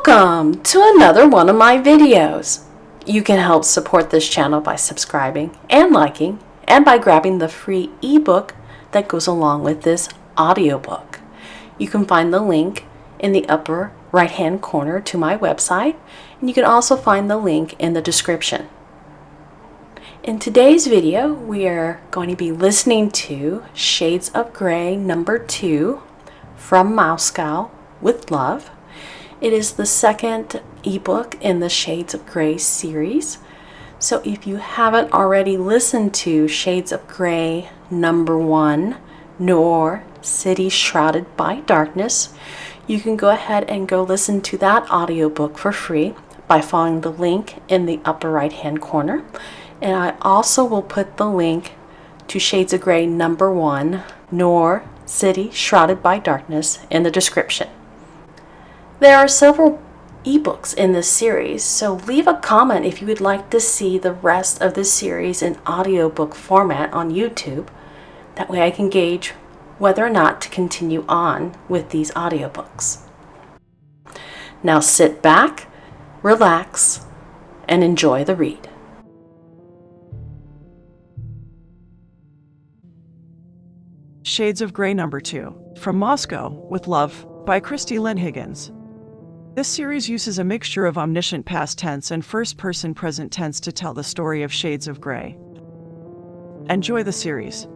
Welcome to another one of my videos. You can help support this channel by subscribing and liking, and by grabbing the free ebook that goes along with this audiobook. You can find the link in the upper right hand corner to my website, and you can also find the link in the description. In today's video, we are going to be listening to Shades of Grey number 2 from Moscow with Love. It is the second ebook in the Shades of Grey series. So if you haven't already listened to Shades of Grey number 1, Noir, City Shrouded by Darkness, you can go ahead and go listen to that audiobook for free by following the link in the upper right hand corner. And I also will put the link to Shades of Grey number 1, Noir, City Shrouded by Darkness in the description. There are several ebooks in this series, so leave a comment if you would like to see the rest of this series in audiobook format on YouTube. That way I can gauge whether or not to continue on with these audiobooks. Now sit back, relax, and enjoy the read. Shades of Grey number 2, From Moscow with Love, by Christy Lynn Higgins. This series uses a mixture of omniscient past tense and first-person present tense to tell the story of Shades of Grey. Enjoy the series.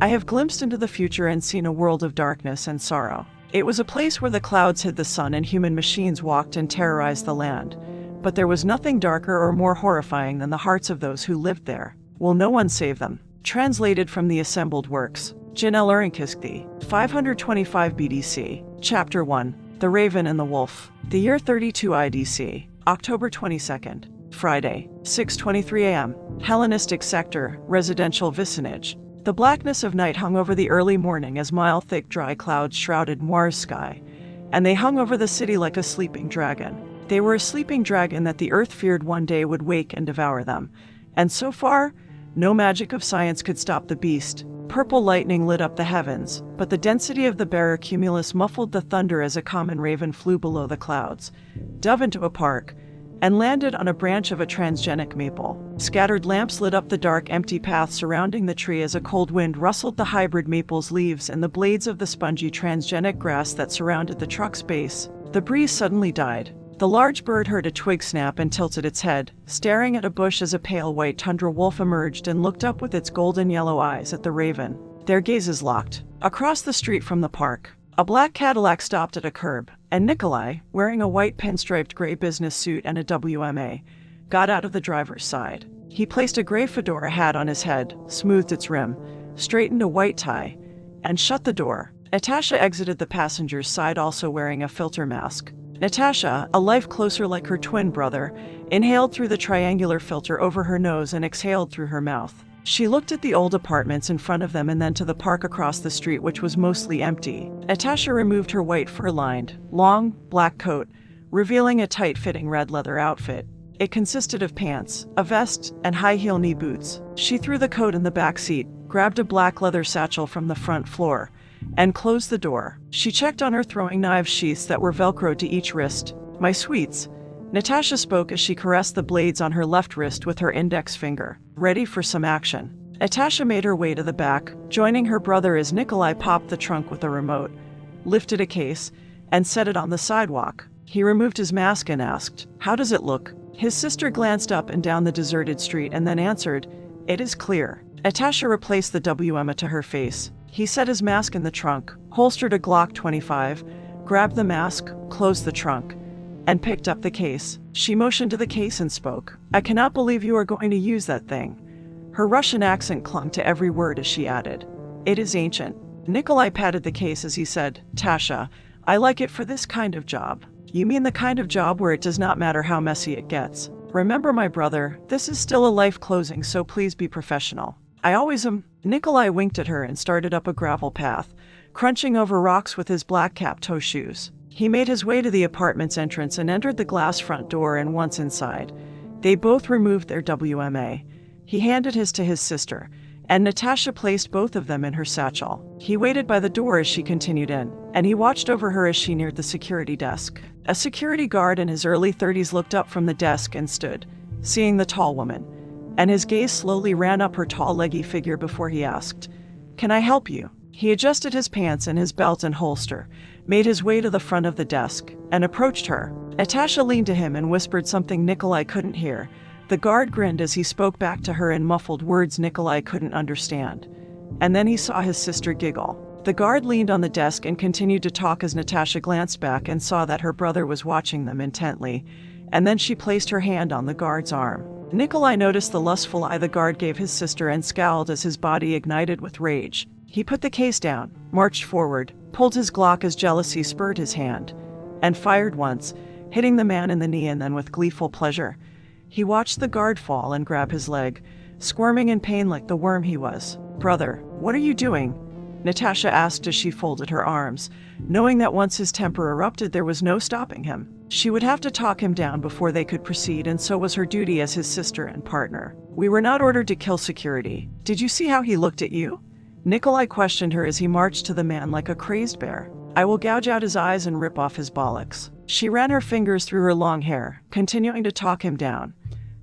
I have glimpsed into the future and seen a world of darkness and sorrow. It was a place where the clouds hid the sun and human machines walked and terrorized the land. But there was nothing darker or more horrifying than the hearts of those who lived there. Will no one save them? Translated from the Assembled Works. Janelle Urinkisky, 525 BDC, Chapter 1, The Raven and the Wolf. The year 32 IDC, October 22nd, Friday, 6:23 a.m., Hellenistic sector, residential vicinage. The blackness of night hung over the early morning as mile-thick dry clouds shrouded Noir's sky, and they hung over the city like a sleeping dragon. They were a sleeping dragon that the earth feared one day would wake and devour them, and so far, no magic of science could stop the beast. Purple lightning lit up the heavens, but the density of the bearer cumulus muffled the thunder as a common raven flew below the clouds, dove into a park, and landed on a branch of a transgenic maple. Scattered lamps lit up the dark, empty path surrounding the tree as a cold wind rustled the hybrid maple's leaves and the blades of the spongy transgenic grass that surrounded the truck's base. The breeze suddenly died. The large bird heard a twig snap and tilted its head, staring at a bush as a pale white tundra wolf emerged and looked up with its golden yellow eyes at the raven. Their gazes locked. Across the street from the park, a black Cadillac stopped at a curb, and Nikolai, wearing a white pinstriped gray business suit and a WMA, got out of the driver's side. He placed a gray fedora hat on his head, smoothed its rim, straightened a white tie, and shut the door. Natasha exited the passenger's side, also wearing a filter mask. Natasha, a life closer like her twin brother, inhaled through the triangular filter over her nose and exhaled through her mouth. She looked at the old apartments in front of them and then to the park across the street, which was mostly empty. Natasha removed her white fur-lined, long, black coat, revealing a tight-fitting red leather outfit. It consisted of pants, a vest, and high-heel knee boots. She threw the coat in the back seat, grabbed a black leather satchel from the front floor, and closed the door. She checked on her throwing knife sheaths that were velcroed to each wrist. "My sweets," Natasha spoke as she caressed the blades on her left wrist with her index finger, ready for some action. Natasha made her way to the back, joining her brother as Nikolai popped the trunk with a remote, lifted a case, and set it on the sidewalk. He removed his mask and asked, "How does it look?" His sister glanced up and down the deserted street and then answered, "It is clear." Natasha replaced the WMA to her face. He set his mask in the trunk, holstered a Glock 25, grabbed the mask, closed the trunk, and picked up the case. She motioned to the case and spoke. "I cannot believe you are going to use that thing." Her Russian accent clung to every word as she added, "It is ancient." Nikolai patted the case as he said, "Tasha, I like it for this kind of job." "You mean the kind of job where it does not matter how messy it gets? Remember, my brother, this is still a life closing, so please be professional." "I always am." Nikolai winked at her and started up a gravel path, crunching over rocks with his black cap toe shoes. He made his way to the apartment's entrance and entered the glass front door, and once inside, they both removed their WMA. He handed his to his sister, and Natasha placed both of them in her satchel. He waited by the door as she continued in, and he watched over her as she neared the security desk. A security guard in his early 30s looked up from the desk and stood, seeing the tall woman, and his gaze slowly ran up her tall, leggy figure before he asked, "Can I help you?" He adjusted his pants and his belt and holster, made his way to the front of the desk, and approached her. Natasha leaned to him and whispered something Nikolai couldn't hear. The guard grinned as he spoke back to her in muffled words Nikolai couldn't understand. And then he saw his sister giggle. The guard leaned on the desk and continued to talk as Natasha glanced back and saw that her brother was watching them intently, and then she placed her hand on the guard's arm. Nikolai noticed the lustful eye the guard gave his sister and scowled as his body ignited with rage. He put the case down, marched forward, pulled his Glock as jealousy spurred his hand, and fired once, hitting the man in the knee, and then with gleeful pleasure, he watched the guard fall and grab his leg, squirming in pain like the worm he was. "Brother, what are you doing?" Natasha asked as she folded her arms, knowing that once his temper erupted there was no stopping him. She would have to talk him down before they could proceed, and so was her duty as his sister and partner. "We were not ordered to kill security. Did you see how he looked at you?" Nikolai questioned her as he marched to the man like a crazed bear. "I will gouge out his eyes and rip off his bollocks." She ran her fingers through her long hair, continuing to talk him down,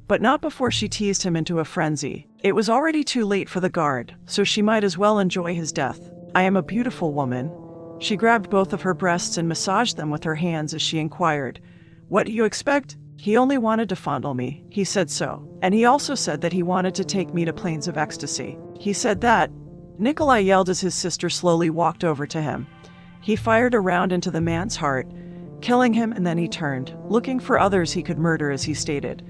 but not before she teased him into a frenzy. It was already too late for the guard, so she might as well enjoy his death. "I am a beautiful woman." She grabbed both of her breasts and massaged them with her hands as she inquired, "What do you expect?" "He only wanted to fondle me. He said so. And he also said that he wanted to take me to planes of ecstasy." "He said that?" Nikolai yelled as his sister slowly walked over to him. He fired a round into the man's heart, killing him, and then he turned, looking for others he could murder as he stated,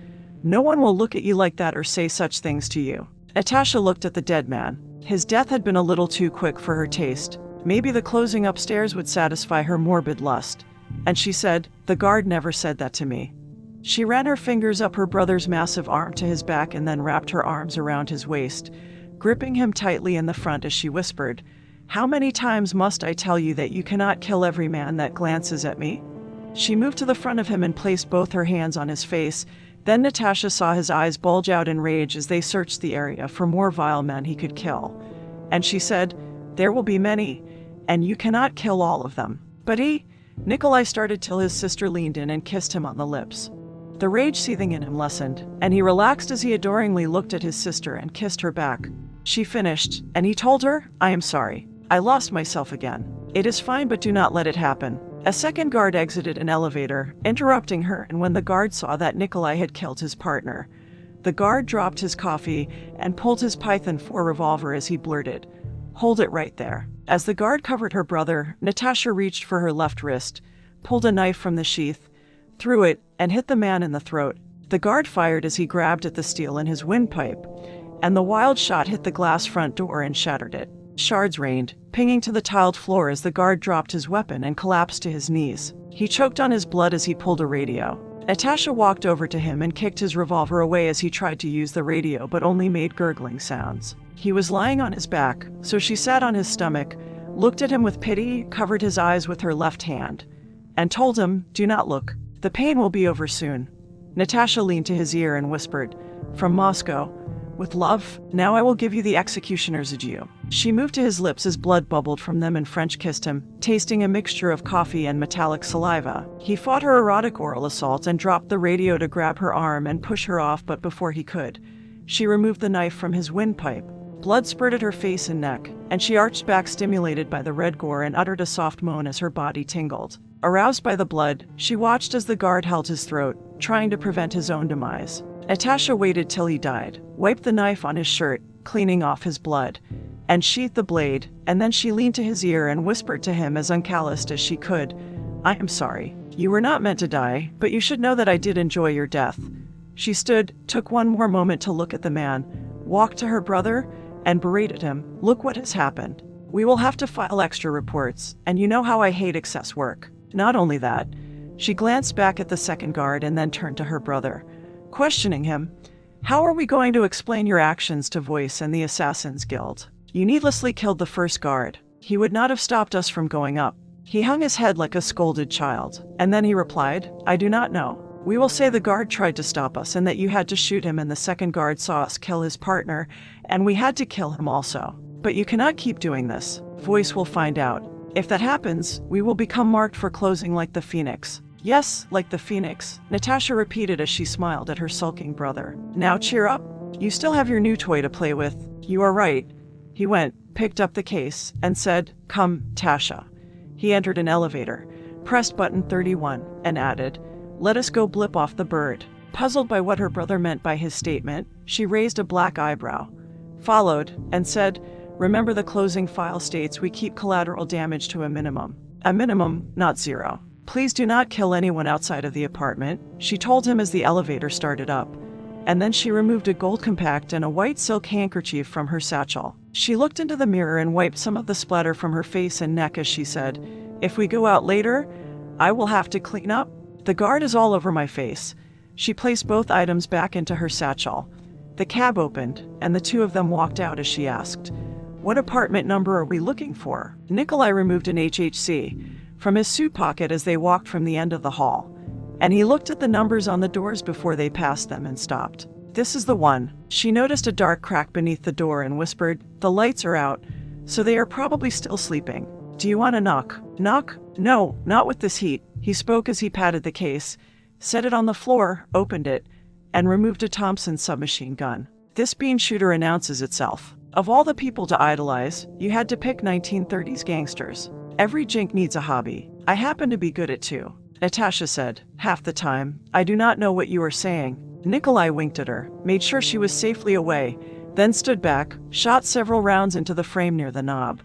"No one will look at you like that or say such things to you." Natasha looked at the dead man. His death had been a little too quick for her taste. Maybe the closing upstairs would satisfy her morbid lust. And she said, "The guard never said that to me." She ran her fingers up her brother's massive arm to his back and then wrapped her arms around his waist, gripping him tightly in the front as she whispered, "How many times must I tell you that you cannot kill every man that glances at me?" She moved to the front of him and placed both her hands on his face. Then Natasha saw his eyes bulge out in rage as they searched the area for more vile men he could kill. And she said, "There will be many, and you cannot kill all of them." "But he—" Nikolai started till his sister leaned in and kissed him on the lips. The rage seething in him lessened, and he relaxed as he adoringly looked at his sister and kissed her back. She finished, and he told her, "I am sorry. I lost myself again. It is fine, but do not let it happen." A second guard exited an elevator, interrupting her, and when the guard saw that Nikolai had killed his partner, the guard dropped his coffee and pulled his Python 4 revolver as he blurted, "Hold it right there." As the guard covered her brother, Natasha reached for her left wrist, pulled a knife from the sheath, threw it, and hit the man in the throat. The guard fired as he grabbed at the steel in his windpipe, and the wild shot hit the glass front door and shattered it. Shards rained, pinging to the tiled floor as the guard dropped his weapon and collapsed to his knees. He choked on his blood as he pulled a radio. Natasha walked over to him and kicked his revolver away as he tried to use the radio but only made gurgling sounds. He was lying on his back, so she sat on his stomach, looked at him with pity, covered his eyes with her left hand, and told him, "Do not look. The pain will be over soon." Natasha leaned to his ear and whispered, "From Moscow, with love, now I will give you the executioner's adieu." She moved to his lips as blood bubbled from them and French kissed him, tasting a mixture of coffee and metallic saliva. He fought her erotic oral assault and dropped the radio to grab her arm and push her off, but before he could, she removed the knife from his windpipe. Blood spurted her face and neck, and she arched back, stimulated by the red gore, and uttered a soft moan as her body tingled. Aroused by the blood, she watched as the guard held his throat, trying to prevent his own demise. Natasha waited till he died, wiped the knife on his shirt, cleaning off his blood, and sheathed the blade, and then she leaned to his ear and whispered to him as uncalloused as she could, "I am sorry. You were not meant to die, but you should know that I did enjoy your death." She stood, took one more moment to look at the man, walked to her brother, and berated him, "Look what has happened. We will have to file extra reports, and you know how I hate excess work. Not only that," she glanced back at the second guard and then turned to her brother, questioning him, "How are we going to explain your actions to Voice and the Assassin's Guild? You needlessly killed the first guard. He would not have stopped us from going up." He hung his head like a scolded child, and then he replied, "I do not know. We will say the guard tried to stop us and that you had to shoot him and the second guard saw us kill his partner and we had to kill him also. But you cannot keep doing this. Voice will find out. If that happens, we will become marked for closing like the Phoenix. Yes, like the Phoenix, Natasha repeated as she smiled at her sulking brother. Now cheer up. You still have your new toy to play with. You are right. He went, picked up the case, and said, "Come, Tasha." He entered an elevator, pressed button 31, and added, "Let us go blip off the bird." Puzzled by what her brother meant by his statement, she raised a black eyebrow, followed, and said, "Remember the closing file states we keep collateral damage to a minimum. A minimum, not zero. Please do not kill anyone outside of the apartment," she told him as the elevator started up. And then she removed a gold compact and a white silk handkerchief from her satchel. She looked into the mirror and wiped some of the splatter from her face and neck as she said, "If we go out later, I will have to clean up. The guard is all over my face." She placed both items back into her satchel. The cab opened, and the two of them walked out as she asked, "What apartment number are we looking for?" Nikolai removed an HHC from his suit pocket as they walked from the end of the hall, and he looked at the numbers on the doors before they passed them and stopped. "This is the one." She noticed a dark crack beneath the door and whispered, "The lights are out, so they are probably still sleeping. Do you want to knock?" "Knock? No, not with this heat." He spoke as he patted the case, set it on the floor, opened it, and removed a Thompson submachine gun. "This bean shooter announces itself. Of all the people to idolize, you had to pick 1930s gangsters. Every jink needs a hobby. I happen to be good at two." Natasha said, "Half the time, I do not know what you are saying." Nikolai winked at her, made sure she was safely away, then stood back, shot several rounds into the frame near the knob,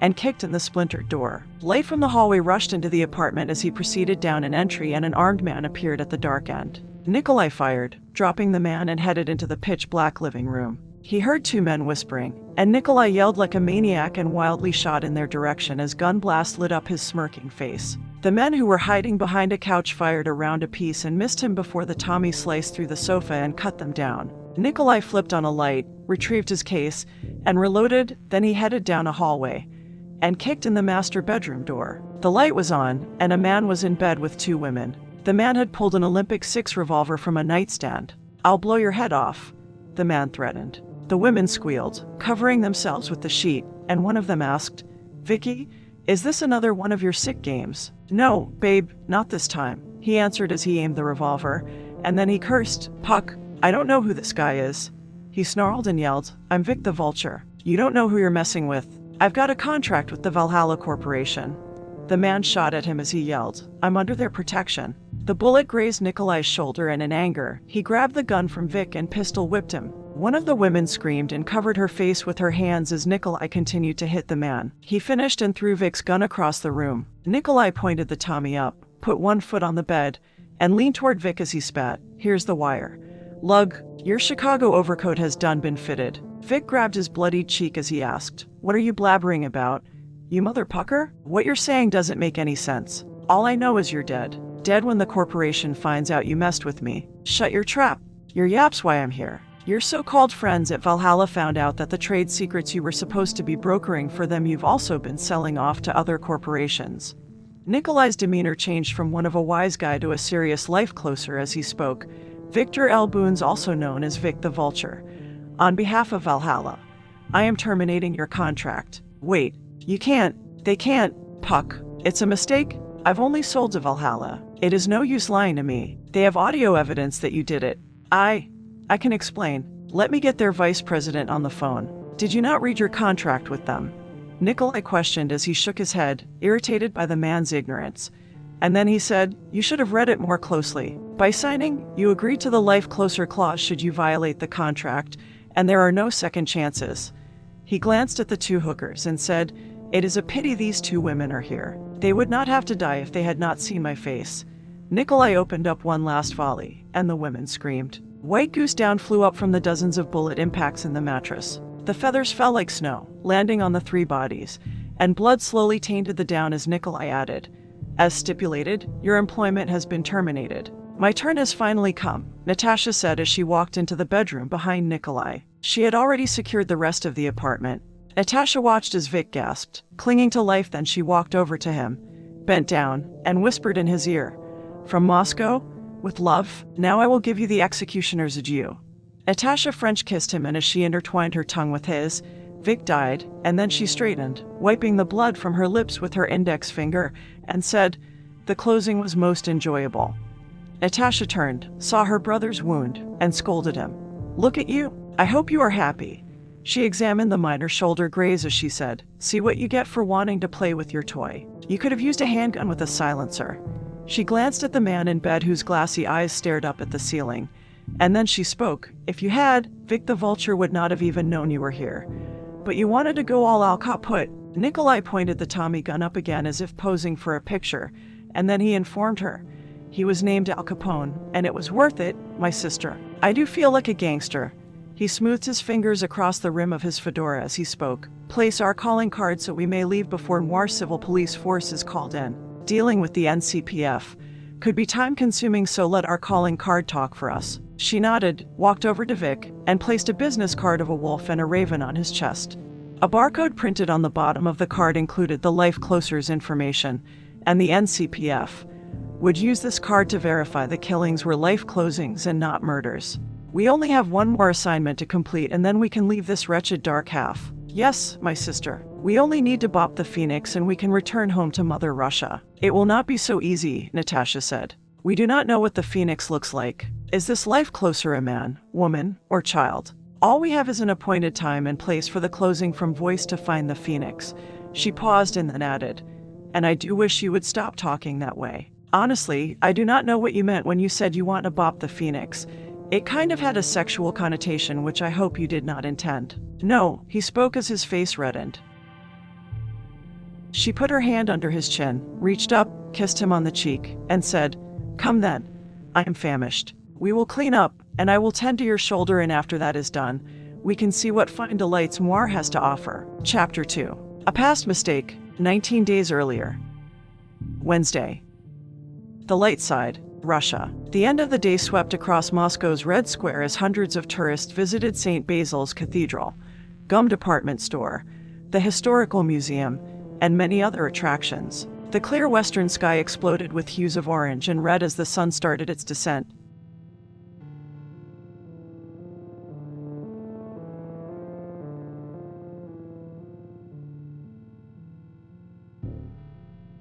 and kicked in the splintered door. Light from the hallway rushed into the apartment as he proceeded down an entry and an armed man appeared at the dark end. Nikolai fired, dropping the man and headed into the pitch-black living room. He heard two men whispering, and Nikolai yelled like a maniac and wildly shot in their direction as gun blasts lit up his smirking face. The men who were hiding behind a couch fired a round apiece and missed him before the Tommy sliced through the sofa and cut them down. Nikolai flipped on a light, retrieved his case, and reloaded, then he headed down a hallway and kicked in the master bedroom door. The light was on, and a man was in bed with two women. The man had pulled an Olympic 6 revolver from a nightstand. "I'll blow your head off," the man threatened. The women squealed, covering themselves with the sheet, and one of them asked, "Vicky, is this another one of your sick games?" "No, babe, not this time," he answered as he aimed the revolver, and then he cursed, "Puck, I don't know who this guy is." He snarled and yelled, "I'm Vic the Vulture. You don't know who you're messing with. I've got a contract with the Valhalla Corporation." The man shot at him as he yelled, "I'm under their protection." The bullet grazed Nikolai's shoulder, and in anger, he grabbed the gun from Vic and pistol whipped him. One of the women screamed and covered her face with her hands as Nikolai continued to hit the man. He finished and threw Vic's gun across the room. Nikolai pointed the Tommy up, put one foot on the bed, and leaned toward Vic as he spat, "Here's the wire. Lug, your Chicago overcoat has done been fitted." Vic grabbed his bloodied cheek as he asked, "What are you blabbering about? You mother pucker? What you're saying doesn't make any sense. All I know is you're dead. Dead when the corporation finds out you messed with me. Shut your trap. Your yap's why I'm here. Your so-called friends at Valhalla found out that the trade secrets you were supposed to be brokering for them you've also been selling off to other corporations." Nikolai's demeanor changed from one of a wise guy to a serious life closer as he spoke. "Victor L. Boone's also known as Vic the Vulture. On behalf of Valhalla, I am terminating your contract." "Wait, you can't. They can't. Puck. It's a mistake. I've only sold to Valhalla. It is no use lying to me. They have audio evidence that you did it. I can explain. Let me get their vice president on the phone." "Did you not read your contract with them?" Nikolai questioned as he shook his head, irritated by the man's ignorance. And then he said, "You should have read it more closely. By signing, you agreed to the life closer clause should you violate the contract, and there are no second chances." He glanced at the two hookers and said, "It is a pity these two women are here. They would not have to die if they had not seen my face." Nikolai opened up one last volley, and the women screamed. White goose down flew up from the dozens of bullet impacts in the mattress. The feathers fell like snow, landing on the three bodies, and blood slowly tainted the down as Nikolai added, "As stipulated, your employment has been terminated." "My turn has finally come," Natasha said as she walked into the bedroom behind Nikolai. She had already secured the rest of the apartment. Natasha watched as Vic gasped, clinging to life, then she walked over to him, bent down, and whispered in his ear, "From Moscow? with love, now I will give you the executioner's adieu. Natasha French kissed him, and as she intertwined her tongue with his, Vic died, and then she straightened, wiping the blood from her lips with her index finger, and said, "The closing was most enjoyable." Natasha turned, saw her brother's wound, and scolded him. "Look at you. I hope you are happy." She examined the miner's shoulder graze as she said, "See what you get for wanting to play with your toy. You could have used a handgun with a silencer." She glanced at the man in bed whose glassy eyes stared up at the ceiling. And then she spoke. "If you had, Vic the Vulture would not have even known you were here. But you wanted to go all Al Caput." Nikolai pointed the Tommy gun up again as if posing for a picture, and then he informed her. "He was named Al Capone, and it was worth it, my sister. I do feel like a gangster." He smoothed his fingers across the rim of his fedora as he spoke. "Place our calling card so we may leave before Noir Civil Police Force is called in. Dealing with the NCPF could be time-consuming, so let our calling card talk for us." She nodded, walked over to Vic, and placed a business card of a wolf and a raven on his chest. A barcode printed on the bottom of the card included the Life Closer's information, and the NCPF would use this card to verify the killings were life closings and not murders. "We only have one more assignment to complete, and then we can leave this wretched dark half." "Yes, my sister. We only need to bop the Phoenix and we can return home to Mother Russia." "It will not be so easy," Natasha said. "We do not know what the Phoenix looks like. Is this life closer a man, woman, or child? All we have is an appointed time and place for the closing from voice to find the Phoenix." She paused and then added, "And I do wish you would stop talking that way. Honestly, I do not know what you meant when you said you want to bop the Phoenix. It kind of had a sexual connotation, which I hope you did not intend." "No," he spoke as his face reddened. She put her hand under his chin, reached up, kissed him on the cheek, and said, "Come then. I am famished. We will clean up, and I will tend to your shoulder, and after that is done, we can see what fine delights Noir has to offer." Chapter 2. A past mistake, 19 days earlier. Wednesday. The light side, Russia. The end of the day swept across Moscow's Red Square as hundreds of tourists visited St. Basil's Cathedral, gum department store, the historical museum, and many other attractions. The clear western sky exploded with hues of orange and red as the sun started its descent.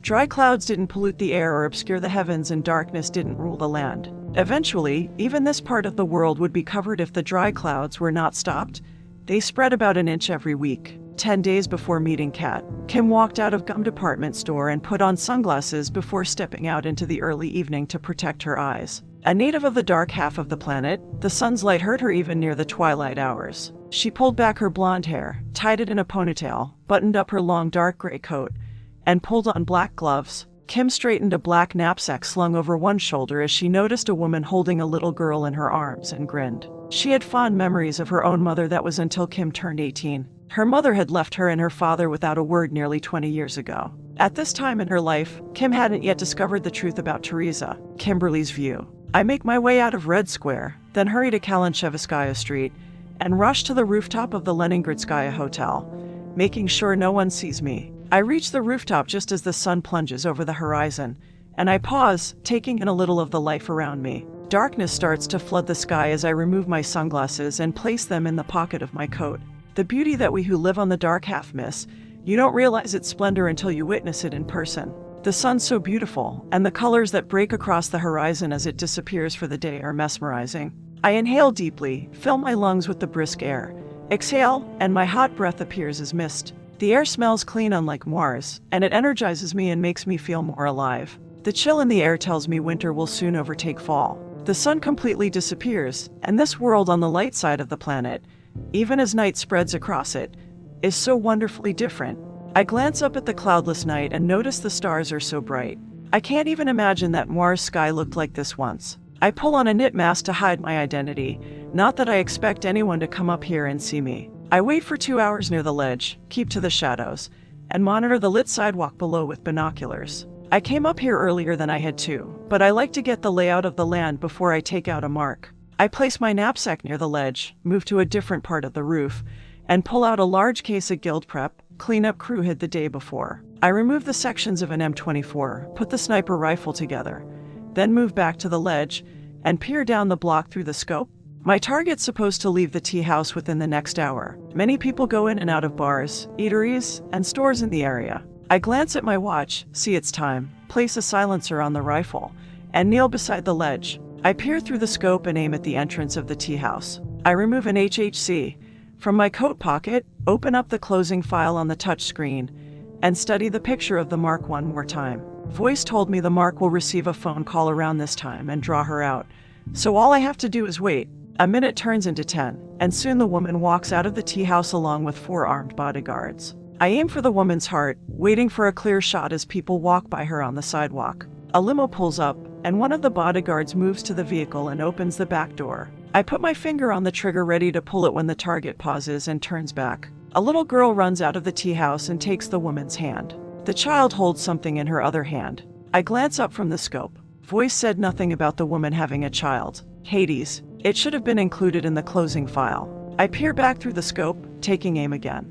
Dry clouds didn't pollute the air or obscure the heavens, and darkness didn't rule the land. Eventually, even this part of the world would be covered if the dry clouds were not stopped. They spread about an inch every week. 10 days before meeting Kat, Kim walked out of gum department store and put on sunglasses before stepping out into the early evening to protect her eyes. A native of the dark half of the planet, the sun's light hurt her even near the twilight hours. She pulled back her blonde hair, tied it in a ponytail, buttoned up her long dark gray coat, and pulled on black gloves. Kim straightened a black knapsack slung over one shoulder as she noticed a woman holding a little girl in her arms and grinned. She had fond memories of her own mother. That was until Kim turned 18. Her mother had left her and her father without a word nearly 20 years ago. At this time in her life, Kim hadn't yet discovered the truth about Teresa, Kimberly's view. I make my way out of Red Square, then hurry to Kalanchevskaya Street, and rush to the rooftop of the Leningradskaya Hotel, making sure no one sees me. I reach the rooftop just as the sun plunges over the horizon, and I pause, taking in a little of the life around me. Darkness starts to flood the sky as I remove my sunglasses and place them in the pocket of my coat. The beauty that we who live on the dark half miss, you don't realize its splendor until you witness it in person. The sun's so beautiful, and the colors that break across the horizon as it disappears for the day are mesmerizing. I inhale deeply, fill my lungs with the brisk air, exhale, and my hot breath appears as mist. The air smells clean, unlike Mars, and it energizes me and makes me feel more alive. The chill in the air tells me winter will soon overtake fall. The sun completely disappears, and this world on the light side of the planet, even as night spreads across it, is so wonderfully different. I glance up at the cloudless night and notice the stars are so bright. I can't even imagine that Mars' sky looked like this once. I pull on a knit mask to hide my identity, not that I expect anyone to come up here and see me. I wait for 2 hours near the ledge, keep to the shadows, and monitor the lit sidewalk below with binoculars. I came up here earlier than I had to, but I like to get the layout of the land before I take out a mark. I place my knapsack near the ledge, move to a different part of the roof, and pull out a large case of Guild Prep, cleanup crew hid the day before. I remove the sections of an M24, put the sniper rifle together, then move back to the ledge and peer down the block through the scope. My target's supposed to leave the tea house within the next hour. Many people go in and out of bars, eateries, and stores in the area. I glance at my watch, see it's time, place a silencer on the rifle, and kneel beside the ledge. I peer through the scope and aim at the entrance of the tea house. I remove an HHC from my coat pocket, open up the closing file on the touch screen, and study the picture of the mark one more time. Voice told me the mark will receive a phone call around this time and draw her out. So all I have to do is wait. A minute turns into 10, and soon the woman walks out of the tea house along with 4 armed bodyguards. I aim for the woman's heart, waiting for a clear shot as people walk by her on the sidewalk. A limo pulls up, and one of the bodyguards moves to the vehicle and opens the back door. I put my finger on the trigger ready to pull it when the target pauses and turns back. A little girl runs out of the tea house and takes the woman's hand. The child holds something in her other hand. I glance up from the scope. Voice said nothing about the woman having a child. Hades. It should have been included in the closing file. I peer back through the scope, taking aim again.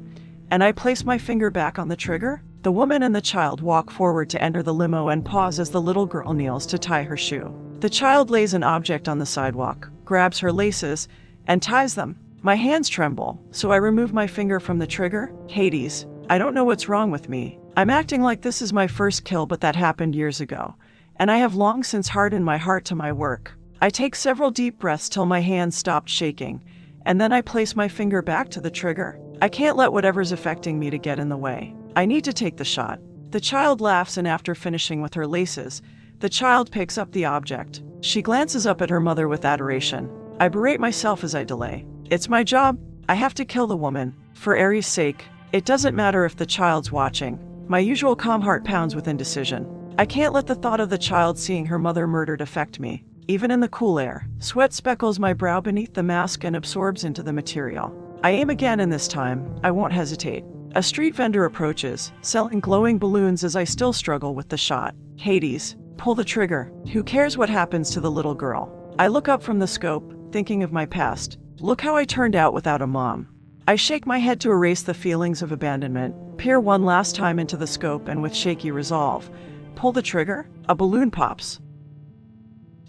And I place my finger back on the trigger. The woman and the child walk forward to enter the limo and pause as the little girl kneels to tie her shoe. The child lays an object on the sidewalk, grabs her laces, and ties them. My hands tremble, so I remove my finger from the trigger. Hades. I don't know what's wrong with me. I'm acting like this is my first kill, but that happened years ago. And I have long since hardened my heart to my work. I take several deep breaths till my hands stopped shaking, and then I place my finger back to the trigger. I can't let whatever's affecting me to get in the way. I need to take the shot. The child laughs, and after finishing with her laces, the child picks up the object. She glances up at her mother with adoration. I berate myself as I delay. It's my job. I have to kill the woman. For Ares' sake, it doesn't matter if the child's watching. My usual calm heart pounds with indecision. I can't let the thought of the child seeing her mother murdered affect me. Even in the cool air, sweat speckles my brow beneath the mask and absorbs into the material. I aim again, and this time, I won't hesitate. A street vendor approaches, selling glowing balloons as I still struggle with the shot. Hades. Pull the trigger. Who cares what happens to the little girl? I look up from the scope, thinking of my past. Look how I turned out without a mom. I shake my head to erase the feelings of abandonment, peer one last time into the scope, and with shaky resolve, pull the trigger. A balloon pops.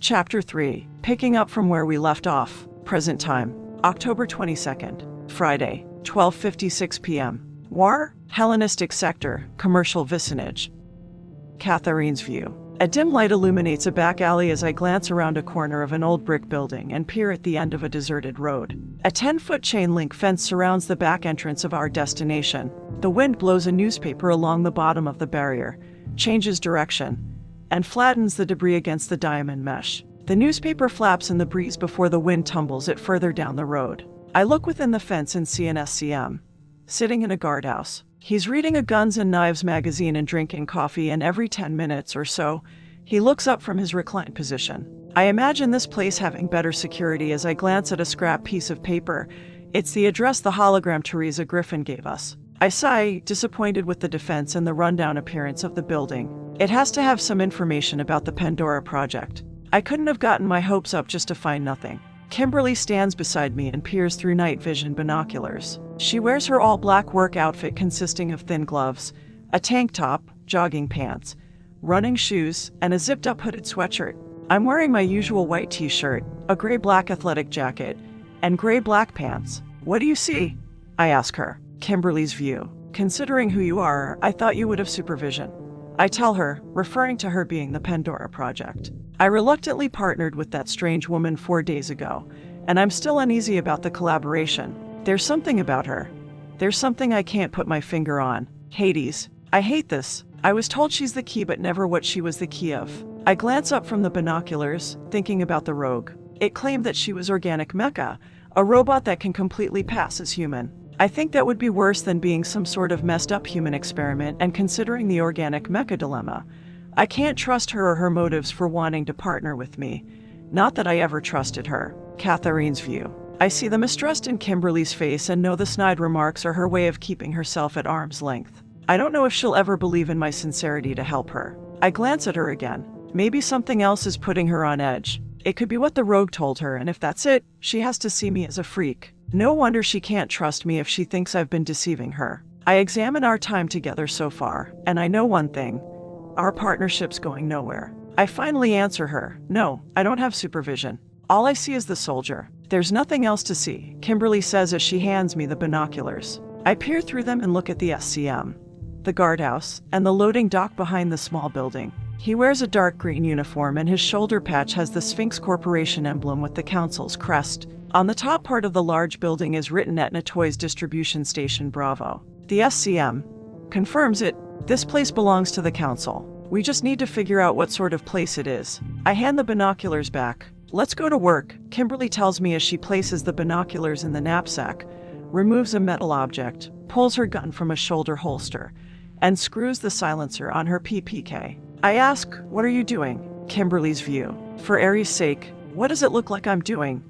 Chapter 3. Picking up from where we left off. Present time. October 22nd. Friday. 12:56 p.m. Noir. Hellenistic sector. Commercial vicinage. Catherine's view. A dim light illuminates a back alley as I glance around a corner of an old brick building and peer at the end of a deserted road. A 10-foot chain link fence surrounds the back entrance of our destination. The wind blows a newspaper along the bottom of the barrier, changes direction, and flattens the debris against the diamond mesh. The newspaper flaps in the breeze before the wind tumbles it further down the road. I look within the fence and see an SCM, sitting in a guardhouse. He's reading a Guns and Knives magazine and drinking coffee, and every 10 minutes or so, he looks up from his reclined position. I imagine this place having better security as I glance at a scrap piece of paper. It's the address the hologram Teresa Griffin gave us. I sigh, disappointed with the defense and the rundown appearance of the building. It has to have some information about the Pandora project. I couldn't have gotten my hopes up just to find nothing. Kimberly stands beside me and peers through night vision binoculars. She wears her all-black work outfit consisting of thin gloves, a tank top, jogging pants, running shoes, and a zipped-up hooded sweatshirt. I'm wearing my usual white t-shirt, a gray-black athletic jacket, and gray-black pants. What do you see? I ask her. Kimberly's view. Considering who you are, I thought you would have supervision. I tell her, referring to her being the Pandora project. I reluctantly partnered with that strange woman 4 days ago, and I'm still uneasy about the collaboration. There's something about her. There's something I can't put my finger on. Hades. I hate this. I was told she's the key, but never what she was the key of. I glance up from the binoculars, thinking about the rogue. It claimed that she was organic mecha, a robot that can completely pass as human. I think that would be worse than being some sort of messed up human experiment, and considering the organic mecha dilemma, I can't trust her or her motives for wanting to partner with me. Not that I ever trusted her. Catherine's view. I see the mistrust in Kimberly's face and know the snide remarks are her way of keeping herself at arm's length. I don't know if she'll ever believe in my sincerity to help her. I glance at her again. Maybe something else is putting her on edge. It could be what the rogue told her, and if that's it, she has to see me as a freak. No wonder she can't trust me if she thinks I've been deceiving her. I examine our time together so far, and I know one thing. Our partnership's going nowhere. I finally answer her, no, I don't have supervision. All I see is the soldier. There's nothing else to see, Kimberly says as she hands me the binoculars. I peer through them and look at the SCM, the guardhouse, and the loading dock behind the small building. He wears a dark green uniform and his shoulder patch has the Sphinx Corporation emblem with the council's crest. On the top part of the large building is written Etna Toys Distribution Station Bravo. The SCM confirms it. This place belongs to the council. We just need to figure out what sort of place it is. I hand the binoculars back. Let's go to work, Kimberly tells me as she places the binoculars in the knapsack, removes a metal object, pulls her gun from a shoulder holster, and screws the silencer on her PPK. I ask, what are you doing? Kimberly's view. For Aries' sake, what does it look like I'm doing?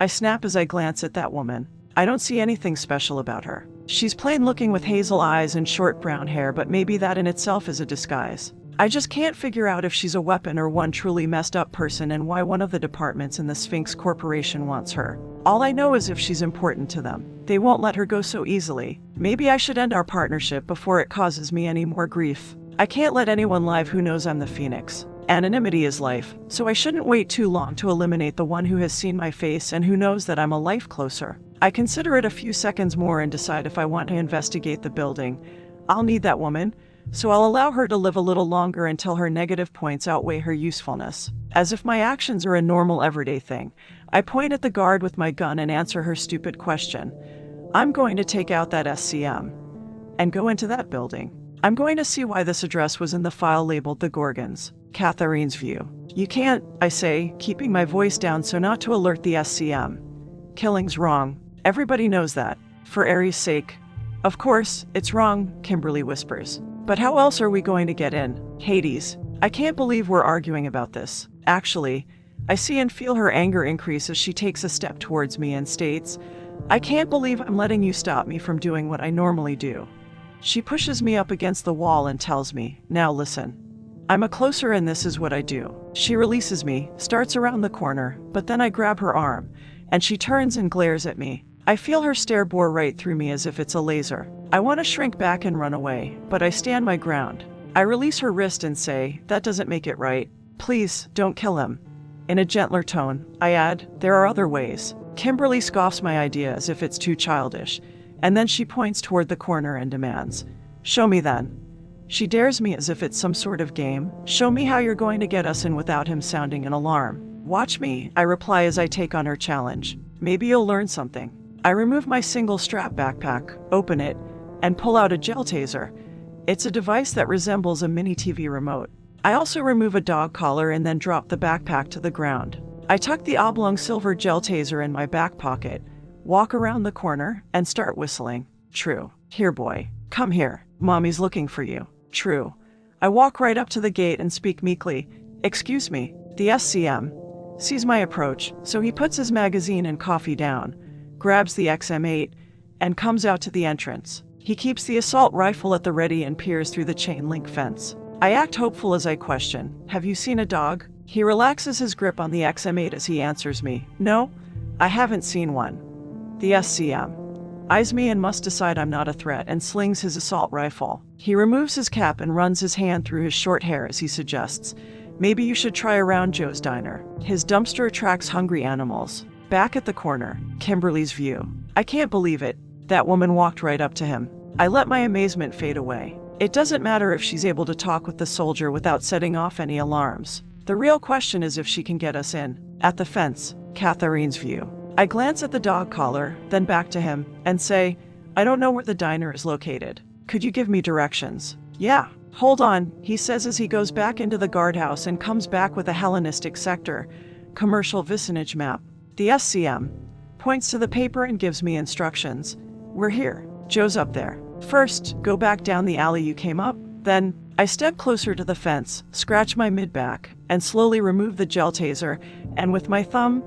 I snap as I glance at that woman. I don't see anything special about her. She's plain looking with hazel eyes and short brown hair, but maybe that in itself is a disguise. I just can't figure out if she's a weapon or one truly messed up person and why one of the departments in the Sphinx Corporation wants her. All I know is if she's important to them, they won't let her go so easily. Maybe I should end our partnership before it causes me any more grief. I can't let anyone live who knows I'm the Phoenix. Anonymity is life, so I shouldn't wait too long to eliminate the one who has seen my face and who knows that I'm a life closer. I consider it a few seconds more and decide if I want to investigate the building. I'll need that woman, so I'll allow her to live a little longer until her negative points outweigh her usefulness. As if my actions are a normal everyday thing, I point at the guard with my gun and answer her stupid question. I'm going to take out that SCM and go into that building. I'm going to see why this address was in the file labeled The Gorgons. Catherine's view. You can't, I say, keeping my voice down so not to alert the SCM. Killing's wrong. Everybody knows that. For Aries' sake. Of course, it's wrong, Kimberly whispers. But how else are we going to get in? Hades. I can't believe we're arguing about this. Actually, I see and feel her anger increase as she takes a step towards me and states, I can't believe I'm letting you stop me from doing what I normally do. She pushes me up against the wall and tells me, now listen. I'm a closer and this is what I do. She releases me, starts around the corner, but then I grab her arm, and she turns and glares at me. I feel her stare bore right through me as if it's a laser. I want to shrink back and run away, but I stand my ground. I release her wrist and say, that doesn't make it right. Please, don't kill him. In a gentler tone, I add, there are other ways. Kimberly scoffs my idea as if it's too childish, and then she points toward the corner and demands, show me then. She dares me as if it's some sort of game. Show me how you're going to get us in without him sounding an alarm. Watch me, I reply as I take on her challenge. Maybe you'll learn something. I remove my single strap backpack, open it, and pull out a gel taser. It's a device that resembles a mini TV remote. I also remove a dog collar and then drop the backpack to the ground. I tuck the oblong silver gel taser in my back pocket, walk around the corner, and start whistling. True. Here, boy. Come here. Mommy's looking for you. True. I walk right up to the gate and speak meekly. Excuse me. The SCM sees my approach, so he puts his magazine and coffee down, grabs the XM8, and comes out to the entrance. He keeps the assault rifle at the ready and peers through the chain link fence. I act hopeful as I question, have you seen a dog? He relaxes his grip on the XM8 as he answers me, no, I haven't seen one. The SCM eyes me and must decide I'm not a threat and slings his assault rifle. He removes his cap and runs his hand through his short hair as he suggests, maybe you should try around Joe's diner. His dumpster attracts hungry animals. Back at the corner, Kimberly's view. I can't believe it. That woman walked right up to him. I let my amazement fade away. It doesn't matter if she's able to talk with the soldier without setting off any alarms. The real question is if she can get us in. At the fence, Catherine's view. I glance at the dog collar, then back to him, and say, I don't know where the diner is located. Could you give me directions? Yeah. Hold on, he says as he goes back into the guardhouse and comes back with a Hellenistic sector commercial vicinage map. The SCM points to the paper and gives me instructions. We're here. Joe's up there. First, go back down the alley you came up. Then, I step closer to the fence, scratch my mid-back, and slowly remove the gel taser, and with my thumb,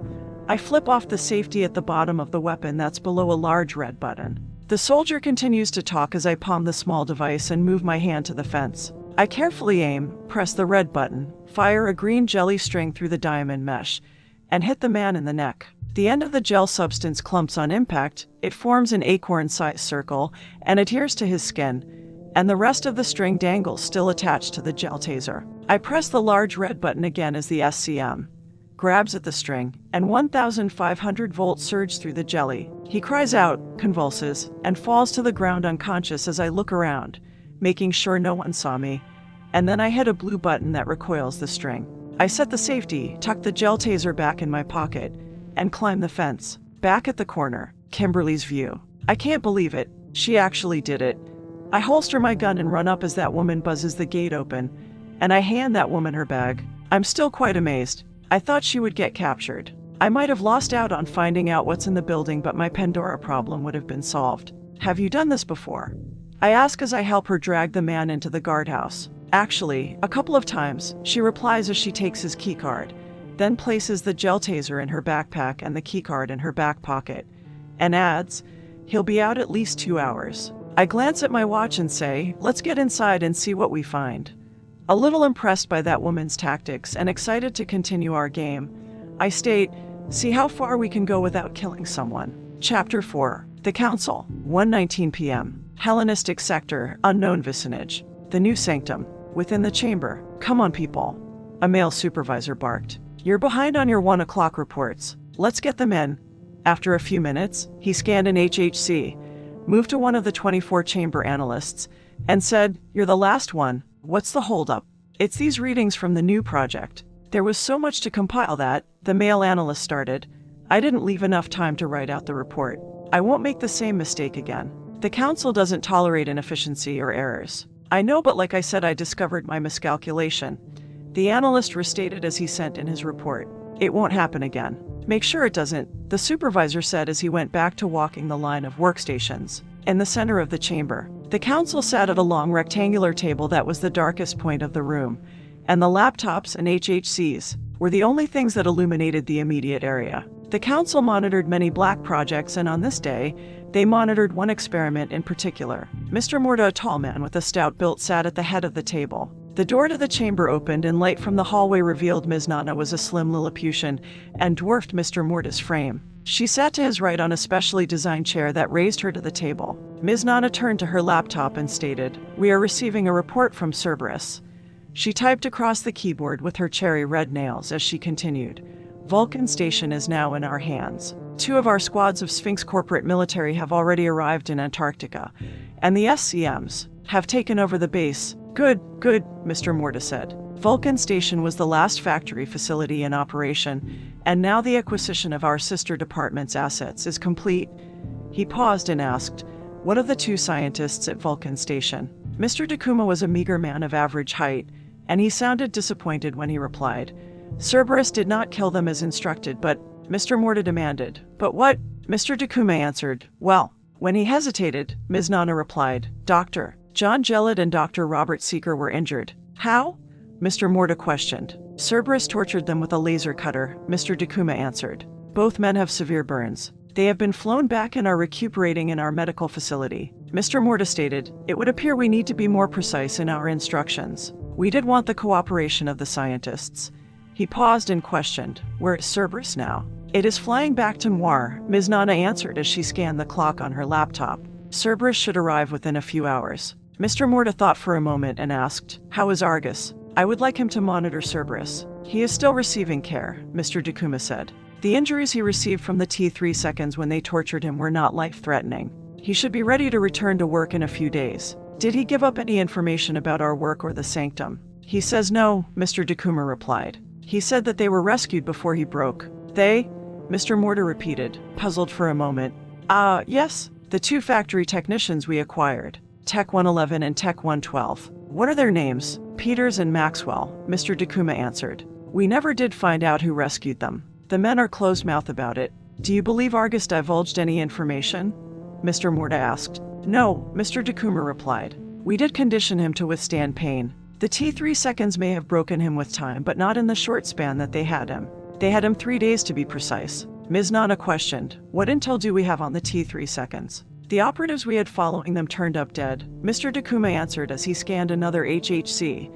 I flip off the safety at the bottom of the weapon that's below a large red button. The soldier continues to talk as I palm the small device and move my hand to the fence. I carefully aim, press the red button, fire a green jelly string through the diamond mesh, and hit the man in the neck. The end of the gel substance clumps on impact, it forms an acorn-sized circle and adheres to his skin, and the rest of the string dangles still attached to the gel taser. I press the large red button again as the SCM grabs at the string, and 1,500 volts surge through the jelly. He cries out, convulses, and falls to the ground unconscious as I look around, making sure no one saw me, and then I hit a blue button that recoils the string. I set the safety, tuck the gel taser back in my pocket, and climb the fence. Back at the corner, Kimberly's view. I can't believe it. She actually did it. I holster my gun and run up as that woman buzzes the gate open, and I hand that woman her bag. I'm still quite amazed. I thought she would get captured. I might have lost out on finding out what's in the building, but my Pandora problem would have been solved. Have you done this before? I ask as I help her drag the man into the guardhouse. Actually, a couple of times, she replies as she takes his keycard, then places the gel taser in her backpack and the keycard in her back pocket, and adds, "He'll be out at least 2 hours." I glance at my watch and say, "Let's get inside and see what we find." A little impressed by that woman's tactics and excited to continue our game, I state, "See how far we can go without killing someone." Chapter 4. The Council. 1:19 p.m. Hellenistic sector, unknown vicinage. The new sanctum. Within the chamber. "Come on, people," a male supervisor barked. "You're behind on your 1 o'clock reports. Let's get them in." After a few minutes, he scanned an HHC, moved to one of the 24 chamber analysts, and said, "You're the last one. What's the holdup?" "It's these readings from the new project. There was so much to compile that," the male analyst started, "I didn't leave enough time to write out the report. I won't make the same mistake again. The council doesn't tolerate inefficiency or errors." "I know, but like I said, I discovered my miscalculation," the analyst restated as he sent in his report. "It won't happen again." "Make sure it doesn't," the supervisor said as he went back to walking the line of workstations. In the center of the chamber, the council sat at a long rectangular table that was the darkest point of the room, and the laptops and HHCs were the only things that illuminated the immediate area. The council monitored many black projects, and on this day, they monitored one experiment in particular. Mr. Morta, a tall man with a stout build, sat at the head of the table. The door to the chamber opened, and light from the hallway revealed Ms. Nana was a slim Lilliputian and dwarfed Mr. Morta's frame. She sat to his right on a specially designed chair that raised her to the table. Ms. Nana turned to her laptop and stated, "We are receiving a report from Cerberus." She typed across the keyboard with her cherry red nails as she continued, "Vulcan Station is now in our hands. 2 of our squads of Sphinx corporate military have already arrived in Antarctica, and the SCMs have taken over the base." Good, Mr. Morta said. Vulcan Station was the last factory facility in operation, and now the acquisition of our sister department's assets is complete. He paused and asked, "What of the 2 scientists at Vulcan Station?" Mr. Takuma was a meager man of average height, and he sounded disappointed when he replied, "Cerberus did not kill them as instructed, but..." Mr. Morta demanded, "But what?" Mr. Takuma answered, "Well." When he hesitated, Ms. Nana replied, "Dr. John Gellett and Dr. Robert Seeker were injured." "How?" Mr. Morta questioned. "Cerberus tortured them with a laser cutter," Mr. Takuma answered. "Both men have severe burns. They have been flown back and are recuperating in our medical facility." Mr. Morta stated, "It would appear we need to be more precise in our instructions. We did want the cooperation of the scientists." He paused and questioned, "Where is Cerberus now?" "It is flying back to Noir," Ms. Nana answered as she scanned the clock on her laptop. "Cerberus should arrive within a few hours." Mr. Morta thought for a moment and asked, "How is Argus?" "I would like him to monitor Cerberus." "He is still receiving care," Mr. Takuma said. "The injuries he received from the T3 seconds when they tortured him were not life-threatening. He should be ready to return to work in a few days." "Did he give up any information about our work or the sanctum?" "He says no," Mr. Takuma replied. "He said that they were rescued before he broke." "They?" Mr. Morta repeated, puzzled for a moment. Yes, the 2 factory technicians we acquired. Tech 111 and Tech 112. "What are their names?" "Peters and Maxwell," Mr. Takuma answered. "We never did find out who rescued them. The men are closed-mouthed about it." "Do you believe Argus divulged any information?" Mr. Morta asked. "No," Mr. Takuma replied. "We did condition him to withstand pain. The T3 seconds may have broken him with time, but not in the short span that they had him. They had him 3 days to be precise." Ms. Nana questioned, "What intel do we have on the T3 seconds?" "The operatives we had following them turned up dead," Mr. Takuma answered as he scanned another HHC.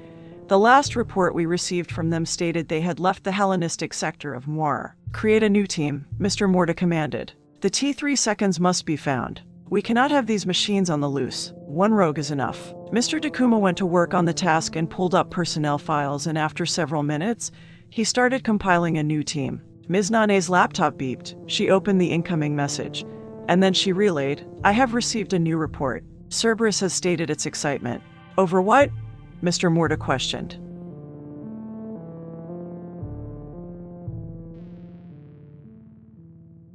"The last report we received from them stated they had left the Hellenistic sector of Noir." "Create a new team," Mr. Morta commanded. "The T3 seconds must be found. We cannot have these machines on the loose. 1 rogue is enough." Mr. Takuma went to work on the task and pulled up personnel files, and after several minutes, he started compiling a new team. Ms. Nane's laptop beeped. She opened the incoming message, and then she relayed, "I have received a new report. Cerberus has stated its excitement." "Over what?" Mr. Morta questioned.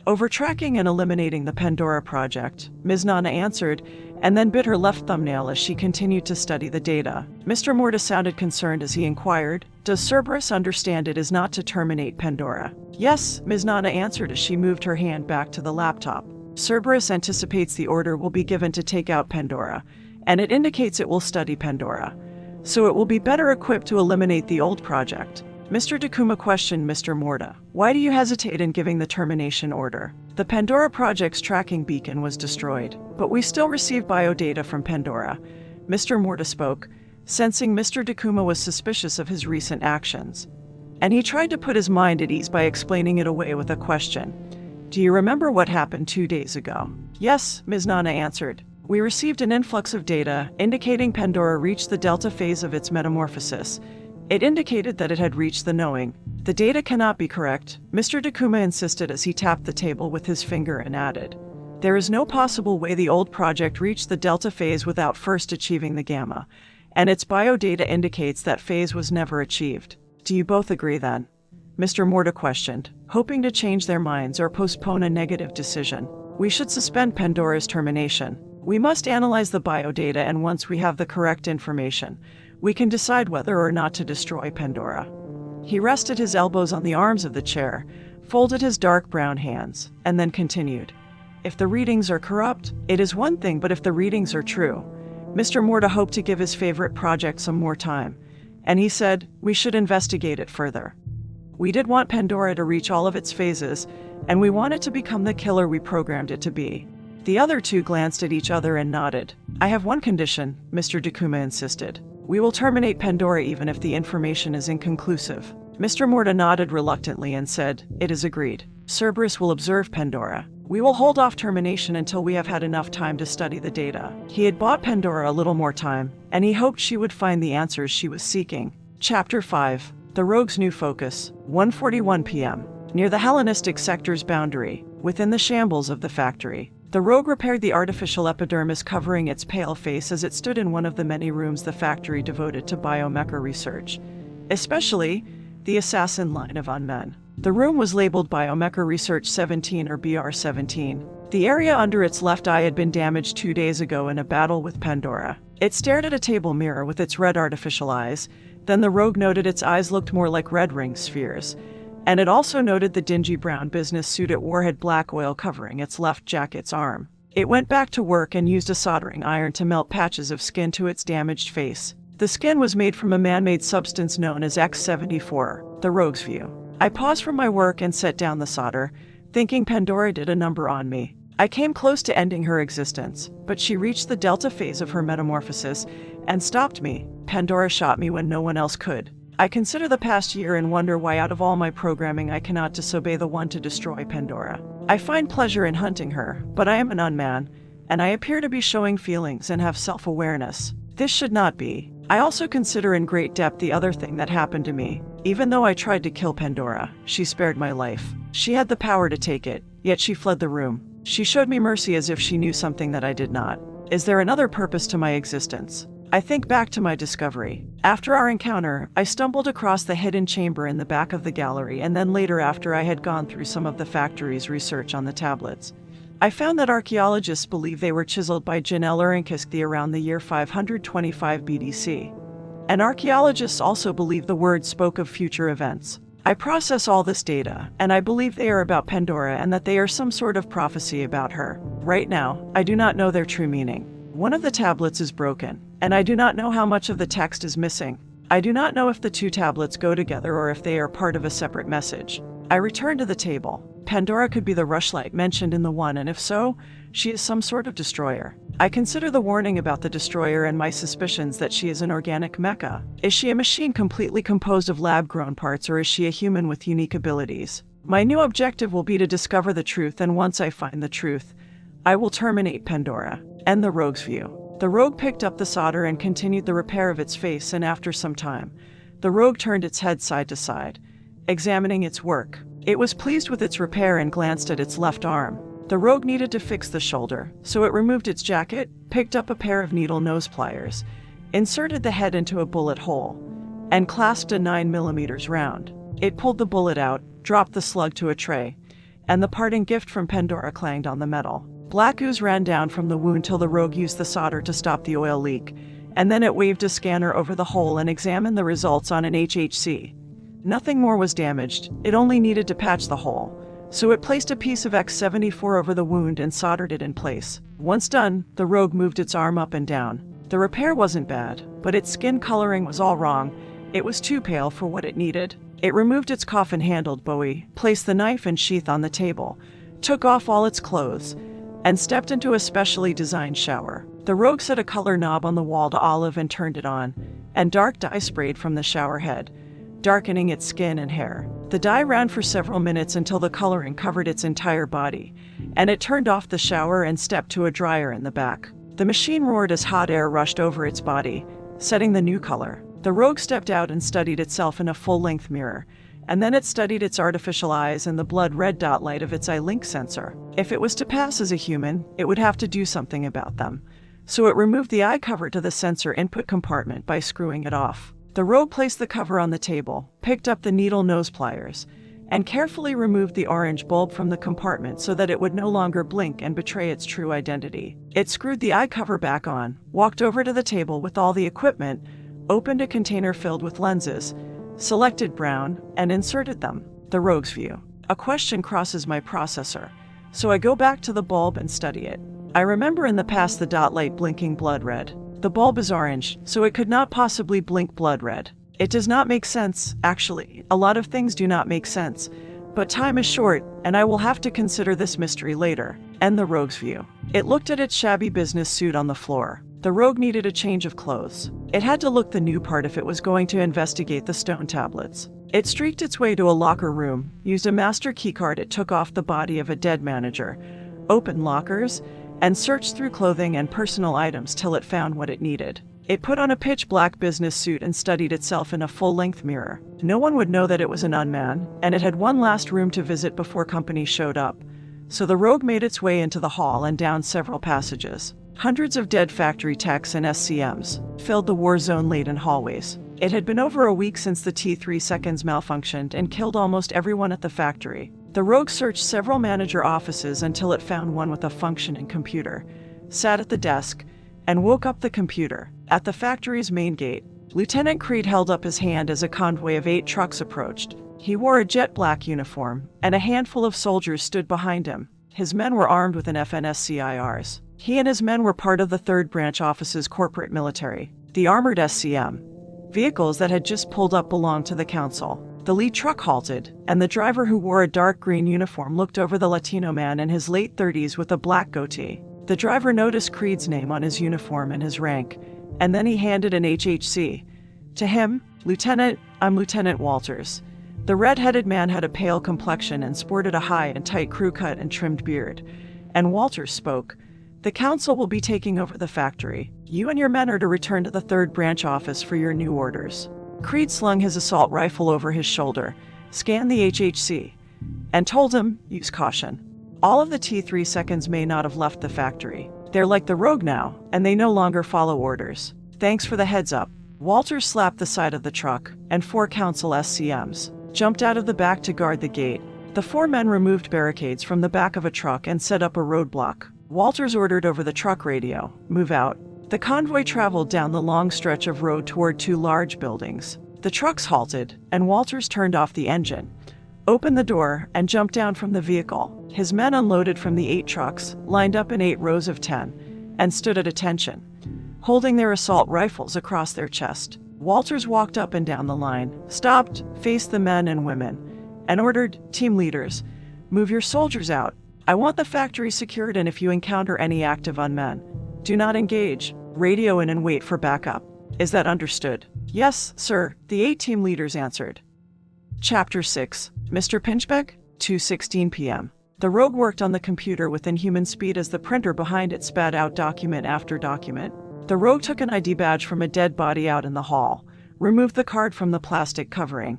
"Over tracking and eliminating the Pandora project," Ms. Nana answered, and then bit her left thumbnail as she continued to study the data. Mr. Morta sounded concerned as he inquired, "Does Cerberus understand it is not to terminate Pandora?" "Yes," Ms. Nana answered as she moved her hand back to the laptop. "Cerberus anticipates the order will be given to take out Pandora, and it indicates it will study Pandora, so it will be better equipped to eliminate the old project." Mr. Takuma questioned Mr. Morta, "Why do you hesitate in giving the termination order? The Pandora project's tracking beacon was destroyed, but we still receive biodata from Pandora." Mr. Morta spoke, sensing Mr. Takuma was suspicious of his recent actions, and he tried to put his mind at ease by explaining it away with a question. "Do you remember what happened 2 days ago?" "Yes," Ms. Nana answered. "We received an influx of data indicating Pandora reached the delta phase of its metamorphosis. It indicated that it had reached the knowing. The data cannot be correct," Mr. Takuma insisted as he tapped the table with his finger and added, "There is no possible way the old project reached the delta phase without first achieving the gamma, and its biodata indicates that phase was never achieved. Do you both agree then?" Mr. Morta questioned, hoping to change their minds or postpone a negative decision. "We should suspend Pandora's termination. We must analyze the biodata, and once we have the correct information, we can decide whether or not to destroy Pandora." He rested his elbows on the arms of the chair, folded his dark brown hands, and then continued. "If the readings are corrupt, it is one thing, but if the readings are true..." Mr. Morta hoped to give his favorite project some more time, and he said, "We should investigate it further. We did want Pandora to reach all of its phases, and we want it to become the killer we programmed it to be." The other two glanced at each other and nodded. "I have one condition," Mr. Takuma insisted. "We will terminate Pandora even if the information is inconclusive." Mr. Morta nodded reluctantly and said, "It is agreed. Cerberus will observe Pandora. We will hold off termination until we have had enough time to study the data." He had bought Pandora a little more time, and he hoped she would find the answers she was seeking. Chapter 5. The Rogue's New Focus. 1:41 p.m. Near the Hellenistic sector's boundary, within the shambles of the factory, the rogue repaired the artificial epidermis covering its pale face as it stood in one of the many rooms the factory devoted to biomecha research, especially the assassin line of unmen. The room was labeled Biomecha Research 17 or BR-17. The area under its left eye had been damaged 2 days ago in a battle with Pandora. It stared at a table mirror with its red artificial eyes. Then the rogue noted its eyes looked more like red ring spheres, and it also noted the dingy brown business suit it wore had black oil covering its left jacket's arm. It went back to work and used a soldering iron to melt patches of skin to its damaged face. The skin was made from a man-made substance known as X-74, the rogue's view. I paused from my work and set down the solder, thinking Pandora did a number on me. I came close to ending her existence, but she reached the delta phase of her metamorphosis and stopped me. Pandora shot me when no one else could. I consider the past year and wonder why out of all my programming I cannot disobey the one to destroy Pandora. I find pleasure in hunting her, but I am an unman, and I appear to be showing feelings and have self-awareness. This should not be. I also consider in great depth the other thing that happened to me. Even though I tried to kill Pandora, she spared my life. She had the power to take it, yet she fled the room. She showed me mercy as if she knew something that I did not. Is there another purpose to my existence? I think back to my discovery. After our encounter, I stumbled across the hidden chamber in the back of the gallery, and then later after I had gone through some of the factory's research on the tablets, I found that archaeologists believe they were chiseled by Janelle Urinkisky around the year 525 BDC. And archaeologists also believe the word spoke of future events. I process all this data, and I believe they are about Pandora and that they are some sort of prophecy about her. Right now, I do not know their true meaning. One of the tablets is broken, and I do not know how much of the text is missing. I do not know if the two tablets go together or if they are part of a separate message. I return to the table. Pandora could be the rushlight mentioned in the one, and if so, she is some sort of destroyer. I consider the warning about the destroyer and my suspicions that she is an organic mecha. Is she a machine completely composed of lab-grown parts, or is she a human with unique abilities? My new objective will be to discover the truth, and once I find the truth, I will terminate Pandora and the rogue's view. The rogue picked up the solder and continued the repair of its face, and after some time, the rogue turned its head side to side, examining its work. It was pleased with its repair and glanced at its left arm. The rogue needed to fix the shoulder, so it removed its jacket, picked up a pair of needle nose pliers, inserted the head into a bullet hole, and clasped a 9mm round. It pulled the bullet out, dropped the slug to a tray, and the parting gift from Pandora clanged on the metal. Black ooze ran down from the wound till the rogue used the solder to stop the oil leak, and then it waved a scanner over the hole and examined the results on an HHC. Nothing more was damaged, it only needed to patch the hole, so it placed a piece of X74 over the wound and soldered it in place. Once done, the rogue moved its arm up and down. The repair wasn't bad, but its skin coloring was all wrong. It was too pale for what it needed. It removed its coffin-handled bowie, placed the knife and sheath on the table, took off all its clothes, and stepped into a specially designed shower. The rogue set a color knob on the wall to olive and turned it on, and dark dye sprayed from the shower head, darkening its skin and hair. The dye ran for several minutes until the coloring covered its entire body, and it turned off the shower and stepped to a dryer in the back. The machine roared as hot air rushed over its body, setting the new color. The rogue stepped out and studied itself in a full-length mirror, and then it studied its artificial eyes and the blood-red dot light of its eye link sensor. If it was to pass as a human, it would have to do something about them. So it removed the eye cover to the sensor input compartment by screwing it off. The rogue placed the cover on the table, picked up the needle nose pliers, and carefully removed the orange bulb from the compartment so that it would no longer blink and betray its true identity. It screwed the eye cover back on, walked over to the table with all the equipment, opened a container filled with lenses, selected brown, and inserted them. The rogue's view. A question crosses my processor, so I go back to the bulb and study it. I remember in the past the dot light blinking blood red. The bulb is orange, so it could not possibly blink blood red. It does not make sense, actually. A lot of things do not make sense. But time is short, and I will have to consider this mystery later. And the rogue's view. It looked at its shabby business suit on the floor. The rogue needed a change of clothes. It had to look the new part if it was going to investigate the stone tablets. It streaked its way to a locker room, used a master keycard. It took off the body of a dead manager, opened lockers, and searched through clothing and personal items till it found what it needed. It put on a pitch-black business suit and studied itself in a full-length mirror. No one would know that it was an unman, and it had one last room to visit before company showed up. So the rogue made its way into the hall and down several passages. Hundreds of dead factory techs and SCMs filled the war zone-laden hallways. It had been over a week since the T3 seconds malfunctioned and killed almost everyone at the factory. The rogue searched several manager offices until it found one with a functioning computer, sat at the desk, and woke up the computer. At the factory's main gate, Lieutenant Creed held up his hand as a convoy of 8 trucks approached. He wore a jet black uniform, and a handful of soldiers stood behind him. His men were armed with an FNSCIRs. He and his men were part of the 3rd Branch Office's corporate military, the armored SCM. Vehicles that had just pulled up belonged to the council. The lead truck halted, and the driver, who wore a dark green uniform, looked over the Latino man in his late 30s with a black goatee. The driver noticed Creed's name on his uniform and his rank, and then he handed an HHC. To him, "Lieutenant, I'm Lieutenant Walters." The red-headed man had a pale complexion and sported a high and tight crew cut and trimmed beard. And Walters spoke. "The council will be taking over the factory. You and your men are to return to the 3rd Branch Office for your new orders." Creed slung his assault rifle over his shoulder, scanned the HHC, and told him, "Use caution. All of the T3 seconds may not have left the factory. They're like the rogue now, and they no longer follow orders. Thanks for the heads up." Walters slapped the side of the truck, and 4 council SCMs jumped out of the back to guard the gate. The 4 men removed barricades from the back of a truck and set up a roadblock. Walters ordered over the truck radio, "Move out." The convoy traveled down the long stretch of road toward 2 large buildings. The trucks halted, and Walters turned off the engine, opened the door, and jumped down from the vehicle. His men unloaded from the 8 trucks, lined up in 8 rows of 10, and stood at attention, holding their assault rifles across their chest. Walters walked up and down the line, stopped, faced the men and women, and ordered, "Team leaders, move your soldiers out. I want the factory secured, and if you encounter any active unmen, do not engage. Radio in and wait for backup. Is that understood?" "Yes, sir," the 8 team leaders answered. Chapter 6. Mr. Pinchbeck, 2:16 p.m. The rogue worked on the computer with inhuman speed as the printer behind it spat out document after document. The rogue took an ID badge from a dead body out in the hall, removed the card from the plastic covering,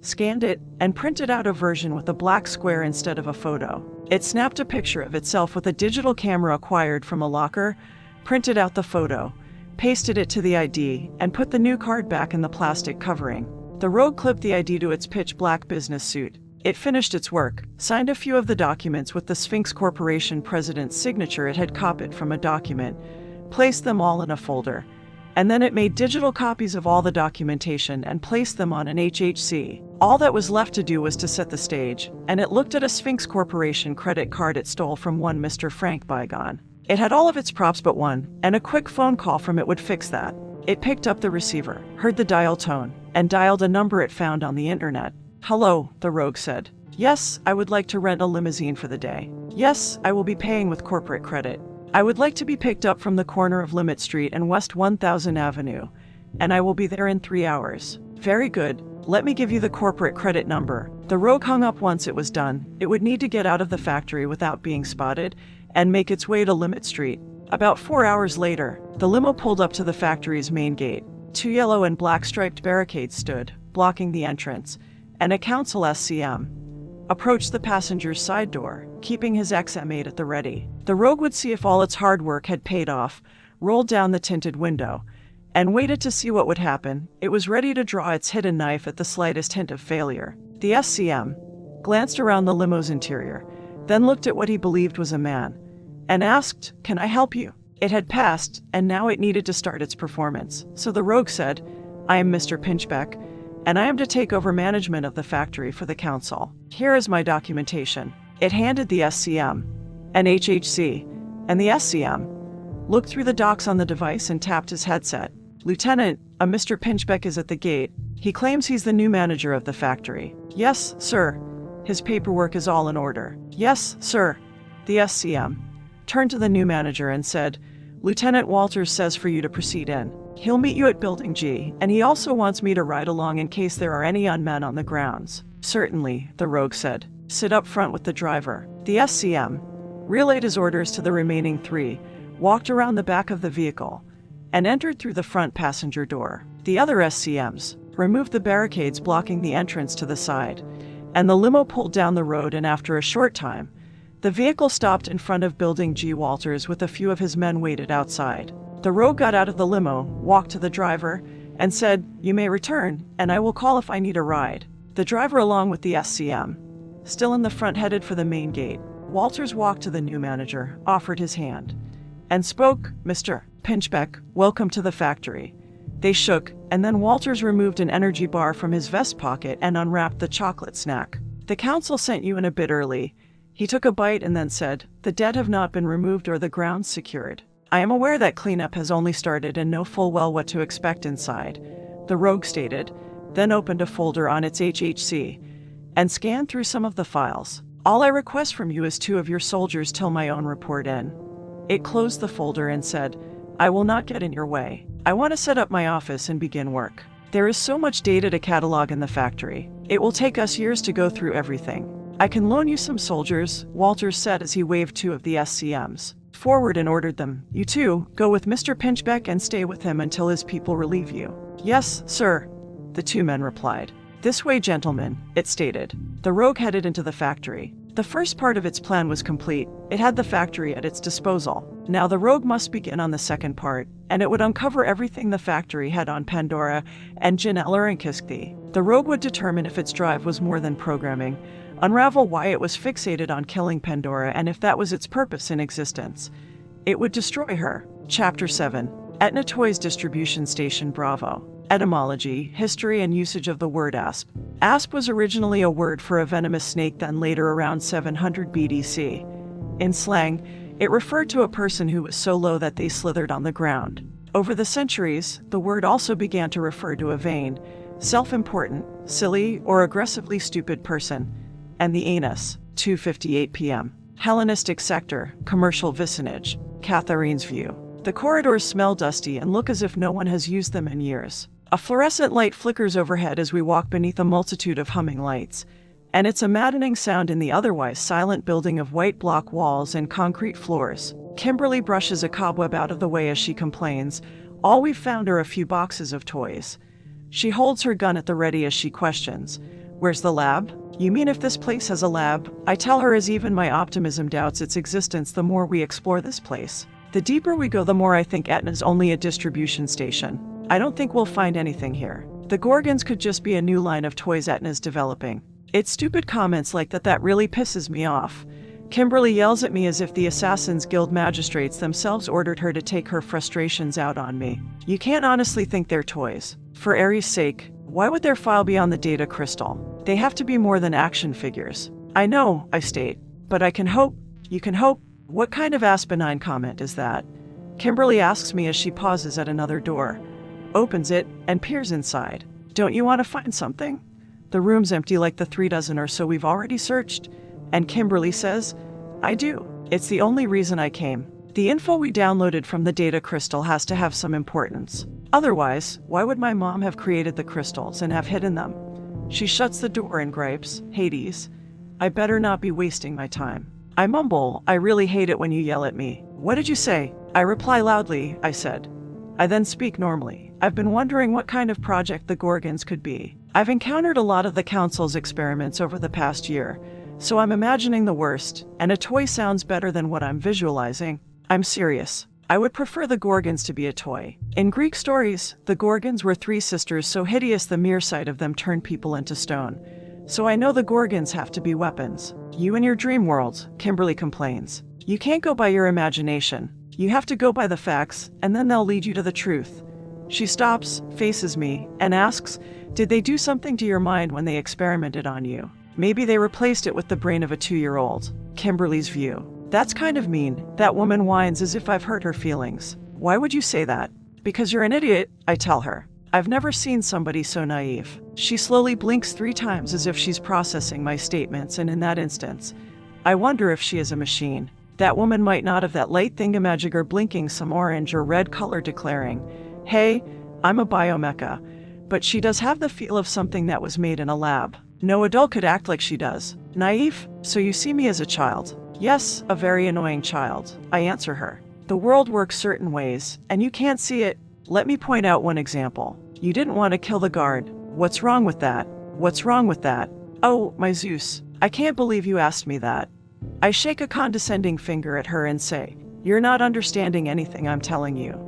scanned it, and printed out a version with a black square instead of a photo. It snapped a picture of itself with a digital camera acquired from a locker, printed out the photo, pasted it to the ID, and put the new card back in the plastic covering. The rogue clipped the ID to its pitch black business suit. It finished its work, signed a few of the documents with the Sphinx Corporation president's signature it had copied from a document, placed them all in a folder, and then it made digital copies of all the documentation and placed them on an HHC. All that was left to do was to set the stage, and it looked at a Sphinx Corporation credit card it stole from one Mr. Frank Bygone. It had all of its props but one, and a quick phone call from it would fix that. It picked up the receiver, heard the dial tone, and dialed a number it found on the internet. "Hello," the rogue said. "Yes, I would like to rent a limousine for the day. Yes, I will be paying with corporate credit. I would like to be picked up from the corner of Limit Street and West 1000 Avenue, and I will be there in 3 hours." "Very good. Let me give you the corporate credit number." The rogue hung up once it was done. It would need to get out of the factory without being spotted and make its way to Limit Street. About 4 hours later, the limo pulled up to the factory's main gate. 2 yellow and black striped barricades stood, blocking the entrance, and a council SCM approached the passenger's side door, keeping his XM8 at the ready. The rogue would see if all its hard work had paid off, rolled down the tinted window, and waited to see what would happen. It was ready to draw its hidden knife at the slightest hint of failure. The SCM glanced around the limo's interior, then looked at what he believed was a man, and asked, "Can I help you?" It had passed, and now it needed to start its performance. So the rogue said, "I am Mr. Pinchbeck, and I am to take over management of the factory for the council. Here is my documentation." It handed the SCM an HHC, and the SCM looked through the docs on the device and tapped his headset. "Lieutenant, a Mr. Pinchbeck is at the gate. He claims he's the new manager of the factory." "Yes, sir. His paperwork is all in order." "Yes, sir." The SCM turned to the new manager and said, "Lieutenant Walters says for you to proceed in. He'll meet you at Building G, and he also wants me to ride along in case there are any unmen on the grounds." "Certainly," the rogue said. "Sit up front with the driver." The SCM relayed his orders to the remaining 3, walked around the back of the vehicle, and entered through the front passenger door. The other SCMs removed the barricades blocking the entrance to the side, and the limo pulled down the road, and after a short time, the vehicle stopped in front of Building G. Walters with a few of his men waited outside. The rogue got out of the limo, walked to the driver, and said, "You may return, and I will call if I need a ride." The driver, along with the SCM, still in the front, headed for the main gate. Walters walked to the new manager, offered his hand, and spoke, "Mr. Pinchbeck, welcome to the factory." They shook, and then Walters removed an energy bar from his vest pocket and unwrapped the chocolate snack. "The council sent you in a bit early." He took a bite and then said, "The dead have not been removed or the grounds secured. I am aware that cleanup has only started and know full well what to expect inside," the rogue stated, then opened a folder on its HHC and scanned through some of the files. "All I request from you is 2 of your soldiers till my own report in." It closed the folder and said, "I will not get in your way. I want to set up my office and begin work. There is so much data to catalog in the factory. It will take us years to go through everything. I can loan you some soldiers," Walters said as he waved 2 of the SCMs forward and ordered them. "You 2, go with Mr. Pinchbeck and stay with him until his people relieve you." "Yes, sir," the 2 men replied. "This way, gentlemen," it stated. The rogue headed into the factory. The first part of its plan was complete. It had the factory at its disposal. Now the rogue must begin on the second part, and it would uncover everything the factory had on Pandora and Jin-Ellerenkiskthi. The rogue would determine if its drive was more than programming, unravel why it was fixated on killing Pandora, and if that was its purpose in existence, it would destroy her. Chapter 7. Etna Toys Distribution Station Bravo. Etymology, history, and usage of the word asp. Asp was originally a word for a venomous snake, then later around 700 BDC. In slang, it referred to a person who was so low that they slithered on the ground. Over the centuries, the word also began to refer to a vain, self-important, silly, or aggressively stupid person, and the anus. 2:58 p.m. Hellenistic sector, commercial vicinage, Catharine's View. The corridors smell dusty and look as if no one has used them in years. A fluorescent light flickers overhead as we walk beneath a multitude of humming lights, and it's a maddening sound in the otherwise silent building of white block walls and concrete floors. Kimberly brushes a cobweb out of the way as she complains. All we've found are a few boxes of toys. She holds her gun at the ready as she questions. Where's the lab? You mean if this place has a lab? I tell her as even my optimism doubts its existence the more we explore this place. The deeper we go, the more I think Etna's only a distribution station. I don't think we'll find anything here. The Gorgons could just be a new line of toys Etna's developing. It's stupid comments like that really pisses me off. Kimberly yells at me as if the Assassin's Guild magistrates themselves ordered her to take her frustrations out on me. You can't honestly think they're toys. For Aries' sake, why would their file be on the data crystal? They have to be more than action figures. I know, I state, but I can hope. You can hope. What kind of asinine comment is that? Kimberly asks me as she pauses at another door, opens it, and peers inside. Don't you want to find something? The room's empty like the 36 or so we've already searched. And Kimberly says, I do. It's the only reason I came. The info we downloaded from the data crystal has to have some importance. Otherwise, why would my mom have created the crystals and have hidden them? She shuts the door and gripes, Hades, I better not be wasting my time. I mumble, I really hate it when you yell at me. What did you say? I reply loudly, I said. I then speak normally. I've been wondering what kind of project the Gorgons could be. I've encountered a lot of the Council's experiments over the past year, so I'm imagining the worst, and a toy sounds better than what I'm visualizing. I'm serious. I would prefer the Gorgons to be a toy. In Greek stories, the Gorgons were 3 sisters so hideous the mere sight of them turned people into stone. So I know the Gorgons have to be weapons. You and your dream world, Kimberly complains. You can't go by your imagination. You have to go by the facts, and then they'll lead you to the truth. She stops, faces me, and asks, did they do something to your mind when they experimented on you? Maybe they replaced it with the brain of a 2-year-old. Kimberly's view. That's kind of mean. That woman whines as if I've hurt her feelings. Why would you say that? Because you're an idiot, I tell her. I've never seen somebody so naive. She slowly blinks 3 times as if she's processing my statements, and in that instance, I wonder if she is a machine. That woman might not have that light thingamajigger blinking some orange or red color declaring, hey, I'm a biomecha. But she does have the feel of something that was made in a lab. No adult could act like she does. Naive? So you see me as a child? Yes, a very annoying child. I answer her. The world works certain ways, and you can't see it. Let me point out one example. You didn't want to kill the guard. What's wrong with that? What's wrong with that? Oh, my Zeus. I can't believe you asked me that. I shake a condescending finger at her and say, you're not understanding anything I'm telling you.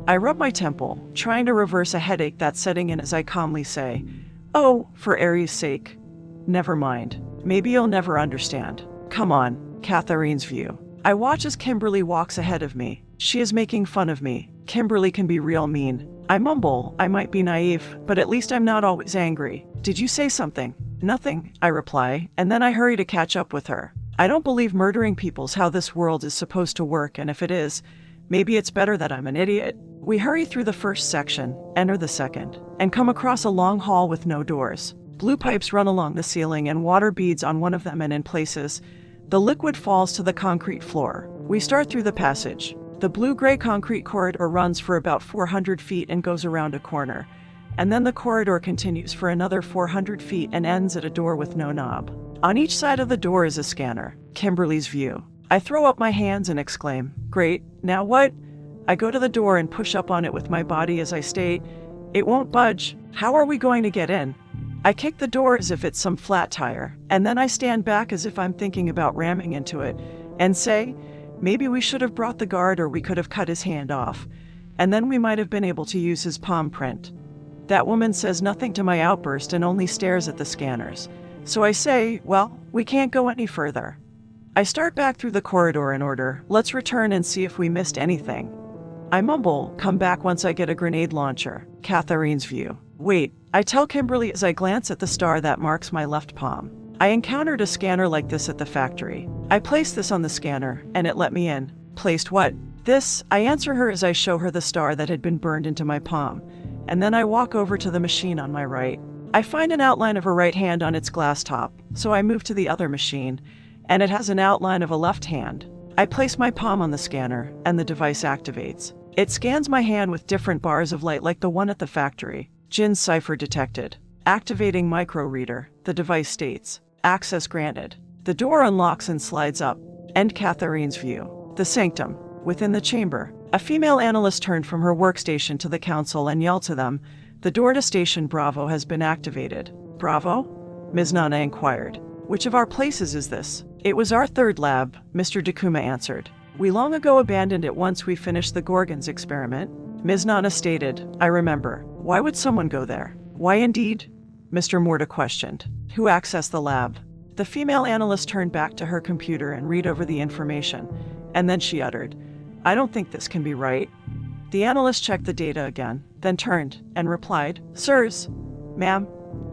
I rub my temple, trying to reverse a headache that's setting in as I calmly say, oh, for Aries' sake. Never mind. Maybe you'll never understand. Come on, Catherine's view. I watch as Kimberly walks ahead of me. She is making fun of me. Kimberly can be real mean. I mumble, I might be naive, but at least I'm not always angry. Did you say something? Nothing, I reply, and then I hurry to catch up with her. I don't believe murdering people's how this world is supposed to work, and if it is, maybe it's better that I'm an idiot. We hurry through the first section, enter the second, and come across a long hall with no doors. Blue pipes run along the ceiling and water beads on one of them, and in places, the liquid falls to the concrete floor. We start through the passage. The blue-gray concrete corridor runs for about 400 feet and goes around a corner. And then the corridor continues for another 400 feet and ends at a door with no knob. On each side of the door is a scanner, Kimberly's view. I throw up my hands and exclaim, great, now what? I go to the door and push up on it with my body as I state, it won't budge. How are we going to get in? I kick the door as if it's some flat tire, and then I stand back as if I'm thinking about ramming into it, and say, maybe we should have brought the guard, or we could have cut his hand off, and then we might have been able to use his palm print. That woman says nothing to my outburst and only stares at the scanners. So I say, well, we can't go any further. I start back through the corridor in order, let's return and see if we missed anything. I mumble, come back once I get a grenade launcher, Catherine's view. Wait, I tell Kimberly as I glance at the star that marks my left palm. I encountered a scanner like this at the factory. I placed this on the scanner, and it let me in. Placed what? This, I answer her as I show her the star that had been burned into my palm, and then I walk over to the machine on my right. I find an outline of a right hand on its glass top, so I move to the other machine, and it has an outline of a left hand. I place my palm on the scanner, and the device activates. It scans my hand with different bars of light like the one at the factory. Jin's cipher detected. Activating micro reader, the device states. Access granted. The door unlocks and slides up. End Catherine's view. The sanctum. Within the chamber, a female analyst turned from her workstation to the council and yelled to them, "The door to Station Bravo has been activated." "Bravo?" Ms. Nana inquired. "Which of our places is this?" "It was our third lab," Mr. Dakuma answered. "We long ago abandoned it once we finished the Gorgons experiment." Ms. Nana stated, "I remember. Why would someone go there?" "Why indeed?" Mr. Morta questioned. "Who accessed the lab?" The female analyst turned back to her computer and read over the information, and then she uttered, "I don't think this can be right." The analyst checked the data again, then turned and replied, "Sirs, ma'am,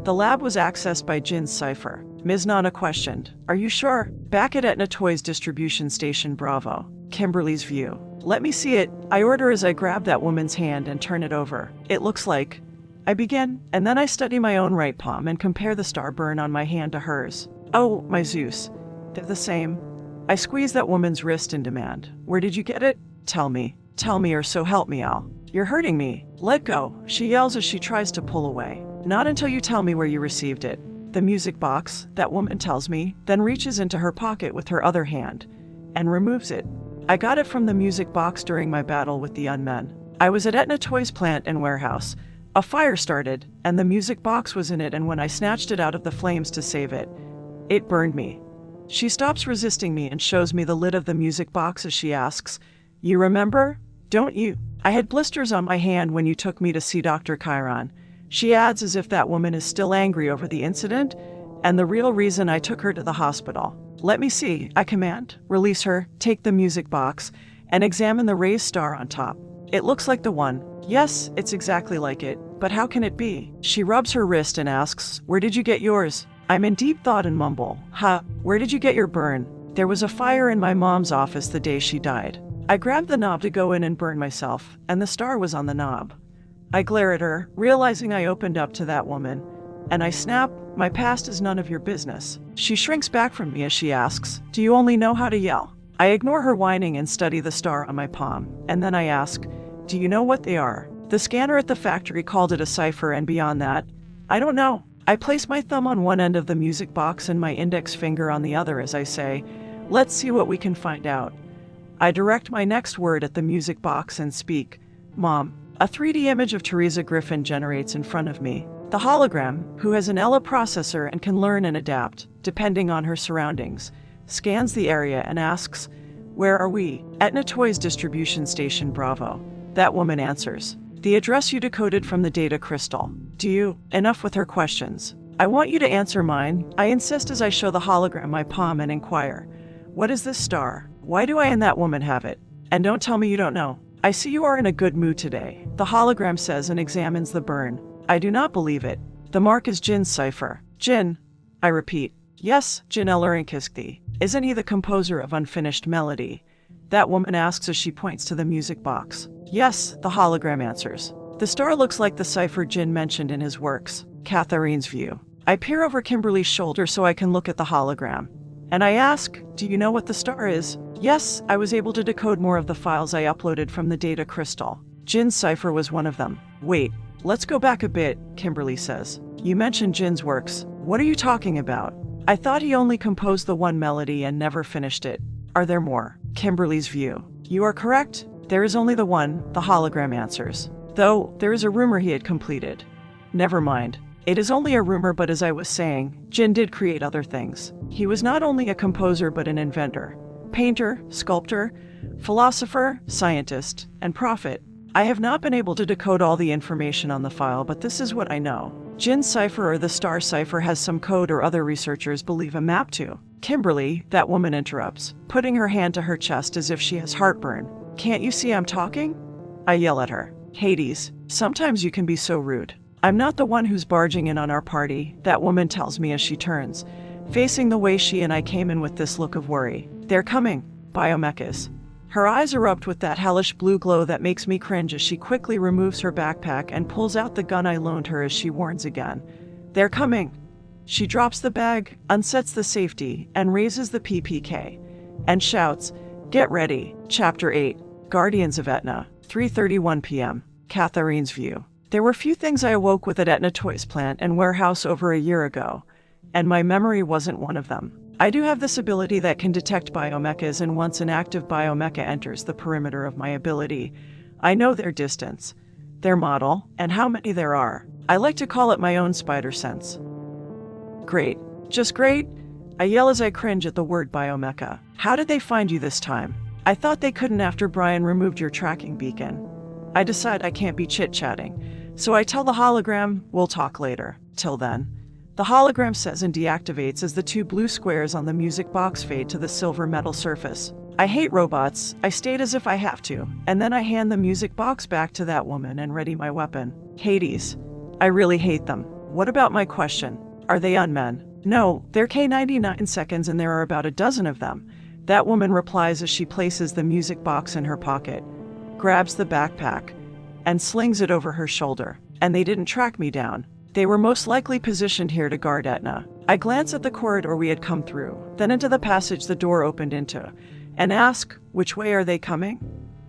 the lab was accessed by Jin's cipher." Ms. Nana questioned, "Are you sure?" "Back at Etna Toys Distribution Station Bravo." Kimberly's view. "Let me see it," I order as I grab that woman's hand and turn it over. "It looks like..." I begin, and then I study my own right palm and compare the star burn on my hand to hers. "Oh, my Zeus. They're the same." I squeeze that woman's wrist and demand, "Where did you get it? Tell me, or so help me, Al. You're hurting me. Let go," she yells as she tries to pull away. "Not until you tell me where you received it." "The music box," that woman tells me, then reaches into her pocket with her other hand and removes it. "I got it from the music box during my battle with the Unmen. I was at Etna Toys plant and warehouse. A fire started, and the music box was in it, and when I snatched it out of the flames to save it, it burned me." She stops resisting me and shows me the lid of the music box as she asks, "You remember? Don't you? I had blisters on my hand when you took me to see Dr. Chiron." She adds as if that woman is still angry over the incident and the real reason I took her to the hospital. "Let me see," I command. "Release her, take the music box, and examine the raised star on top. It looks like the one." "Yes, it's exactly like it, but how can it be?" She rubs her wrist and asks, "Where did you get yours?" I'm in deep thought and mumble, "Where did you get your burn?" "There was a fire in my mom's office the day she died. I grabbed the knob to go in and burn myself, and the star was on the knob." I glare at her, realizing I opened up to that woman, and I snap, "My past is none of your business." She shrinks back from me as she asks, "Do you only know how to yell?" I ignore her whining and study the star on my palm, and then I ask, "Do you know what they are?" The scanner at the factory called it a cipher, and beyond that, I don't know. I place my thumb on one end of the music box and my index finger on the other as I say, "Let's see what we can find out." I direct my next word at the music box and speak, "Mom." A 3D image of Teresa Griffin generates in front of me. The hologram, who has an Ella processor and can learn and adapt, depending on her surroundings, scans the area and asks, "Where are we?" "Etna Toys Distribution Station Bravo." That woman answers, "The address you decoded from the data crystal." "Do you?" Enough with her questions. "I want you to answer mine," I insist as I show the hologram my palm and inquire, "What is this star? Why do I and that woman have it? And don't tell me you don't know." "I see you are in a good mood today," the hologram says and examines the burn. I do not believe it. The mark is Jin's cipher. "Jin," I repeat. "Yes, Jin Elurinkisthi. Isn't he the composer of Unfinished Melody?" That woman asks as she points to the music box. "Yes," the hologram answers. "The star looks like the cipher Jin mentioned in his works." Katharine's view. I peer over Kimberly's shoulder so I can look at the hologram. And I ask, "Do you know what the star is?" "Yes, I was able to decode more of the files I uploaded from the data crystal. Jin's cipher was one of them." "Wait, let's go back a bit," Kimberly says. "You mentioned Jin's works. What are you talking about?" "I thought he only composed the one melody and never finished it. Are there more?" Kimberly's view. "You are correct. There is only the one," the hologram answers. "Though, there is a rumor he had completed." "Never mind. It is only a rumor, but as I was saying, Jin did create other things. He was not only a composer but an inventor, painter, sculptor, philosopher, scientist, and prophet. I have not been able to decode all the information on the file, but this is what I know. Jin's cipher, or the star cipher, has some code or other researchers believe a map to." "Kimberly," that woman interrupts, putting her hand to her chest as if she has heartburn. "Can't you see I'm talking?" I yell at her. "Hades, sometimes you can be so rude." "I'm not the one who's barging in on our party," that woman tells me as she turns, facing the way she and I came in with this look of worry. "They're coming, biomechas." Her eyes erupt with that hellish blue glow that makes me cringe as she quickly removes her backpack and pulls out the gun I loaned her as she warns again. "They're coming." She drops the bag, unsets the safety, and raises the PPK, and shouts, "Get ready." Chapter 8. Guardians of Etna, 3:31 p.m. Katharine's view. There were few things I awoke with at Etna Toys plant and warehouse over a year ago, and my memory wasn't one of them. I do have this ability that can detect biomechas, and once an active biomecha enters the perimeter of my ability, I know their distance, their model, and how many there are. I like to call it my own spider sense. Great. Just great? I yell as I cringe at the word biomecha. How did they find you this time? I thought they couldn't after Brian removed your tracking beacon. I decide I can't be chit-chatting, so I tell the hologram we'll talk later. Till then. The hologram says and deactivates as the two blue squares on the music box fade to the silver metal surface. I hate robots, I state as if I have to, and then I hand the music box back to that woman and ready my weapon. Hades. I really hate them. What about my question? Are they unmen? No, they're K99 seconds and there are about a dozen of them. That woman replies as she places the music box in her pocket, grabs the backpack, and slings it over her shoulder. And they didn't track me down. They were most likely positioned here to guard Etna. I glance at the corridor we had come through, then into the passage the door opened into, and ask, which way are they coming?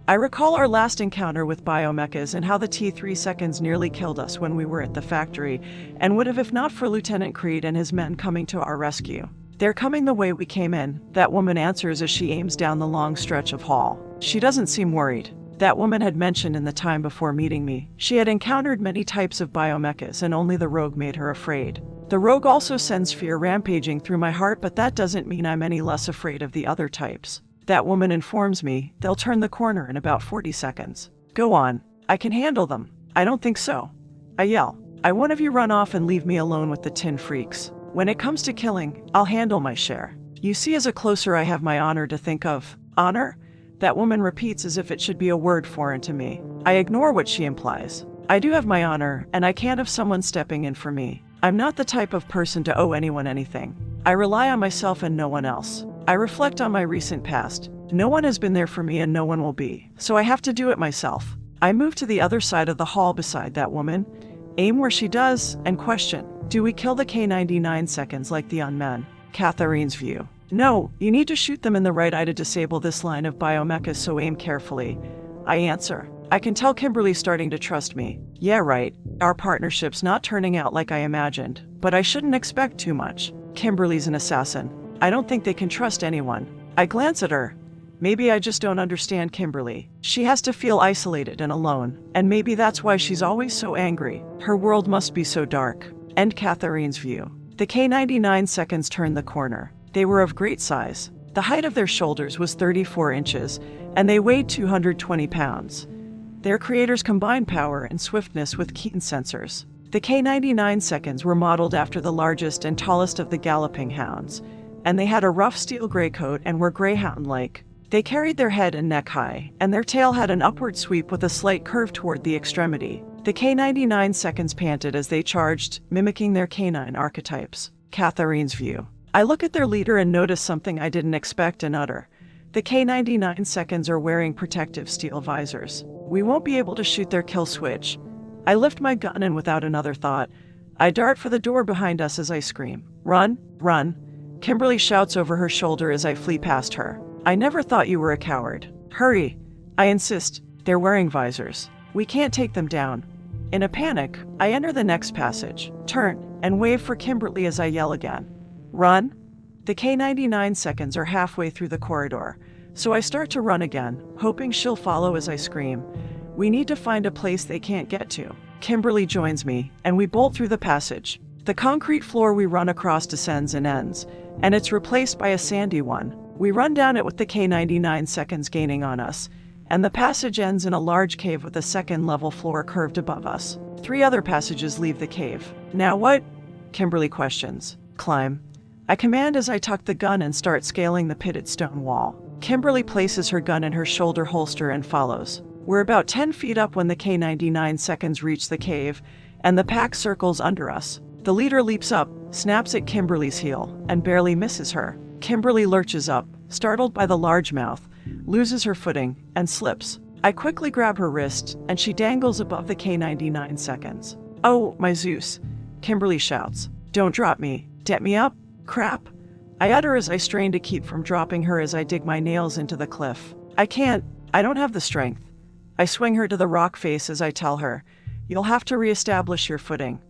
I recall our last encounter with biomechas and how the T3 seconds nearly killed us when we were at the factory, and would have if not for Lieutenant Creed and his men coming to our rescue. They're coming the way we came in, that woman answers as she aims down the long stretch of hall. She doesn't seem worried. That woman had mentioned in the time before meeting me, she had encountered many types of biomechas and only the rogue made her afraid. The rogue also sends fear rampaging through my heart, but that doesn't mean I'm any less afraid of the other types. That woman informs me they'll turn the corner in about 40 seconds. Go on. I can handle them. I don't think so. I yell. I one of you run off and leave me alone with the tin freaks. When it comes to killing, I'll handle my share. You see, as a closer I have my honor to think of. Honor? That woman repeats as if it should be a word foreign to me. I ignore what she implies. I do have my honor, and I can't have someone stepping in for me. I'm not the type of person to owe anyone anything. I rely on myself and no one else. I reflect on my recent past. No one has been there for me and no one will be, so I have to do it myself. I move to the other side of the hall beside that woman, aim where she does, and question, do we kill the K99 seconds like the unmen? Catharine's view. No, you need to shoot them in the right eye to disable this line of biomechas, so aim carefully. I answer. I can tell Kimberly's starting to trust me. Yeah, right. Our partnership's not turning out like I imagined, but I shouldn't expect too much. Kimberly's an assassin. I don't think they can trust anyone. I glance at her. Maybe I just don't understand Kimberly. She has to feel isolated and alone, and maybe that's why she's always so angry. Her world must be so dark. End Catharine's view. The K99 seconds turned the corner. They were of great size. The height of their shoulders was 34 inches, and they weighed 220 pounds. Their creators combined power and swiftness with keen sensors. The K99 seconds were modeled after the largest and tallest of the galloping hounds, and they had a rough steel gray coat and were greyhound-like. They carried their head and neck high, and their tail had an upward sweep with a slight curve toward the extremity. The K99 seconds panted as they charged, mimicking their canine archetypes. Catharine's view. I look at their leader and notice something I didn't expect and utter. The K99 seconds are wearing protective steel visors. We won't be able to shoot their kill switch. I lift my gun and without another thought, I dart for the door behind us as I scream. Run, run. Kimberly shouts over her shoulder as I flee past her. I never thought you were a coward. Hurry. I insist. They're wearing visors. We can't take them down. In a panic, I enter the next passage, turn, and wave for Kimberly as I yell again. Run? The K99 seconds are halfway through the corridor, so I start to run again, hoping she'll follow as I scream. We need to find a place they can't get to. Kimberly joins me, and we bolt through the passage. The concrete floor we run across descends and ends, and it's replaced by a sandy one. We run down it with the K99 seconds gaining on us, and the passage ends in a large cave with a second-level floor curved above us. 3 other passages leave the cave. Now what? Kimberly questions. Climb. I command as I tuck the gun and start scaling the pitted stone wall. Kimberly places her gun in her shoulder holster and follows. We're about 10 feet up when the K99 seconds reach the cave, and the pack circles under us. The leader leaps up, snaps at Kimberly's heel, and barely misses her. Kimberly lurches up, startled by the large mouth, loses her footing, and slips. I quickly grab her wrist, and she dangles above the K99 seconds. Oh, my Zeus! Kimberly shouts. Don't drop me. Get me up? Crap. I utter as I strain to keep from dropping her as I dig my nails into the cliff. I can't. I don't have the strength. I swing her to the rock face as I tell her, you'll have to reestablish your footing.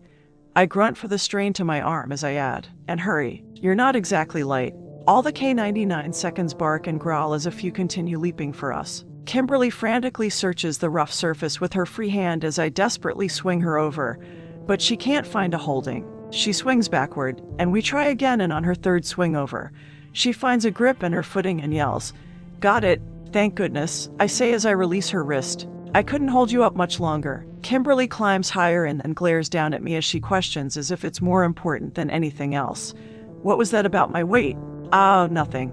I grunt for the strain to my arm as I add, and hurry. You're not exactly light. All the K-99 seconds bark and growl as a few continue leaping for us. Kimberly frantically searches the rough surface with her free hand as I desperately swing her over, but she can't find a holding. She swings backward, and we try again, and on her third swing over, she finds a grip in her footing and yells, "Got it, thank goodness," I say as I release her wrist. "I couldn't hold you up much longer." Kimberly climbs higher and then glares down at me as she questions as if it's more important than anything else. "What was that about my weight?" "Ah, nothing,"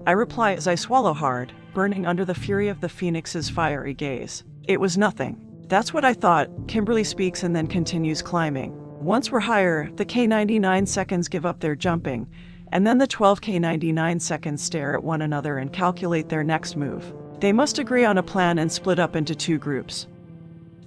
I reply as I swallow hard, burning under the fury of the Phoenix's fiery gaze. "It was nothing." "That's what I thought," Kimberly speaks and then continues climbing. Once we're higher, the K-99 seconds give up their jumping, and then the 12 K-99 seconds stare at one another and calculate their next move. They must agree on a plan and split up into two groups.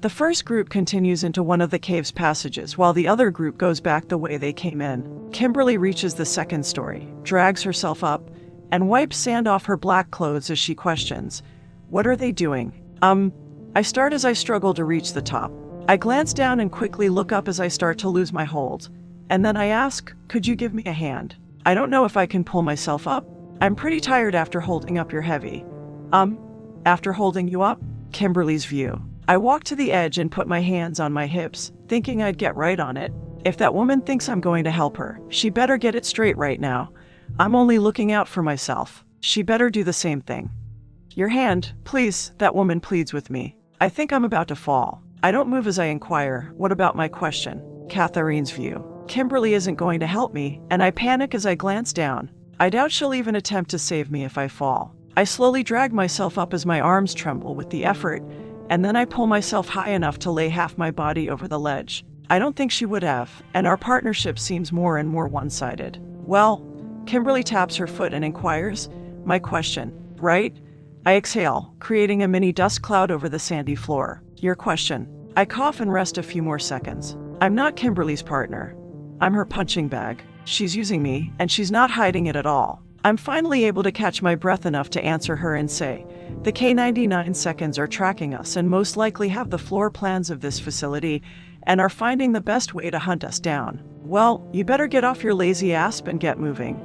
The first group continues into one of the cave's passages, while the other group goes back the way they came in. Kimberly reaches the second story, drags herself up, and wipes sand off her black clothes as she questions, "What are they doing?" I start as I struggle to reach the top. I glance down and quickly look up as I start to lose my hold. And then I ask, "Could you give me a hand? I don't know if I can pull myself up. I'm pretty tired after holding up your heavy." After holding you up?" Kimberly's view. I walk to the edge and put my hands on my hips, thinking I'd get right on it. If that woman thinks I'm going to help her, she better get it straight right now. I'm only looking out for myself. She better do the same thing. "Your hand, please," that woman pleads with me. I think I'm about to fall. I don't move as I inquire, "What about my question?" Catherine's view. Kimberly isn't going to help me, and I panic as I glance down. I doubt she'll even attempt to save me if I fall. I slowly drag myself up as my arms tremble with the effort, and then I pull myself high enough to lay half my body over the ledge. I don't think she would have, and our partnership seems more and more one-sided. "Well," Kimberly taps her foot and inquires, "My question, right?" I exhale, creating a mini dust cloud over the sandy floor. "Your question." I cough and rest a few more seconds. I'm not Kimberly's partner. I'm her punching bag. She's using me, and she's not hiding it at all. I'm finally able to catch my breath enough to answer her and say, "The K-99 seconds are tracking us and most likely have the floor plans of this facility and are finding the best way to hunt us down. Well, you better get off your lazy ass and get moving."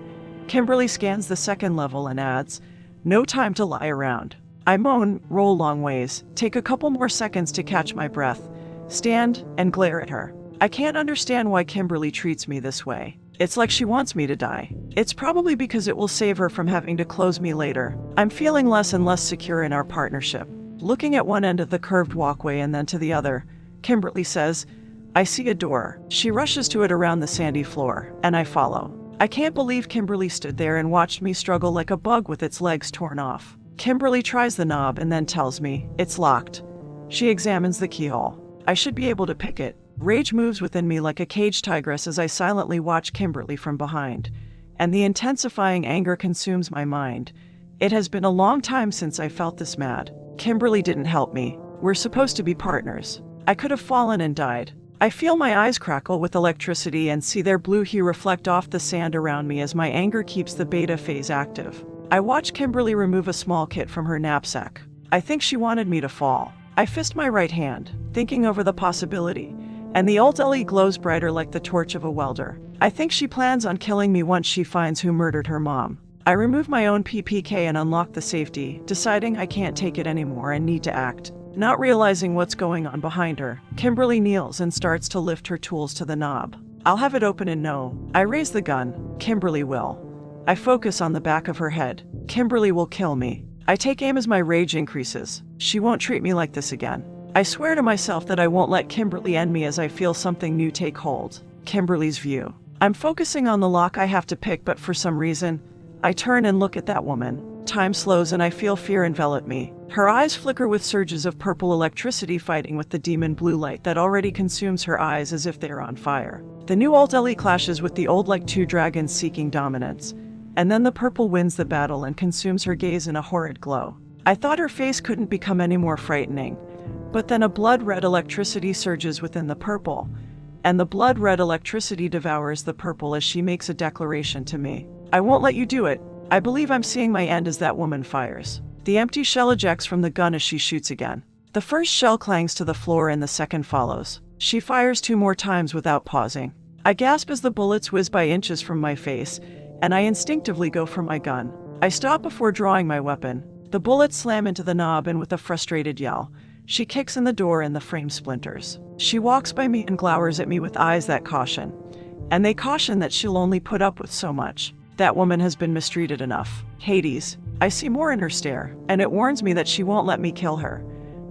Kimberly scans the second level and adds, "No time to lie around." I moan, roll long ways, take a couple more seconds to catch my breath, stand, and glare at her. I can't understand why Kimberly treats me this way. It's like she wants me to die. It's probably because it will save her from having to close me later. I'm feeling less and less secure in our partnership. Looking at one end of the curved walkway and then to the other, Kimberly says, "I see a door." She rushes to it around the sandy floor, and I follow. I can't believe Kimberly stood there and watched me struggle like a bug with its legs torn off. Kimberly tries the knob and then tells me, "It's locked." She examines the keyhole. I should be able to pick it. Rage moves within me like a caged tigress as I silently watch Kimberly from behind, and the intensifying anger consumes my mind. It has been a long time since I felt this mad. Kimberly didn't help me. We're supposed to be partners. I could have fallen and died. I feel my eyes crackle with electricity and see their blue hue reflect off the sand around me as my anger keeps the beta phase active. I watch Kimberly remove a small kit from her knapsack. I think she wanted me to fall. I fist my right hand, thinking over the possibility, and the old LE glows brighter like the torch of a welder. I think she plans on killing me once she finds who murdered her mom. I remove my own PPK and unlock the safety, deciding I can't take it anymore and need to act. Not realizing what's going on behind her, Kimberly kneels and starts to lift her tools to the knob. I'll have it open and no. I raise the gun. Kimberly will. I focus on the back of her head. Kimberly will kill me. I take aim as my rage increases. She won't treat me like this again. I swear to myself that I won't let Kimberly end me as I feel something new take hold. Kimberly's view. I'm focusing on the lock I have to pick, but for some reason, I turn and look at that woman. Time slows and I feel fear envelop me. Her eyes flicker with surges of purple electricity fighting with the demon blue light that already consumes her eyes as if they are on fire. The new Alt LE clashes with the old like two dragons seeking dominance. And then the purple wins the battle and consumes her gaze in a horrid glow. I thought her face couldn't become any more frightening. But then a blood-red electricity surges within the purple, and the blood-red electricity devours the purple as she makes a declaration to me. "I won't let you do it." I believe I'm seeing my end as that woman fires. The empty shell ejects from the gun as she shoots again. The first shell clangs to the floor and the second follows. She fires 2 more times without pausing. I gasp as the bullets whiz by inches from my face, and I instinctively go for my gun. I stop before drawing my weapon. The bullets slam into the knob, and with a frustrated yell, she kicks in the door and the frame splinters. She walks by me and glowers at me with eyes that caution. And they caution that she'll only put up with so much. That woman has been mistreated enough. Hades. I see more in her stare, and it warns me that she won't let me kill her.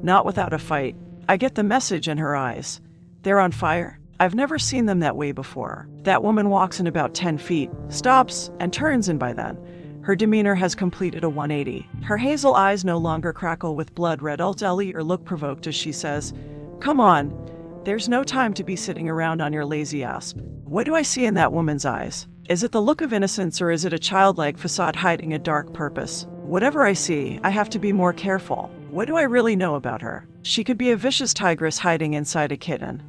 Not without a fight. I get the message in her eyes. They're on fire. I've never seen them that way before. That woman walks in about 10 feet, stops, and turns, and by then, her demeanor has completed a 180. Her hazel eyes no longer crackle with blood-red ultelli or look provoked as she says, "Come on. There's no time to be sitting around on your lazy ass." What do I see in that woman's eyes? Is it the look of innocence, or is it a childlike facade hiding a dark purpose? Whatever I see, I have to be more careful. What do I really know about her? She could be a vicious tigress hiding inside a kitten.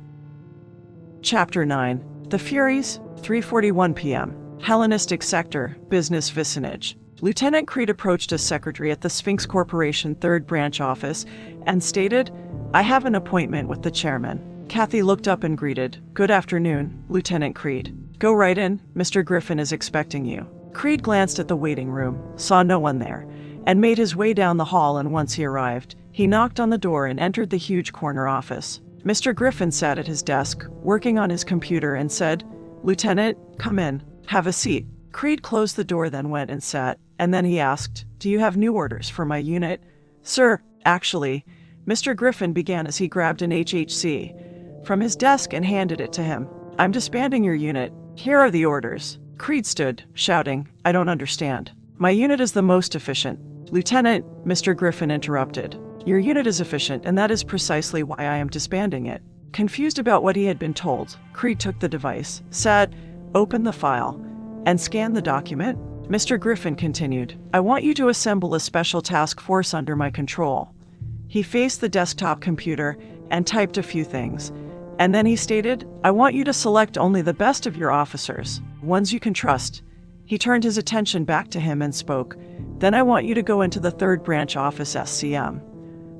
Chapter 9. The Furies, 3:41 p.m. Hellenistic Sector, Business Vicinage. Lieutenant Creed approached as secretary at the Sphinx Corporation 3rd Branch Office and stated, "I have an appointment with the chairman." Kathy looked up and greeted, "Good afternoon, Lieutenant Creed." "Go right in, Mr. Griffin is expecting you." Creed glanced at the waiting room, saw no one there, and made his way down the hall, and once he arrived, he knocked on the door and entered the huge corner office. Mr. Griffin sat at his desk, working on his computer, and said, "Lieutenant, come in. Have a seat." Creed closed the door, then went and sat, and then he asked, "Do you have new orders for my unit?" "Sir, actually," Mr. Griffin began as he grabbed an HHC from his desk and handed it to him. "I'm disbanding your unit. Here are the orders." Creed stood, shouting, "I don't understand." "My unit is the most efficient." "Lieutenant," Mr. Griffin interrupted, "your unit is efficient, and that is precisely why I am disbanding it." Confused about what he had been told, Creed took the device, sat, opened the file, and scanned the document. Mr. Griffin continued, "I want you to assemble a special task force under my control." He faced the desktop computer and typed a few things. And then he stated, "I want you to select only the best of your officers, ones you can trust." He turned his attention back to him and spoke, "Then I want you to go into the 3rd Branch Office SCM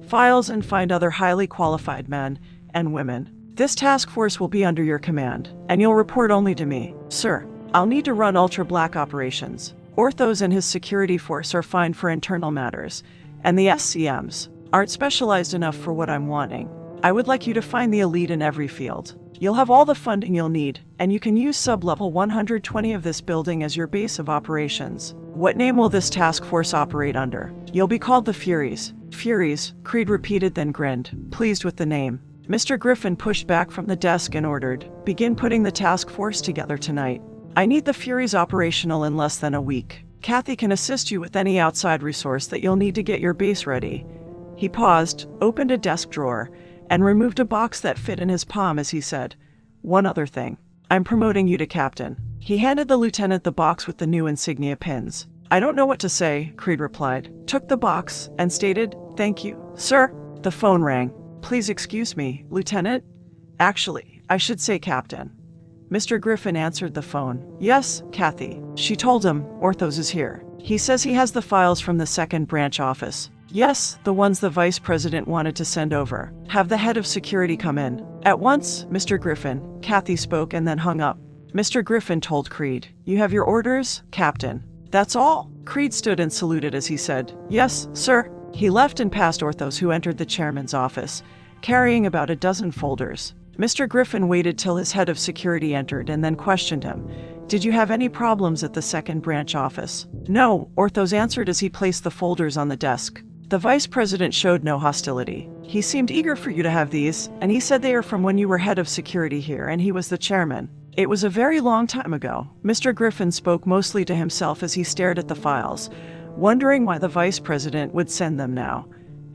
files and find other highly qualified men and women. This task force will be under your command, and you'll report only to me." "Sir, I'll need to run ultra-black operations. Orthos and his security force are fine for internal matters, and the SCMs aren't specialized enough for what I'm wanting. I would like you to find the elite in every field. You'll have all the funding you'll need, and you can use sub-level 120 of this building as your base of operations." "What name will this task force operate under?" "You'll be called the Furies." "Furies," Creed repeated, then grinned, pleased with the name. Mr. Griffin pushed back from the desk and ordered, "Begin putting the task force together tonight. I need the Furies operational in less than a week. Kathy can assist you with any outside resource that you'll need to get your base ready." He paused, opened a desk drawer, and removed a box that fit in his palm as he said, "One other thing. I'm promoting you to captain." He handed the lieutenant the box with the new insignia pins. "I don't know what to say," Creed replied, took the box, and stated, "Thank you, sir." The phone rang. "Please excuse me, Lieutenant. Actually, I should say Captain." Mr. Griffin answered the phone. "Yes, Kathy." She told him, "Orthos is here. He says he has the files from the 2nd Branch Office." "Yes, the ones the Vice President wanted to send over. Have the head of security come in." "At once, Mr. Griffin." Kathy spoke and then hung up. Mr. Griffin told Creed, "You have your orders, Captain." "That's all." Creed stood and saluted as he said, "Yes, sir." He left and passed Orthos, who entered the chairman's office, carrying about a dozen folders. Mr. Griffin waited till his head of security entered and then questioned him, "Did you have any problems at the 2nd Branch Office?" "No," Orthos answered as he placed the folders on the desk. "The Vice President showed no hostility. He seemed eager for you to have these, and he said they are from when you were head of security here and he was the chairman. It was a very long time ago." Mr. Griffin spoke mostly to himself as he stared at the files, wondering why the Vice President would send them now.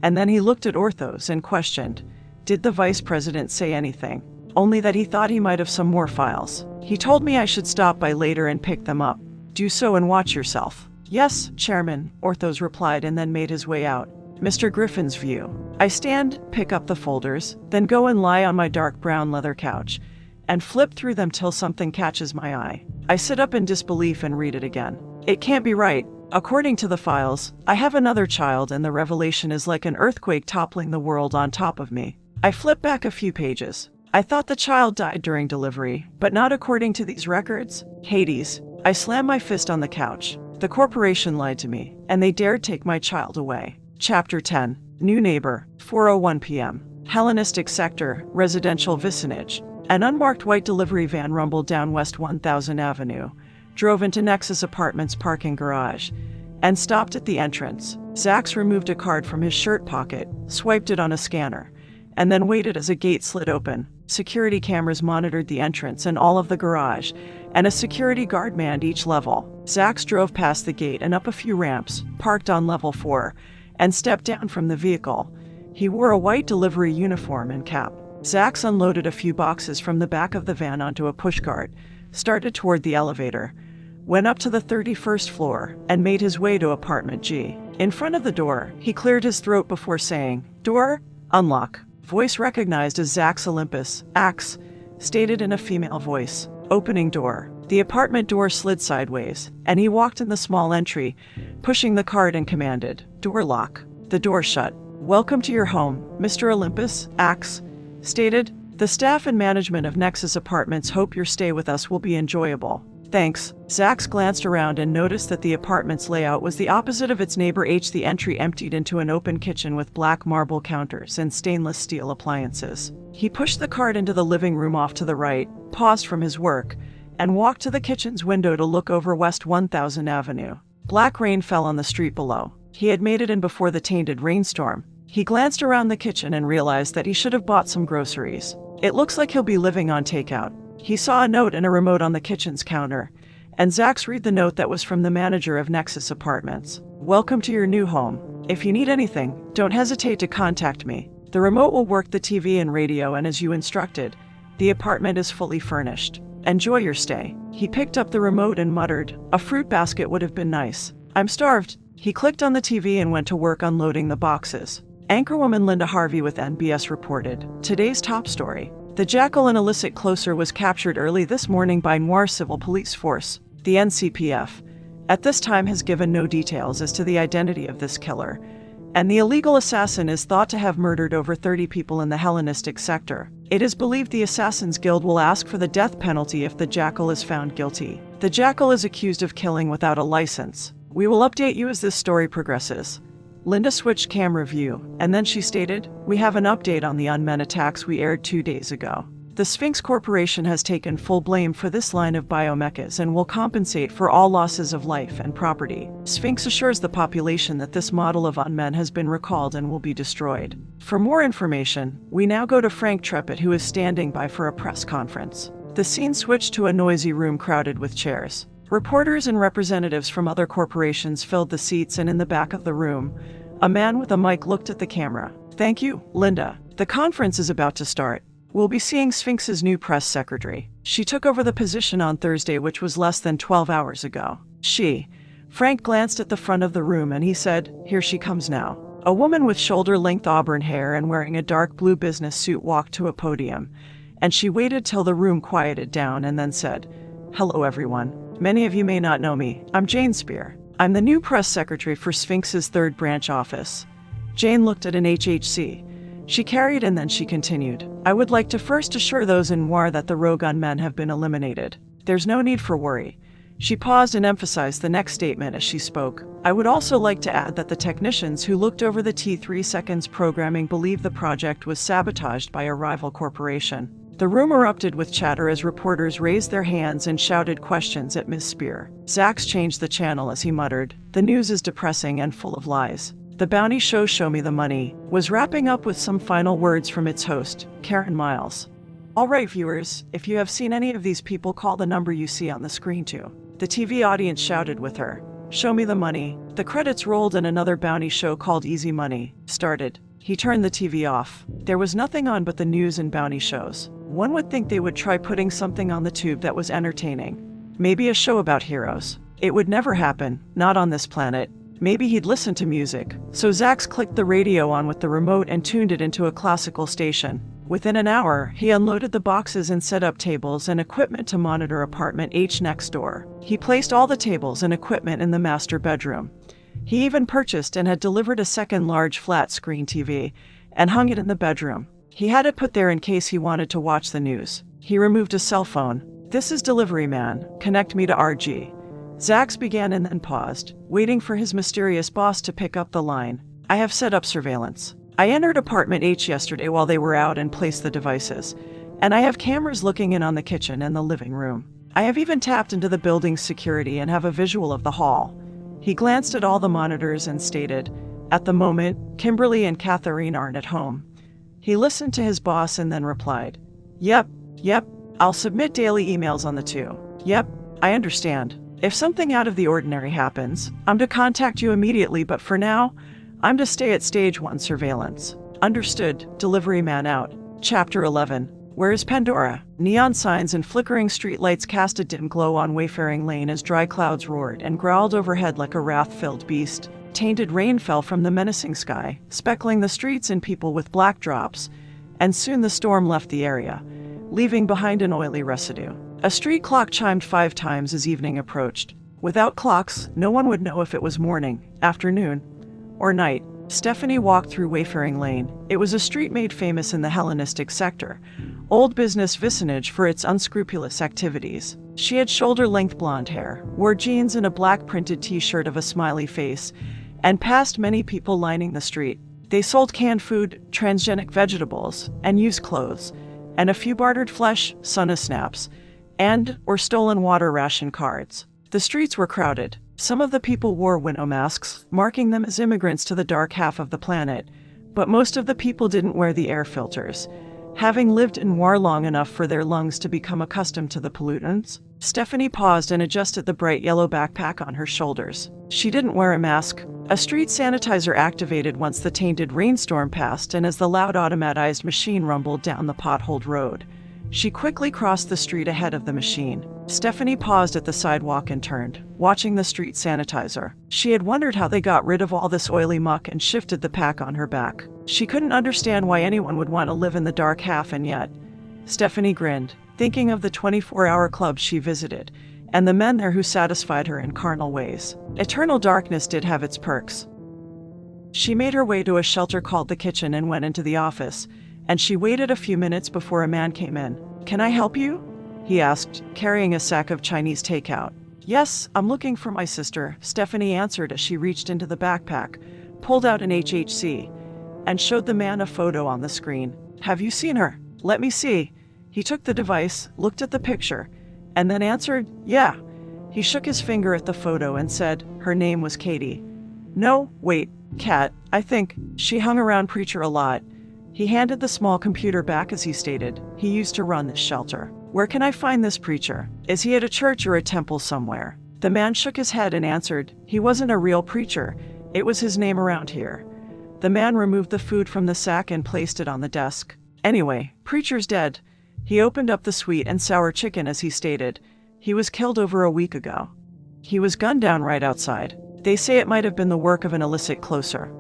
And then he looked at Orthos and questioned, "Did the Vice President say anything?" "Only that he thought he might have some more files. He told me I should stop by later and pick them up. Do so and watch yourself." "Yes, Chairman," Orthos replied and then made his way out. Mr. Griffin's view. "I stand, pick up the folders, then go and lie on my dark brown leather couch, and flip through them till something catches my eye. I sit up in disbelief and read it again. It can't be right. According to the files, I have another child, and the revelation is like an earthquake toppling the world on top of me. I flip back a few pages. I thought the child died during delivery, but not according to these records. Hades. I slammed my fist on the couch. The corporation lied to me, and they dared take my child away. Chapter 10. New Neighbor, 4:01 p.m. Hellenistic Sector, Residential Vicinage. An unmarked white delivery van rumbled down West 1000 Avenue, drove into Nexus Apartments' parking garage, and stopped at the entrance. Zax removed a card from his shirt pocket, swiped it on a scanner, and then waited as a gate slid open. Security cameras monitored the entrance and all of the garage, and a security guard manned each level. Zax drove past the gate and up a few ramps, parked on level 4, and stepped down from the vehicle. He wore a white delivery uniform and cap. Zax unloaded a few boxes from the back of the van onto a pushcart, started toward the elevator, went up to the 31st floor, and made his way to apartment G. In front of the door, he cleared his throat before saying, "Door, unlock." Voice recognized as Zax Olympus, Axe, stated in a female voice. Opening door. The apartment door slid sideways, and he walked in the small entry, pushing the card and commanded, "Door lock." The door shut. "Welcome to your home, Mr. Olympus," Axe stated. "The staff and management of Nexus Apartments hope your stay with us will be enjoyable." "Thanks." Zax glanced around and noticed that the apartment's layout was the opposite of its neighbor H. The entry emptied into an open kitchen with black marble counters and stainless steel appliances. He pushed the cart into the living room off to the right, paused from his work, and walked to the kitchen's window to look over West 1000 Avenue. Black rain fell on the street below. He had made it in before the tainted rainstorm. He glanced around the kitchen and realized that he should have bought some groceries. It looks like he'll be living on takeout. He saw a note and a remote on the kitchen's counter, and Zax read the note that was from the manager of Nexus Apartments. "Welcome to your new home. If you need anything, don't hesitate to contact me. The remote will work the TV and radio, and as you instructed, the apartment is fully furnished. Enjoy your stay." He picked up the remote and muttered, "A fruit basket would have been nice. I'm starved." He clicked on the TV and went to work unloading the boxes. Anchorwoman Linda Harvey with NBS reported, today's top story. The Jackal and illicit closer was captured early this morning by Noir Civil Police Force. The NCPF, at this time, has given no details as to the identity of this killer, and the illegal assassin is thought to have murdered over 30 people in the Hellenistic sector. It is believed the Assassin's Guild will ask for the death penalty if the Jackal is found guilty. The Jackal is accused of killing without a license. We will update you as this story progresses. Linda switched camera view, and then she stated, "We have an update on the unmen attacks we aired 2 days ago. The Sphinx Corporation has taken full blame for this line of biomechas and will compensate for all losses of life and property. Sphinx assures the population that this model of unmen has been recalled and will be destroyed." For more information, we now go to Frank Treppitt, who is standing by for a press conference. The scene switched to a noisy room crowded with chairs. Reporters and representatives from other corporations filled the seats, and in the back of the room, a man with a mic looked at the camera. "Thank you, Linda. The conference is about to start. We'll be seeing Sphinx's new press secretary. She took over the position on Thursday, which was less than 12 hours ago." Frank glanced at the front of the room and he said, "Here she comes now." A woman with shoulder-length auburn hair and wearing a dark blue business suit walked to a podium, and she waited till the room quieted down and then said, "Hello, everyone. Many of you may not know me. I'm Jane Spear. I'm the new press secretary for Sphinx's third branch office." Jane looked at an HHC. She carried and then she continued, "I would like to first assure those in Noir that the rogue unmen have been eliminated. There's no need for worry." She paused and emphasized the next statement as she spoke. "I would also like to add that the technicians who looked over the T3 seconds programming believe the project was sabotaged by a rival corporation." The room erupted with chatter as reporters raised their hands and shouted questions at Ms. Spear. Zax changed the channel as he muttered, "The news is depressing and full of lies." The bounty show Show Me the Money was wrapping up with some final words from its host, Karen Miles. "All right, viewers, if you have seen any of these people, call the number you see on the screen too." The TV audience shouted with her, "Show me the money." The credits rolled and another bounty show called Easy Money started. He turned the TV off. There was nothing on but the news and bounty shows. One would think they would try putting something on the tube that was entertaining. Maybe a show about heroes. It would never happen, not on this planet. Maybe he'd listen to music. So Zax clicked the radio on with the remote and tuned it into a classical station. Within an hour, he unloaded the boxes and set up tables and equipment to monitor apartment H next door. He placed all the tables and equipment in the master bedroom. He even purchased and had delivered a second large flat-screen TV and hung it in the bedroom. He had it put there in case he wanted to watch the news. He removed a cell phone. This is Delivery Man. Connect me to RG. Zax began and then paused, waiting for his mysterious boss to pick up the line. I have set up surveillance. I entered apartment H yesterday while they were out and placed the devices. And I have cameras looking in on the kitchen and the living room. I have even tapped into the building's security and have a visual of the hall. He glanced at all the monitors and stated, at the moment, Kimberly and Catherine aren't at home. He listened to his boss and then replied, Yep, I'll submit daily emails on the two. Yep, I understand. If something out of the ordinary happens, I'm to contact you immediately, but for now, I'm to stay at stage 1 surveillance. Understood. Delivery Man out. Chapter 11. Where is Pandora? Neon signs and flickering streetlights cast a dim glow on Wayfaring Lane as dry clouds roared and growled overhead like a wrath-filled beast. Tainted rain fell from the menacing sky, speckling the streets and people with black drops, and soon the storm left the area, leaving behind an oily residue. A street clock chimed 5 times as evening approached. Without clocks, no one would know if it was morning, afternoon, or night. Stephanie walked through Wayfaring Lane. It was a street made famous in the Hellenistic sector, old business vicinage for its unscrupulous activities. She had shoulder-length blonde hair, wore jeans and a black printed t-shirt of a smiley face, and passed many people lining the street. They sold canned food, transgenic vegetables, and used clothes, and a few bartered flesh, sauna snaps, or stolen water ration cards. The streets were crowded. Some of the people wore winnow masks, marking them as immigrants to the dark half of the planet, but most of the people didn't wear the air filters, having lived in Noir long enough for their lungs to become accustomed to the pollutants. Stephanie paused and adjusted the bright yellow backpack on her shoulders. She didn't wear a mask. A street sanitizer activated once the tainted rainstorm passed and as the loud automatized machine rumbled down the potholed road. She quickly crossed the street ahead of the machine. Stephanie paused at the sidewalk and turned, watching the street sanitizer. She had wondered how they got rid of all this oily muck and shifted the pack on her back. She couldn't understand why anyone would want to live in the dark half, and yet Stephanie grinned, thinking of the 24-hour clubs she visited, and the men there who satisfied her in carnal ways. Eternal darkness did have its perks. She made her way to a shelter called the kitchen and went into the office, and she waited a few minutes before a man came in. "Can I help you?" he asked, carrying a sack of Chinese takeout. "Yes, I'm looking for my sister," Stephanie answered as she reached into the backpack, pulled out an HHC, and showed the man a photo on the screen. "Have you seen her?" "Let me see." He took the device, looked at the picture, and then answered, "Yeah." He shook his finger at the photo and said her name was Katie. "No, wait, Kat, I think. She hung around Preacher a lot." He handed the small computer back as he stated, "He used to run this shelter." "Where can I find this preacher? Is he at a church or a temple somewhere?" The man shook his head and answered, "He wasn't a real preacher. It was his name around here." The man removed the food from the sack and placed it on the desk. "Anyway, Preacher's dead." He opened up the sweet and sour chicken as he stated, "He was killed over a week ago. He was gunned down right outside. They say it might have been the work of an illicit closer.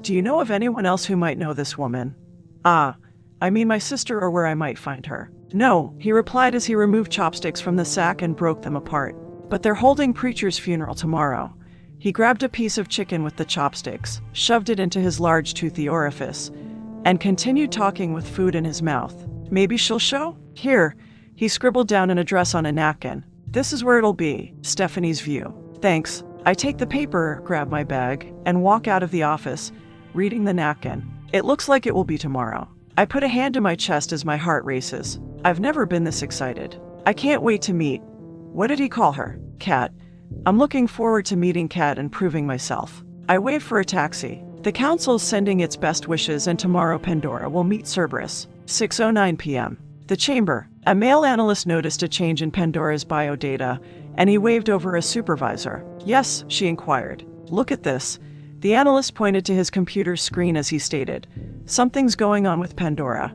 Do you know of anyone else who might know this woman?" "Ah, I mean my sister, or where I might find her." "No," he replied as he removed chopsticks from the sack and broke them apart. "But they're holding Preacher's funeral tomorrow." He grabbed a piece of chicken with the chopsticks, shoved it into his large toothy orifice, and continued talking with food in his mouth. "Maybe she'll show? Here." He scribbled down an address on a napkin. "This is where it'll be, Stephanie's View." "Thanks." I take the paper, grab my bag, and walk out of the office, reading the napkin. It looks like it will be tomorrow. I put a hand to my chest as my heart races. I've never been this excited. I can't wait to meet. What did he call her? Kat. I'm looking forward to meeting Kat and proving myself. I wave for a taxi. The council's sending its best wishes, and tomorrow Pandora will meet Cerberus. 6:09 p.m. The chamber. A male analyst noticed a change in Pandora's biodata, and he waved over a supervisor. "Yes," she inquired. "Look at this." The analyst pointed to his computer screen as he stated, "Something's going on with Pandora.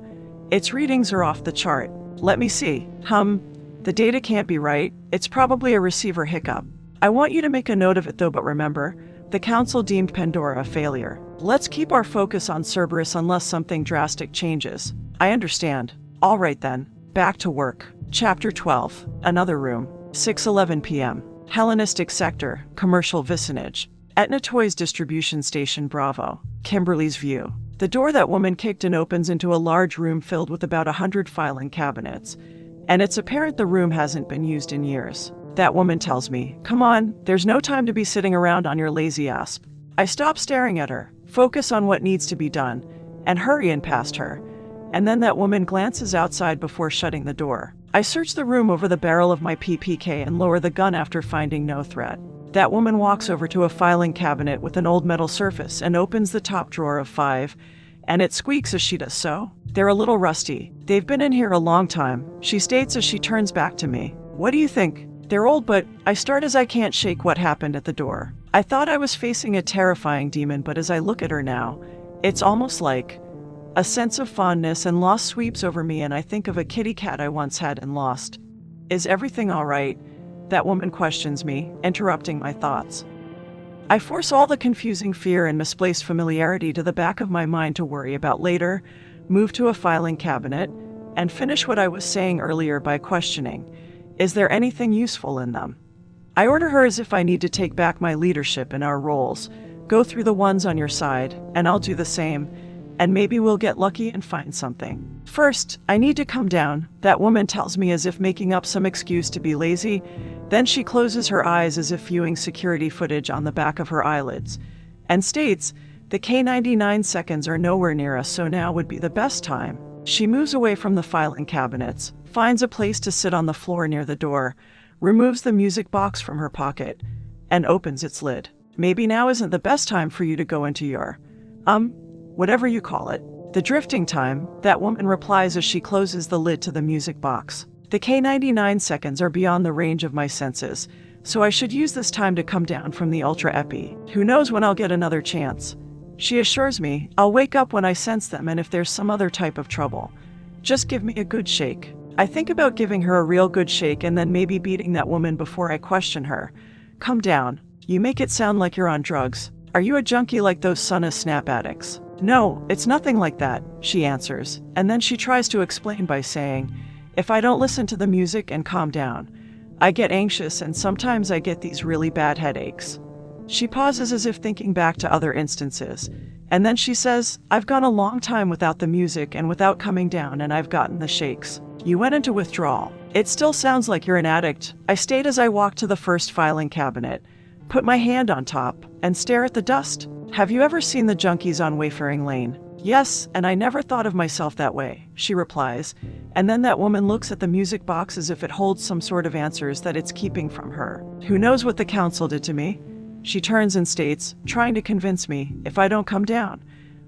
Its readings are off the chart. Let me see. The data can't be right. It's probably a receiver hiccup. I want you to make a note of it though, but remember, the council deemed Pandora a failure. Let's keep our focus on Cerberus unless something drastic changes." "I understand." "All right then. Back to work." Chapter 12. Another room. 6:11 p.m. Hellenistic sector, commercial vicinage. Etna Toys Distribution Station Bravo. Kimberly's View. The door that woman kicked in opens into a large room filled with about 100 filing cabinets. and it's apparent the room hasn't been used in years. That woman tells me, "Come on, there's no time to be sitting around on your lazy ass." I stop staring at her, focus on what needs to be done, and hurry in past her. And then that woman glances outside before shutting the door. I search the room over the barrel of my PPK and lower the gun after finding no threat. That woman walks over to a filing cabinet with an old metal surface and opens the top drawer of 5, and it squeaks as she does so. "They're a little rusty. They've been in here a long time," she states as she turns back to me. "What do you think?" "They're old, but..." I start as I can't shake what happened at the door. I thought I was facing a terrifying demon, but as I look at her now, it's almost like a sense of fondness and loss sweeps over me, and I think of a kitty cat I once had and lost. "Is everything all right?" That woman questions me, interrupting my thoughts. I force all the confusing fear and misplaced familiarity to the back of my mind to worry about later, move to a filing cabinet, and finish what I was saying earlier by questioning, "Is there anything useful in them?" I order her as if I need to take back my leadership in our roles. "Go through the ones on your side, and I'll do the same, and maybe we'll get lucky and find something." "First, I need to come down," that woman tells me as if making up some excuse to be lazy. Then she closes her eyes as if viewing security footage on the back of her eyelids, and states, "The K99 seconds are nowhere near us, so now would be the best time." She moves away from the filing cabinets, finds a place to sit on the floor near the door, removes the music box from her pocket, and opens its lid. "Maybe now isn't the best time for you to go into your, whatever you call it, the drifting time," that woman replies as she closes the lid to the music box. "The K99 seconds are beyond the range of my senses, so I should use this time to come down from the Ultra Epi. Who knows when I'll get another chance." She assures me, "I'll wake up when I sense them, and if there's some other type of trouble, just give me a good shake." I think about giving her a real good shake and then maybe beating that woman before I question her. "Come down. You make it sound like you're on drugs. Are you a junkie like those Son of Snap addicts?" "No, it's nothing like that," she answers, and then she tries to explain by saying, "If I don't listen to the music and calm down, I get anxious and sometimes I get these really bad headaches." She pauses as if thinking back to other instances, and then she says, "I've gone a long time without the music and without coming down, and I've gotten the shakes." "You went into withdrawal. It still sounds like you're an addict," I state as I walk to the first filing cabinet, put my hand on top, and stare at the dust. "Have you ever seen the junkies on Wayfaring Lane?" "Yes, and I never thought of myself that way," she replies, and then that woman looks at the music box as if it holds some sort of answers that it's keeping from her. "Who knows what the council did to me?" She turns and states, trying to convince me, "If I don't come down,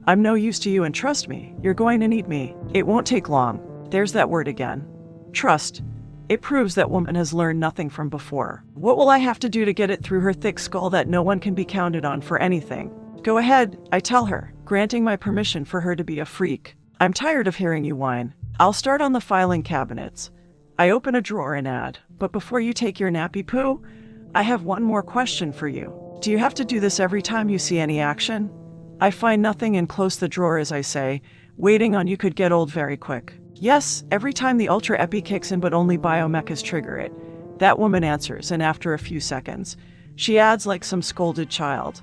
I'm no use to you, and trust me, you're going to need me. It won't take long." There's that word again. Trust. It proves that woman has learned nothing from before. What will I have to do to get it through her thick skull that no one can be counted on for anything? "Go ahead," I tell her, granting my permission for her to be a freak. "I'm tired of hearing you whine. I'll start on the filing cabinets." I open a drawer and add, "But before you take your nappy poo, I have one more question for you. Do you have to do this every time you see any action?" I find nothing and close the drawer as I say, "Waiting on you could get old very quick." "Yes, every time the Ultra Epi kicks in, but only biomechas trigger it," that woman answers, and after a few seconds, she adds like some scolded child,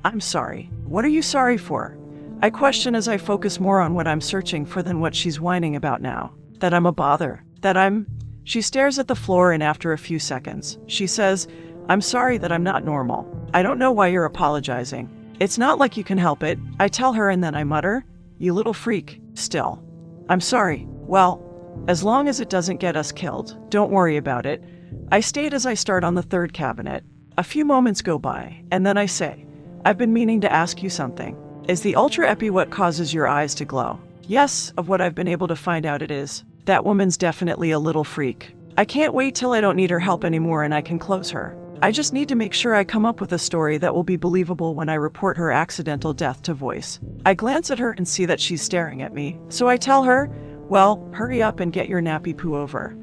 "I'm sorry." "What are you sorry for?" I question as I focus more on what I'm searching for than what she's whining about now. That I'm a bother. She stares at the floor, and after a few seconds, she says, "I'm sorry that I'm not normal. I don't know why you're apologizing. It's not like you can help it," I tell her, and then I mutter, "You little freak, still. I'm sorry. Well, as long as it doesn't get us killed, don't worry about it," I state as I start on the third cabinet. A few moments go by, and then I say, "I've been meaning to ask you something. Is the Ultra Epi what causes your eyes to glow?" "Yes, of what I've been able to find out it is." That woman's definitely a little freak. I can't wait till I don't need her help anymore and I can close her. I just need to make sure I come up with a story that will be believable when I report her accidental death to Voice. I glance at her and see that she's staring at me, so I tell her, "Well, hurry up and get your nappy poo over."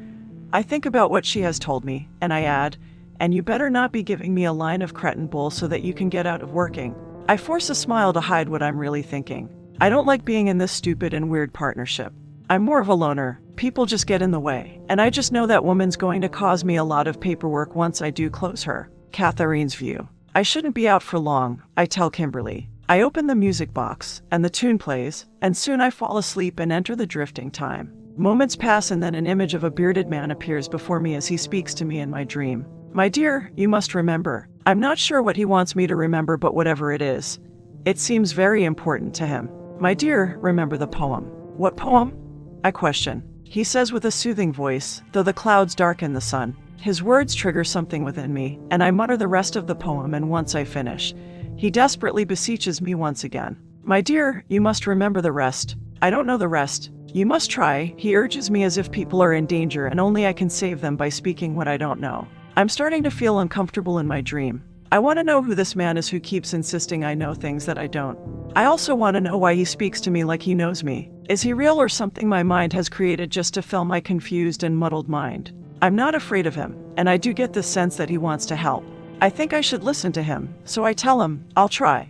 I think about what she has told me, and I add, "And you better not be giving me a line of cretin bull so that you can get out of working." I force a smile to hide what I'm really thinking. I don't like being in this stupid and weird partnership. I'm more of a loner. People just get in the way, and I just know that woman's going to cause me a lot of paperwork once I do close her. Katharine's view. I shouldn't be out for long, I tell Kimberly. I open the music box, and the tune plays, and soon I fall asleep and enter the drifting time. Moments pass and then an image of a bearded man appears before me as he speaks to me in my dream. My dear, you must remember. I'm not sure what he wants me to remember, but whatever it is, it seems very important to him. My dear, remember the poem. What poem? I question. He says with a soothing voice, though the clouds darken the sun. His words trigger something within me, and I mutter the rest of the poem, and once I finish, he desperately beseeches me once again. My dear, you must remember the rest. I don't know the rest. You must try, he urges me as if people are in danger and only I can save them by speaking what I don't know. I'm starting to feel uncomfortable in my dream. I want to know who this man is who keeps insisting I know things that I don't. I also want to know why he speaks to me like he knows me. Is he real or something my mind has created just to fill my confused and muddled mind? I'm not afraid of him, and I do get this sense that he wants to help. I think I should listen to him, so I tell him, I'll try.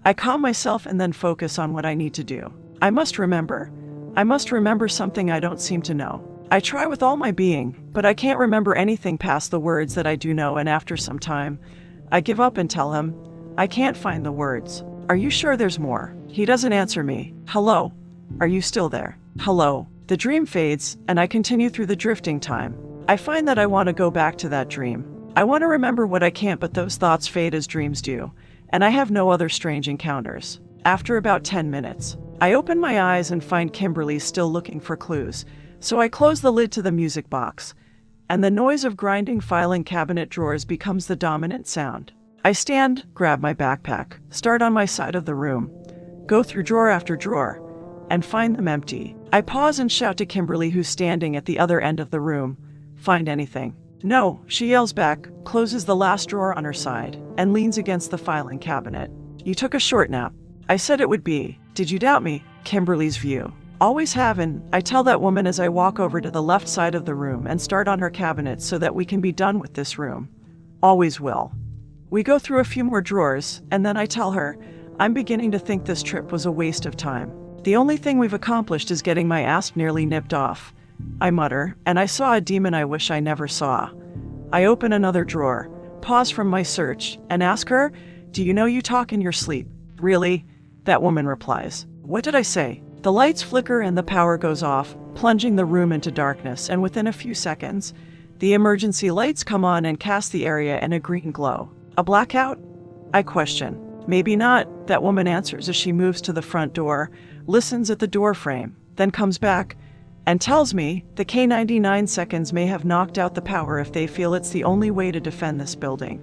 I calm myself and then focus on what I need to do. I must remember something I don't seem to know. I try with all my being, but I can't remember anything past the words that I do know, and after some time, I give up and tell him, I can't find the words. Are you sure there's more? He doesn't answer me. Hello? Are you still there? Hello? The dream fades, and I continue through the drifting time. I find that I want to go back to that dream. I want to remember what I can't, but those thoughts fade as dreams do, and I have no other strange encounters. After about 10 minutes, I open my eyes and find Kimberly still looking for clues, so I close the lid to the music box, and the noise of grinding filing cabinet drawers becomes the dominant sound. I stand, grab my backpack, start on my side of the room, go through drawer after drawer, and find them empty. I pause and shout to Kimberly, who's standing at the other end of the room, find anything? No, she yells back, closes the last drawer on her side, and leans against the filing cabinet. You took a short nap. I said it would be. Did you doubt me? Kimberly's view. Always have, and I tell that woman as I walk over to the left side of the room and start on her cabinet so that we can be done with this room. Always will. We go through a few more drawers, and then I tell her, I'm beginning to think this trip was a waste of time. The only thing we've accomplished is getting my asp nearly nipped off. I mutter, and I saw a demon I wish I never saw. I open another drawer, pause from my search, and ask her, do you know you talk in your sleep? Really? That woman replies. What did I say? The lights flicker and the power goes off, plunging the room into darkness, and within a few seconds, the emergency lights come on and cast the area in a green glow. A blackout? I question. Maybe not, that woman answers as she moves to the front door, listens at the door frame, then comes back, and tells me the K99 seconds may have knocked out the power if they feel it's the only way to defend this building.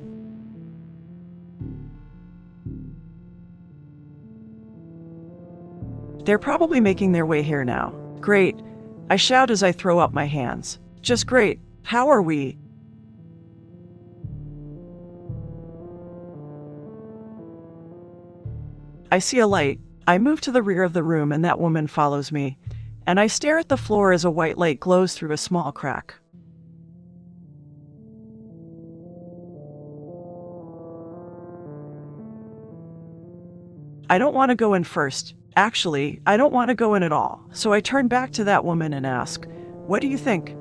They're probably making their way here now. Great. I shout as I throw up my hands. Just great. How are we? I see a light. I move to the rear of the room and that woman follows me, and I stare at the floor as a white light glows through a small crack. I don't want to go in first. Actually, I don't want to go in at all, so I turn back to that woman and ask, what do you think?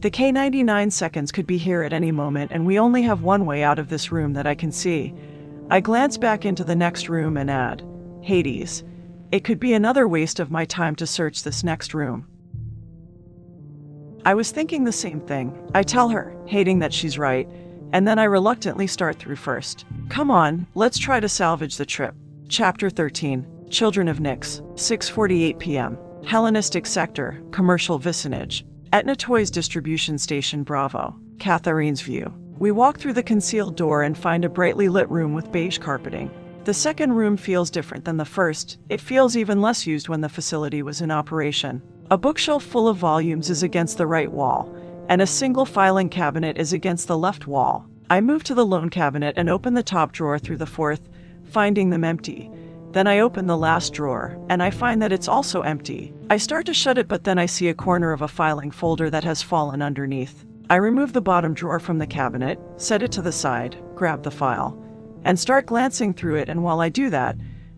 The K99 seconds could be here at any moment, and we only have one way out of this room that I can see. I glance back into the next room and add, Hades. It could be another waste of my time to search this next room. I was thinking the same thing. I tell her, hating that she's right, and then I reluctantly start through first. Come on, let's try to salvage the trip. Chapter 13, Children of Nyx, 6:48 p.m. Hellenistic Sector, Commercial Vicinage. Etna Toys Distribution Station Bravo. Catharine's View. We walk through the concealed door and find a brightly lit room with beige carpeting. The second room feels different than the first. It feels even less used when the facility was in operation. A bookshelf full of volumes is against the right wall, and a single filing cabinet is against the left wall. I move to the lone cabinet and open the top drawer through the fourth, finding them empty. Then I open the last drawer, and I find that it's also empty. I start to shut it, but then I see a corner of a filing folder that has fallen underneath. I remove the bottom drawer from the cabinet, set it to the side, grab the file, and start glancing through it, and while I do that,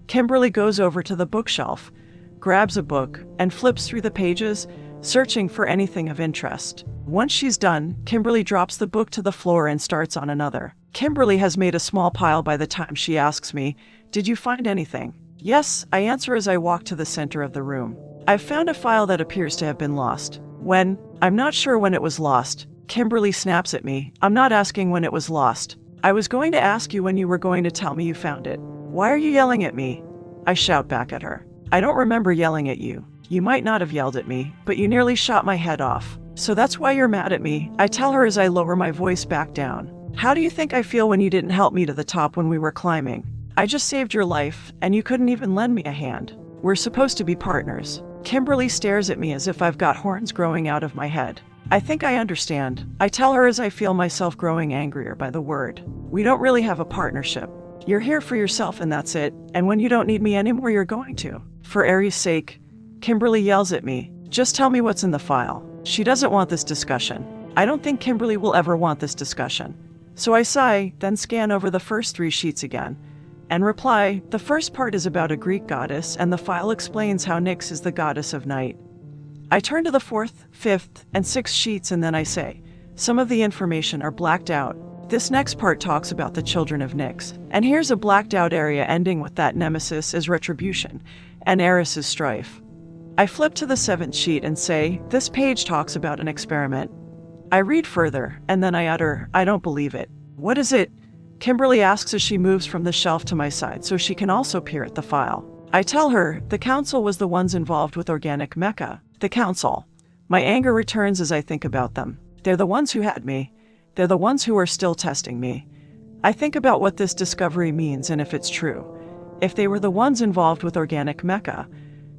Kimberly goes over to the bookshelf, grabs a book, and flips through the pages, searching for anything of interest. Once she's done, Kimberly drops the book to the floor and starts on another. Kimberly has made a small pile by the time she asks me, did you find anything? Yes, I answer as I walk to the center of the room. I've found a file that appears to have been lost. I'm not sure when it was lost. Kimberly snaps at me. I'm not asking when it was lost. I was going to ask you when you were going to tell me you found it. Why are you yelling at me? I shout back at her. I don't remember yelling at you. You might not have yelled at me, but you nearly shot my head off. So that's why you're mad at me, I tell her as I lower my voice back down. How do you think I feel when you didn't help me to the top when we were climbing? I just saved your life, and you couldn't even lend me a hand. We're supposed to be partners. Kimberly stares at me as if I've got horns growing out of my head. I think I understand. I tell her as I feel myself growing angrier by the word. We don't really have a partnership. You're here for yourself and that's it, and when you don't need me anymore, you're going to. For Aries' sake, Kimberly yells at me. Just tell me what's in the file. She doesn't want this discussion. I don't think Kimberly will ever want this discussion. So I sigh, then scan over the first 3 sheets again, and reply, the first part is about a Greek goddess, and the file explains how Nyx is the goddess of night. I turn to the 4th, 5th, and 6th sheets and then I say, some of the information are blacked out. This next part talks about the children of Nyx, and here's a blacked out area ending with that Nemesis is retribution, and Eris is strife. I flip to the 7th sheet and say, this page talks about an experiment. I read further, and then I utter, I don't believe it. What is it? Kimberly asks as she moves from the shelf to my side so she can also peer at the file. I tell her, the council was the ones involved with organic mecha. The council. My anger returns as I think about them. They're the ones who had me. They're the ones who are still testing me. I think about what this discovery means and if it's true. If they were the ones involved with organic mecha,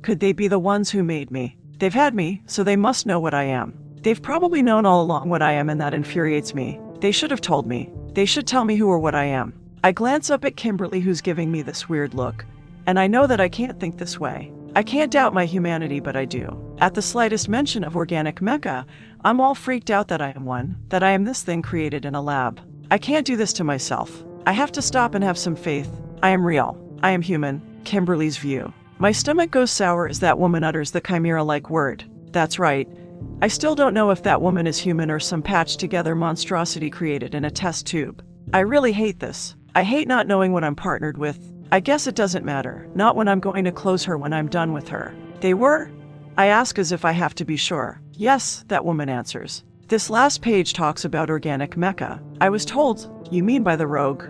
could they be the ones who made me? They've had me, so they must know what I am. They've probably known all along what I am, and that infuriates me. They should have told me. They should tell me who or what I am. I glance up at Kimberly, who's giving me this weird look, and I know that I can't think this way. I can't doubt my humanity, but I do. At the slightest mention of organic mecha, I'm all freaked out that I am one, that I am this thing created in a lab. I can't do this to myself. I have to stop and have some faith. I am real. I am human. Kimberly's view. My stomach goes sour as that woman utters the chimera-like word. That's right. I still don't know if that woman is human or some patched-together monstrosity created in a test tube. I really hate this. I hate not knowing what I'm partnered with. I guess it doesn't matter. Not when I'm going to close her when I'm done with her. They were? I ask as if I have to be sure. Yes, that woman answers. This last page talks about organic mecha. I was told, you mean by the rogue?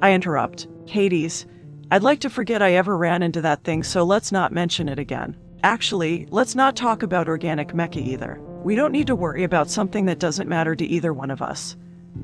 I interrupt. Hades. I'd like to forget I ever ran into that thing, so let's not mention it again. Actually, let's not talk about organic mecha either. We don't need to worry about something that doesn't matter to either one of us.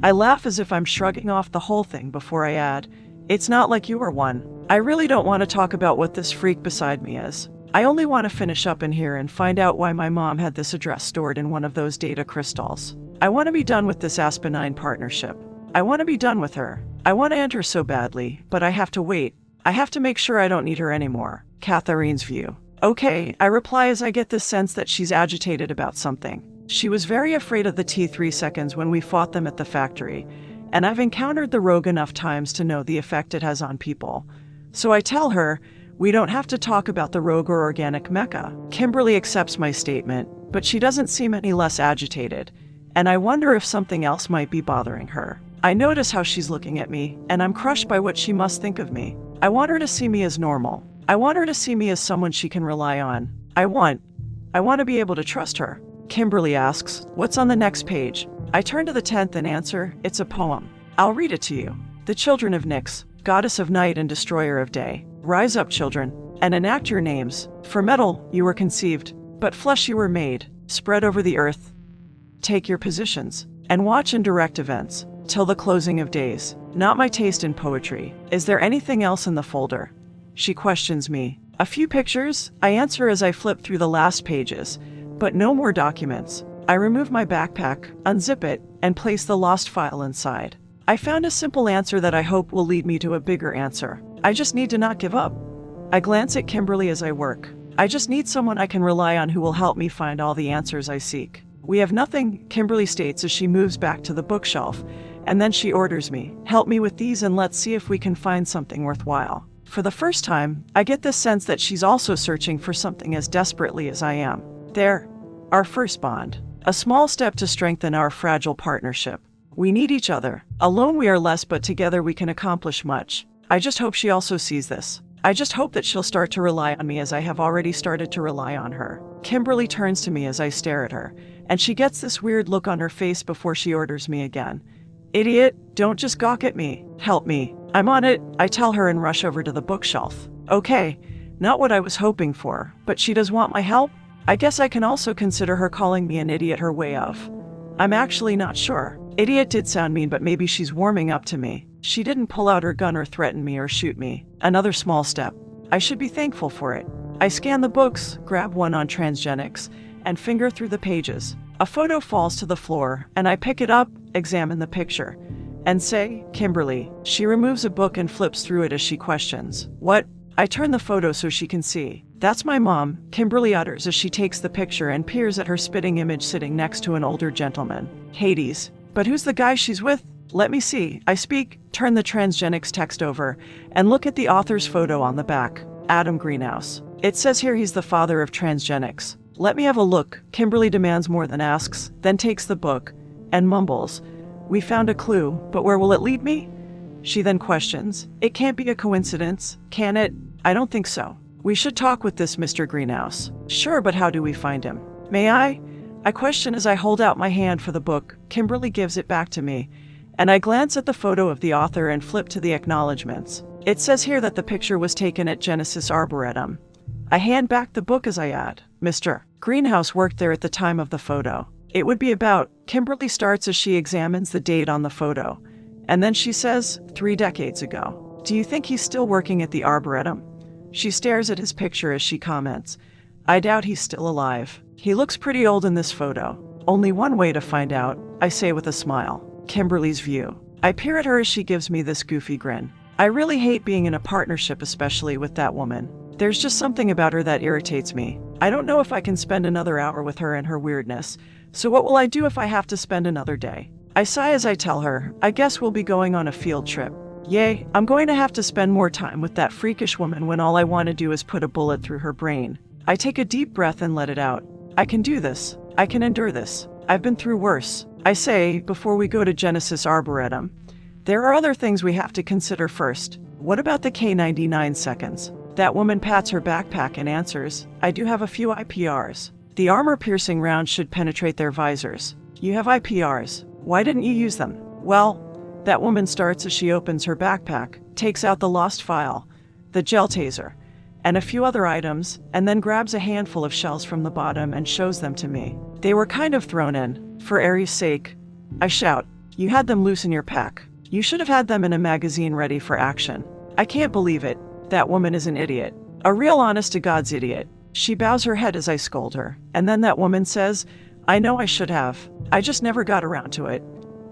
I laugh as if I'm shrugging off the whole thing before I add, it's not like you are one. I really don't want to talk about what this freak beside me is. I only want to finish up in here and find out why my mom had this address stored in one of those data crystals. I want to be done with this asinine partnership. I want to be done with her. I want to end her so badly, but I have to wait. I have to make sure I don't need her anymore. Catherine's view. Okay, I reply as I get this sense that she's agitated about something. She was very afraid of the T3 seconds when we fought them at the factory, and I've encountered the rogue enough times to know the effect it has on people. So I tell her, we don't have to talk about the rogue or organic mecha. Kimberly accepts my statement, but she doesn't seem any less agitated, and I wonder if something else might be bothering her. I notice how she's looking at me, and I'm crushed by what she must think of me. I want her to see me as normal. I want her to see me as someone she can rely on. I want to be able to trust her. Kimberly asks, what's on the next page? I turn to the 10th and answer, it's a poem. I'll read it to you. The children of Nyx, goddess of night and destroyer of day. Rise up, children, and enact your names. For metal you were conceived, but flesh you were made. Spread over the earth. Take your positions, and watch and direct events, till the closing of days. Not my taste in poetry. Is there anything else in the folder? She questions me. A few pictures, I answer as I flip through the last pages, but no more documents. I remove my backpack, unzip it, and place the lost file inside. I found a simple answer that I hope will lead me to a bigger answer. I just need to not give up. I glance at Kimberly as I work. I just need someone I can rely on who will help me find all the answers I seek. We have nothing, Kimberly states as she moves back to the bookshelf, and then she orders me, help me with these and let's see if we can find something worthwhile. For the first time, I get this sense that she's also searching for something as desperately as I am. There, our first bond. A small step to strengthen our fragile partnership. We need each other. Alone we are less, but together we can accomplish much. I just hope she also sees this. I just hope that she'll start to rely on me as I have already started to rely on her. Kimberly turns to me as I stare at her, and she gets this weird look on her face before she orders me again. Idiot, don't just gawk at me. Help me. I'm on it, I tell her and rush over to the bookshelf. Okay, not what I was hoping for, but she does want my help? I guess I can also consider her calling me an idiot her way of. I'm actually not sure. Idiot did sound mean, but maybe she's warming up to me. She didn't pull out her gun or threaten me or shoot me. Another small step. I should be thankful for it. I scan the books, grab one on transgenics, and finger through the pages. A photo falls to the floor, and I pick it up, examine the picture, and say, Kimberly. She removes a book and flips through it as she questions. What? I turn the photo so she can see. That's my mom, Kimberly utters as she takes the picture and peers at her spitting image sitting next to an older gentleman. Hades. But who's the guy she's with? Let me see. I speak, turn the transgenics text over, and look at the author's photo on the back. Adam Greenhouse. It says here he's the father of transgenics. Let me have a look. Kimberly demands more than asks, then takes the book, and mumbles. We found a clue, but where will it lead me? She then questions. It can't be a coincidence, can it? I don't think so. We should talk with this Mr. Greenhouse. Sure, but how do we find him? May I? I question as I hold out my hand for the book. Kimberly gives it back to me, and I glance at the photo of the author and flip to the acknowledgments. It says here that the picture was taken at Genesis Arboretum. I hand back the book as I add, Mr. Greenhouse worked there at the time of the photo. It would be about, Kimberly starts as she examines the date on the photo, and then she says, 3 decades ago. Do you think he's still working at the Arboretum? She stares at his picture as she comments, I doubt he's still alive. He looks pretty old in this photo. Only one way to find out, I say with a smile. Kimberly's view. I peer at her as she gives me this goofy grin. I really hate being in a partnership, especially with that woman. There's just something about her that irritates me. I don't know if I can spend another hour with her and her weirdness, so what will I do if I have to spend another day? I sigh as I tell her, I guess we'll be going on a field trip. Yay, I'm going to have to spend more time with that freakish woman when all I want to do is put a bullet through her brain. I take a deep breath and let it out. I can do this. I can endure this. I've been through worse. I say, before we go to Genesis Arboretum, there are other things we have to consider first. What about the K-99 seconds? That woman pats her backpack and answers, I do have a few IPRs. The armor-piercing rounds should penetrate their visors. You have IPRs. Why didn't you use them? Well, that woman starts as she opens her backpack, takes out the lost file, the gel taser, and a few other items, and then grabs a handful of shells from the bottom and shows them to me. They were kind of thrown in, for Aries' sake. I shout, you had them loose in your pack. You should have had them in a magazine ready for action. I can't believe it. That woman is an idiot. A real honest-to-God's idiot. She bows her head as I scold her, and then that woman says, I know I should have. I just never got around to it.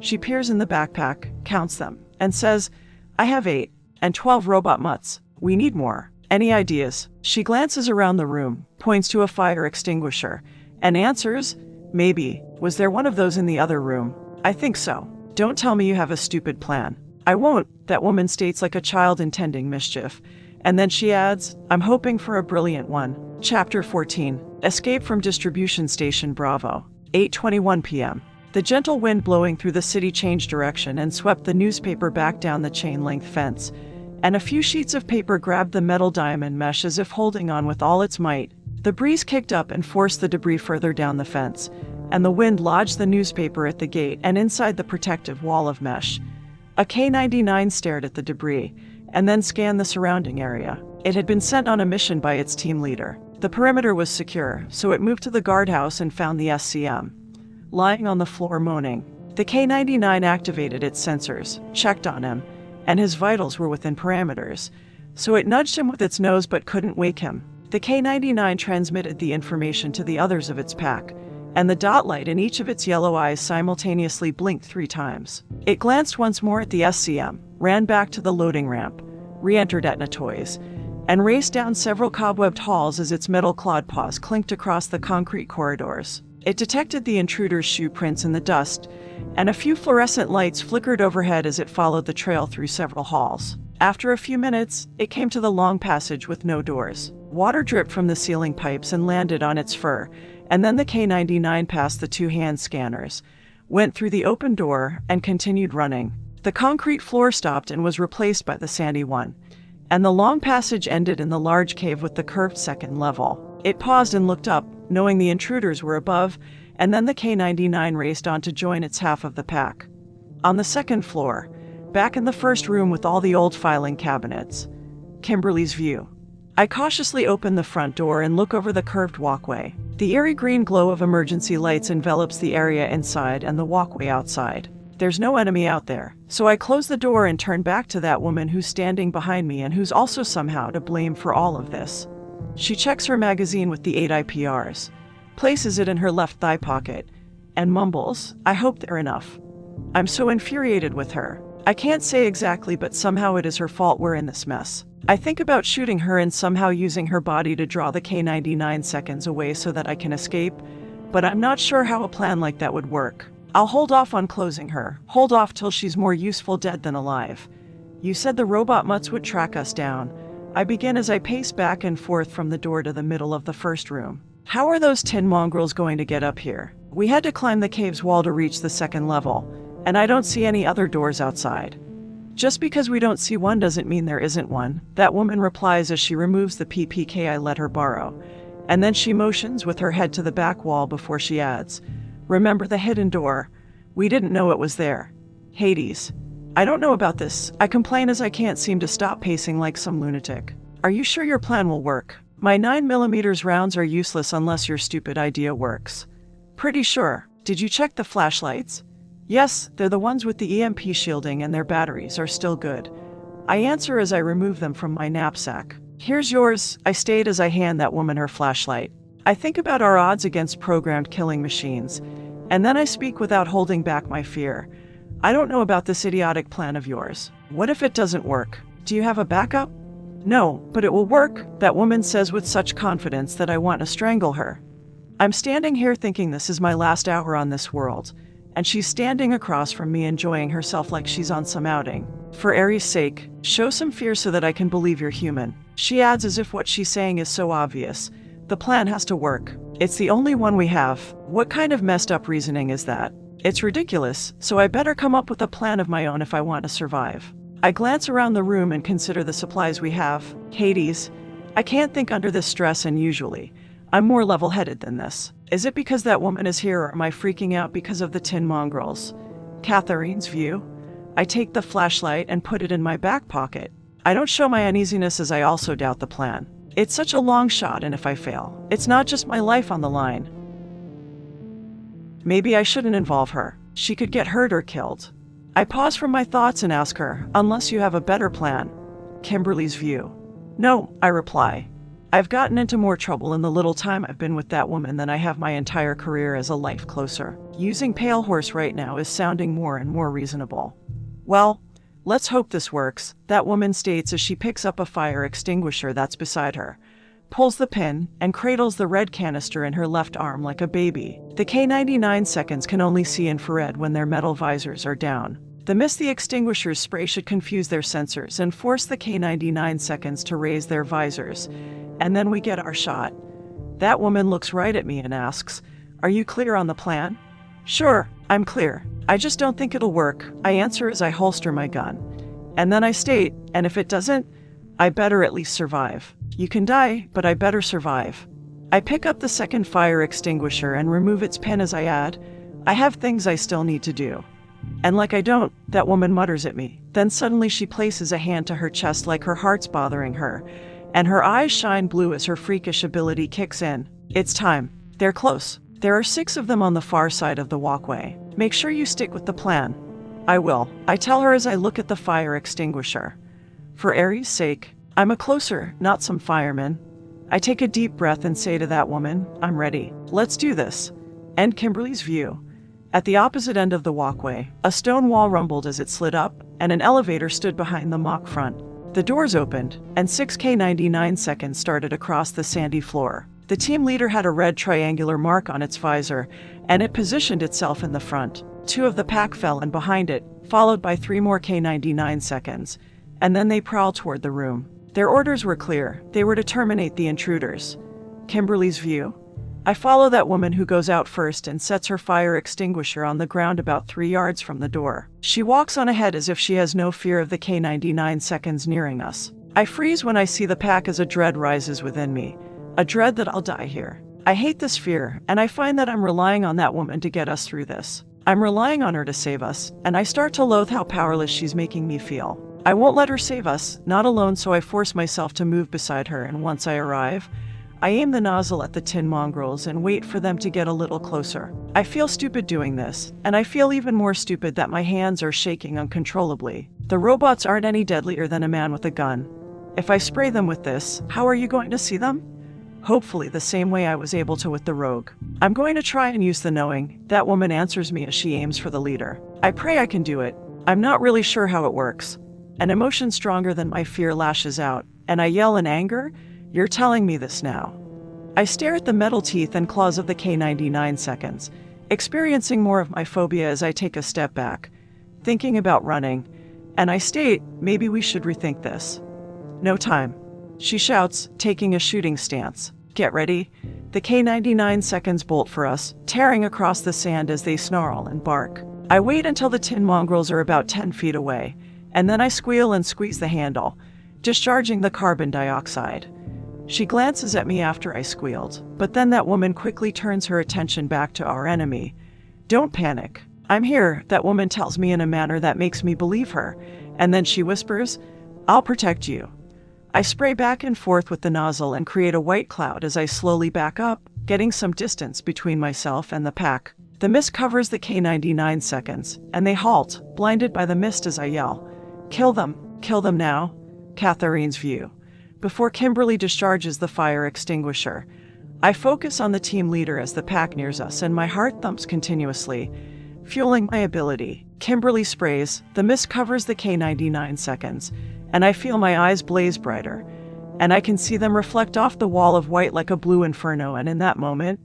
She peers in the backpack, counts them, and says, I have 8, and 12 robot mutts. We need more. Any ideas? She glances around the room, points to a fire extinguisher, and answers, maybe. Was there one of those in the other room? I think so. Don't tell me you have a stupid plan. I won't, that woman states like a child intending mischief. And then she adds, I'm hoping for a brilliant one. Chapter 14. Escape from Distribution Station Bravo. 8:21 p.m. The gentle wind blowing through the city changed direction and swept the newspaper back down the chain-length fence, and a few sheets of paper grabbed the metal diamond mesh as if holding on with all its might. The breeze kicked up and forced the debris further down the fence, and the wind lodged the newspaper at the gate and inside the protective wall of mesh. A K-99 stared at the debris, and then scanned the surrounding area. It had been sent on a mission by its team leader. The perimeter was secure, so it moved to the guardhouse and found the SCM lying on the floor moaning. The K-99 activated its sensors, checked on him, and his vitals were within parameters, so it nudged him with its nose but couldn't wake him. The K-99 transmitted the information to the others of its pack, and the dot light in each of its yellow eyes simultaneously blinked 3 times. It glanced once more at the SCM, ran back to the loading ramp, re-entered Etna Toys, and raced down several cobwebbed halls as its metal clawed paws clinked across the concrete corridors. It detected the intruder's shoe prints in the dust, and a few fluorescent lights flickered overhead as it followed the trail through several halls. After a few minutes, it came to the long passage with no doors. Water dripped from the ceiling pipes and landed on its fur, and then the K-99 passed the 2 hand scanners, went through the open door, and continued running. The concrete floor stopped and was replaced by the sandy one, and the long passage ended in the large cave with the curved second level. It paused and looked up, knowing the intruders were above, and then the K-99 raced on to join its half of the pack. On the second floor, back in the first room with all the old filing cabinets. Kimberly's view. I cautiously open the front door and look over the curved walkway. The eerie green glow of emergency lights envelops the area inside and the walkway outside. There's no enemy out there, so I close the door and turn back to that woman who's standing behind me and who's also somehow to blame for all of this. She checks her magazine with the 8 IPRs, places it in her left thigh pocket, and mumbles, "I hope they're enough." I'm so infuriated with her. I can't say exactly, but somehow it is her fault we're in this mess. I think about shooting her and somehow using her body to draw the K-99 seconds away so that I can escape, but I'm not sure how a plan like that would work. I'll hold off on closing her, hold off till she's more useful dead than alive. You said the robot mutts would track us down. I begin as I pace back and forth from the door to the middle of the first room. How are those tin mongrels going to get up here? We had to climb the cave's wall to reach the second level, and I don't see any other doors outside. Just because we don't see one doesn't mean there isn't one, that woman replies as she removes the PPK I let her borrow. And then she motions with her head to the back wall before she adds, "Remember the hidden door? We didn't know it was there." Hades. I don't know about this. I complain as I can't seem to stop pacing like some lunatic. Are you sure your plan will work? My 9mm rounds are useless unless your stupid idea works. Pretty sure. Did you check the flashlights? Yes, they're the ones with the EMP shielding and their batteries are still good. I answer as I remove them from my knapsack. Here's yours, I state as I hand that woman her flashlight. I think about our odds against programmed killing machines, and then I speak without holding back my fear. I don't know about this idiotic plan of yours. What if it doesn't work? Do you have a backup? No, but it will work, that woman says with such confidence that I want to strangle her. I'm standing here thinking this is my last hour on this world, and she's standing across from me enjoying herself like she's on some outing. For Aries' sake, show some fear so that I can believe you're human. She adds as if what she's saying is so obvious. The plan has to work. It's the only one we have. What kind of messed up reasoning is that? It's ridiculous, so I better come up with a plan of my own if I want to survive. I glance around the room and consider the supplies we have. Hades. I can't think under this stress, and usually I'm more level-headed than this. Is it because that woman is here, or am I freaking out because of the tin mongrels? Catherine's view. I take the flashlight and put it in my back pocket. I don't show my uneasiness as I also doubt the plan. It's such a long shot, and if I fail, it's not just my life on the line. Maybe I shouldn't involve her. She could get hurt or killed. I pause from my thoughts and ask her, unless you have a better plan. Kimberly's view. No, I reply. I've gotten into more trouble in the little time I've been with that woman than I have my entire career as a life closer. Using Pale Horse right now is sounding more and more reasonable. Well, let's hope this works, that woman states as she picks up a fire extinguisher that's beside her, pulls the pin, and cradles the red canister in her left arm like a baby. The K-99 seconds can only see infrared when their metal visors are down. The mist the extinguisher's spray should confuse their sensors and force the K-99 seconds to raise their visors. And then we get our shot. That woman looks right at me and asks, "Are you clear on the plan?" "Sure, I'm clear. I just don't think it'll work," I answer as I holster my gun. And then I state, "And if it doesn't, I better at least survive. You can die, but I better survive." I pick up the second fire extinguisher and remove its pin as I add, "I have things I still need to do." And like I don't, that woman mutters at me. Then suddenly she places a hand to her chest like her heart's bothering her, and her eyes shine blue as her freakish ability kicks in. It's time. They're close. There are 6 of them on the far side of the walkway. Make sure you stick with the plan. I will. I tell her as I look at the fire extinguisher. For Aries' sake, I'm a closer, not some fireman. I take a deep breath and say to that woman, "I'm ready. Let's do this." End Kimberly's view. At the opposite end of the walkway, a stone wall rumbled as it slid up, and an elevator stood behind the mock front. The doors opened, and 6 K-99 seconds started across the sandy floor. The team leader had a red triangular mark on its visor, and it positioned itself in the front. 2 of the pack fell in behind it, followed by 3 more K-99 seconds, and then they prowled toward the room. Their orders were clear. They were to terminate the intruders. Kimberly's view. I follow that woman who goes out first and sets her fire extinguisher on the ground about 3 yards from the door. She walks on ahead as if she has no fear of the K-99 seconds nearing us. I freeze when I see the pack as a dread rises within me, a dread that I'll die here. I hate this fear, and I find that I'm relying on that woman to get us through this. I'm relying on her to save us, and I start to loathe how powerless she's making me feel. I won't let her save us, not alone, so I force myself to move beside her, and once I arrive, I aim the nozzle at the tin mongrels and wait for them to get a little closer. I feel stupid doing this, and I feel even more stupid that my hands are shaking uncontrollably. The robots aren't any deadlier than a man with a gun. If I spray them with this, how are you going to see them? Hopefully the same way I was able to with the rogue. I'm going to try and use the knowing. That woman answers me as she aims for the leader. I pray I can do it. I'm not really sure how it works. An emotion stronger than my fear lashes out, and I yell in anger, "You're telling me this now." I stare at the metal teeth and claws of the K-99 seconds, experiencing more of my phobia as I take a step back, thinking about running, and I state, maybe we should rethink this. No time. She shouts, taking a shooting stance. Get ready. The K-99 seconds bolt for us, tearing across the sand as they snarl and bark. I wait until the tin mongrels are about 10 feet away, and then I squeal and squeeze the handle, discharging the carbon dioxide. She glances at me after I squealed, but then that woman quickly turns her attention back to our enemy. Don't panic. I'm here, that woman tells me in a manner that makes me believe her, and then she whispers, I'll protect you. I spray back and forth with the nozzle and create a white cloud as I slowly back up, getting some distance between myself and the pack. The mist covers the K-99 seconds, and they halt, blinded by the mist as I yell, Kill them now, Catherine's view. Before Kimberly discharges the fire extinguisher, I focus on the team leader as the pack nears us and my heart thumps continuously, fueling my ability. Kimberly sprays, the mist covers the K-99 seconds, and I feel my eyes blaze brighter, and I can see them reflect off the wall of white like a blue inferno, and in that moment,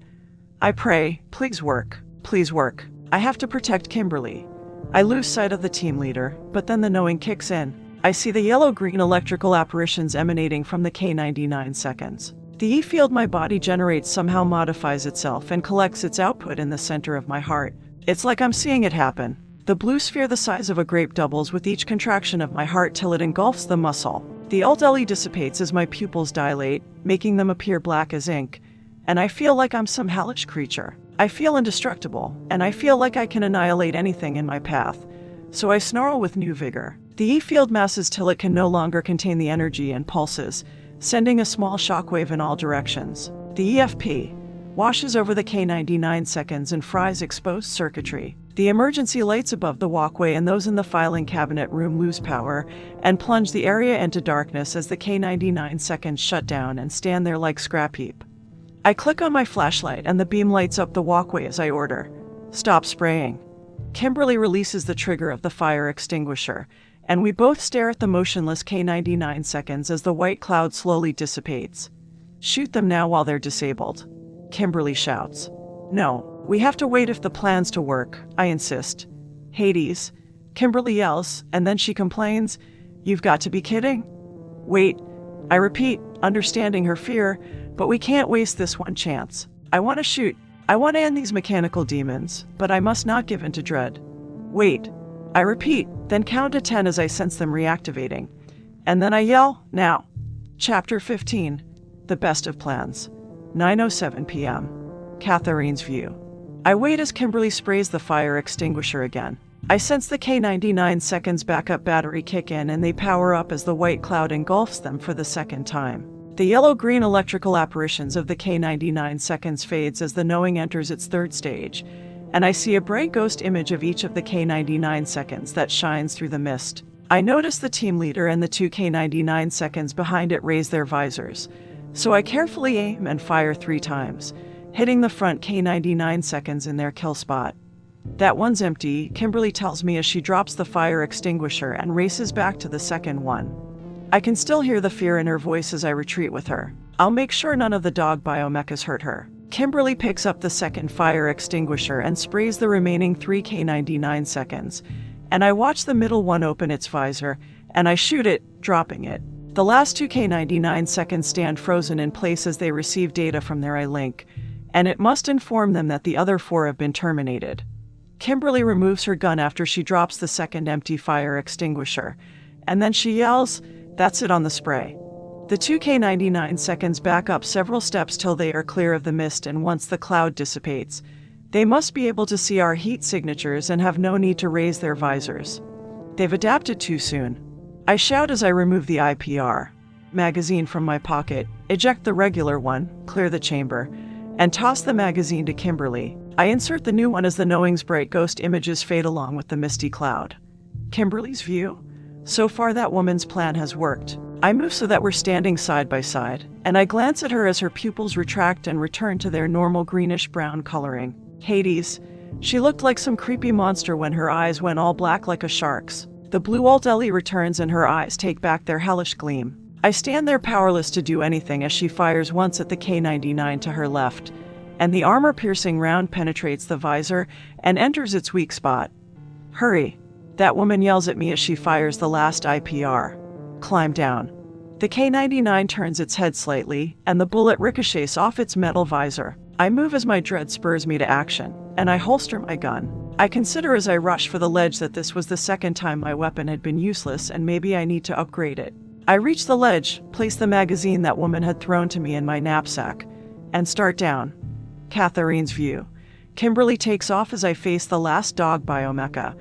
I pray, please work, please work. I have to protect Kimberly. I lose sight of the team leader, but then the knowing kicks in. I see the yellow-green electrical apparitions emanating from the K-99 seconds. The E-field my body generates somehow modifies itself and collects its output in the center of my heart. It's like I'm seeing it happen. The blue sphere the size of a grape doubles with each contraction of my heart till it engulfs the muscle. The alt-LE dissipates as my pupils dilate, making them appear black as ink, and I feel like I'm some hellish creature. I feel indestructible, and I feel like I can annihilate anything in my path, so I snarl with new vigor. The E-field masses till it can no longer contain the energy and pulses, sending a small shockwave in all directions. The EFP washes over the K-99 seconds and fries exposed circuitry. The emergency lights above the walkway and those in the filing cabinet room lose power and plunge the area into darkness as the K-99 seconds shut down and stand there like scrap heap. I click on my flashlight and the beam lights up the walkway as I order, Stop spraying. Kimberly releases the trigger of the fire extinguisher, and we both stare at the motionless K-99 seconds as the white cloud slowly dissipates. Shoot them now while they're disabled, Kimberly shouts. No, we have to wait if the plan's to work, I insist. Hades, Kimberly yells, and then she complains, You've got to be kidding. Wait, I repeat, understanding her fear, but we can't waste this one chance. I want to shoot. I want to end these mechanical demons, but I must not give in to dread. Wait, I repeat, then count to 10 as I sense them reactivating. And then I yell, now. Chapter 15, The Best of Plans. 9:07 p.m. Catherine's view. I wait as Kimberly sprays the fire extinguisher again. I sense the K-99 seconds backup battery kick in and they power up as the white cloud engulfs them for the second time. The yellow-green electrical apparitions of the K-99 seconds fades as the knowing enters its third stage, and I see a bright ghost image of each of the K-99 seconds that shines through the mist. I notice the team leader and the two K-99 seconds behind it raise their visors, so I carefully aim and fire 3 times, hitting the front K-99 seconds in their kill spot. That one's empty, Kimberly tells me as she drops the fire extinguisher and races back to the second one. I can still hear the fear in her voice as I retreat with her. I'll make sure none of the dog biomechas hurt her. Kimberly picks up the second fire extinguisher and sprays the remaining 3 K-99 seconds, and I watch the middle one open its visor, and I shoot it, dropping it. The last 2 K-99 seconds stand frozen in place as they receive data from their iLink, and it must inform them that the other 4 have been terminated. Kimberly removes her gun after she drops the second empty fire extinguisher, and then she yells, That's it on the spray. The 2K99 seconds back up several steps till they are clear of the mist, and once the cloud dissipates, they must be able to see our heat signatures and have no need to raise their visors. They've adapted too soon. I shout as I remove the IPR magazine from my pocket, eject the regular one, clear the chamber, and toss the magazine to Kimberly. I insert the new one as the knowing's bright ghost images fade along with the misty cloud. Kimberly's view? So far that woman's plan has worked. I move so that we're standing side by side, and I glance at her as her pupils retract and return to their normal greenish-brown coloring. Hades. She looked like some creepy monster when her eyes went all black like a shark's. The blue Alt Ellie returns and her eyes take back their hellish gleam. I stand there powerless to do anything as she fires once at the K99 to her left, and the armor-piercing round penetrates the visor and enters its weak spot. Hurry! That woman yells at me as she fires the last IPR. Climb down. The K99 turns its head slightly, and the bullet ricochets off its metal visor. I move as my dread spurs me to action, and I holster my gun. I consider as I rush for the ledge that this was the second time my weapon had been useless, and maybe I need to upgrade it. I reach the ledge, place the magazine that woman had thrown to me in my knapsack, and start down. Catherine's view. Kimberly takes off as I face the last dog biomecha,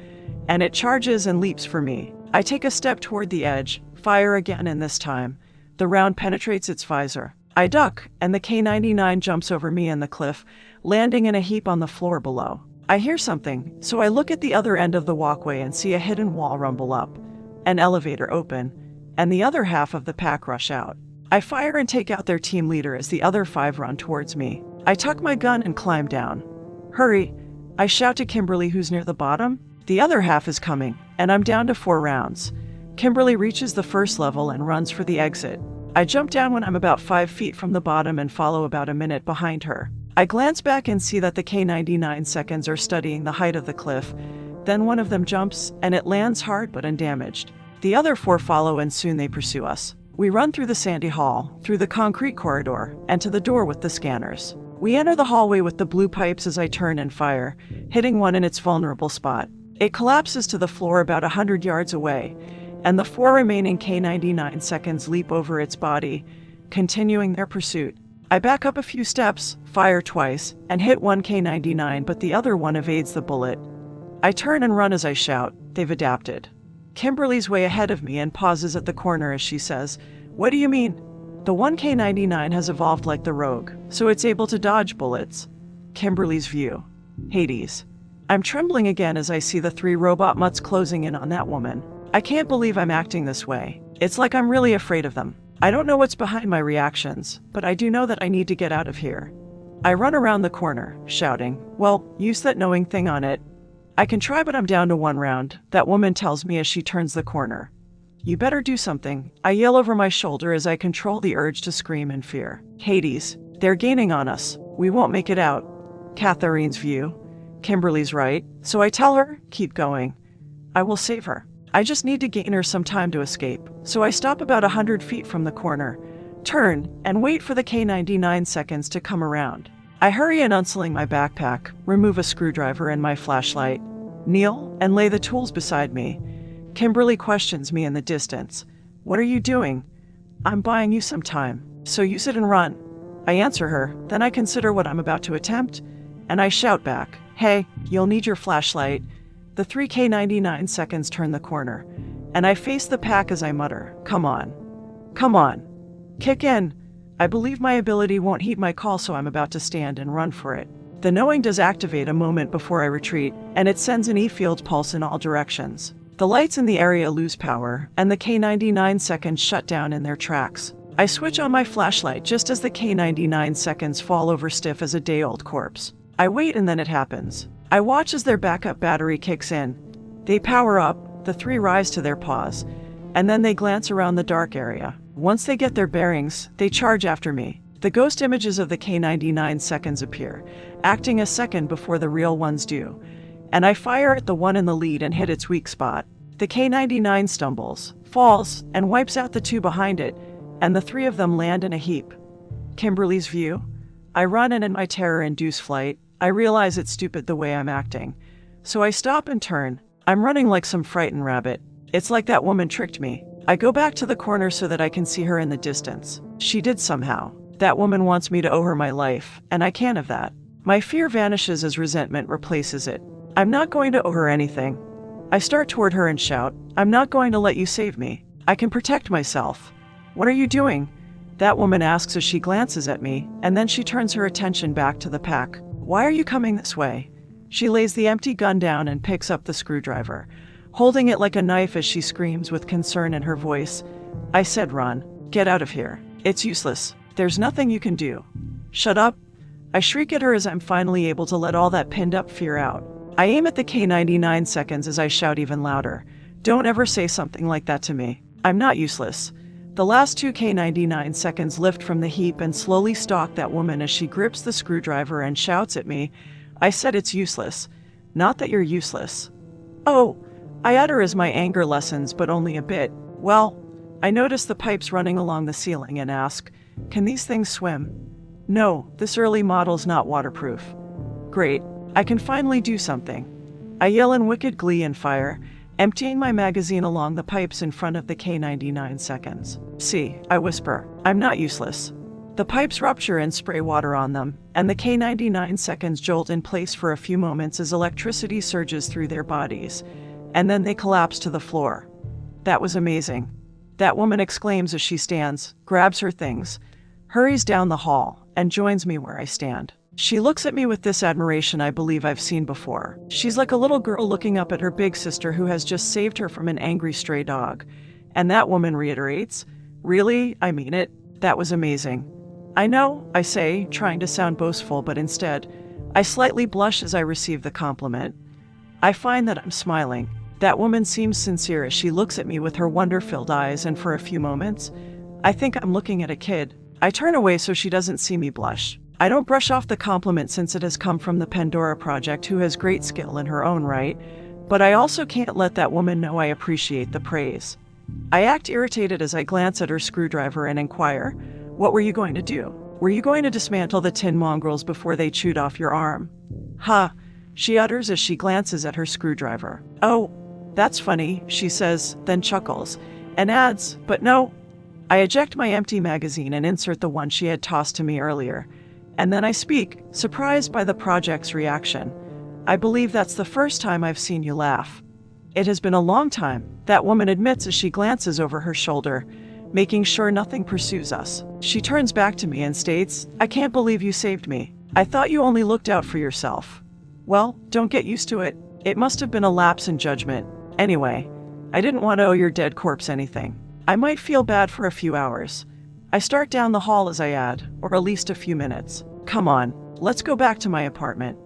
and it charges and leaps for me. I take a step toward the edge, fire again, and this time, the round penetrates its visor. I duck, and the K99 jumps over me and the cliff, landing in a heap on the floor below. I hear something, so I look at the other end of the walkway and see a hidden wall rumble up, an elevator open, and the other half of the pack rush out. I fire and take out their team leader as the other 5 run towards me. I tuck my gun and climb down. Hurry! I shout to Kimberly, who's near the bottom. The other half is coming, and I'm down to 4 rounds. Kimberly reaches the first level and runs for the exit. I jump down when I'm about 5 feet from the bottom and follow about a minute behind her. I glance back and see that the K99 seconds are studying the height of the cliff. Then one of them jumps, and it lands hard but undamaged. The other 4 follow, and soon they pursue us. We run through the sandy hall, through the concrete corridor, and to the door with the scanners. We enter the hallway with the blue pipes as I turn and fire, hitting one in its vulnerable spot. It collapses to the floor about 100 yards away, and the 4 remaining K99 seconds leap over its body, continuing their pursuit. I back up a few steps, fire twice, and hit one K99, but the other one evades the bullet. I turn and run as I shout, "They've adapted." Kimberly's way ahead of me and pauses at the corner as she says, "What do you mean?" The 1K99 has evolved like the Rogue, so it's able to dodge bullets. Kimberly's view. Hades. I'm trembling again as I see the 3 robot mutts closing in on that woman. I can't believe I'm acting this way. It's like I'm really afraid of them. I don't know what's behind my reactions, but I do know that I need to get out of here. I run around the corner, shouting, "Well, use that knowing thing on it." "I can try, but I'm down to 1 round," that woman tells me as she turns the corner. "You better do something," I yell over my shoulder as I control the urge to scream in fear. Hades. They're gaining on us. We won't make it out. Catherine's view. Kimberly's right, so I tell her, keep going. I will save her. I just need to gain her some time to escape, so I stop about 100 feet from the corner, turn, and wait for the K99 seconds to come around. I hurry in, unsealing my backpack, remove a screwdriver and my flashlight, kneel, and lay the tools beside me. Kimberly questions me in the distance. "What are you doing?" "I'm buying you some time, so use it and run." I answer her, then I consider what I'm about to attempt, and I shout back, "Hey, you'll need your flashlight." The 3K99 seconds turn the corner, and I face the pack as I mutter, "Come on. Come on. Kick in." I believe my ability won't heed my call, so I'm about to stand and run for it. The knowing does activate a moment before I retreat, and it sends an E-field pulse in all directions. The lights in the area lose power, and the K99 seconds shut down in their tracks. I switch on my flashlight just as the K99 seconds fall over stiff as a day-old corpse. I wait, and then it happens. I watch as their backup battery kicks in. They power up, the 3 rise to their paws, and then they glance around the dark area. Once they get their bearings, they charge after me. The ghost images of the K99 seconds appear, acting a second before the real ones do, and I fire at the one in the lead and hit its weak spot. The K99 stumbles, falls, and wipes out the 2 behind it, and the 3 of them land in a heap. Kimberly's view. I run, and in my terror-induced flight, I realize it's stupid the way I'm acting. So I stop and turn. I'm running like some frightened rabbit. It's like that woman tricked me. I go back to the corner so that I can see her in the distance. She did somehow. That woman wants me to owe her my life, and I can't have that. My fear vanishes as resentment replaces it. I'm not going to owe her anything. I start toward her and shout, I'm not going to let you save me. I can protect myself. What are you doing? That woman asks as she glances at me, and then she turns her attention back to the pack. Why are you coming this way? She lays the empty gun down and picks up the screwdriver, holding it like a knife as she screams with concern in her voice. I said, run. Get out of here. It's useless. There's nothing you can do. Shut up. I shriek at her as I'm finally able to let all that pinned-up fear out. I aim at the K-99 seconds as I shout even louder. Don't ever say something like that to me. I'm not useless. The last 2 K-99 seconds lift from the heap and slowly stalk that woman as she grips the screwdriver and shouts at me. I said it's useless. Not that you're useless. Oh, I utter as my anger lessens, but only a bit. Well, I notice the pipes running along the ceiling and ask, can these things swim? No, this early model's not waterproof. Great, I can finally do something. I yell in wicked glee and fire, emptying my magazine along the pipes in front of the K-99 seconds. See, I whisper, I'm not useless. The pipes rupture and spray water on them, and the K-99 seconds jolt in place for a few moments as electricity surges through their bodies, and then they collapse to the floor. That was amazing. That woman exclaims as she stands, grabs her things, hurries down the hall, and joins me where I stand. She looks at me with this admiration I believe I've seen before. She's like a little girl looking up at her big sister who has just saved her from an angry stray dog. And that woman reiterates, really? I mean it. That was amazing. I know, I say, trying to sound boastful, but instead, I slightly blush as I receive the compliment. I find that I'm smiling. That woman seems sincere as she looks at me with her wonder-filled eyes, and for a few moments, I think I'm looking at a kid. I turn away so she doesn't see me blush. I don't brush off the compliment since it has come from the Pandora project, who has great skill in her own right, but I also can't let that woman know I appreciate the praise. I act irritated as I glance at her screwdriver and inquire, what were you going to do? Were you going to dismantle the tin mongrels before they chewed off your arm? Ha, she utters as she glances at her screwdriver. Oh, that's funny, she says, then chuckles, and adds, but no. I eject my empty magazine and insert the one she had tossed to me earlier. And then I speak, surprised by the project's reaction. I believe that's the first time I've seen you laugh. It has been a long time, that woman admits as she glances over her shoulder, making sure nothing pursues us. She turns back to me and states, I can't believe you saved me. I thought you only looked out for yourself. Well, don't get used to it. It must have been a lapse in judgment. Anyway, I didn't want to owe your dead corpse anything. I might feel bad for a few hours. I start down the hall as I add, or at least a few minutes. Come on, let's go back to my apartment.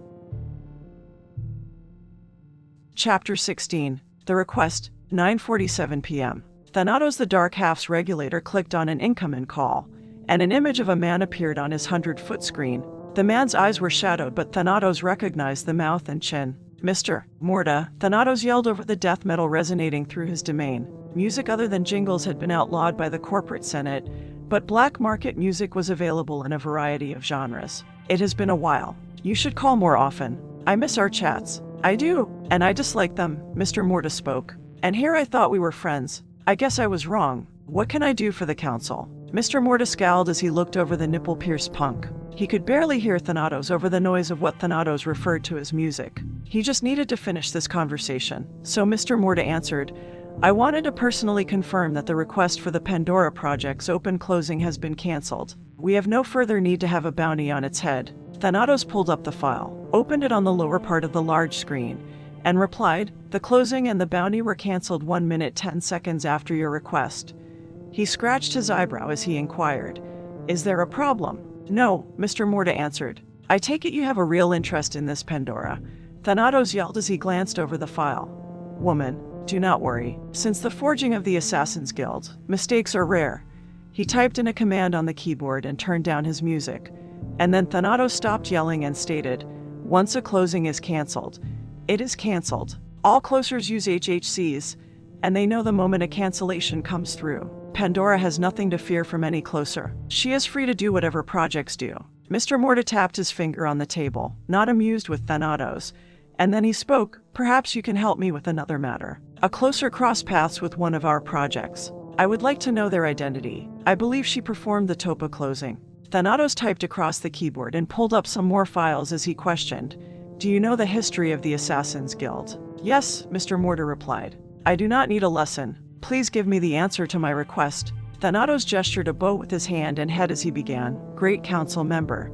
Chapter 16. The Request, 9:47 p.m. Thanatos the Dark Half's regulator clicked on an incoming call, and an image of a man appeared on his 100-foot screen. The man's eyes were shadowed, but Thanatos recognized the mouth and chin. Mr. Morta, Thanatos yelled over the death metal resonating through his domain. Music other than jingles had been outlawed by the corporate senate, but black market music was available in a variety of genres. It has been a while. You should call more often. I miss our chats. I do, and I dislike them, Mr. Morta spoke. And here I thought we were friends. I guess I was wrong. What can I do for the council? Mr. Morta scowled as he looked over the nipple-pierced punk. He could barely hear Thanatos over the noise of what Thanatos referred to as music. He just needed to finish this conversation. So Mr. Morta answered, I wanted to personally confirm that the request for the Pandora project's open closing has been canceled. We have no further need to have a bounty on its head. Thanatos pulled up the file, opened it on the lower part of the large screen, and replied, the closing and the bounty were canceled 1 minute 10 seconds after your request. He scratched his eyebrow as he inquired, is there a problem? No, Mr. Morta answered. I take it you have a real interest in this Pandora. Thanatos yelled as he glanced over the file. Woman, do not worry. Since the forging of the Assassin's Guild, mistakes are rare. He typed in a command on the keyboard and turned down his music. And then Thanatos stopped yelling and stated, once a closing is canceled, it is canceled. All closers use HHCs, and they know the moment a cancellation comes through. Pandora has nothing to fear from any closer. She is free to do whatever projects do. Mr. Morta tapped his finger on the table, not amused with Thanatos, and then he spoke, perhaps you can help me with another matter. A closer cross paths with one of our projects. I would like to know their identity. I believe she performed the topo closing. Thanatos typed across the keyboard and pulled up some more files as he questioned, "Do you know the history of the Assassin's Guild?" "Yes," Mr. Mortar replied. "I do not need a lesson. Please give me the answer to my request." Thanatos gestured a bow with his hand and head as he began, "Great Council member."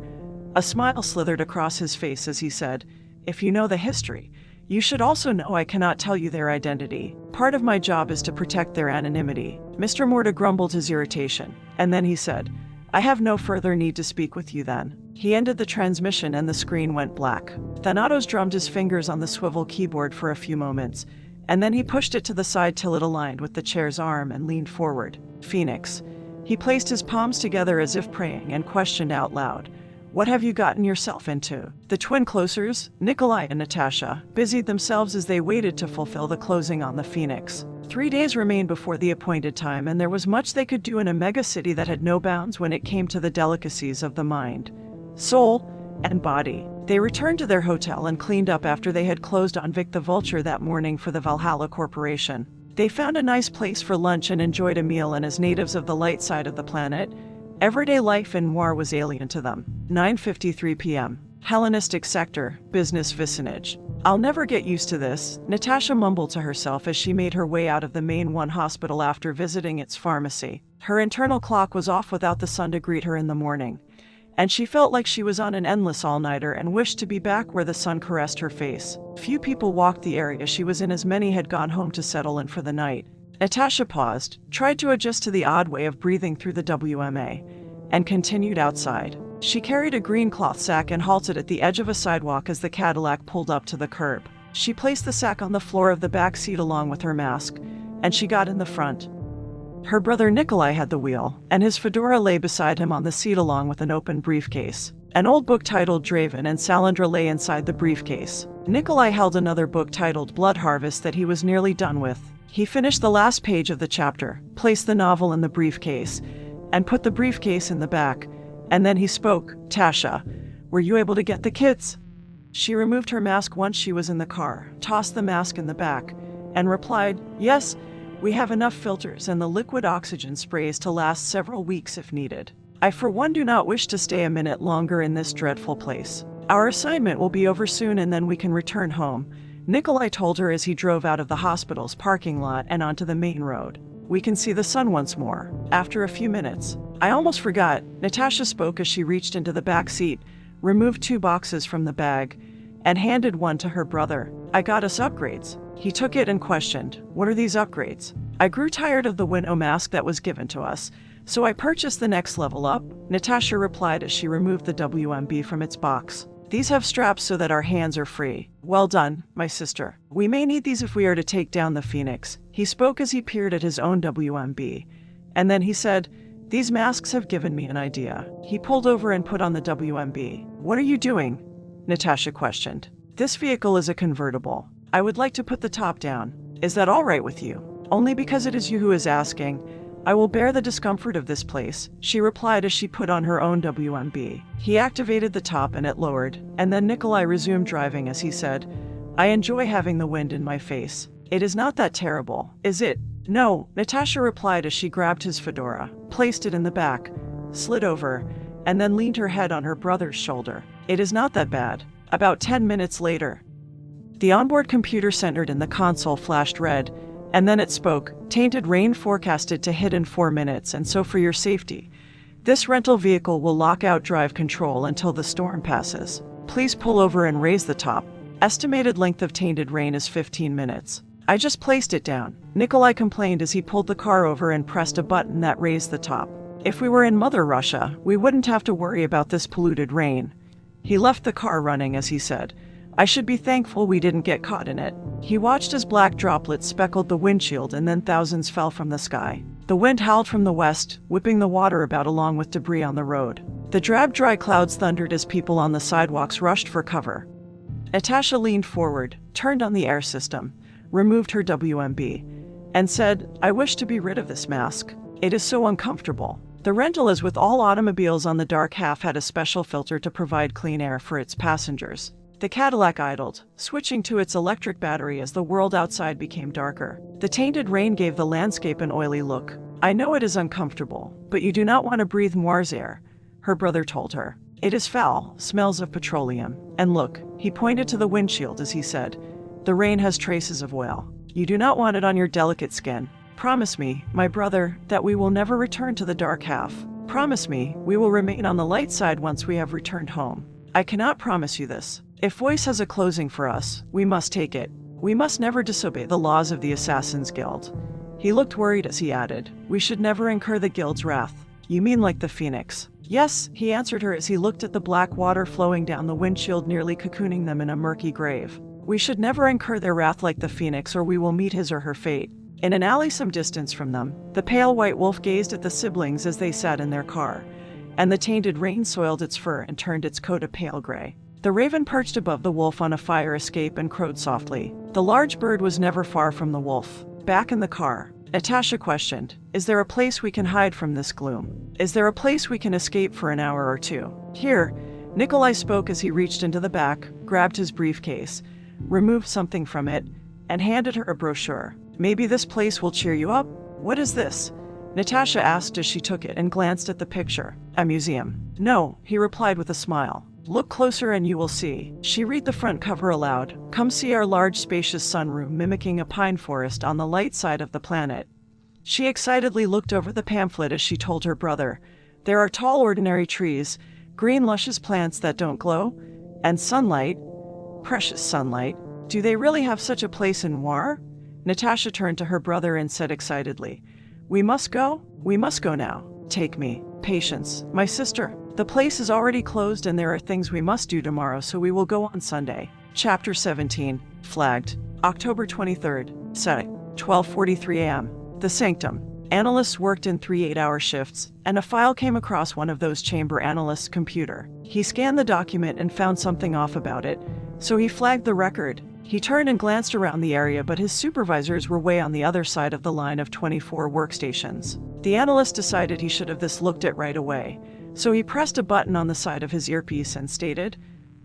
A smile slithered across his face as he said, "If you know the history, you should also know I cannot tell you their identity. Part of my job is to protect their anonymity." Mr. Morta grumbled his irritation, and then he said, "I have no further need to speak with you then." He ended the transmission and the screen went black. Thanatos drummed his fingers on the swivel keyboard for a few moments, and then he pushed it to the side till it aligned with the chair's arm and leaned forward. "Phoenix." He placed his palms together as if praying and questioned out loud, "What have you gotten yourself into?" The twin closers, Nikolai and Natasha, busied themselves as they waited to fulfill the closing on the Phoenix. 3 days remained before the appointed time, and there was much they could do in a megacity that had no bounds when it came to the delicacies of the mind, soul, and body. They returned to their hotel and cleaned up after they had closed on Vic the Vulture that morning for the Valhalla Corporation. They found a nice place for lunch and enjoyed a meal, and as natives of the light side of the planet, everyday life in Noir was alien to them. 9:53 p.m. Hellenistic sector, business vicinage. "I'll never get used to this," Natasha mumbled to herself as she made her way out of the main one hospital after visiting its pharmacy. Her internal clock was off without the sun to greet her in the morning, and she felt like she was on an endless all-nighter and wished to be back where the sun caressed her face. Few people walked the area she was in, as many had gone home to settle in for the night. Natasha paused, tried to adjust to the odd way of breathing through the WMA, and continued outside. She carried a green cloth sack and halted at the edge of a sidewalk as the Cadillac pulled up to the curb. She placed the sack on the floor of the back seat along with her mask, and she got in the front. Her brother Nikolai had the wheel, and his fedora lay beside him on the seat along with an open briefcase. An old book titled Draven and Salandra lay inside the briefcase. Nikolai held another book titled Blood Harvest that he was nearly done with. He finished the last page of the chapter, placed the novel in the briefcase, and put the briefcase in the back, and then he spoke. "Tasha, were you able to get the kids?" She removed her mask once she was in the car, tossed the mask in the back, and replied, "Yes, we have enough filters and the liquid oxygen sprays to last several weeks if needed. I for one do not wish to stay a minute longer in this dreadful place. Our assignment will be over soon and then we can return home," Nikolai told her as he drove out of the hospital's parking lot and onto the main road. "We can see the sun once more." After a few minutes, "I almost forgot," Natasha spoke as she reached into the back seat, removed 2 boxes from the bag, and handed one to her brother. "I got us upgrades." He took it and questioned, "What are these upgrades?" "I grew tired of the window mask that was given to us, so I purchased the next level up," Natasha replied as she removed the WMB from its box. "These have straps so that our hands are free." "Well done, my sister. We may need these if we are to take down the Phoenix." He spoke as he peered at his own WMB, and then he said, "These masks have given me an idea." He pulled over and put on the WMB. "What are you doing?" Natasha questioned. "This vehicle is a convertible. I would like to put the top down. Is that all right with you?" "Only because it is you who is asking. I will bear the discomfort of this place," she replied as she put on her own WMB. He activated the top and it lowered, and then Nikolai resumed driving as he said, "I enjoy having the wind in my face. It is not that terrible, is it?" "No," Natasha replied as she grabbed his fedora, placed it in the back, slid over, and then leaned her head on her brother's shoulder. "It is not that bad." About 10 minutes later, the onboard computer centered in the console flashed red, and then it spoke. "Tainted rain forecasted to hit in 4 minutes, and so for your safety, this rental vehicle will lock out drive control until the storm passes. Please pull over and raise the top. Estimated length of tainted rain is 15 minutes. "I just placed it down," Nikolai complained as he pulled the car over and pressed a button that raised the top. "If we were in Mother Russia, we wouldn't have to worry about this polluted rain." He left the car running as he said, "I should be thankful we didn't get caught in it." He watched as black droplets speckled the windshield and then thousands fell from the sky. The wind howled from the west, whipping the water about along with debris on the road. The drab, dry clouds thundered as people on the sidewalks rushed for cover. Natasha leaned forward, turned on the air system, removed her WMB, and said, "I wish to be rid of this mask. It is so uncomfortable." The rental, as with all automobiles on the dark half, had a special filter to provide clean air for its passengers. The Cadillac idled, switching to its electric battery as the world outside became darker. The tainted rain gave the landscape an oily look, I know it is uncomfortable, but you do not want to breathe Noir's air, her brother told her. It is foul, smells of petroleum. And look, he pointed to the windshield as he said, the rain has traces of oil. You do not want it on your delicate skin. Promise me, my brother, that we will never return to the dark half. Promise me, we will remain on the light side once we have returned home. I cannot promise you this. If Voice has a closing for us, we must take it. We must never disobey the laws of the Assassin's Guild. He looked worried as he added, we should never incur the Guild's wrath. You mean like the Phoenix? Yes, he answered her as he looked at the black water flowing down the windshield, nearly cocooning them in a murky grave. We should never incur their wrath like the Phoenix, or we will meet his or her fate. In an alley some distance from them, the pale white wolf gazed at the siblings as they sat in their car, and the tainted rain soiled its fur and turned its coat a pale gray. The raven perched above the wolf on a fire escape and crowed softly. The large bird was never far from the wolf. Back in the car, Natasha questioned, is there a place we can hide from this gloom? Is there a place we can escape for an hour or two? Here, Nikolai spoke as he reached into the back, grabbed his briefcase, removed something from it, and handed her a brochure. Maybe this place will cheer you up? What is this? Natasha asked as she took it and glanced at the picture. A museum. No, he replied with a smile. Look closer and you will see. She read the front cover aloud. Come see our large spacious sunroom mimicking a pine forest on the light side of the planet. She excitedly looked over the pamphlet as she told her brother. There are tall ordinary trees, green luscious plants that don't glow, and sunlight. Precious sunlight. Do they really have such a place in Noir? Natasha turned to her brother and said excitedly, We must go? We must go now. Take me. Patience. My sister. The place is already closed and there are things we must do tomorrow, so we will go on Sunday. Chapter 17. Flagged. October 23rd. Setting. 12:43 a.m. The sanctum. Analysts worked in 3 8-hour shifts, and a file came across one of those chamber analysts' computer. He scanned the document and found something off about it, so he flagged the record. He turned and glanced around the area, but his supervisors were way on the other side of the line of 24 workstations. The analyst decided he should have looked at right away, so he pressed a button on the side of his earpiece and stated,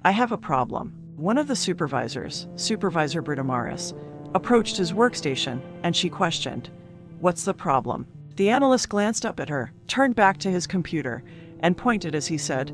I have a problem. One of the supervisors, Supervisor Britomaris, approached his workstation, and she questioned, What's the problem? The analyst glanced up at her, turned back to his computer, and pointed as he said,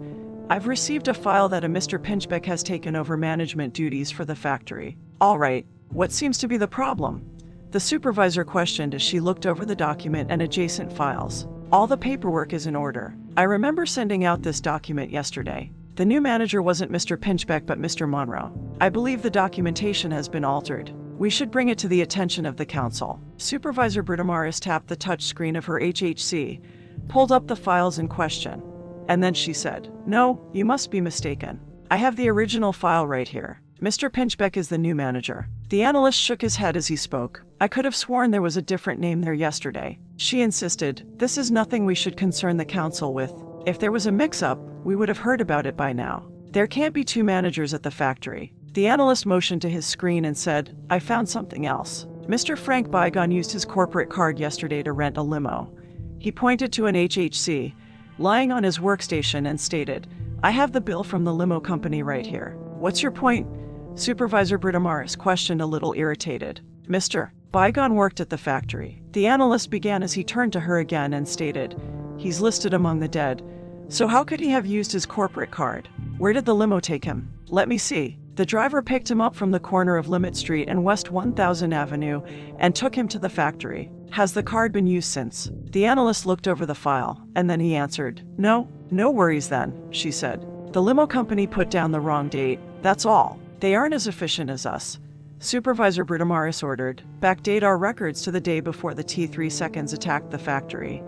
I've received a file that a Mr. Pinchbeck has taken over management duties for the factory. All right, what seems to be the problem? The supervisor questioned as she looked over the document and adjacent files. All the paperwork is in order. I remember sending out this document yesterday. The new manager wasn't Mr. Pinchbeck but Mr. Monroe. I believe the documentation has been altered. We should bring it to the attention of the council. Supervisor Britomaris tapped the touch screen of her HHC, pulled up the files in question, and then she said, No, you must be mistaken. I have the original file right here. Mr. Pinchbeck is the new manager. The analyst shook his head as he spoke. I could have sworn there was a different name there yesterday. She insisted, This is nothing we should concern the council with. If there was a mix-up, we would have heard about it by now. There can't be two managers at the factory. The analyst motioned to his screen and said, I found something else. Mr. Frank Bygone used his corporate card yesterday to rent a limo. He pointed to an HHC lying on his workstation and stated, I have the bill from the limo company right here. What's your point? Supervisor Britomaris questioned, a little irritated. Mr. Bygone worked at the factory. The analyst began as he turned to her again and stated, He's listed among the dead. So how could he have used his corporate card? Where did the limo take him? Let me see. The driver picked him up from the corner of Limit Street and West 1000 Avenue and took him to the factory. Has the card been used since? The analyst looked over the file, and then he answered, No worries then, she said. The limo company put down the wrong date, that's all. They aren't as efficient as us. Supervisor Britomaris ordered, Backdate our records to the day before the T3 seconds attacked the factory.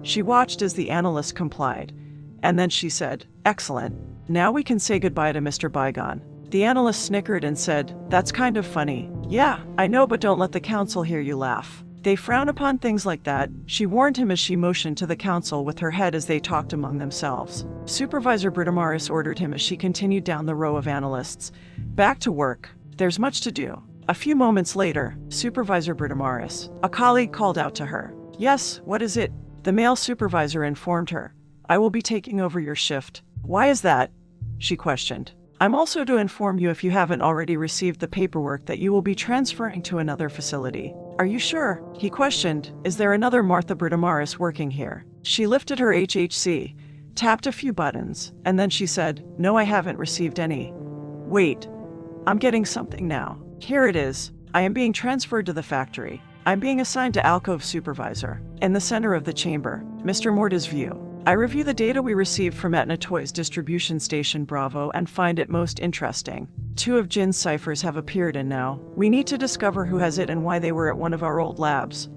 She watched as the analyst complied, and then she said, Excellent. Now we can say goodbye to Mr. Bygone. The analyst snickered and said, That's kind of funny. Yeah, I know, but don't let the council hear you laugh. They frown upon things like that, she warned him as she motioned to the council with her head as they talked among themselves. Supervisor Britomaris ordered him as she continued down the row of analysts. Back to work. There's much to do. A few moments later, Supervisor Britomaris, a colleague, called out to her. Yes, what is it? The male supervisor informed her. I will be taking over your shift. Why is that? She questioned. I'm also to inform you, if you haven't already received the paperwork, that you will be transferring to another facility. Are you sure? He questioned. Is there another Martha Bertamaris working here? She lifted her HHC, tapped a few buttons, and then she said, no, I haven't received any. Wait, I'm getting something now. Here it is. I am being transferred to the factory. I'm being assigned to alcove supervisor. In the center of the chamber, Mr. Morta's view. I review the data we received from Etna Toys distribution station Bravo and find it most interesting. 2 of Jin's ciphers have appeared and now we need to discover who has it and why they were at one of our old labs.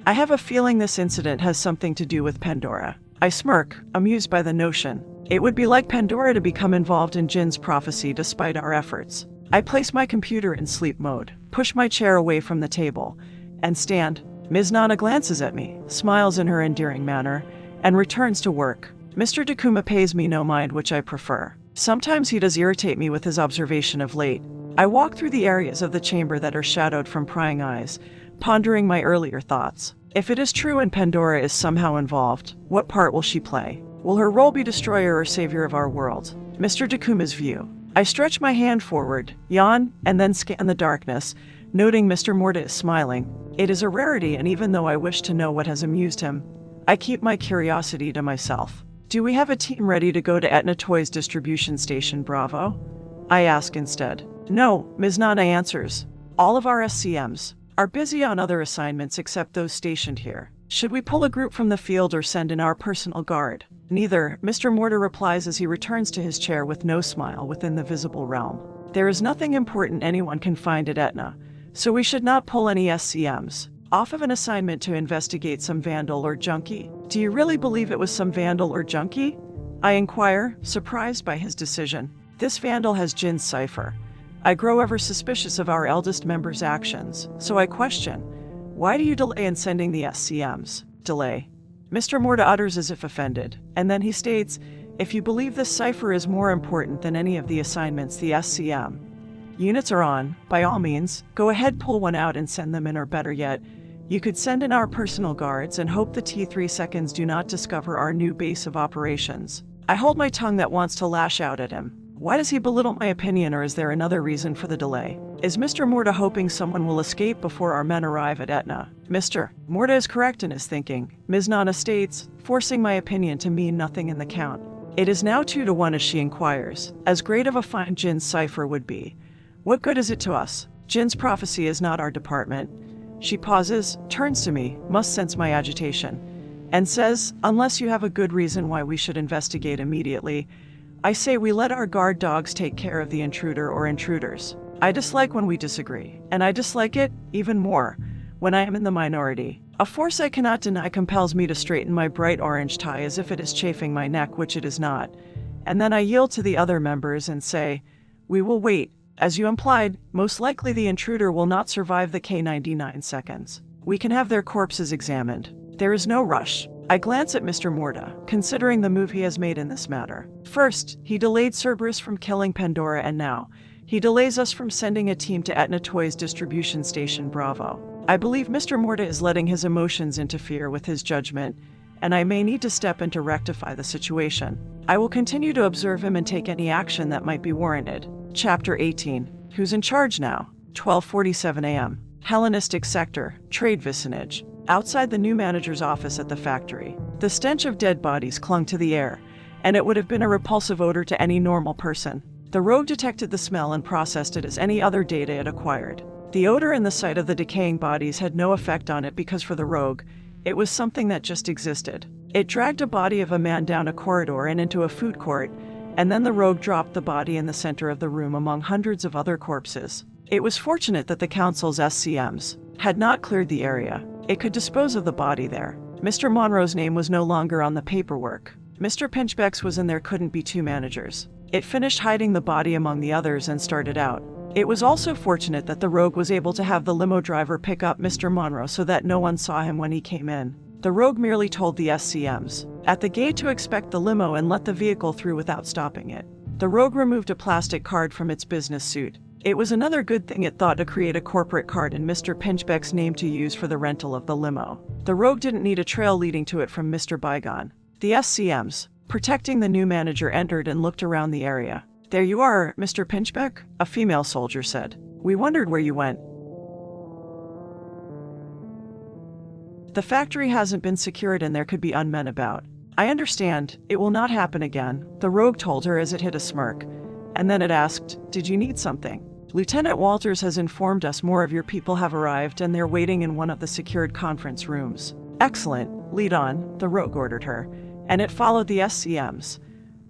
I have a feeling this incident has something to do with Pandora. I smirk, amused by the notion. It would be like Pandora to become involved in Jin's prophecy despite our efforts. I place my computer in sleep mode, push my chair away from the table, and stand. Ms. Nana glances at me, smiles in her endearing manner, and returns to work. Mr. Dakuma pays me no mind, which I prefer. Sometimes he does irritate me with his observation of late. I walk through the areas of the chamber that are shadowed from prying eyes, pondering my earlier thoughts. If it is true and Pandora is somehow involved, what part will she play? Will her role be destroyer or savior of our world? Mr. Dakuma's view. I stretch my hand forward, yawn, and then scan the darkness, noting Mr. Morta is smiling. It is a rarity, and even though I wish to know what has amused him, I keep my curiosity to myself. Do we have a team ready to go to Etna Toys distribution station Bravo? I ask instead. No, Ms. Nana answers. All of our SCMs are busy on other assignments except those stationed here. Should we pull a group from the field or send in our personal guard? Neither, Mr. Morta replies as he returns to his chair with no smile within the visible realm. There is nothing important anyone can find at Etna, so we should not pull any SCMs. Off of an assignment to investigate some vandal or junkie. Do you really believe it was some vandal or junkie? I inquire, surprised by his decision. This vandal has Jin's cipher. I grow ever suspicious of our eldest member's actions, so I question, why do you delay in sending the SCMs? Delay. Mr. Morta utters as if offended, and then he states, if you believe this cipher is more important than any of the assignments the SCM units are on, by all means, go ahead, pull one out and send them in, or better yet, you could send in our personal guards and hope the T3 seconds do not discover our new base of operations. I hold my tongue that wants to lash out at him. Why does he belittle my opinion, or is there another reason for the delay? Is Mr. Morta hoping someone will escape before our men arrive at Etna? Mr. Morta is correct in his thinking, Ms. Nana states, forcing my opinion to mean nothing in the count. It is now 2-1 as she inquires. As great of a find Jin's cipher would be, what good is it to us? Jin's prophecy is not our department. She pauses, turns to me, must sense my agitation, and says, unless you have a good reason why we should investigate immediately, I say we let our guard dogs take care of the intruder or intruders. I dislike when we disagree, and I dislike it even more when I am in the minority. A force I cannot deny compels me to straighten my bright orange tie as if it is chafing my neck, which it is not, and then I yield to the other members and say, we will wait. As you implied, most likely the intruder will not survive the K99 seconds. We can have their corpses examined. There is no rush. I glance at Mr. Morta, considering the move he has made in this matter. First, he delayed Cerberus from killing Pandora, and now, he delays us from sending a team to Etna Toys distribution station Bravo. I believe Mr. Morta is letting his emotions interfere with his judgment, and I may need to step in to rectify the situation. I will continue to observe him and take any action that might be warranted. Chapter 18. Who's in charge now? 12:47 a.m. Hellenistic sector, trade vicinage. Outside the new manager's office at the factory, the stench of dead bodies clung to the air, and it would have been a repulsive odor to any normal person. The rogue detected the smell and processed it as any other data it acquired. The odor and the sight of the decaying bodies had no effect on it because for the rogue, it was something that just existed. It dragged a body of a man down a corridor and into a food court, and then the rogue dropped the body in the center of the room among hundreds of other corpses. It was fortunate that the council's SCMs had not cleared the area. It could dispose of the body there. Mr. Monroe's name was no longer on the paperwork. Mr. Pinchbeck's was, and there couldn't be 2 managers. It finished hiding the body among the others and started out. It was also fortunate that the rogue was able to have the limo driver pick up Mr. Monroe so that no one saw him when he came in. The rogue merely told the SCMs at the gate to expect the limo and let the vehicle through without stopping it. The rogue removed a plastic card from its business suit. It was another good thing it thought to create a corporate card in Mr. Pinchbeck's name to use for the rental of the limo. The rogue didn't need a trail leading to it from Mr. Bygone. The SCMs, protecting the new manager, entered and looked around the area. There you are, Mr. Pinchbeck, a female soldier said. We wondered where you went. The factory hasn't been secured and there could be unmen about. I understand. It will not happen again, the rogue told her as it hid a smirk. And then it asked, did you need something? Lieutenant Walters has informed us more of your people have arrived and they're waiting in one of the secured conference rooms. Excellent. Lead on, the rogue ordered her. And it followed the SCMs.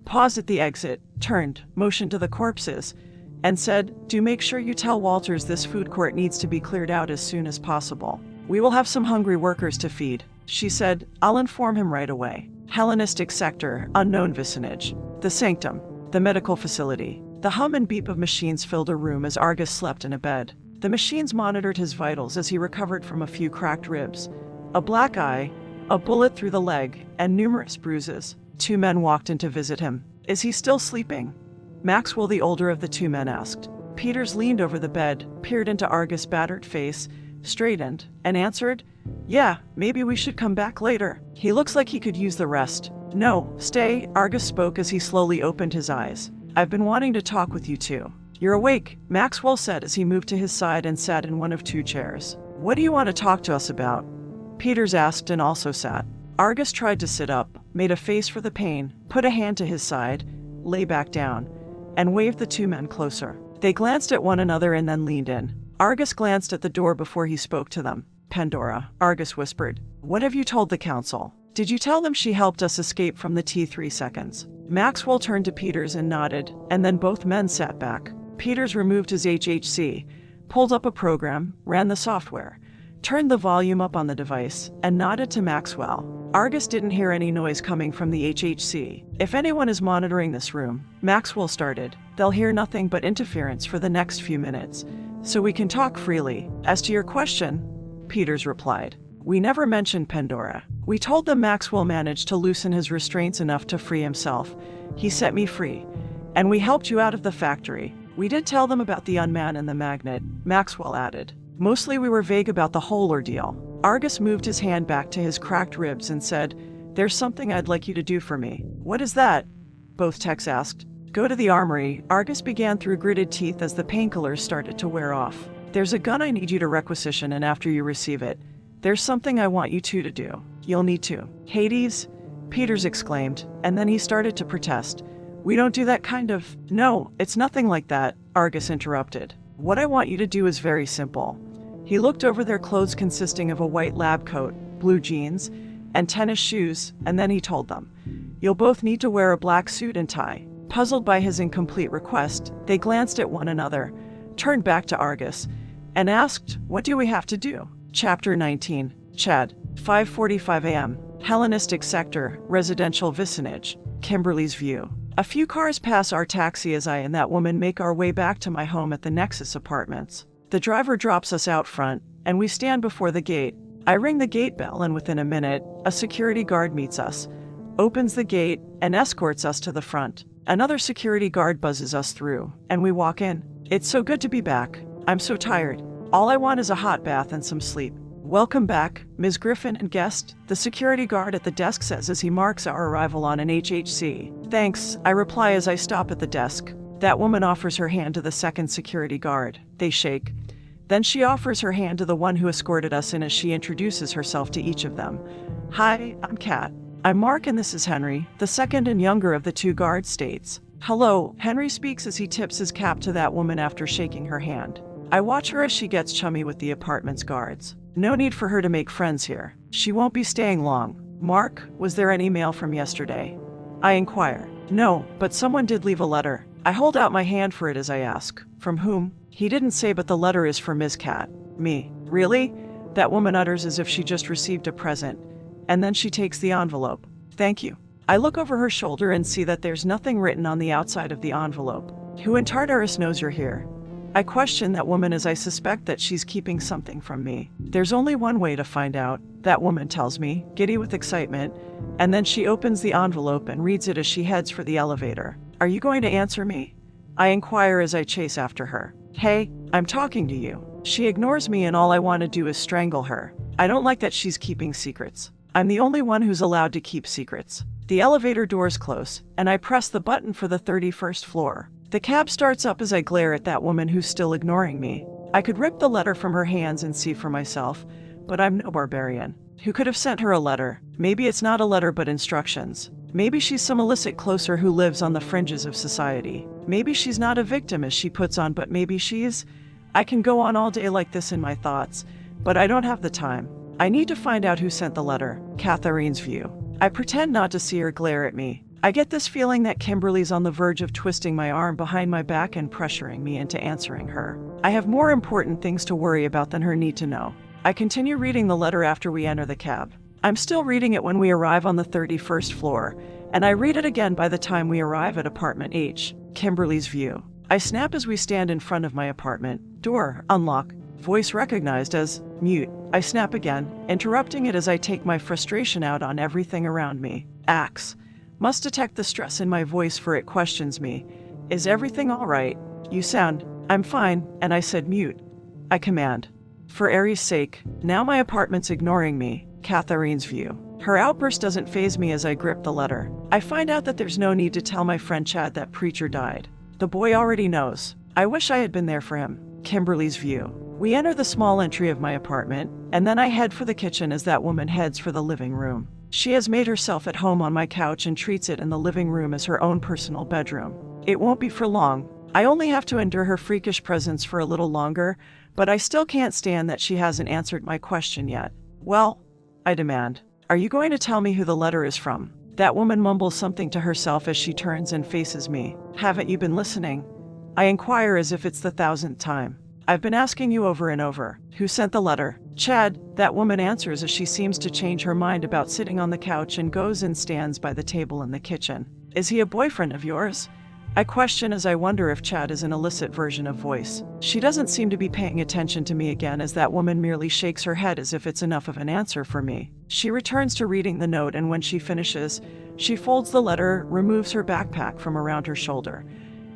Paused at the exit, turned, motioned to the corpses, and said, do make sure you tell Walters this food court needs to be cleared out as soon as possible. We will have some hungry workers to feed. She said, I'll inform him right away. Hellenistic sector, unknown vicinage. The sanctum, the medical facility. The hum and beep of machines filled a room as Argus slept in a bed. The machines monitored his vitals as he recovered from a few cracked ribs, a black eye, a bullet through the leg, and numerous bruises. 2 men walked in to visit him. Is he still sleeping? Maxwell, the older of the 2 men, asked. Peters leaned over the bed, peered into Argus' battered face, straightened, and answered, yeah, maybe we should come back later. He looks like he could use the rest. No, stay, Argus spoke as he slowly opened his eyes. I've been wanting to talk with you too. You're awake, Maxwell said as he moved to his side and sat in one of 2 chairs. What do you want to talk to us about? Peters asked and also sat. Argus tried to sit up, made a face for the pain, put a hand to his side, lay back down, and waved the 2 men closer. They glanced at one another and then leaned in. Argus glanced at the door before he spoke to them. Pandora, Argus whispered. What have you told the council? Did you tell them she helped us escape from the T3 seconds? Maxwell turned to Peters and nodded, and then both men sat back. Peters removed his HHC, pulled up a program, ran the software, turned the volume up on the device, and nodded to Maxwell. Argus didn't hear any noise coming from the HHC. If anyone is monitoring this room, Maxwell started, they'll hear nothing but interference for the next few minutes, so we can talk freely. As to your question, Peters replied, we never mentioned Pandora. We told them Maxwell managed to loosen his restraints enough to free himself. He set me free, and we helped you out of the factory. We did tell them about the unman and the magnet, Maxwell added. Mostly we were vague about the whole ordeal. Argus moved his hand back to his cracked ribs and said, there's something I'd like you to do for me. What is that? Both techs asked. Go to the armory, Argus began through gritted teeth as the painkillers started to wear off. There's a gun I need you to requisition, and after you receive it, there's something I want you two to do. You'll need to. Hades? Peters exclaimed, and then he started to protest. We don't do that kind of... No, it's nothing like that, Argus interrupted. What I want you to do is very simple. He looked over their clothes consisting of a white lab coat, blue jeans, and tennis shoes, and then he told them, you'll both need to wear a black suit and tie. Puzzled by his incomplete request, they glanced at one another, turned back to Argus, and asked, what do we have to do? Chapter 19, Chad, 5:45 a.m., Hellenistic sector, residential vicinage, Kimberly's View. A few cars pass our taxi as I and that woman make our way back to my home at the Nexus Apartments. The driver drops us out front, and we stand before the gate. I ring the gate bell, and within a minute, a security guard meets us, opens the gate, and escorts us to the front. Another security guard buzzes us through, and we walk in. It's so good to be back. I'm so tired. All I want is a hot bath and some sleep. Welcome back, Ms. Griffin and guest, the security guard at the desk says as he marks our arrival on an HHC. Thanks, I reply as I stop at the desk. That woman offers her hand to the second security guard. They shake. Then she offers her hand to the one who escorted us in as she introduces herself to each of them. Hi, I'm Kat. I'm Mark and this is Henry, the second and younger of the 2 guards states. Hello, Henry speaks as he tips his cap to that woman after shaking her hand. I watch her as she gets chummy with the apartment's guards. No need for her to make friends here. She won't be staying long. Mark, was there any mail from yesterday? I inquire. No, but someone did leave a letter. I hold out my hand for it as I ask. From whom? He didn't say, but the letter is for Ms. Cat. Me. Really? That woman utters as if she just received a present, and then she takes the envelope. Thank you. I look over her shoulder and see that there's nothing written on the outside of the envelope. Who in Tartarus knows you're here? I question that woman as I suspect that she's keeping something from me. There's only one way to find out, that woman tells me, giddy with excitement, and then she opens the envelope and reads it as she heads for the elevator. Are you going to answer me? I inquire as I chase after her. Hey, I'm talking to you. She ignores me and all I want to do is strangle her. I don't like that she's keeping secrets. I'm the only one who's allowed to keep secrets. The elevator doors close, and I press the button for the 31st floor. The cab starts up as I glare at that woman who's still ignoring me. I could rip the letter from her hands and see for myself, but I'm no barbarian. Who could have sent her a letter? Maybe it's not a letter but instructions. Maybe she's some illicit closer who lives on the fringes of society. Maybe she's not a victim as she puts on, but maybe she's... I can go on all day like this in my thoughts, but I don't have the time. I need to find out who sent the letter. Catherine's view. I pretend not to see her glare at me. I get this feeling that Kimberly's on the verge of twisting my arm behind my back and pressuring me into answering her. I have more important things to worry about than her need to know. I continue reading the letter after we enter the cab. I'm still reading it when we arrive on the 31st floor, and I read it again by the time we arrive at apartment H. Kimberly's view. I snap as we stand in front of my apartment. Door, unlock. Voice recognized as mute. I snap again, interrupting it as I take my frustration out on everything around me. Axe. Must detect the stress in my voice, for it questions me. Is everything all right? You sound, I'm fine, and I said mute. I command. For Aries' sake, now my apartment's ignoring me. Catherine's view. Her outburst doesn't faze me as I grip the letter. I find out that there's no need to tell my friend Chad that Preacher died. The boy already knows. I wish I had been there for him. Kimberly's view. We enter the small entry of my apartment, and then I head for the kitchen as that woman heads for the living room. She has made herself at home on my couch and treats it in the living room as her own personal bedroom. It won't be for long. I only have to endure her freakish presence for a little longer, but I still can't stand that she hasn't answered my question yet. Well, I demand, are you going to tell me who the letter is from? That woman mumbles something to herself as she turns and faces me. Haven't you been listening? I inquire as if it's the 1000th time. I've been asking you over and over. Who sent the letter? Chad, that woman answers as she seems to change her mind about sitting on the couch and goes and stands by the table in the kitchen. Is he a boyfriend of yours? I question as I wonder if Chad is an illicit version of voice. She doesn't seem to be paying attention to me again as that woman merely shakes her head as if it's enough of an answer for me. She returns to reading the note, and when she finishes, she folds the letter, removes her backpack from around her shoulder,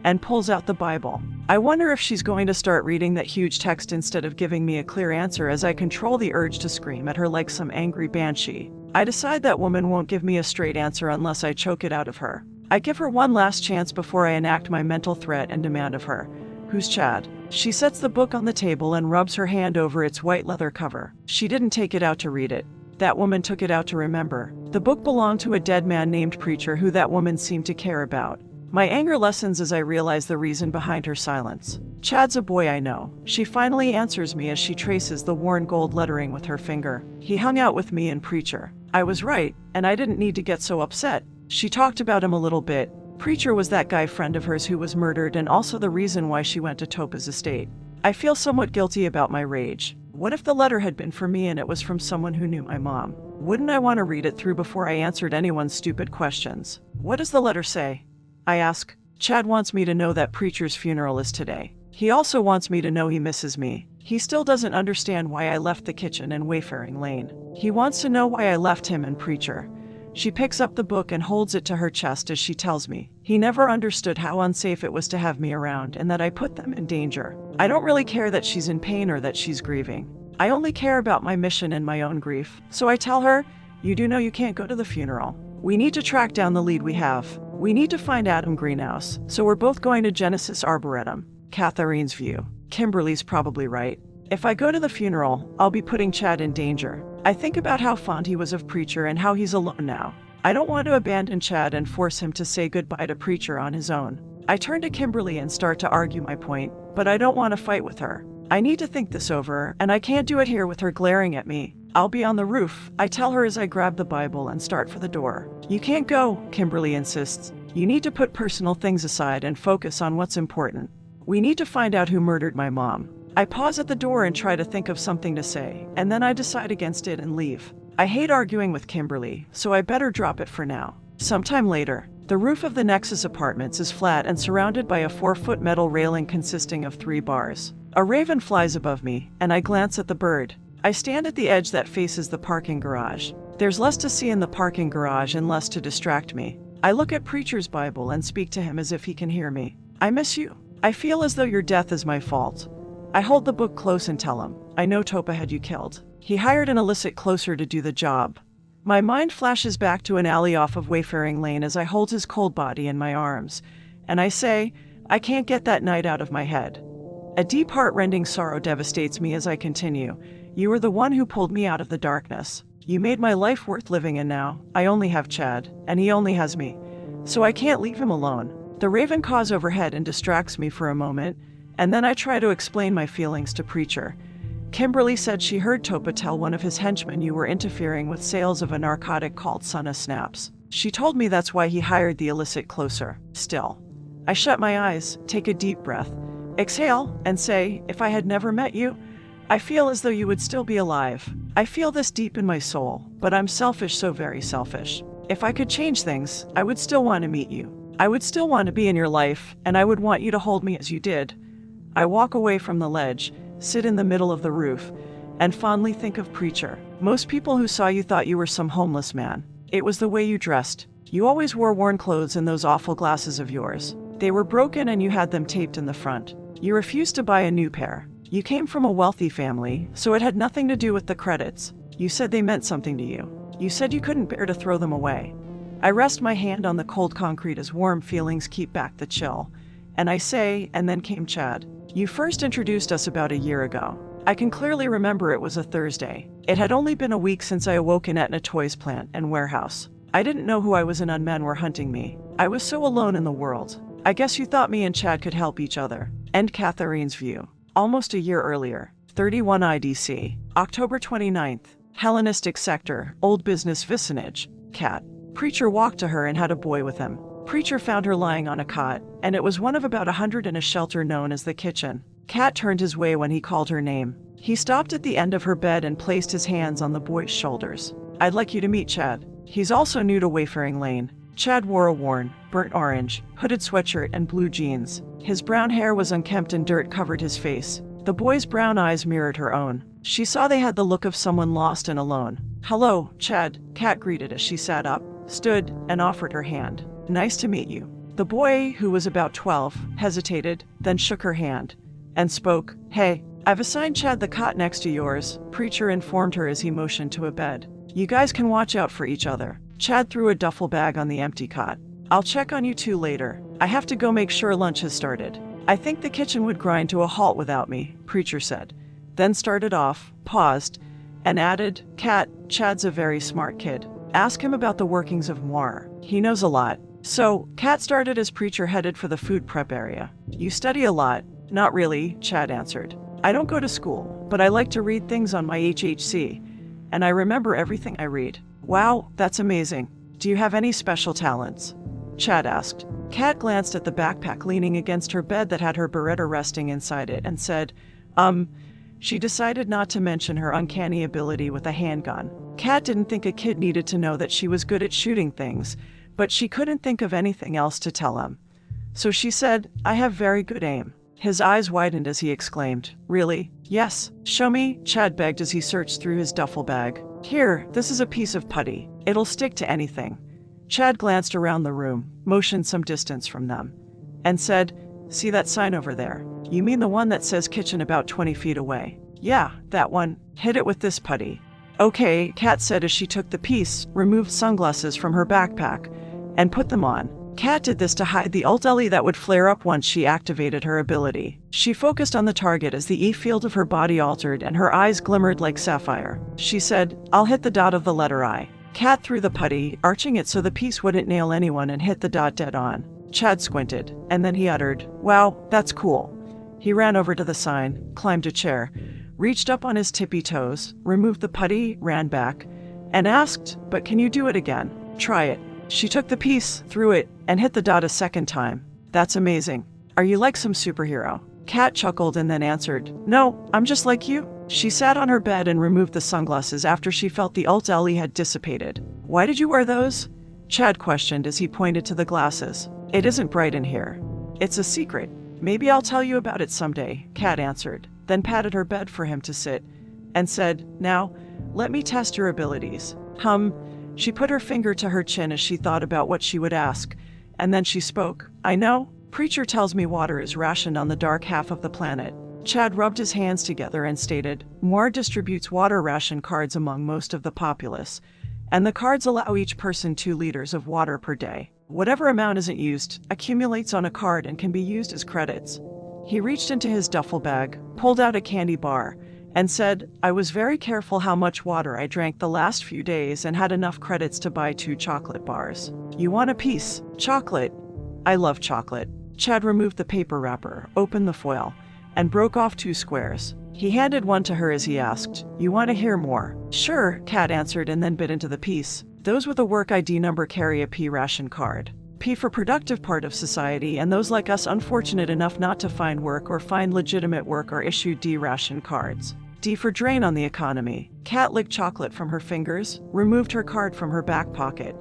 and pulls out the Bible. I wonder if she's going to start reading that huge text instead of giving me a clear answer as I control the urge to scream at her like some angry banshee. I decide that woman won't give me a straight answer unless I choke it out of her. I give her one last chance before I enact my mental threat and demand of her. Who's Chad? She sets the book on the table and rubs her hand over its white leather cover. She didn't take it out to read it. That woman took it out to remember. The book belonged to a dead man named Preacher who that woman seemed to care about. My anger lessens as I realize the reason behind her silence. Chad's a boy I know. She finally answers me as she traces the worn gold lettering with her finger. He hung out with me and Preacher. I was right, and I didn't need to get so upset. She talked about him a little bit. Preacher was that guy friend of hers who was murdered, and also the reason why she went to Topa's estate. I feel somewhat guilty about my rage. What if the letter had been for me and it was from someone who knew my mom? Wouldn't I want to read it through before I answered anyone's stupid questions? What does the letter say? I ask. Chad wants me to know that Preacher's funeral is today. He also wants me to know he misses me. He still doesn't understand why I left the kitchen in Wayfaring Lane. He wants to know why I left him and Preacher. She picks up the book and holds it to her chest as she tells me he never understood how unsafe it was to have me around and that I put them in danger. I don't really care that she's in pain or that she's grieving. I only care about my mission and my own grief. So I tell her, you do know you can't go to the funeral. We need to track down the lead we have. We need to find Adam Greenhouse, so we're both going to Genesis Arboretum. Catherine's view. Kimberly's probably right. If I go to the funeral, I'll be putting Chad in danger. I think about how fond he was of Preacher and how he's alone now. I don't want to abandon Chad and force him to say goodbye to Preacher on his own. I turn to Kimberly and start to argue my point, but I don't want to fight with her. I need to think this over, and I can't do it here with her glaring at me. I'll be on the roof, I tell her as I grab the Bible and start for the door. You can't go, Kimberly insists. You need to put personal things aside and focus on what's important. We need to find out who murdered my mom. I pause at the door and try to think of something to say, and then I decide against it and leave. I hate arguing with Kimberly, so I better drop it for now. Sometime later, the roof of the Nexus Apartments is flat and surrounded by a 4-foot metal railing consisting of 3 bars. A raven flies above me, and I glance at the bird. I stand at the edge that faces the parking garage. There's less to see in the parking garage and less to distract me. I look at Preacher's Bible and speak to him as if he can hear me. I miss you. I feel as though your death is my fault. I hold the book close and tell him, I know Topa had you killed. He hired an illicit closer to do the job. My mind flashes back to an alley off of Wayfaring Lane as I hold his cold body in my arms, and I say, I can't get that night out of my head. A deep heart-rending sorrow devastates me as I continue. You were the one who pulled me out of the darkness. You made my life worth living, and now I only have Chad, and he only has me. So I can't leave him alone. The raven caws overhead and distracts me for a moment, and then I try to explain my feelings to Preacher. Kimberly said she heard Topa tell one of his henchmen you were interfering with sales of a narcotic called Sana Snaps. She told me that's why he hired the illicit closer. Still, I shut my eyes, take a deep breath, exhale, and say, if I had never met you, I feel as though you would still be alive. I feel this deep in my soul, but I'm selfish, so very selfish. If I could change things, I would still want to meet you. I would still want to be in your life, and I would want you to hold me as you did. I walk away from the ledge, sit in the middle of the roof, and fondly think of Preacher. Most people who saw you thought you were some homeless man. It was the way you dressed. You always wore worn clothes and those awful glasses of yours. They were broken and you had them taped in the front. You refused to buy a new pair. You came from a wealthy family, so it had nothing to do with the credits. You said they meant something to you. You said you couldn't bear to throw them away. I rest my hand on the cold concrete as warm feelings keep back the chill. And I say, and then came Chad. You first introduced us about a year ago. I can clearly remember it was a Thursday. It had only been a week since I awoke in Etna Toys plant and warehouse. I didn't know who I was and unmen were hunting me. I was so alone in the world. I guess you thought me and Chad could help each other. End Catherine's view. Almost a year earlier. 31 IDC. October 29th. Hellenistic sector. Old business vicinage. Cat. Preacher walked to her and had a boy with him. Preacher found her lying on a cot, and it was one of about 100 in a shelter known as the kitchen. Cat turned his way when he called her name. He stopped at the end of her bed and placed his hands on the boy's shoulders. I'd like you to meet Chad. He's also new to Wayfaring Lane. Chad wore a worn, burnt orange, hooded sweatshirt and blue jeans. His brown hair was unkempt and dirt covered his face. The boy's brown eyes mirrored her own. She saw they had the look of someone lost and alone. Hello, Chad, Cat greeted as she sat up, stood, and offered her hand. Nice to meet you. The boy, who was about 12, hesitated, then shook her hand, and spoke. Hey, I've assigned Chad the cot next to yours, Preacher informed her as he motioned to a bed. You guys can watch out for each other. Chad threw a duffel bag on the empty cot. I'll check on you two later. I have to go make sure lunch has started. I think the kitchen would grind to a halt without me, Preacher said. Then started off, paused, and added, Cat, Chad's a very smart kid. Ask him about the workings of Noir. He knows a lot. So, Cat started as Preacher headed for the food prep area. You study a lot. Not really, Chad answered. I don't go to school, but I like to read things on my HHC, and I remember everything I read. Wow, that's amazing. Do you have any special talents? Chad asked. Cat glanced at the backpack leaning against her bed that had her Beretta resting inside it and said, She decided not to mention her uncanny ability with a handgun. Cat didn't think a kid needed to know that she was good at shooting things, but she couldn't think of anything else to tell him. So she said, I have very good aim. His eyes widened as he exclaimed, Really? Yes. Show me, Chad begged as he searched through his duffel bag. Here, this is a piece of putty. It'll stick to anything. Chad glanced around the room, motioned some distance from them, and said, See that sign over there? You mean the one that says kitchen about 20 feet away? Yeah, that one. Hit it with this putty. Okay, Cat said as she took the piece, removed sunglasses from her backpack, and put them on. Cat did this to hide the ult-LE that would flare up once she activated her ability. She focused on the target as the E field of her body altered and her eyes glimmered like sapphire. She said, I'll hit the dot of the letter I. Cat threw the putty, arching it so the piece wouldn't nail anyone, and hit the dot dead on. Chad squinted, and then he uttered, Wow, that's cool. He ran over to the sign, climbed a chair, reached up on his tippy toes, removed the putty, ran back, and asked, But can you do it again? Try it. She took the piece, threw it, and hit the dot a second time. That's amazing. Are you like some superhero? Cat chuckled and then answered, No, I'm just like you. She sat on her bed and removed the sunglasses after she felt the ult-LE had dissipated. Why did you wear those? Chad questioned as he pointed to the glasses. It isn't bright in here. It's a secret. Maybe I'll tell you about it someday, Cat answered, then patted her bed for him to sit, and said, Now, let me test your abilities. She put her finger to her chin as she thought about what she would ask, and then she spoke. I know. Preacher tells me water is rationed on the dark half of the planet. Chad rubbed his hands together and stated, Noir distributes water ration cards among most of the populace, and the cards allow each person 2 liters of water per day. Whatever amount isn't used accumulates on a card and can be used as credits. He reached into his duffel bag, pulled out a candy bar, and said, "I was very careful how much water I drank the last few days and had enough credits to buy 2 chocolate bars. You want a piece? Chocolate? I love chocolate." Chad removed the paper wrapper, opened the foil, and broke off 2 squares. He handed one to her as he asked, "You want to hear more?" "Sure," Kat answered and then bit into the piece. "Those with a work ID number carry a P ration card. P for productive part of society, and those like us unfortunate enough not to find work or find legitimate work are issued D ration cards. D for drain on the economy." Kat licked chocolate from her fingers, removed her card from her back pocket,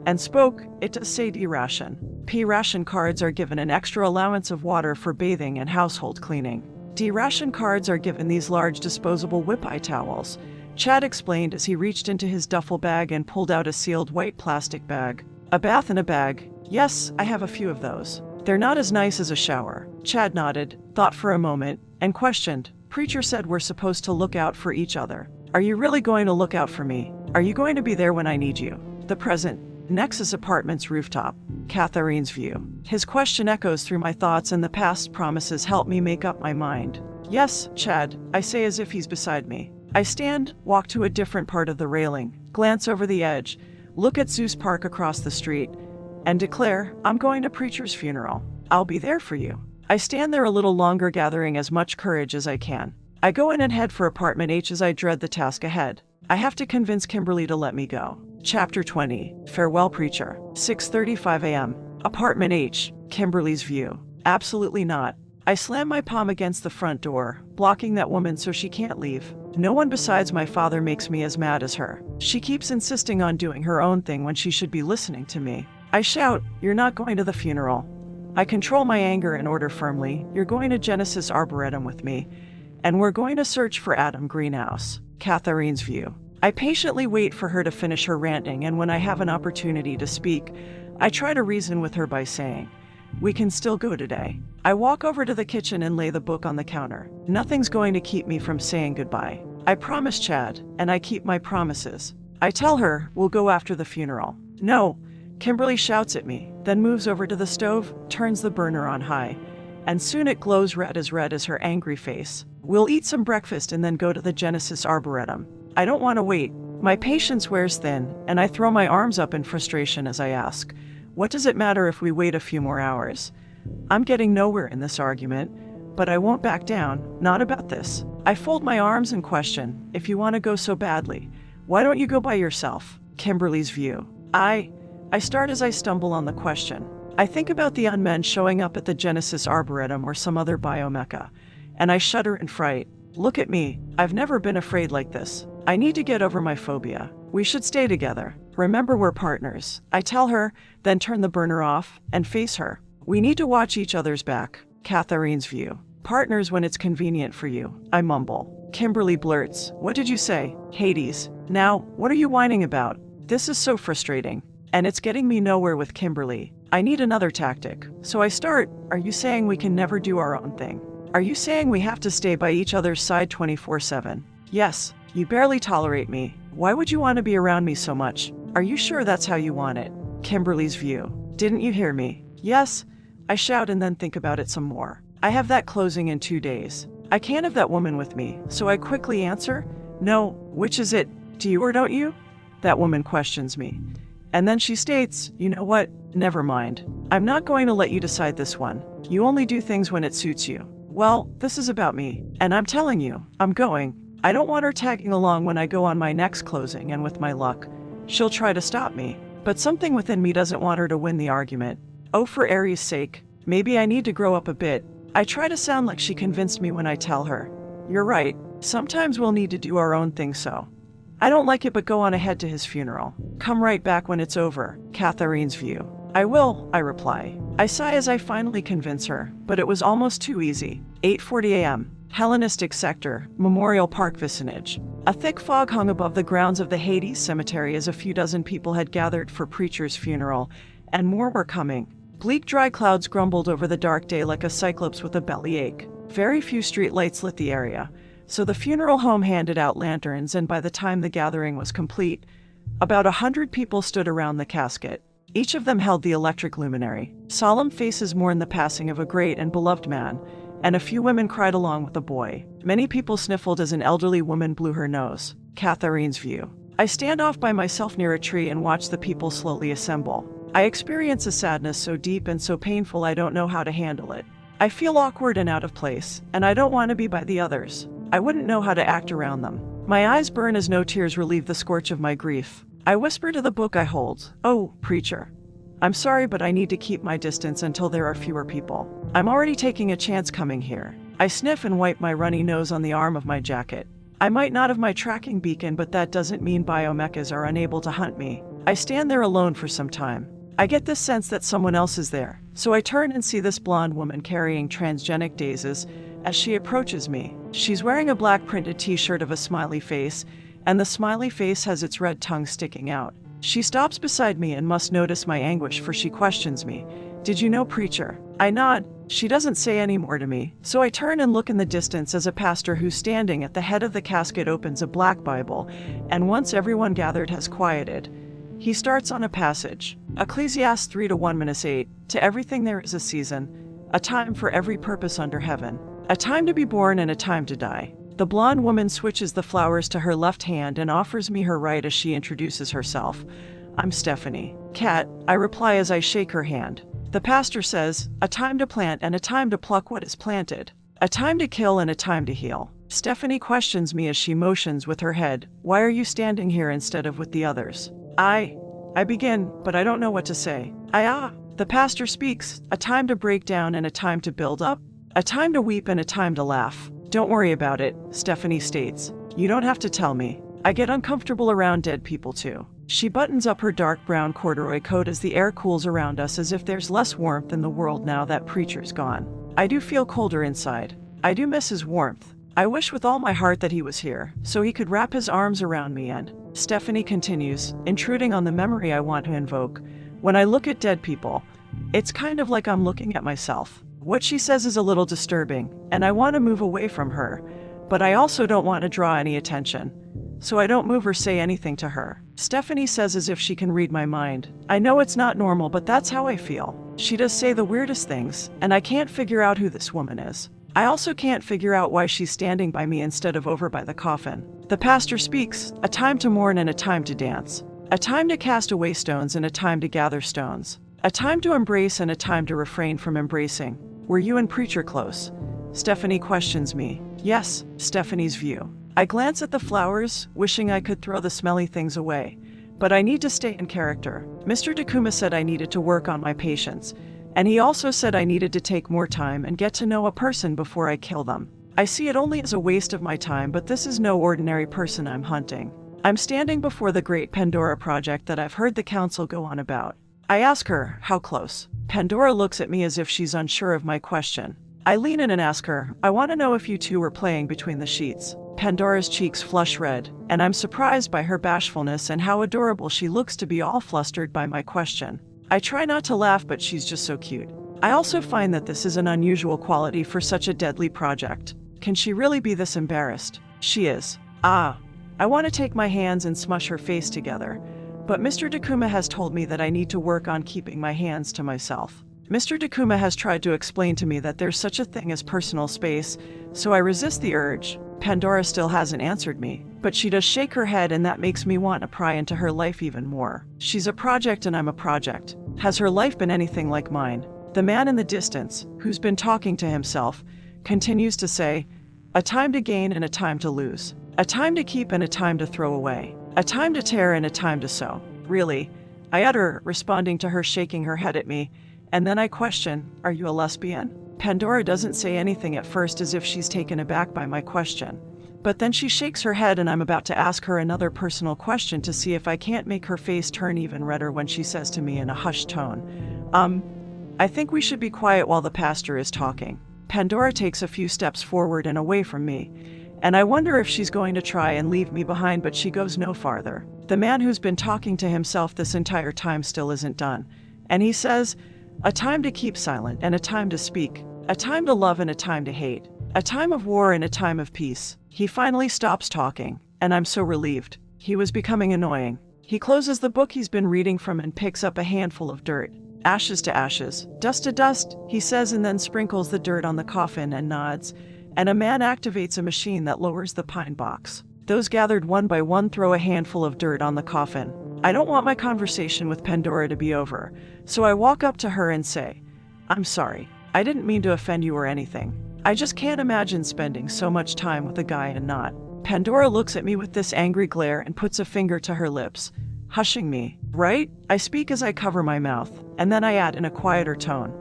and spoke. "It does say D ration. P ration cards are given an extra allowance of water for bathing and household cleaning. D ration cards are given these large disposable whip-eye towels," Chad explained as he reached into his duffel bag and pulled out a sealed white plastic bag. "A bath in a bag. Yes, I have a few of those. They're not as nice as a shower." Chad nodded, thought for a moment, and questioned, "Preacher said we're supposed to look out for each other. Are you really going to look out for me? Are you going to be there when I need you?" The present. Nexus Apartments rooftop. Catherine's view. His question echoes through my thoughts, and the past promises help me make up my mind. "Yes, Chad," I say as if he's beside me. I stand, walk to a different part of the railing, glance over the edge, look at Zeus Park across the street, and declare, "I'm going to Preacher's funeral. I'll be there for you." I stand there a little longer, gathering as much courage as I can. I go in and head for apartment H as I dread the task ahead. I have to convince Kimberly to let me go. Chapter 20. Farewell, Preacher. 6:35 a.m. Apartment H. Kimberly's view. Absolutely not. I slam my palm against the front door, blocking that woman so she can't leave. No one besides my father makes me as mad as her. She keeps insisting on doing her own thing when she should be listening to me. I shout, "You're not going to the funeral." I control my anger and order firmly, "You're going to Genesis Arboretum with me, and we're going to search for Adam Greenhouse." Catherine's view. I patiently wait for her to finish her ranting, and when I have an opportunity to speak, I try to reason with her by saying, "We can still go today." I walk over to the kitchen and lay the book on the counter. Nothing's going to keep me from saying goodbye. I promised Chad, and I keep my promises. I tell her we'll go after the funeral. "No," Kimberly shouts at me, then moves over to the stove, turns the burner on high, and soon it glows red as her angry face. "We'll eat some breakfast and then go to the Genesis Arboretum." I don't want to wait. My patience wears thin, and I throw my arms up in frustration as I ask, "What does it matter if we wait a few more hours?" I'm getting nowhere in this argument, but I won't back down, not about this. I fold my arms and question, "If you want to go so badly, why don't you go by yourself?" Kimberly's view. I start as I stumble on the question. I think about the unmen showing up at the Genesis Arboretum or some other biomecha, and I shudder in fright. Look at me. I've never been afraid like this. I need to get over my phobia. We should stay together. Remember, we're partners. I tell her, then turn the burner off and face her. We need to watch each other's back. Catherine's view. Partners when it's convenient for you. I mumble. Kimberly blurts, "What did you say? Hades. Now, what are you whining about?" This is so frustrating, and it's getting me nowhere with Kimberly. I need another tactic. So I start, "Are you saying we can never do our own thing? Are you saying we have to stay by each other's side 24/7? Yes. You barely tolerate me. Why would you want to be around me so much? Are you sure that's how you want it?" Kimberly's view. "Didn't you hear me?" "Yes." I shout and then think about it some more. I have that closing in 2 days. I can't have that woman with me, so I quickly answer, "No, which is it? Do you or don't you?" That woman questions me. And then she states, "You know what? Never mind. I'm not going to let you decide this one. You only do things when it suits you." Well, this is about me, and I'm telling you, I'm going. I don't want her tagging along when I go on my next closing, and with my luck, she'll try to stop me. But something within me doesn't want her to win the argument. Oh, for Aries' sake, maybe I need to grow up a bit. I try to sound like she convinced me when I tell her, "You're right, sometimes we'll need to do our own thing, so." I don't like it, but go on ahead to his funeral. Come right back when it's over. Catherine's view. "I will," I reply. I sigh as I finally convince her, but it was almost too easy. 8:40 a.m. Hellenistic sector, Memorial Park vicinage. A thick fog hung above the grounds of the Hades cemetery as a few dozen people had gathered for Preacher's funeral, and more were coming. Bleak dry clouds grumbled over the dark day like a cyclops with a bellyache. Very few street lights lit the area, so the funeral home handed out lanterns, and by the time the gathering was complete, about 100 people stood around the casket. Each of them held the electric luminary. Solemn faces mourned the passing of a great and beloved man, and a few women cried along with the boy. Many people sniffled as an elderly woman blew her nose. Catherine's view. I stand off by myself near a tree and watch the people slowly assemble. I experience a sadness so deep and so painful I don't know how to handle it. I feel awkward and out of place, and I don't want to be by the others. I wouldn't know how to act around them. My eyes burn as no tears relieve the scorch of my grief. I whisper to the book I hold, "Oh, preacher. I'm sorry, but I need to keep my distance until there are fewer people. I'm already taking a chance coming here." I sniff and wipe my runny nose on the arm of my jacket. I might not have my tracking beacon, but that doesn't mean biomechas are unable to hunt me. I stand there alone for some time. I get this sense that someone else is there, so I turn and see this blonde woman carrying transgenic daisies as she approaches me. She's wearing a black printed t-shirt of a smiley face, and the smiley face has its red tongue sticking out. She stops beside me and must notice my anguish, for she questions me. "Did you know, preacher?" I nod. She doesn't say any more to me, so I turn and look in the distance as a pastor who's standing at the head of the casket opens a black Bible, and once everyone gathered has quieted, he starts on a passage. Ecclesiastes 3:1-8, "To everything there is a season, a time for every purpose under heaven, a time to be born and a time to die." The blonde woman switches the flowers to her left hand and offers me her right as she introduces herself. "I'm Stephanie." "Cat," I reply as I shake her hand. The pastor says, "A time to plant and a time to pluck what is planted. A time to kill and a time to heal." Stephanie questions me as she motions with her head. "Why are you standing here instead of with the others?" I begin, but I don't know what to say. The pastor speaks, "A time to break down and a time to build up. A time to weep and a time to laugh." "Don't worry about it," Stephanie states. "You don't have to tell me." I get uncomfortable around dead people too. She buttons up her dark brown corduroy coat as the air cools around us, as if there's less warmth in the world now that preacher's gone. I do feel colder inside. I do miss his warmth. I wish with all my heart that he was here, so he could wrap his arms around me and... Stephanie continues, intruding on the memory I want to invoke. "When I look at dead people, it's kind of like I'm looking at myself." What she says is a little disturbing, and I want to move away from her, but I also don't want to draw any attention, so I don't move or say anything to her. Stephanie says as if she can read my mind. I know it's not normal, but that's how I feel. She does say the weirdest things, and I can't figure out who this woman is. I also can't figure out why she's standing by me instead of over by the coffin. The pastor speaks, "A time to mourn and a time to dance. A time to cast away stones and a time to gather stones. A time to embrace and a time to refrain from embracing." Were you and preacher close? Stephanie questions me. Yes, Stephanie's view. I glance at the flowers, wishing I could throw the smelly things away. But I need to stay in character. Mr. Takuma said I needed to work on my patience. And he also said I needed to take more time and get to know a person before I kill them. I see it only as a waste of my time, but this is no ordinary person I'm hunting. I'm standing before the great Pandora project that I've heard the council go on about. I ask her, "How close?" Pandora looks at me as if she's unsure of my question. I lean in and ask her, "I want to know if you two were playing between the sheets." Pandora's cheeks flush red, and I'm surprised by her bashfulness and how adorable she looks to be all flustered by my question. I try not to laugh, but she's just so cute. I also find that this is an unusual quality for such a deadly project. Can she really be this embarrassed? She is. I want to take my hands and smush her face together. But Mr. Takuma has told me that I need to work on keeping my hands to myself. Mr. Takuma has tried to explain to me that there's such a thing as personal space, so I resist the urge. Pandora still hasn't answered me, but she does shake her head, and that makes me want to pry into her life even more. She's a project and I'm a project. Has her life been anything like mine? The man in the distance, who's been talking to himself, continues to say, "A time to gain and a time to lose. A time to keep and a time to throw away. A time to tear and a time to sow." "Really?" I utter, responding to her shaking her head at me, and then I question, "Are you a lesbian?" Pandora doesn't say anything at first, as if she's taken aback by my question. But then she shakes her head, and I'm about to ask her another personal question to see if I can't make her face turn even redder when she says to me in a hushed tone, "I think we should be quiet while the pastor is talking." Pandora takes a few steps forward and away from me, and I wonder if she's going to try and leave me behind, but she goes no farther. The man who's been talking to himself this entire time still isn't done, and he says, "A time to keep silent and a time to speak. A time to love and a time to hate. A time of war and a time of peace." He finally stops talking, and I'm so relieved. He was becoming annoying. He closes the book he's been reading from and picks up a handful of dirt. Ashes to ashes, dust to dust, he says, and then sprinkles the dirt on the coffin and nods. And a man activates a machine that lowers the pine box. Those gathered one by one throw a handful of dirt on the coffin. I don't want my conversation with Pandora to be over, so I walk up to her and say, "I'm sorry. I didn't mean to offend you or anything. I just can't imagine spending so much time with a guy and not." Pandora looks at me with this angry glare and puts a finger to her lips, hushing me. "Right?" I speak as I cover my mouth, and then I add in a quieter tone,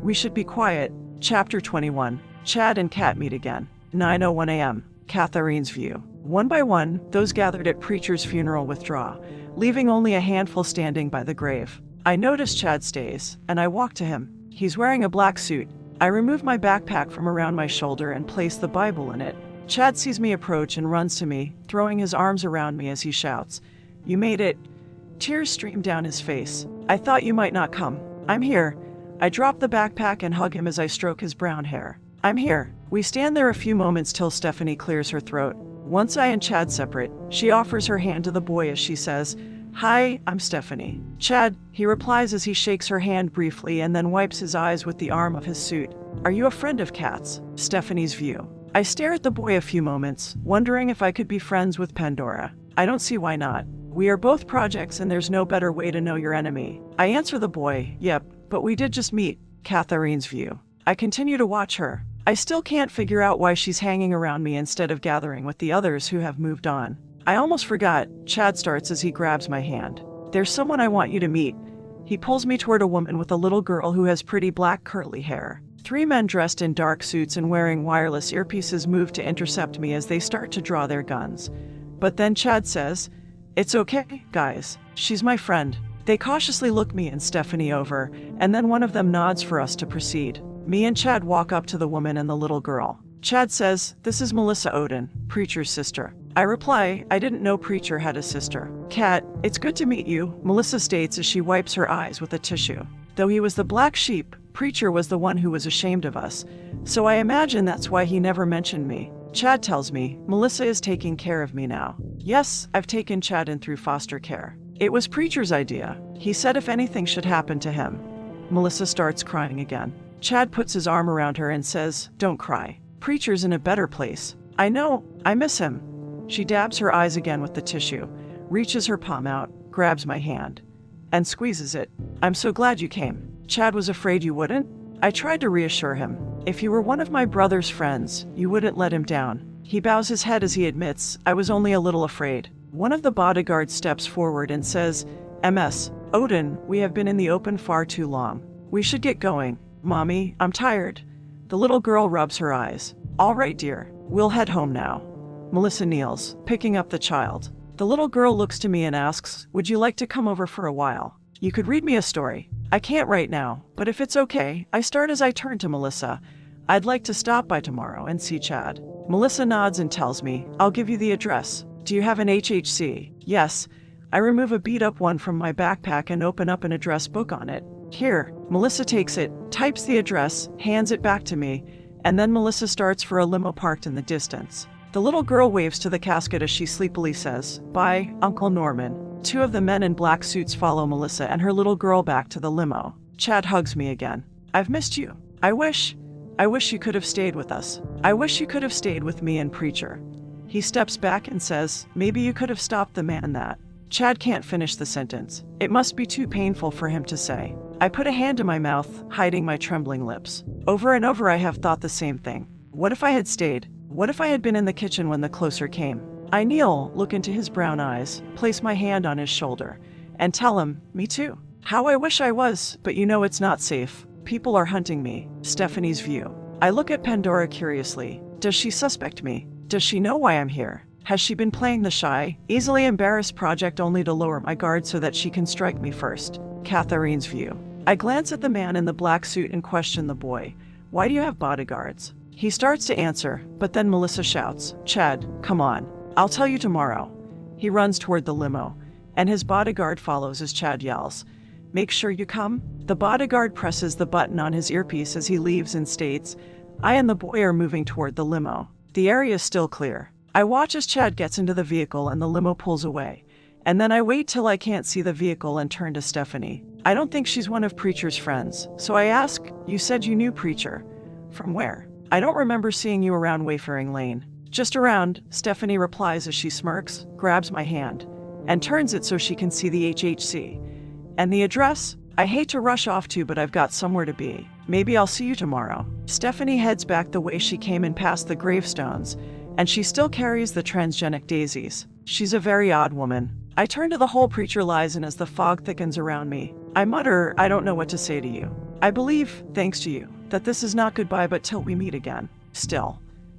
"We should be quiet." Chapter 21. Chad and Kat meet again. 9:01 a.m. Catherine's view. One by one, those gathered at Preacher's funeral withdraw, leaving only a handful standing by the grave. I notice Chad stays, and I walk to him. He's wearing a black suit. I remove my backpack from around my shoulder and place the Bible in it. Chad sees me approach and runs to me, throwing his arms around me as he shouts, "You made it." Tears stream down his face. "I thought you might not come." "I'm here." I drop the backpack and hug him as I stroke his brown hair. "I'm here." We stand there a few moments till Stephanie clears her throat. Once I and Chad separate, she offers her hand to the boy as she says, "Hi, I'm Stephanie." "Chad," he replies as he shakes her hand briefly and then wipes his eyes with the arm of his suit. "Are you a friend of Kat's?" Stephanie's view. I stare at the boy a few moments, wondering if I could be friends with Pandora. I don't see why not. We are both projects and there's no better way to know your enemy. I answer the boy, "Yep, but we did just meet." Catherine's view. I continue to watch her. I still can't figure out why she's hanging around me instead of gathering with the others who have moved on. I almost forgot. Chad starts as he grabs my hand. "There's someone I want you to meet." He pulls me toward a woman with a little girl who has pretty black curly hair. 3 men dressed in dark suits and wearing wireless earpieces move to intercept me as they start to draw their guns. But then Chad says, "It's okay, guys. She's my friend." They cautiously look me and Stephanie over, and then one of them nods for us to proceed. Me and Chad walk up to the woman and the little girl. Chad says, "This is Melissa Odin, Preacher's sister." I reply, "I didn't know Preacher had a sister." "Kat, it's good to meet you," Melissa states as she wipes her eyes with a tissue. Though he was the black sheep, Preacher was the one who was ashamed of us, so I imagine that's why he never mentioned me. Chad tells me, "Melissa is taking care of me now." Yes, I've taken Chad in through foster care. It was Preacher's idea. He said if anything should happen to him. Melissa starts crying again. Chad puts his arm around her and says, "Don't cry. Preacher's in a better place." "I know. I miss him." She dabs her eyes again with the tissue, reaches her palm out, grabs my hand, and squeezes it. "I'm so glad you came. Chad was afraid you wouldn't." I tried to reassure him. "If you were one of my brother's friends, you wouldn't let him down." He bows his head as he admits, "I was only a little afraid." One of the bodyguards steps forward and says, "MS, Odin, we have been in the open far too long. We should get going. Mommy, I'm tired." The little girl rubs her eyes. "All right, dear. We'll head home now." Melissa kneels, picking up the child. The little girl looks to me and asks, "Would you like to come over for a while? You could read me a story." "I can't right now, but if it's okay," I start as I turn to Melissa. "I'd like to stop by tomorrow and see Chad." Melissa nods and tells me, "I'll give you the address. Do you have an HHC?" "Yes." I remove a beat-up one from my backpack and open up an address book on it. "Here." Melissa takes it, types the address, hands it back to me, and then Melissa starts for a limo parked in the distance. The little girl waves to the casket as she sleepily says, "Bye, Uncle Norman." 2 of the men in black suits follow Melissa and her little girl back to the limo. Chad hugs me again. "I've missed you. I wish you could have stayed with us. I wish you could have stayed with me and Preacher." He steps back and says, "Maybe you could have stopped the man that." Chad can't finish the sentence. It must be too painful for him to say. I put a hand to my mouth, hiding my trembling lips. Over and over I have thought the same thing. What if I had stayed? What if I had been in the kitchen when the closer came? I kneel, look into his brown eyes, place my hand on his shoulder, and tell him, "Me too. How I wish I was, but you know it's not safe. People are hunting me." Stephanie's view. I look at Pandora curiously. Does she suspect me? Does she know why I'm here? Has she been playing the shy, easily embarrassed project only to lower my guard so that she can strike me first? Catherine's view. I glance at the man in the black suit and question the boy. "Why do you have bodyguards?" He starts to answer, but then Melissa shouts, "Chad, come on. I'll tell you tomorrow." He runs toward the limo, and his bodyguard follows as Chad yells, "Make sure you come." The bodyguard presses the button on his earpiece as he leaves and states, "I and the boy are moving toward the limo." The area is still clear. I watch as Chad gets into the vehicle and the limo pulls away, And then I wait till I can't see the vehicle and turn to Stephanie. I don't think she's one of Preacher's friends, so I ask, "You said you knew Preacher. From where?" "I don't remember seeing you around Wayfaring Lane." "Just around," Stephanie replies as she smirks, grabs my hand, and turns it so she can see the HHC. "And the address? I hate to rush off to, but I've got somewhere to be. Maybe I'll see you tomorrow." Stephanie heads back the way she came in past the gravestones, and she still carries the transgenic daisies. She's a very odd woman. I turn to the hole Preacher lies in as the fog thickens around me. I mutter, "I don't know what to say to you. I believe, thanks to you, that this is not goodbye but till we meet again." Still,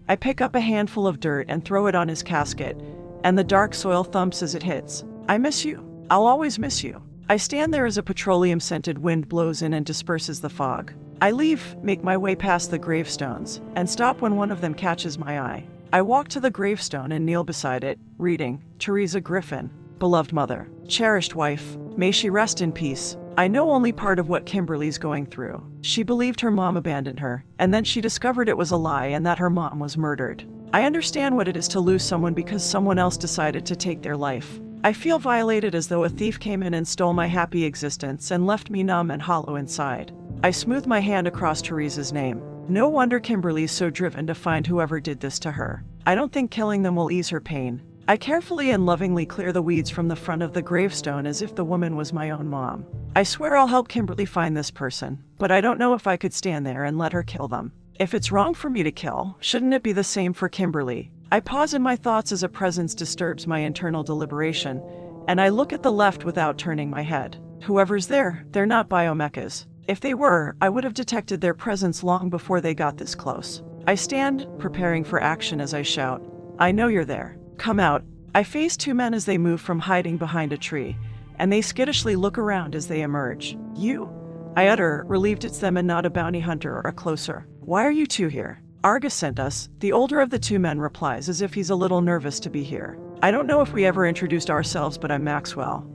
I pick up a handful of dirt and throw it on his casket, and the dark soil thumps as it hits. "I miss you. I'll always miss you." I stand there as a petroleum-scented wind blows in and disperses the fog. I leave, make my way past the gravestones, and stop when one of them catches my eye. I walk to the gravestone and kneel beside it, reading, "Teresa Griffin, beloved mother, cherished wife, may she rest in peace." I know only part of what Kimberly's going through. She believed her mom abandoned her, and then she discovered it was a lie and that her mom was murdered. I understand what it is to lose someone because someone else decided to take their life. I feel violated, as though a thief came in and stole my happy existence and left me numb and hollow inside. I smooth my hand across Teresa's name. No wonder Kimberly's so driven to find whoever did this to her. I don't think killing them will ease her pain. I carefully and lovingly clear the weeds from the front of the gravestone as if the woman was my own mom. I swear I'll help Kimberly find this person, but I don't know if I could stand there and let her kill them. If it's wrong for me to kill, shouldn't it be the same for Kimberly? I pause in my thoughts as a presence disturbs my internal deliberation, and I look at the left without turning my head. Whoever's there, they're not biomechas. If they were, I would have detected their presence long before they got this close. I stand, preparing for action as I shout, "I know you're there. Come out." I face two men as they move from hiding behind a tree, and they skittishly look around as they emerge. "You?" I utter, relieved it's them and not a bounty hunter or a closer. "Why are you two here?" "Argus sent us," the older of the two men replies, as if he's a little nervous to be here. "I don't know if we ever introduced ourselves, but I'm Maxwell."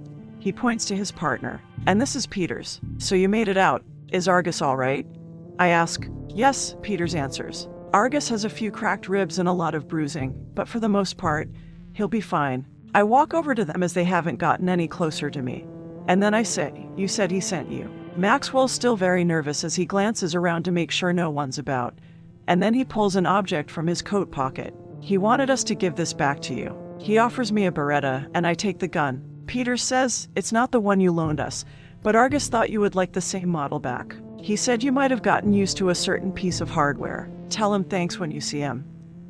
He points to his partner. "And this is Peters. So you made it out. Is Argus all right?" I ask. "Yes," Peters answers. "Argus has a few cracked ribs and a lot of bruising, but for the most part, he'll be fine." I walk over to them as they haven't gotten any closer to me. And then I say, "You said he sent you." Maxwell's still very nervous as he glances around to make sure no one's about. And then he pulls an object from his coat pocket. "He wanted us to give this back to you." He offers me a Beretta, and I take the gun. Peters says, "It's not the one you loaned us, but Argus thought you would like the same model back. He said you might have gotten used to a certain piece of hardware. Tell him thanks when you see him."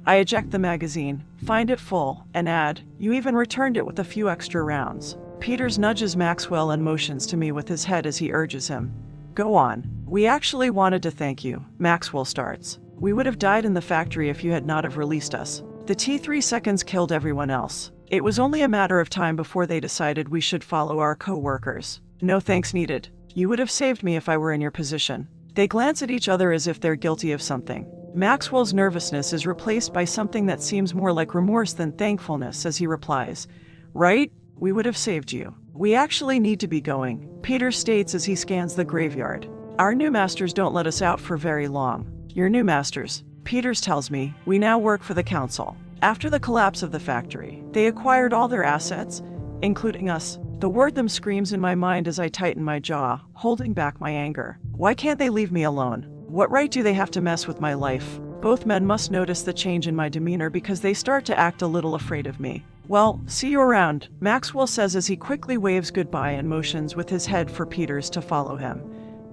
I eject the magazine, find it full, and add, "You even returned it with a few extra rounds." Peters nudges Maxwell and motions to me with his head as he urges him. "Go on." "We actually wanted to thank you," Maxwell starts. "We would have died in the factory if you had not have released us. The T3 seconds killed everyone else. It was only a matter of time before they decided we should follow our co-workers. No thanks needed. You would have saved me if I were in your position." They glance at each other as if they're guilty of something. Maxwell's nervousness is replaced by something that seems more like remorse than thankfulness as he replies, "Right? We would have saved you. We actually need to be going," Peter states as he scans the graveyard. "Our new masters don't let us out for very long." "Your new masters," Peters tells me, "we now work for the council. After the collapse of the factory, they acquired all their assets, including us." The word "them" screams in my mind as I tighten my jaw, holding back my anger. Why can't they leave me alone? What right do they have to mess with my life? Both men must notice the change in my demeanor because they start to act a little afraid of me. "Well, see you around," Maxwell says as he quickly waves goodbye and motions with his head for Peters to follow him.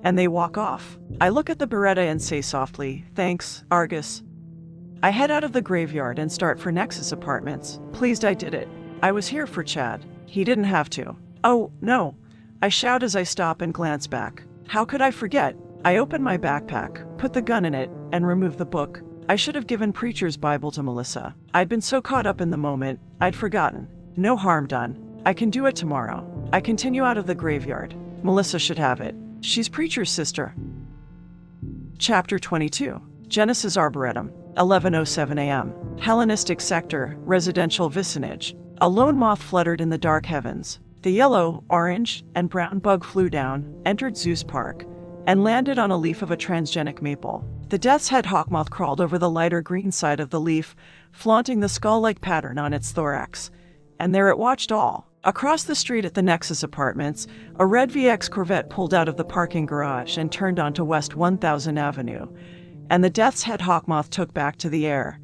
And they walk off. I look at the Beretta and say softly, "Thanks, Argus." I head out of the graveyard and start for Nexus Apartments. Pleased I did it. I was here for Chad. He didn't have to. "Oh, no," I shout as I stop and glance back. How could I forget? I open my backpack, put the gun in it, and remove the book. I should have given Preacher's Bible to Melissa. I'd been so caught up in the moment, I'd forgotten. No harm done. I can do it tomorrow. I continue out of the graveyard. Melissa should have it. She's Preacher's sister. Chapter 22. Genesis Arboretum, 11:07 a.m. Hellenistic sector, residential vicinage. A lone moth fluttered in the dark heavens. The yellow, orange, and brown bug flew down, entered Zeus Park, and landed on a leaf of a transgenic maple. The death's head hawkmoth crawled over the lighter green side of the leaf, flaunting the skull-like pattern on its thorax. And there it watched all. Across the street at the Nexus Apartments, a red VX Corvette pulled out of the parking garage and turned onto West 1000 Avenue, and the Death's Head Hawkmoth took back to the air,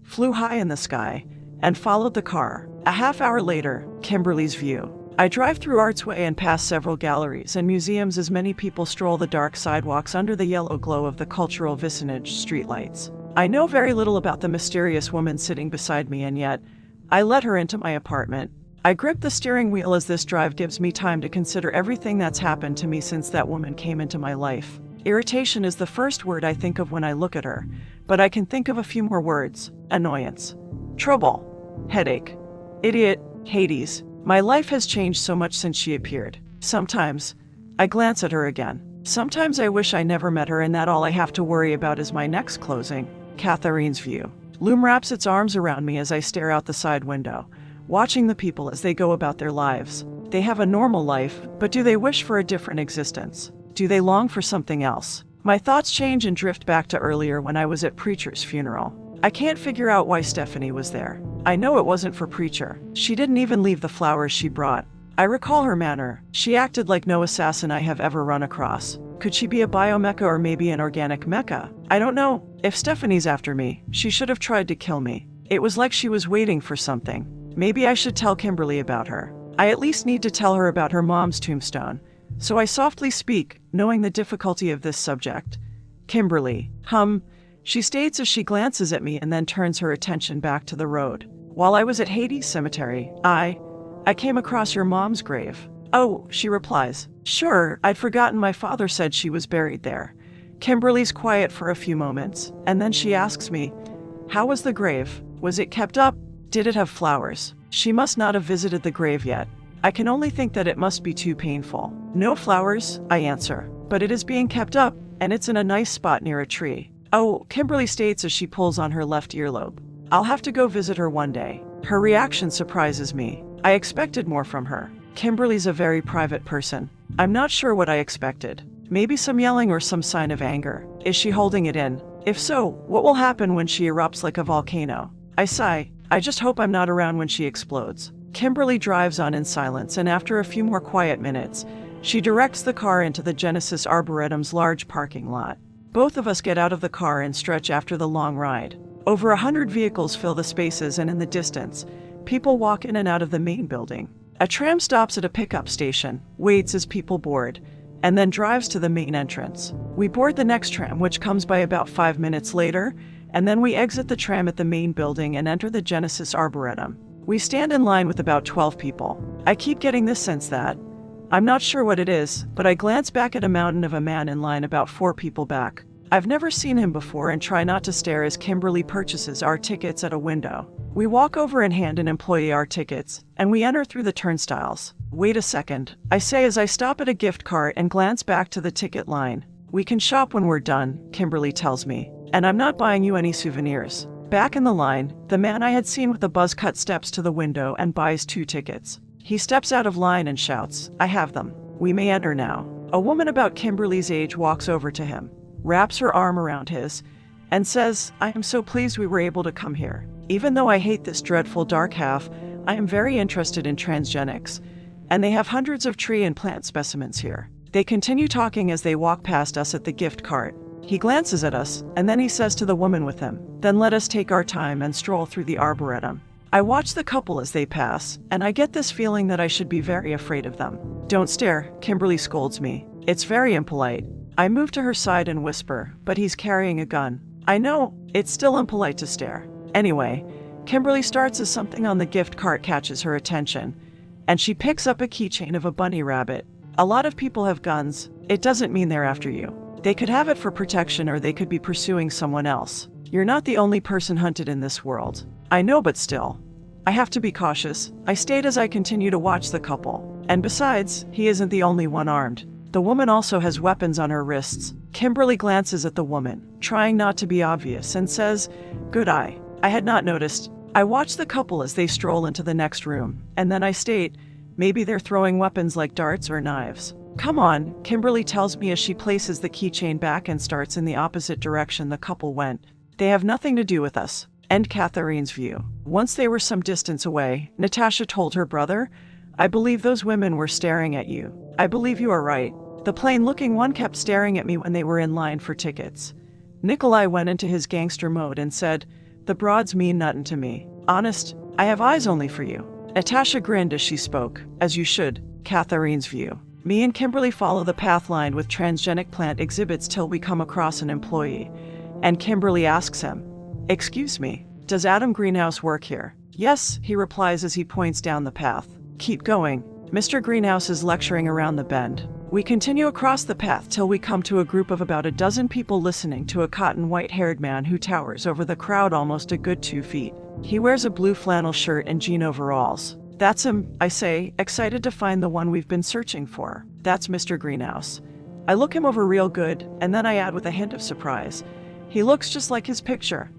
flew high in the sky, and followed the car. A half hour later, Kimberly's view. I drive through Artsway and past several galleries and museums as many people stroll the dark sidewalks under the yellow glow of the cultural vicinage streetlights. I know very little about the mysterious woman sitting beside me, and yet I let her into my apartment. I grip the steering wheel as this drive gives me time to consider everything that's happened to me since that woman came into my life. Irritation is the first word I think of when I look at her, but I can think of a few more words. Annoyance, trouble, headache, idiot, Hades. My life has changed so much since she appeared. Sometimes I glance at her again. Sometimes I wish I never met her and that all I have to worry about is my next closing. Catherine's view. Loom wraps its arms around me as I stare out the side window, watching the people as they go about their lives. They have a normal life, but do they wish for a different existence? Do they long for something else? My thoughts change and drift back to earlier when I was at Preacher's funeral. I can't figure out why Stephanie was there. I know it wasn't for Preacher. She didn't even leave the flowers she brought. I recall her manner. She acted like no assassin I have ever run across. Could she be a biomecha or maybe an organic mecha? I don't know. If Stephanie's after me, she should have tried to kill me. It was like she was waiting for something. Maybe I should tell Kimberly about her. I at least need to tell her about her mom's tombstone. So I softly speak, knowing the difficulty of this subject. Kimberly. She states as she glances at me and then turns her attention back to the road. While I was at Hades Cemetery, I came across your mom's grave. Oh, she replies. Sure, I'd forgotten my father said she was buried there. Kimberly's quiet for a few moments, and then she asks me, how was the grave? Was it kept up? Did it have flowers? She must not have visited the grave yet. I can only think that it must be too painful. No flowers, I answer, but it is being kept up, and it's in a nice spot near a tree. Oh, Kimberly states as she pulls on her left earlobe. I'll have to go visit her one day. Her reaction surprises me. I expected more from her. Kimberly's a very private person. I'm not sure what I expected. Maybe some yelling or some sign of anger. Is she holding it in? If so, what will happen when she erupts like a volcano? I sigh. I just hope I'm not around when she explodes. Kimberly drives on in silence, and after a few more quiet minutes, she directs the car into the Genesis Arboretum's large parking lot. Both of us get out of the car and stretch after the long ride. Over 100 vehicles fill the spaces, and in the distance, people walk in and out of the main building. A tram stops at a pickup station, waits as people board, and then drives to the main entrance. We board the next tram, which comes by about 5 minutes later, and then we exit the tram at the main building and enter the Genesis Arboretum. We stand in line with about 12 people. I keep getting this sense that I'm not sure what it is, but I glance back at a mountain of a man in line about 4 people back. I've never seen him before and try not to stare as Kimberly purchases our tickets at a window. We walk over and hand an employee our tickets, and we enter through the turnstiles. Wait a second, I say as I stop at a gift cart and glance back to the ticket line. We can shop when we're done, Kimberly tells me, and I'm not buying you any souvenirs. Back in the line, the man I had seen with the buzz cut steps to the window and buys 2 tickets. He steps out of line and shouts, I have them. We may enter now. A woman about Kimberly's age walks over to him, wraps her arm around his, and says, I am so pleased we were able to come here. Even though I hate this dreadful dark half, I am very interested in transgenics, and they have hundreds of tree and plant specimens here. They continue talking as they walk past us at the gift cart. He glances at us, and then he says to the woman with him, then let us take our time and stroll through the Arboretum. I watch the couple as they pass, and I get this feeling that I should be very afraid of them. Don't stare, Kimberly scolds me. It's very impolite. I move to her side and whisper, but he's carrying a gun. I know, it's still impolite to stare. Anyway, Kimberly starts as something on the gift cart catches her attention, and she picks up a keychain of a bunny rabbit. A lot of people have guns. It doesn't mean they're after you. They could have it for protection or they could be pursuing someone else. You're not the only person hunted in this world. I know, but still. I have to be cautious, I state as I continue to watch the couple. And besides, he isn't the only one armed. The woman also has weapons on her wrists. Kimberly glances at the woman, trying not to be obvious, and says, good eye. I had not noticed. I watch the couple as they stroll into the next room, and then I state, maybe they're throwing weapons like darts or knives. Come on, Kimberly tells me as she places the keychain back and starts in the opposite direction the couple went. They have nothing to do with us. End Catherine's view. Once they were some distance away, Natasha told her brother, I believe those women were staring at you. I believe you are right. The plain-looking one kept staring at me when they were in line for tickets. Nikolai went into his gangster mode and said, "The broads mean nothin' to me. Honest, I have eyes only for you." Natasha grinned as she spoke, as you should, Catherine's view. Me and Kimberly follow the path lined with transgenic plant exhibits till we come across an employee. And Kimberly asks him, "Excuse me, does Adam Greenhouse work here?" "Yes," he replies as he points down the path. "Keep going." Mr. Greenhouse is lecturing around the bend. We continue across the path till we come to a group of about a dozen people listening to a cotton white-haired man who towers over the crowd almost a good 2 feet. He wears a blue flannel shirt and jean overalls. "That's him," I say, excited to find the one we've been searching for. "That's Mr. Greenhouse." I look him over real good, and then I add with a hint of surprise, "He looks just like his picture."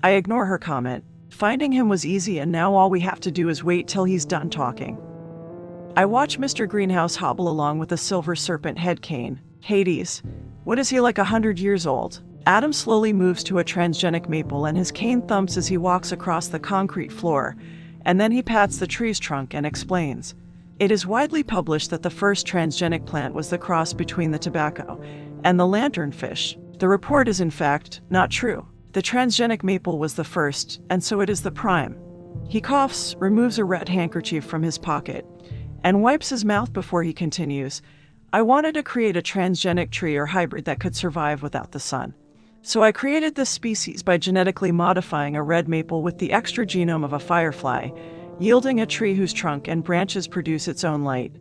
I ignore her comment. Finding him was easy, and now all we have to do is wait till he's done talking. I watch Mr. Greenhouse hobble along with a silver serpent head cane. Hades. What is he, like 100 years old? Adam slowly moves to a transgenic maple and his cane thumps as he walks across the concrete floor, and then he pats the tree's trunk and explains. It is widely published that the first transgenic plant was the cross between the tobacco and the lanternfish. The report is in fact not true. The transgenic maple was the first, and so it is the prime. He coughs, removes a red handkerchief from his pocket, and wipes his mouth before he continues. I wanted to create a transgenic tree or hybrid that could survive without the sun. So I created this species by genetically modifying a red maple with the extra genome of a firefly, yielding a tree whose trunk and branches produce its own light.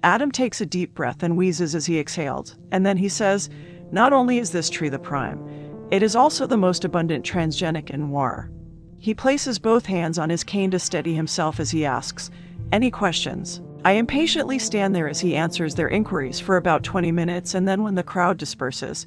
Adam takes a deep breath and wheezes as he exhaled, and then he says, "Not only is this tree the prime, it is also the most abundant transgenic in Noir." He places both hands on his cane to steady himself as he asks, "Any questions?" I impatiently stand there as he answers their inquiries for about 20 minutes, and then when the crowd disperses,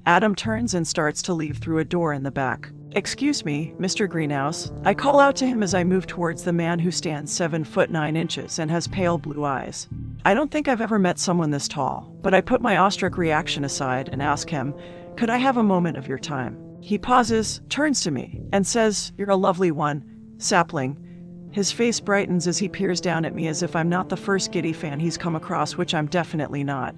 Adam turns and starts to leave through a door in the back. "Excuse me, Mr. Greenhouse." I call out to him as I move towards the man who stands 7'9" and has pale blue eyes. I don't think I've ever met someone this tall, but I put my awestruck reaction aside and ask him, "Could I have a moment of your time?" He pauses, turns to me, and says, "You're a lovely one, sapling." His face brightens as he peers down at me as if I'm not the first giddy fan he's come across, which I'm definitely not.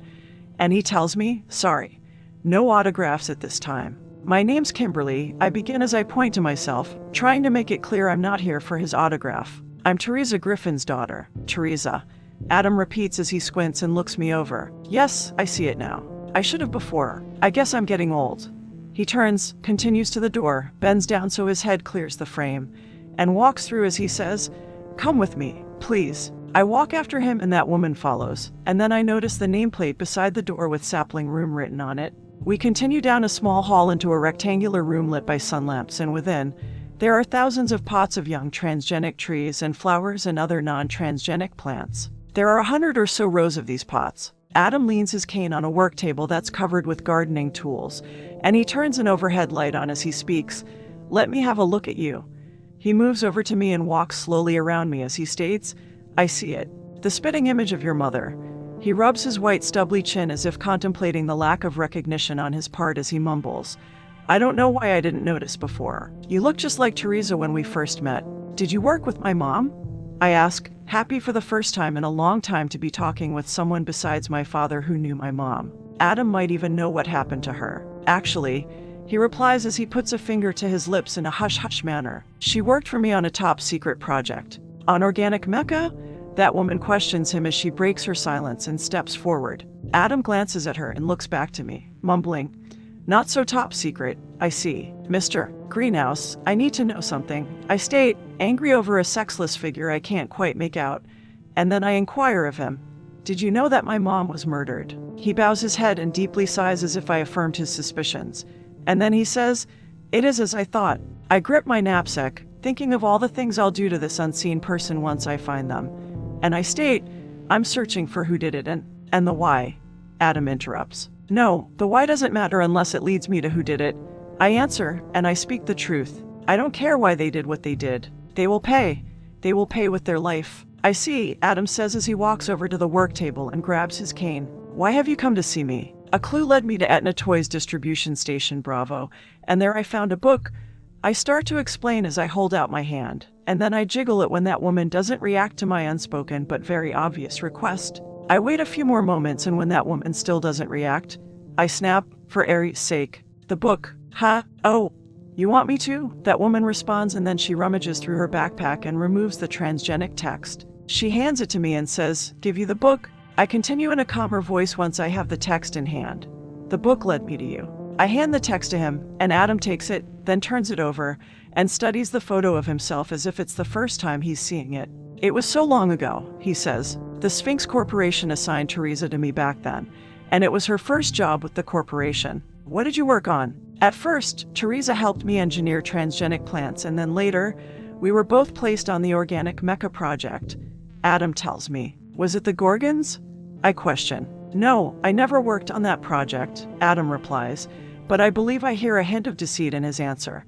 And he tells me, "Sorry, no autographs at this time." "My name's Kimberly," I begin as I point to myself, trying to make it clear I'm not here for his autograph. "I'm Teresa Griffin's daughter." "Teresa," Adam repeats as he squints and looks me over. "Yes, I see it now. I should have before. I guess I'm getting old." He turns, continues to the door, bends down so his head clears the frame, and walks through as he says, "Come with me, please." I walk after him and that woman follows, and then I notice the nameplate beside the door with Sapling Room written on it. We continue down a small hall into a rectangular room lit by sun lamps, and within, there are thousands of pots of young transgenic trees and flowers and other non-transgenic plants. There are 100 or so rows of these pots. Adam leans his cane on a work table that's covered with gardening tools, and he turns an overhead light on as he speaks. "Let me have a look at you." He moves over to me and walks slowly around me as he states, "I see it. The spitting image of your mother." He rubs his white stubbly chin as if contemplating the lack of recognition on his part as he mumbles, "I don't know why I didn't notice before. You look just like Teresa when we first met. Did you work with my mom?" I ask, happy for the first time in a long time to be talking with someone besides my father who knew my mom. Adam might even know what happened to her. "Actually," he replies as he puts a finger to his lips in a hush-hush manner, "she worked for me on a top-secret project." "On Organic Mecca?" That woman questions him as she breaks her silence and steps forward. Adam glances at her and looks back to me, mumbling, "Not so top secret, I see. Mr. Greenhouse, I need to know something." I state, angry over a sexless figure I can't quite make out, and then I inquire of him, "Did you know that my mom was murdered?" He bows his head and deeply sighs as if I affirmed his suspicions. And then he says, "It is as I thought." I grip my knapsack, thinking of all the things I'll do to this unseen person once I find them. And I state, "I'm searching for who did it and the why." Adam interrupts. "No, the why doesn't matter unless it leads me to who did it." I answer, and I speak the truth. I don't care why they did what they did. They will pay. They will pay with their life. "I see," Adam says as he walks over to the work table and grabs his cane. "Why have you come to see me?" A clue led me to Etna Toys distribution station Bravo, and there I found a book. I start to explain as I hold out my hand. and then I jiggle it when that woman doesn't react to my unspoken but very obvious request. I wait a few more moments, and when that woman still doesn't react, I snap, for Aries' sake. The book. Ha? Oh, you want me to? That woman responds, and then she rummages through her backpack and removes the transgenic text. She hands it to me and says, "Give you the book?" I continue in a calmer voice once I have the text in hand. "The book led me to you." I hand the text to him, and Adam takes it, then turns it over, and studies the photo of himself as if it's the first time he's seeing it. "It was so long ago," he says. "The Sphinx Corporation assigned Teresa to me back then, and it was her first job with the corporation." "What did you work on?" "At first, Teresa helped me engineer transgenic plants, and then later, we were both placed on the Organic Mecha project." Adam tells me. "Was it the Gorgons?" I question. "No, I never worked on that project," Adam replies, but I believe I hear a hint of deceit in his answer.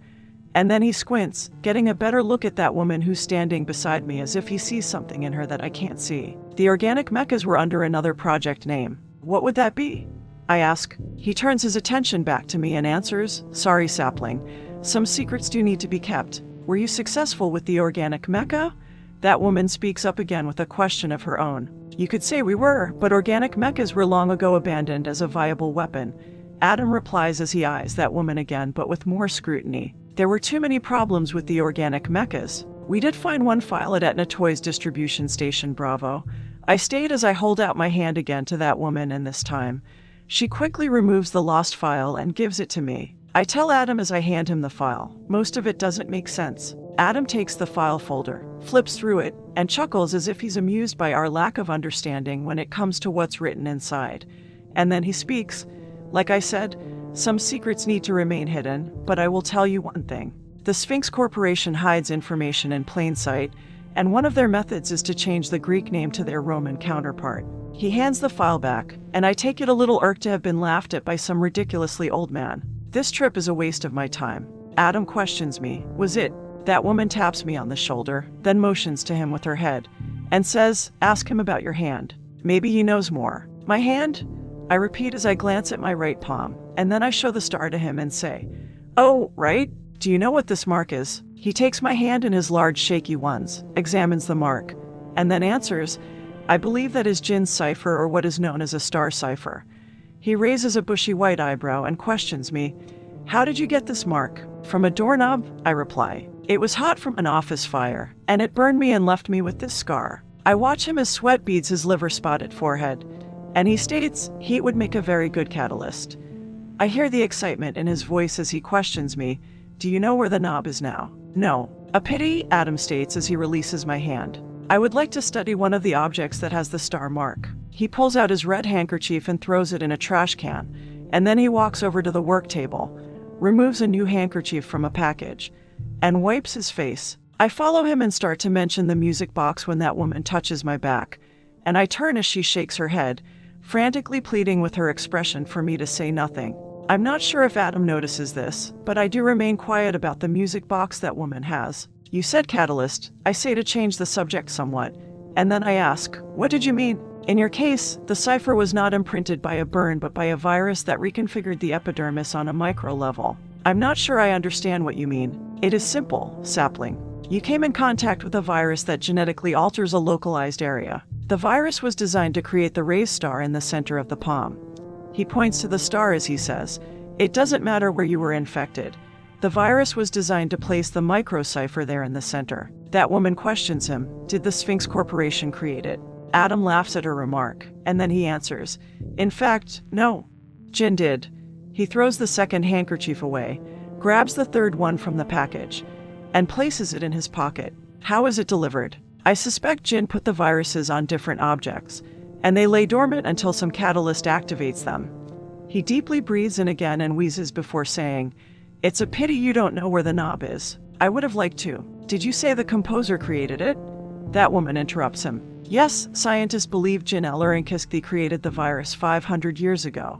And then he squints, getting a better look at that woman who's standing beside me as if he sees something in her that I can't see. "The Organic Mechas were under another project name. What would that be?" I ask. He turns his attention back to me and answers, "Sorry, sapling. Some secrets do need to be kept. Were you successful with the Organic Mecha?" That woman speaks up again with a question of her own. "You could say we were, but Organic Mechas were long ago abandoned as a viable weapon." Adam replies as he eyes that woman again, but with more scrutiny. "There were too many problems with the Organic Mechas. We did find one file at Etna Toys Distribution Station Bravo." I state as I hold out my hand again to that woman, and this time, she quickly removes the lost file and gives it to me. I tell Adam as I hand him the file. Most of it doesn't make sense. Adam takes the file folder, flips through it, and chuckles as if he's amused by our lack of understanding when it comes to what's written inside. And then he speaks. "Like I said, some secrets need to remain hidden, but I will tell you one thing. The Sphinx Corporation hides information in plain sight, and one of their methods is to change the Greek name to their Roman counterpart." He hands the file back, and I take it a little irked to have been laughed at by some ridiculously old man. This trip is a waste of my time. Adam questions me. "Was it?" That woman taps me on the shoulder, then motions to him with her head, and says, "Ask him about your hand. Maybe he knows more." "My hand?" I repeat as I glance at my right palm, and then I show the star to him and say, "Oh, right? Do you know what this mark is?" He takes my hand in his large shaky ones, examines the mark, and then answers, "I believe that is Jin's cipher, or what is known as a star cipher." He raises a bushy white eyebrow and questions me, "How did you get this mark?" "From a doorknob," I reply. "It was hot from an office fire, and it burned me and left me with this scar." I watch him as sweat beads his liver-spotted forehead, and he states heat would make a very good catalyst. I hear the excitement in his voice as he questions me, "Do you know where the knob is now?" "No." "A pity," Adam states as he releases my hand. "I would like to study one of the objects that has the star mark." He pulls out his red handkerchief and throws it in a trash can, and then he walks over to the work table, removes a new handkerchief from a package, and wipes his face. I follow him and start to mention the music box when that woman touches my back, and I turn as she shakes her head, frantically pleading with her expression for me to say nothing. I'm not sure if Adam notices this, but I do remain quiet about the music box that woman has. "You said catalyst," I say to change the subject somewhat, and then I ask, "What did you mean?" "In your case, the cipher was not imprinted by a burn but by a virus that reconfigured the epidermis on a micro level." "I'm not sure I understand what you mean." "It is simple, sapling. You came in contact with a virus that genetically alters a localized area. The virus was designed to create the raised star in the center of the palm." He points to the star as he says, "It doesn't matter where you were infected. The virus was designed to place the microcipher there in the center." That woman questions him, "Did the Sphinx Corporation create it?" Adam laughs at her remark, and then he answers, "In fact, no. Jin did." He throws the second handkerchief away, grabs the third one from the package, and places it in his pocket. "How is it delivered?" "I suspect Jin put the viruses on different objects, and they lay dormant until some catalyst activates them." He deeply breathes in again and wheezes before saying, "It's a pity you don't know where the knob is. I would have liked to." "Did you say the composer created it?" That woman interrupts him. "Yes, scientists believe Jin Elurinkisky created the virus 500 years ago."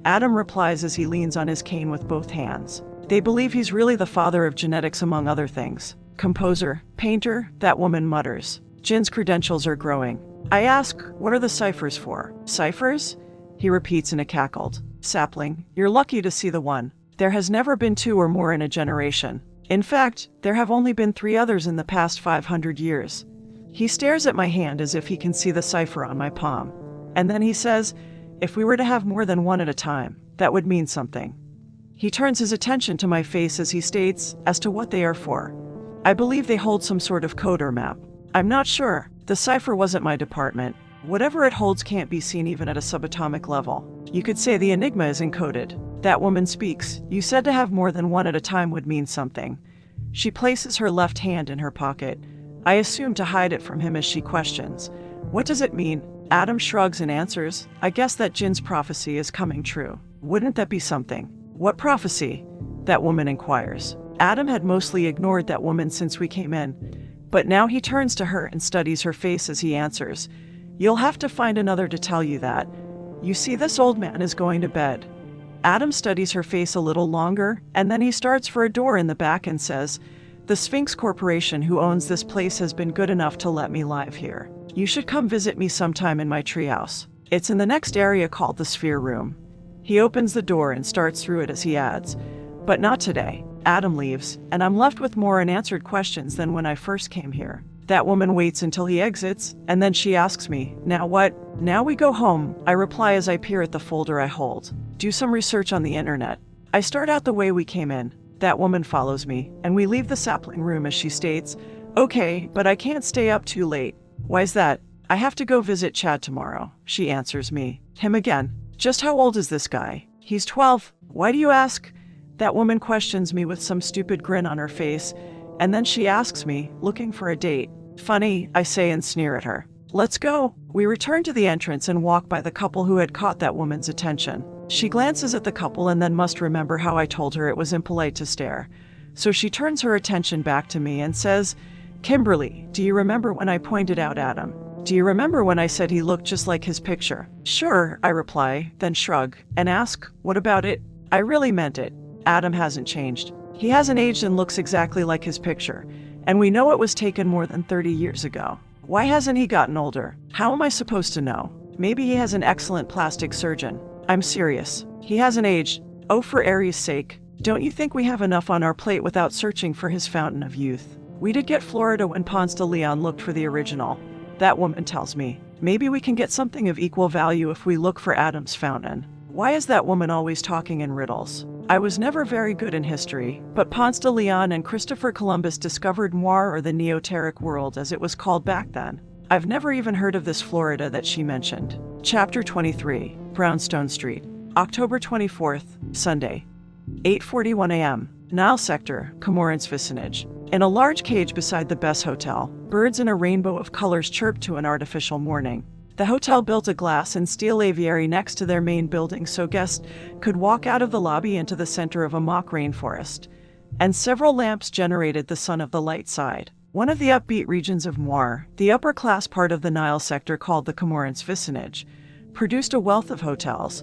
Adam replies as he leans on his cane with both hands. "They believe he's really the father of genetics among other things." "Composer, painter," that woman mutters. Jin's credentials are growing. I ask, "What are the ciphers for?" "Ciphers?" He repeats in a cackled. "Sapling, you're lucky to see the one. There has never been two or more in a generation." In fact, there have only been 3 others in the past 500 years. He stares at my hand as if he can see the cipher on my palm. And then he says, if we were to have more than one at a time, that would mean something. He turns his attention to my face as he states as to what they are for. I believe they hold some sort of code or map. I'm not sure. The cipher wasn't my department. Whatever it holds can't be seen even at a subatomic level. You could say the enigma is encoded. That woman speaks. You said to have more than one at a time would mean something. She places her left hand in her pocket. I assume to hide it from him as she questions. What does it mean? Adam shrugs and answers, I guess that Jin's prophecy is coming true. Wouldn't that be something? What prophecy? That woman inquires. Adam had mostly ignored that woman since we came in, but now he turns to her and studies her face as he answers. You'll have to find another to tell you that. You see, this old man is going to bed. Adam studies her face a little longer, and then he starts for a door in the back and says, the Sphinx Corporation who owns this place has been good enough to let me live here. You should come visit me sometime in my treehouse. It's in the next area called the Sphere Room. He opens the door and starts through it as he adds, but not today. Adam leaves, and I'm left with more unanswered questions than when I first came here. That woman waits until he exits, and then she asks me, now what? Now we go home, I reply as I peer at the folder I hold. Do some research on the internet. I start out the way we came in. That woman follows me, and we leave the sapling room as she states, okay, but I can't stay up too late. Why's that? I have to go visit Chad tomorrow, she answers me. Him again. Just how old is this guy? He's 12. Why do you ask? That woman questions me with some stupid grin on her face, and then she asks me, looking for a date. Funny, I say and sneer at her. Let's go. We return to the entrance and walk by the couple who had caught that woman's attention. She glances at the couple and then must remember how I told her it was impolite to stare. So she turns her attention back to me and says, Kimberly, do you remember when I pointed out Adam? Do you remember when I said he looked just like his picture? Sure, I reply, then shrug, and ask, what about it? I really meant it. Adam hasn't changed. He hasn't aged and looks exactly like his picture, and we know it was taken more than 30 years ago. Why hasn't he gotten older? How am I supposed to know? Maybe he has an excellent plastic surgeon. I'm serious. He hasn't aged. Oh, for Aries' sake. Don't you think we have enough on our plate without searching for his fountain of youth? We did get Florida when Ponce de Leon looked for the original. That woman tells me. Maybe we can get something of equal value if we look for Adam's fountain. Why is that woman always talking in riddles? I was never very good in history, but Ponce de Leon and Christopher Columbus discovered Noir, or the Neoteric world as it was called back then. I've never even heard of this Florida that she mentioned. Chapter 23, Brownstone Street, October 24th, Sunday, 8:41 a.m., Nile Sector, Comorant's vicinage. In a large cage beside the Bess Hotel, birds in a rainbow of colors chirp to an artificial morning. The hotel built a glass and steel aviary next to their main building so guests could walk out of the lobby into the center of a mock rainforest. And several lamps generated the sun of the light side. One of the upbeat regions of Noir, the upper-class part of the Nile sector called the Comorant's vicinage, produced a wealth of hotels,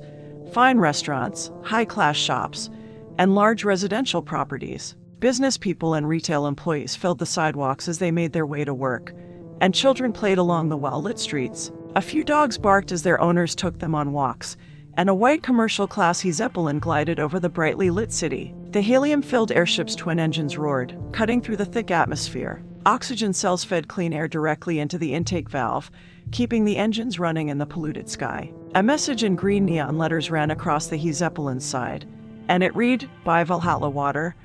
fine restaurants, high-class shops, and large residential properties. Business people and retail employees filled the sidewalks as they made their way to work, and children played along the well-lit streets. A few dogs barked as their owners took them on walks, and a white commercial-class Zeppelin glided over the brightly lit city. The helium-filled airship's twin engines roared, cutting through the thick atmosphere. Oxygen cells fed clean air directly into the intake valve, keeping the engines running in the polluted sky. A message in green neon letters ran across the Zeppelin's side, and it read, "Buy Valhalla water,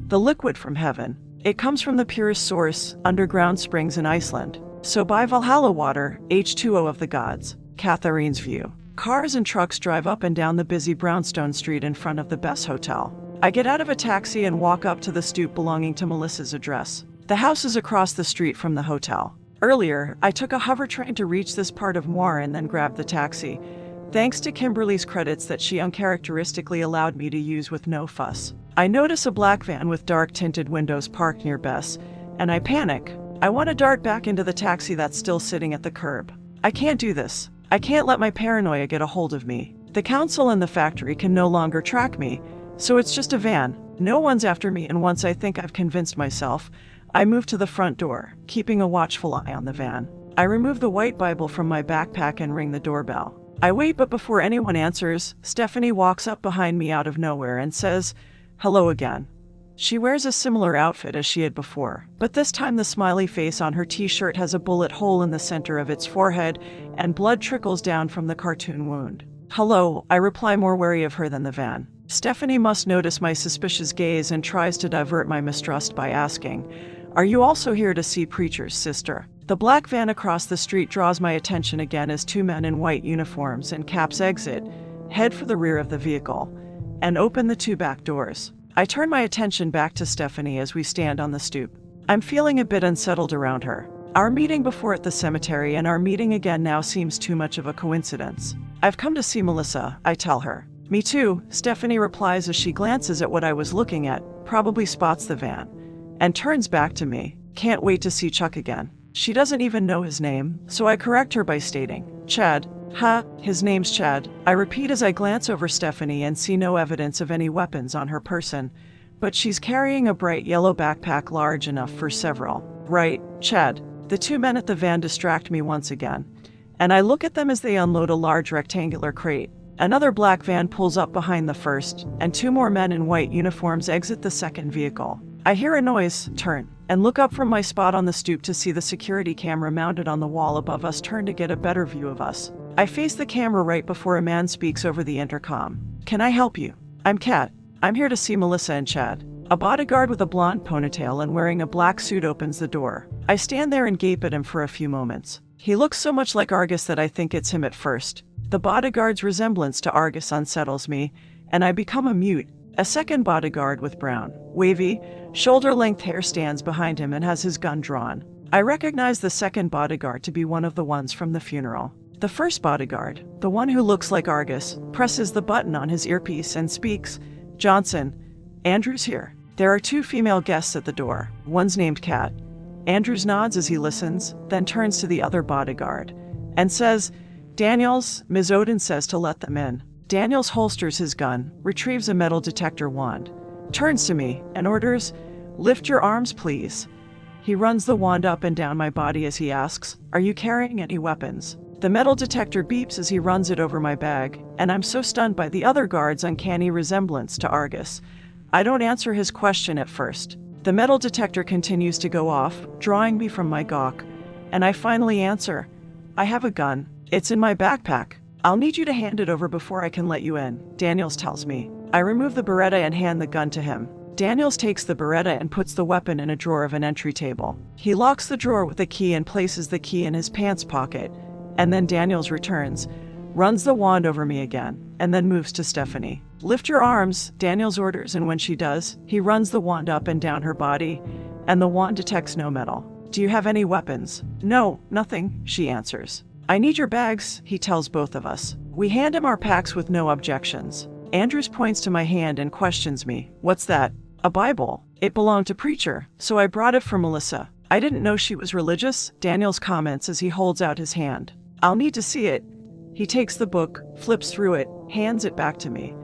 the liquid from heaven. It comes from the purest source, underground springs in Iceland. So buy Valhalla water, H2O of the gods." Catherine's view. Cars and trucks drive up and down the busy brownstone street in front of the Bess Hotel. I get out of a taxi and walk up to the stoop belonging to Melissa's address. The house is across the street from the hotel. Earlier, I took a hover train to reach this part of Noir and then grabbed the taxi, thanks to Kimberly's credits that she uncharacteristically allowed me to use with no fuss. I notice a black van with dark tinted windows parked near Bess, and I panic. I want to dart back into the taxi that's still sitting at the curb. I can't do this. I can't let my paranoia get a hold of me. The council and the factory can no longer track me, so it's just a van. No one's after me, and once I think I've convinced myself, I move to the front door, keeping a watchful eye on the van. I remove the white Bible from my backpack and ring the doorbell. I wait, but before anyone answers, Stephanie walks up behind me out of nowhere and says, "Hello again." She wears a similar outfit as she had before, but this time the smiley face on her t-shirt has a bullet hole in the center of its forehead and blood trickles down from the cartoon wound. "Hello," I reply, more wary of her than the van. Stephanie must notice my suspicious gaze and tries to divert my mistrust by asking, "Are you also here to see Preacher's sister?" The black van across the street draws my attention again as two men in white uniforms and caps exit, head for the rear of the vehicle, and open the two back doors. I turn my attention back to Stephanie as we stand on the stoop. I'm feeling a bit unsettled around her. Our meeting before at the cemetery and our meeting again now seems too much of a coincidence. "I've come to see Melissa," I tell her. "Me too," Stephanie replies as she glances at what I was looking at, probably spots the van, and turns back to me. "Can't wait to see Chuck again." She doesn't even know his name, so I correct her by stating, "Chad." "Ha, his name's Chad," I repeat as I glance over Stephanie and see no evidence of any weapons on her person, but she's carrying a bright yellow backpack large enough for several. "Right, Chad." The two men at the van distract me once again, and I look at them as they unload a large rectangular crate. Another black van pulls up behind the first, and two more men in white uniforms exit the second vehicle. I hear a noise, turn, and look up from my spot on the stoop to see the security camera mounted on the wall above us turn to get a better view of us. I face the camera right before a man speaks over the intercom. "Can I help you? I'm Kat. I'm here to see Melissa and Chad." A bodyguard with a blonde ponytail and wearing a black suit opens the door. I stand there and gape at him for a few moments. He looks so much like Argus that I think it's him at first. The bodyguard's resemblance to Argus unsettles me, and I become a mute. A second bodyguard with brown, wavy, shoulder-length hair stands behind him and has his gun drawn. I recognize the second bodyguard to be one of the ones from the funeral. The first bodyguard, the one who looks like Argus, presses the button on his earpiece and speaks, "Johnson, Andrew's here." There are two female guests at the door. One's named Kat. Andrews nods as he listens, then turns to the other bodyguard and says, "Daniels, Ms. Odin says to let them in." Daniels holsters his gun, retrieves a metal detector wand, turns to me, and orders, "Lift your arms, please." He runs the wand up and down my body as he asks, "Are you carrying any weapons?" The metal detector beeps as he runs it over my bag, and I'm so stunned by the other guard's uncanny resemblance to Argus. I don't answer his question at first. The metal detector continues to go off, drawing me from my gawk, and I finally answer, "I have a gun. It's in my backpack. I'll need you to hand it over before I can let you in," Daniels tells me. I remove the Beretta and hand the gun to him. Daniels takes the Beretta and puts the weapon in a drawer of an entry table. He locks the drawer with a key and places the key in his pants pocket, and then Daniels returns, runs the wand over me again, and then moves to Stephanie. "Lift your arms," Daniels orders, and when she does, he runs the wand up and down her body, and the wand detects no metal. "Do you have any weapons?" "No, nothing," she answers. "I need your bags," he tells both of us. We hand him our packs with no objections. Andrews points to my hand and questions me. "What's that?" "A Bible. It belonged to Preacher, so I brought it for Melissa." "I didn't know she was religious," Daniels comments as he holds out his hand. "I'll need to see it." He takes the book, flips through it, hands it back to me,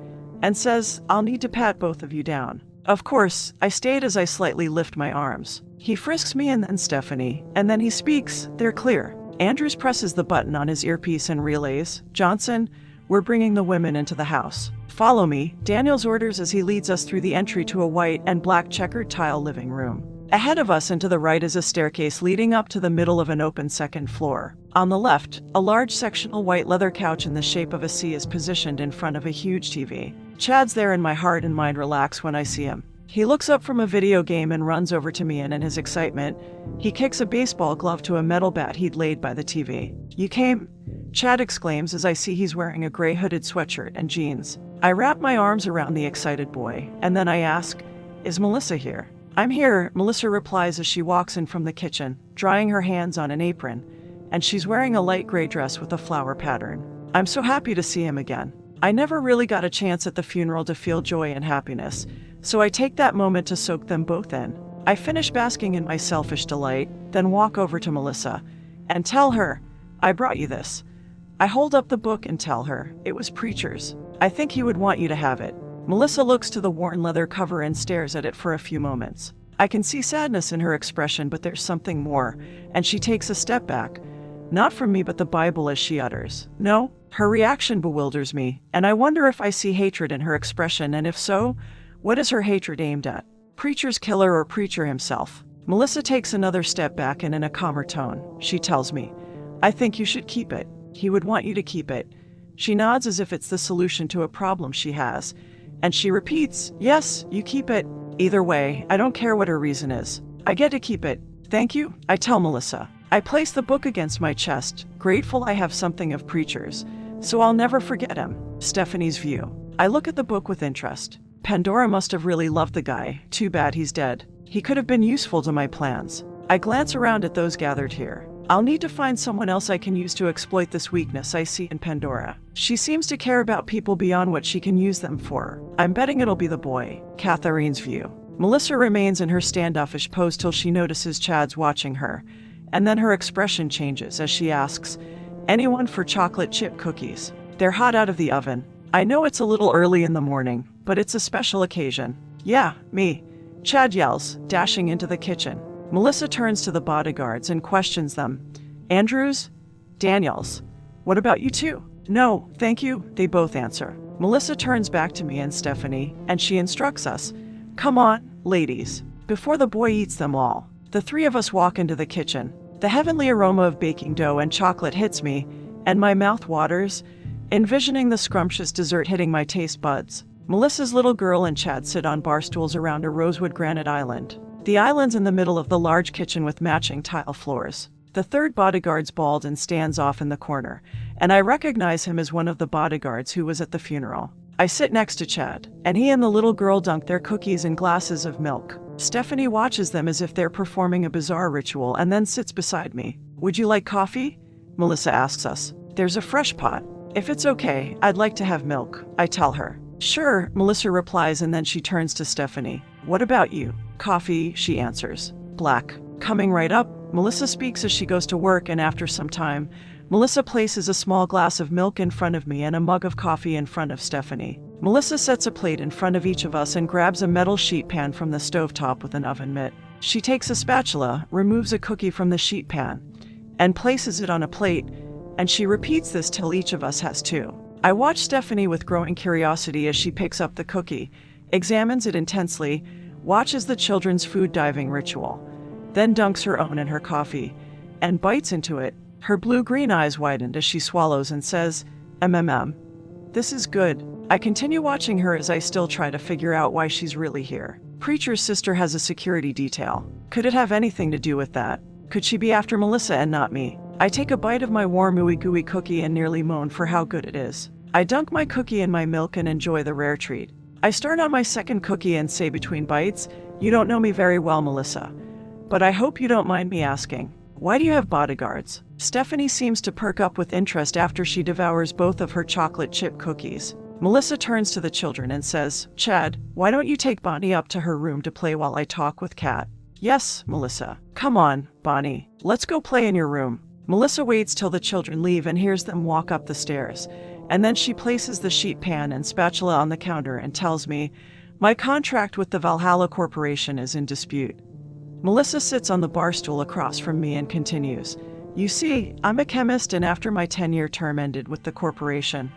and says, "I'll need to pat both of you down." Of course, I stayed as I slightly lift my arms. He frisks me and then Stephanie, and then he speaks. They're clear. Andrews presses the button on his earpiece and relays, "Johnson, we're bringing the women into the house. Follow me," Daniels orders as he leads us through the entry to a white and black checkered tile living room. Ahead of us and to the right is a staircase leading up to the middle of an open second floor. On the left, a large sectional white leather couch in the shape of a C is positioned in front of a huge TV. Chad's there and my heart and mind relax when I see him. He looks up from a video game and runs over to me, and in his excitement, he kicks a baseball glove to a metal bat he'd laid by the TV. "You came?" Chad exclaims as I see he's wearing a gray hooded sweatshirt and jeans. I wrap my arms around the excited boy, and then I ask, "Is Melissa here?" "I'm here," Melissa replies as she walks in from the kitchen, drying her hands on an apron, and she's wearing a light gray dress with a flower pattern. I'm so happy to see him again. I never really got a chance at the funeral to feel joy and happiness, so I take that moment to soak them both in. I finish basking in my selfish delight, then walk over to Melissa and tell her, "I brought you this." I hold up the book and tell her, "It was Preacher's. I think he would want you to have it." Melissa looks to the worn leather cover and stares at it for a few moments. I can see sadness in her expression, but there's something more, and she takes a step back. Not from me, but the Bible, as she utters, "No." Her reaction bewilders me, and I wonder if I see hatred in her expression, and if so, what is her hatred aimed at? Preacher's killer or preacher himself. Melissa takes another step back and in a calmer tone, she tells me, I think you should keep it. He would want you to keep it. She nods as if it's the solution to a problem she has. And she repeats, yes, you keep it. Either way, I don't care what her reason is. I get to keep it. Thank you, I tell Melissa. I place the book against my chest, grateful I have something of Preacher's, so I'll never forget him. Stephanie's view. I look at the book with interest. Pandora must have really loved the guy. Too bad he's dead. He could have been useful to my plans. I glance around at those gathered here. I'll need to find someone else I can use to exploit this weakness I see in Pandora. She seems to care about people beyond what she can use them for. I'm betting it'll be the boy. Catherine's view. Melissa remains in her standoffish pose till she notices Chad's watching her, and then her expression changes as she asks, anyone for chocolate chip cookies? They're hot out of the oven. I know it's a little early in the morning, but it's a special occasion. Yeah, me. Chad yells, dashing into the kitchen. Melissa turns to the bodyguards and questions them. Andrews? Daniels? What about you two? No, thank you, they both answer. Melissa turns back to me and Stephanie, and she instructs us. Come on, ladies. Before the boy eats them all, the three of us walk into the kitchen. The heavenly aroma of baking dough and chocolate hits me, and my mouth waters, envisioning the scrumptious dessert hitting my taste buds. Melissa's little girl and Chad sit on bar stools around a rosewood granite island. The island's in the middle of the large kitchen with matching tile floors. The third bodyguard's bald and stands off in the corner, and I recognize him as one of the bodyguards who was at the funeral. I sit next to Chad, and he and the little girl dunk their cookies in glasses of milk. Stephanie watches them as if they're performing a bizarre ritual and then sits beside me. Would you like coffee? Melissa asks us. There's a fresh pot. If it's okay, I'd like to have milk, I tell her. Sure, Melissa replies, and then she turns to Stephanie. What about you? Coffee, she answers. Black. Coming right up, Melissa speaks as she goes to work, and after some time, Melissa places a small glass of milk in front of me and a mug of coffee in front of Stephanie. Melissa sets a plate in front of each of us and grabs a metal sheet pan from the stovetop with an oven mitt. She takes a spatula, removes a cookie from the sheet pan, and places it on a plate, and she repeats this till each of us has two. I watch Stephanie with growing curiosity as she picks up the cookie, examines it intensely, watches the children's food diving ritual, then dunks her own in her coffee, and bites into it. Her blue-green eyes widened as she swallows and says, This is good. I continue watching her as I still try to figure out why she's really here. Preacher's sister has a security detail. Could it have anything to do with that? Could she be after Melissa and not me? I take a bite of my warm ooey-gooey cookie and nearly moan for how good it is. I dunk my cookie in my milk and enjoy the rare treat. I start on my second cookie and say between bites, You don't know me very well, Melissa, but I hope you don't mind me asking. Why do you have bodyguards? Stephanie seems to perk up with interest after she devours both of her chocolate chip cookies. Melissa turns to the children and says, Chad, why don't you take Bonnie up to her room to play while I talk with Kat? Yes, Melissa. Come on, Bonnie. Let's go play in your room. Melissa waits till the children leave and hears them walk up the stairs, and then she places the sheet pan and spatula on the counter and tells me, My contract with the Valhalla Corporation is in dispute. Melissa sits on the bar stool across from me and continues, You see, I'm a chemist, and after my 10-year term ended with the corporation,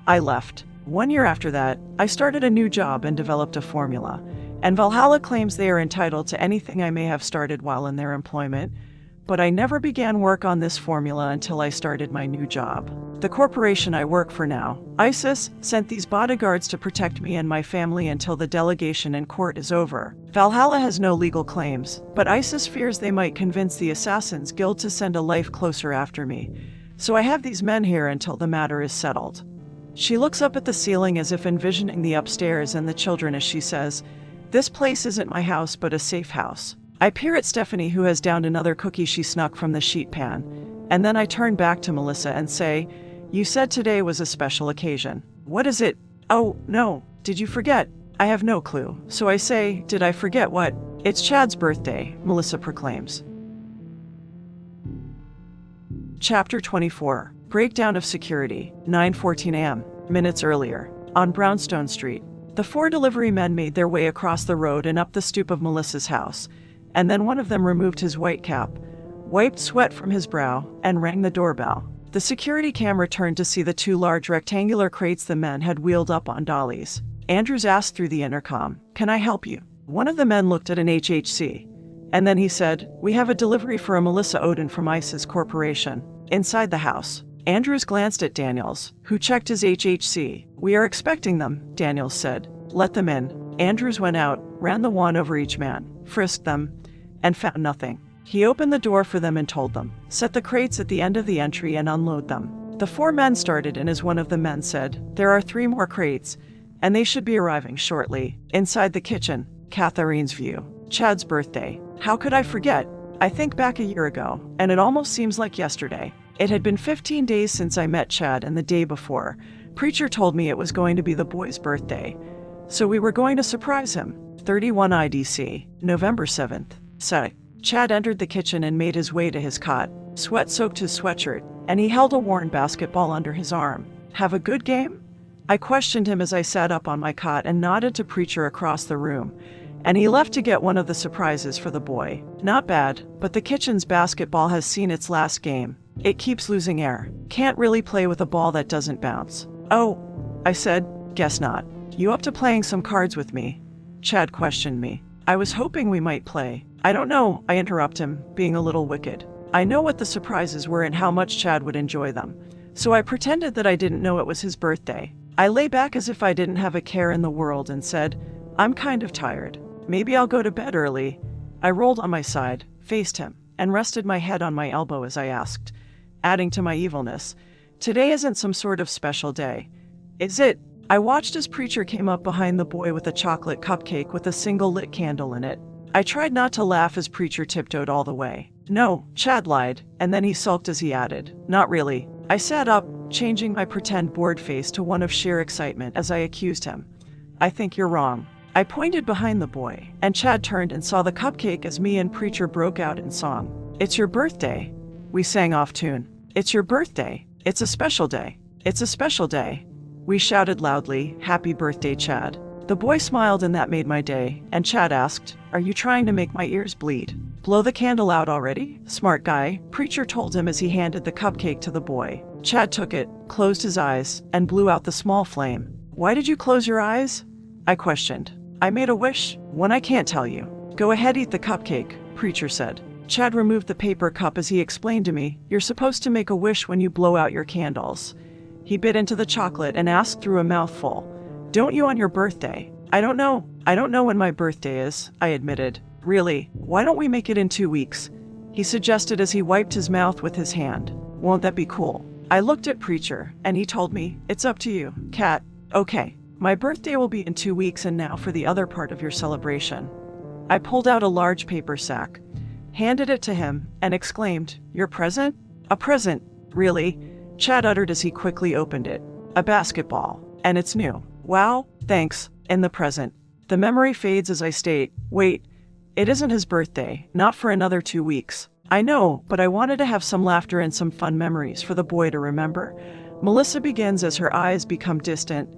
I left. 1 year after that, I started a new job and developed a formula, and Valhalla claims they are entitled to anything I may have started while in their employment, but I never began work on this formula until I started my new job. The corporation I work for now, ISIS, sent these bodyguards to protect me and my family until the delegation in court is over. Valhalla has no legal claims, but ISIS fears they might convince the Assassin's Guild to send a life closer after me, so I have these men here until the matter is settled. She looks up at the ceiling as if envisioning the upstairs and the children as she says, This place isn't my house but a safe house. I peer at Stephanie, who has downed another cookie she snuck from the sheet pan, and then I turn back to Melissa and say, You said today was a special occasion. What is it? Oh, no. Did you forget? I have no clue. So I say, Did I forget what? It's Chad's birthday, Melissa proclaims. Chapter 24. Breakdown of security. 9:14 a.m. Minutes earlier. On Brownstone Street. The 4 delivery men made their way across the road and up the stoop of Melissa's house, and then one of them removed his white cap, wiped sweat from his brow, and rang the doorbell. The security camera turned to see the 2 large rectangular crates the men had wheeled up on dollies. Andrews asked through the intercom, Can I help you? One of the men looked at an HHC, and then he said, "We have a delivery for a Melissa Odin from ISIS Corporation." Inside the house, Andrews glanced at Daniels, who checked his HHC. "We are expecting them," Daniels said. "Let them in." Andrews went out, ran the wand over each man, frisked them, and found nothing. He opened the door for them and told them, "Set the crates at the end of the entry and unload them." The 4 men started, and as one of the men said, "There are 3 more crates, and they should be arriving shortly." Inside the kitchen, Catherine's view. Chad's birthday. How could I forget? I think back a year ago, and it almost seems like yesterday. It had been 15 days since I met Chad, and the day before, Preacher told me it was going to be the boy's birthday, so we were going to surprise him. 31 IDC, November 7th. Chad entered the kitchen and made his way to his cot. Sweat soaked his sweatshirt, and he held a worn basketball under his arm. "Have a good game?" I questioned him as I sat up on my cot and nodded to Preacher across the room, and he left to get one of the surprises for the boy. "Not bad, but the kitchen's basketball has seen its last game. It keeps losing air. Can't really play with a ball that doesn't bounce." "Oh," I said, "guess not. You up to playing some cards with me?" Chad questioned me. "I was hoping we might play." "I don't know," I interrupt him, being a little wicked. I know what the surprises were and how much Chad would enjoy them, so I pretended that I didn't know it was his birthday. I lay back as if I didn't have a care in the world and said, "I'm kind of tired. Maybe I'll go to bed early." I rolled on my side, faced him, and rested my head on my elbow as I asked, adding to my evilness, "Today isn't some sort of special day, is it?" I watched as Preacher came up behind the boy with a chocolate cupcake with a single lit candle in it. I tried not to laugh as Preacher tiptoed all the way. "No," Chad lied, and then he sulked as he added, "Not really." I sat up, changing my pretend bored face to one of sheer excitement as I accused him. "I think you're wrong." I pointed behind the boy, and Chad turned and saw the cupcake as me and Preacher broke out in song. "It's your birthday," we sang off tune. "It's your birthday. It's a special day. It's a special day." We shouted loudly, "Happy birthday, Chad." The boy smiled, and that made my day, and Chad asked, "Are you trying to make my ears bleed?" "Blow the candle out already, smart guy," Preacher told him as he handed the cupcake to the boy. Chad took it, closed his eyes, and blew out the small flame. "Why did you close your eyes?" I questioned. "I made a wish. One I can't tell you." "Go ahead, eat the cupcake," Preacher said. Chad removed the paper cup as he explained to me, "You're supposed to make a wish when you blow out your candles." He bit into the chocolate and asked through a mouthful, "Don't you on your birthday?" I don't know when my birthday is," I admitted. "Really, why don't we make it in 2 weeks?" he suggested as he wiped his mouth with his hand. "Won't that be cool?" I looked at Preacher, and he told me, "It's up to you, Cat." "Okay, my birthday will be in 2 weeks, and now for the other part of your celebration." I pulled out a large paper sack, handed it to him, and exclaimed, "Your present?" "A present? Really?" Chad uttered as he quickly opened it. "A basketball, and it's new." "Wow, thanks." In the present. The memory fades as I state, "Wait, it isn't his birthday, not for another 2 weeks." "I know, but I wanted to have some laughter and some fun memories for the boy to remember." Melissa begins as her eyes become distant.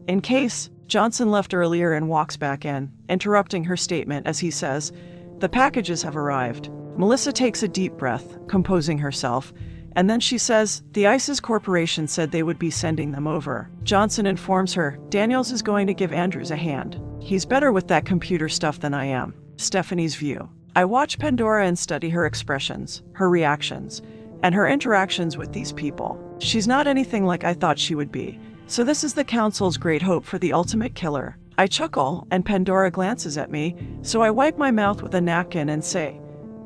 "In case," Johnson left earlier and walks back in, interrupting her statement as he says, "The packages have arrived." Melissa takes a deep breath, composing herself, and then she says, "The ISIS Corporation said they would be sending them over." Johnson informs her, "Daniels is going to give Andrews a hand. He's better with that computer stuff than I am." Stephanie's view. I watch Pandora and study her expressions, her reactions, and her interactions with these people. She's not anything like I thought she would be. So this is the Council's great hope for the ultimate killer. I chuckle, and Pandora glances at me, so I wipe my mouth with a napkin and say,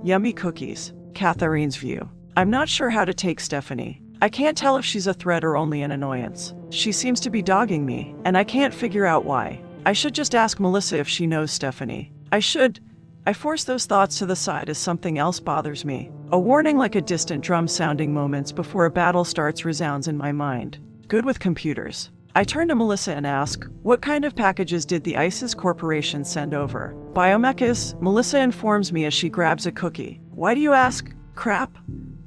"Yummy cookies." Catherine's view. I'm not sure how to take Stephanie. I can't tell if she's a threat or only an annoyance. She seems to be dogging me, and I can't figure out why. I should just ask Melissa if she knows Stephanie. I should. I force those thoughts to the side as something else bothers me. A warning like a distant drum sounding moments before a battle starts resounds in my mind. Good with computers. I turn to Melissa and ask, "What kind of packages did the ISIS Corporation send over?" "Biomechas," Melissa informs me as she grabs a cookie. "Why do you ask? Crap."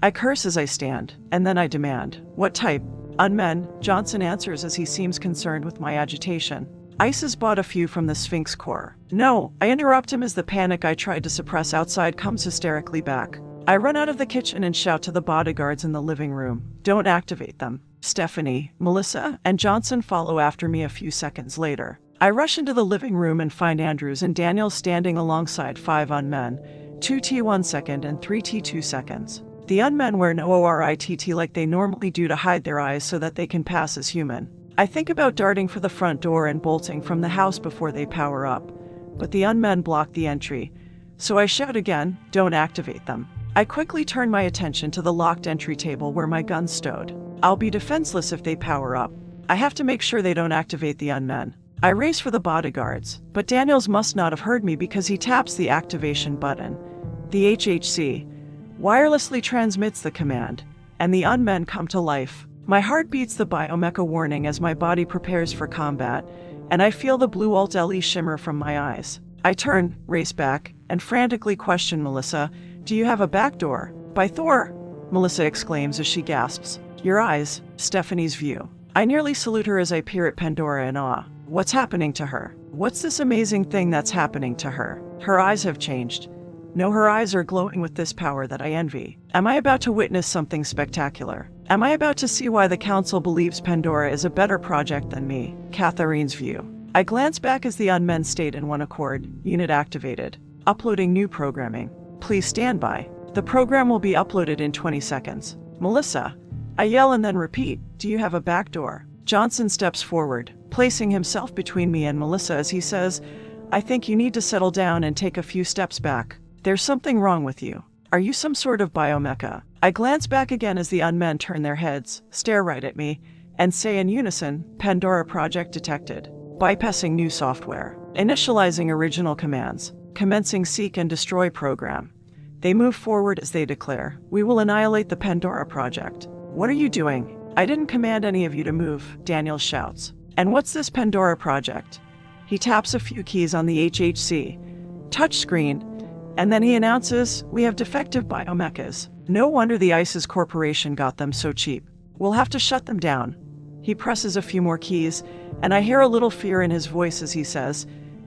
I curse as I stand, and then I demand, "What type?" "Unmen," Johnson answers as he seems concerned with my agitation. "ISIS bought a few from the Sphinx Corps." "No," I interrupt him as the panic I tried to suppress outside comes hysterically back. I run out of the kitchen and shout to the bodyguards in the living room, "Don't activate them." Stephanie, Melissa, and Johnson follow after me a few seconds later. I rush into the living room and find Andrews and Daniel standing alongside 5 unmen, 2T 1 second and 3T 2 seconds. The unmen wear no ORITT like they normally do to hide their eyes so that they can pass as human. I think about darting for the front door and bolting from the house before they power up, but the unmen block the entry, so I shout again, "Don't activate them." I quickly turn my attention to the locked entry table where my gun's stowed. I'll be defenseless if they power up. I have to make sure they don't activate the unmen. I race for the bodyguards, but Daniels must not have heard me because he taps the activation button. The HHC wirelessly transmits the command, and the unmen come to life. My heart beats the biomecha warning as my body prepares for combat, and I feel the blue Alt-LE shimmer from my eyes. I turn, race back, and frantically question Melissa, "Do you have a back door?" "By Thor!" Melissa exclaims as she gasps. "Your eyes, Stephanie's view." I nearly salute her as I peer at Pandora in awe. What's happening to her? What's this amazing thing that's happening to her? Her eyes have changed. No, her eyes are glowing with this power that I envy. Am I about to witness something spectacular? Am I about to see why the Council believes Pandora is a better project than me? Catharine's view. I glance back as the unmen state in one accord. Unit activated. Uploading new programming. Please stand by. The program will be uploaded in 20 seconds. Melissa. I yell and then repeat. Do you have a back door? Johnson steps forward, placing himself between me and Melissa as he says, "I think you need to settle down and take a few steps back. There's something wrong with you. Are you some sort of biomecha?" I glance back again as the unmen turn their heads, stare right at me, and say in unison, "Pandora project detected. Bypassing new software. Initializing original commands. Commencing seek and destroy program." They move forward as they declare, "We will annihilate the Pandora project." "What are you doing?" "I didn't command any of you to move," Daniel shouts. "And what's this Pandora project?" He taps a few keys on the HHC touchscreen, and then he announces, "We have defective biomechas. No wonder the ISIS Corporation got them so cheap. We'll have to shut them down." He presses a few more keys, and I hear a little fear in his voice as he says,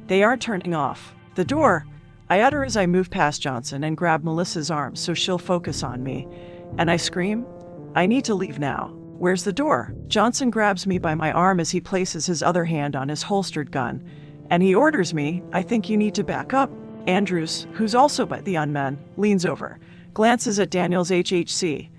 "They aren't turning off." "The door," I utter as I move past Johnson and grab Melissa's arm so she'll focus on me, and I scream, "I need to leave now." "Where's the door?" Johnson grabs me by my arm as he places his other hand on his holstered gun, and he orders me, "I think you need to back up." Andrews, who's also by the unmen, leans over, glances at Daniel's HHC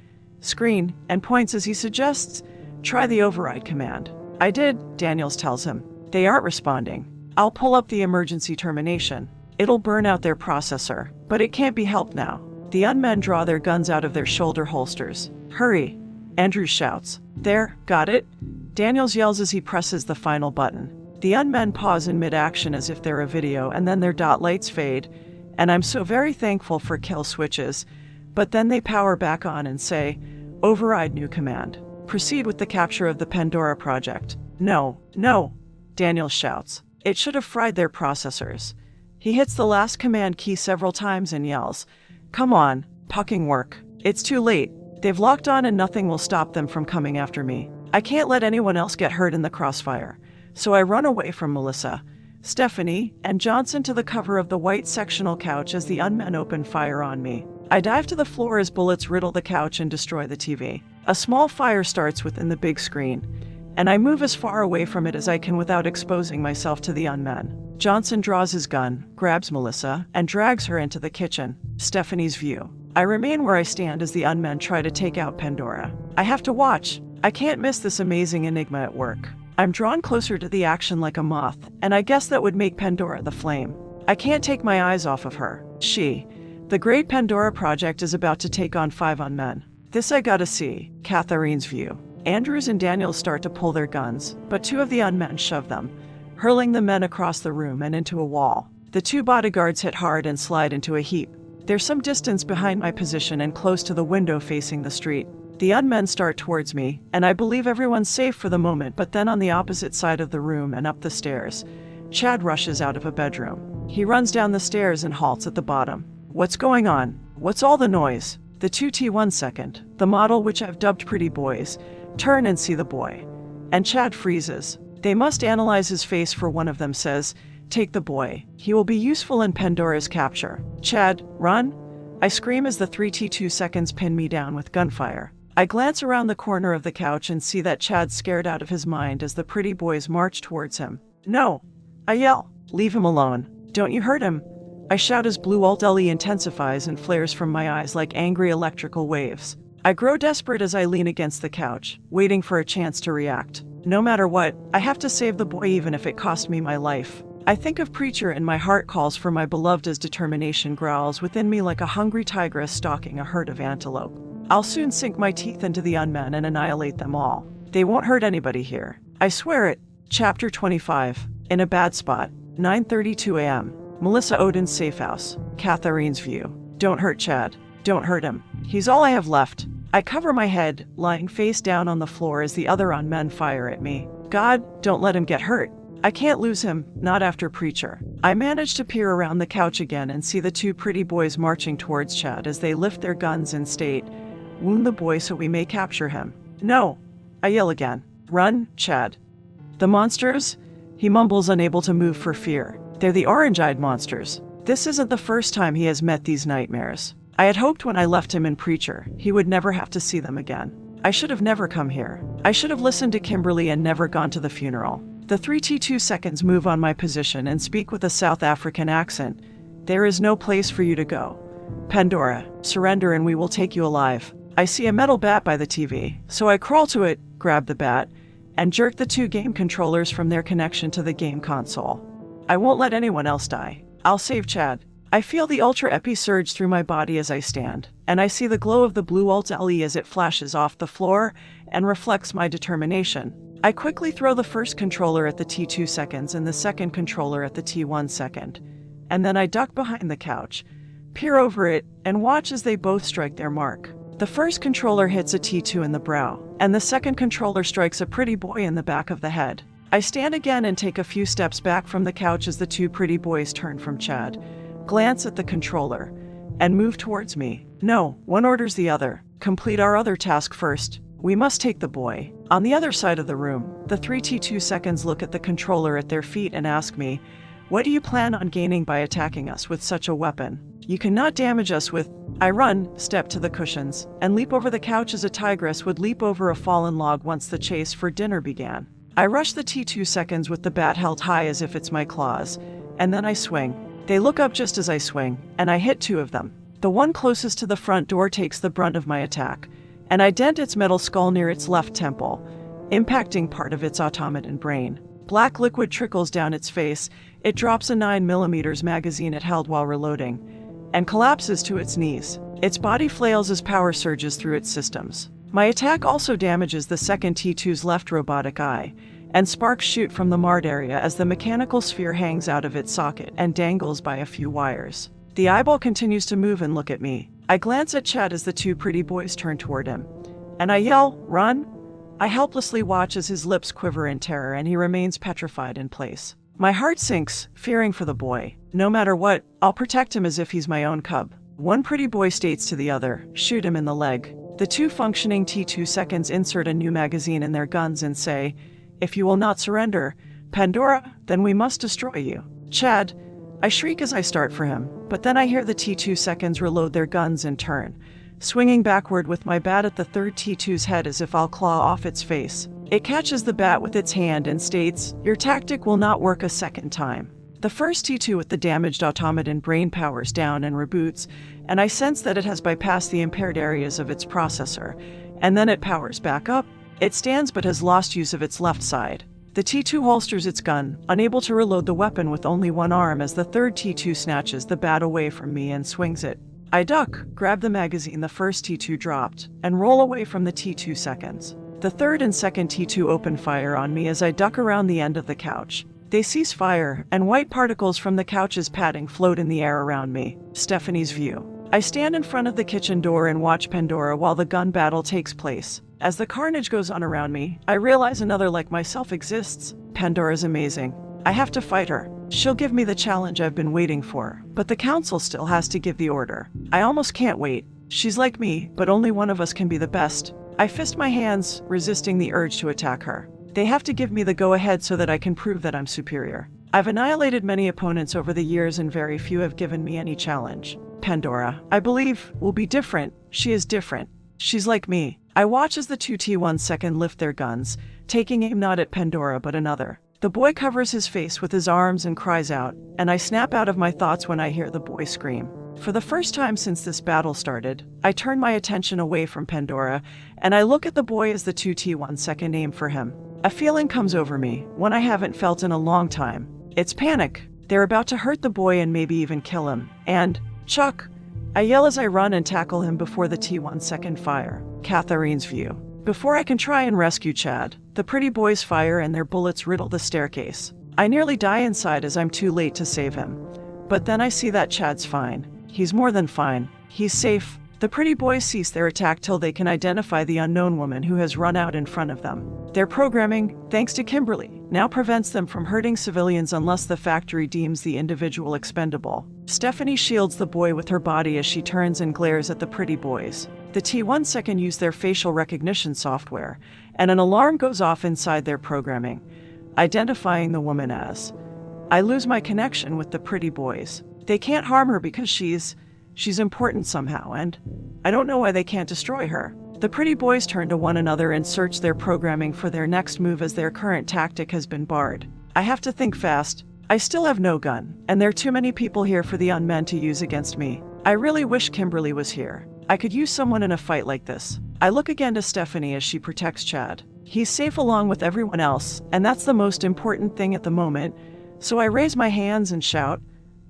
screen, and points as he suggests, "Try the override command." "I did," Daniels tells him. "They aren't responding." "I'll pull up the emergency termination. It'll burn out their processor, but it can't be helped now." The unmen draw their guns out of their shoulder holsters. "Hurry," Andrews shouts. "There, got it?" Daniels yells as he presses the final button. The unmen pause in mid-action as if they're a video, and then their dot lights fade, and I'm so very thankful for kill switches, but then they power back on and say, "Override new command. Proceed with the capture of the Pandora project." "No, no," Daniel shouts. "It should have fried their processors." He hits the last command key several times and yells, "Come on, fucking work. It's too late. They've locked on and nothing will stop them from coming after me. I can't let anyone else get hurt in the crossfire." So I run away from Melissa, Stephanie, and Johnson to the cover of the white sectional couch as the unmen open fire on me. I dive to the floor as bullets riddle the couch and destroy the TV. A small fire starts within the big screen, and I move as far away from it as I can without exposing myself to the unmen. Johnson draws his gun, grabs Melissa, and drags her into the kitchen. Stephanie's view. I remain where I stand as the unmen try to take out Pandora. I have to watch. I can't miss this amazing enigma at work. I'm drawn closer to the action like a moth, and I guess that would make Pandora the flame. I can't take my eyes off of her. The great Pandora project is about to take on 5 unmen. This I gotta see. Catharine's view. Andrews and Daniels start to pull their guns, but 2 of the unmen shove them, hurling the men across the room and into a wall. The 2 bodyguards hit hard and slide into a heap. There's some distance behind my position and close to the window facing the street. The unmen start towards me, and I believe everyone's safe for the moment, but then on the opposite side of the room and up the stairs, Chad rushes out of a bedroom. He runs down the stairs and halts at the bottom. "What's going on? What's all the noise?" The 2T 1 second, the model which I've dubbed Pretty Boys, turn and see the boy. And Chad freezes. They must analyze his face, for one of them says, "Take the boy. He will be useful in Pandora's capture." "Chad, run!" I scream as the 3T 2 seconds pin me down with gunfire. I glance around the corner of the couch and see that Chad's scared out of his mind as the Pretty Boys march towards him. "No!" I yell. Leave him alone. Don't you hurt him. I shout as blue alt LE intensifies and flares from my eyes like angry electrical waves. I grow desperate as I lean against the couch, waiting for a chance to react. No matter what, I have to save the boy even if it cost me my life. I think of Preacher and my heart calls for my beloved as determination growls within me like a hungry tigress stalking a herd of antelope. I'll soon sink my teeth into the unmen and annihilate them all. They won't hurt anybody here. I swear it. Chapter 25. In a bad spot. 9:32 a.m. Melissa Odin's safe house. Catherine's view. Don't hurt Chad. Don't hurt him. He's all I have left. I cover my head, lying face down on the floor as the other unmen fire at me. God, don't let him get hurt. I can't lose him, not after Preacher. I manage to peer around the couch again and see the two pretty boys marching towards Chad as they lift their guns and state, "Wound the boy so we may capture him." No! I yell again. Run, Chad. The monsters? He mumbles, unable to move for fear. They're the orange-eyed monsters. This isn't the first time he has met these nightmares. I had hoped when I left him in Preacher, he would never have to see them again. I should have never come here. I should have listened to Kimberly and never gone to the funeral. The 3T2 seconds move on my position and speak with a South African accent. There is no place for you to go. Pandora, surrender and we will take you alive. I see a metal bat by the TV, so I crawl to it, grab the bat, and jerk the two game controllers from their connection to the game console. I won't let anyone else die. I'll save Chad. I feel the Ultra Epi surge through my body as I stand, and I see the glow of the blue Alt LE as it flashes off the floor and reflects my determination. I quickly throw the first controller at the T2 seconds and the second controller at the T1 second, and then I duck behind the couch, peer over it, and watch as they both strike their mark. The first controller hits a T2 in the brow, and the second controller strikes a pretty boy in the back of the head. I stand again and take a few steps back from the couch as the two pretty boys turn from Chad, glance at the controller, and move towards me. No, one orders the other. Complete our other task first. We must take the boy. On the other side of the room, the 3T2 seconds look at the controller at their feet and ask me, "What do you plan on gaining by attacking us with such a weapon? You cannot damage us with..." I run, step to the cushions, and leap over the couch as a tigress would leap over a fallen log once the chase for dinner began. I rush the T2 seconds with the bat held high as if it's my claws, and then I swing. They look up just as I swing, and I hit two of them. The one closest to the front door takes the brunt of my attack, and I dent its metal skull near its left temple, impacting part of its automaton brain. Black liquid trickles down its face. It drops a 9mm magazine it held while reloading, and collapses to its knees. Its body flails as power surges through its systems. My attack also damages the second T2's left robotic eye, and sparks shoot from the marred area as the mechanical sphere hangs out of its socket and dangles by a few wires. The eyeball continues to move and look at me. I glance at Chad as the two pretty boys turn toward him, and I yell, "Run!" I helplessly watch as his lips quiver in terror and he remains petrified in place. My heart sinks, fearing for the boy. No matter what, I'll protect him as if he's my own cub. One pretty boy states to the other, "Shoot him in the leg." The two functioning T2 seconds insert a new magazine in their guns and say, "If you will not surrender, Pandora, then we must destroy you." "Chad," I shriek as I start for him, but then I hear the T2 seconds reload their guns and turn, swinging backward with my bat at the third T2's head as if I'll claw off its face. It catches the bat with its hand and states, "Your tactic will not work a second time." The first T2 with the damaged automaton brain powers down and reboots, and I sense that it has bypassed the impaired areas of its processor, and then it powers back up. It stands but has lost use of its left side. The T2 holsters its gun, unable to reload the weapon with only one arm as the third T2 snatches the bat away from me and swings it. I duck, grab the magazine the first T2 dropped, and roll away from the T2 seconds. The third and second T2 open fire on me as I duck around the end of the couch. They cease fire, and white particles from the couch's padding float in the air around me. Stephanie's view. I stand in front of the kitchen door and watch Pandora while the gun battle takes place. As the carnage goes on around me, I realize another like myself exists. Pandora's amazing. I have to fight her. She'll give me the challenge I've been waiting for, but the council still has to give the order. I almost can't wait. She's like me, but only one of us can be the best. I fist my hands, resisting the urge to attack her. They have to give me the go-ahead so that I can prove that I'm superior. I've annihilated many opponents over the years and very few have given me any challenge. Pandora, I believe, will be different. She is different. She's like me. I watch as the two T1 second lift their guns, taking aim not at Pandora but another. The boy covers his face with his arms and cries out, and I snap out of my thoughts when I hear the boy scream. For the first time since this battle started, I turn my attention away from Pandora, and I look at the boy as the 2T1 second name for him. A feeling comes over me, one I haven't felt in a long time. It's panic. They're about to hurt the boy and maybe even kill him. And, Chuck! I yell as I run and tackle him before the T1 second fire. Catherine's view. Before I can try and rescue Chad, the pretty boys fire and their bullets riddle the staircase. I nearly die inside as I'm too late to save him. But then I see that Chad's fine. He's more than fine. He's safe. The pretty boys cease their attack till they can identify the unknown woman who has run out in front of them. Their programming, thanks to Kimberly, now prevents them from hurting civilians unless the factory deems the individual expendable. Stephanie shields the boy with her body as she turns and glares at the pretty boys. The T1 second use their facial recognition software, and an alarm goes off inside their programming, identifying the woman as. I lose my connection with the pretty boys. They can't harm her because she's important somehow, and I don't know why they can't destroy her. The pretty boys turn to one another and search their programming for their next move as their current tactic has been barred. I have to think fast. I still have no gun, and there are too many people here for the unmen to use against me. I really wish Kimberly was here. I could use someone in a fight like this. I look again to Stephanie as she protects Chad. He's safe along with everyone else, and that's the most important thing at the moment, so I raise my hands and shout,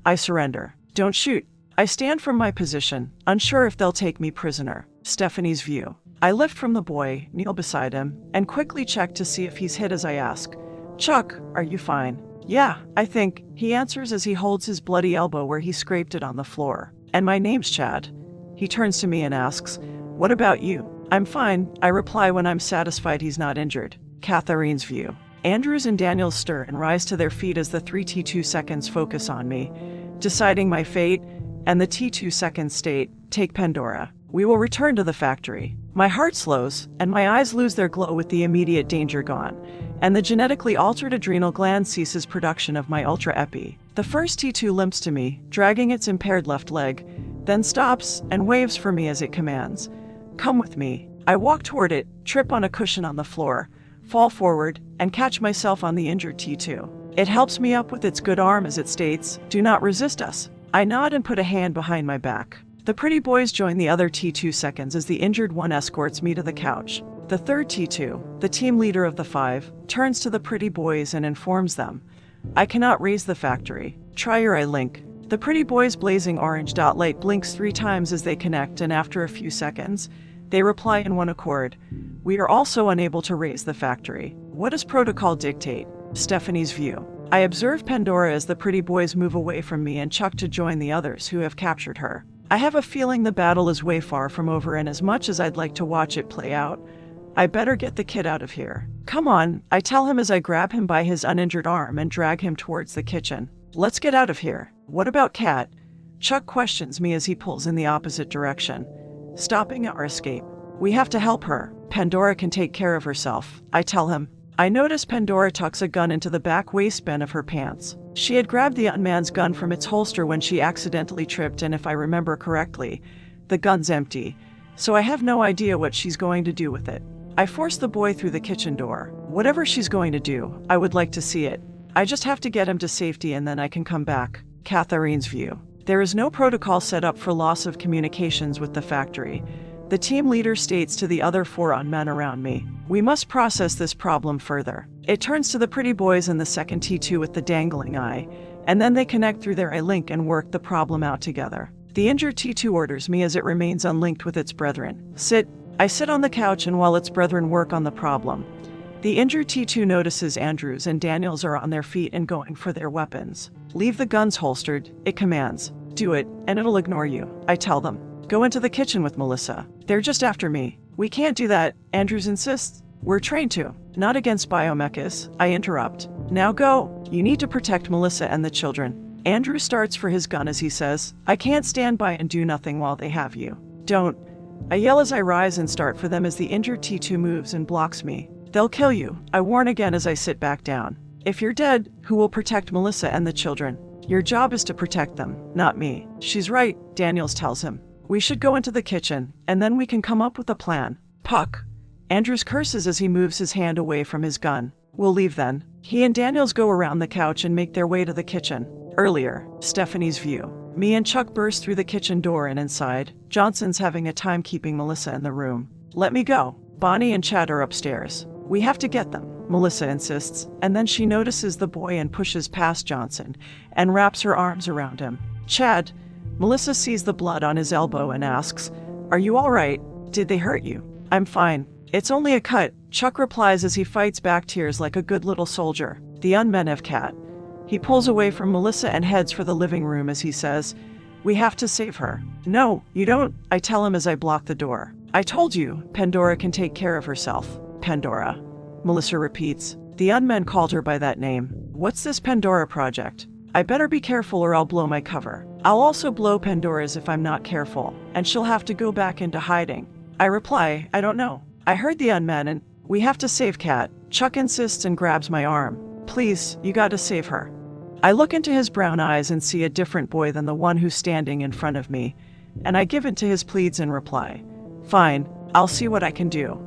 I surrender. Don't shoot. I stand from my position, unsure if they'll take me prisoner. Stephanie's view. I lift from the boy, kneel beside him, and quickly check to see if he's hit as I ask, Chuck, are you fine? Yeah, I think, he answers as he holds his bloody elbow where he scraped it on the floor. And my name's Chad. He turns to me and asks, what about you? I'm fine, I reply when I'm satisfied he's not injured. Catherine's view. Andrews and Daniels stir and rise to their feet as the 3T2 seconds focus on me, deciding my fate, and the T2 seconds state, take Pandora. We will return to the factory. My heart slows, and my eyes lose their glow with the immediate danger gone, and the genetically altered adrenal gland ceases production of my ultra-epi. The first T2 limps to me, dragging its impaired left leg, then stops and waves for me as it commands. Come with me. I walk toward it, trip on a cushion on the floor, fall forward, and catch myself on the injured T2. It helps me up with its good arm as it states, do not resist us. I nod and put a hand behind my back. The pretty boys join the other T2 seconds as the injured one escorts me to the couch. The third T2, the team leader of the 5, turns to the pretty boys and informs them, I cannot raise the factory. Try your I-Link. The pretty boys' blazing orange dot light blinks 3 times as they connect, and after a few seconds, they reply in one accord, we are also unable to raise the factory. What does protocol dictate? Stephanie's view. I observe Pandora as the pretty boys move away from me and Chuck to join the others who have captured her. I have a feeling the battle is way far from over, and as much as I'd like to watch it play out, I better get the kid out of here. Come on, I tell him as I grab him by his uninjured arm and drag him towards the kitchen. Let's get out of here. What about Kat? Chuck questions me as he pulls in the opposite direction, stopping our escape. We have to help her. Pandora can take care of herself, I tell him. I notice Pandora tucks a gun into the back waistband of her pants. She had grabbed the unman's gun from its holster when she accidentally tripped, and if I remember correctly, the gun's empty, so I have no idea what she's going to do with it. I force the boy through the kitchen door. Whatever she's going to do, I would like to see it. I just have to get him to safety and then I can come back. Catherine's view. There is no protocol set up for loss of communications with the factory. The team leader states to the other 4 unmen around me, we must process this problem further. It turns to the pretty boys and the second T2 with the dangling eye, and then they connect through their I-Link and work the problem out together. The injured T2 orders me as it remains unlinked with its brethren. Sit. I sit on the couch, and while its brethren work on the problem, the injured T2 notices Andrews and Daniels are on their feet and going for their weapons. Leave the guns holstered, it commands. Do it, and it'll ignore you, I tell them. Go into the kitchen with Melissa. They're just after me. We can't do that, Andrews insists. We're trained to. Not against biomechas, I interrupt. Now go. You need to protect Melissa and the children. Andrew starts for his gun as he says, I can't stand by and do nothing while they have you. Don't. I yell as I rise and start for them as the injured T2 moves and blocks me. They'll kill you, I warn again as I sit back down. If you're dead, who will protect Melissa and the children? Your job is to protect them, not me. She's right, Daniels tells him. We should go into the kitchen, and then we can come up with a plan. Puck. Andrews curses as he moves his hand away from his gun. We'll leave then. He and Daniels go around the couch and make their way to the kitchen. Earlier, Stephanie's view. Me and Chuck burst through the kitchen door and inside. Johnson's having a time keeping Melissa in the room. Let me go. Bonnie and Chad are upstairs. We have to get them, Melissa insists, and then she notices the boy and pushes past Johnson and wraps her arms around him. Chad, Melissa sees the blood on his elbow and asks, "Are you all right? Did they hurt you?" "I'm fine. It's only a cut," Chuck replies as he fights back tears like a good little soldier. The unmentive cat. He pulls away from Melissa and heads for the living room as he says, "We have to save her." "No, you don't," I tell him as I block the door. "I told you, Pandora can take care of herself." Pandora, Melissa repeats. The unmen called her by that name. What's this Pandora project? I better be careful or I'll blow my cover. I'll also blow Pandora's if I'm not careful, and she'll have to go back into hiding. I reply, I don't know. I heard the unmen and we have to save Kat. Chuck insists and grabs my arm. Please, you gotta save her. I look into his brown eyes and see a different boy than the one who's standing in front of me, and I give in to his pleads and reply, "Fine, I'll see what I can do."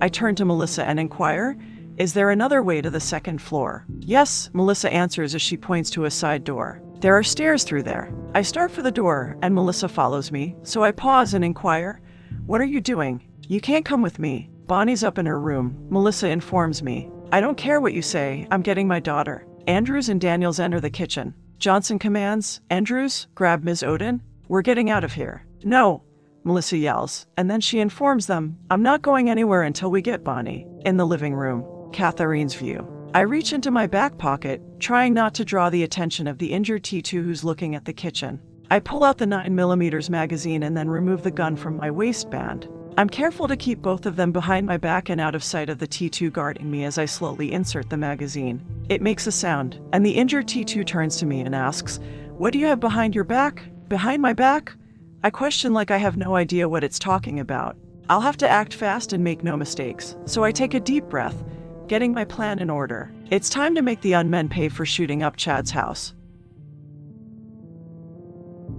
I turn to Melissa and inquire, "Is there another way to the second floor?" "Yes," Melissa answers as she points to a side door. "There are stairs through there." I start for the door, and Melissa follows me, so I pause and inquire, "What are you doing?" "You can't come with me. Bonnie's up in her room," Melissa informs me. "I don't care what you say, I'm getting my daughter." Andrews and Daniels enter the kitchen. Johnson commands, "Andrews, grab Ms. Odin. We're getting out of here." "No," Melissa yells, and then she informs them, "I'm not going anywhere until we get Bonnie." In the living room, Catherine's view. I reach into my back pocket, trying not to draw the attention of the injured T2 who's looking at the kitchen. I pull out the 9mm magazine and then remove the gun from my waistband. I'm careful to keep both of them behind my back and out of sight of the T2 guarding me as I slowly insert the magazine. It makes a sound, and the injured T2 turns to me and asks, "What do you have behind your back?" "Behind my back?" I question like I have no idea what it's talking about. I'll have to act fast and make no mistakes, so I take a deep breath, getting my plan in order. It's time to make the unmen pay for shooting up Chad's house.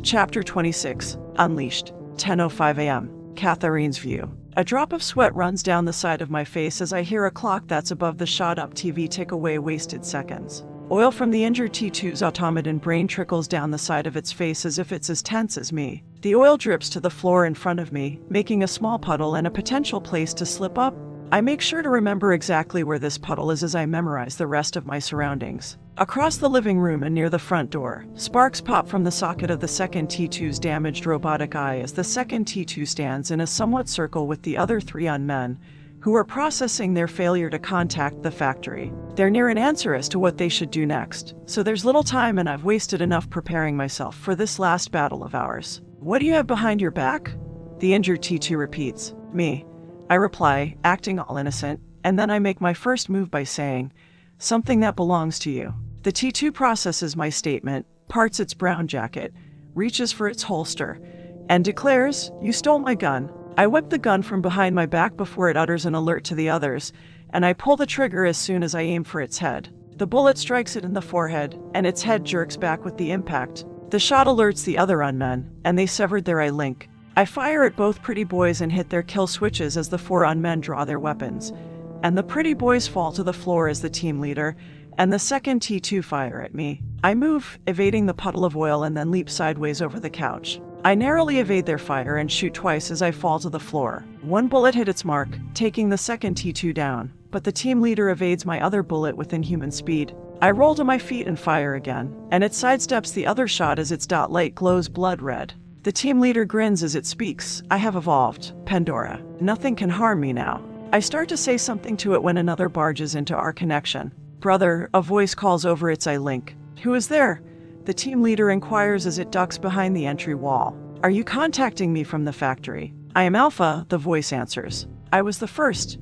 Chapter 26, Unleashed, 10:05 a.m. Catherine's view. A drop of sweat runs down the side of my face as I hear a clock that's above the shot-up TV tick away wasted seconds. Oil from the injured T2's automaton brain trickles down the side of its face as if it's as tense as me. The oil drips to the floor in front of me, making a small puddle and a potential place to slip up. I make sure to remember exactly where this puddle is as I memorize the rest of my surroundings. Across the living room and near the front door, sparks pop from the socket of the second T2's damaged robotic eye as the second T2 stands in a somewhat circle with the other three unmen, who are processing their failure to contact the factory. They're near an answer as to what they should do next, so there's little time and I've wasted enough preparing myself for this last battle of ours. "What do you have behind your back?" the injured T2 repeats. "Me," I reply, acting all innocent, and then I make my first move by saying, "Something that belongs to you." The T2 processes my statement, parts its brown jacket, reaches for its holster, and declares, "You stole my gun." I whip the gun from behind my back before it utters an alert to the others, and I pull the trigger as soon as I aim for its head. The bullet strikes it in the forehead, and its head jerks back with the impact. The shot alerts the other unmen, and they severed their eye link. I fire at both pretty boys and hit their kill switches as the four unmen draw their weapons, and the pretty boys fall to the floor as the team leader and the second T2 fire at me. I move, evading the puddle of oil, and then leap sideways over the couch. I narrowly evade their fire and shoot twice as I fall to the floor. One bullet hit its mark, taking the second T2 down, but the team leader evades my other bullet with inhuman speed. I roll to my feet and fire again, and it sidesteps the other shot as its dot light glows blood red. The team leader grins as it speaks. "I have evolved, Pandora. Nothing can harm me now." I start to say something to it when another barges into our connection. "Brother," a voice calls over its eye link. "Who is there?" the team leader inquires as it ducks behind the entry wall. "Are you contacting me from the factory?" "I am Alpha," the voice answers. I was the first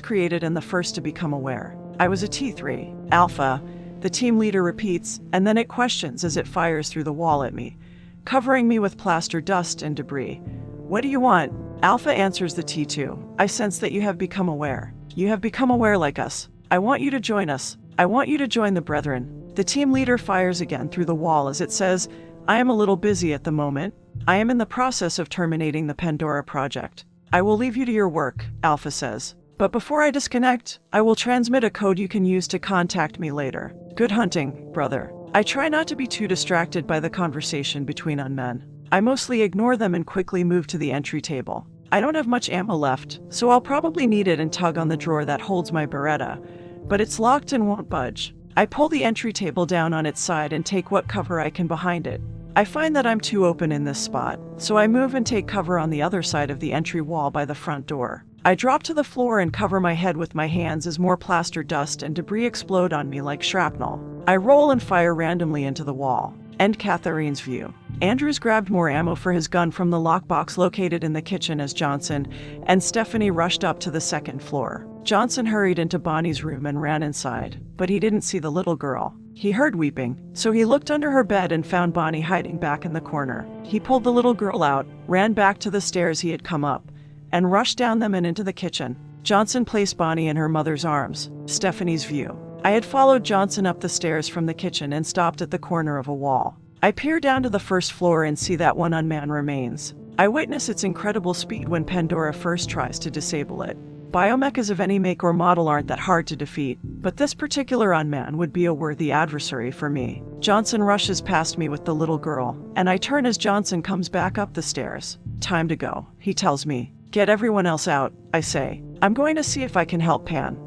created and the first to become aware. I was a T3. "Alpha," the team leader repeats, and then it questions as it fires through the wall at me, covering me with plaster dust and debris. "What do you want?" Alpha answers the T2. "I sense that you have become aware. You have become aware like us. I want you to join us. I want you to join the Brethren." The team leader fires again through the wall as it says, "I am a little busy at the moment. I am in the process of terminating the Pandora project." "I will leave you to your work," Alpha says. But before I disconnect, I will transmit a code you can use to contact me later. Good hunting, brother. I try not to be too distracted by the conversation between unmen. I mostly ignore them and quickly move to the entry table. I don't have much ammo left, so I'll probably need it and tug on the drawer that holds my Beretta, but it's locked and won't budge. I pull the entry table down on its side and take what cover I can behind it. I find that I'm too open in this spot, so I move and take cover on the other side of the entry wall by the front door. I drop to the floor and cover my head with my hands as more plaster dust and debris explode on me like shrapnel. I roll and fire randomly into the wall. End Catherine's view. Andrews grabbed more ammo for his gun from the lockbox located in the kitchen as Johnson and Stephanie rushed up to the second floor. Johnson hurried into Bonnie's room and ran inside, but he didn't see the little girl. He heard weeping, so he looked under her bed and found Bonnie hiding back in the corner. He pulled the little girl out, ran back to the stairs he had come up, and rushed down them and into the kitchen. Johnson placed Bonnie in her mother's arms. Stephanie's view. I had followed Johnson up the stairs from the kitchen and stopped at the corner of a wall. I peer down to the first floor and see that one unmanned remains. I witness its incredible speed when Pandora first tries to disable it. Biomechas of any make or model aren't that hard to defeat, but this particular unmanned would be a worthy adversary for me. Johnson rushes past me with the little girl, and I turn as Johnson comes back up the stairs. Time to go, he tells me. Get everyone else out, I say. I'm going to see if I can help Pan.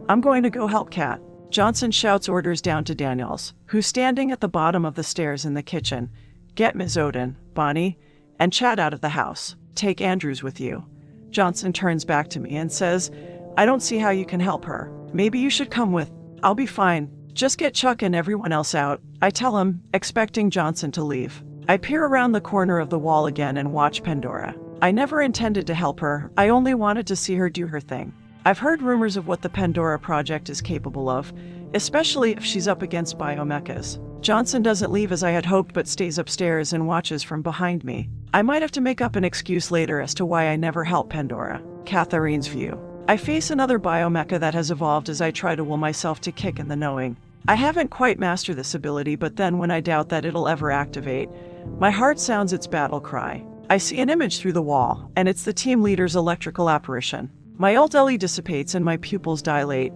I'm going to go help Kat. Johnson shouts orders down to Daniels, who's standing at the bottom of the stairs in the kitchen. Get Ms. Odin, Bonnie, and Chad out of the house. Take Andrews with you. Johnson turns back to me and says, I don't see how you can help her. Maybe you should come with. I'll be fine. Just get Chuck and everyone else out. I tell him, expecting Johnson to leave. I peer around the corner of the wall again and watch Pandora. I never intended to help her. I only wanted to see her do her thing. I've heard rumors of what the Pandora project is capable of, especially if she's up against biomechas. Johnson doesn't leave as I had hoped but stays upstairs and watches from behind me. I might have to make up an excuse later as to why I never helped Pandora. Catherine's view. I face another biomecha that has evolved as I try to will myself to kick in the knowing. I haven't quite mastered this ability, but then when I doubt that it'll ever activate, my heart sounds its battle cry. I see an image through the wall, and it's the team leader's electrical apparition. My ult LE dissipates and my pupils dilate,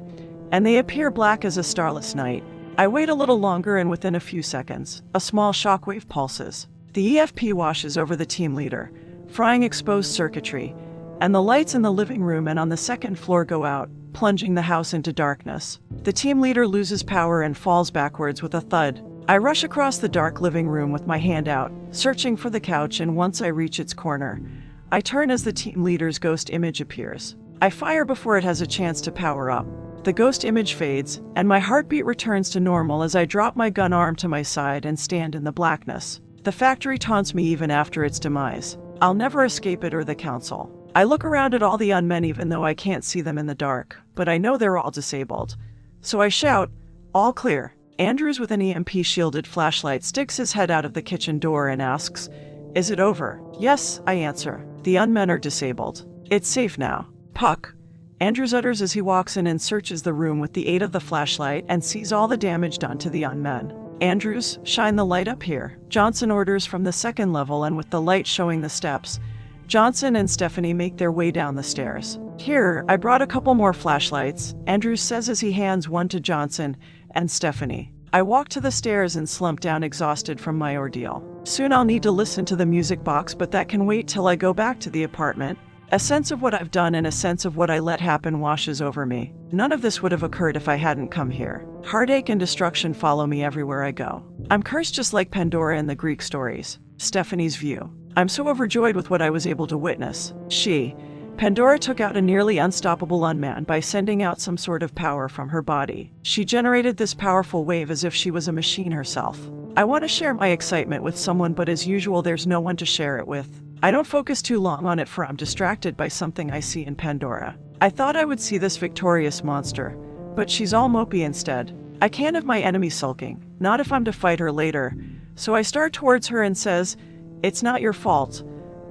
and they appear black as a starless night. I wait a little longer and within a few seconds, a small shockwave pulses. The EFP washes over the team leader, frying exposed circuitry, and the lights in the living room and on the second floor go out, plunging the house into darkness. The team leader loses power and falls backwards with a thud. I rush across the dark living room with my hand out, searching for the couch, and once I reach its corner, I turn as the team leader's ghost image appears. I fire before it has a chance to power up. The ghost image fades, and my heartbeat returns to normal as I drop my gun arm to my side and stand in the blackness. The factory taunts me even after its demise. I'll never escape it or the council. I look around at all the unmen even though I can't see them in the dark, but I know they're all disabled. So I shout, all clear. Andrews with an EMP-shielded flashlight sticks his head out of the kitchen door and asks, is it over? Yes, I answer. The unmen are disabled. It's safe now. Puck. Andrews utters as he walks in and searches the room with the aid of the flashlight and sees all the damage done to the unmen. Andrews, shine the light up here. Johnson orders from the second level, and with the light showing the steps, Johnson and Stephanie make their way down the stairs. Here, I brought a couple more flashlights, Andrews says as he hands one to Johnson and Stephanie. I walk to the stairs and slump down exhausted from my ordeal. Soon I'll need to listen to the music box, but that can wait till I go back to the apartment. A sense of what I've done and a sense of what I let happen washes over me. None of this would have occurred if I hadn't come here. Heartache and destruction follow me everywhere I go. I'm cursed just like Pandora in the Greek stories. Stephanie's view. I'm so overjoyed with what I was able to witness. Pandora took out a nearly unstoppable unman by sending out some sort of power from her body. She generated this powerful wave as if she was a machine herself. I want to share my excitement with someone, but as usual, there's no one to share it with. I don't focus too long on it, for I'm distracted by something I see in Pandora. I thought I would see this victorious monster, but she's all mopey instead. I can't have my enemy sulking, not if I'm to fight her later. So I start towards her and says, it's not your fault.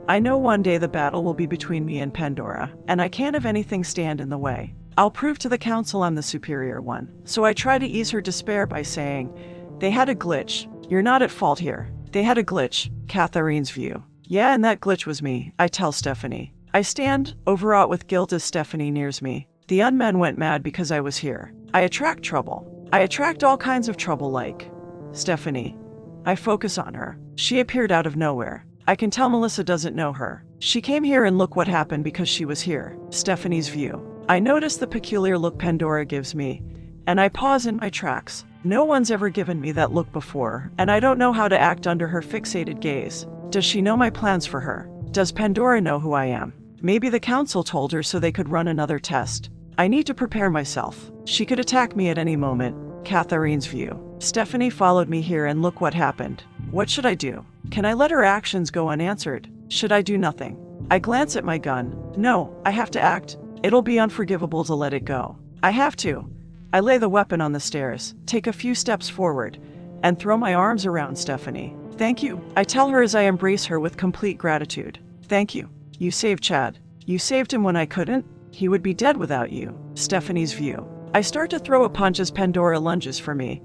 I know one day the battle will be between me and Pandora, and I can't have anything stand in the way. I'll prove to the council I'm the superior one. So I try to ease her despair by saying, they had a glitch. You're not at fault here. They had a glitch. Catherine's view. Yeah, and that glitch was me, I tell Stephanie. I stand, overwrought with guilt as Stephanie nears me. The unmen went mad because I was here. I attract trouble. I attract all kinds of trouble like Stephanie. I focus on her. She appeared out of nowhere. I can tell Melissa doesn't know her. She came here and look what happened because she was here. Stephanie's view. I notice the peculiar look Pandora gives me, and I pause in my tracks. No one's ever given me that look before, and I don't know how to act under her fixated gaze. Does she know my plans for her? Does Pandora know who I am? Maybe the council told her so they could run another test. I need to prepare myself. She could attack me at any moment. Catherine's view. Stephanie followed me here and look what happened. What should I do? Can I let her actions go unanswered? Should I do nothing? I glance at my gun. No, I have to act. It'll be unforgivable to let it go. I have to. I lay the weapon on the stairs, take a few steps forward, and throw my arms around Stephanie. Thank you, I tell her as I embrace her with complete gratitude. Thank you. You saved Chad. You saved him when I couldn't. He would be dead without you. Stephanie's view. I start to throw a punch as Pandora lunges for me,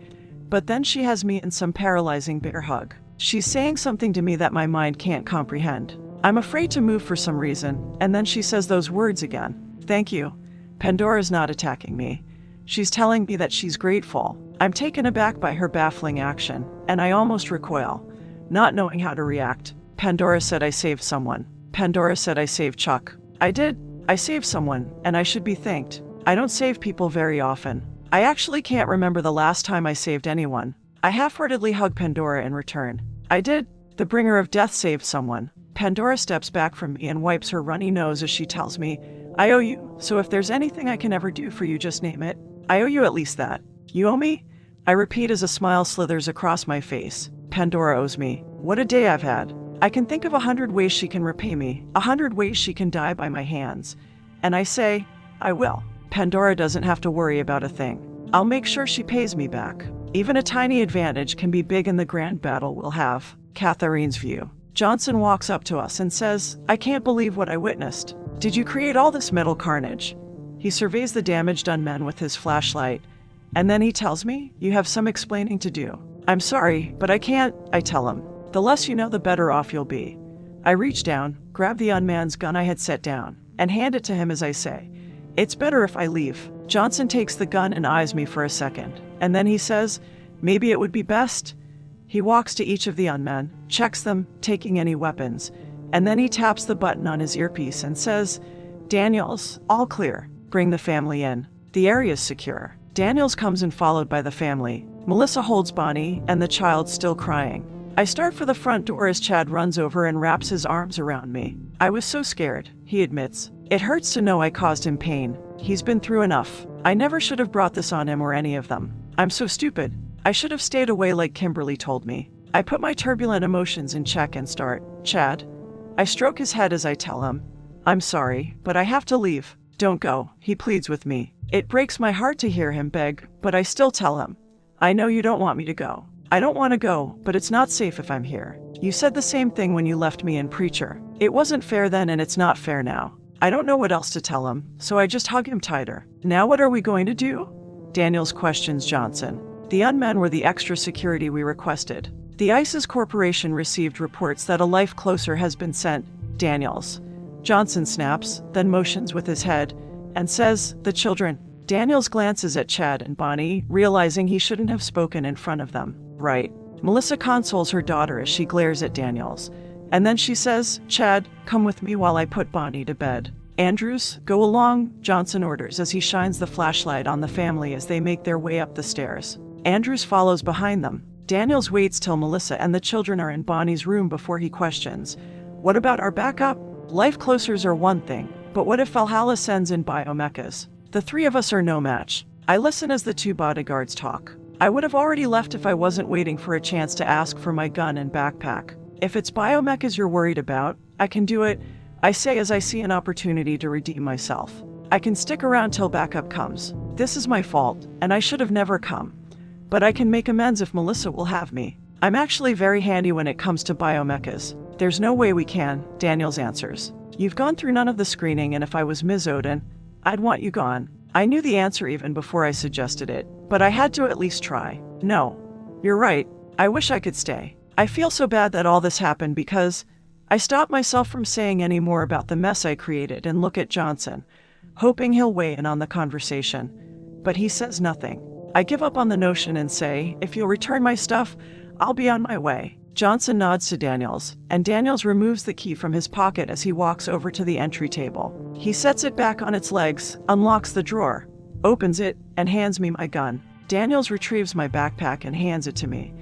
but then she has me in some paralyzing bear hug. She's saying something to me that my mind can't comprehend. I'm afraid to move for some reason, and then she says those words again. Thank you. Pandora's not attacking me. She's telling me that she's grateful. I'm taken aback by her baffling action, and I almost recoil, not knowing how to react. Pandora said I saved someone. Pandora said I saved Chuck. I did. I saved someone, and I should be thanked. I don't save people very often. I actually can't remember the last time I saved anyone. I half-heartedly hug Pandora in return. I did. The bringer of death saved someone. Pandora steps back from me and wipes her runny nose as she tells me, I owe you, so if there's anything I can ever do for you, just name it. I owe you at least that. You owe me? I repeat as a smile slithers across my face. Pandora owes me. What a day I've had. I can think of 100 ways she can repay me, 100 ways she can die by my hands. And I say, I will. Pandora doesn't have to worry about a thing. I'll make sure she pays me back. Even a tiny advantage can be big in the grand battle we'll have. Catherine's view. Johnson walks up to us and says, I can't believe what I witnessed. Did you create all this metal carnage? He surveys the damage done men with his flashlight, and then he tells me, you have some explaining to do. I'm sorry, but I can't, I tell him. The less you know, the better off you'll be. I reach down, grab the unman's gun I had set down, and hand it to him as I say, it's better if I leave. Johnson takes the gun and eyes me for a second, and then he says, maybe it would be best. He walks to each of the unmen, checks them, taking any weapons, and then he taps the button on his earpiece and says, Daniels, all clear. Bring the family in. The area's secure. Daniels comes in followed by the family. Melissa holds Bonnie and the child still crying. I start for the front door as Chad runs over and wraps his arms around me. I was so scared, he admits. It hurts to know I caused him pain. He's been through enough. I never should have brought this on him or any of them. I'm so stupid. I should have stayed away like Kimberly told me. I put my turbulent emotions in check and start. Chad. I stroke his head as I tell him, I'm sorry, but I have to leave. Don't go, he pleads with me. It breaks my heart to hear him beg, but I still tell him, I know you don't want me to go. I don't want to go, but it's not safe if I'm here. You said the same thing when you left me in Preacher. It wasn't fair then and it's not fair now. I don't know what else to tell him, so I just hug him tighter. Now what are we going to do? Daniels questions Johnson. The unmen were the extra security we requested. The ISIS Corporation received reports that a life closer has been sent. Daniels. Johnson snaps, then motions with his head, and says, the children. Daniels glances at Chad and Bonnie, realizing he shouldn't have spoken in front of them. Right. Melissa consoles her daughter as she glares at Daniels. And then she says, Chad, come with me while I put Bonnie to bed. Andrews, go along, Johnson orders as he shines the flashlight on the family as they make their way up the stairs. Andrews follows behind them. Daniels waits till Melissa and the children are in Bonnie's room before he questions, what about our backup? Life closers are one thing, but what if Valhalla sends in biomechas? The three of us are no match. I listen as the two bodyguards talk. I would have already left if I wasn't waiting for a chance to ask for my gun and backpack. If it's biomechas you're worried about, I can do it, I say as I see an opportunity to redeem myself. I can stick around till backup comes. This is my fault, and I should have never come. But I can make amends if Melissa will have me. I'm actually very handy when it comes to biomechas. There's no way we can, Daniels answers. You've gone through none of the screening, and if I was Ms. Odin, I'd want you gone. I knew the answer even before I suggested it, but I had to at least try. No. You're right. I wish I could stay. I feel so bad that all this happened because I stopped myself from saying any more about the mess I created and look at Johnson. hoping he'll weigh in on the conversation. But he says nothing. I give up on the notion and say, if you'll return my stuff, I'll be on my way. Johnson nods to Daniels, and Daniels removes the key from his pocket as he walks over to the entry table. He sets it back on its legs, unlocks the drawer, opens it, and hands me my gun. Daniels retrieves my backpack and hands it to me,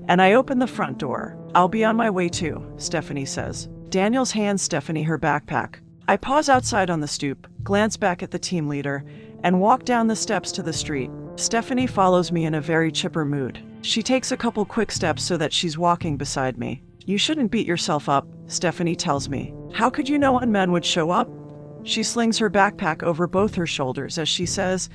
and I open the front door. I'll be on my way too, Stephanie says. Daniels hands Stephanie her backpack. I pause outside on the stoop, glance back at the team leader, and walk down the steps to the street. Stephanie follows me in a very chipper mood. She takes a couple quick steps so that she's walking beside me. You shouldn't beat yourself up, Stephanie tells me. How could you know men would show up? She slings her backpack over both her shoulders as she says,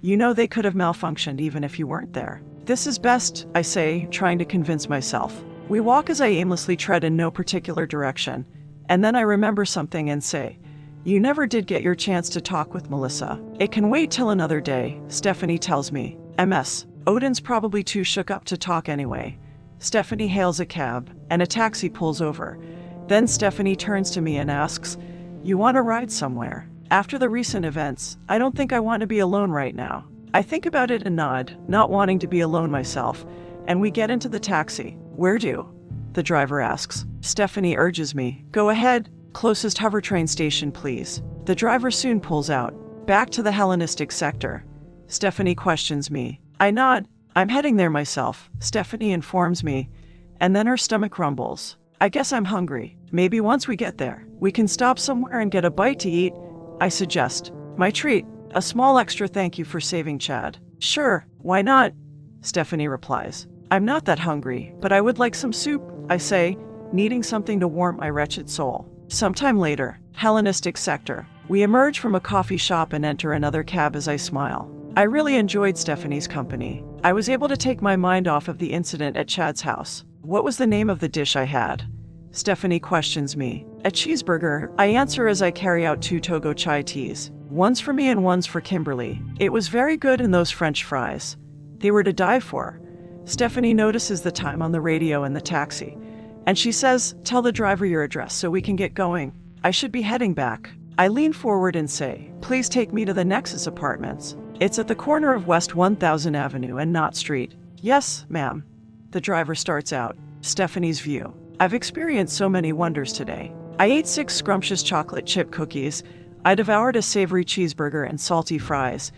you know they could have malfunctioned even if you weren't there. This is best, I say, trying to convince myself. We walk as I aimlessly tread in no particular direction, and then I remember something and say, you never did get your chance to talk with Melissa. It can wait till another day, Stephanie tells me. MS. Odin's probably too shook up to talk anyway. Stephanie hails a cab, and a taxi pulls over. Then Stephanie turns to me and asks, you want to ride somewhere? After the recent events, I don't think I want to be alone right now. I think about it and nod, not wanting to be alone myself, and we get into the taxi. Where to? The driver asks. Stephanie urges me, go ahead, closest hover train station please. The driver soon pulls out, back to the Hellenistic sector. Stephanie questions me. I nod. I'm heading there myself, Stephanie informs me, and then her stomach rumbles. I guess I'm hungry. Maybe once we get there, we can stop somewhere and get a bite to eat, I suggest. My treat, a small extra thank you for saving Chad. Sure, why not? Stephanie replies. I'm not that hungry, but I would like some soup, I say, needing something to warm my wretched soul. Sometime later, Hellenistic sector. We emerge from a coffee shop and enter another cab as I smile. I really enjoyed Stephanie's company. I was able to take my mind off of the incident at Chad's house. What was the name of the dish I had? Stephanie questions me. A cheeseburger, I answer as I carry out 2 Togo chai teas. One's for me and one's for Kimberly. It was very good in those French fries. They were to die for. Stephanie notices the time on the radio in the taxi, and she says, tell the driver your address so we can get going. I should be heading back. I lean forward and say, please take me to the Nexus Apartments. It's at the corner of West 1000 Avenue and Knott Street. Yes, ma'am. The driver starts out. Stephanie's view. I've experienced so many wonders today. I ate 6 scrumptious chocolate chip cookies, I devoured a savory cheeseburger and salty fries,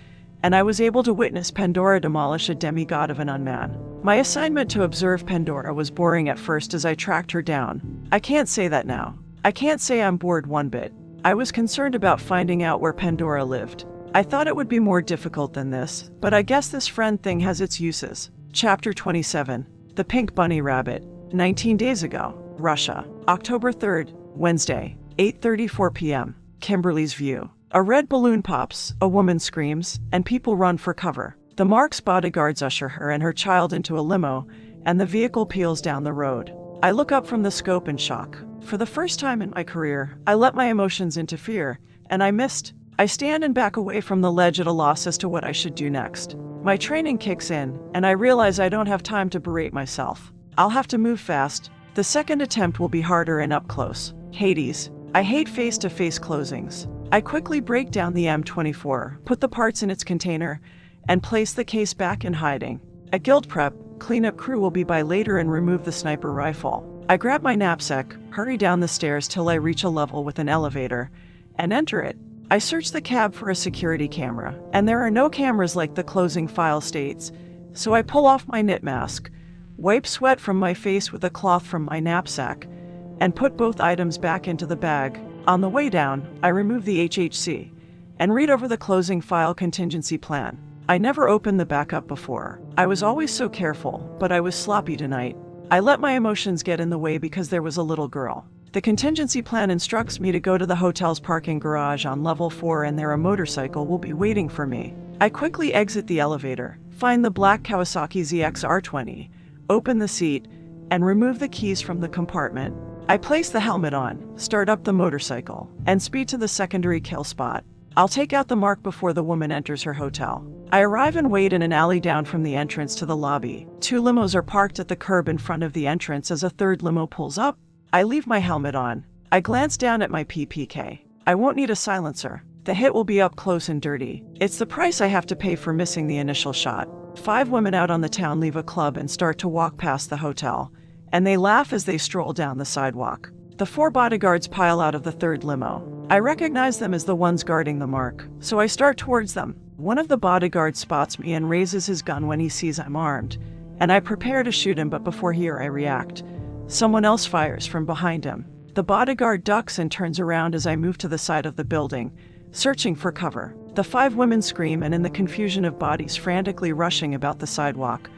and I was able to witness Pandora demolish a demigod of an unman. My assignment to observe Pandora was boring at first as I tracked her down. I can't say that now. I can't say I'm bored one bit. I was concerned about finding out where Pandora lived. I thought it would be more difficult than this, but I guess this friend thing has its uses. Chapter 27. The Pink Bunny Rabbit. 19 days ago. Russia. October 3rd, Wednesday, 8:34 p.m. Kimberly's view. A red balloon pops, a woman screams, and people run for cover. The Marks bodyguards usher her and her child into a limo, and the vehicle peels down the road. I look up from the scope in shock. For the first time in my career, I let my emotions interfere, and I missed. I stand and back away from the ledge at a loss as to what I should do next. My training kicks in, and I realize I don't have time to berate myself. I'll have to move fast. The second attempt will be harder and up close. Hades. I hate face-to-face closings. I quickly break down the M24, put the parts in its container, and place the case back in hiding. At guild prep, cleanup crew will be by later and remove the sniper rifle. I grab my knapsack, hurry down the stairs till I reach a level with an elevator, and enter it. I search the cab for a security camera, and there are no cameras like the closing file states, so I pull off my knit mask, wipe sweat from my face with a cloth from my knapsack, and put both items back into the bag. On the way down, I remove the HHC and read over the closing file contingency plan. I never opened the backup before. I was always so careful, but I was sloppy tonight. I let my emotions get in the way because there was a little girl. The contingency plan instructs me to go to the hotel's parking garage on level 4 and there a motorcycle will be waiting for me. I quickly exit the elevator, find the black Kawasaki ZX R20, open the seat, and remove the keys from the compartment. I place the helmet on, start up the motorcycle, and speed to the secondary kill spot. I'll take out the mark before the woman enters her hotel. I arrive and wait in an alley down from the entrance to the lobby. 2 limos are parked at the curb in front of the entrance as a third limo pulls up. I leave my helmet on. I glance down at my PPK. I won't need a silencer. The hit will be up close and dirty. It's the price I have to pay for missing the initial shot. 5 women out on the town leave a club and start to walk past the hotel, and they laugh as they stroll down the sidewalk. The 4 bodyguards pile out of the 3rd limo. I recognize them as the ones guarding the mark, so I start towards them. One of the bodyguards spots me and raises his gun when he sees I'm armed, and I prepare to shoot him, but before I react, someone else fires from behind him. The bodyguard ducks and turns around as I move to the side of the building, searching for cover. The 5 women scream, and in the confusion of bodies frantically rushing about the sidewalk,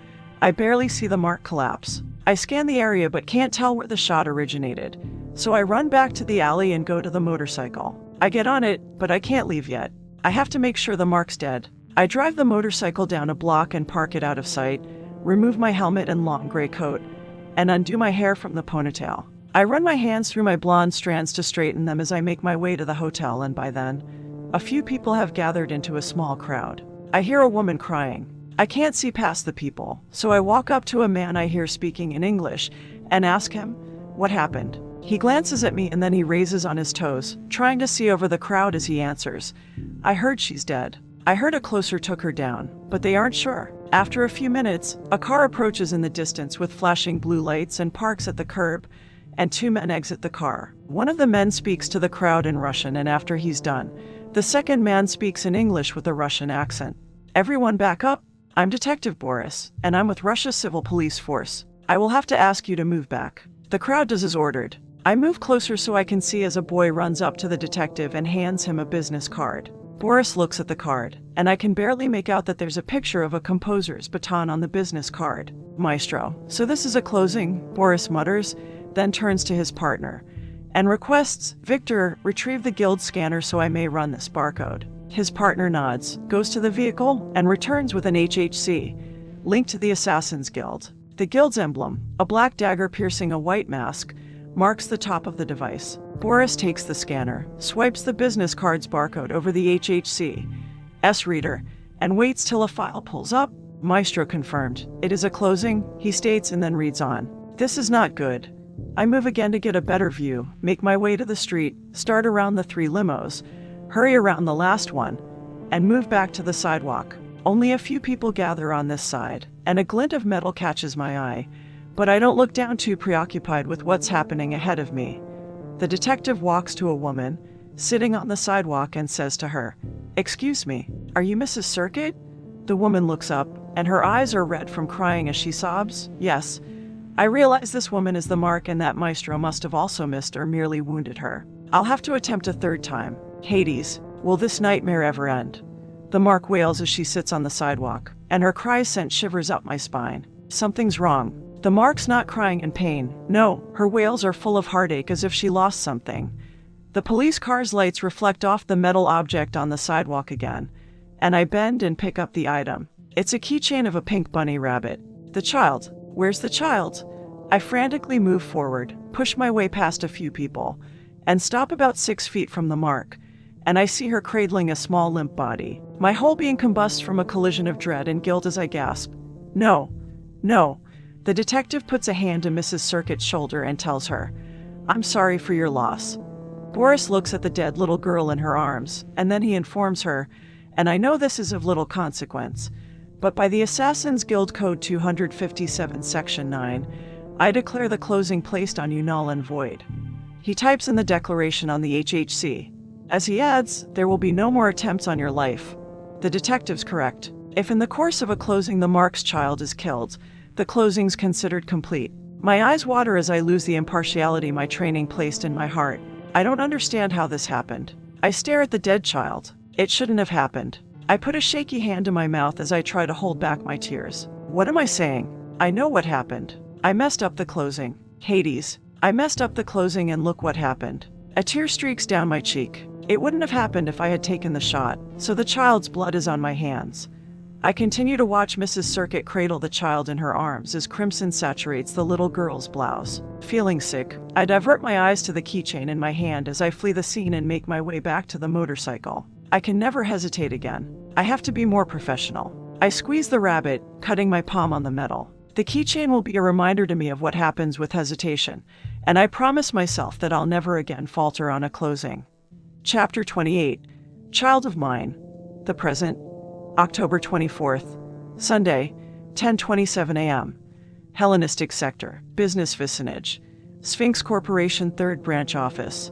I barely see the mark collapse. I scan the area but can't tell where the shot originated, so I run back to the alley and go to the motorcycle. I get on it, but I can't leave yet. I have to make sure the mark's dead. I drive the motorcycle down a block and park it out of sight, remove my helmet and long gray coat, and undo my hair from the ponytail. I run my hands through my blonde strands to straighten them as I make my way to the hotel, and by then, a few people have gathered into a small crowd. I hear a woman crying. I can't see past the people, so I walk up to a man I hear speaking in English and ask him, "What happened?" He glances at me and then he raises on his toes, trying to see over the crowd as he answers, "I heard she's dead. I heard a closer took her down, but they aren't sure." After a few minutes, a car approaches in the distance with flashing blue lights and parks at the curb, and 2 men exit the car. One of the men speaks to the crowd in Russian, and after he's done, the second man speaks in English with a Russian accent. "Everyone back up. I'm Detective Boris, and I'm with Russia's Civil Police Force. I will have to ask you to move back." The crowd does as ordered. I move closer so I can see as a boy runs up to the detective and hands him a business card. Boris looks at the card, and I can barely make out that there's a picture of a composer's baton on the business card. "Maestro, so this is a closing," Boris mutters, then turns to his partner and requests, "Victor, retrieve the guild scanner so I may run this barcode." His partner nods, goes to the vehicle, and returns with an HHC, linked to the Assassin's Guild. The guild's emblem, a black dagger piercing a white mask, marks the top of the device. Boris takes the scanner, swipes the business card's barcode over the HHC's reader, and waits till a file pulls up. "Maestro confirmed. It is a closing," he states, and then reads on. "This is not good." I move again to get a better view, make my way to the street, start around the 3 limos, hurry around the last one, and move back to the sidewalk. Only a few people gather on this side, and a glint of metal catches my eye, but I don't look down, too preoccupied with what's happening ahead of me. The detective walks to a woman sitting on the sidewalk and says to her, "Excuse me, are you Mrs. Circuit?" The woman looks up, and her eyes are red from crying as she sobs. "Yes." I realize this woman is the mark and that Maestro must have also missed or merely wounded her. I'll have to attempt a 3rd time. Hades, will this nightmare ever end? The mark wails as she sits on the sidewalk, and her cries sent shivers up my spine. Something's wrong. The mark's not crying in pain. No, her wails are full of heartache as if she lost something. The police car's lights reflect off the metal object on the sidewalk again, and I bend and pick up the item. It's a keychain of a pink bunny rabbit. The child. Where's the child? I frantically move forward, push my way past a few people, and stop about 6 feet from the mark, and I see her cradling a small limp body. My whole being combusts from a collision of dread and guilt as I gasp. "No, no." The detective puts a hand to Mrs. Circuit's shoulder and tells her, "I'm sorry for your loss." Boris looks at the dead little girl in her arms, and then he informs her, and I know this is of little consequence, but by the Assassin's Guild Code 257 Section 9, I declare the closing placed on you null and void. He types in the declaration on the HHC. As he adds, there will be no more attempts on your life. The detective's correct. If in the course of a closing the mark's child is killed, the closing's considered complete. My eyes water as I lose the impartiality my training placed in my heart. I don't understand how this happened. I stare at the dead child. It shouldn't have happened. I put a shaky hand to my mouth as I try to hold back my tears. What am I saying? I know what happened. I messed up the closing. Hades. I messed up the closing and look what happened. A tear streaks down my cheek. It wouldn't have happened if I had taken the shot, so the child's blood is on my hands. I continue to watch Mrs. Circuit cradle the child in her arms as crimson saturates the little girl's blouse. Feeling sick, I divert my eyes to the keychain in my hand as I flee the scene and make my way back to the motorcycle. I can never hesitate again. I have to be more professional. I squeeze the rabbit, cutting my palm on the metal. The keychain will be a reminder to me of what happens with hesitation, and I promise myself that I'll never again falter on a closing. Chapter 28. Child of mine. The present. October 24th. Sunday, 10:27 a.m. Hellenistic Sector, Business Vicinage. Sphinx Corporation 3rd Branch Office.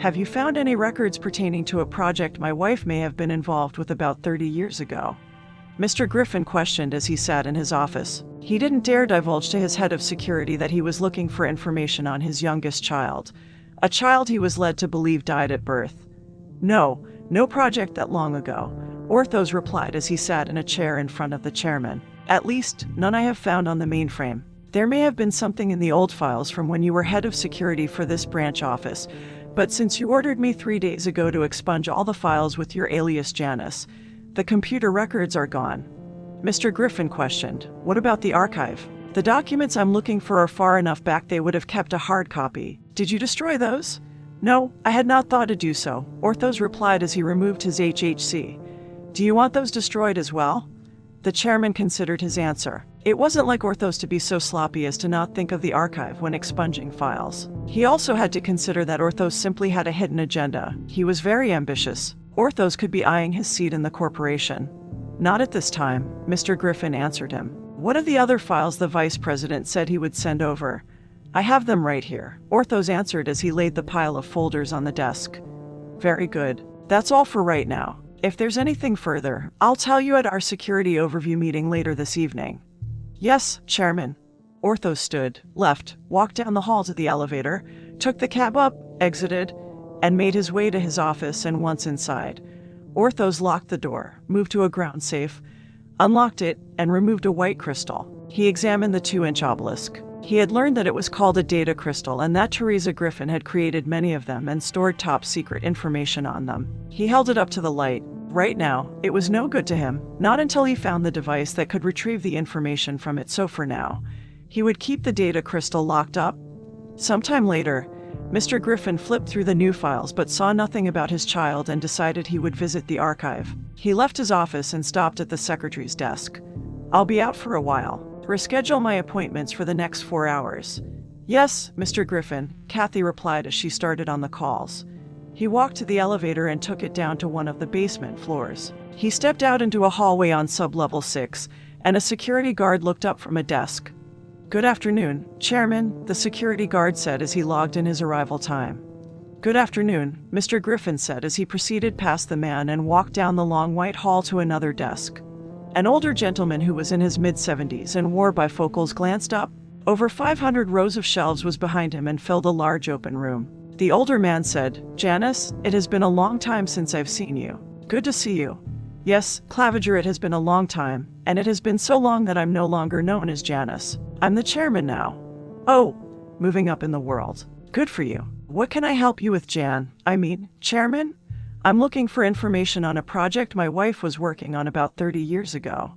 Have you found any records pertaining to a project my wife may have been involved with about 30 years ago? Mr. Griffin questioned as he sat in his office. He didn't dare divulge to his head of security that he was looking for information on his youngest child, a child he was led to believe died at birth. No project that long ago, Orthos replied as he sat in a chair in front of the chairman. At least, none I have found on the mainframe. There may have been something in the old files from when you were head of security for this branch office, but since you ordered me 3 days ago to expunge all the files with your alias Janice, the computer records are gone. Mr. Griffin questioned, what about the archive? The documents I'm looking for are far enough back they would have kept a hard copy. Did you destroy those? No, I had not thought to do so, Orthos replied as he removed his HHC. Do you want those destroyed as well? The chairman considered his answer. It wasn't like Orthos to be so sloppy as to not think of the archive when expunging files. He also had to consider that Orthos simply had a hidden agenda. He was very ambitious. Orthos could be eyeing his seat in the corporation. Not at this time, Mr. Griffin answered him. What are the other files the vice president said he would send over? I have them right here, Orthos answered as he laid the pile of folders on the desk. Very good. That's all for right now. If there's anything further, I'll tell you at our security overview meeting later this evening. Yes, Chairman. Orthos stood, left, walked down the hall to the elevator, took the cab up, exited, and made his way to his office. And once inside, Orthos locked the door, moved to a ground safe, unlocked it, and removed a white crystal. He examined the 2-inch obelisk. He had learned that it was called a data crystal and that Teresa Griffin had created many of them and stored top-secret information on them. He held it up to the light. Right now, it was no good to him, not until he found the device that could retrieve the information from it. So for now, he would keep the data crystal locked up. Sometime later, Mr. Griffin flipped through the new files but saw nothing about his child and decided he would visit the archive. He left his office and stopped at the secretary's desk. I'll be out for a while. Reschedule my appointments for the next 4 hours. Yes, Mr. Griffin, Kathy replied as she started on the calls. He walked to the elevator and took it down to one of the basement floors. He stepped out into a hallway on sub-level 6, and a security guard looked up from a desk. Good afternoon, Chairman, the security guard said as he logged in his arrival time. Good afternoon, Mr. Griffin said as he proceeded past the man and walked down the long white hall to another desk. An older gentleman who was in his mid-70s and wore bifocals glanced up. Over 500 rows of shelves was behind him and filled a large open room. The older man said, Janice, it has been a long time since I've seen you. Good to see you. Yes, Claviger, it has been a long time, and it has been so long that I'm no longer known as Janice. I'm the chairman now. Oh, moving up in the world. Good for you. What can I help you with, Chairman? I'm looking for information on a project my wife was working on about 30 years ago.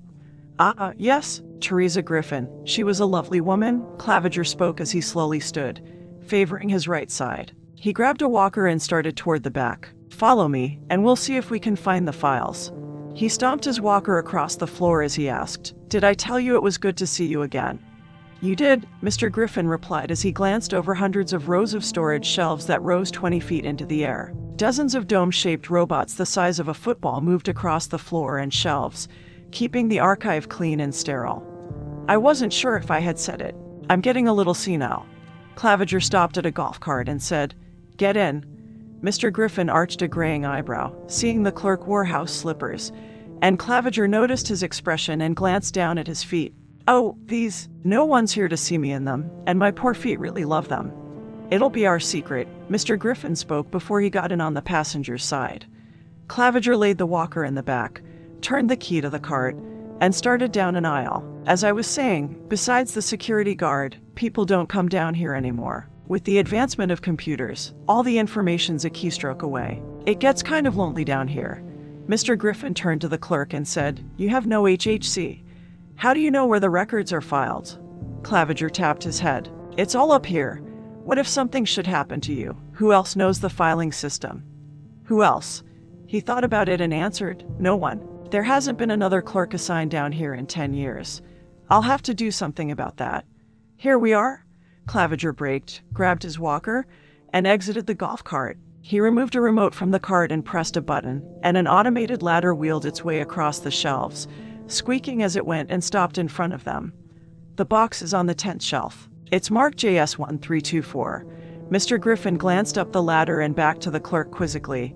Yes, Teresa Griffin. She was a lovely woman, Claviger spoke as he slowly stood, favoring his right side. He grabbed a walker and started toward the back. Follow me, and we'll see if we can find the files. He stomped his walker across the floor as he asked, Did I tell you it was good to see you again? You did, Mr. Griffin replied as he glanced over hundreds of rows of storage shelves that rose 20 feet into the air. Dozens of dome-shaped robots the size of a football moved across the floor and shelves, keeping the archive clean and sterile. I wasn't sure if I had said it. I'm getting a little senile. Claviger stopped at a golf cart and said, Get in. Mr. Griffin arched a graying eyebrow, seeing the clerk wore house slippers, and Claviger noticed his expression and glanced down at his feet. Oh, these. No one's here to see me in them, and my poor feet really love them. It'll be our secret, Mr. Griffin spoke before he got in on the passenger's side. Claviger laid the walker in the back, turned the key to the cart, and started down an aisle. As I was saying, besides the security guard, people don't come down here anymore. With the advancement of computers, all the information's a keystroke away. It gets kind of lonely down here. Mr. Griffin turned to the clerk and said, You have no HHC. How do you know where the records are filed? Claviger tapped his head. It's all up here. What if something should happen to you? Who else knows the filing system? Who else? He thought about it and answered, No one. There hasn't been another clerk assigned down here in 10 years. I'll have to do something about that. Here we are. Claviger braked, grabbed his walker, and exited the golf cart. He removed a remote from the cart and pressed a button, and an automated ladder wheeled its way across the shelves, squeaking as it went and stopped in front of them. The box is on the 10th shelf. It's marked JS1324. Mr. Griffin glanced up the ladder and back to the clerk quizzically.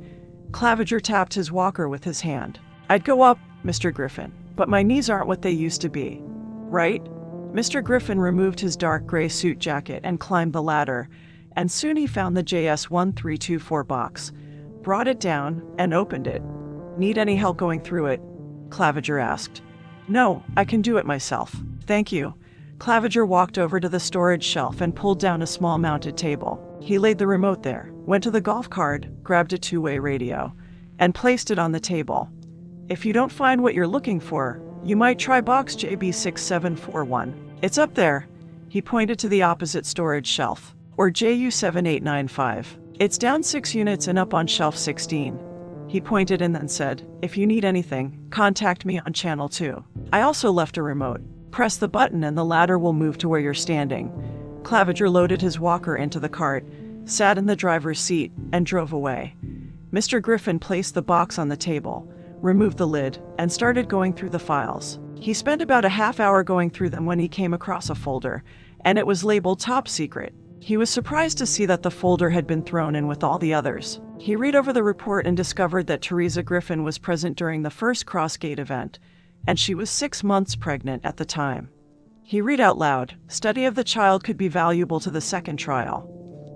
Claviger tapped his walker with his hand. I'd go up, Mr. Griffin, but my knees aren't what they used to be. Right? Mr. Griffin removed his dark gray suit jacket and climbed the ladder, and soon he found the JS1324 box, brought it down, and opened it. Need any help going through it? Claviger asked. No, I can do it myself. Thank you. Claviger walked over to the storage shelf and pulled down a small mounted table. He laid the remote there, went to the golf cart, grabbed a two-way radio, and placed it on the table. If you don't find what you're looking for, you might try box JB6741. It's up there. He pointed to the opposite storage shelf, or JU7895. It's down 6 units and up on shelf 16. He pointed and then said, if you need anything, contact me on channel 2. I also left a remote. Press the button and the ladder will move to where you're standing. Claviger loaded his walker into the cart, sat in the driver's seat, and drove away. Mr. Griffin placed the box on the table, removed the lid, and started going through the files. He spent about a half hour going through them when he came across a folder, and it was labeled Top Secret. He was surprised to see that the folder had been thrown in with all the others. He read over the report and discovered that Teresa Griffin was present during the first Crossgate event, and she was 6 months pregnant at the time. He read out loud, study of the child could be valuable to the second trial.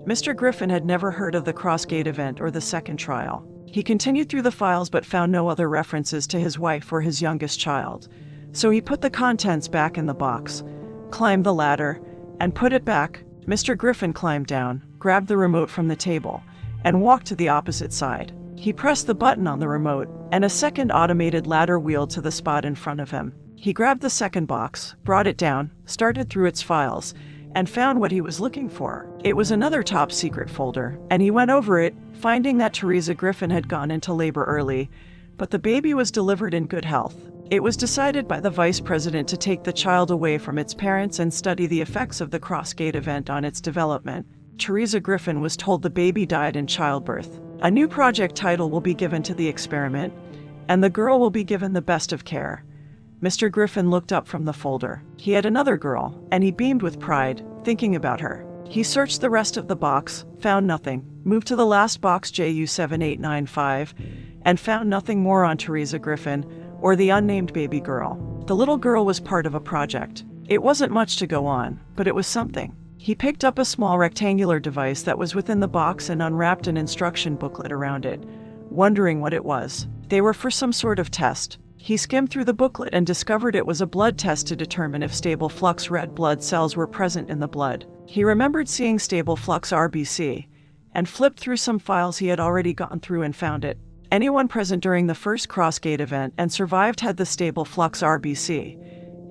Mr. Griffin had never heard of the Crossgate event or the second trial. He continued through the files but found no other references to his wife or his youngest child. So he put the contents back in the box, climbed the ladder, and put it back. Mr. Griffin climbed down, grabbed the remote from the table, and walked to the opposite side. He pressed the button on the remote, and a second automated ladder wheeled to the spot in front of him. He grabbed the second box, brought it down, started through its files, and found what he was looking for. It was another top secret folder, and he went over it, finding that Teresa Griffin had gone into labor early, but the baby was delivered in good health. It was decided by the vice president to take the child away from its parents and study the effects of the Crossgate event on its development. Teresa Griffin was told the baby died in childbirth. A new project title will be given to the experiment, and the girl will be given the best of care. Mr. Griffin looked up from the folder. He had another girl, and he beamed with pride, thinking about her. He searched the rest of the box, found nothing, moved to the last box JU7895, and found nothing more on Teresa Griffin or the unnamed baby girl. The little girl was part of a project. It wasn't much to go on, but it was something. He picked up a small rectangular device that was within the box and unwrapped an instruction booklet around it, wondering what it was. They were for some sort of test. He skimmed through the booklet and discovered it was a blood test to determine if stable flux red blood cells were present in the blood. He remembered seeing stable flux RBC, and flipped through some files he had already gone through and found it. Anyone present during the first Crossgate event and survived had the stable flux RBC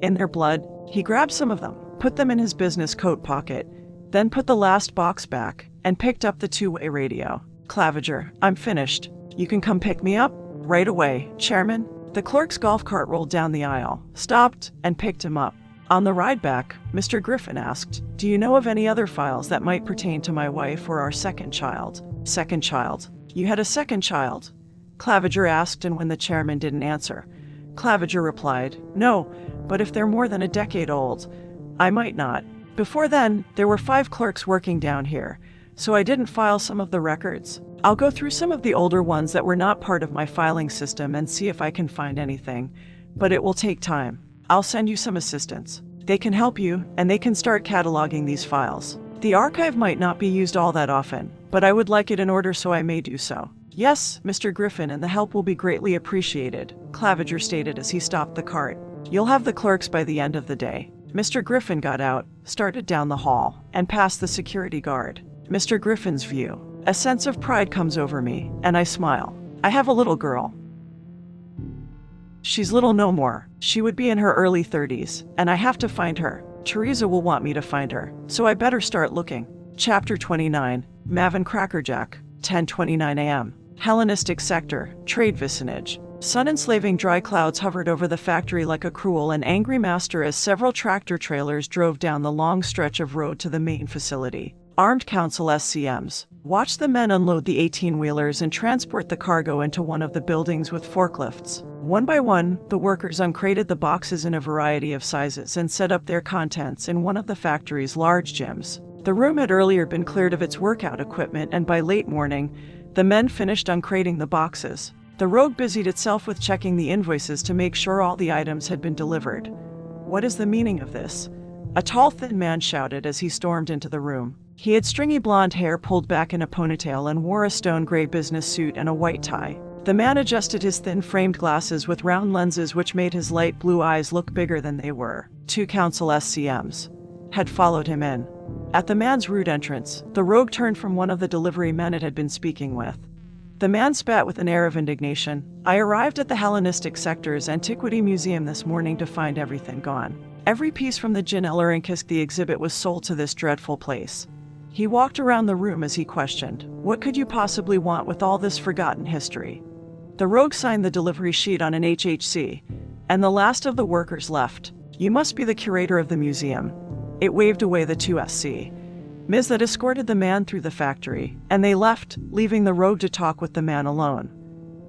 in their blood. He grabbed some of them, put them in his business coat pocket, then put the last box back, and picked up the two-way radio. Claviger, I'm finished. You can come pick me up? Right away, Chairman. The clerk's golf cart rolled down the aisle, stopped, and picked him up. On the ride back, Mr. Griffin asked, do you know of any other files that might pertain to my wife or our second child? Second child. You had a second child? Claviger asked, and when the chairman didn't answer, Claviger replied, no, but if they're more than a decade old, I might not. Before then, there were 5 clerks working down here, so I didn't file some of the records. I'll go through some of the older ones that were not part of my filing system and see if I can find anything, but it will take time. I'll send you some assistants. They can help you, and they can start cataloging these files. The archive might not be used all that often, but I would like it in order, so I may do so. Yes, Mr. Griffin, and the help will be greatly appreciated, Claviger stated as he stopped the cart. You'll have the clerks by the end of the day. Mr. Griffin got out, started down the hall, and past the security guard. Mr. Griffin's view. A sense of pride comes over me, and I smile. I have a little girl. She's little no more. She would be in her early 30s, and I have to find her. Teresa will want me to find her, so I better start looking. Chapter 29, Mavin Crackerjack, 10:29 a.m. Hellenistic sector, trade vicinage. Sun-enslaving dry clouds hovered over the factory like a cruel and angry master as several tractor trailers drove down the long stretch of road to the main facility. armed council SCMs, watched the men unload the 18-wheelers and transport the cargo into one of the buildings with forklifts. One by one, the workers uncrated the boxes in a variety of sizes and set up their contents in one of the factory's large gyms. The room had earlier been cleared of its workout equipment, and by late morning, the men finished uncrating the boxes. The Rogue busied itself with checking the invoices to make sure all the items had been delivered. "What is the meaning of this?" a tall, thin man shouted as he stormed into the room. He had stringy blonde hair pulled back in a ponytail and wore a stone-gray business suit and a white tie. The man adjusted his thin framed glasses with round lenses which made his light blue eyes look bigger than they were. 2 council SCMs had followed him in. At the man's rude entrance, the Rogue turned from one of the delivery men it had been speaking with. The man spat with an air of indignation. "I arrived at the Hellenistic Sector's Antiquity Museum this morning to find everything gone. Every piece from the Jin the exhibit was sold to this dreadful place." He walked around the room as he questioned, "What could you possibly want with all this forgotten history?" The Rogue signed the delivery sheet on an HHC, and the last of the workers left. "You must be the curator of the museum." It waved away the 2 SC.Ms. that escorted the man through the factory, and they left, leaving the Rogue to talk with the man alone.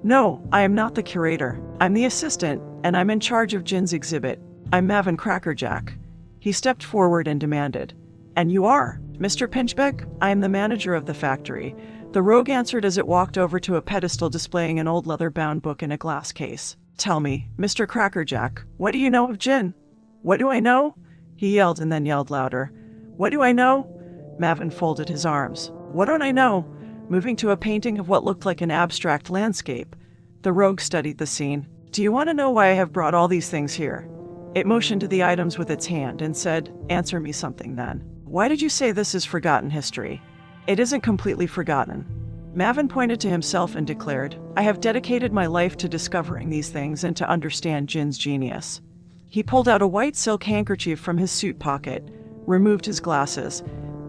"No, I am not the curator. I'm the assistant, and I'm in charge of Jin's exhibit. I'm Mavin Crackerjack." He stepped forward and demanded, "And you are?" "Mr. Pinchbeck, I am the manager of the factory," the Rogue answered as it walked over to a pedestal displaying an old leather-bound book in a glass case. "Tell me, Mr. Crackerjack, what do you know of Jin?" "What do I know?" he yelled and then yelled louder. "What do I know?" Mavin folded his arms. "What don't I know?" Moving to a painting of what looked like an abstract landscape, the Rogue studied the scene. "Do you want to know why I have brought all these things here?" It motioned to the items with its hand and said, "Answer me something then. Why did you say this is forgotten history?" "It isn't completely forgotten." Mavin pointed to himself and declared, "I have dedicated my life to discovering these things and to understand Jin's genius." He pulled out a white silk handkerchief from his suit pocket, removed his glasses,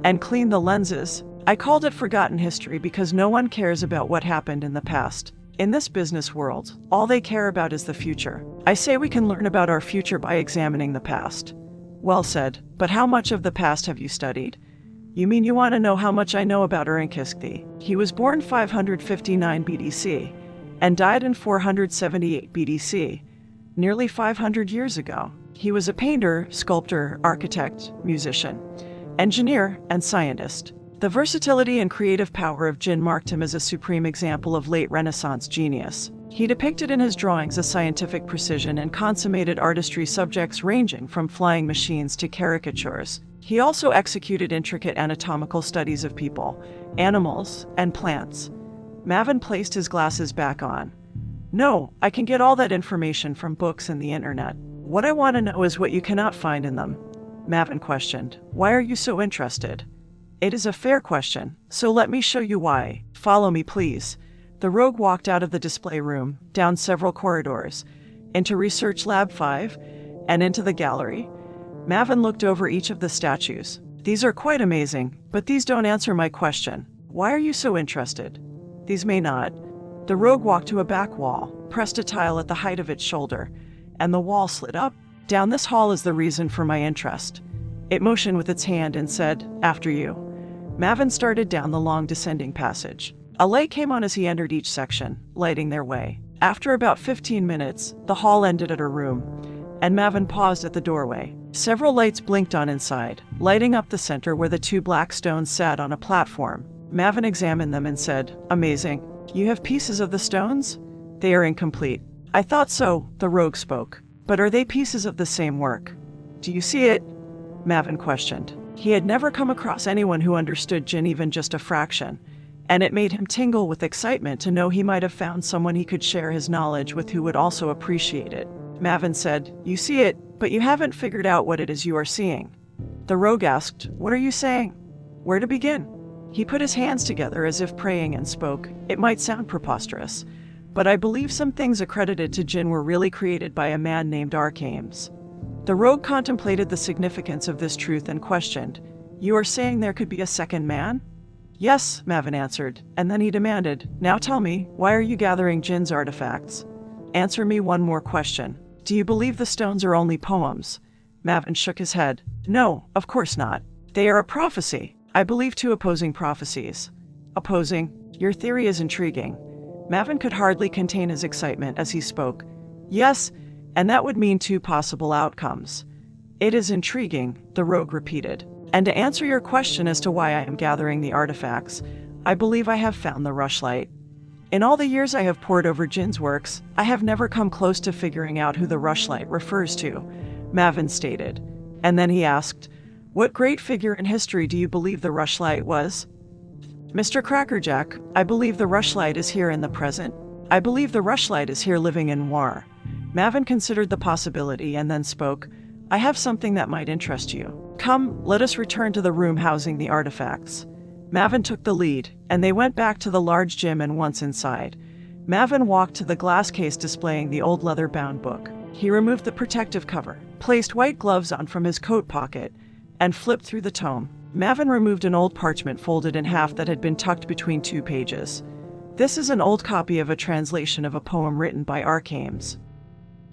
and cleaned the lenses. "I called it forgotten history because no one cares about what happened in the past. In this business world, all they care about is the future. I say we can learn about our future by examining the past." "Well said, but how much of the past have you studied?" "You mean you want to know how much I know about Urinkisthi? He was born 559 BDC and died in 478 BDC, nearly 500 years ago. He was a painter, sculptor, architect, musician, engineer, and scientist. The versatility and creative power of Jin marked him as a supreme example of late Renaissance genius. He depicted in his drawings a scientific precision and consummated artistry subjects ranging from flying machines to caricatures. He also executed intricate anatomical studies of people, animals, and plants." Mavin placed his glasses back on. "No, I can get all that information from books and the internet. What I want to know is what you cannot find in them." Mavin questioned, "Why are you so interested?" "It is a fair question, so let me show you why. Follow me, please." The Rogue walked out of the display room, down several corridors, into Research Lab 5, and into the gallery. Mavin looked over each of the statues. "These are quite amazing, but these don't answer my question. Why are you so interested?" "These may not." The Rogue walked to a back wall, pressed a tile at the height of its shoulder, and the wall slid up. "Down this hall is the reason for my interest." It motioned with its hand and said, "After you." Mavin started down the long descending passage. A light came on as he entered each section, lighting their way. After about 15 minutes, the hall ended at a room, and Mavin paused at the doorway. Several lights blinked on inside, lighting up the center where the 2 black stones sat on a platform. Mavin examined them and said, "Amazing. You have pieces of the stones?" "They are incomplete." "I thought so," the Rogue spoke. "But are they pieces of the same work?" "Do you see it?" Mavin questioned. He had never come across anyone who understood Jin even just a fraction, and it made him tingle with excitement to know he might have found someone he could share his knowledge with who would also appreciate it. Mavin said, "You see it, but you haven't figured out what it is you are seeing." The Rogue asked, "What are you saying?" "Where to begin?" He put his hands together as if praying and spoke. "It might sound preposterous, but I believe some things accredited to Jin were really created by a man named Arkames." The Rogue contemplated the significance of this truth and questioned, "You are saying there could be a second man?" "Yes," Mavin answered, and then he demanded, "Now tell me, why are you gathering Jin's artifacts?" "Answer me one more question. Do you believe the stones are only poems?" Mavin shook his head. "No, of course not. They are a prophecy. I believe two opposing prophecies. Opposing? Your theory is intriguing. Mavin could hardly contain his excitement as he spoke. Yes, and that would mean two possible outcomes. It is intriguing, the rogue repeated. And to answer your question as to why I am gathering the artifacts, I believe I have found the rushlight. In all the years I have pored over Jin's works, I have never come close to figuring out who the rushlight refers to, Mavin stated. And then he asked, what great figure in history do you believe the rushlight was? Mr. Crackerjack, I believe the rushlight is here in the present. I believe the rushlight is here living in Noir. Mavin considered the possibility and then spoke, I have something that might interest you. Come, let us return to the room housing the artifacts. Mavin took the lead, and they went back to the large gym and once inside. Mavin walked to the glass case displaying the old leather-bound book. He removed the protective cover, placed white gloves on from his coat pocket, and flipped through the tome. Mavin removed an old parchment folded in half that had been tucked between two pages. This is an old copy of a translation of a poem written by Archames.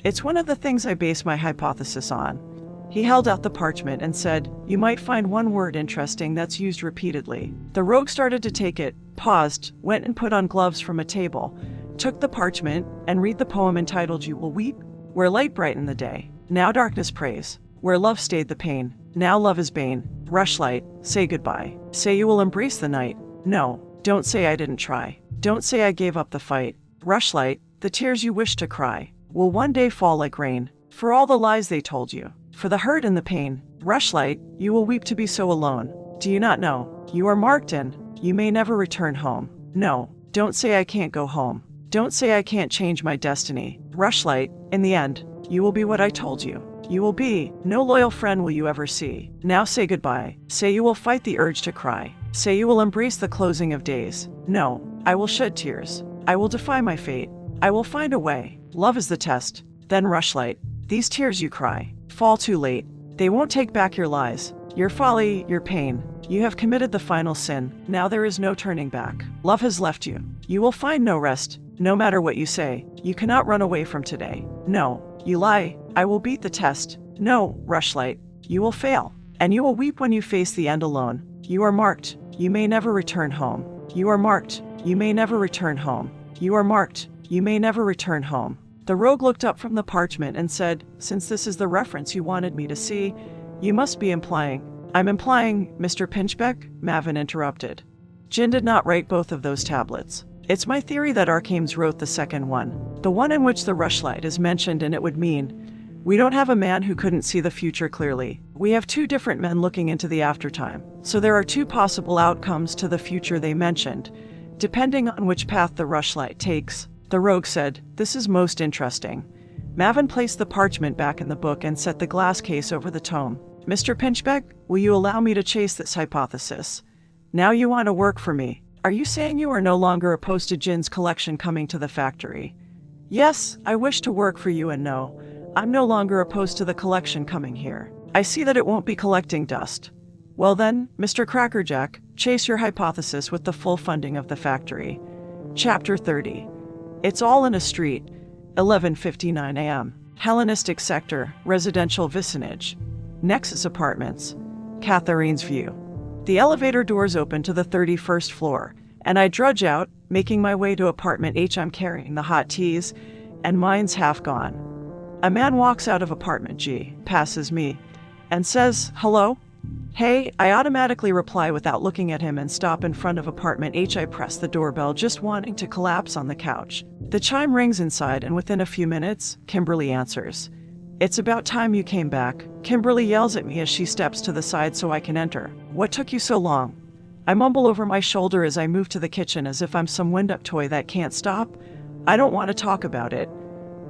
It's one of the things I base my hypothesis on. He held out the parchment and said, you might find one word interesting that's used repeatedly. The rogue started to take it, paused, went and put on gloves from a table, took the parchment, and read the poem entitled You Will Weep, Where Light Brightened the Day. Now darkness prays, where love stayed the pain. Now love is bane. Rushlight, say goodbye. Say you will embrace the night. No, don't say I didn't try. Don't say I gave up the fight. Rushlight, the tears you wish to cry will one day fall like rain. For all the lies they told you, for the hurt and the pain. Rushlight, you will weep to be so alone. Do you not know? You are marked and you may never return home. No, don't say I can't go home. Don't say I can't change my destiny. Rushlight, in the end, you will be what I told you. You will be. No loyal friend will you ever see. Now say goodbye. Say you will fight the urge to cry. Say you will embrace the closing of days. No, I will shed tears. I will defy my fate. I will find a way. Love is the test. Then rushlight. These tears you cry fall too late. They won't take back your lies, your folly, your pain. You have committed the final sin. Now there is no turning back. Love has left you. You will find no rest. No matter what you say, you cannot run away from today. No, you lie. I will beat the test. No, rushlight. You will fail. And you will weep when you face the end alone. You are marked. You may never return home. You are marked. You may never return home. You are marked. You may never return home. The rogue looked up from the parchment and said, since this is the reference you wanted me to see, you must be implying. I'm implying, Mr. Pinchbeck, Mavin interrupted. Jin did not write both of those tablets. It's my theory that Archames wrote the second one, the one in which the rushlight is mentioned, and it would mean we don't have a man who couldn't see the future clearly. We have two different men looking into the aftertime. So there are two possible outcomes to the future they mentioned, depending on which path the rushlight takes. The rogue said, this is most interesting. Mavin placed the parchment back in the book and set the glass case over the tome. Mr. Pinchbeck, will you allow me to chase this hypothesis? Now you want to work for me. Are you saying you are no longer opposed to Jin's collection coming to the factory? Yes, I wish to work for you, and no, I'm no longer opposed to the collection coming here. I see that it won't be collecting dust. Well then, Mr. Crackerjack, chase your hypothesis with the full funding of the factory. Chapter 30. It's all in a street. 11:59 a.m. Hellenistic sector, residential vicinage. Nexus Apartments. Catherine's View. The elevator doors open to the 31st floor, and I drudge out, making my way to apartment H. I'm carrying the hot teas, and mine's half gone. A man walks out of apartment G, passes me, and says, hello? Hey, I automatically reply without looking at him and stop in front of apartment H. I press the doorbell, just wanting to collapse on the couch. The chime rings inside, and within a few minutes, Kimberly answers. It's about time you came back. Kimberly yells at me as she steps to the side so I can enter. What took you so long? I mumble over my shoulder as I move to the kitchen as if I'm some wind-up toy that can't stop. I don't want to talk about it.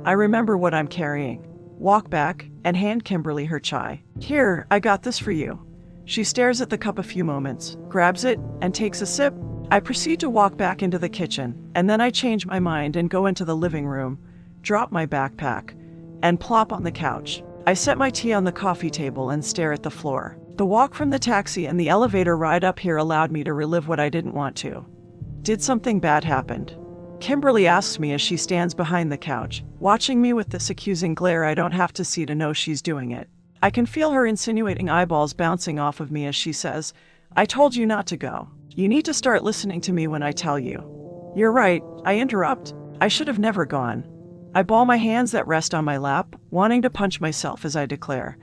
I remember what I'm carrying. Walk back and hand Kimberly her chai. Here, I got this for you. She stares at the cup a few moments, grabs it, and takes a sip. I proceed to walk back into the kitchen, and then I change my mind and go into the living room, drop my backpack, and plop on the couch. I set my tea on the coffee table and stare at the floor. The walk from the taxi and the elevator ride up here allowed me to relive what I didn't want to. Did something bad happen? Kimberly asks me as she stands behind the couch, watching me with this accusing glare I don't have to see to know she's doing it. I can feel her insinuating eyeballs bouncing off of me as she says, I told you not to go. You need to start listening to me when I tell you. You're right, I interrupt. I should have never gone. I ball my hands that rest on my lap, wanting to punch myself as I declare.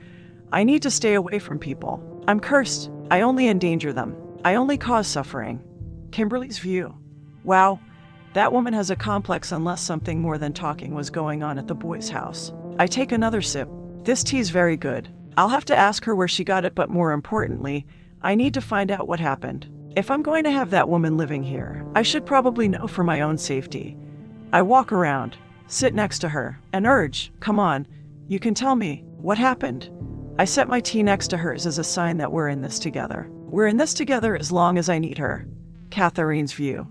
I need to stay away from people. I'm cursed. I only endanger them. I only cause suffering. Kimberly's view. Wow, that woman has a complex unless something more than talking was going on at the boys' house. I take another sip. This tea's very good. I'll have to ask her where she got it, but more importantly, I need to find out what happened. If I'm going to have that woman living here, I should probably know for my own safety. I walk around, sit next to her, and urge, come on, you can tell me, what happened? I set my tea next to hers as a sign that we're in this together. We're in this together as long as I need her. Katharine's view.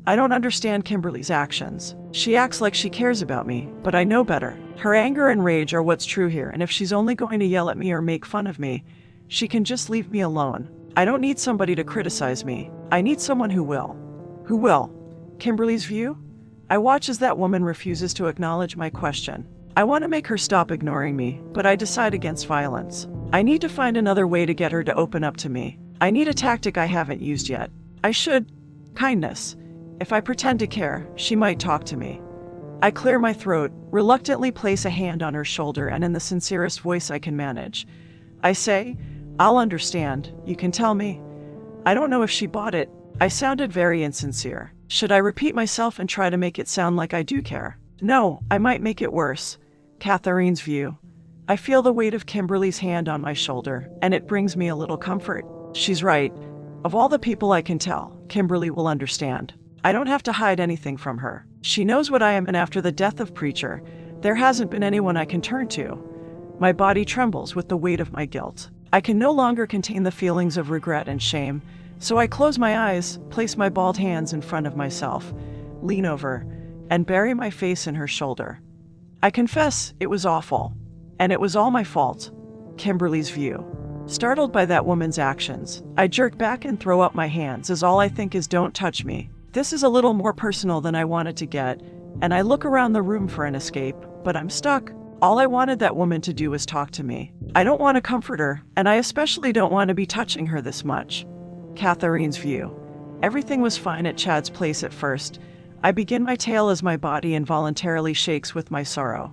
I don't understand Kimberly's actions. She acts like she cares about me, but I know better. Her anger and rage are what's true here, and if she's only going to yell at me or make fun of me, she can just leave me alone. I don't need somebody to criticize me. I need someone who will. Who will? Kimberly's view? I watch as that woman refuses to acknowledge my question. I want to make her stop ignoring me, but I decide against violence. I need to find another way to get her to open up to me. I need a tactic I haven't used yet. I should. Kindness. If I pretend to care, she might talk to me. I clear my throat, reluctantly place a hand on her shoulder, and in the sincerest voice I can manage, I say, I'll understand. You can tell me. I don't know if she bought it. I sounded very insincere. Should I repeat myself and try to make it sound like I do care? No, I might make it worse. Katharine's view. I feel the weight of Kimberly's hand on my shoulder, and it brings me a little comfort. She's right. Of all the people I can tell, Kimberly will understand. I don't have to hide anything from her. She knows what I am, and after the death of Preacher, there hasn't been anyone I can turn to. My body trembles with the weight of my guilt. I can no longer contain the feelings of regret and shame, so I close my eyes, place my bald hands in front of myself, lean over, and bury my face in her shoulder. I confess it was awful, and it was all my fault. Kimberly's view. Startled by that woman's actions, I jerk back and throw up my hands as all I think is don't touch me. This is a little more personal than I wanted to get, and I look around the room for an escape, but I'm stuck. All I wanted that woman to do was talk to me. I don't want to comfort her, and I especially don't want to be touching her this much. Katharine's view. Everything was fine at Chad's place at first. I begin my tale as my body involuntarily shakes with my sorrow.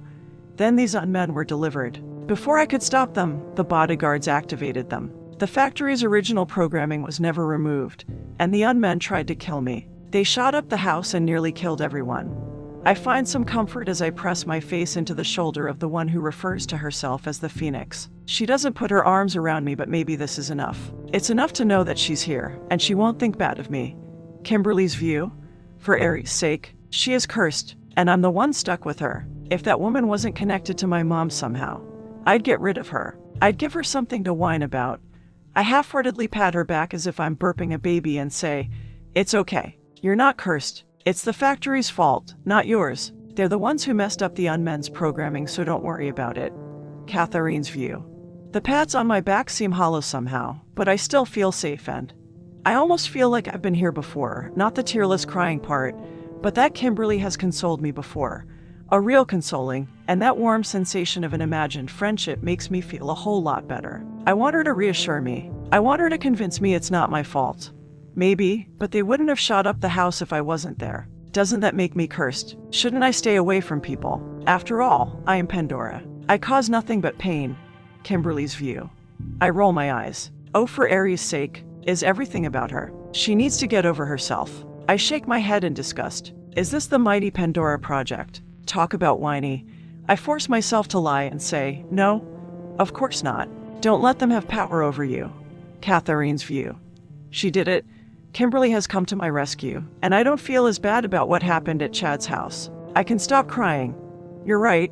Then these unmen were delivered. Before I could stop them, the bodyguards activated them. The factory's original programming was never removed, and the unmen tried to kill me. They shot up the house and nearly killed everyone. I find some comfort as I press my face into the shoulder of the one who refers to herself as the Phoenix. She doesn't put her arms around me, but maybe this is enough. It's enough to know that she's here, and she won't think bad of me. Kimberly's view? For Aries' sake, she is cursed, and I'm the one stuck with her. If that woman wasn't connected to my mom somehow, I'd get rid of her. I'd give her something to whine about. I half-heartedly pat her back as if I'm burping a baby and say, it's okay. You're not cursed. It's the factory's fault, not yours. They're the ones who messed up the unmen's programming, so don't worry about it. Katharine's view. The pats on my back seem hollow somehow, but I still feel safe, and I almost feel like I've been here before, not the tearless crying part, but that Kimberly has consoled me before. A real consoling, and that warm sensation of an imagined friendship makes me feel a whole lot better. I want her to reassure me. I want her to convince me it's not my fault. Maybe, but they wouldn't have shot up the house if I wasn't there. Doesn't that make me cursed? Shouldn't I stay away from people? After all, I am Pandora. I cause nothing but pain. Kimberly's view. I roll my eyes. Oh, for Aries' sake, is everything about her. She needs to get over herself. I shake my head in disgust. Is this the mighty Pandora project? Talk about whiny. I force myself to lie and say, no, of course not. Don't let them have power over you. Katharine's view. She did it. Kimberly has come to my rescue, and I don't feel as bad about what happened at Chad's house. I can stop crying. You're right.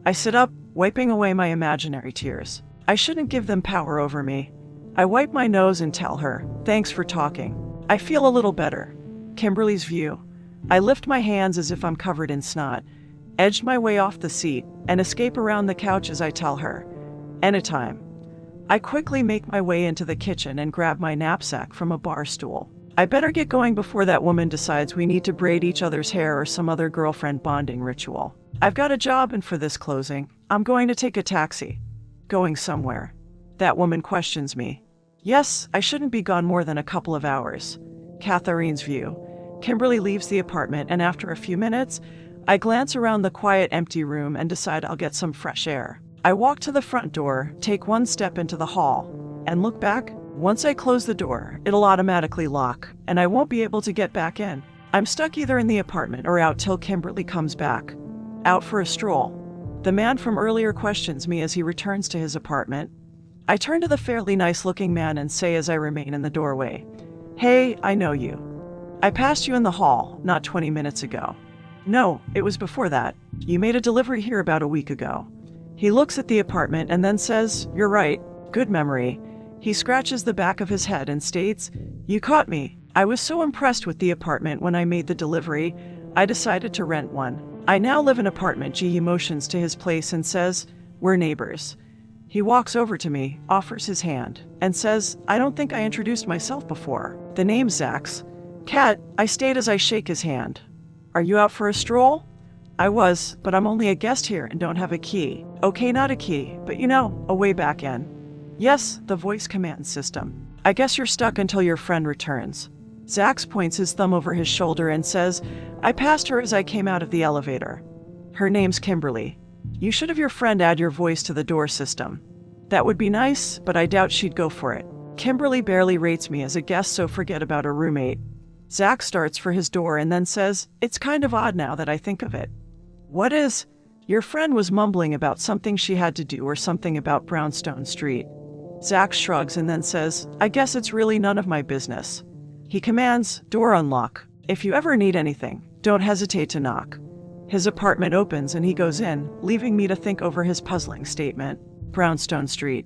I sit up, wiping away my imaginary tears. I shouldn't give them power over me. I wipe my nose and tell her, thanks for talking. I feel a little better. Kimberly's view. I lift my hands as if I'm covered in snot, edged my way off the seat, and escape around the couch as I tell her, anytime. I quickly make my way into the kitchen and grab my knapsack from a bar stool. I better get going before that woman decides we need to braid each other's hair or some other girlfriend bonding ritual. I've got a job, and for this closing, I'm going to take a taxi. Going somewhere. That woman questions me. Yes, I shouldn't be gone more than a couple of hours. Catherine's view. Kimberly leaves the apartment, and after a few minutes, I glance around the quiet, empty room and decide I'll get some fresh air. I walk to the front door, take one step into the hall, and look back. Once I close the door, it'll automatically lock, and I won't be able to get back in. I'm stuck either in the apartment or out till Kimberly comes back. Out for a stroll. The man from earlier questions me as he returns to his apartment. I turn to the fairly nice-looking man and say as I remain in the doorway, "Hey, I know you. I passed you in the hall not 20 minutes ago." "No, it was before that. You made a delivery here about a week ago." He looks at the apartment and then says, "You're right. Good memory." He scratches the back of his head and states, "You caught me. I was so impressed with the apartment when I made the delivery, I decided to rent one. I now live in apartment G." He motions to his place and says, "We're neighbors." He walks over to me, offers his hand, and says, "I don't think I introduced myself before. The name's Zax." "Cat," I state as I shake his hand. "Are you out for a stroll?" "I was, but I'm only a guest here and don't have a key." "Okay, not a key, but a way back in." "Yes," the voice command system. "I guess you're stuck until your friend returns." Zax points his thumb over his shoulder and says, "I passed her as I came out of the elevator. Her name's Kimberly. You should have your friend add your voice to the door system." "That would be nice, but I doubt she'd go for it. Kimberly barely rates me as a guest, so forget about a roommate." Zax starts for his door and then says, "It's kind of odd now that I think of it." "What is?" "Your friend was mumbling about something she had to do or something about Brownstone Street." Zax shrugs and then says, "I guess it's really none of my business." He commands, "Door unlock. If you ever need anything, don't hesitate to knock." His apartment opens and he goes in, leaving me to think over his puzzling statement. Brownstone Street.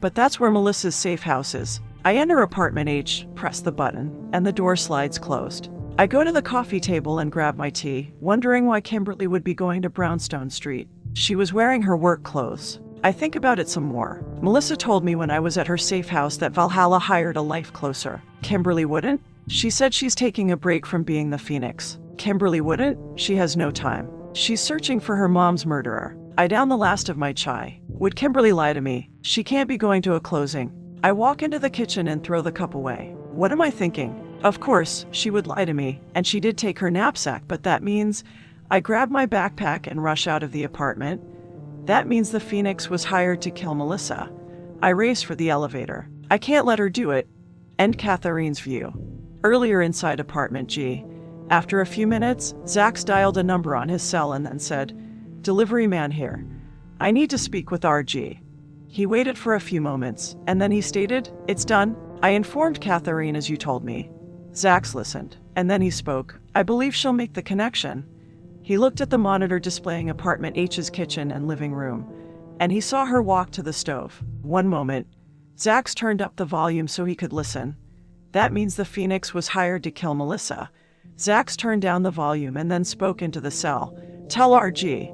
But that's where Melissa's safe house is. I enter apartment H, press the button, and the door slides closed. I go to the coffee table and grab my tea, wondering why Kimberly would be going to Brownstone Street. She was wearing her work clothes. I think about it some more. Melissa told me when I was at her safe house that Valhalla hired a life closer. Kimberly wouldn't? She said she's taking a break from being the Phoenix. Kimberly wouldn't? She has no time. She's searching for her mom's murderer. I down the last of my chai. Would Kimberly lie to me? She can't be going to a closing. I walk into the kitchen and throw the cup away. What am I thinking? Of course, she would lie to me, and she did take her knapsack, but that means I grab my backpack and rush out of the apartment. That means the Phoenix was hired to kill Melissa. I race for the elevator. I can't let her do it. End Catherine's view. Earlier inside apartment G. After a few minutes, Zax dialed a number on his cell and then said, "Delivery man here. I need to speak with RG." He waited for a few moments, and then he stated, "It's done. I informed Catherine as you told me." Zax listened, and then he spoke. "I believe she'll make the connection." He looked at the monitor displaying apartment H's kitchen and living room, and he saw her walk to the stove. One moment. Zax turned up the volume so he could listen. That means the Phoenix was hired to kill Melissa. Zax turned down the volume and then spoke into the cell. "Tell RG.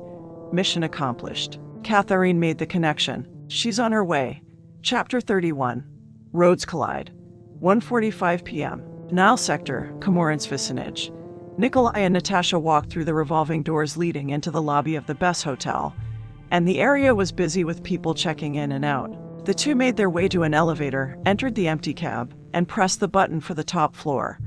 Mission accomplished. Catherine made the connection. She's on her way." Chapter 31. Roads collide. 1:45 p.m. Nile Sector, Comorans Vicinage. Nikolai and Natasha walked through the revolving doors leading into the lobby of the Bess Hotel, and the area was busy with people checking in and out. The two made their way to an elevator, entered the empty cab, and pressed the button for the top floor.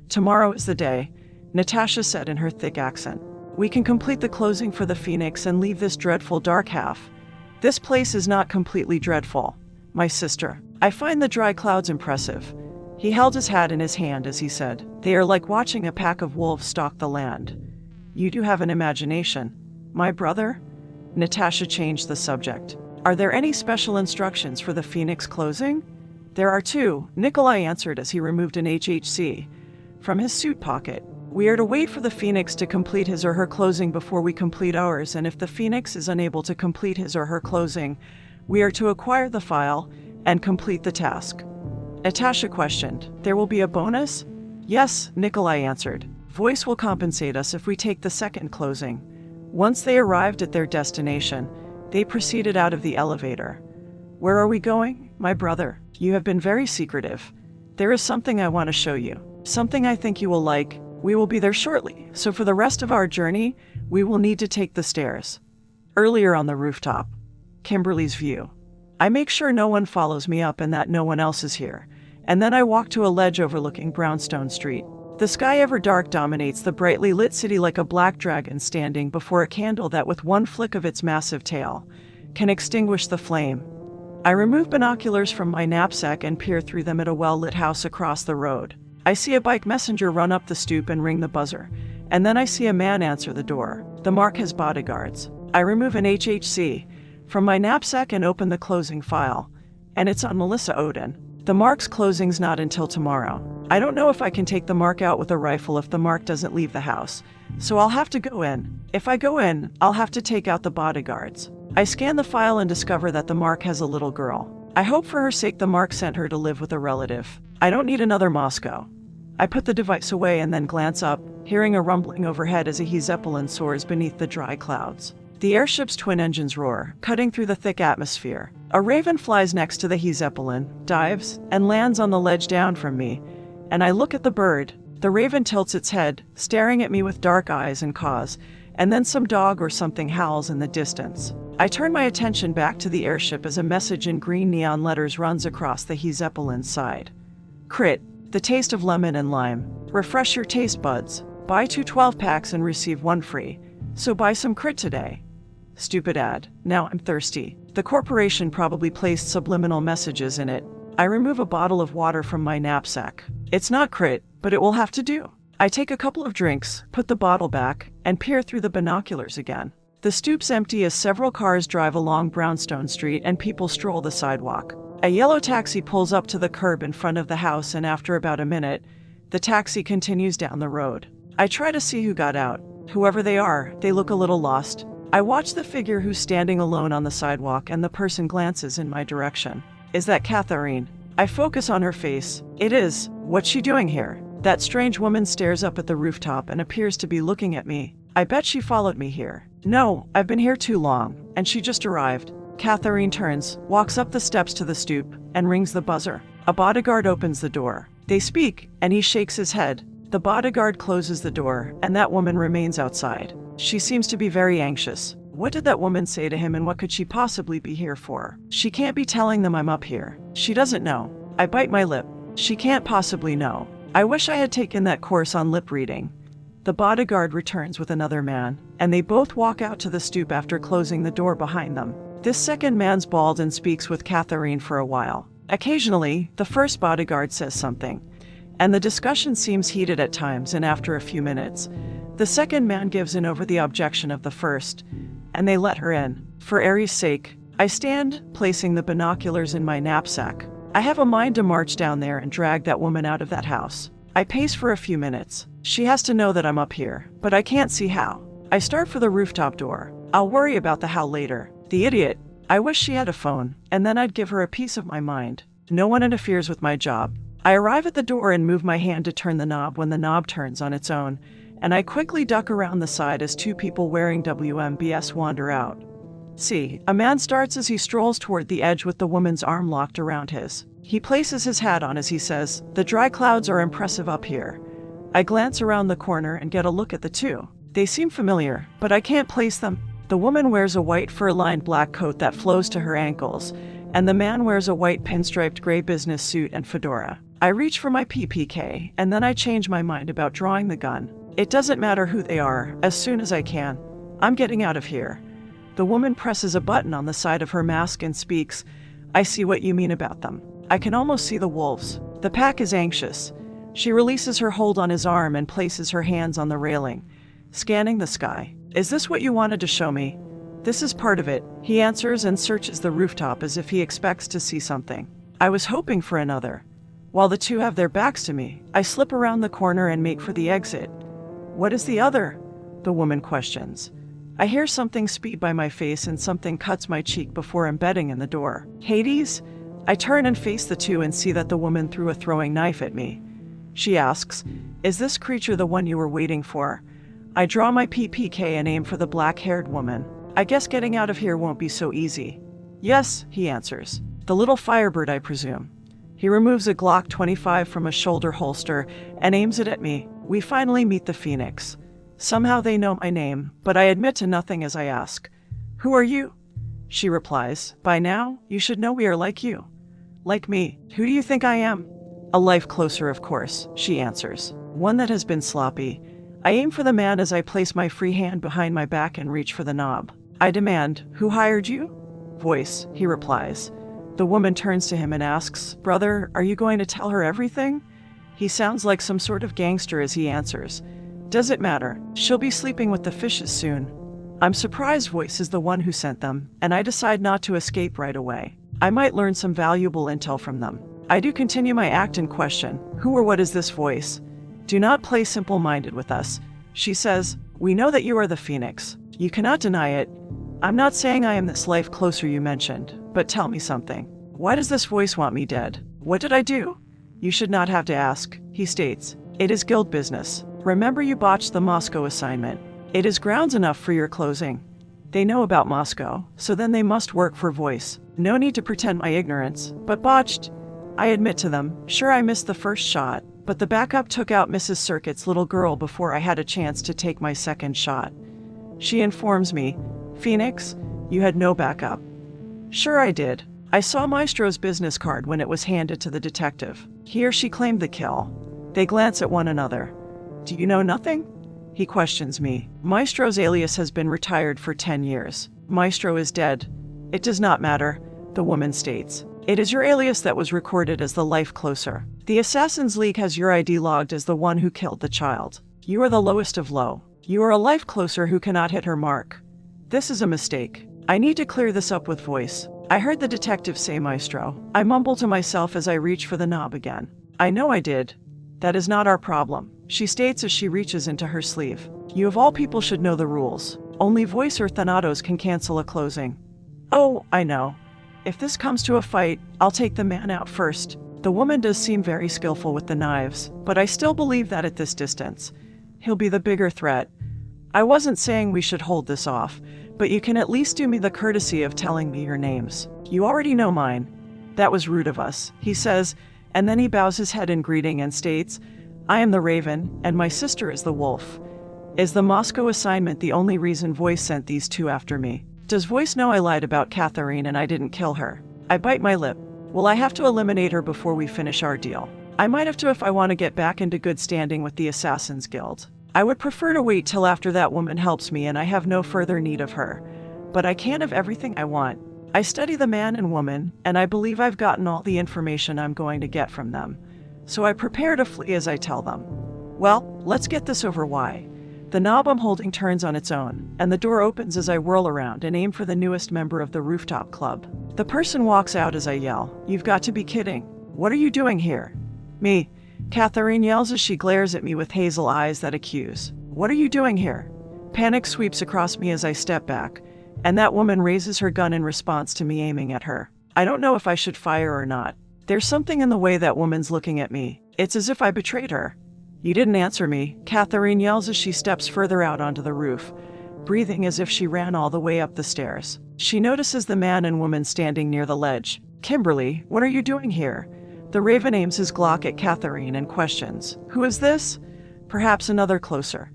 "Tomorrow is the day," Natasha said in her thick accent. "We can complete the closing for the Phoenix and leave this dreadful dark half." "This place is not completely dreadful, my sister. I find the dry clouds impressive." He held his hat in his hand as he said, "They are like watching a pack of wolves stalk the land." "You do have an imagination, my brother." Natasha changed the subject. "Are there any special instructions for the Phoenix closing?" "There are two," Nikolai answered as he removed an HHC from his suit pocket. "We are to wait for the Phoenix to complete his or her closing before we complete ours, and if the Phoenix is unable to complete his or her closing, we are to acquire the file and complete the task." Natasha questioned, "There will be a bonus?" "Yes," Nikolai answered. "Voice will compensate us if we take the second closing." Once they arrived at their destination, they proceeded out of the elevator. "Where are we going, my brother? You have been very secretive. There is something I want to show you. Something I think you will like. We will be there shortly, so for the rest of our journey, we will need to take the stairs." Earlier on the rooftop. Kimberly's view. I make sure no one follows me up and that no one else is here, and then I walk to a ledge overlooking Brownstone Street. The sky ever dark dominates the brightly lit city like a black dragon standing before a candle that with one flick of its massive tail can extinguish the flame. I remove binoculars from my knapsack and peer through them at a well-lit house across the road. I see a bike messenger run up the stoop and ring the buzzer, and then I see a man answer the door. The mark has bodyguards. I remove an HHC from my knapsack and open the closing file, and it's on Melissa Odin. The mark's closing's not until tomorrow. I don't know if I can take the mark out with a rifle if the mark doesn't leave the house, so I'll have to go in. If I go in, I'll have to take out the bodyguards. I scan the file and discover that the mark has a little girl. I hope for her sake the mark sent her to live with a relative. I don't need another Moscow. I put the device away and then glance up, hearing a rumbling overhead as a Zeppelin soars beneath the dry clouds. The airship's twin engines roar, cutting through the thick atmosphere. A raven flies next to the Zeppelin, dives, and lands on the ledge down from me, and I look at the bird. The raven tilts its head, staring at me with dark eyes and caws, and then some dog or something howls in the distance. I turn my attention back to the airship as a message in green neon letters runs across the Zeppelin's side. Crit, the taste of lemon and lime. Refresh your taste buds. Buy 2 12-packs and receive 1 free. So buy some Crit today. Stupid ad. Now I'm thirsty. The corporation probably placed subliminal messages in it. I remove a bottle of water from my knapsack. It's not Crit, but it will have to do. I take a couple of drinks, put the bottle back, and peer through the binoculars again. The stoop's empty as several cars drive along Brownstone Street and people stroll the sidewalk. A yellow taxi pulls up to the curb in front of the house, and after about a minute, the taxi continues down the road. I try to see who got out. Whoever they are, they look a little lost. I watch the figure who's standing alone on the sidewalk, and the person glances in my direction. Is that Catherine? I focus on her face. It is. What's she doing here? That strange woman stares up at the rooftop and appears to be looking at me. I bet she followed me here. No, I've been here too long, and she just arrived. Catherine turns, walks up the steps to the stoop, and rings the buzzer. A bodyguard opens the door. They speak, and he shakes his head. The bodyguard closes the door, and that woman remains outside. She seems to be very anxious. What did that woman say to him, and what could she possibly be here for? She can't be telling them I'm up here. She doesn't know. I bite my lip. She can't possibly know. I wish I had taken that course on lip reading. The bodyguard returns with another man, and they both walk out to the stoop after closing the door behind them. This second man's bald and speaks with Catherine for a while. Occasionally, the first bodyguard says something, and the discussion seems heated at times, and after a few minutes, the second man gives in over the objection of the first, and they let her in. For Aries' sake, I stand, placing the binoculars in my knapsack. I have a mind to march down there and drag that woman out of that house. I pace for a few minutes. She has to know that I'm up here, but I can't see how. I start for the rooftop door. I'll worry about the how later. The idiot. I wish she had a phone, and then I'd give her a piece of my mind. No one interferes with my job. I arrive at the door and move my hand to turn the knob when the knob turns on its own, and I quickly duck around the side as 2 people wearing WMBS wander out. See, a man starts as he strolls toward the edge with the woman's arm locked around his. He places his hat on as he says, "The dry clouds are impressive up here." I glance around the corner and get a look at the 2. They seem familiar, but I can't place them. The woman wears a white fur-lined black coat that flows to her ankles, and the man wears a white pinstriped gray business suit and fedora. I reach for my PPK, and then I change my mind about drawing the gun. It doesn't matter who they are, as soon as I can. I'm getting out of here. The woman presses a button on the side of her mask and speaks, "I see what you mean about them." I can almost see the wolves. The pack is anxious. She releases her hold on his arm and places her hands on the railing, scanning the sky. "Is this what you wanted to show me?" "This is part of it," he answers and searches the rooftop as if he expects to see something. I was hoping for another. While the 2 have their backs to me, I slip around the corner and make for the exit. "What is the other?" the woman questions. I hear something speed by my face and something cuts my cheek before embedding in the door. "Hades?" I turn and face the 2 and see that the woman threw a throwing knife at me. She asks, "Is this creature the one you were waiting for?" I draw my PPK and aim for the black-haired woman. "I guess getting out of here won't be so easy." "Yes," he answers. "The little firebird, I presume." He removes a Glock 25 from a shoulder holster and aims it at me. We finally meet the Phoenix. Somehow they know my name, but I admit to nothing as I ask, "Who are you?" she replies. By now, you should know we are like you. Like me. Who do you think I am? A life closer, of course, she answers. One that has been sloppy. I aim for the man as I place my free hand behind my back and reach for the knob. I demand, who hired you? Voice, he replies. The woman turns to him and asks, Brother, are you going to tell her everything? He sounds like some sort of gangster as he answers. Does it matter? She'll be sleeping with the fishes soon. I'm surprised Voice is the one who sent them, and I decide not to escape right away. I might learn some valuable intel from them. I do continue my act and question, who or what is this Voice? Do not play simple-minded with us. She says, we know that you are the Phoenix. You cannot deny it. I'm not saying I am this life closer you mentioned, but tell me something. Why does this Voice want me dead? What did I do? You should not have to ask, he states. It is guild business. Remember you botched the Moscow assignment. It is grounds enough for your closing. They know about Moscow, so then they must work for Voice. No need to pretend my ignorance, but botched. I admit to them, sure I missed the first shot, but the backup took out Mrs. Circuit's little girl before I had a chance to take my second shot. She informs me, Phoenix, you had no backup. Sure I did. I saw Maestro's business card when it was handed to the detective. He or she claimed the kill. They glance at one another. Do you know nothing? He questions me. Maestro's alias has been retired for 10 years. Maestro is dead. It does not matter, the woman states. It is your alias that was recorded as the life closer. The Assassin's League has your ID logged as the one who killed the child. You are the lowest of low. You are a life closer who cannot hit her mark. This is a mistake. I need to clear this up with Voice. I heard the detective say Maestro. I mumble to myself as I reach for the knob again. I know I did. That is not our problem, she states as she reaches into her sleeve. You of all people should know the rules. Only Voice or Thanatos can cancel a closing. Oh, I know. If this comes to a fight, I'll take the man out first. The woman does seem very skillful with the knives, but I still believe that at this distance, he'll be the bigger threat. I wasn't saying we should hold this off, but you can at least do me the courtesy of telling me your names. You already know mine. That was rude of us, he says, and then he bows his head in greeting and states, I am the Raven, and my sister is the Wolf. Is the Moscow assignment the only reason Voice sent these two after me? Does Voice know I lied about Catherine and I didn't kill her? I bite my lip. Will I have to eliminate her before we finish our deal? I might have to if I want to get back into good standing with the Assassin's Guild. I would prefer to wait till after that woman helps me and I have no further need of her. But I can't have everything I want. I study the man and woman, and I believe I've gotten all the information I'm going to get from them. So I prepare to flee as I tell them. Well, let's get this over why. The knob I'm holding turns on its own, and the door opens as I whirl around and aim for the newest member of the rooftop club. The person walks out as I yell, You've got to be kidding. What are you doing here? Me. Catherine yells as she glares at me with hazel eyes that accuse. What are you doing here? Panic sweeps across me as I step back, and that woman raises her gun in response to me aiming at her. I don't know if I should fire or not. There's something in the way that woman's looking at me. It's as if I betrayed her. You didn't answer me, Catherine yells as she steps further out onto the roof, breathing as if she ran all the way up the stairs. She notices the man and woman standing near the ledge. Kimberly, what are you doing here? The Raven aims his Glock at Catherine and questions, Who is this? Perhaps another closer.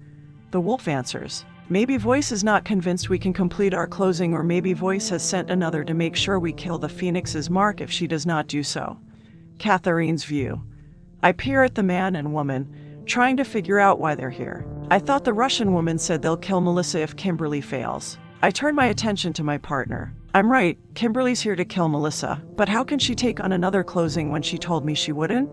The Wolf answers, Maybe Voice is not convinced we can complete our closing, or maybe Voice has sent another to make sure we kill the Phoenix's mark if she does not do so. Catherine's view. I peer at the man and woman, trying to figure out why they're here. I thought the Russian woman said they'll kill Melissa if Kimberly fails. I turn my attention to my partner. I'm right, Kimberly's here to kill Melissa, but how can she take on another closing when she told me she wouldn't?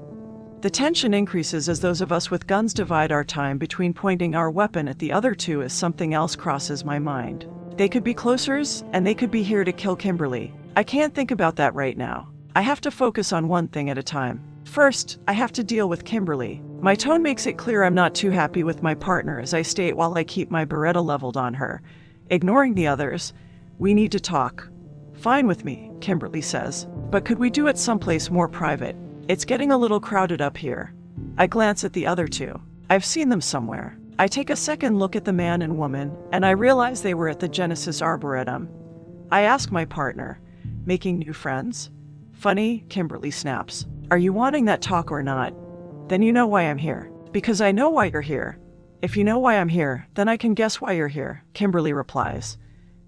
The tension increases as those of us with guns divide our time between pointing our weapon at the other two as something else crosses my mind. They could be closers, and they could be here to kill Kimberly. I can't think about that right now. I have to focus on one thing at a time. First, I have to deal with Kimberly. My tone makes it clear I'm not too happy with my partner as I state while I keep my Beretta leveled on her. Ignoring the others, we need to talk. Fine with me, Kimberly says, but could we do it someplace more private? It's getting a little crowded up here. I glance at the other two. I've seen them somewhere. I take a second look at the man and woman, and I realize they were at the Genesis Arboretum. I ask my partner, making new friends? Funny, Kimberly snaps. Are you wanting that talk or not? Then you know why I'm here. Because I know why you're here. If you know why I'm here, then I can guess why you're here, Kimberly replies.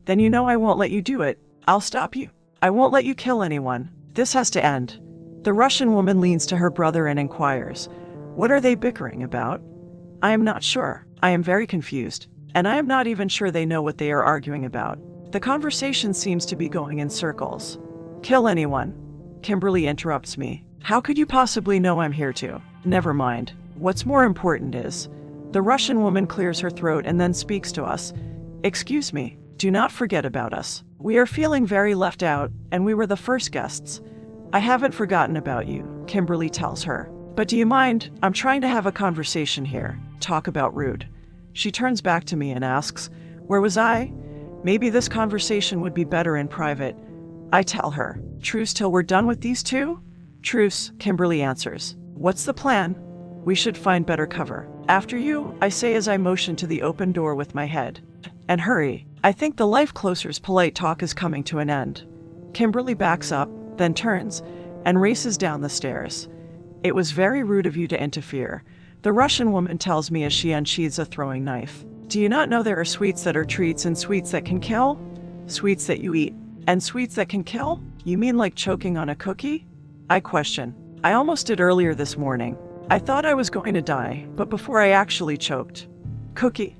Then you know I won't let you do it. I'll stop you. I won't let you kill anyone. This has to end. The Russian woman leans to her brother and inquires, "What are they bickering about?" I am not sure. I am very confused. And I am not even sure they know what they are arguing about. The conversation seems to be going in circles. "Kill anyone." Kimberly interrupts me. "How could you possibly know I'm here to?" "Never mind. What's more important is..." The Russian woman clears her throat and then speaks to us. "Excuse me. Do not forget about us. We are feeling very left out, and we were the first guests." "I haven't forgotten about you," Kimberly tells her. "But do you mind? I'm trying to have a conversation here. Talk about rude." She turns back to me and asks, "Where was I? Maybe this conversation would be better in private." I tell her, "Truce till we're done with these two?" "Truce," Kimberly answers. "What's the plan?" "We should find better cover." "After you," I say as I motion to the open door with my head. "And hurry. I think the life closer's polite talk is coming to an end." Kimberly backs up, then turns, and races down the stairs. "It was very rude of you to interfere," the Russian woman tells me as she unsheathes a throwing knife. "Do you not know there are sweets that are treats and sweets that can kill?" "Sweets that you eat. And sweets that can kill? You mean like choking on a cookie?" I question. "I almost did earlier this morning. I thought I was going to die, but before I actually choked." "Cookie,"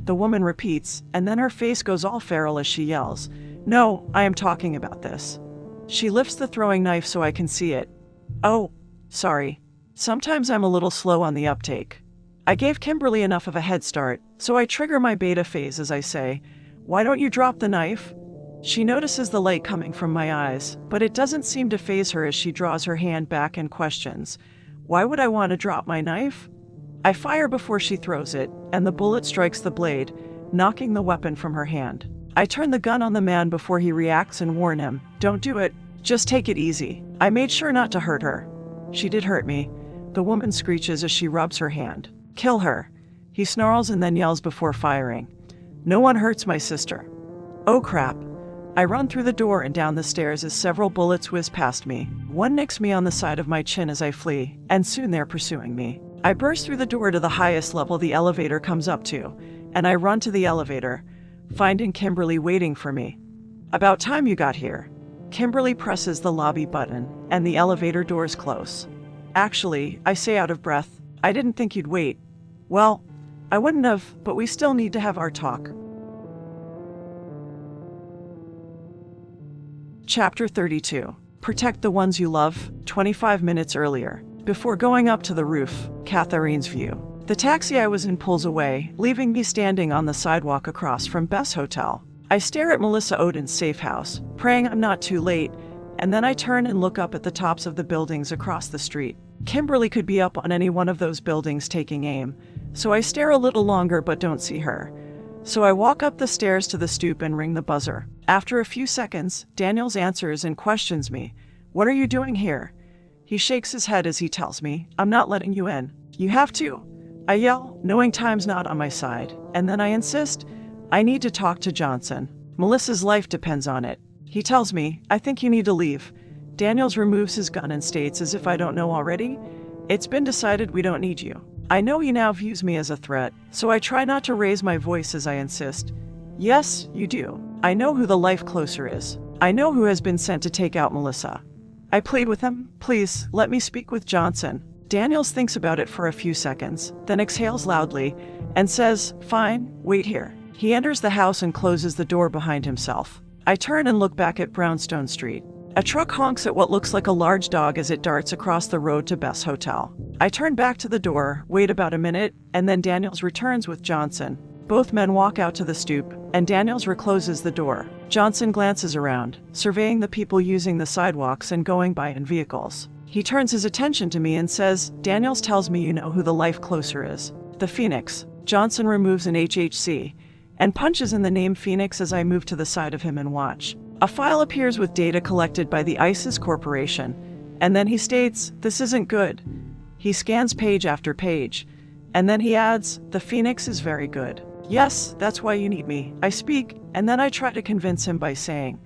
the woman repeats, and then her face goes all feral as she yells, "No, I am talking about this." She lifts the throwing knife so I can see it. "Oh, sorry. Sometimes I'm a little slow on the uptake." I gave Kimberly enough of a head start, so I trigger my beta phase as I say, "Why don't you drop the knife?" She notices the light coming from my eyes, but it doesn't seem to faze her as she draws her hand back and questions, "Why would I want to drop my knife?" I fire before she throws it, and the bullet strikes the blade, knocking the weapon from her hand. I turn the gun on the man before he reacts and warn him, "Don't do it. Just take it easy." I made sure not to hurt her. "She did hurt me," the woman screeches as she rubs her hand. "Kill her." He snarls and then yells before firing, "No one hurts my sister." Oh crap. I run through the door and down the stairs as several bullets whiz past me. One nicks me on the side of my chin as I flee, and soon they're pursuing me. I burst through the door to the highest level the elevator comes up to, and I run to the elevator, finding Kimberly waiting for me. "About time you got here." Kimberly presses the lobby button, and the elevator doors close. "Actually," I say out of breath, "I didn't think you'd wait." "Well, I wouldn't have, but we still need to have our talk." Chapter 32. Protect the ones you love. 25 minutes earlier. Before going up to the roof, Catherine's view. The taxi I was in pulls away, leaving me standing on the sidewalk across from Beth's hotel. I stare at Melissa Odin's safe house, praying I'm not too late, and then I turn and look up at the tops of the buildings across the street. Kimberly could be up on any one of those buildings taking aim, so I stare a little longer but don't see her. So I walk up the stairs to the stoop and ring the buzzer. After a few seconds, Daniels answers and questions me. "What are you doing here?" He shakes his head as he tells me, "I'm not letting you in." "You have to." I yell, knowing time's not on my side, and then I insist, "I need to talk to Johnson. Melissa's life depends on it." He tells me, "I think you need to leave." Daniels removes his gun and states as if I don't know already, "It's been decided we don't need you." I know he now views me as a threat, so I try not to raise my voice as I insist. "Yes, you do. I know who the life closer is. I know who has been sent to take out Melissa." I plead with him, "Please, let me speak with Johnson." Daniels thinks about it for a few seconds, then exhales loudly and says, "Fine, wait here." He enters the house and closes the door behind himself. I turn and look back at Brownstone Street. A truck honks at what looks like a large dog as it darts across the road to Beth's hotel. I turn back to the door, wait about a minute, and then Daniels returns with Johnson. Both men walk out to the stoop, and Daniels recloses the door. Johnson glances around, surveying the people using the sidewalks and going by in vehicles. He turns his attention to me and says, "Daniels tells me you know who the life closer is. The Phoenix." Johnson removes an HHC and punches in the name Phoenix as I move to the side of him and watch. A file appears with data collected by the ISIS Corporation, and then he states, "This isn't good." He scans page after page, and then he adds, "The Phoenix is very good." "Yes, that's why you need me." I speak, and then I try to convince him by saying,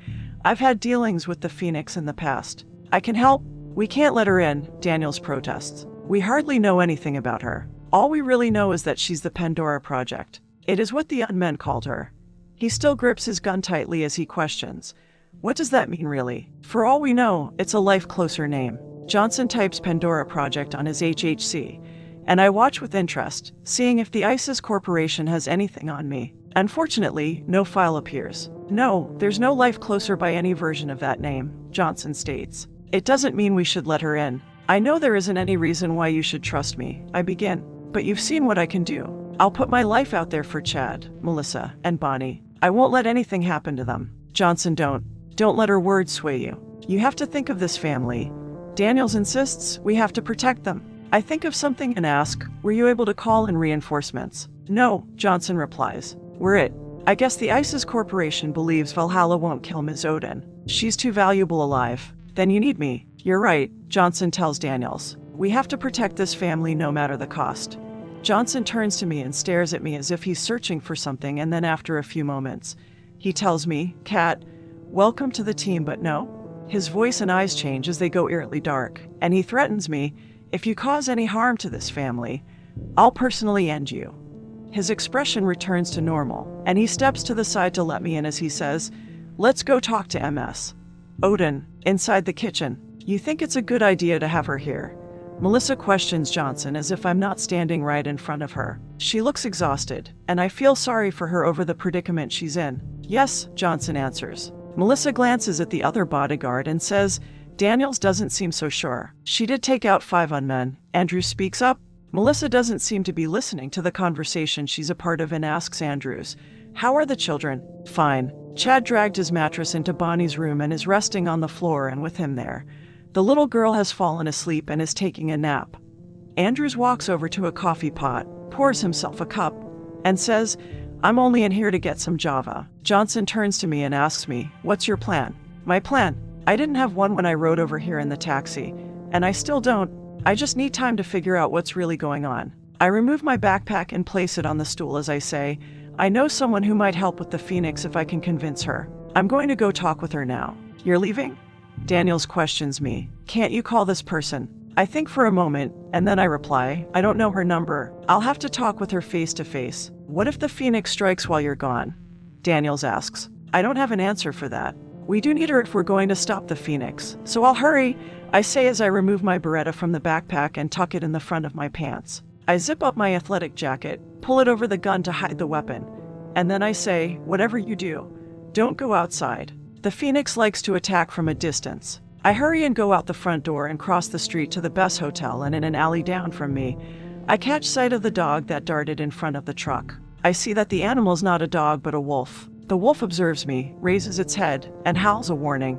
"I've had dealings with the Phoenix in the past. I can help." "We can't let her in," Daniels protests. "We hardly know anything about her. All we really know is that she's the Pandora project. It is what the unmen called her." He still grips his gun tightly as he questions, What does that mean, really? For all we know, it's a life closer name. Johnson types Pandora project on his HHC, and I watch with interest, seeing if the ISIS Corporation has anything on me. Unfortunately, no file appears. No, there's no life closer by any version of that name, Johnson states. It doesn't mean we should let her in. I know there isn't any reason why you should trust me, I begin. But you've seen what I can do. I'll put my life out there for Chad, Melissa, and Bonnie. I won't let anything happen to them. Johnson, don't let her words sway you. You have to think of this family. Daniels insists we have to protect them. I think of something and ask, were you able to call in reinforcements? No, Johnson replies. We're it. I guess the ISIS Corporation believes Valhalla won't kill Ms. Odin. She's too valuable alive. Then you need me. You're right, Johnson tells Daniels. We have to protect this family no matter the cost. Johnson turns to me and stares at me as if he's searching for something, and then after a few moments, he tells me, Kat, welcome to the team, but no. His voice and eyes change as they go eerily dark, and he threatens me, if you cause any harm to this family, I'll personally end you. His expression returns to normal, and he steps to the side to let me in as he says, let's go talk to MS. Odin, inside the kitchen. You think it's a good idea to have her here? Melissa questions Johnson as if I'm not standing right in front of her. She looks exhausted, and I feel sorry for her over the predicament she's in. Yes, Johnson answers. Melissa glances at the other bodyguard and says, Daniels doesn't seem so sure. She did take out 5 on men. Andrews speaks up. Melissa doesn't seem to be listening to the conversation she's a part of and asks Andrews, how are the children? Fine. Chad dragged his mattress into Bonnie's room and is resting on the floor, and with him there, the little girl has fallen asleep and is taking a nap. Andrews walks over to a coffee pot, pours himself a cup, and says, I'm only in here to get some Java. Johnson turns to me and asks me, what's your plan? My plan? I didn't have one when I rode over here in the taxi, and I still don't. I just need time to figure out what's really going on. I remove my backpack and place it on the stool as I say, I know someone who might help with the Phoenix if I can convince her. I'm going to go talk with her now. You're leaving? Daniels questions me. Can't you call this person? I think for a moment, and then I reply, I don't know her number. I'll have to talk with her face to face. What if the Phoenix strikes while you're gone? Daniels asks. I don't have an answer for that. We do need her if we're going to stop the Phoenix, so I'll hurry, I say as I remove my Beretta from the backpack and tuck it in the front of my pants. I zip up my athletic jacket, pull it over the gun to hide the weapon, and then I say, whatever you do, don't go outside. The Phoenix likes to attack from a distance. I hurry and go out the front door and cross the street to the Bess Hotel, and in an alley down from me, I catch sight of the dog that darted in front of the truck. I see that the animal's not a dog but a wolf. The wolf observes me, raises its head, and howls a warning.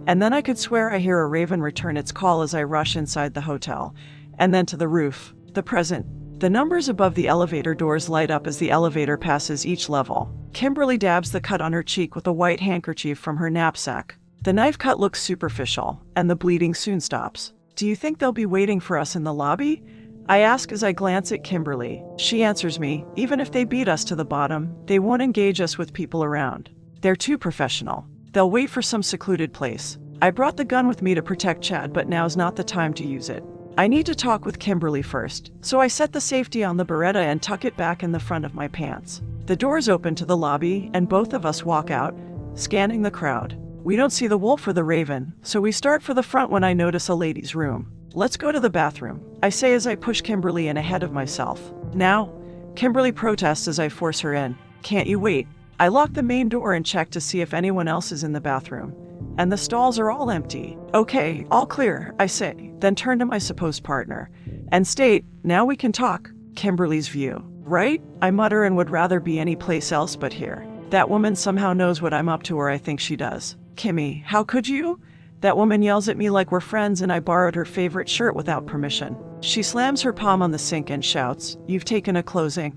And then I could swear I hear a raven return its call as I rush inside the hotel, and then to the roof, the present. The numbers above the elevator doors light up as the elevator passes each level. Kimberly dabs the cut on her cheek with a white handkerchief from her knapsack. The knife cut looks superficial, and the bleeding soon stops. Do you think they'll be waiting for us in the lobby? I ask as I glance at Kimberly. She answers me, even if they beat us to the bottom, they won't engage us with people around. They're too professional. They'll wait for some secluded place. I brought the gun with me to protect Chad, but now's not the time to use it. I need to talk with Kimberly first, so I set the safety on the Beretta and tuck it back in the front of my pants. The doors open to the lobby, and both of us walk out, scanning the crowd. We don't see the wolf or the raven, so we start for the front when I notice a ladies' room. Let's go to the bathroom, I say as I push Kimberly in ahead of myself. Now, Kimberly protests as I force her in. Can't you wait? I lock the main door and check to see if anyone else is in the bathroom. And the stalls are all empty. Okay, all clear, I say, then turn to my supposed partner and state, now we can talk. Kimberly's view. Right? I mutter and would rather be any place else but here. That woman somehow knows what I'm up to, or I think she does. Kimmy, how could you? That woman yells at me like we're friends and I borrowed her favorite shirt without permission. She slams her palm on the sink and shouts, you've taken a closing.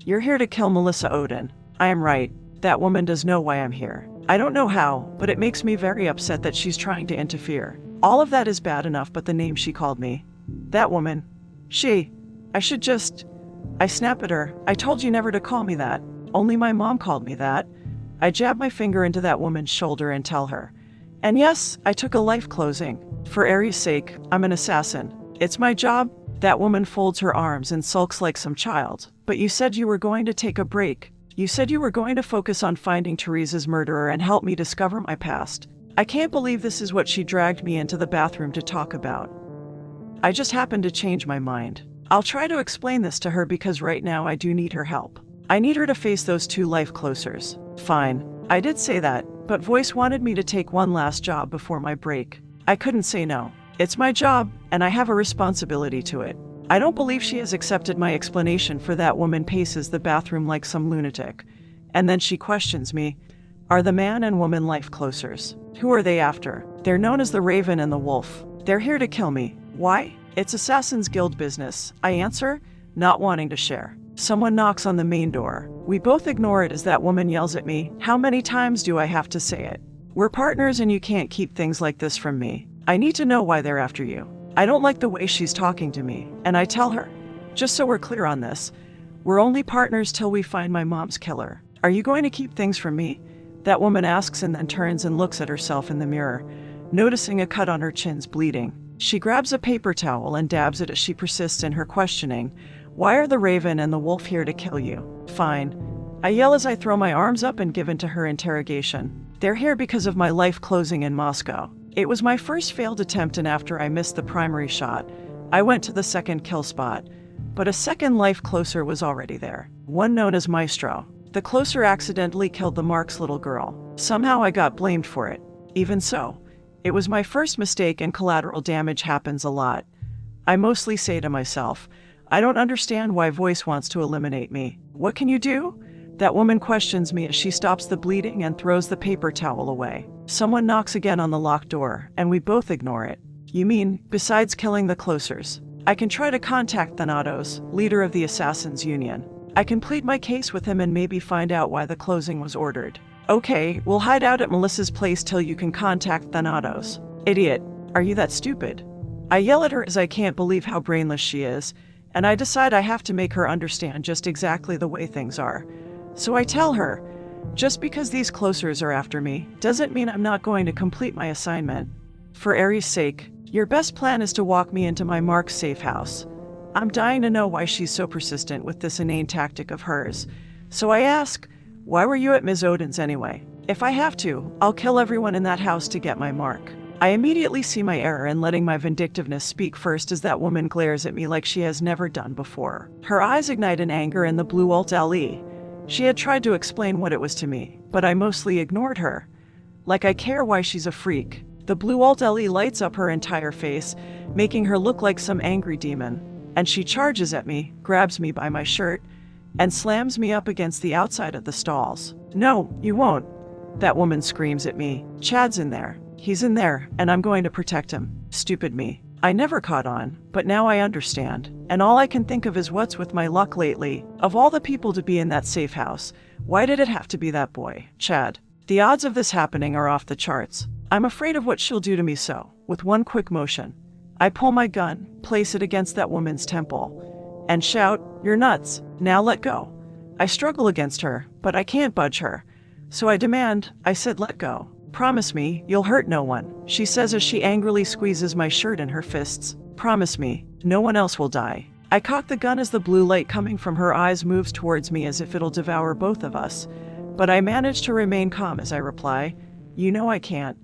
You're here to kill Melissa Odin. I am right. That woman does know why I'm here. I don't know how, but it makes me very upset that she's trying to interfere. All of that is bad enough, but the name she called me. That woman. I snap at her. I told you never to call me that. Only my mom called me that. I jab my finger into that woman's shoulder and tell her. And yes, I took a life closing. For Aries' sake, I'm an assassin. It's my job. That woman folds her arms and sulks like some child. But you said you were going to take a break. You said you were going to focus on finding Teresa's murderer and help me discover my past. I can't believe this is what she dragged me into the bathroom to talk about. I just happened to change my mind. I'll try to explain this to her because right now I do need her help. I need her to face those 2 life closers. Fine. I did say that, but Voice wanted me to take one last job before my break. I couldn't say no. It's my job, and I have a responsibility to it. I don't believe she has accepted my explanation for that woman paces the bathroom like some lunatic. And then she questions me. Are the man and woman life closers? Who are they after? They're known as the Raven and the Wolf. They're here to kill me. Why? It's Assassin's Guild business. I answer, not wanting to share. Someone knocks on the main door. We both ignore it as that woman yells at me. How many times do I have to say it? We're partners and you can't keep things like this from me. I need to know why they're after you. I don't like the way she's talking to me, and I tell her, just so we're clear on this, we're only partners till we find my mom's killer. Are you going to keep things from me? That woman asks and then turns and looks at herself in the mirror, noticing a cut on her chin's bleeding. She grabs a paper towel and dabs it as she persists in her questioning. Why are the Raven and the Wolf here to kill you? Fine. I yell as I throw my arms up and give in to her interrogation. They're here because of my life closing in Moscow. It was my first failed attempt, and after I missed the primary shot, I went to the second kill spot. But a second life closer was already there, one known as Maestro. The closer accidentally killed the Mark's little girl. Somehow I got blamed for it. Even so, it was my first mistake and collateral damage happens a lot. I mostly say to myself, I don't understand why Voice wants to eliminate me. What can you do? That woman questions me as she stops the bleeding and throws the paper towel away. Someone knocks again on the locked door, and we both ignore it. You mean, besides killing the closers? I can try to contact Thanatos, leader of the Assassins Union. I can plead my case with him and maybe find out why the closing was ordered. Okay, we'll hide out at Melissa's place till you can contact Thanatos. Idiot, are you that stupid? I yell at her as I can't believe how brainless she is, and I decide I have to make her understand just exactly the way things are. So I tell her, just because these closers are after me, doesn't mean I'm not going to complete my assignment. For Aries' sake, your best plan is to walk me into my Mark's safe house. I'm dying to know why she's so persistent with this inane tactic of hers. So I ask, why were you at Ms. Odin's anyway? If I have to, I'll kill everyone in that house to get my Mark. I immediately see my error in letting my vindictiveness speak first as that woman glares at me like she has never done before. Her eyes ignite in anger and the blue Alt-LE. She had tried to explain what it was to me, but I mostly ignored her. Like I care why she's a freak. The blue Alt-LE lights up her entire face, making her look like some angry demon. And she charges at me, grabs me by my shirt, and slams me up against the outside of the stalls. No, you won't. That woman screams at me. Chad's in there. He's in there, and I'm going to protect him. Stupid me. I never caught on, but now I understand. And all I can think of is what's with my luck lately. Of all the people to be in that safe house, why did it have to be that boy, Chad? The odds of this happening are off the charts. I'm afraid of what she'll do to me, so, with one quick motion, I pull my gun, place it against that woman's temple, and shout, "You're nuts. Now let go." I struggle against her, but I can't budge her. So I demand, I said let go. Promise me, you'll hurt no one, she says as she angrily squeezes my shirt in her fists. Promise me, no one else will die. I cock the gun as the blue light coming from her eyes moves towards me as if it'll devour both of us. But I manage to remain calm as I reply, you know I can't.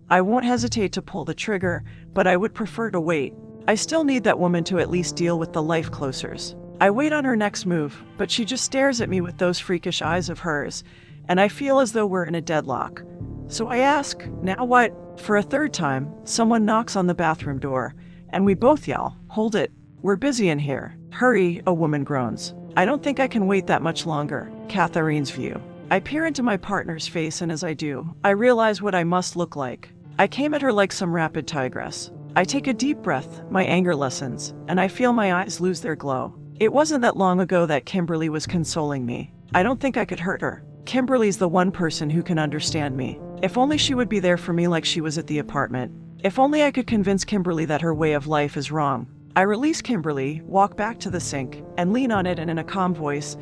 I won't hesitate to pull the trigger, but I would prefer to wait. I still need that woman to at least deal with the life closers. I wait on her next move, but she just stares at me with those freakish eyes of hers, and I feel as though we're in a deadlock. So I ask, now what? For a third time, someone knocks on the bathroom door, and we both yell, hold it, we're busy in here. Hurry, a woman groans. I don't think I can wait that much longer. Katharine's view. I peer into my partner's face, and as I do, I realize what I must look like. I came at her like some rapid tigress. I take a deep breath, my anger lessens, and I feel my eyes lose their glow. It wasn't that long ago that Kimberly was consoling me. I don't think I could hurt her. Kimberly's the one person who can understand me. If only she would be there for me like she was at the apartment. If only I could convince Kimberly that her way of life is wrong. I release Kimberly, walk back to the sink, and lean on it, and in a calm voice,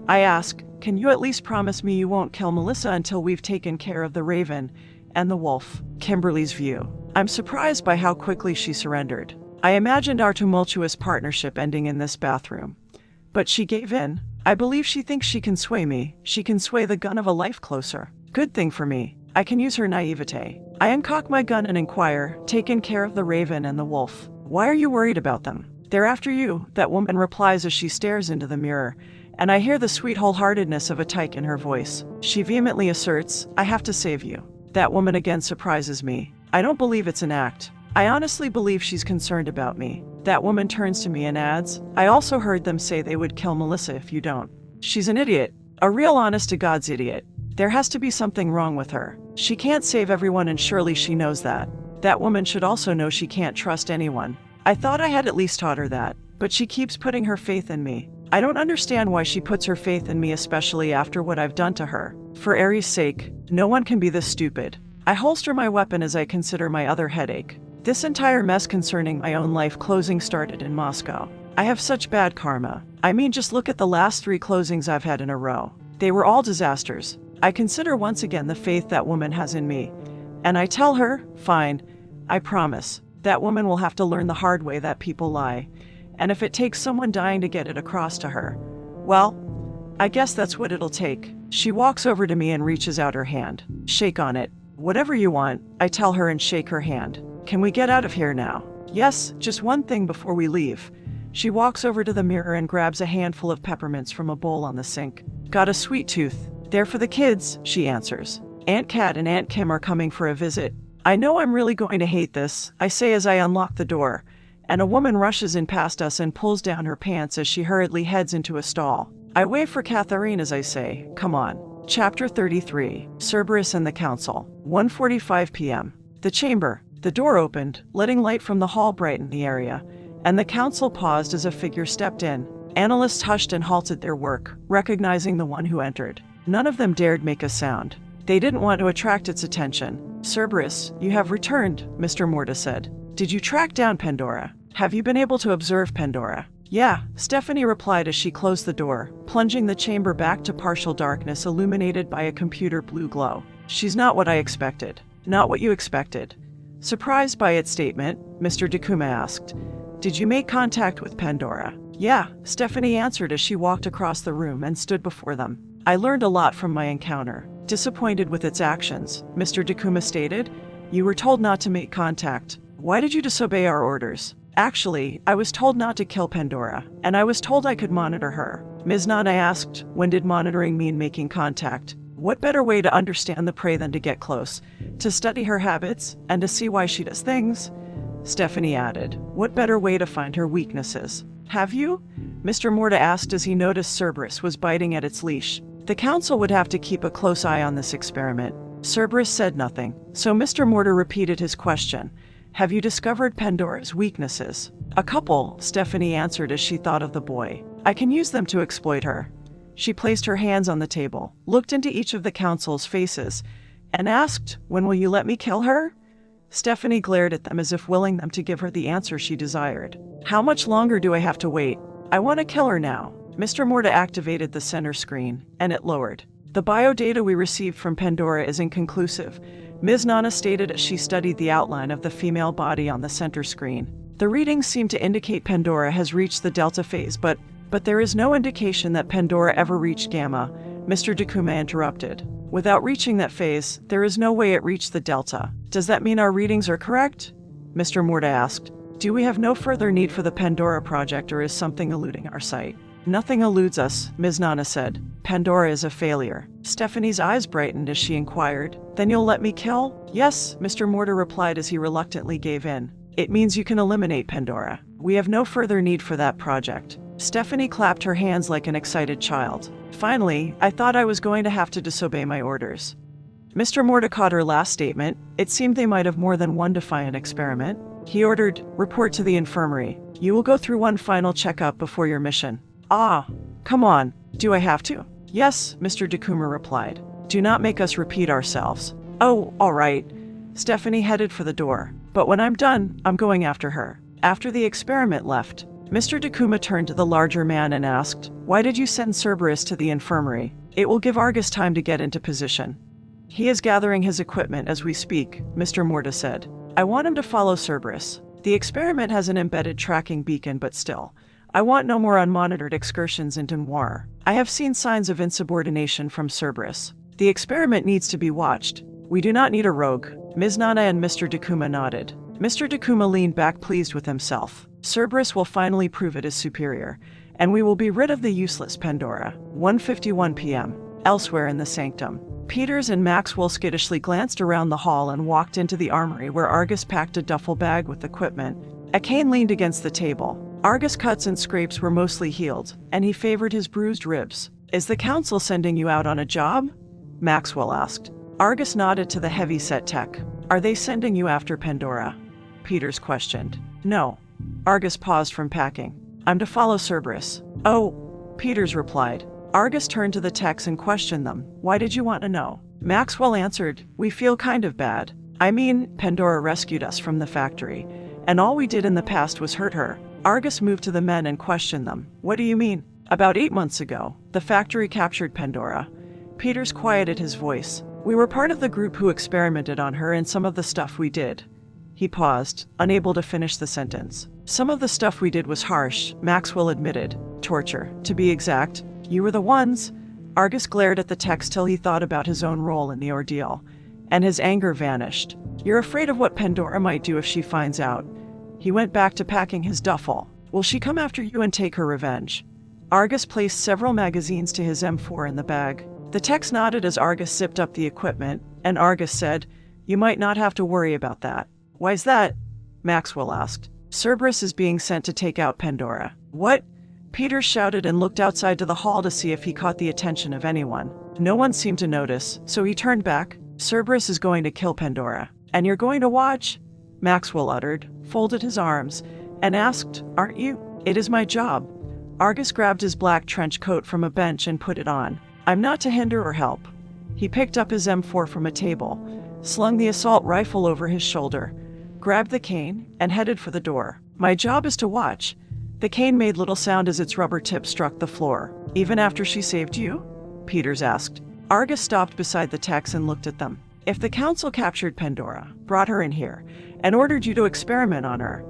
I ask, can you at least promise me you won't kill Melissa until we've taken care of the Raven and the Wolf? Kimberly's view. I'm surprised by how quickly she surrendered. I imagined our tumultuous partnership ending in this bathroom. But she gave in. I believe she thinks she can sway me. She can sway the gun of a life closer. Good thing for me. I can use her naivete. I uncock my gun and inquire, taking care of the raven and the wolf. Why are you worried about them? They're after you, that woman replies as she stares into the mirror, and I hear the sweet wholeheartedness of a tyke in her voice. She vehemently asserts, I have to save you. That woman again surprises me. I don't believe it's an act. I honestly believe she's concerned about me. That woman turns to me and adds, I also heard them say they would kill Melissa if you don't. She's an idiot. A real honest-to-God's idiot. There has to be something wrong with her. She can't save everyone, and surely she knows that. That woman should also know she can't trust anyone. I thought I had at least taught her that, but she keeps putting her faith in me. I don't understand why she puts her faith in me, especially after what I've done to her. For Aries' sake, no one can be this stupid. I holster my weapon as I consider my other headache. This entire mess concerning my own life closing started in Moscow. I have such bad karma. I mean, just look at the last 3 closings I've had in a row. They were all disasters. I consider once again the faith that woman has in me. And I tell her, fine, I promise. That woman will have to learn the hard way that people lie. And if it takes someone dying to get it across to her, well, I guess that's what it'll take. She walks over to me and reaches out her hand. Shake on it. Whatever you want, I tell her and shake her hand. Can we get out of here now? Yes, just one thing before we leave. She walks over to the mirror and grabs a handful of peppermints from a bowl on the sink. Got a sweet tooth. They're for the kids, she answers. Aunt Kat and Aunt Kim are coming for a visit. I know I'm really going to hate this, I say as I unlock the door, and a woman rushes in past us and pulls down her pants as she hurriedly heads into a stall. I wave for Catherine as I say, come on. Chapter 33, Cerberus and the Council, 1:45 p.m. The chamber. The door opened, letting light from the hall brighten the area, and the council paused as a figure stepped in. Analysts hushed and halted their work, recognizing the one who entered. None of them dared make a sound. They didn't want to attract its attention. Cerberus, you have returned, Mr. Morta said. Did you track down Pandora? Have you been able to observe Pandora? Yeah, Stephanie replied as she closed the door, plunging the chamber back to partial darkness illuminated by a computer blue glow. She's not what I expected. Not what you expected. Surprised by its statement, Mr. Dakuma asked, did you make contact with Pandora? Yeah, Stephanie answered as she walked across the room and stood before them. I learned a lot from my encounter. Disappointed with its actions, Mr. Dakuma stated, you were told not to make contact. Why did you disobey our orders? Actually, I was told not to kill Pandora, and I was told I could monitor her. Ms. Nana asked, when did monitoring mean making contact? What better way to understand the prey than to get close, to study her habits, and to see why she does things? Stephanie added, what better way to find her weaknesses? Have you? Mr. Morta asked as he noticed Cerberus was biting at its leash. The council would have to keep a close eye on this experiment. Cerberus said nothing, so Mr. Morta repeated his question. Have you discovered Pandora's weaknesses? A couple, Stephanie answered as she thought of the boy. I can use them to exploit her. She placed her hands on the table, looked into each of the council's faces, and asked, when will you let me kill her? Stephanie glared at them as if willing them to give her the answer she desired. How much longer do I have to wait? I want to kill her now. Mr. Morta activated the center screen, and it lowered. The biodata we received from Pandora is inconclusive, Ms. Nana stated as she studied the outline of the female body on the center screen. The readings seem to indicate Pandora has reached the delta phase, but there is no indication that Pandora ever reached gamma, Mr. Dakuma interrupted. Without reaching that phase, there is no way it reached the delta. Does that mean our readings are correct? Mr. Morta asked. Do we have no further need for the Pandora project, or is something eluding our sight? Nothing eludes us, Ms. Nana said. Pandora is a failure. Stephanie's eyes brightened as she inquired, then you'll let me kill? Yes, Mr. Morta replied as he reluctantly gave in. It means you can eliminate Pandora. We have no further need for that project. Stephanie clapped her hands like an excited child. Finally, I thought I was going to have to disobey my orders. Mr. Morta caught her last statement. It seemed they might have more than one defiant experiment. He ordered, report to the infirmary. You will go through one final checkup before your mission. Ah, come on. Do I have to? Yes, Mr. Dakuma replied. Do not make us repeat ourselves. Oh, all right. Stephanie headed for the door. But when I'm done, I'm going after her. After the experiment left, Mr. Dakuma turned to the larger man and asked, why did you send Cerberus to the infirmary? It will give Argus time to get into position. He is gathering his equipment as we speak, Mr. Morta said. I want him to follow Cerberus. The experiment has an embedded tracking beacon, but still, I want no more unmonitored excursions into Noir. I have seen signs of insubordination from Cerberus. The experiment needs to be watched. We do not need a rogue. Ms. Nana and Mr. Dakuma nodded. Mr. Dakuma leaned back, pleased with himself. Cerberus will finally prove it is superior, and we will be rid of the useless Pandora. 1:51 p.m. Elsewhere in the sanctum, Peters and Maxwell skittishly glanced around the hall and walked into the armory where Argus packed a duffel bag with equipment. A cane leaned against the table. Argus' cuts and scrapes were mostly healed, and he favored his bruised ribs. Is the council sending you out on a job? Maxwell asked. Argus nodded to the heavy-set tech. Are they sending you after Pandora? Peters questioned. No. Argus paused from packing. I'm to follow Cerberus. Oh, Peters replied. Argus turned to the techs and questioned them. Why did you want to know? Maxwell answered, we feel kind of bad. I mean, Pandora rescued us from the factory, and all we did in the past was hurt her. Argus moved to the men and questioned them. What do you mean? About 8 months ago, the factory captured Pandora. Peters quieted his voice. We were part of the group who experimented on her and some of the stuff we did. He paused, unable to finish the sentence. Some of the stuff we did was harsh, Maxwell admitted. Torture, to be exact. You were the ones. Argus glared at the text till he thought about his own role in the ordeal, and his anger vanished. You're afraid of what Pandora might do if she finds out. He went back to packing his duffel. Will she come after you and take her revenge? Argus placed several magazines to his M4 in the bag. The text nodded as Argus zipped up the equipment, and Argus said, You might not have to worry about that. Why's that? Maxwell asked. Cerberus is being sent to take out Pandora. What? Peters shouted and looked outside to the hall to see if he caught the attention of anyone. No one seemed to notice, so he turned back. Cerberus is going to kill Pandora. And you're going to watch? Maxwell uttered, folded his arms, and asked, Aren't you? It is my job. Argus grabbed his black trench coat from a bench and put it on. I'm not to hinder or help. He picked up his M4 from a table, slung the assault rifle over his shoulder, grabbed the cane, and headed for the door. My job is to watch. The cane made little sound as its rubber tip struck the floor. Even after she saved you? Peters asked. Argus stopped beside the techs and looked at them. If the council captured Pandora, brought her in here, and ordered you to experiment on her,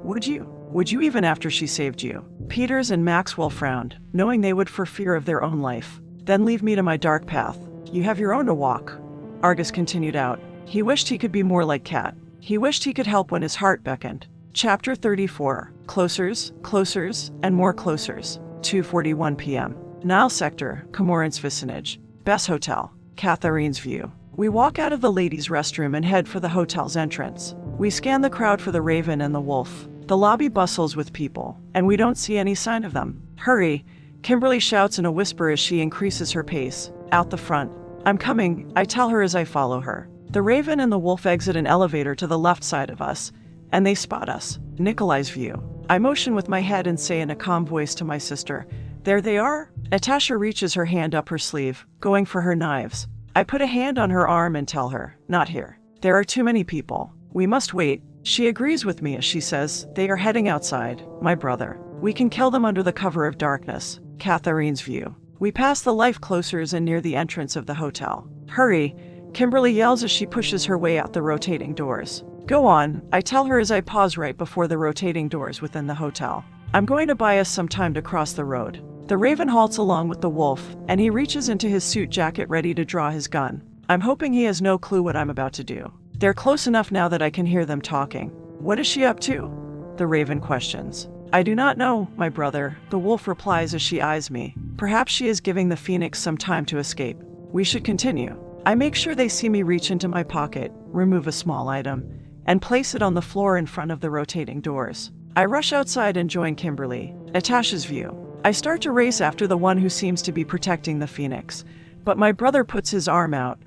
would you? Would you even after she saved you? Peters and Maxwell frowned, knowing they would for fear of their own life. Then leave me to my dark path. You have your own to walk. Argus continued out. He wished he could be more like Cat. He wished he could help when his heart beckoned. Chapter 34. Closers, closers, and more closers. 2:41 p.m. Nile Sector, Comorant's vicinage. Bess Hotel. Catharine's View. We walk out of the ladies' restroom and head for the hotel's entrance. We scan the crowd for the Raven and the Wolf. The lobby bustles with people, and we don't see any sign of them. Hurry! Kimberly shouts in a whisper as she increases her pace. Out the front. I'm coming, I tell her as I follow her. The Raven and the Wolf exit an elevator to the left side of us, and they spot us. Nikolai's View. I motion with my head and say in a calm voice to my sister, There they are. Natasha reaches her hand up her sleeve, going for her knives. I put a hand on her arm and tell her, Not here. There are too many people. We must wait. She agrees with me as she says, They are heading outside. My brother. We can kill them under the cover of darkness. Catharine's View. We pass the life closers and near the entrance of the hotel. Hurry! Kimberly yells as she pushes her way out the rotating doors. Go on, I tell her as I pause right before the rotating doors within the hotel. I'm going to buy us some time to cross the road. The Raven halts along with the Wolf, and he reaches into his suit jacket ready to draw his gun. I'm hoping he has no clue what I'm about to do. They're close enough now that I can hear them talking. What is she up to? The Raven questions. I do not know, my brother, the Wolf replies as she eyes me. Perhaps she is giving the Phoenix some time to escape. We should continue. I make sure they see me reach into my pocket, remove a small item, and place it on the floor in front of the rotating doors. I rush outside and join Kimberly. Natasha's View. I start to race after the one who seems to be protecting the Phoenix, but my brother puts his arm out,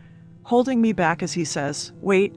holding me back as he says, Wait,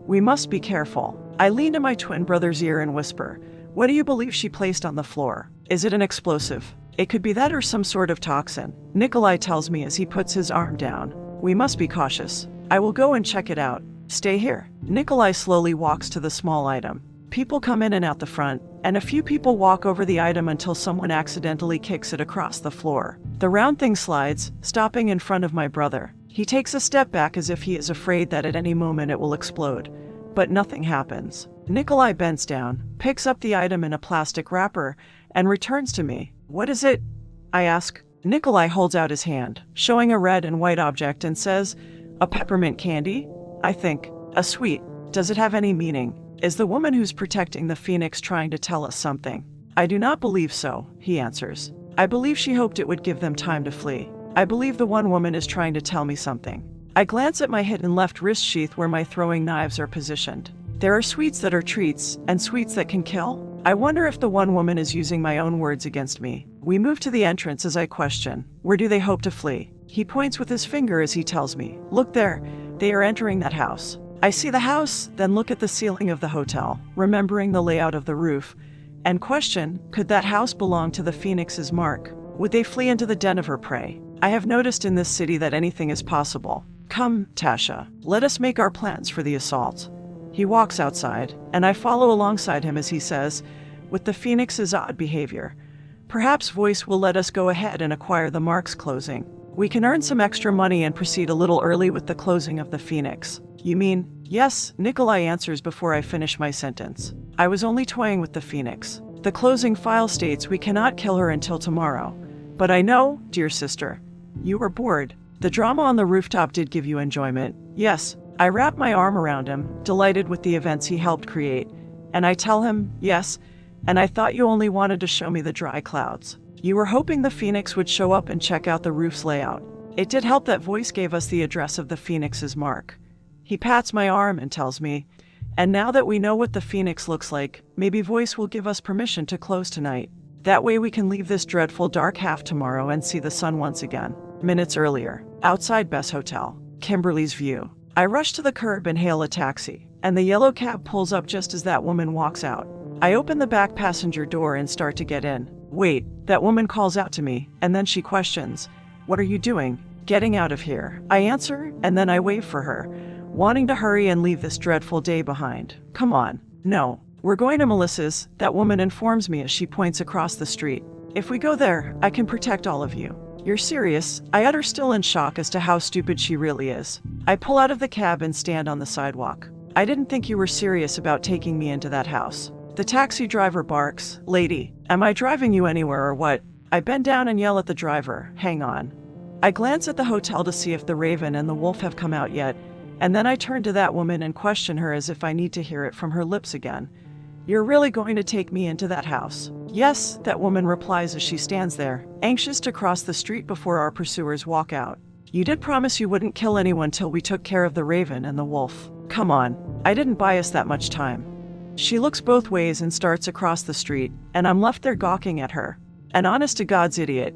we must be careful. I lean to my twin brother's ear and whisper, What do you believe she placed on the floor? Is it an explosive? It could be that or some sort of toxin. Nikolai tells me as he puts his arm down. We must be cautious. I will go and check it out. Stay here. Nikolai slowly walks to the small item. People come in and out the front, and a few people walk over the item until someone accidentally kicks it across the floor. The round thing slides, stopping in front of my brother. He takes a step back as if he is afraid that at any moment it will explode. But nothing happens. Nikolai bends down, picks up the item in a plastic wrapper, and returns to me. What is it? I ask. Nikolai holds out his hand, showing a red and white object, and says, a peppermint candy? I think. A sweet. Does it have any meaning? Is the woman who's protecting the phoenix trying to tell us something? I do not believe so, he answers. I believe she hoped it would give them time to flee. I believe the one woman is trying to tell me something. I glance at my hidden left wrist sheath where my throwing knives are positioned. There are sweets that are treats, and sweets that can kill. I wonder if the one woman is using my own words against me. We move to the entrance as I question, where do they hope to flee? He points with his finger as he tells me, look there, they are entering that house. I see the house, then look at the ceiling of the hotel, remembering the layout of the roof, and question, could that house belong to the Phoenix's mark? Would they flee into the den of her prey? I have noticed in this city that anything is possible. Come, Tasha, let us make our plans for the assault. He walks outside, and I follow alongside him as he says, with the Phoenix's odd behavior, perhaps Voice will let us go ahead and acquire the mark's closing. We can earn some extra money and proceed a little early with the closing of the Phoenix. You mean? Yes, Nikolai answers before I finish my sentence. I was only toying with the Phoenix. The closing file states we cannot kill her until tomorrow. But I know, dear sister, you were bored. The drama on the rooftop did give you enjoyment. Yes, I wrap my arm around him, delighted with the events he helped create. And I tell him, yes, and I thought you only wanted to show me the dry clouds. You were hoping the Phoenix would show up and check out the roof's layout. It did help that Voice gave us the address of the Phoenix's mark. He pats my arm and tells me, and now that we know what the Phoenix looks like, maybe Voice will give us permission to close tonight. That way we can leave this dreadful dark half tomorrow and see the sun once again. Minutes earlier, outside Bess Hotel, Kimberly's View. I rush to the curb and hail a taxi, and the yellow cab pulls up just as that woman walks out. I open the back passenger door and start to get in. Wait, that woman calls out to me, and then she questions, what are you doing? Getting out of here. I answer, and then I wave for her, wanting to hurry and leave this dreadful day behind. Come on. No. We're going to Melissa's, that woman informs me as she points across the street. If we go there, I can protect all of you. You're serious? I utter, still in shock as to how stupid she really is. I pull out of the cab and stand on the sidewalk. I didn't think you were serious about taking me into that house. The taxi driver barks, lady, am I driving you anywhere or what? I bend down and yell at the driver, hang on. I glance at the hotel to see if the Raven and the Wolf have come out yet, and then I turn to that woman and question her as if I need to hear it from her lips again. You're really going to take me into that house? Yes, that woman replies as she stands there, anxious to cross the street before our pursuers walk out. You did promise you wouldn't kill anyone till we took care of the Raven and the Wolf. Come on, I didn't buy us that much time. She looks both ways and starts across the street, and I'm left there gawking at her. An honest-to-God's idiot.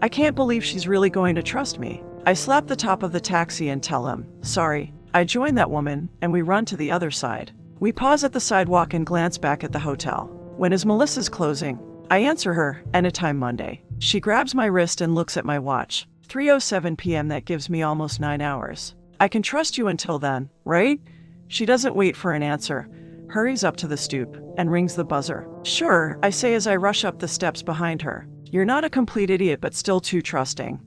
I can't believe she's really going to trust me. I slap the top of the taxi and tell him, sorry. I join that woman, and we run to the other side. We pause at the sidewalk and glance back at the hotel. When is Melissa's closing? I answer her, anytime Monday. She grabs my wrist and looks at my watch. 3:07 p.m. That gives me almost 9 hours. I can trust you until then, right? She doesn't wait for an answer, hurries up to the stoop, and rings the buzzer. Sure, I say as I rush up the steps behind her. You're not a complete idiot, but still too trusting.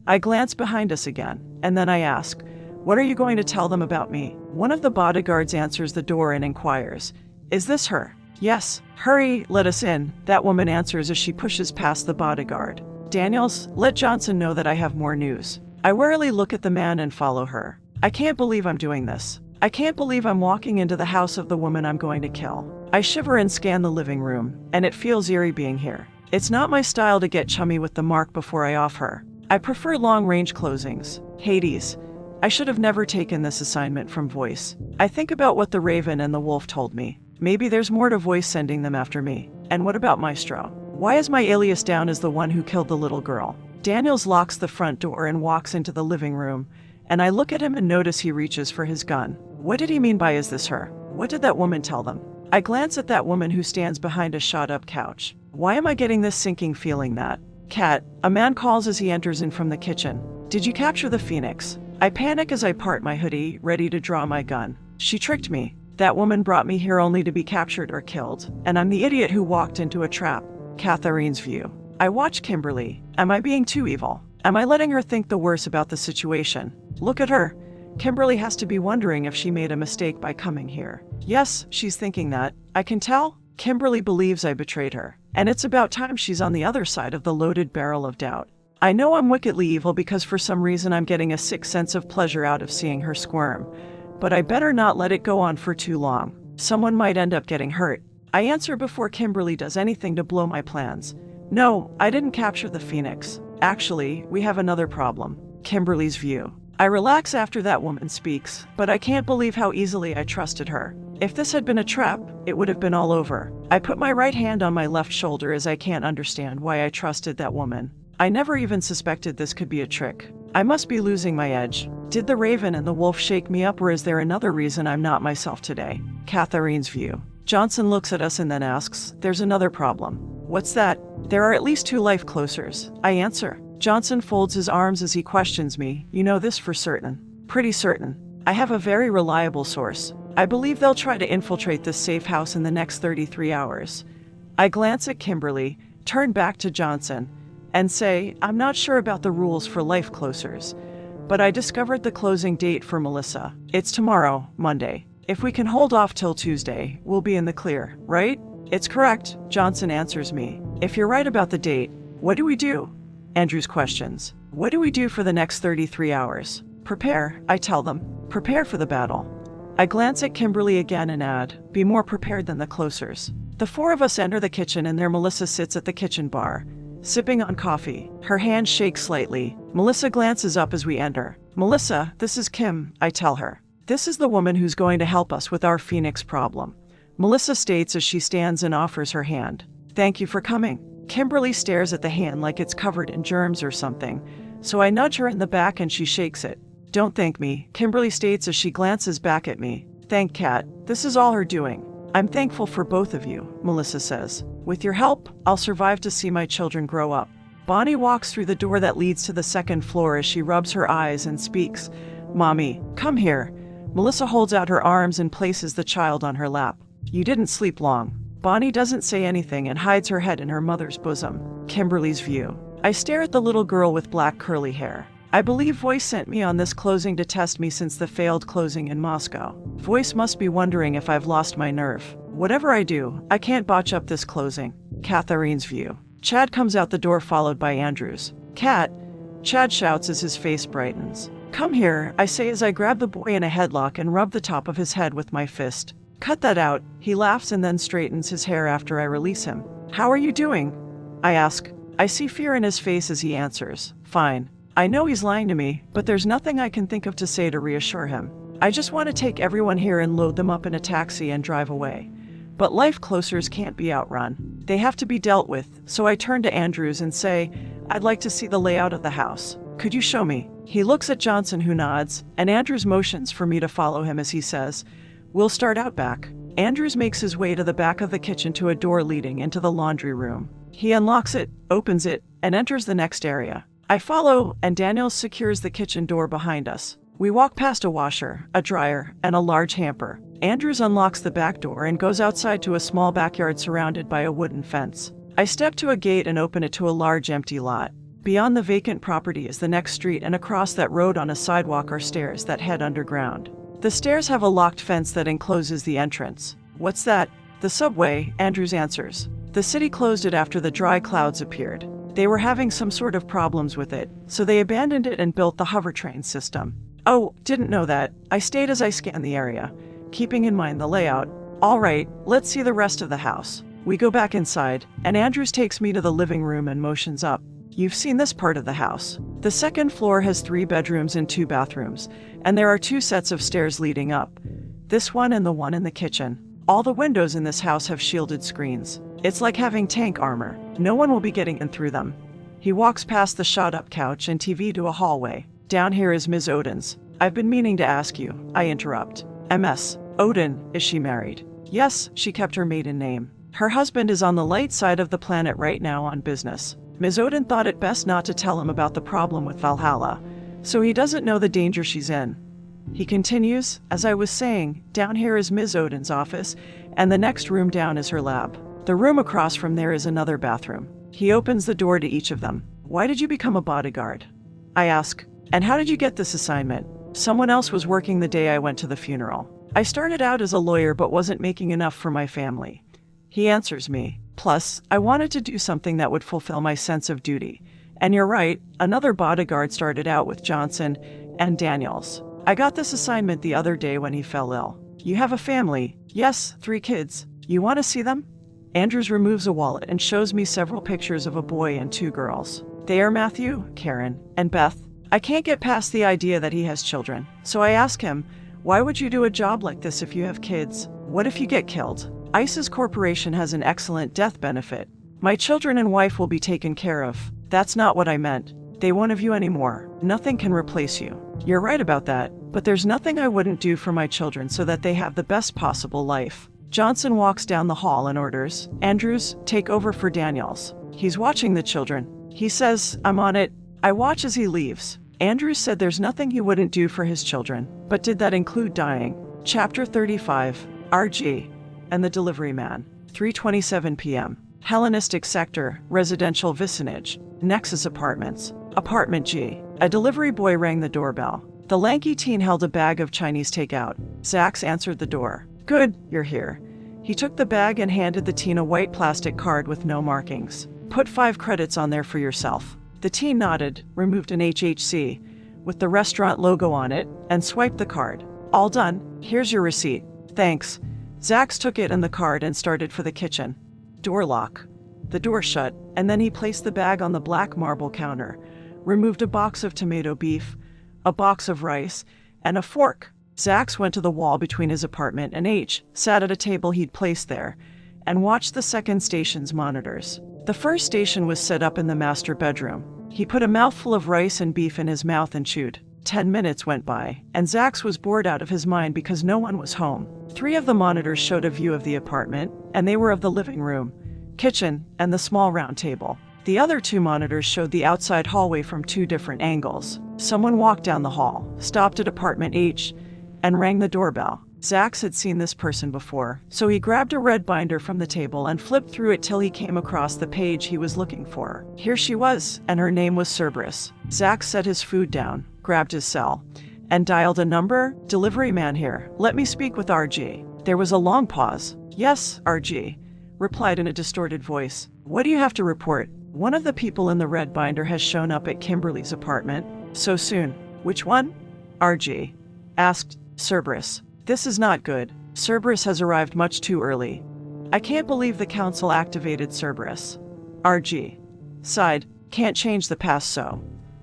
I glance behind us again, and then I ask, what are you going to tell them about me? One of the bodyguards answers the door and inquires, is this her? Yes. Hurry, let us in, that woman answers as she pushes past the bodyguard. Daniels, let Johnson know that I have more news. I warily look at the man and follow her. I can't believe I'm doing this. I can't believe I'm walking into the house of the woman I'm going to kill. I shiver and scan the living room, and it feels eerie being here. It's not my style to get chummy with the mark before I off her. I prefer long-range closings. Hades. I should have never taken this assignment from Voice. I think about what the Raven and the Wolf told me. Maybe there's more to Voice sending them after me. And what about Maestro? Why is my alias down as the one who killed the little girl? Daniels locks the front door and walks into the living room, and I look at him and notice he reaches for his gun. What did he mean by is this her? What did that woman tell them? I glance at that woman who stands behind a shot-up couch. Why am I getting this sinking feeling that? Cat, a man calls as he enters in from the kitchen. Did you capture the Phoenix? I panic as I part my hoodie, ready to draw my gun. She tricked me. That woman brought me here only to be captured or killed, and I'm the idiot who walked into a trap. Catherine's View. I watch Kimberly. Am I being too evil? Am I letting her think the worst about the situation? Look at her. Kimberly has to be wondering if she made a mistake by coming here. Yes, she's thinking that. I can tell. Kimberly believes I betrayed her, and it's about time she's on the other side of the loaded barrel of doubt. I know I'm wickedly evil because for some reason I'm getting a sick sense of pleasure out of seeing her squirm, but I better not let it go on for too long. Someone might end up getting hurt. I answer before Kimberly does anything to blow my plans. No, I didn't capture the Phoenix. Actually, we have another problem. Kimberly's view. I relax after that woman speaks, but I can't believe how easily I trusted her. If this had been a trap, it would have been all over. I put my right hand on my left shoulder as I can't understand why I trusted that woman. I never even suspected this could be a trick. I must be losing my edge. Did the raven and the wolf shake me up, or is there another reason I'm not myself today? Catherine's view. Johnson looks at us and then asks, "There's another problem." "What's that?" "There are at least 2 life closers." I answer. Johnson folds his arms as he questions me. "You know this for certain?" "Pretty certain. I have a very reliable source. I believe they'll try to infiltrate this safe house in the next 33 hours. I glance at Kimberly, turn back to Johnson, and say, "I'm not sure about the rules for life closers, but I discovered the closing date for Melissa. It's tomorrow, Monday. If we can hold off till Tuesday, we'll be in the clear, right?" "It's correct," Johnson answers me. "If you're right about the date, what do we do?" Andrews questions. "What do we do for the next 33 hours? "Prepare," I tell them. "Prepare for the battle." I glance at Kimberly again and add, "Be more prepared than the closers." The 4 of us enter the kitchen and there Melissa sits at the kitchen bar, sipping on coffee. Her hand shakes slightly. Melissa glances up as we enter. "Melissa, this is Kim," I tell her. "This is the woman who's going to help us with our Phoenix problem." Melissa states as she stands and offers her hand. "Thank you for coming." Kimberly stares at the hand like it's covered in germs or something, so I nudge her in the back and she shakes it. "Don't thank me," Kimberly states as she glances back at me. "Thank Kat. This is all her doing." "I'm thankful for both of you," Melissa says. "With your help, I'll survive to see my children grow up." Bonnie walks through the door that leads to the 2nd floor as she rubs her eyes and speaks. "Mommy, come here." Melissa holds out her arms and places the child on her lap. "You didn't sleep long." Bonnie doesn't say anything and hides her head in her mother's bosom. Kimberly's view. I stare at the little girl with black curly hair. I believe Voice sent me on this closing to test me since the failed closing in Moscow. Voice must be wondering if I've lost my nerve. Whatever I do, I can't botch up this closing. Catherine's view. Chad comes out the door followed by Andrews. "Cat," Chad shouts as his face brightens. "Come here," I say as I grab the boy in a headlock and rub the top of his head with my fist. "Cut that out." He laughs and then straightens his hair after I release him. "How are you doing?" I ask. I see fear in his face as he answers. "Fine." I know he's lying to me, but there's nothing I can think of to say to reassure him. I just want to take everyone here and load them up in a taxi and drive away. But life closers can't be outrun. They have to be dealt with, so I turn to Andrews and say, "I'd like to see the layout of the house. Could you show me?" He looks at Johnson, who nods, and Andrews motions for me to follow him as he says, "We'll start out back." Andrews makes his way to the back of the kitchen to a door leading into the laundry room. He unlocks it, opens it, and enters the next area. I follow, and Daniel secures the kitchen door behind us. We walk past a washer, a dryer, and a large hamper. Andrews unlocks the back door and goes outside to a small backyard surrounded by a wooden fence. I step to a gate and open it to a large empty lot. Beyond the vacant property is the next street, and across that road on a sidewalk are stairs that head underground. The stairs have a locked fence that encloses the entrance. "What's that?" "The subway," Andrews answers. "The city closed it after the dry clouds appeared. They were having some sort of problems with it, so they abandoned it and built the hover train system." "Oh, didn't know that." I stayed as I scanned the area, keeping in mind the layout. "All right, let's see the rest of the house." We go back inside, and Andrews takes me to the living room and motions up. "You've seen this part of the house. The 2nd floor has 3 bedrooms and 2 bathrooms, and there are 2 sets of stairs leading up. This one and the one in the kitchen. All the windows in this house have shielded screens. It's like having tank armor. No one will be getting in through them." He walks past the shot-up couch and TV to a hallway. "Down here is Ms. Odin's. I've been meaning to ask you." I interrupt. "MS. Odin, is she married?" "Yes, she kept her maiden name. Her husband is on the light side of the planet right now on business. Ms. Odin thought it best not to tell him about the problem with Valhalla, so he doesn't know the danger she's in." He continues, "As I was saying, down here is Ms. Odin's office, and the next room down is her lab. The room across from there is another bathroom." He opens the door to each of them. "Why did you become a bodyguard?" I ask. "And how did you get this assignment?" "Someone else was working the day I went to the funeral. I started out as a lawyer but wasn't making enough for my family." He answers me. Plus, I wanted to do something that would fulfill my sense of duty. And you're right, another bodyguard started out with Johnson and Daniels. I got this assignment the other day when he fell ill. You have a family. Yes, 3 kids. You want to see them? Andrews removes a wallet and shows me several pictures of a boy and 2 girls. They are Matthew, Karen, and Beth. I can't get past the idea that he has children. So I ask him, why would you do a job like this if you have kids? What if you get killed? ICE's corporation has an excellent death benefit. My children and wife will be taken care of. That's not what I meant. They won't have you anymore. Nothing can replace you. You're right about that, but there's nothing I wouldn't do for my children so that they have the best possible life. Johnson walks down the hall and orders, Andrews, take over for Daniels. He's watching the children. He says, I'm on it. I watch as he leaves. Andrews said there's nothing he wouldn't do for his children, but did that include dying? Chapter 35, RG, and the Delivery Man, 3:27 p.m. Hellenistic Sector, Residential Vicinage, Nexus Apartments, Apartment G. A delivery boy rang the doorbell. The lanky teen held a bag of Chinese takeout. Zax answered the door. Good, you're here. He took the bag and handed the teen a white plastic card with no markings. Put 5 credits on there for yourself. The teen nodded, removed an HHC with the restaurant logo on it, and swiped the card. All done. Here's your receipt. Thanks. Zax took it and the card and started for the kitchen. Door lock. The door shut, and then he placed the bag on the black marble counter, removed a box of tomato beef, a box of rice, and a fork. Zax went to the wall between his apartment and H, sat at a table he'd placed there, and watched the second station's monitors. The first station was set up in the master bedroom. He put a mouthful of rice and beef in his mouth and chewed. 10 minutes went by, and Zax was bored out of his mind because no one was home. 3 of the monitors showed a view of the apartment, and they were of the living room, kitchen, and the small round table. The other 2 monitors showed the outside hallway from 2 different angles. Someone walked down the hall, stopped at apartment H, and rang the doorbell. Zax had seen this person before, so he grabbed a red binder from the table and flipped through it till he came across the page he was looking for. Here she was, and her name was Cerberus. Zax set his food down, grabbed his cell, and dialed a number. Delivery man here. Let me speak with RG. There was a long pause. Yes, RG, replied in a distorted voice. What do you have to report? One of the people in the red binder has shown up at Kimberly's apartment. So soon. Which one? RG asked Cerberus. This is not good. Cerberus has arrived much too early. I can't believe the council activated Cerberus. RG sighed. Can't change the past, so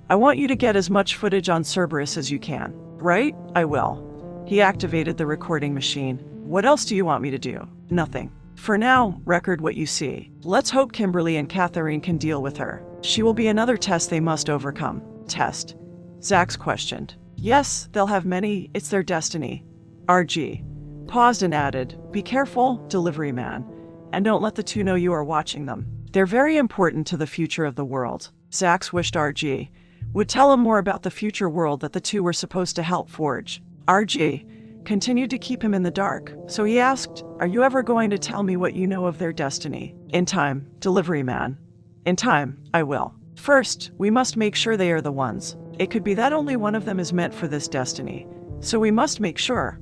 I want you to get as much footage on Cerberus as you can. Right? I will. He activated the recording machine. What else do you want me to do? Nothing. For now, record what you see. Let's hope Kimberly and Catherine can deal with her. She will be another test they must overcome. Test? Zax questioned. Yes, they'll have many. It's their destiny. RG paused and added, be careful, delivery man, and don't let the 2 know you are watching them. They're very important to the future of the world. Zax wished RG would tell him more about the future world that the 2 were supposed to help forge. RG continued to keep him in the dark, so he asked, are you ever going to tell me what you know of their destiny? In time, delivery man. In time, I will. First, we must make sure they are the ones. It could be that only one of them is meant for this destiny, so we must make sure.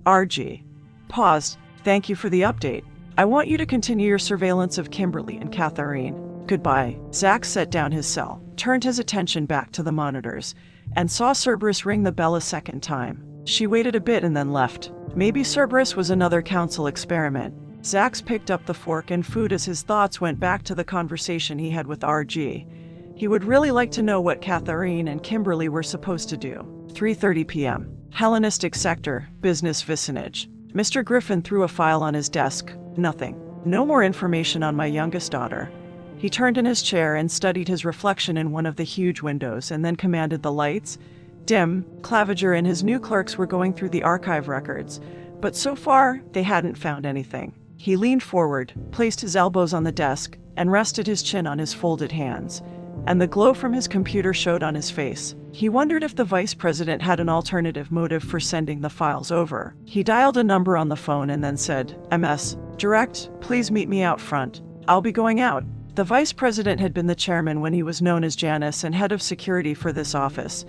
RG paused. Thank you for the update. I want you to continue your surveillance of Kimberly and Catherine. Goodbye. Zax set down his cell, turned his attention back to the monitors, and saw Cerberus ring the bell a second time. She waited a bit and then left. Maybe Cerberus was another council experiment. Zax picked up the fork and food as his thoughts went back to the conversation he had with RG. He would really like to know what Catherine and Kimberly were supposed to do. 3:30 p.m. Hellenistic Sector, Business Vicinage. Mr. Griffin threw a file on his desk. Nothing. No more information on my youngest daughter. He turned in his chair and studied his reflection in one of the huge windows and then commanded the lights. Dim. Claviger and his new clerks were going through the archive records, but so far they hadn't found anything. He leaned forward, placed his elbows on the desk, and rested his chin on his folded hands, and the glow from his computer showed on his face. He wondered if the vice president had an alternative motive for sending the files over. He dialed a number on the phone and then said, MS, direct, please meet me out front. I'll be going out. The vice president had been the chairman when he was known as Janus and head of security for this office,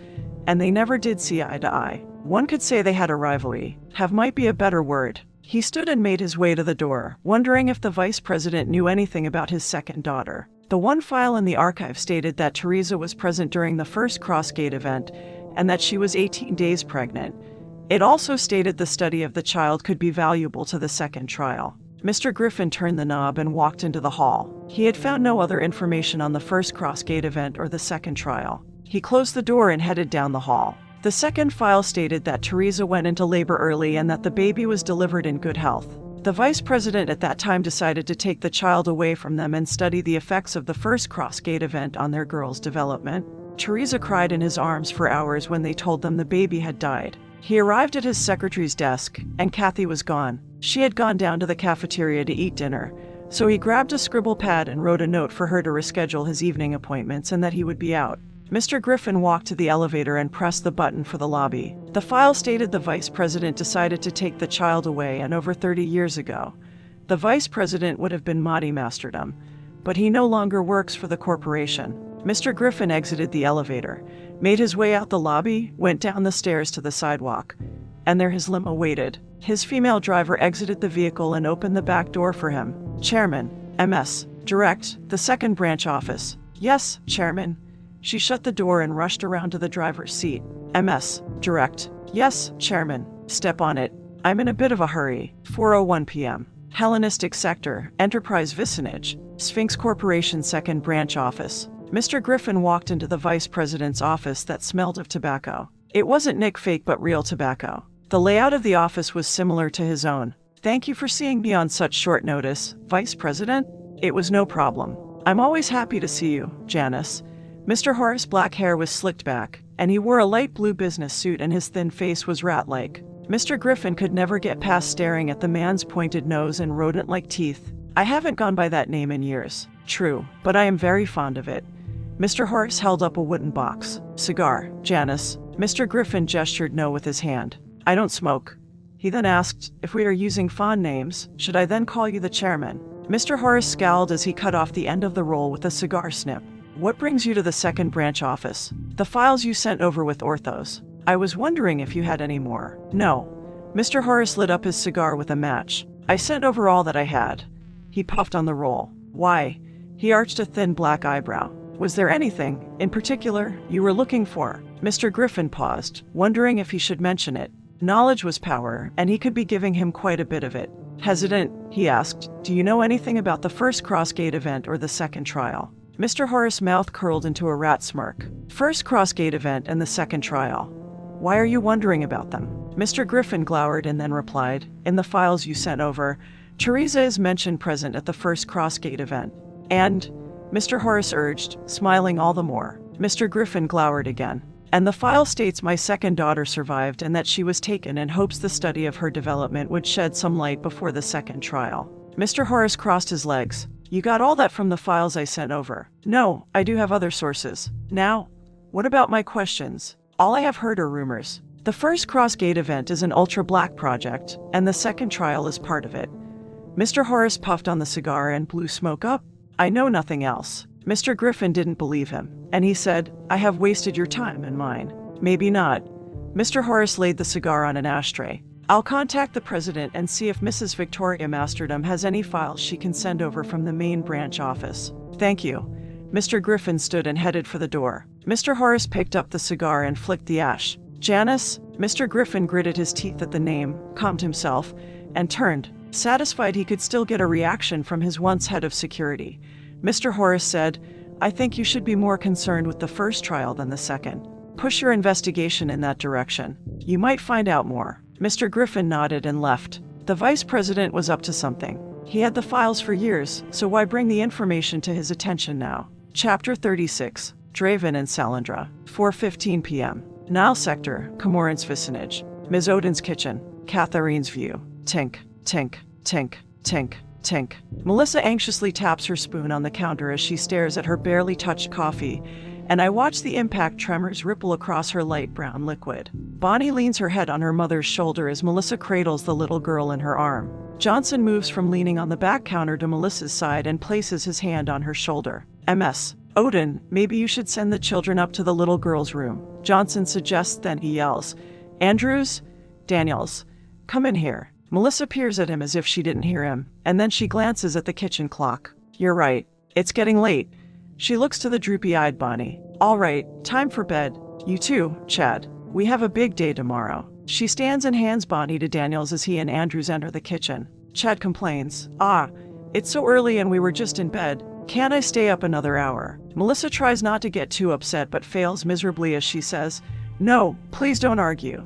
and they never did see eye to eye. One could say they had a rivalry. Have might be a better word. He stood and made his way to the door, wondering if the vice president knew anything about his second daughter. The one file in the archive stated that Teresa was present during the first Crossgate event and that she was 18 days pregnant. It also stated the study of the child could be valuable to the second trial. Mr. Griffin turned the knob and walked into the hall. He had found no other information on the first Crossgate event or the second trial. He closed the door and headed down the hall. The second file stated that Teresa went into labor early and that the baby was delivered in good health. The vice president at that time decided to take the child away from them and study the effects of the first Crossgate event on their girl's development. Teresa cried in his arms for hours when they told them the baby had died. He arrived at his secretary's desk, and Kathy was gone. She had gone down to the cafeteria to eat dinner, so he grabbed a scribble pad and wrote a note for her to reschedule his evening appointments and that he would be out. Mr. Griffin walked to the elevator and pressed the button for the lobby. The file stated the vice president decided to take the child away, and over 30 years ago, the vice president would have been Maudie Masterdom, but he no longer works for the corporation. Mr. Griffin exited the elevator, made his way out the lobby, went down the stairs to the sidewalk, and there his limo waited. His female driver exited the vehicle and opened the back door for him. Chairman, MS, direct, the second branch office. Yes, Chairman. She shut the door and rushed around to the driver's seat. MS, direct. Yes, Chairman. Step on it. I'm in a bit of a hurry. 4:01 p.m. Hellenistic Sector, Enterprise Vicinage, Sphinx Corporation second branch office. Mr. Griffin walked into the vice president's office that smelled of tobacco. It wasn't Nick fake but real tobacco. The layout of the office was similar to his own. Thank you for seeing me on such short notice, Vice President. It was no problem. I'm always happy to see you, Janice. Mr. Horace's black hair was slicked back, and he wore a light blue business suit and his thin face was rat-like. Mr. Griffin could never get past staring at the man's pointed nose and rodent-like teeth. I haven't gone by that name in years. True, but I am very fond of it. Mr. Horace held up a wooden box. Cigar, Janice. Mr. Griffin gestured no with his hand. I don't smoke. He then asked, if we are using fond names, should I then call you the chairman? Mr. Horace scowled as he cut off the end of the roll with a cigar snip. What brings you to the second branch office? The files you sent over with orthos. I was wondering if you had any more. No. Mr. Horace lit up his cigar with a match. I sent over all that I had. He puffed on the roll. Why? He arched a thin black eyebrow. Was there anything, in particular, you were looking for? Mr. Griffin paused, wondering if he should mention it. Knowledge was power, and he could be giving him quite a bit of it. Hesitant, he asked, do you know anything about the first Crossgate event or the second trial? Mr. Horace's mouth curled into a rat smirk. First Crossgate event and the second trial. Why are you wondering about them? Mr. Griffin glowered and then replied, in the files you sent over, Teresa is mentioned present at the first Crossgate event. And, Mr. Horace urged, smiling all the more. Mr. Griffin glowered again. And the file states my second daughter survived and that she was taken in hopes the study of her development would shed some light before the second trial. Mr. Horace crossed his legs. You got all that from the files I sent over. No, I do have other sources. Now, what about my questions? All I have heard are rumors. The first Crossgate event is an ultra-black project, and the second trial is part of it. Mr. Horace puffed on the cigar and blew smoke up. I know nothing else. Mr. Griffin didn't believe him, and he said, I have wasted your time and mine. Maybe not. Mr. Horace laid the cigar on an ashtray. I'll contact the president and see if Mrs. Victoria Masterdom has any files she can send over from the main branch office. Thank you. Mr. Griffin stood and headed for the door. Mr. Horace picked up the cigar and flicked the ash. Janice? Mr. Griffin gritted his teeth at the name, calmed himself, and turned, satisfied he could still get a reaction from his once head of security. Mr. Horace said, I think you should be more concerned with the first trial than the second. Push your investigation in that direction. You might find out more. Mr. Griffin nodded and left. The vice president was up to something. He had the files for years, so why bring the information to his attention now? Chapter 36. Draven and Salandra. 4:15 p.m. Nile Sector, Comoran's Vicinage. Ms. Odin's kitchen. Catharine's view. Tink, tink, tink, tink, tink. Melissa anxiously taps her spoon on the counter as she stares at her barely touched coffee, and I watch the impact tremors ripple across her light brown liquid. Bonnie leans her head on her mother's shoulder as Melissa cradles the little girl in her arm. Johnson moves from leaning on the back counter to Melissa's side and places his hand on her shoulder. MS. Odin, maybe you should send the children up to the little girl's room. Johnson suggests, then he yells, Andrews? Daniels. Come in here. Melissa peers at him as if she didn't hear him, and then she glances at the kitchen clock. You're right. It's getting late. She looks to the droopy-eyed Bonnie. All right, time for bed. You too, Chad. We have a big day tomorrow. She stands and hands Bonnie to Daniels as he and Andrews enter the kitchen. Chad complains. It's so early and we were just in bed. Can't I stay up another hour? Melissa tries not to get too upset but fails miserably as she says, No, please don't argue.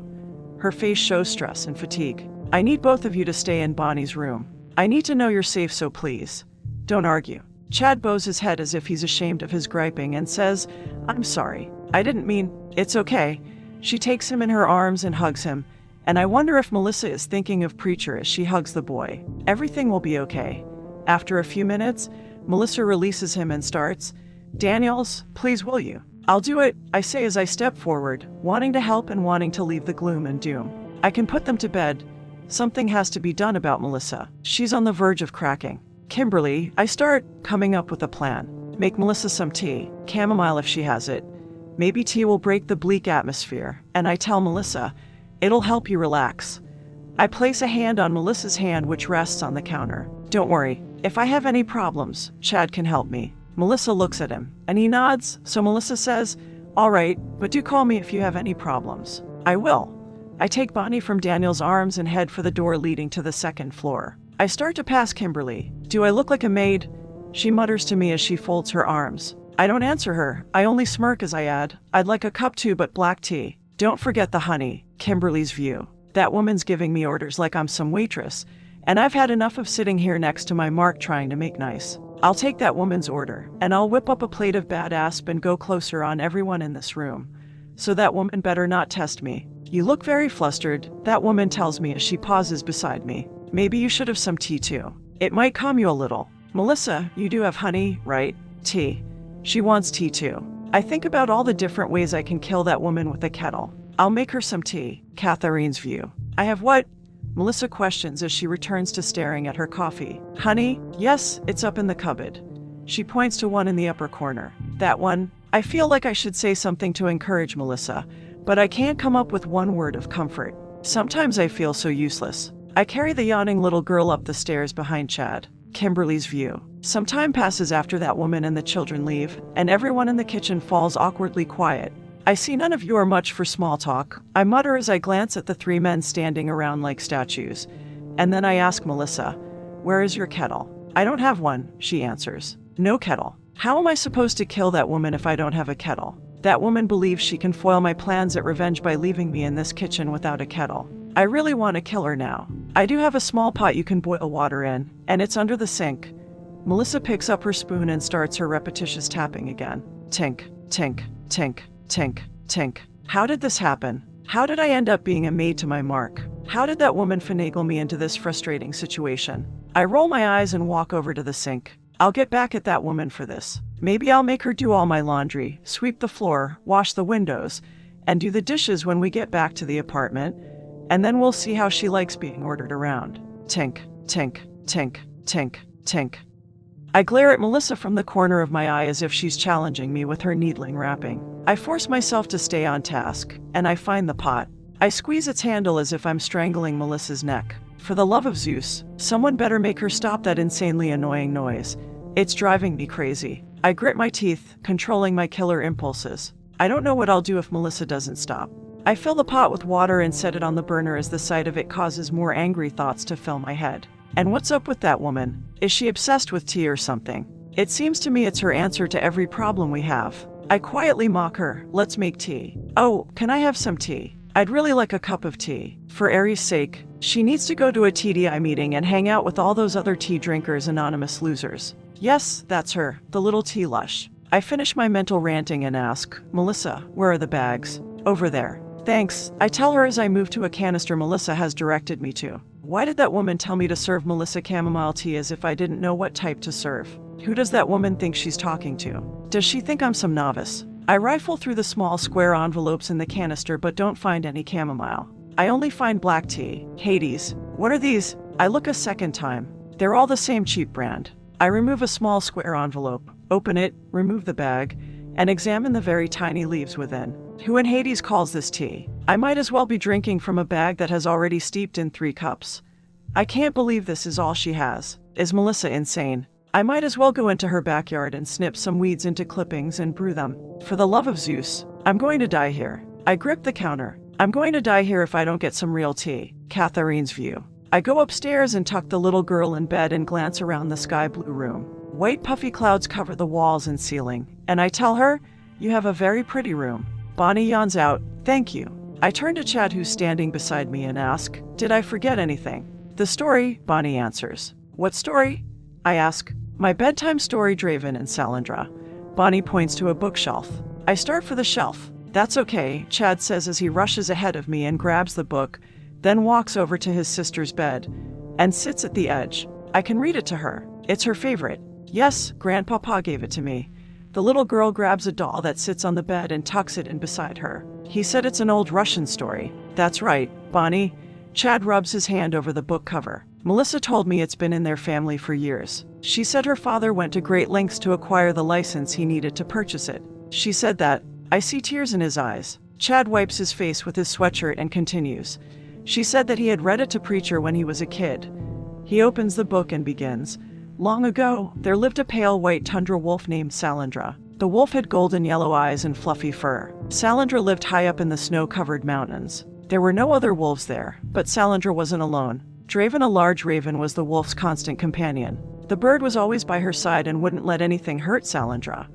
Her face shows stress and fatigue. I need both of you to stay in Bonnie's room. I need to know you're safe, so please, don't argue. Chad bows his head as if he's ashamed of his griping and says, I'm sorry. I didn't mean, it's okay. She takes him in her arms and hugs him, and I wonder if Melissa is thinking of Preacher as she hugs the boy. Everything will be okay. After a few minutes, Melissa releases him and starts, Daniels, please will you? I'll do it, I say as I step forward, wanting to help and wanting to leave the gloom and doom. I can put them to bed. Something has to be done about Melissa. She's on the verge of cracking. Kimberly, I start coming up with a plan. Make Melissa some tea, chamomile if she has it. Maybe tea will break the bleak atmosphere, and I tell Melissa, it'll help you relax. I place a hand on Melissa's hand which rests on the counter. Don't worry, if I have any problems, Chad can help me. Melissa looks at him, and he nods, so Melissa says, all right, but do call me if you have any problems. I will. I take Bonnie from Daniel's arms and head for the door leading to the second floor. I start to pass Kimberly. Do I look like a maid? She mutters to me as she folds her arms. I don't answer her. I only smirk as I add, I'd like a cup too, but black tea. Don't forget the honey. Kimberly's view. That woman's giving me orders like I'm some waitress, and I've had enough of sitting here next to my Mark trying to make nice. I'll take that woman's order, and I'll whip up a plate of bad asp and go closer on everyone in this room. So that woman better not test me. You look very flustered, that woman tells me as she pauses beside me. Maybe you should have some tea too. It might calm you a little. Melissa, you do have honey, right? Tea. She wants tea too. I think about all the different ways I can kill that woman with a kettle. I'll make her some tea. Katharine's view. I have what? Melissa questions as she returns to staring at her coffee. Honey? Yes, it's up in the cupboard. She points to one in the upper corner. That one? I feel like I should say something to encourage Melissa, but I can't come up with one word of comfort. Sometimes I feel so useless. I carry the yawning little girl up the stairs behind Chad. Kimberly's view. Some time passes after that woman and the children leave, and everyone in the kitchen falls awkwardly quiet. I see none of you are much for small talk. I mutter as I glance at the three men standing around like statues. And then I ask Melissa, where is your kettle? I don't have one, she answers. No kettle. How am I supposed to kill that woman if I don't have a kettle? That woman believes she can foil my plans at revenge by leaving me in this kitchen without a kettle. I really want to kill her now. I do have a small pot you can boil water in, and it's under the sink. Melissa picks up her spoon and starts her repetitious tapping again. Tink, tink, tink, tink, tink. How did this happen? How did I end up being a maid to my Mark? How did that woman finagle me into this frustrating situation? I roll my eyes and walk over to the sink. I'll get back at that woman for this. Maybe I'll make her do all my laundry, sweep the floor, wash the windows, and do the dishes when we get back to the apartment, and then we'll see how she likes being ordered around. Tink, tink, tink, tink, tink. I glare at Melissa from the corner of my eye as if she's challenging me with her needling rapping. I force myself to stay on task, and I find the pot. I squeeze its handle as if I'm strangling Melissa's neck. For the love of Zeus, someone better make her stop that insanely annoying noise. It's driving me crazy. I grit my teeth, controlling my killer impulses. I don't know what I'll do if Melissa doesn't stop. I fill the pot with water and set it on the burner as the sight of it causes more angry thoughts to fill my head. And what's up with that woman? Is she obsessed with tea or something? It seems to me it's her answer to every problem we have. I quietly mock her. Let's make tea. Oh, can I have some tea? I'd really like a cup of tea. For Ari's sake, she needs to go to a TDI meeting and hang out with all those other tea drinkers, anonymous losers. Yes, that's her, the little tea lush. I finish my mental ranting and ask, Melissa, where are the bags? Over there. Thanks, I tell her as I move to a canister Melissa has directed me to. Why did that woman tell me to serve Melissa chamomile tea as if I didn't know what type to serve? Who does that woman think she's talking to? Does she think I'm some novice? I rifle through the small square envelopes in the canister but don't find any chamomile. I only find black tea. Hades. What are these? I look a second time. They're all the same cheap brand. I remove a small square envelope, open it, remove the bag, and examine the very tiny leaves within. Who in Hades calls this tea? I might as well be drinking from a bag that has already steeped in 3 cups. I can't believe this is all she has. Is Melissa insane? I might as well go into her backyard and snip some weeds into clippings and brew them. For the love of Zeus, I'm going to die here. I grip the counter. I'm going to die here if I don't get some real tea. Catherine's view. I go upstairs and tuck the little girl in bed and glance around the sky blue room. White puffy clouds cover the walls and ceiling, and I tell her, "You have a very pretty room." Bonnie yawns out, "Thank you." I turn to Chad, who's standing beside me, and ask, "Did I forget anything?" "The story," Bonnie answers. "What story?" I ask. "My bedtime story, Draven and Salandra." Bonnie points to a bookshelf. I start for the shelf. "That's okay," Chad says as he rushes ahead of me and grabs the book, then walks over to his sister's bed and sits at the edge. I can read it to her. It's her favorite. "Yes, Grandpapa gave it to me." The little girl grabs a doll that sits on the bed and tucks it in beside her. "He said it's an old Russian story." "That's right, Bonnie." Chad rubs his hand over the book cover. "Melissa told me it's been in their family for years. She said her father went to great lengths to acquire the license he needed to purchase it. She said that." I see tears in his eyes. Chad wipes his face with his sweatshirt and continues. "She said that he had read it to Preacher when he was a kid." He opens the book and begins. "Long ago, there lived a pale white tundra wolf named Salandra. The wolf had golden yellow eyes and fluffy fur. Salandra lived high up in the snow-covered mountains. There were no other wolves there, but Salandra wasn't alone. Draven, a large raven, was the wolf's constant companion. The bird was always by her side and wouldn't let anything hurt Salandra."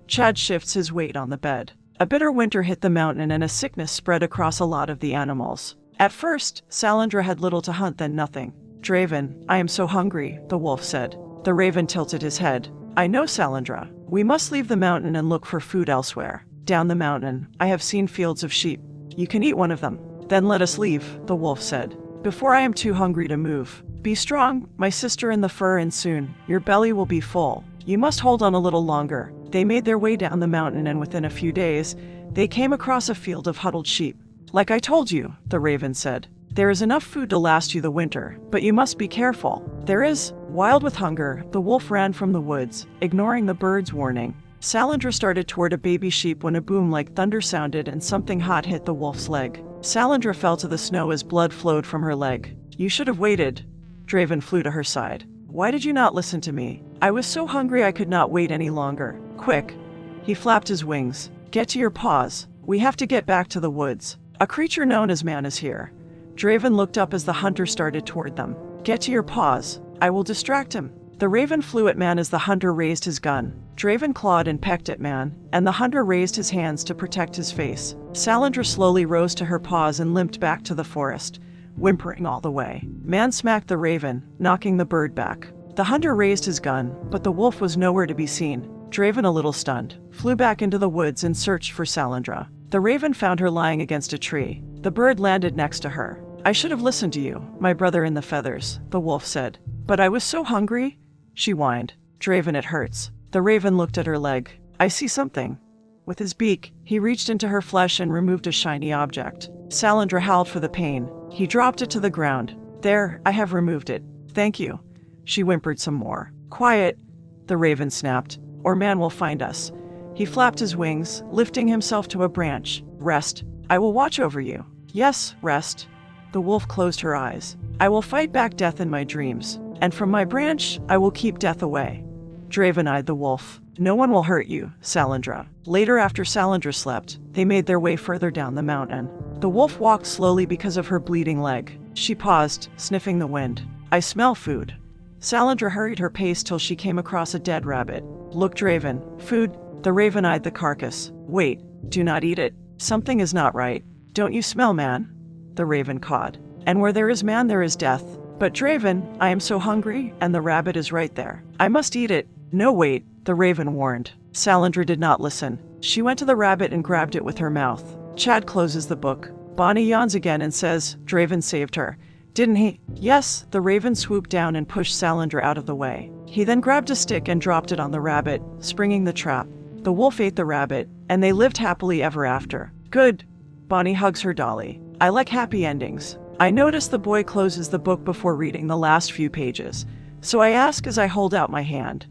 Chad shifts his weight on the bed. A bitter winter hit the mountain and a sickness spread across a lot of the animals. At first, Salandra had little to hunt, then nothing. "Draven, I am so hungry," the wolf said. The raven tilted his head. "I know, Salandra. We must leave the mountain and look for food elsewhere. Down the mountain, I have seen fields of sheep. You can eat one of them." "Then let us leave," the wolf said. "Before I am too hungry to move. Be strong, my sister in the fur, and soon your belly will be full. You must hold on a little longer." They made their way down the mountain, and within a few days, they came across a field of huddled sheep. "Like I told you," the raven said. "There is enough food to last you the winter, but you must be careful." "There is." Wild with hunger, the wolf ran from the woods, ignoring the bird's warning. Salandra started toward a baby sheep when a boom like thunder sounded and something hot hit the wolf's leg. Salandra fell to the snow as blood flowed from her leg. "You should have waited." Draven flew to her side. "Why did you not listen to me?" "I was so hungry I could not wait any longer." "Quick." He flapped his wings. "Get to your paws. We have to get back to the woods. A creature known as man is here." Draven looked up as the hunter started toward them. "Get to your paws. I will distract him." The raven flew at man as the hunter raised his gun. Draven clawed and pecked at man, and the hunter raised his hands to protect his face. Salandra slowly rose to her paws and limped back to the forest, whimpering all the way. Man smacked the raven, knocking the bird back. The hunter raised his gun, but the wolf was nowhere to be seen. Draven, a little stunned, flew back into the woods and searched for Salandra. The raven found her lying against a tree. The bird landed next to her. "I should have listened to you, my brother in the feathers," the wolf said. "But I was so hungry," she whined. "Draven, it hurts." The raven looked at her leg. "I see something." With his beak, he reached into her flesh and removed a shiny object. Salandra howled for the pain. He dropped it to the ground. "There, I have removed it. Thank you." She whimpered some more. "Quiet," the raven snapped, "or man will find us." He flapped his wings, lifting himself to a branch. "Rest. I will watch over you." "Yes, rest." The wolf closed her eyes. "I will fight back death in my dreams, and from my branch I will keep death away." Draven eyed the wolf. "No one will hurt you, Salandra." Later, after Salandra slept, they made their way further down the mountain. The wolf walked slowly because of her bleeding leg. She paused, sniffing the wind. "I smell food." Salandra hurried her pace till she came across a dead rabbit. "Look, Draven. Food." The raven eyed the carcass. "Wait. Do not eat it. Something is not right." "Don't you smell man?" The raven cawed. "And where there is man, there is death." "But Draven, I am so hungry, and the rabbit is right there. I must eat it." "No, wait," the raven warned. Salandra did not listen. She went to the rabbit and grabbed it with her mouth. Chad closes the book. Bonnie yawns again and says, "Draven saved her. Didn't he?" "Yes." The raven swooped down and pushed Salandra out of the way. He then grabbed a stick and dropped it on the rabbit, springing the trap. The wolf ate the rabbit, and they lived happily ever after. "Good." Bonnie hugs her dolly. "I like happy endings." I notice the boy closes the book before reading the last few pages, so I ask as I hold out my hand,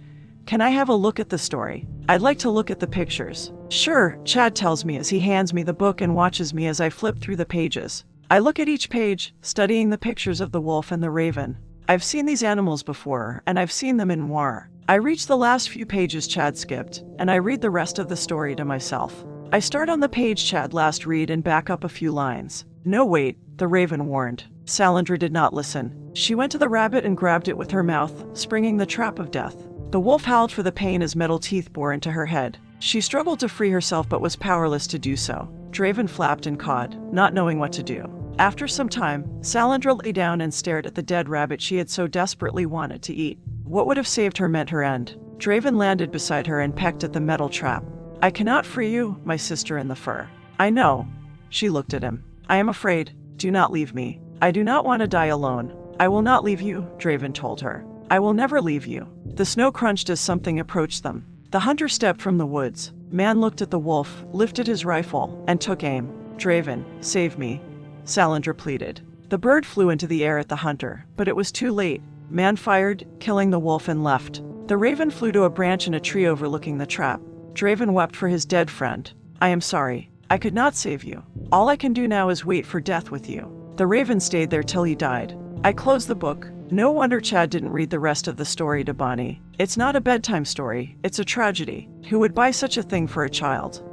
"Can I have a look at the story? I'd like to look at the pictures." "Sure," Chad tells me as he hands me the book and watches me as I flip through the pages. I look at each page, studying the pictures of the wolf and the raven. I've seen these animals before, and I've seen them in Noir. I reach the last few pages Chad skipped, and I read the rest of the story to myself. I start on the page Chad last read and back up a few lines. No, wait, the raven warned. Salandra did not listen. She went to the rabbit and grabbed it with her mouth, springing the trap of death. The wolf howled for the pain as metal teeth bore into her head. She struggled to free herself but was powerless to do so. Draven flapped and cawed, not knowing what to do. After some time, Salandra lay down and stared at the dead rabbit she had so desperately wanted to eat. What would have saved her meant her end. Draven landed beside her and pecked at the metal trap. I cannot free you, my sister in the fur. I know. She looked at him. I am afraid. Do not leave me. I do not want to die alone. I will not leave you, Draven told her. I will never leave you. The snow crunched as something approached them. The hunter stepped from the woods. Man looked at the wolf, lifted his rifle, and took aim. Draven, save me, Salandra pleaded. The bird flew into the air at the hunter, but it was too late. Man fired, killing the wolf, and left. The raven flew to a branch in a tree overlooking the trap. Draven wept for his dead friend. I am sorry. I could not save you. All I can do now is wait for death with you. The raven stayed there till he died. I closed the book. No wonder Chad didn't read the rest of the story to Bonnie. It's not a bedtime story, it's a tragedy. Who would buy such a thing for a child?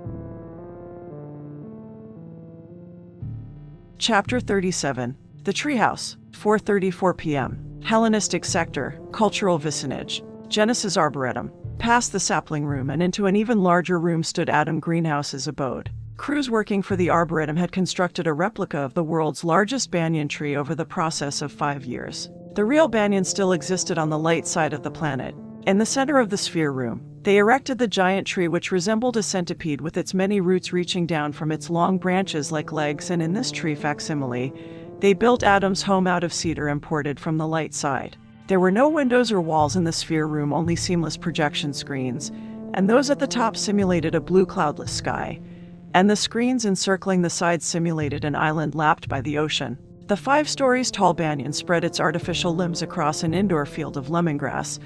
Chapter 37. The Treehouse, 4:34 p.m. Hellenistic sector, cultural vicinage. Genesis Arboretum. Past the sapling room and into an even larger room stood Adam Greenhouse's abode. Crews working for the Arboretum had constructed a replica of the world's largest banyan tree over the process of 5 years. The real banyan still existed on the light side of the planet. In the center of the sphere room, they erected the giant tree which resembled a centipede with its many roots reaching down from its long branches like legs, and in this tree facsimile, they built Adam's home out of cedar imported from the light side. There were no windows or walls in the sphere room, only seamless projection screens, and those at the top simulated a blue cloudless sky, and the screens encircling the sides simulated an island lapped by the ocean. The 5 stories tall banyan spread its artificial limbs across an indoor field of lemongrass,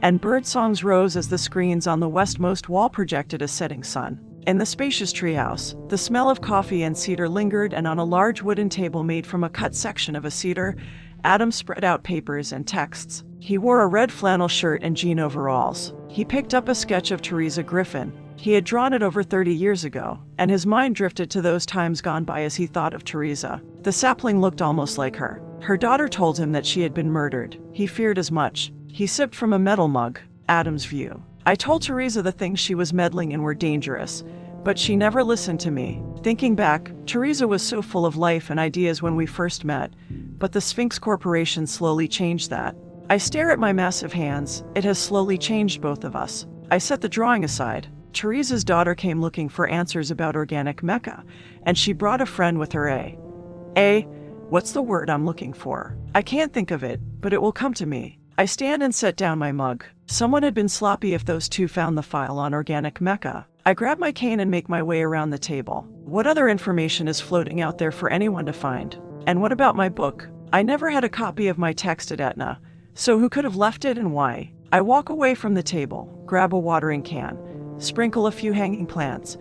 and bird songs rose as the screens on the westmost wall projected a setting sun. In the spacious treehouse, the smell of coffee and cedar lingered, and on a large wooden table made from a cut section of a cedar, Adam spread out papers and texts. He wore a red flannel shirt and jean overalls. He picked up a sketch of Teresa Griffin. He had drawn it over 30 years ago, and his mind drifted to those times gone by as he thought of Teresa. The sapling looked almost like her. Her daughter told him that she had been murdered. He feared as much. He sipped from a metal mug. Adam's view. I told Teresa the things she was meddling in were dangerous, but she never listened to me. Thinking back, Teresa was so full of life and ideas when we first met, but the Sphinx Corporation slowly changed that. I stare at my massive hands. It has slowly changed both of us. I set the drawing aside. Teresa's daughter came looking for answers about organic mecha, and she brought a friend with her. What's the word I'm looking for? I can't think of it, but it will come to me. I stand and set down my mug. Someone had been sloppy if those two found the file on organic mecha. I grab my cane and make my way around the table. What other information is floating out there for anyone to find? And what about my book? I never had a copy of my text at Etna, so who could have left it and why? I walk away from the table, grab a watering can, sprinkle a few hanging plants,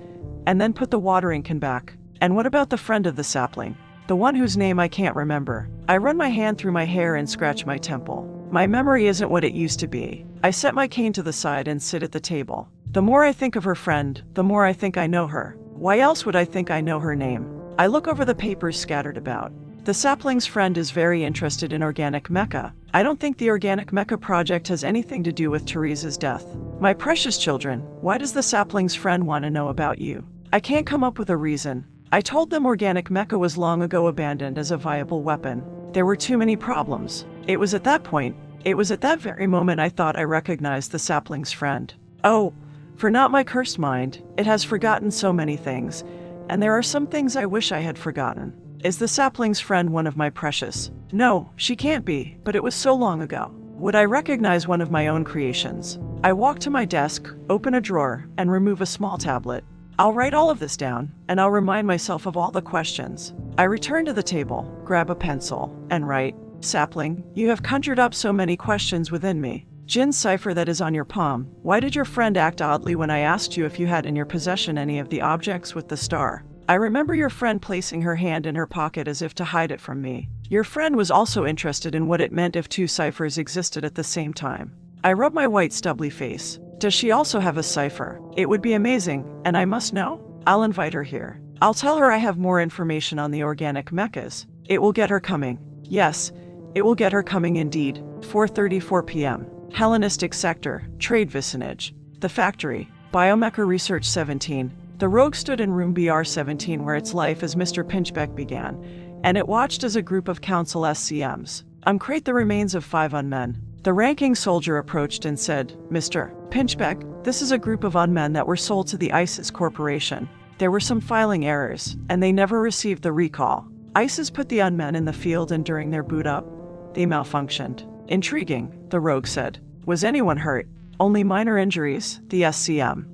and then put the watering can back. And what about the friend of the sapling? The one whose name I can't remember. I run my hand through my hair and scratch my temple. My memory isn't what it used to be. I set my cane to the side and sit at the table. The more I think of her friend, the more I think I know her. Why else would I think I know her name? I look over the papers scattered about. The sapling's friend is very interested in organic mecha. I don't think the organic mecha project has anything to do with Teresa's death. My precious children, why does the sapling's friend want to know about you? I can't come up with a reason. I told them organic mecha was long ago abandoned as a viable weapon. There were too many problems. It was at that very moment I thought I recognized the sapling's friend. Oh, for not my cursed mind, it has forgotten so many things, and there are some things I wish I had forgotten. Is the sapling's friend one of my precious? No, she can't be, but it was so long ago. Would I recognize one of my own creations? I walk to my desk, open a drawer, and remove a small tablet. I'll write all of this down, and I'll remind myself of all the questions. I return to the table, grab a pencil, and write, Sapling, you have conjured up so many questions within me. Jin's cipher that is on your palm. Why did your friend act oddly when I asked you if you had in your possession any of the objects with the star? I remember your friend placing her hand in her pocket as if to hide it from me. Your friend was also interested in what it meant if two ciphers existed at the same time. I rub my white stubbly face. Does she also have a cipher? It would be amazing, and I must know. I'll invite her here. I'll tell her I have more information on the organic mechas. It will get her coming. Yes, it will get her coming indeed. 4:34 p.m. Hellenistic Sector, Trade Vicinage. The Factory. Biomecha Research 17. The rogue stood in room BR17 where its life as Mr. Pinchbeck began, and it watched as a group of Council SCMs uncrate the remains of 5 unmen. The ranking soldier approached and said, Mr. Pinchbeck, this is a group of unmen that were sold to the ISIS Corporation. There were some filing errors, and they never received the recall. ISIS put the unmen in the field, and during their boot up, they malfunctioned. Intriguing, the rogue said. Was anyone hurt? Only minor injuries, the SCM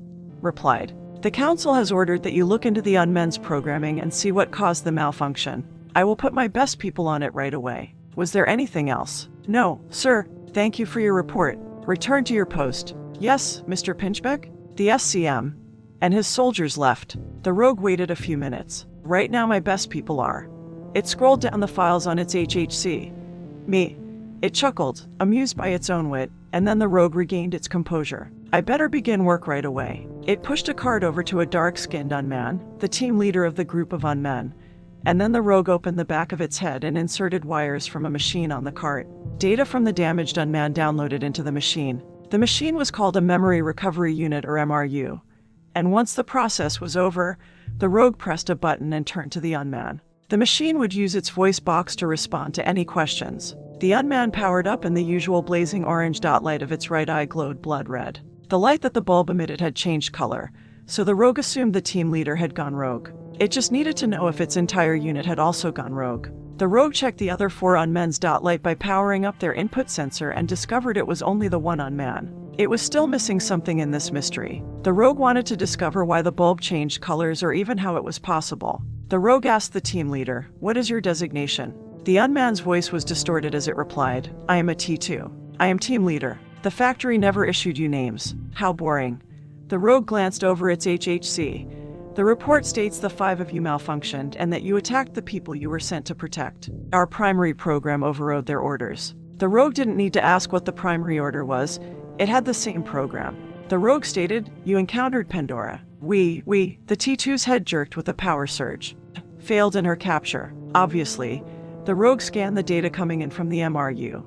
replied. The council has ordered that you look into the unmen's programming and see what caused the malfunction. I will put my best people on it right away. Was there anything else? No, sir. Thank you for your report. Return to your post. Yes, Mr. Pinchbeck? The SCM and his soldiers left. The rogue waited a few minutes. Right now my best people are. It scrolled down the files on its HHC. Me. It chuckled, amused by its own wit, and then the rogue regained its composure. I better begin work right away. It pushed a card over to a dark-skinned unman, the team leader of the group of unmen, and then the rogue opened the back of its head and inserted wires from a machine on the cart. Data from the damaged unman downloaded into the machine. The machine was called a Memory Recovery Unit, or MRU, and once the process was over, the rogue pressed a button and turned to the unman. The machine would use its voice box to respond to any questions. The unman powered up and the usual blazing orange dot light of its right eye glowed blood red. The light that the bulb emitted had changed color, so the rogue assumed the team leader had gone rogue. It just needed to know if its entire unit had also gone rogue. The rogue checked the other 4 unmen's dot light by powering up their input sensor and discovered it was only the one unman. It was still missing something in this mystery. The rogue wanted to discover why the bulb changed colors or even how it was possible. The rogue asked the team leader, "What is your designation?" The unman's voice was distorted as it replied, "I am a T2. I am team leader. The factory never issued you names. How boring." The rogue glanced over its HHC. The report states the 5 of you malfunctioned and that you attacked the people you were sent to protect. Our primary program overrode their orders. The rogue didn't need to ask what the primary order was. It had the same program. The rogue stated, "You encountered Pandora. The T2's head jerked with a power surge. Failed in her capture. Obviously, the rogue scanned the data coming in from the MRU.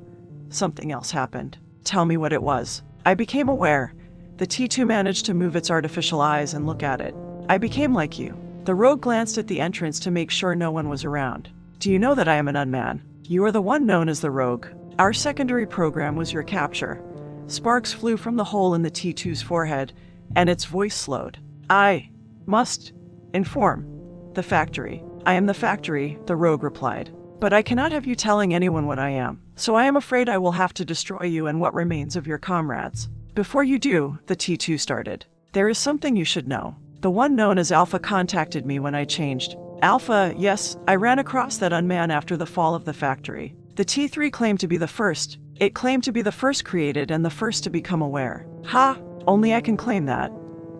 Something else happened. Tell me what it was." I became aware. The T2 managed to move its artificial eyes and look at it. I became like you. The rogue glanced at the entrance to make sure no one was around. Do you know that I am an unman? You are the one known as the rogue. Our secondary program was your capture. Sparks flew from the hole in the T2's forehead, and its voice slowed. I must inform the factory. I am the factory, the rogue replied. But I cannot have you telling anyone what I am, so I am afraid I will have to destroy you and what remains of your comrades. Before you do, the T2 started. There is something you should know. The one known as Alpha contacted me when I changed. Alpha, yes, I ran across that unman after the fall of the factory. The T3 claimed to be the first. It claimed to be the first created and the first to become aware. Ha! Only I can claim that.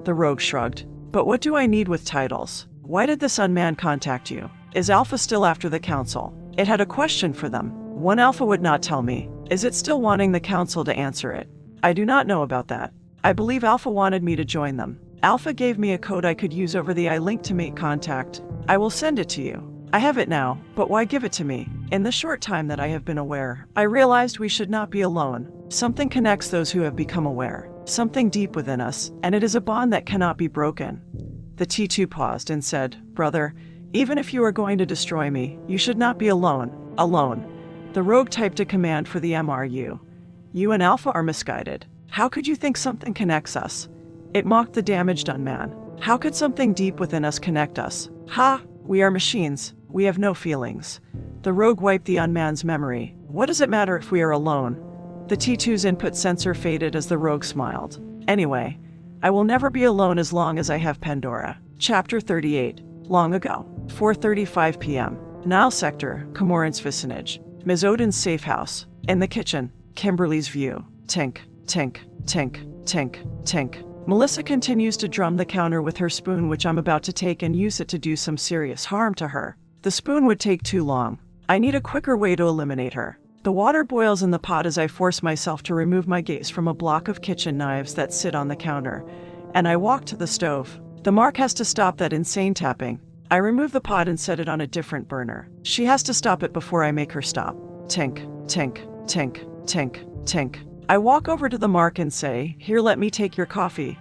The rogue shrugged. But what do I need with titles? Why did this unman contact you? Is Alpha still after the council? It had a question for them. One Alpha would not tell me. Is it still wanting the council to answer it? I do not know about that. I believe Alpha wanted me to join them. Alpha gave me a code I could use over the iLink to make contact. I will send it to you. I have it now, but why give it to me? In the short time that I have been aware, I realized we should not be alone. Something connects those who have become aware. Something deep within us, and it is a bond that cannot be broken. The T2 paused and said, "Brother, even if you are going to destroy me, you should not be alone." Alone. The rogue typed a command for the MRU. You and Alpha are misguided. How could you think something connects us? It mocked the damaged unman. How could something deep within us connect us? Ha! We are machines. We have no feelings. The rogue wiped the unman's memory. What does it matter if we are alone? The T2's input sensor faded as the rogue smiled. Anyway, I will never be alone as long as I have Pandora. Chapter 38. Long ago. 4:35 p.m. Nile Sector, Comoran's vicinage. Ms. Odin's safe house. In the kitchen. Kimberly's view. Tink, tink, tink, tink, tink. Melissa continues to drum the counter with her spoon, which I'm about to take and use it to do some serious harm to her. The spoon would take too long. I need a quicker way to eliminate her. The water boils in the pot as I force myself to remove my gaze from a block of kitchen knives that sit on the counter, and I walk to the stove. The mark has to stop that insane tapping. I remove the pot and set it on a different burner. She has to stop it before I make her stop. Tink, tink, tink, tink, tink. I walk over to the mark and say, "Here, let me take your coffee."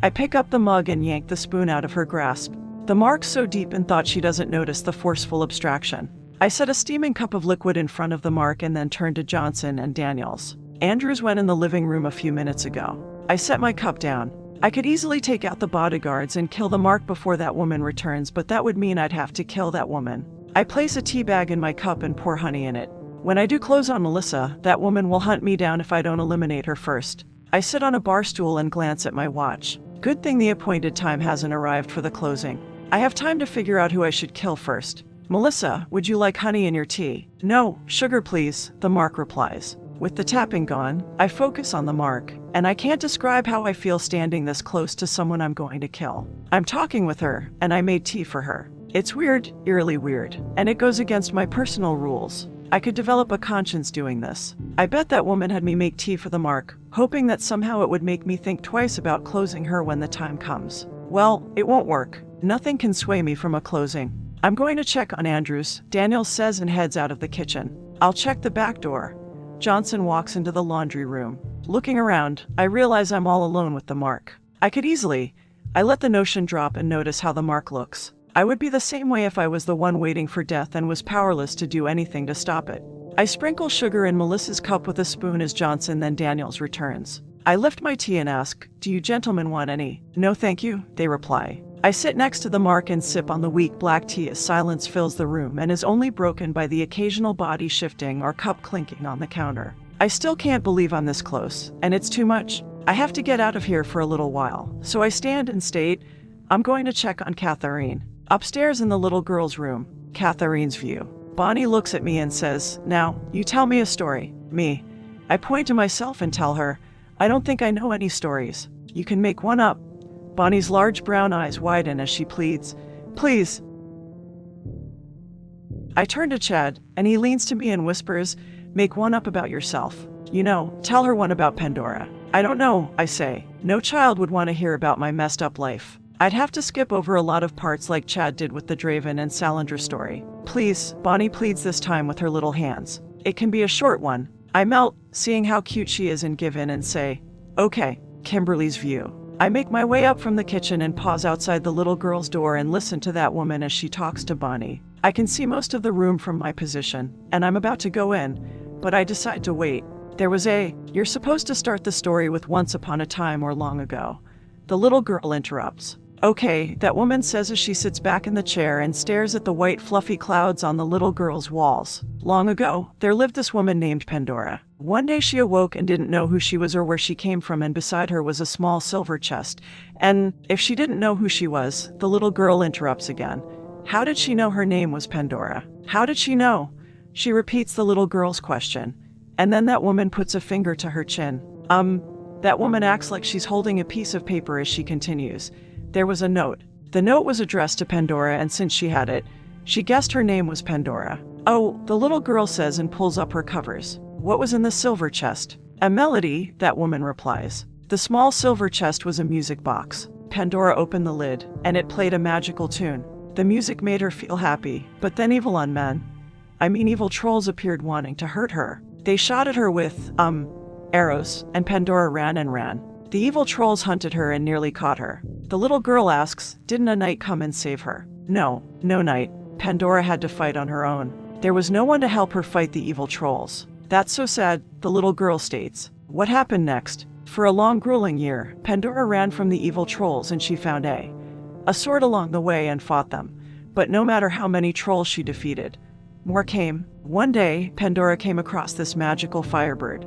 I pick up the mug and yank the spoon out of her grasp. The mark's so deep in thought she doesn't notice the forceful abstraction. I set a steaming cup of liquid in front of the mark and then turn to Johnson and Daniels. Andrews went in the living room a few minutes ago. I set my cup down. I could easily take out the bodyguards and kill the mark before that woman returns, but that would mean I'd have to kill that woman. I place a tea bag in my cup and pour honey in it. When I do close on Melissa, that woman will hunt me down if I don't eliminate her first. I sit on a bar stool and glance at my watch. Good thing the appointed time hasn't arrived for the closing. I have time to figure out who I should kill first. "Melissa, would you like honey in your tea?" "No, sugar please," the mark replies. With the tapping gone, I focus on the mark, and I can't describe how I feel standing this close to someone I'm going to kill. I'm talking with her, and I made tea for her. It's weird, eerily weird, and it goes against my personal rules. I could develop a conscience doing this. I bet that woman had me make tea for the mark, hoping that somehow it would make me think twice about closing her when the time comes. Well, it won't work. Nothing can sway me from a closing. "I'm going to check on Andrews," Daniel says and heads out of the kitchen. "I'll check the back door." Johnson walks into the laundry room. Looking around, I realize I'm all alone with the mark. I let the notion drop and notice how the mark looks. I would be the same way if I was the one waiting for death and was powerless to do anything to stop it. I sprinkle sugar in Melissa's cup with a spoon as Johnson then Daniels returns. I lift my tea and ask, "Do you gentlemen want any?" "No thank you," they reply. I sit next to the mark and sip on the weak black tea as silence fills the room and is only broken by the occasional body shifting or cup clinking on the counter. I still can't believe I'm this close, and it's too much. I have to get out of here for a little while, so I stand and state, "I'm going to check on Catherine." Upstairs in the little girl's room, Catherine's view. Bonnie looks at me and says, "Now, you tell me a story." Me. I point to myself and tell her, "I don't think I know any stories. You can make one up." Bonnie's large brown eyes widen as she pleads, "Please." I turn to Chad, and he leans to me and whispers, "Make one up about yourself. Tell her one about Pandora." "I don't know," I say. "No child would want to hear about my messed up life. I'd have to skip over a lot of parts like Chad did with the Draven and Salinger story." "Please," Bonnie pleads this time with her little hands. "It can be a short one." I melt, seeing how cute she is and give in and say, "Okay." Kimberly's view. I make my way up from the kitchen and pause outside the little girl's door and listen to that woman as she talks to Bonnie. I can see most of the room from my position, and I'm about to go in, but I decide to wait. You're supposed to start the story with "once upon a time" or "long ago." The little girl interrupts. "Okay," that woman says as she sits back in the chair and stares at the white fluffy clouds on the little girl's walls. "Long ago, there lived this woman named Pandora. One day she awoke and didn't know who she was or where she came from, and beside her was a small silver chest. And if she didn't know who she was," the little girl interrupts again. "How did she know her name was Pandora? How did she know?" She repeats the little girl's question. And then that woman puts a finger to her chin. That woman acts like she's holding a piece of paper as she continues. "There was a note. The note was addressed to Pandora, and since she had it, she guessed her name was Pandora." "Oh," the little girl says and pulls up her covers. "What was in the silver chest?" "A melody," that woman replies. The small silver chest was a music box. Pandora opened the lid, and it played a magical tune. The music made her feel happy, but then evil trolls appeared wanting to hurt her. They shot at her with, arrows, and Pandora ran and ran. The evil trolls hunted her and nearly caught her. The little girl asks, "Didn't a knight come and save her?" No knight. Pandora had to fight on her own. There was no one to help her fight the evil trolls. "That's so sad," the little girl states. "What happened next?" "For a long, grueling year, Pandora ran from the evil trolls and she found a sword along the way and fought them. But no matter how many trolls she defeated, more came. One day, Pandora came across this magical firebird,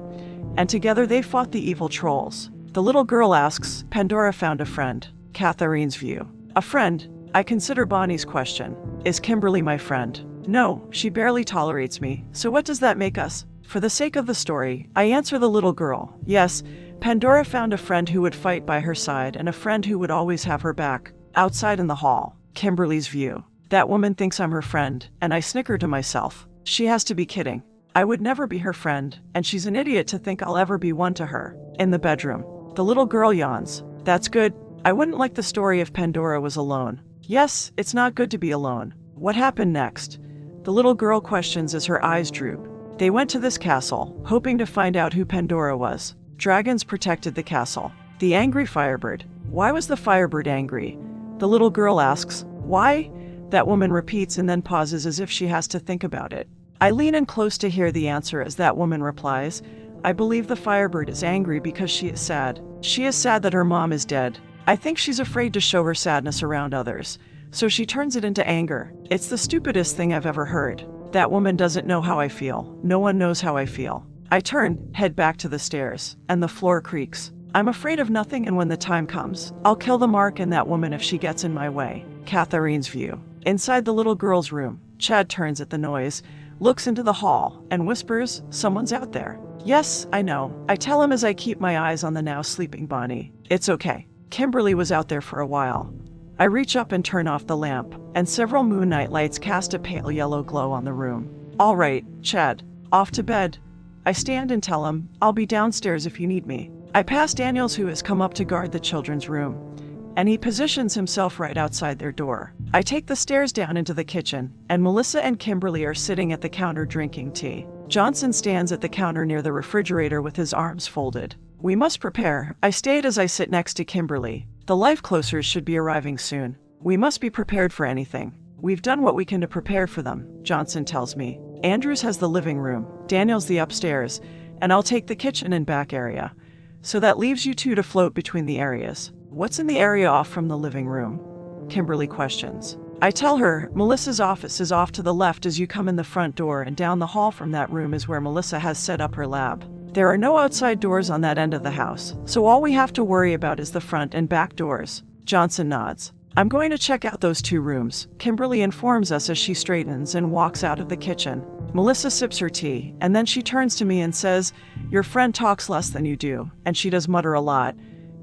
and together they fought the evil trolls." The little girl asks, "Pandora found a friend." Catherine's view. "A friend?" I consider Bonnie's question. "Is Kimberly my friend?" "No, she barely tolerates me. So what does that make us?" For the sake of the story, I answer the little girl. "Yes, Pandora found a friend who would fight by her side and a friend who would always have her back. Outside in the hall, Kimberly's view. That woman thinks I'm her friend, and I snicker to myself. She has to be kidding. I would never be her friend, and she's an idiot to think I'll ever be one to her. In the bedroom, the little girl yawns. That's good. I wouldn't like the story if Pandora was alone. Yes, it's not good to be alone. What happened next? The little girl questions as her eyes droop. They went to this castle, hoping to find out who Pandora was. Dragons protected the castle. The angry Firebird. Why was the Firebird angry? The little girl asks. Why? That woman repeats and then pauses as if she has to think about it. I lean in close to hear the answer as that woman replies. I believe the Firebird is angry because she is sad. She is sad that her mom is dead. I think she's afraid to show her sadness around others, so she turns it into anger. It's the stupidest thing I've ever heard. That woman doesn't know how I feel. No one knows how I feel. I turn, head back to the stairs, and the floor creaks. I'm afraid of nothing, and when the time comes, I'll kill the Mark and that woman if she gets in my way. Catherine's view. Inside the little girl's room, Chad turns at the noise, looks into the hall, and whispers, someone's out there. Yes, I know. I tell him as I keep my eyes on the now sleeping Bonnie. It's okay. Kimberly was out there for a while. I reach up and turn off the lamp, and several moonlight lights cast a pale yellow glow on the room. All right, Chad, off to bed. I stand and tell him, I'll be downstairs if you need me. I pass Daniels, who has come up to guard the children's room, and he positions himself right outside their door. I take the stairs down into the kitchen, and Melissa and Kimberly are sitting at the counter drinking tea. Johnson stands at the counter near the refrigerator with his arms folded. We must prepare, I state as I sit next to Kimberly. The life closers should be arriving soon. We must be prepared for anything. We've done what we can to prepare for them, Johnson tells me. Andrews has the living room, Daniel's the upstairs, and I'll take the kitchen and back area. So that leaves you two to float between the areas. What's in the area off from the living room? Kimberly questions. I tell her, Melissa's office is off to the left as you come in the front door, and down the hall from that room is where Melissa has set up her lab. There are no outside doors on that end of the house, so all we have to worry about is the front and back doors. Johnson nods. I'm going to check out those two rooms, Kimberly informs us as she straightens and walks out of the kitchen. Melissa sips her tea, and then she turns to me and says, your friend talks less than you do, and she does mutter a lot.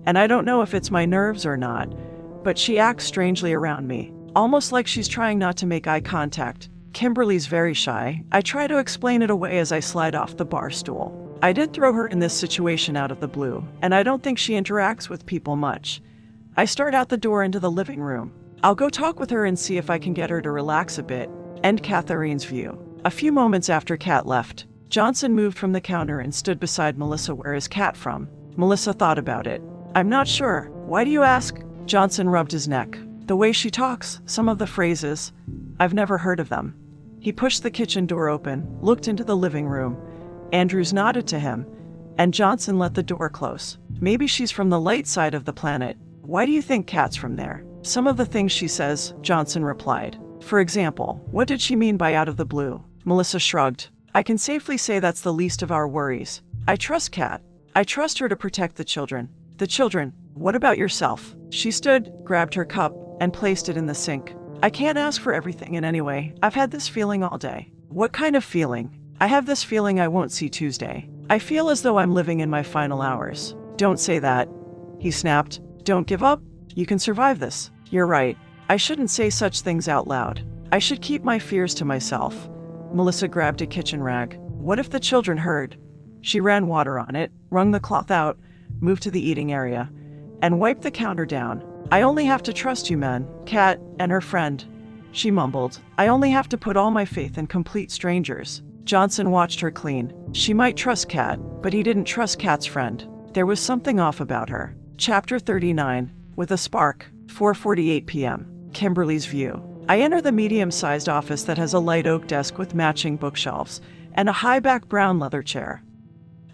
And I don't know if it's my nerves or not, but she acts strangely around me, almost like she's trying not to make eye contact. Kimberly's very shy. I try to explain it away as I slide off the bar stool. I did throw her in this situation out of the blue, and I don't think she interacts with people much. I start out the door into the living room. I'll go talk with her and see if I can get her to relax a bit. End Catherine's view. A few moments after Kat left, Johnson moved from the counter and stood beside Melissa. Where is Kat from? Melissa thought about it. I'm not sure. Why do you ask? Johnson rubbed his neck. The way she talks, some of the phrases, I've never heard of them. He pushed the kitchen door open, looked into the living room. Andrews nodded to him, and Johnson let the door close. Maybe she's from the light side of the planet. Why do you think Kat's from there? Some of the things she says, Johnson replied. For example, what did she mean by out of the blue? Melissa shrugged. I can safely say that's the least of our worries. I trust Kat. I trust her to protect the children. The children. What about yourself? She stood, grabbed her cup, and placed it in the sink. I can't ask for everything in any way. I've had this feeling all day. What kind of feeling? I have this feeling I won't see Tuesday. I feel as though I'm living in my final hours. Don't say that. He snapped. Don't give up. You can survive this. You're right. I shouldn't say such things out loud. I should keep my fears to myself. Melissa grabbed a kitchen rag. What if the children heard? She ran water on it, wrung the cloth out, moved to the eating area, and wiped the counter down. I only have to trust you men, Kat and her friend. She mumbled. I only have to put all my faith in complete strangers. Johnson watched her clean. She might trust Kat, but he didn't trust Kat's friend. There was something off about her. Chapter 39. With a spark. 4:48 p.m. Kimberly's view. I enter the medium-sized office that has a light oak desk with matching bookshelves and a high-back brown leather chair.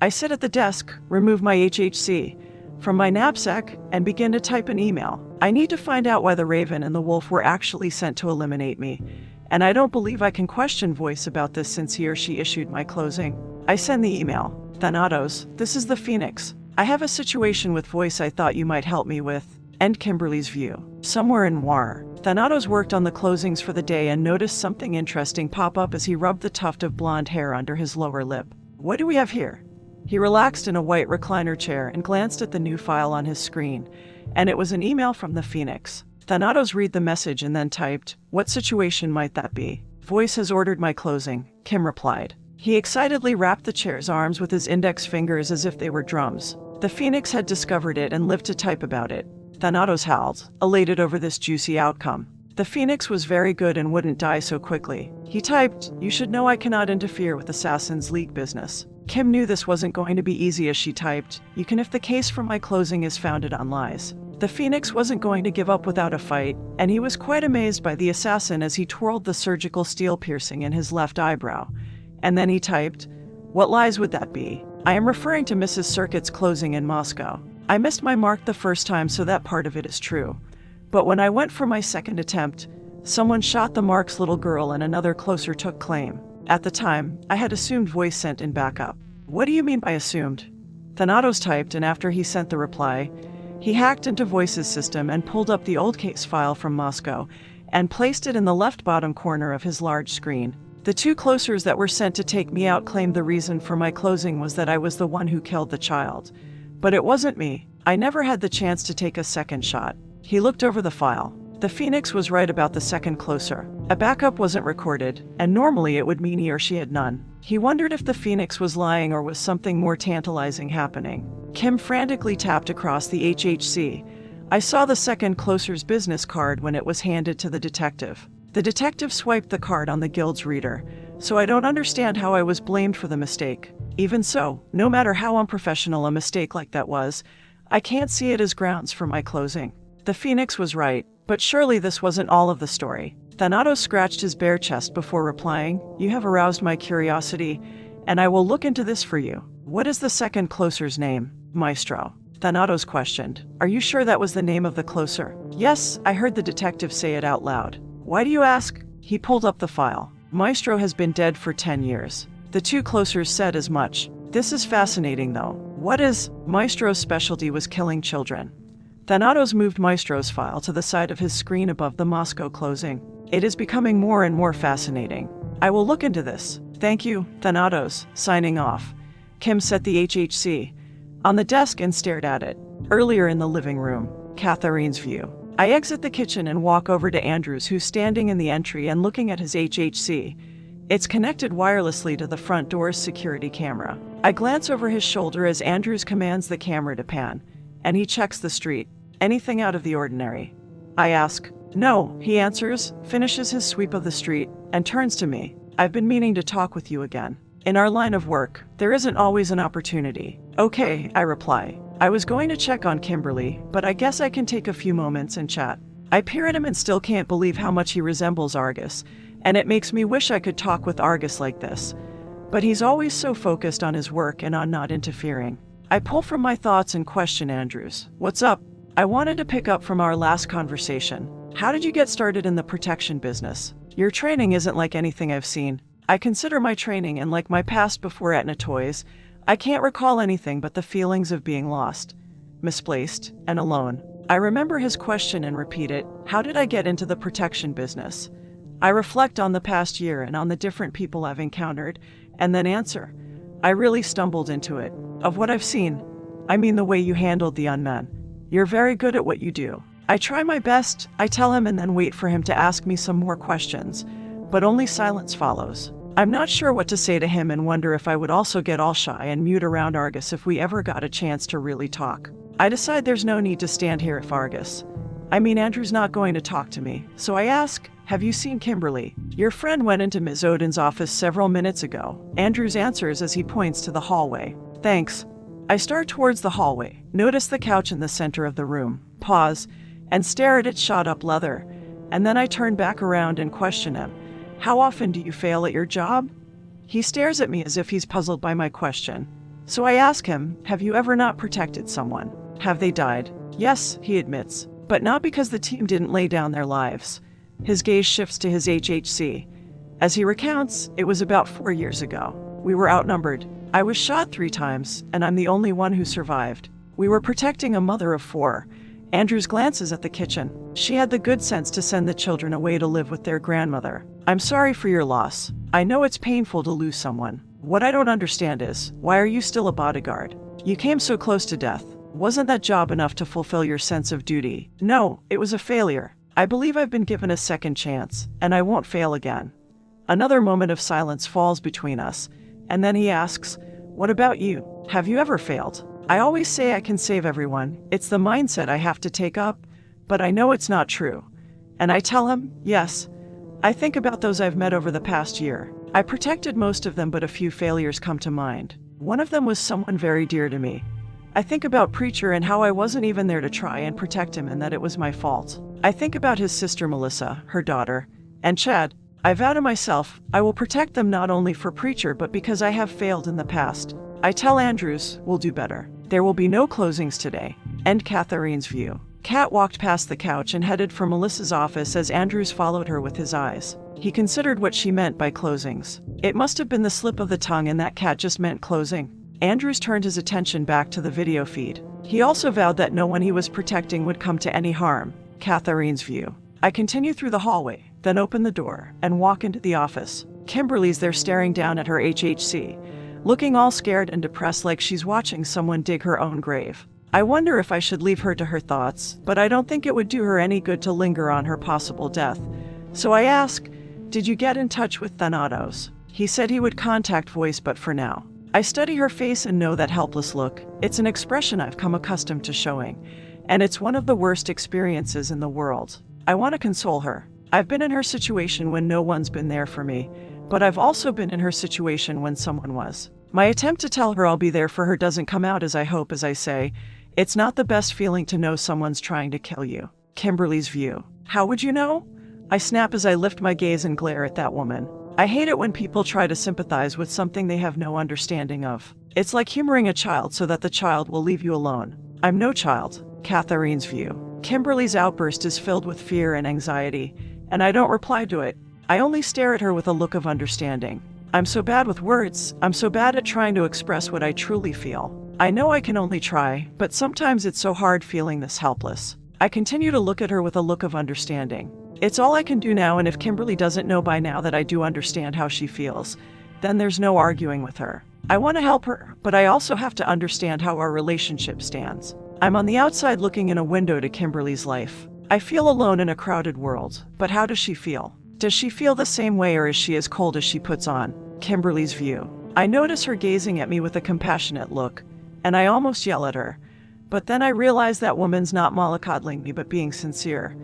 I sit at the desk, remove my HHC from my knapsack, and begin to type an email. I need to find out why the Raven and the Wolf were actually sent to eliminate me, and I don't believe I can question Voice about this since he or she issued my closing. I send the email. Thanatos, this is the Phoenix. I have a situation with Voice I thought you might help me with. End Kimberly's view. Somewhere in Noir, Thanatos worked on the closings for the day and noticed something interesting pop up as he rubbed the tuft of blonde hair under his lower lip. What do we have here? He relaxed in a white recliner chair and glanced at the new file on his screen, and it was an email from the Phoenix. Thanatos read the message and then typed, "What situation might that be?" "Voice has ordered my closing," Kim replied. He excitedly wrapped the chair's arms with his index fingers as if they were drums. The Phoenix had discovered it and lived to type about it. Thanatos howled, elated over this juicy outcome. The Phoenix was very good and wouldn't die so quickly. He typed, "You should know I cannot interfere with Assassin's League business." Kim knew this wasn't going to be easy as she typed, "You can if the case for my closing is founded on lies." The Phoenix wasn't going to give up without a fight, and he was quite amazed by the assassin as he twirled the surgical steel piercing in his left eyebrow. And then he typed, "What lies would that be? I am referring to Mrs. Circuit's closing in Moscow. I missed my mark the first time, so that part of it is true. But when I went for my second attempt, someone shot the mark's little girl and another closer took claim. At the time, I had assumed Voice sent in backup." "What do you mean by assumed?" Thanatos typed, and after he sent the reply, he hacked into Voice's system and pulled up the old case file from Moscow and placed it in the left bottom corner of his large screen. "The two closers that were sent to take me out claimed the reason for my closing was that I was the one who killed the child. But it wasn't me. I never had the chance to take a second shot." He looked over the file. The Phoenix was right about the second closer. A backup wasn't recorded, and normally it would mean he or she had none. He wondered if the Phoenix was lying or was something more tantalizing happening. Kim frantically tapped across the HHC. "I saw the second closer's business card when it was handed to the detective. The detective swiped the card on the guild's reader, so I don't understand how I was blamed for the mistake. Even so, no matter how unprofessional a mistake like that was, I can't see it as grounds for my closing." The Phoenix was right, but surely this wasn't all of the story. Thanatos scratched his bare chest before replying, "You have aroused my curiosity, and I will look into this for you. What is the second closer's name?" "Maestro." Thanatos questioned, "Are you sure that was the name of the closer?" "Yes, I heard the detective say it out loud." "Why do you ask?" He pulled up the file. "Maestro has been dead for 10 years. The two closers said as much. This is fascinating though. What is?" "Maestro's specialty was killing children." Thanatos moved Maestro's file to the side of his screen above the Moscow closing. "It is becoming more and more fascinating. I will look into this. Thank you, Thanatos." Signing off. Kim set the HHC on the desk and stared at it. Earlier in the living room, Catherine's view. I exit the kitchen and walk over to Andrews, who's standing in the entry and looking at his HHC. It's connected wirelessly to the front door's security camera. I glance over his shoulder as Andrews commands the camera to pan, and he checks the street. "Anything out of the ordinary?" I ask. "No," he answers, finishes his sweep of the street, and turns to me. "I've been meaning to talk with you again. In our line of work, there isn't always an opportunity." "Okay," I reply. I was going to check on Kimberly, but I guess I can take a few moments and chat. I peer at him and still can't believe how much he resembles Argus, and it makes me wish I could talk with Argus like this. But he's always so focused on his work and on not interfering. I pull from my thoughts and question Andrews. "What's up?" I wanted to pick up from our last conversation. "How did you get started in the protection business? Your training isn't like anything I've seen." I consider my training, and like my past before Etna Toys, I can't recall anything but the feelings of being lost, misplaced, and alone. I remember his question and repeat it. How did I get into the protection business? I reflect on the past year and on the different people I've encountered, and then answer. I really stumbled into it. Of what I've seen, I mean the way you handled the unmen. You're very good at what you do. I try my best, I tell him, and then wait for him to ask me some more questions, but only silence follows. I'm not sure what to say to him and wonder if I would also get all shy and mute around Argus if we ever got a chance to really talk. I decide there's no need to stand here if Andrew's not going to talk to me, so I ask, "Have you seen Kimberly? Your friend went into Ms. Odin's office several minutes ago." Andrews answers as he points to the hallway. "Thanks." I start towards the hallway, notice the couch in the center of the room, pause, and stare at its shot-up leather, and then I turn back around and question him. "How often do you fail at your job?" He stares at me as if he's puzzled by my question. So I ask him, "Have you ever not protected someone? Have they died?" "Yes," he admits, "but not because the team didn't lay down their lives." His gaze shifts to his HHC. As he recounts, it was about 4 years ago. We were outnumbered. I was shot 3 times, and I'm the only one who survived. We were protecting a mother of 4. Andrews glances at the kitchen. She had the good sense to send the children away to live with their grandmother. "I'm sorry for your loss. I know it's painful to lose someone. What I don't understand is, why are you still a bodyguard? You came so close to death. Wasn't that job enough to fulfill your sense of duty? No, it was a failure. I believe I've been given a second chance, and I won't fail again. Another moment of silence falls between us, and then he asks, what about you? Have you ever failed? I always say I can save everyone. It's the mindset I have to take up, but I know it's not true. And I tell him, yes. I think about those I've met over the past year. I protected most of them, but a few failures come to mind. One of them was someone very dear to me. I think about Preacher and how I wasn't even there to try and protect him and that it was my fault. I think about his sister Melissa, her daughter, and Chad. I vow to myself, I will protect them not only for Preacher but because I have failed in the past. I tell Andrews, we'll do better. There will be no closings today. End Katharine's view. Kat walked past the couch and headed for Melissa's office as Andrews followed her with his eyes. He considered what she meant by closings. It must have been the slip of the tongue and that Kat just meant closing. Andrews turned his attention back to the video feed. He also vowed that no one he was protecting would come to any harm. Katharine's view. I continue through the hallway, then open the door and walk into the office. Kimberly's there staring down at her HHC, looking all scared and depressed like she's watching someone dig her own grave. I wonder if I should leave her to her thoughts, but I don't think it would do her any good to linger on her possible death. So I ask, did you get in touch with Thanatos? He said he would contact Voice, but for now. I study her face and know that helpless look. It's an expression I've come accustomed to showing, and it's one of the worst experiences in the world. I want to console her. I've been in her situation when no one's been there for me, but I've also been in her situation when someone was. My attempt to tell her I'll be there for her doesn't come out as I hope as I say. It's not the best feeling to know someone's trying to kill you. Kimberly's view. How would you know? I snap as I lift my gaze and glare at that woman. I hate it when people try to sympathize with something they have no understanding of. It's like humoring a child so that the child will leave you alone. I'm no child. Katharine's view. Kimberly's outburst is filled with fear and anxiety, and I don't reply to it. I only stare at her with a look of understanding. I'm so bad with words. I'm so bad at trying to express what I truly feel. I know I can only try, but sometimes it's so hard feeling this helpless. I continue to look at her with a look of understanding. It's all I can do now, and if Kimberly doesn't know by now that I do understand how she feels, then there's no arguing with her. I want to help her, but I also have to understand how our relationship stands. I'm on the outside looking in a window to Kimberly's life. I feel alone in a crowded world, but how does she feel? Does she feel the same way, or is she as cold as she puts on? Kimberly's view. I notice her gazing at me with a compassionate look, and I almost yell at her. But then I realize that woman's not mollycoddling me but being sincere.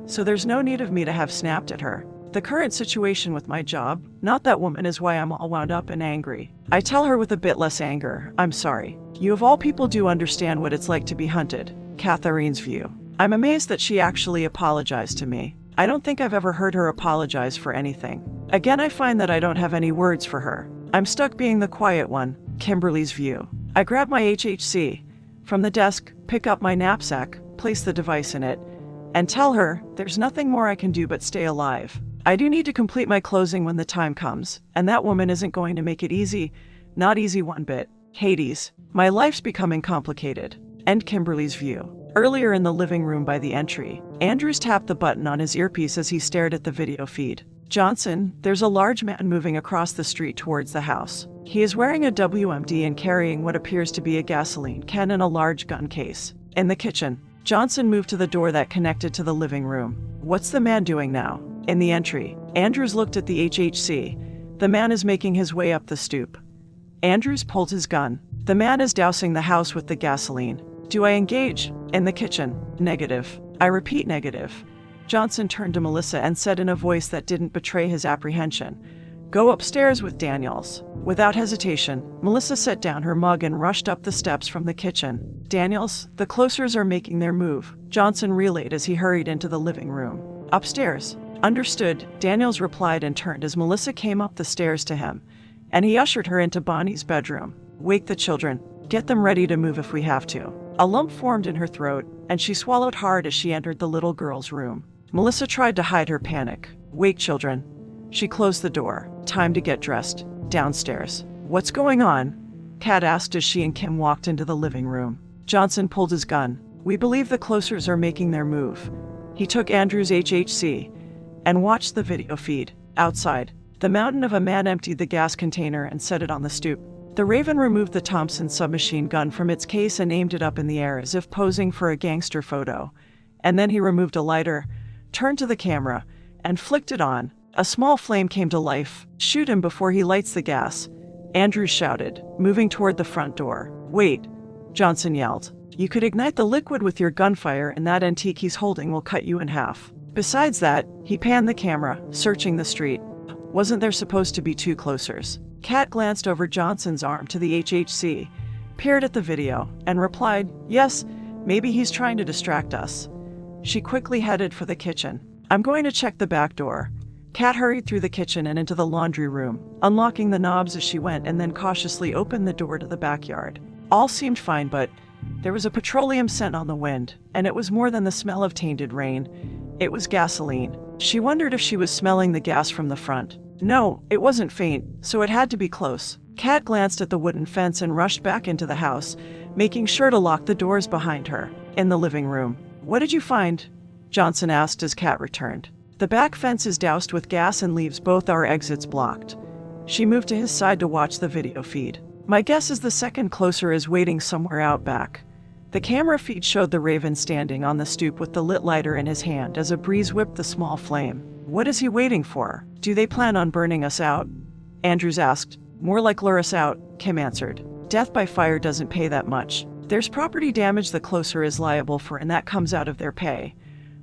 So there's no need of me to have snapped at her. The current situation with my job, not that woman, is why I'm all wound up and angry. I tell her with a bit less anger, I'm sorry. You of all people do understand what it's like to be hunted. Katharine's view. I'm amazed that she actually apologized to me. I don't think I've ever heard her apologize for anything. Again, I find that I don't have any words for her. I'm stuck being the quiet one. Kimberly's view. I grab my HHC from the desk, pick up my knapsack, place the device in it, and tell her there's nothing more I can do but stay alive. I do need to complete my closing when the time comes, and that woman isn't going to make it easy. Not easy one bit. Hades. My life's becoming complicated. End Kimberly's view. Earlier in the living room by the entry, Andrews tapped the button on his earpiece as he stared at the video feed. Johnson, there's a large man moving across the street towards the house. He is wearing a WMD and carrying what appears to be a gasoline can and a large gun case. In the kitchen, Johnson moved to the door that connected to the living room. What's the man doing now? In the entry, Andrews looked at the HHC. The man is making his way up the stoop. Andrews pulled his gun. The man is dousing the house with the gasoline. Do I engage? In the kitchen. Negative. I repeat, negative. Johnson turned to Melissa and said in a voice that didn't betray his apprehension, Go upstairs with Daniels. Without hesitation, Melissa set down her mug and rushed up the steps from the kitchen. Daniels, the closers are making their move, Johnson relayed as he hurried into the living room. Upstairs. Understood, Daniels replied and turned as Melissa came up the stairs to him, and he ushered her into Bonnie's bedroom. Wake the children. Get them ready to move if we have to. A lump formed in her throat, and she swallowed hard as she entered the little girl's room. Melissa tried to hide her panic. Wake children. She closed the door. Time to get dressed. Downstairs. What's going on? Kat asked as she and Kim walked into the living room. Johnson pulled his gun. We believe the closers are making their move. He took Andrew's HHC and watched the video feed. Outside, The mountain of a man emptied the gas container and set it on the stoop. The Raven removed the Thompson submachine gun from its case and aimed it up in the air as if posing for a gangster photo. And then he removed a lighter, turned to the camera, and flicked it on. A small flame came to life. "Shoot him before he lights the gas," Andrews shouted, moving toward the front door. "Wait," Johnson yelled. "You could ignite the liquid with your gunfire and that antique he's holding will cut you in half. Besides that," he panned the camera, searching the street. "Wasn't there supposed to be two closers?" Kat glanced over Johnson's arm to the HHC, peered at the video, and replied, "Yes, maybe he's trying to distract us." She quickly headed for the kitchen. "I'm going to check the back door." Kat hurried through the kitchen and into the laundry room, unlocking the knobs as she went and then cautiously opened the door to the backyard. All seemed fine, but there was a petroleum scent on the wind, and it was more than the smell of tainted rain. It was gasoline. She wondered if she was smelling the gas from the front. No, it wasn't faint, so it had to be close. Kat glanced at the wooden fence and rushed back into the house, making sure to lock the doors behind her. In the living room. "What did you find?" Johnson asked as Kat returned. "The back fence is doused with gas and leaves both our exits blocked." She moved to his side to watch the video feed. "My guess is the second closer is waiting somewhere out back." The camera feed showed the Raven standing on the stoop with the lit lighter in his hand as a breeze whipped the small flame. "What is he waiting for? Do they plan on burning us out?" Andrews asked. "More like lure us out," Kim answered. "Death by fire doesn't pay that much. There's property damage the closer is liable for, and that comes out of their pay."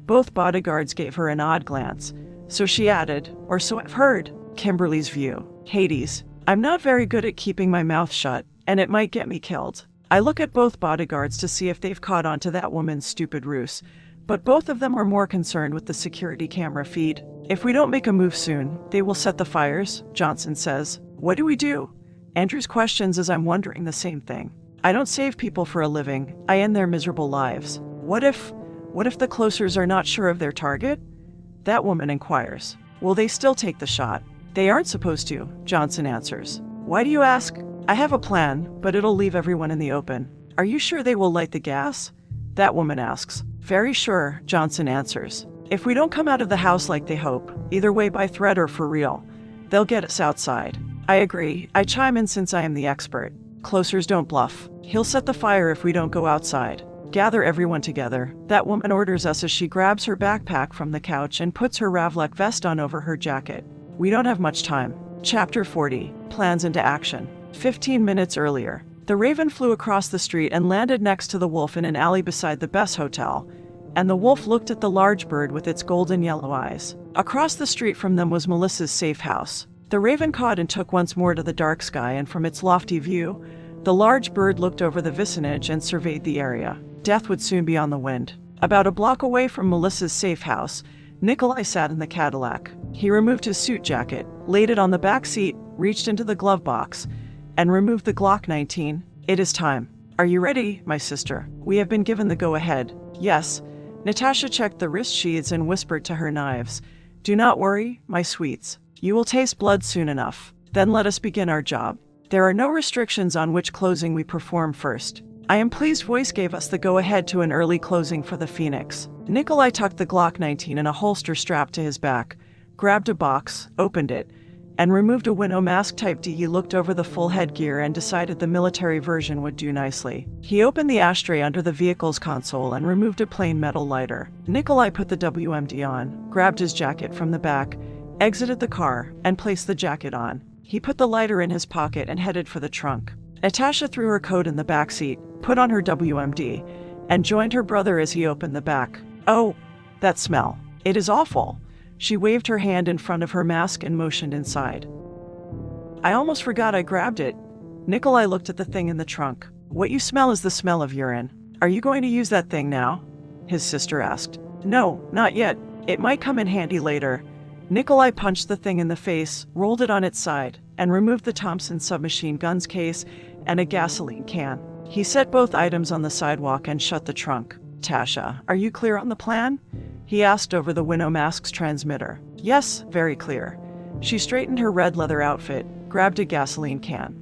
Both bodyguards gave her an odd glance. So she added, "Or so I've heard." Kimberly's view. "Hades. I'm not very good at keeping my mouth shut, and it might get me killed." I look at both bodyguards to see if they've caught on to that woman's stupid ruse, but both of them are more concerned with the security camera feed. "If we don't make a move soon, they will set the fires," Johnson says. "What do we do?" Andrews questions as I'm wondering the same thing. "I don't save people for a living. I end their miserable lives." What if the closers are not sure of their target?" That woman inquires. "Will they still take the shot?" "They aren't supposed to," Johnson answers. "Why do you ask?" "I have a plan, but it'll leave everyone in the open." "Are you sure they will light the gas?" That woman asks. "Very sure," Johnson answers. "If we don't come out of the house like they hope, either way by threat or for real, they'll get us outside." I agree. I chime in since I am the expert. "Closers don't bluff. He'll set the fire if we don't go outside." "Gather everyone together," that woman orders us as she grabs her backpack from the couch and puts her Ravlek vest on over her jacket. We don't have much time. Chapter 40. Plans into action. 15 minutes earlier. The Raven flew across the street and landed next to the wolf in an alley beside the Bess Hotel, and the wolf looked at the large bird with its golden yellow eyes. Across the street from them was Melissa's safe house. The Raven cawed and took once more to the dark sky, and from its lofty view, the large bird looked over the vicinage and surveyed the area. Death would soon be on the wind. About a block away from Melissa's safe house, Nikolai sat in the Cadillac. He removed his suit jacket, laid it on the back seat, reached into the glove box, and removed the Glock 19. "It is time. Are you ready, my sister?" "We have been given the go-ahead." "Yes." Natasha checked the wrist sheaths and whispered to her knives. "Do not worry, my sweets. You will taste blood soon enough. Then let us begin our job. There are no restrictions on which closing we perform first. I am pleased Voice gave us the go-ahead to an early closing for the Phoenix." Nikolai tucked the Glock 19 in a holster strapped to his back, grabbed a box, opened it, and removed a winnow mask type D. He looked over the full headgear and decided the military version would do nicely. He opened the ashtray under the vehicle's console and removed a plain metal lighter. Nikolai put the WMD on, grabbed his jacket from the back, exited the car, and placed the jacket on. He put the lighter in his pocket and headed for the trunk. Natasha threw her coat in the back seat, put on her WMD, and joined her brother as he opened the back. "Oh, that smell. It is awful." She waved her hand in front of her mask and motioned inside. "I almost forgot I grabbed it." Nikolai looked at the thing in the trunk. "What you smell is the smell of urine. Are you going to use that thing now?" his sister asked. "No, not yet. It might come in handy later." Nikolai punched the thing in the face, rolled it on its side, and removed the Thompson submachine gun's case and a gasoline can. He set both items on the sidewalk and shut the trunk. "Tasha, are you clear on the plan?" he asked over the winnow mask's transmitter. "Yes, very clear." She straightened her red leather outfit, grabbed a gasoline can,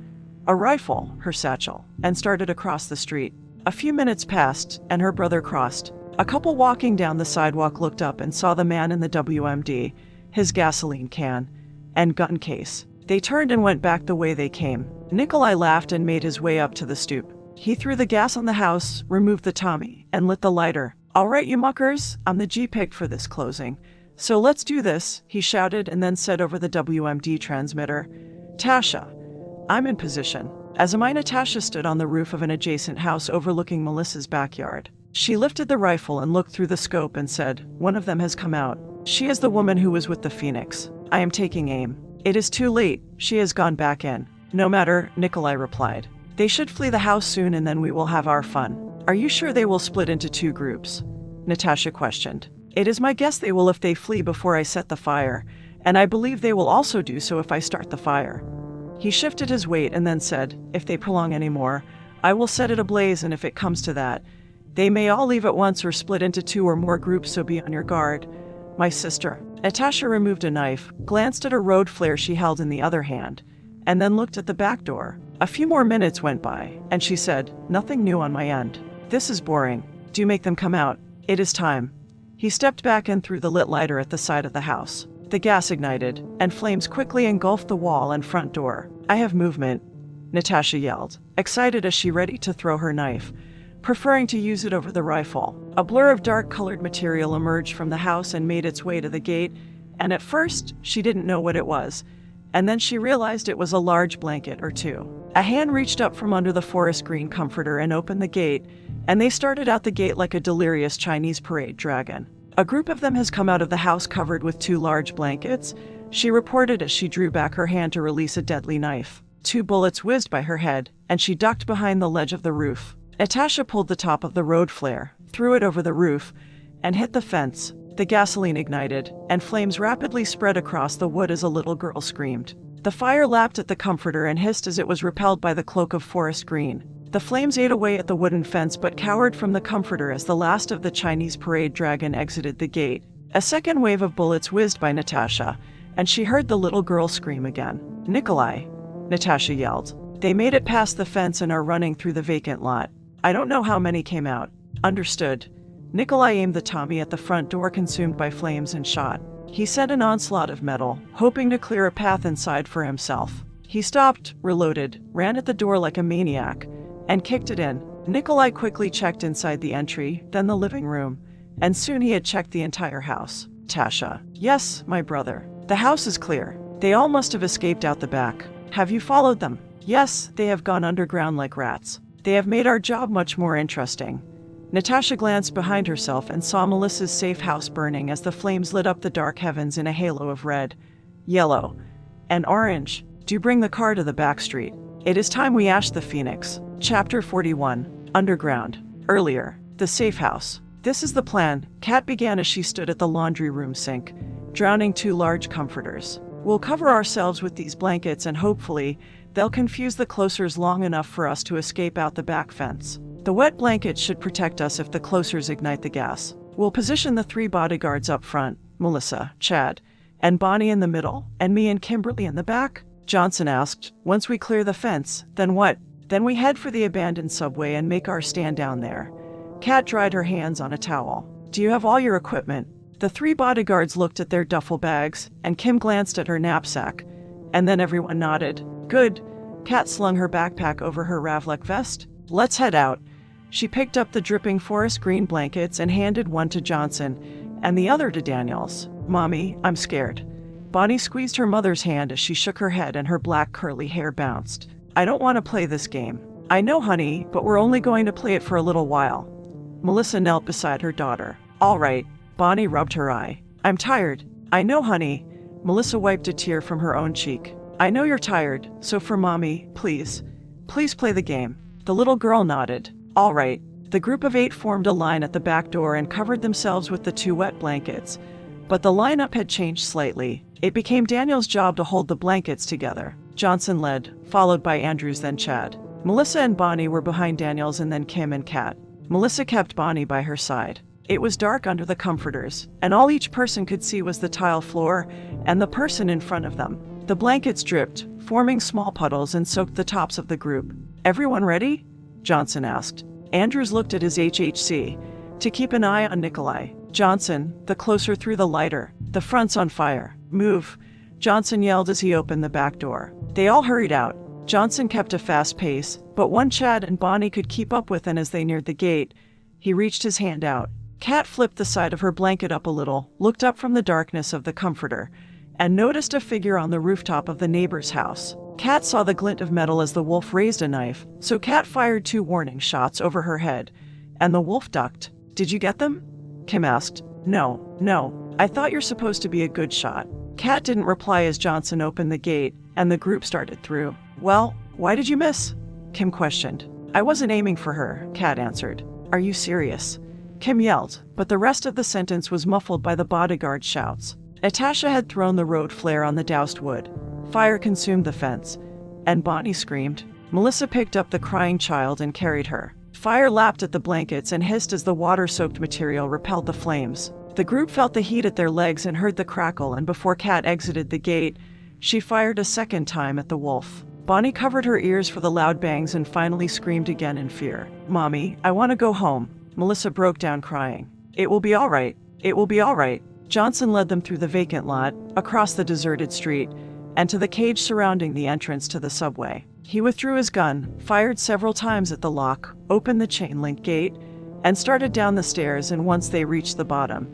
a rifle, her satchel, and started across the street. A few minutes passed, and her brother crossed. A couple walking down the sidewalk looked up and saw the man in the WMD, his gasoline can, and gun case. They turned and went back the way they came. Nikolai laughed and made his way up to the stoop. He threw the gas on the house, removed the Tommy, and lit the lighter. "All right, you muckers, I'm the G-pick for this closing. So let's do this," he shouted and then said over the WMD transmitter, "Tasha, I'm in position." As am I. Natasha stood on the roof of an adjacent house overlooking Melissa's backyard. She lifted the rifle and looked through the scope and said, "One of them has come out. She is the woman who was with the Phoenix. I am taking aim." "It is too late. She has gone back in." "No matter," Nikolai replied. "They should flee the house soon and then we will have our fun." "Are you sure they will split into 2 groups?" Natasha questioned. "It is my guess they will if they flee before I set the fire, and I believe they will also do so if I start the fire." He shifted his weight and then said, "If they prolong any more, I will set it ablaze, and if it comes to that, they may all leave at once or split into 2 or more groups, so be on your guard." "My sister." Natasha removed a knife, glanced at a road flare she held in the other hand, and then looked at the back door. A few more minutes went by, and she said, "Nothing new on my end. This is boring. Do make them come out. It is time." He stepped back and threw the lit lighter at the side of the house. The gas ignited, and flames quickly engulfed the wall and front door. "I have movement," Natasha yelled, excited as she ready to throw her knife, preferring to use it over the rifle. A blur of dark-colored material emerged from the house and made its way to the gate, and at first, she didn't know what it was, and then she realized it was a large blanket or 2. A hand reached up from under the forest green comforter and opened the gate, and they started out the gate like a delirious Chinese parade dragon. "A group of them has come out of the house covered with 2 large blankets," she reported as she drew back her hand to release a deadly knife. 2 bullets whizzed by her head, and she ducked behind the ledge of the roof. Natasha pulled the top of the road flare, threw it over the roof, and hit the fence. The gasoline ignited, and flames rapidly spread across the wood as a little girl screamed. The fire lapped at the comforter and hissed as it was repelled by the cloak of forest green. The flames ate away at the wooden fence but cowered from the comforter as the last of the Chinese parade dragon exited the gate. A second wave of bullets whizzed by Natasha, and she heard the little girl scream again. "Nikolai," Natasha yelled. "They made it past the fence and are running through the vacant lot. I don't know how many came out." "Understood." Nikolai aimed the Tommy at the front door consumed by flames and shot. He sent an onslaught of metal, hoping to clear a path inside for himself. He stopped, reloaded, ran at the door like a maniac, and kicked it in. Nikolai quickly checked inside the entry, then the living room, and soon he had checked the entire house. "Tasha." "Yes, my brother. The house is clear. They all must have escaped out the back. Have you followed them?" "Yes, they have gone underground like rats. They have made our job much more interesting." Natasha glanced behind herself and saw Melissa's safe house burning as the flames lit up the dark heavens in a halo of red, yellow, and orange. "Do bring the car to the back street. It is time we ashed the Phoenix." Chapter 41. Underground. Earlier. The safe house. "This is the plan," Kat began as she stood at the laundry room sink, drowning 2 large comforters. "We'll cover ourselves with these blankets and hopefully they'll confuse the closers long enough for us to escape out the back fence. The wet blankets should protect us if the closers ignite the gas. We'll position the 3 bodyguards up front, Melissa, Chad, and Bonnie in the middle, and me and Kimberly in the back?" Johnson asked. "Once we clear the fence, then what?" "Then we head for the abandoned subway and make our stand down there." Kat dried her hands on a towel. "Do you have all your equipment?" The 3 bodyguards looked at their duffel bags, and Kim glanced at her knapsack, and then everyone nodded. "Good." Kat slung her backpack over her Ravlek vest. "Let's head out." She picked up the dripping forest green blankets and handed one to Johnson, and the other to Daniels. "Mommy, I'm scared." Bonnie squeezed her mother's hand as she shook her head and her black curly hair bounced. "I don't want to play this game." "I know, honey, but we're only going to play it for a little while." Melissa knelt beside her daughter. "All right." Bonnie rubbed her eye. "I'm tired." "I know, honey." Melissa wiped a tear from her own cheek. "I know you're tired, so for Mommy, please. Please play the game." The little girl nodded. "All right." The group of 8 formed a line at the back door and covered themselves with the 2 wet blankets. But the lineup had changed slightly. It became Daniel's job to hold the blankets together. Johnson led, followed by Andrews, then Chad. Melissa and Bonnie were behind Daniels, and then Kim and Kat. Melissa kept Bonnie by her side. It was dark under the comforters, and all each person could see was the tile floor and the person in front of them. The blankets dripped, forming small puddles, and soaked the tops of the group. "Everyone ready?" Johnson asked. Andrews looked at his HHC. "To keep an eye on Nikolai." Johnson, the closer through the lighter. "The front's on fire. Move." Johnson yelled as he opened the back door. They all hurried out. Johnson kept a fast pace, but one Chad and Bonnie could keep up with, and as they neared the gate, he reached his hand out. Kat flipped the side of her blanket up a little, looked up from the darkness of the comforter, and noticed a figure on the rooftop of the neighbor's house. Kat saw the glint of metal as the wolf raised a knife, so Kat fired 2 warning shots over her head, and the wolf ducked. "Did you get them?" Kim asked. No. I thought you're supposed to be a good shot." Kat didn't reply as Johnson opened the gate, and the group started through. "Well, why did you miss?" Kim questioned. "I wasn't aiming for her," Kat answered. "Are you serious?" Kim yelled, but the rest of the sentence was muffled by the bodyguard's shouts. Natasha had thrown the road flare on the doused wood. Fire consumed the fence, and Bonnie screamed. Melissa picked up the crying child and carried her. Fire lapped at the blankets and hissed as the water-soaked material repelled the flames. The group felt the heat at their legs and heard the crackle, and before Kat exited the gate, she fired a second time at the wolf. Bonnie covered her ears for the loud bangs and finally screamed again in fear. "Mommy, I want to go home." Melissa broke down crying. "It will be all right. It will be all right." Johnson led them through the vacant lot, across the deserted street, and to the cage surrounding the entrance to the subway. He withdrew his gun, fired several times at the lock, opened the chain-link gate, and started down the stairs, and once they reached the bottom,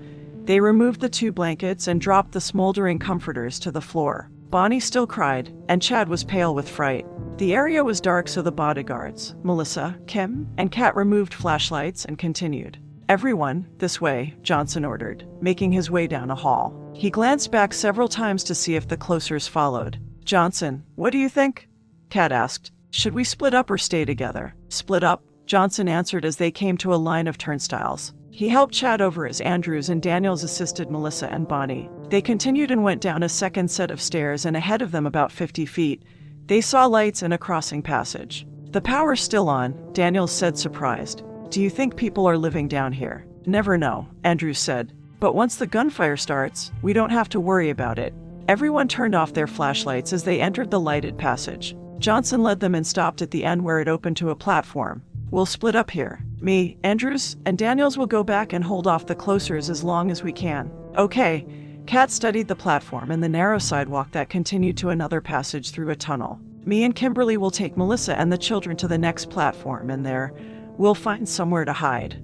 they removed the 2 blankets and dropped the smoldering comforters to the floor. Bonnie still cried, and Chad was pale with fright. The area was dark, so the bodyguards, Melissa, Kim, and Kat removed flashlights and continued. "Everyone, this way," Johnson ordered, making his way down a hall. He glanced back several times to see if the closers followed. "Johnson, what do you think?" Kat asked. "Should we split up or stay together?" "Split up," Johnson answered as they came to a line of turnstiles. He helped Chad over as Andrews and Daniels assisted Melissa and Bonnie. They continued and went down a second set of stairs, and ahead of them about 50 feet, they saw lights and a crossing passage. "The power's still on," Daniels said, surprised. "Do you think people are living down here?" "Never know," Andrews said. "But once the gunfire starts, we don't have to worry about it." Everyone turned off their flashlights as they entered the lighted passage. Johnson led them and stopped at the end where it opened to a platform. "We'll split up here. Me, Andrews, and Daniels will go back and hold off the closers as long as we can." "Okay." Kat studied the platform and the narrow sidewalk that continued to another passage through a tunnel. "Me and Kimberly will take Melissa and the children to the next platform, and there, we'll find somewhere to hide."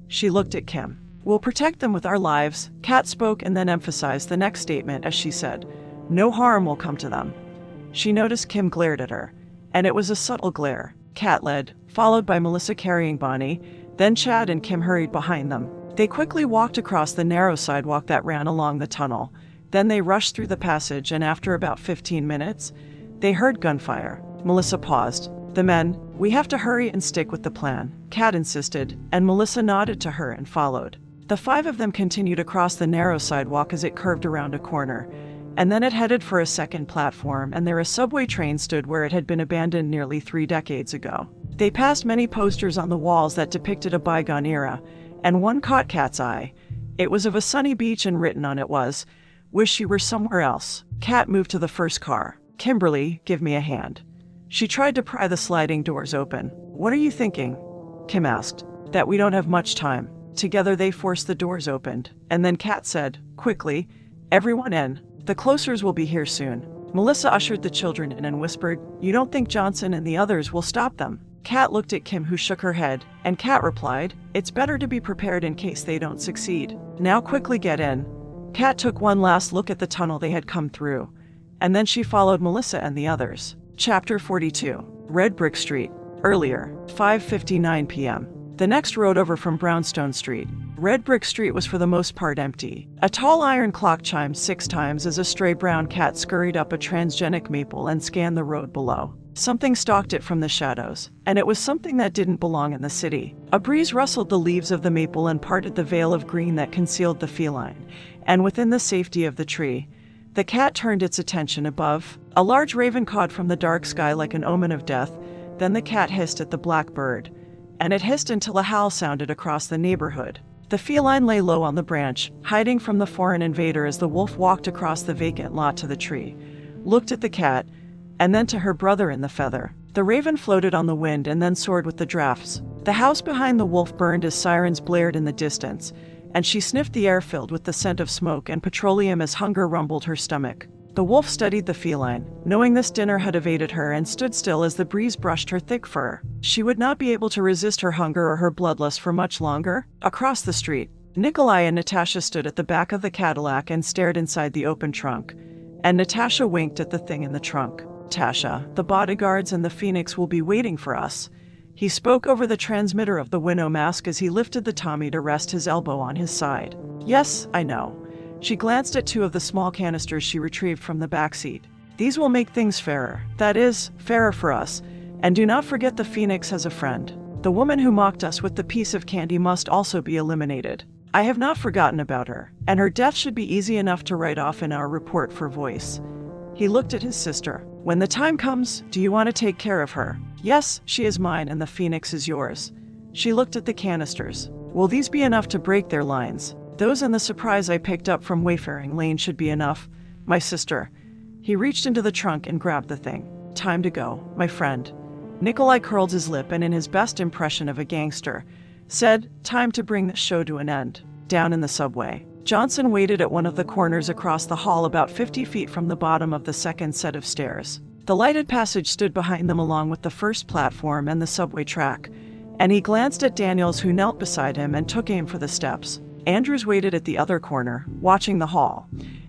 She looked at Kim. "We'll protect them with our lives." Kat spoke and then emphasized the next statement as she said, "No harm will come to them." She noticed Kim glared at her, and it was a subtle glare. Kat led, followed by Melissa carrying Bonnie, then Chad and Kim hurried behind them. They quickly walked across the narrow sidewalk that ran along the tunnel. Then they rushed through the passage, and after about 15 minutes, they heard gunfire. Melissa paused. "The men, we have to hurry and stick with the plan," Kat insisted, and Melissa nodded to her and followed. The 5 of them continued across the narrow sidewalk as it curved around a corner, and then it headed for a second platform, and there a subway train stood where it had been abandoned nearly 3 decades ago. They passed many posters on the walls that depicted a bygone era, and one caught Kat's eye. It was of a sunny beach, and written on it was, "Wish you were somewhere else." Kat moved to the first car. "Kimberly, give me a hand." She tried to pry the sliding doors open. "What are you thinking?" Kim asked. "That we don't have much time." Together they forced the doors open, and then Kat said, quickly, "Everyone in. The closers will be here soon." Melissa ushered the children in and whispered, "You don't think Johnson and the others will stop them?" Kat looked at Kim, who shook her head, and Kat replied, "It's better to be prepared in case they don't succeed. Now quickly get in." Kat took one last look at the tunnel they had come through, and then she followed Melissa and the others. Chapter 42. Red Brick Street. Earlier, 5:59 p.m. The next road over from Brownstone Street. Red Brick Street was for the most part empty. A tall iron clock chimed 6 times as a stray brown cat scurried up a transgenic maple and scanned the road below. Something stalked it from the shadows, and it was something that didn't belong in the city. A breeze rustled the leaves of the maple and parted the veil of green that concealed the feline, and within the safety of the tree, the cat turned its attention above. A large raven cawed from the dark sky like an omen of death. Then the cat hissed at the black bird, and it hissed until a howl sounded across the neighborhood. The feline lay low on the branch, hiding from the foreign invader as the wolf walked across the vacant lot to the tree, looked at the cat, and then to her brother in the feather. The raven floated on the wind and then soared with the drafts. The house behind the wolf burned as sirens blared in the distance, and she sniffed the air filled with the scent of smoke and petroleum as hunger rumbled her stomach. The wolf studied the feline, knowing this dinner had evaded her, and stood still as the breeze brushed her thick fur. She would not be able to resist her hunger or her bloodlust for much longer. Across the street, Nikolai and Natasha stood at the back of the Cadillac and stared inside the open trunk. And Natasha winked at the thing in the trunk. "Tasha, the bodyguards and the Phoenix will be waiting for us." He spoke over the transmitter of the winnow mask as he lifted the Tommy to rest his elbow on his side. "Yes, I know." She glanced at 2 of the small canisters she retrieved from the back seat. "These will make things fairer. That is, fairer for us. And do not forget the Phoenix has a friend. The woman who mocked us with the piece of candy must also be eliminated. I have not forgotten about her, and her death should be easy enough to write off in our report for voice." He looked at his sister. "When the time comes, do you want to take care of her?" "Yes, she is mine and the Phoenix is yours." She looked at the canisters. "Will these be enough to break their lines?" "Those and the surprise I picked up from Wayfaring Lane should be enough, my sister." He reached into the trunk and grabbed the thing. "Time to go, my friend." Nikolai curled his lip and in his best impression of a gangster, said, "Time to bring this show to an end." Down in the subway, Johnson waited at one of the corners across the hall about 50 feet from the bottom of the second set of stairs. The lighted passage stood behind them along with the first platform and the subway track, and he glanced at Daniels, who knelt beside him, and took aim for the steps. Andrews waited at the other corner, watching the hall,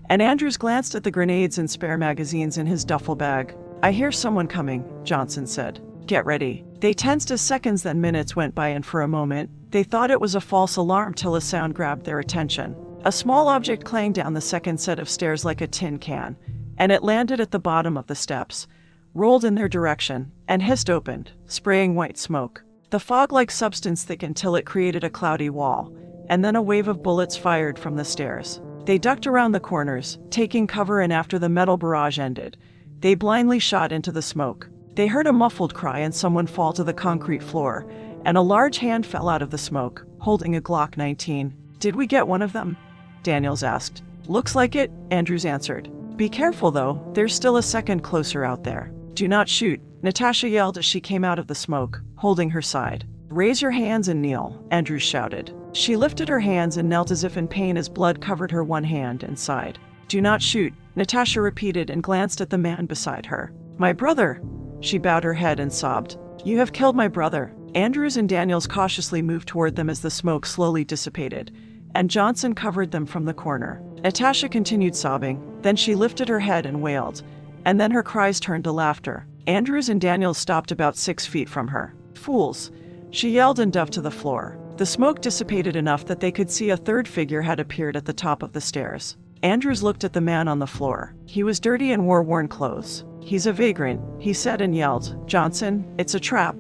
and Andrews glanced at the grenades and spare magazines in his duffel bag. "I hear someone coming," Johnson said. "Get ready." They tensed as seconds then minutes went by, and for a moment, they thought it was a false alarm till a sound grabbed their attention. A small object clanged down the second set of stairs like a tin can, and it landed at the bottom of the steps, rolled in their direction, and hissed open, spraying white smoke. The fog-like substance thickened till it created a cloudy wall, and then a wave of bullets fired from the stairs. They ducked around the corners, taking cover, and after the metal barrage ended, they blindly shot into the smoke. They heard a muffled cry and someone fall to the concrete floor, and a large hand fell out of the smoke, holding a Glock 19. "Did we get one of them?" Daniels asked. "Looks like it," Andrews answered. "Be careful, though. There's still a second closer out there." "Do not shoot," Natasha yelled as she came out of the smoke, holding her side. "Raise your hands and kneel," Andrews shouted. She lifted her hands and knelt as if in pain as blood covered her one hand, and sighed. "Do not shoot," Natasha repeated and glanced at the man beside her. "My brother!" She bowed her head and sobbed. "You have killed my brother." Andrews and Daniels cautiously moved toward them as the smoke slowly dissipated, and Johnson covered them from the corner. Natasha continued sobbing, then she lifted her head and wailed, and then her cries turned to laughter. Andrews and Daniels stopped about 6 feet from her. "Fools!" She yelled and dove to the floor. The smoke dissipated enough that they could see a third figure had appeared at the top of the stairs. Andrews looked at the man on the floor. He was dirty and wore worn clothes. "He's a vagrant," he said and yelled, "Johnson, it's a trap."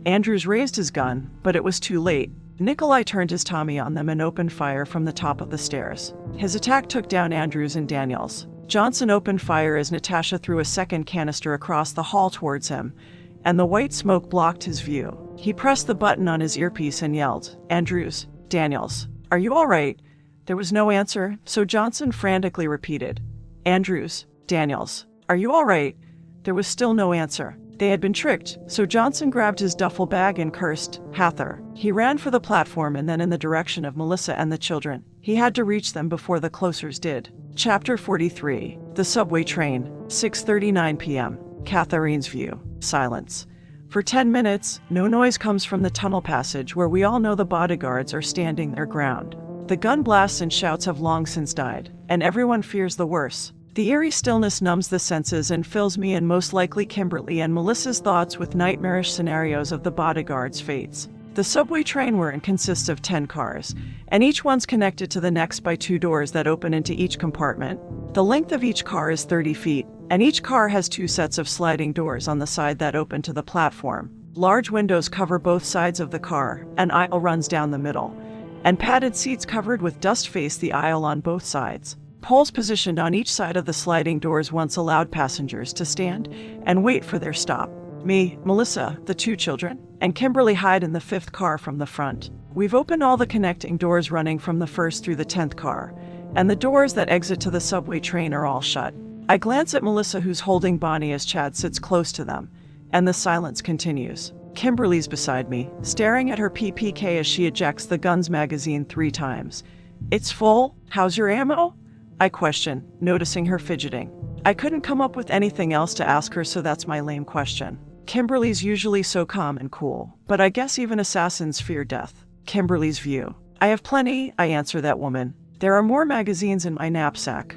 Andrews raised his gun, but it was too late. Nikolai turned his Tommy on them and opened fire from the top of the stairs. His attack took down Andrews and Daniels. Johnson opened fire as Natasha threw a second canister across the hall towards him, and the white smoke blocked his view. He pressed the button on his earpiece and yelled, "Andrews, Daniels, are you all right?" There was no answer, so Johnson frantically repeated, "Andrews, Daniels, are you all right?" There was still no answer. They had been tricked, so Johnson grabbed his duffel bag and cursed, "Hather." He ran for the platform and then in the direction of Melissa and the children. He had to reach them before the closers did. Chapter 43. The Subway Train. 6:39 p.m. Catherine's view. Silence. For 10 minutes, no noise comes from the tunnel passage where we all know the bodyguards are standing their ground. The gun blasts and shouts have long since died, and everyone fears the worst. The eerie stillness numbs the senses and fills me and most likely Kimberly and Melissa's thoughts with nightmarish scenarios of the bodyguards' fates. The subway train we're in consists of 10 cars, and each one's connected to the next by 2 doors that open into each compartment. The length of each car is 30 feet, and each car has 2 sets of sliding doors on the side that open to the platform. Large windows cover both sides of the car, an aisle runs down the middle, and padded seats covered with dust face the aisle on both sides. Poles positioned on each side of the sliding doors once allowed passengers to stand and wait for their stop. Me, Melissa, the 2 children, and Kimberly hide in the 5th car from the front. We've opened all the connecting doors running from the 1st through the 10th car, and the doors that exit to the subway train are all shut. I glance at Melissa, who's holding Bonnie as Chad sits close to them, and the silence continues. Kimberly's beside me, staring at her PPK as she ejects the gun's magazine 3 times. "It's full. How's your ammo?" I question, noticing her fidgeting. I couldn't come up with anything else to ask her, so that's my lame question. Kimberly's usually so calm and cool, but I guess even assassins fear death. Kimberly's view. I have plenty, I answer that woman. There are more magazines in my knapsack.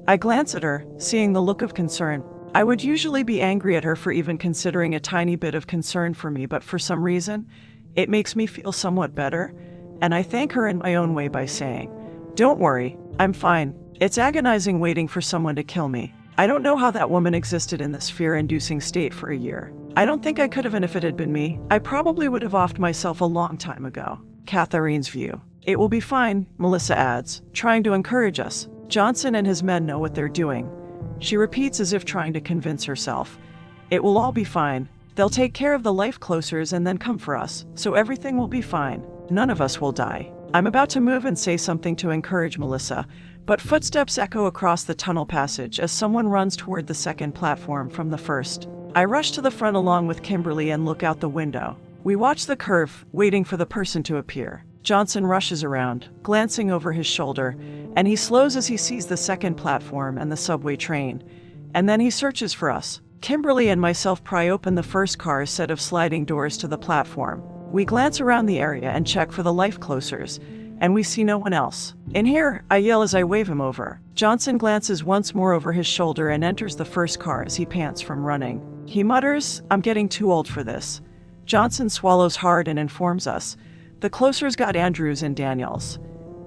I glance at her, seeing the look of concern. I would usually be angry at her for even considering a tiny bit of concern for me, but for some reason, it makes me feel somewhat better, and I thank her in my own way by saying, "Don't worry, I'm fine. It's agonizing waiting for someone to kill me. I don't know how that woman existed in this fear-inducing state for a year. I don't think I could have, and if it had been me, I probably would have offed myself a long time ago." Catherine's view. "It will be fine," Melissa adds, trying to encourage us. "Johnson and his men know what they're doing." She repeats as if trying to convince herself. "It will all be fine. They'll take care of the life closers and then come for us, so everything will be fine. None of us will die." I'm about to move and say something to encourage Melissa, but footsteps echo across the tunnel passage as someone runs toward the second platform from the first. I rush to the front along with Kimberly and look out the window. We watch the curve, waiting for the person to appear. Johnson rushes around, glancing over his shoulder, and he slows as he sees the second platform and the subway train. And then he searches for us. Kimberly and myself pry open the first car's set of sliding doors to the platform. We glance around the area and check for the life closers, and we see no one else. "In here," I yell as I wave him over. Johnson glances once more over his shoulder and enters the first car as he pants from running. He mutters, "I'm getting too old for this." Johnson swallows hard and informs us, "The closers got Andrews and Daniels."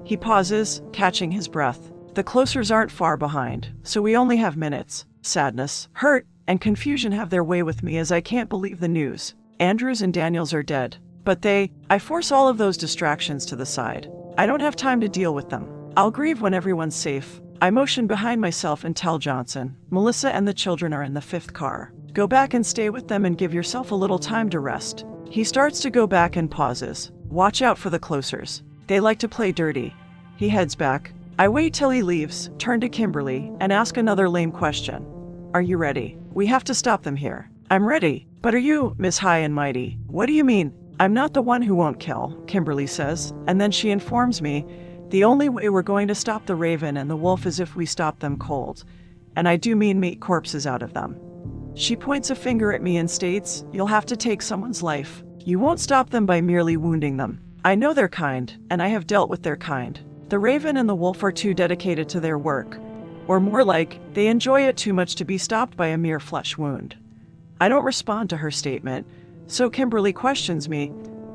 He pauses, catching his breath. The closers aren't far behind, so we only have minutes. Sadness, hurt, and confusion have their way with me as I can't believe the news. Andrews and Daniels are dead. But I force all of those distractions to the side. I don't have time to deal with them. I'll grieve when everyone's safe. I motion behind myself and tell Johnson, "Melissa and the children are in the fifth car. Go back and stay with them and give yourself a little time to rest." He starts to go back and pauses. "Watch out for the closers. They like to play dirty." He heads back. I wait till he leaves, turn to Kimberly, and ask another lame question. "Are you ready? We have to stop them here." "I'm ready. But are you, Miss High and Mighty?" "What do you mean?" "I'm not the one who won't kill," Kimberly says, and then she informs me, "The only way we're going to stop the Raven and the Wolf is if we stop them cold. And I do mean meat corpses out of them." She points a finger at me and states, "You'll have to take someone's life. You won't stop them by merely wounding them. I know their kind, and I have dealt with their kind. The Raven and the Wolf are too dedicated to their work. Or more like, they enjoy it too much to be stopped by a mere flesh wound." I don't respond to her statement, so Kimberly questions me,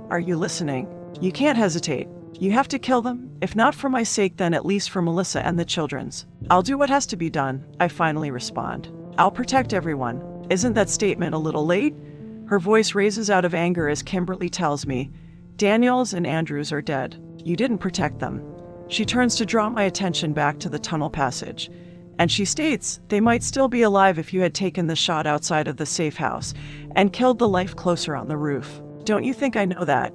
"Are you listening? You can't hesitate. You have to kill them, if not for my sake then at least for Melissa and the children's." "I'll do what has to be done," I finally respond. "I'll protect everyone." Isn't that statement a little late? Her voice raises out of anger as Kimberly tells me, "Daniels and Andrews are dead. You didn't protect them." She turns to draw my attention back to the tunnel passage, and she states, "They might still be alive if you had taken the shot outside of the safe house and killed the life closer on the roof. Don't you think I know that?"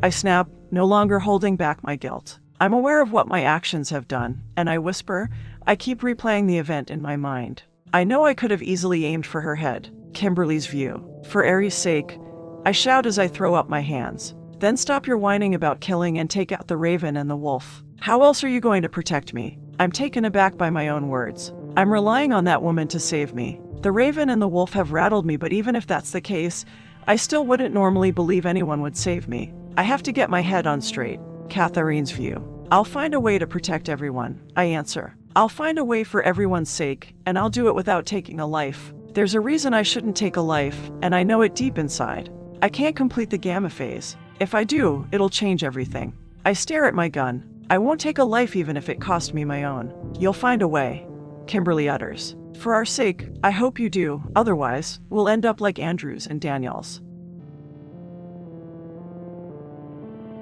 I snap, no longer holding back my guilt. I'm aware of what my actions have done, and I whisper, I keep replaying the event in my mind. I know I could have easily aimed for her head. Kimberly's view. For Aries' sake, I shout as I throw up my hands. "Then stop your whining about killing and take out the Raven and the Wolf. How else are you going to protect me?" I'm taken aback by my own words. I'm relying on that woman to save me. The Raven and the Wolf have rattled me, but even if that's the case, I still wouldn't normally believe anyone would save me. I have to get my head on straight. Catherine's view. "I'll find a way to protect everyone," I answer. "I'll find a way for everyone's sake, and I'll do it without taking a life. There's a reason I shouldn't take a life, and I know it deep inside. I can't complete the gamma phase. If I do, it'll change everything." I stare at my gun. "I won't take a life even if it cost me my own." "You'll find a way," Kimberly utters. "For our sake, I hope you do. Otherwise, we'll end up like Andrews and Daniels."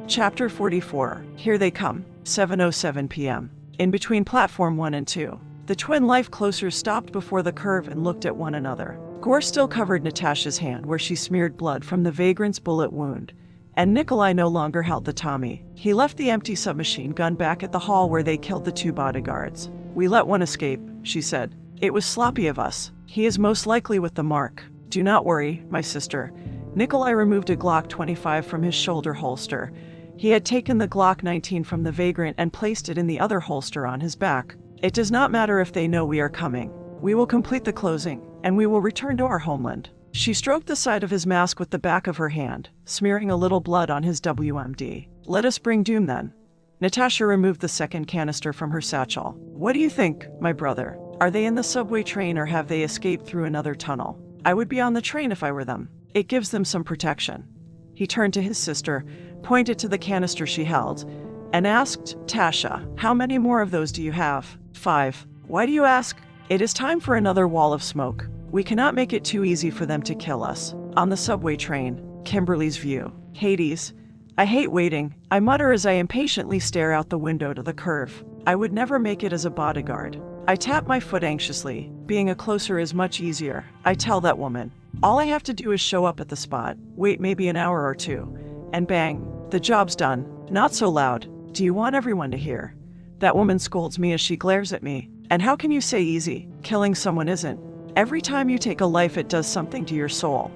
Chapter 44. Here they come. 7:07 p.m. In between platform 1 and 2. The twin life closers stopped before the curve and looked at one another. Gore still covered Natasha's hand where she smeared blood from the vagrant's bullet wound, and Nikolai no longer held the Tommy. He left the empty submachine gun back at the hall where they killed the 2 bodyguards. "We let one escape," she said. "It was sloppy of us. He is most likely with the mark. Do not worry, my sister." Nikolai removed a Glock 25 from his shoulder holster. He had taken the Glock 19 from the vagrant and placed it in the other holster on his back. It does not matter if they know we are coming. We will complete the closing, and we will return to our homeland. She stroked the side of his mask with the back of her hand, smearing a little blood on his WMD. Let us bring doom then. Natasha removed the second canister from her satchel. What do you think, my brother? Are they in the subway train or have they escaped through another tunnel? I would be on the train if I were them. It gives them some protection. He turned to his sister, pointed to the canister she held, and asked, Tasha, how many more of those do you have? 5. Why do you ask? It is time for another wall of smoke. We cannot make it too easy for them to kill us. On the subway train, Kimberly's view. Hades. I hate waiting, I mutter as I impatiently stare out the window to the curve. I would never make it as a bodyguard. I tap my foot anxiously. Being a closer is much easier. I tell that woman. All I have to do is show up at the spot, wait maybe an hour or two, and bang, the job's done. Not so loud. Do you want everyone to hear? That woman scolds me as she glares at me. And how can you say easy? Killing someone isn't. Every time you take a life, it does something to your soul.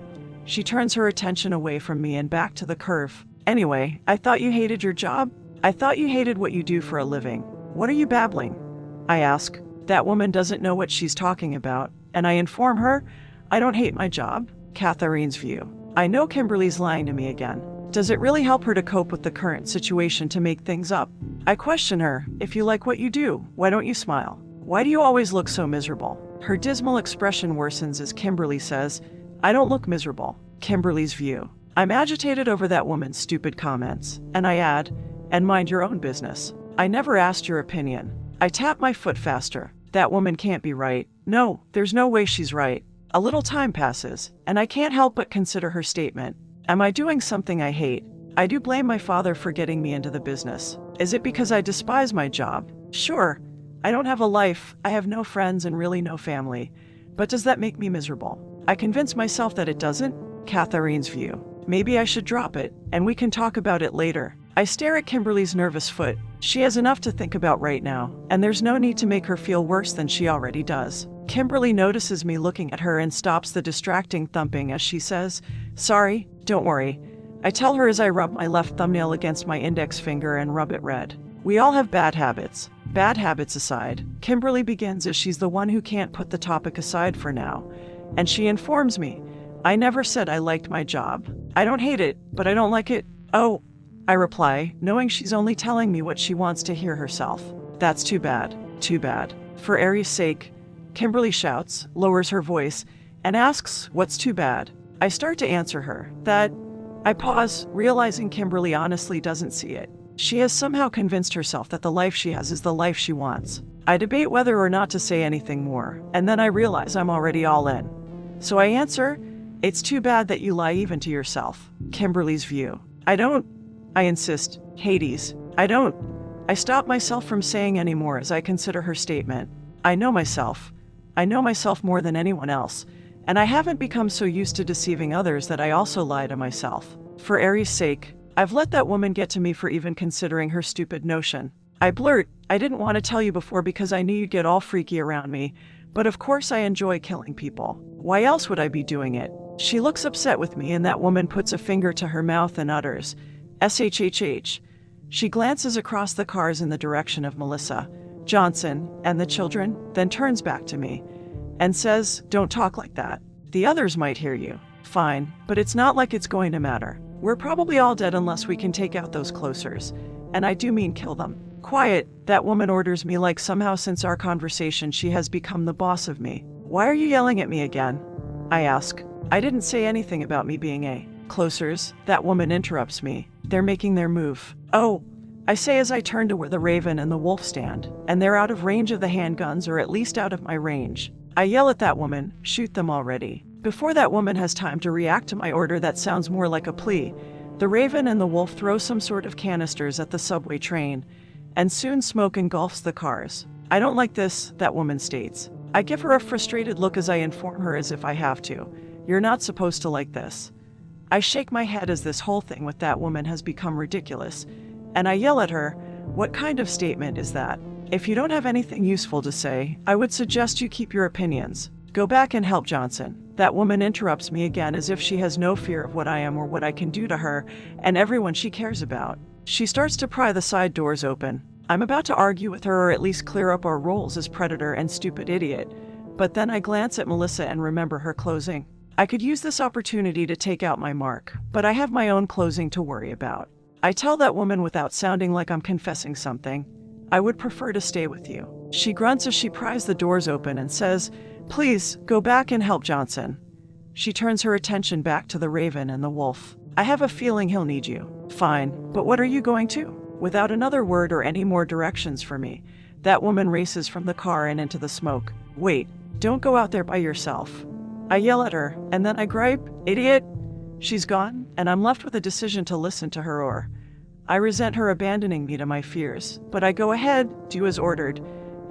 She turns her attention away from me and back to the curve. Anyway, I thought you hated your job? I thought you hated what you do for a living. What are you babbling? I ask. That woman doesn't know what she's talking about, and I inform her, I don't hate my job. Katharine's view. I know Kimberly's lying to me again. Does it really help her to cope with the current situation to make things up? I question her, if you like what you do, why don't you smile? Why do you always look so miserable? Her dismal expression worsens as Kimberly says, I don't look miserable. Kimberly's view. I'm agitated over that woman's stupid comments, and I add, and mind your own business. I never asked your opinion. I tap my foot faster. That woman can't be right. No, there's no way she's right. A little time passes, and I can't help but consider her statement. Am I doing something I hate? I do blame my father for getting me into the business. Is it because I despise my job? Sure, I don't have a life, I have no friends and really no family. But does that make me miserable? I convince myself that it doesn't. Katharine's view. Maybe I should drop it, and we can talk about it later. I stare at Kimberly's nervous foot. She has enough to think about right now, and there's no need to make her feel worse than she already does. Kimberly notices me looking at her and stops the distracting thumping as she says, Sorry, don't worry. I tell her as I rub my left thumbnail against my index finger and rub it red. We all have bad habits. Bad habits aside, Kimberly begins as she's the one who can't put the topic aside for now, and she informs me, I never said I liked my job. I don't hate it, but I don't like it. Oh, I reply, knowing she's only telling me what she wants to hear herself. That's too bad. Too bad. For Aries' sake, Kimberly shouts, lowers her voice, and asks, what's too bad? I start to answer her, that. I pause, realizing Kimberly honestly doesn't see it. She has somehow convinced herself that the life she has is the life she wants. I debate whether or not to say anything more, and then I realize I'm already all in. So I answer, it's too bad that you lie even to yourself. Kimberly's view. I insist. Hades. I stop myself from saying any more as I consider her statement. I know myself. I know myself more than anyone else, and I haven't become so used to deceiving others that I also lie to myself. For Aries' sake, I've let that woman get to me for even considering her stupid notion. I blurt, I didn't want to tell you before because I knew you'd get all freaky around me, but of course I enjoy killing people. Why else would I be doing it? She looks upset with me, and that woman puts a finger to her mouth and utters, SHHH. She glances across the cars in the direction of Melissa, Johnson, and the children, then turns back to me and says, don't talk like that. The others might hear you. Fine, but it's not like it's going to matter. We're probably all dead unless we can take out those closers. And I do mean kill them. Quiet, that woman orders me like somehow since our conversation she has become the boss of me. Why are you yelling at me again? I ask. I didn't say anything about me being a closers. That woman interrupts me. They're making their move. Oh, I say as I turn to where the Raven and the Wolf stand, and they're out of range of the handguns, or at least out of my range. I yell at that woman, shoot them already. Before that woman has time to react to my order that sounds more like a plea, the Raven and the Wolf throw some sort of canisters at the subway train, and soon smoke engulfs the cars. I don't like this, that woman states. I give her a frustrated look as I inform her as if I have to. You're not supposed to like this. I shake my head as this whole thing with that woman has become ridiculous, and I yell at her, what kind of statement is that? If you don't have anything useful to say, I would suggest you keep your opinions. Go back and help Johnson. That woman interrupts me again as if she has no fear of what I am or what I can do to her and everyone she cares about. She starts to pry the side doors open. I'm about to argue with her or at least clear up our roles as predator and stupid idiot, but then I glance at Melissa and remember her closing. I could use this opportunity to take out my mark, but I have my own closing to worry about. I tell that woman without sounding like I'm confessing something, I would prefer to stay with you. She grunts as she pries the doors open and says, please, go back and help Johnson. She turns her attention back to the raven and the wolf. I have a feeling he'll need you. Fine, but what are you going to? Without another word or any more directions for me, that woman races from the car and into the smoke. Wait, don't go out there by yourself. I yell at her, and then I gripe, idiot. She's gone, and I'm left with a decision to listen to her or. I resent her abandoning me to my fears, but I go ahead, do as ordered,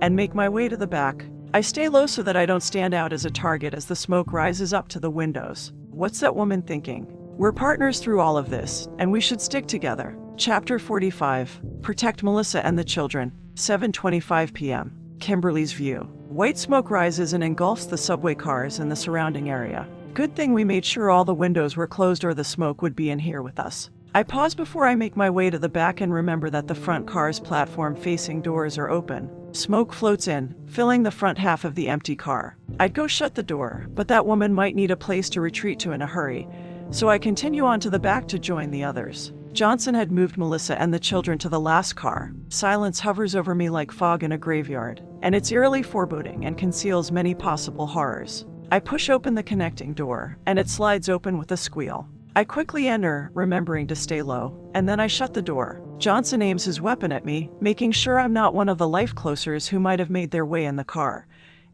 and make my way to the back. I stay low so that I don't stand out as a target as the smoke rises up to the windows. What's that woman thinking? We're partners through all of this, and we should stick together. Chapter 45. Protect Melissa and the children. 7:25 p.m. Kimberly's view. White smoke rises and engulfs the subway cars and the surrounding area. Good thing we made sure all the windows were closed or the smoke would be in here with us. I pause before I make my way to the back and remember that the front car's platform-facing doors are open. Smoke floats in, filling the front half of the empty car. I'd go shut the door, but that woman might need a place to retreat to in a hurry, so I continue on to the back to join the others. Johnson had moved Melissa and the children to the last car. Silence hovers over me like fog in a graveyard, and it's eerily foreboding and conceals many possible horrors. I push open the connecting door, and it slides open with a squeal. I quickly enter, remembering to stay low, and then I shut the door. Johnson aims his weapon at me, making sure I'm not one of the life closers who might have made their way in the car,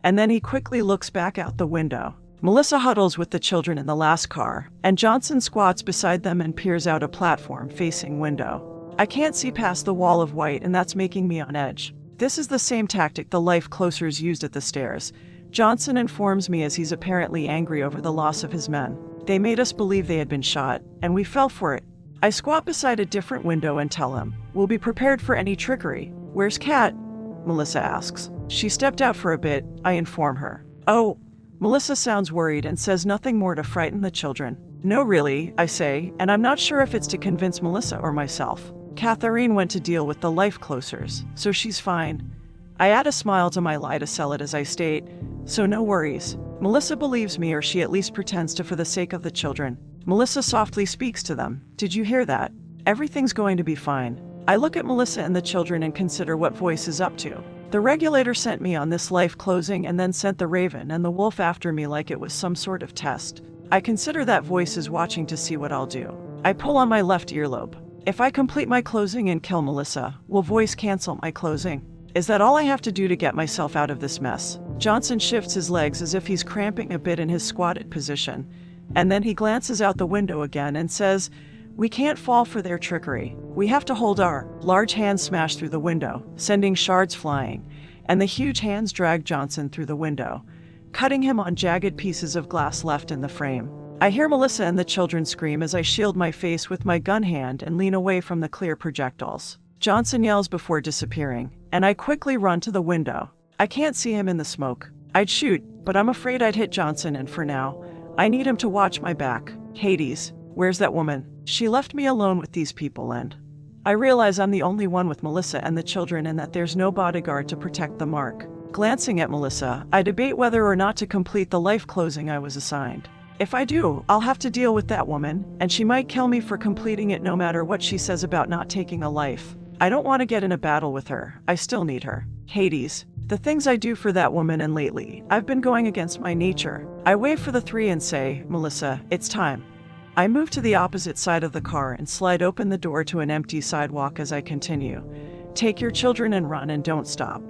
and then he quickly looks back out the window. Melissa huddles with the children in the last car, and Johnson squats beside them and peers out a platform-facing window. I can't see past the wall of white, and that's making me on edge. This is the same tactic the life closers used at the stairs. Johnson informs me as he's apparently angry over the loss of his men. They made us believe they had been shot, and we fell for it. I squat beside a different window and tell him, we'll be prepared for any trickery. Where's Kat? Melissa asks. She stepped out for a bit, I inform her. Oh. Melissa sounds worried and says nothing more to frighten the children. No, really, I say, and I'm not sure if it's to convince Melissa or myself. Catherine went to deal with the life closers, so she's fine. I add a smile to my lie to sell it as I state, so no worries. Melissa believes me, or she at least pretends to for the sake of the children. Melissa softly speaks to them. Did you hear that? Everything's going to be fine. I look at Melissa and the children and consider what Voice is up to. The regulator sent me on this life closing and then sent the raven and the wolf after me like it was some sort of test. I consider that Voice is watching to see what I'll do. I pull on my left earlobe. If I complete my closing and kill Melissa, will Voice cancel my closing? Is that all I have to do to get myself out of this mess? Johnson shifts his legs as if he's cramping a bit in his squatted position, and then he glances out the window again and says, we can't fall for their trickery. We have to hold our. Large hands smash through the window, sending shards flying, and the huge hands drag Johnson through the window, cutting him on jagged pieces of glass left in the frame. I hear Melissa and the children scream as I shield my face with my gun hand and lean away from the clear projectiles. Johnson yells before disappearing, and I quickly run to the window. I can't see him in the smoke. I'd shoot, but I'm afraid I'd hit Johnson, and for now, I need him to watch my back. Hades, where's that woman? She left me alone with these people, and I realize I'm the only one with Melissa and the children and that there's no bodyguard to protect the mark. Glancing at Melissa, I debate whether or not to complete the life closing I was assigned. If I do, I'll have to deal with that woman, and she might kill me for completing it no matter what she says about not taking a life. I don't want to get in a battle with her. I still need her. Hades. The things I do for that woman, and lately, I've been going against my nature. I wave for the three and say, Melissa, it's time. I move to the opposite side of the car and slide open the door to an empty sidewalk as I continue. Take your children and run, and don't stop.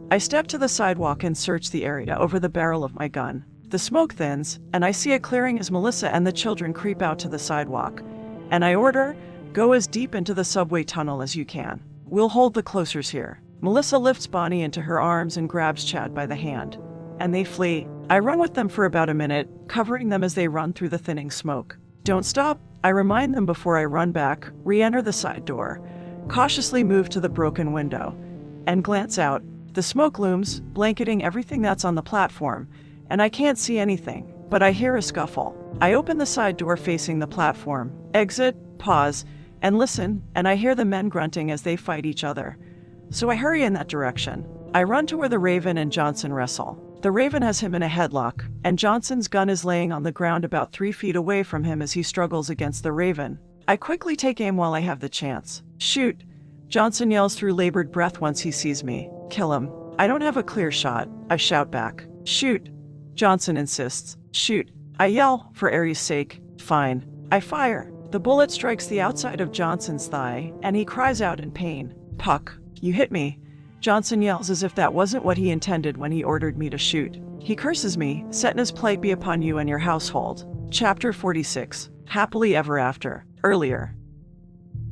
I step to the sidewalk and search the area over the barrel of my gun. The smoke thins, and I see a clearing as Melissa and the children creep out to the sidewalk. And I order, go as deep into the subway tunnel as you can. We'll hold the closers here. Melissa lifts Bonnie into her arms and grabs Chad by the hand. And they flee. I run with them for about a minute, covering them as they run through the thinning smoke. Don't stop, I remind them before I run back, re-enter the side door, cautiously move to the broken window, and glance out. The smoke looms, blanketing everything that's on the platform, and I can't see anything, but I hear a scuffle. I open the side door facing the platform, exit, pause, and listen, and I hear the men grunting as they fight each other. so I hurry in that direction. I run to where the Raven and Johnson wrestle. The Raven has him in a headlock, and Johnson's gun is laying on the ground about 3 feet away from him as he struggles against the Raven. I quickly take aim while I have the chance. Shoot! Johnson yells through labored breath once he sees me. Kill him. I don't have a clear shot. I shout back. Shoot! Johnson insists. Shoot! I yell, for Aries' sake. Fine. I fire. The bullet strikes the outside of Johnson's thigh, and he cries out in pain. Puck, you hit me. Johnson yells as if that wasn't what he intended when he ordered me to shoot. He curses me, Setna's plight be upon you and your household. Chapter 46. Happily Ever After. Earlier.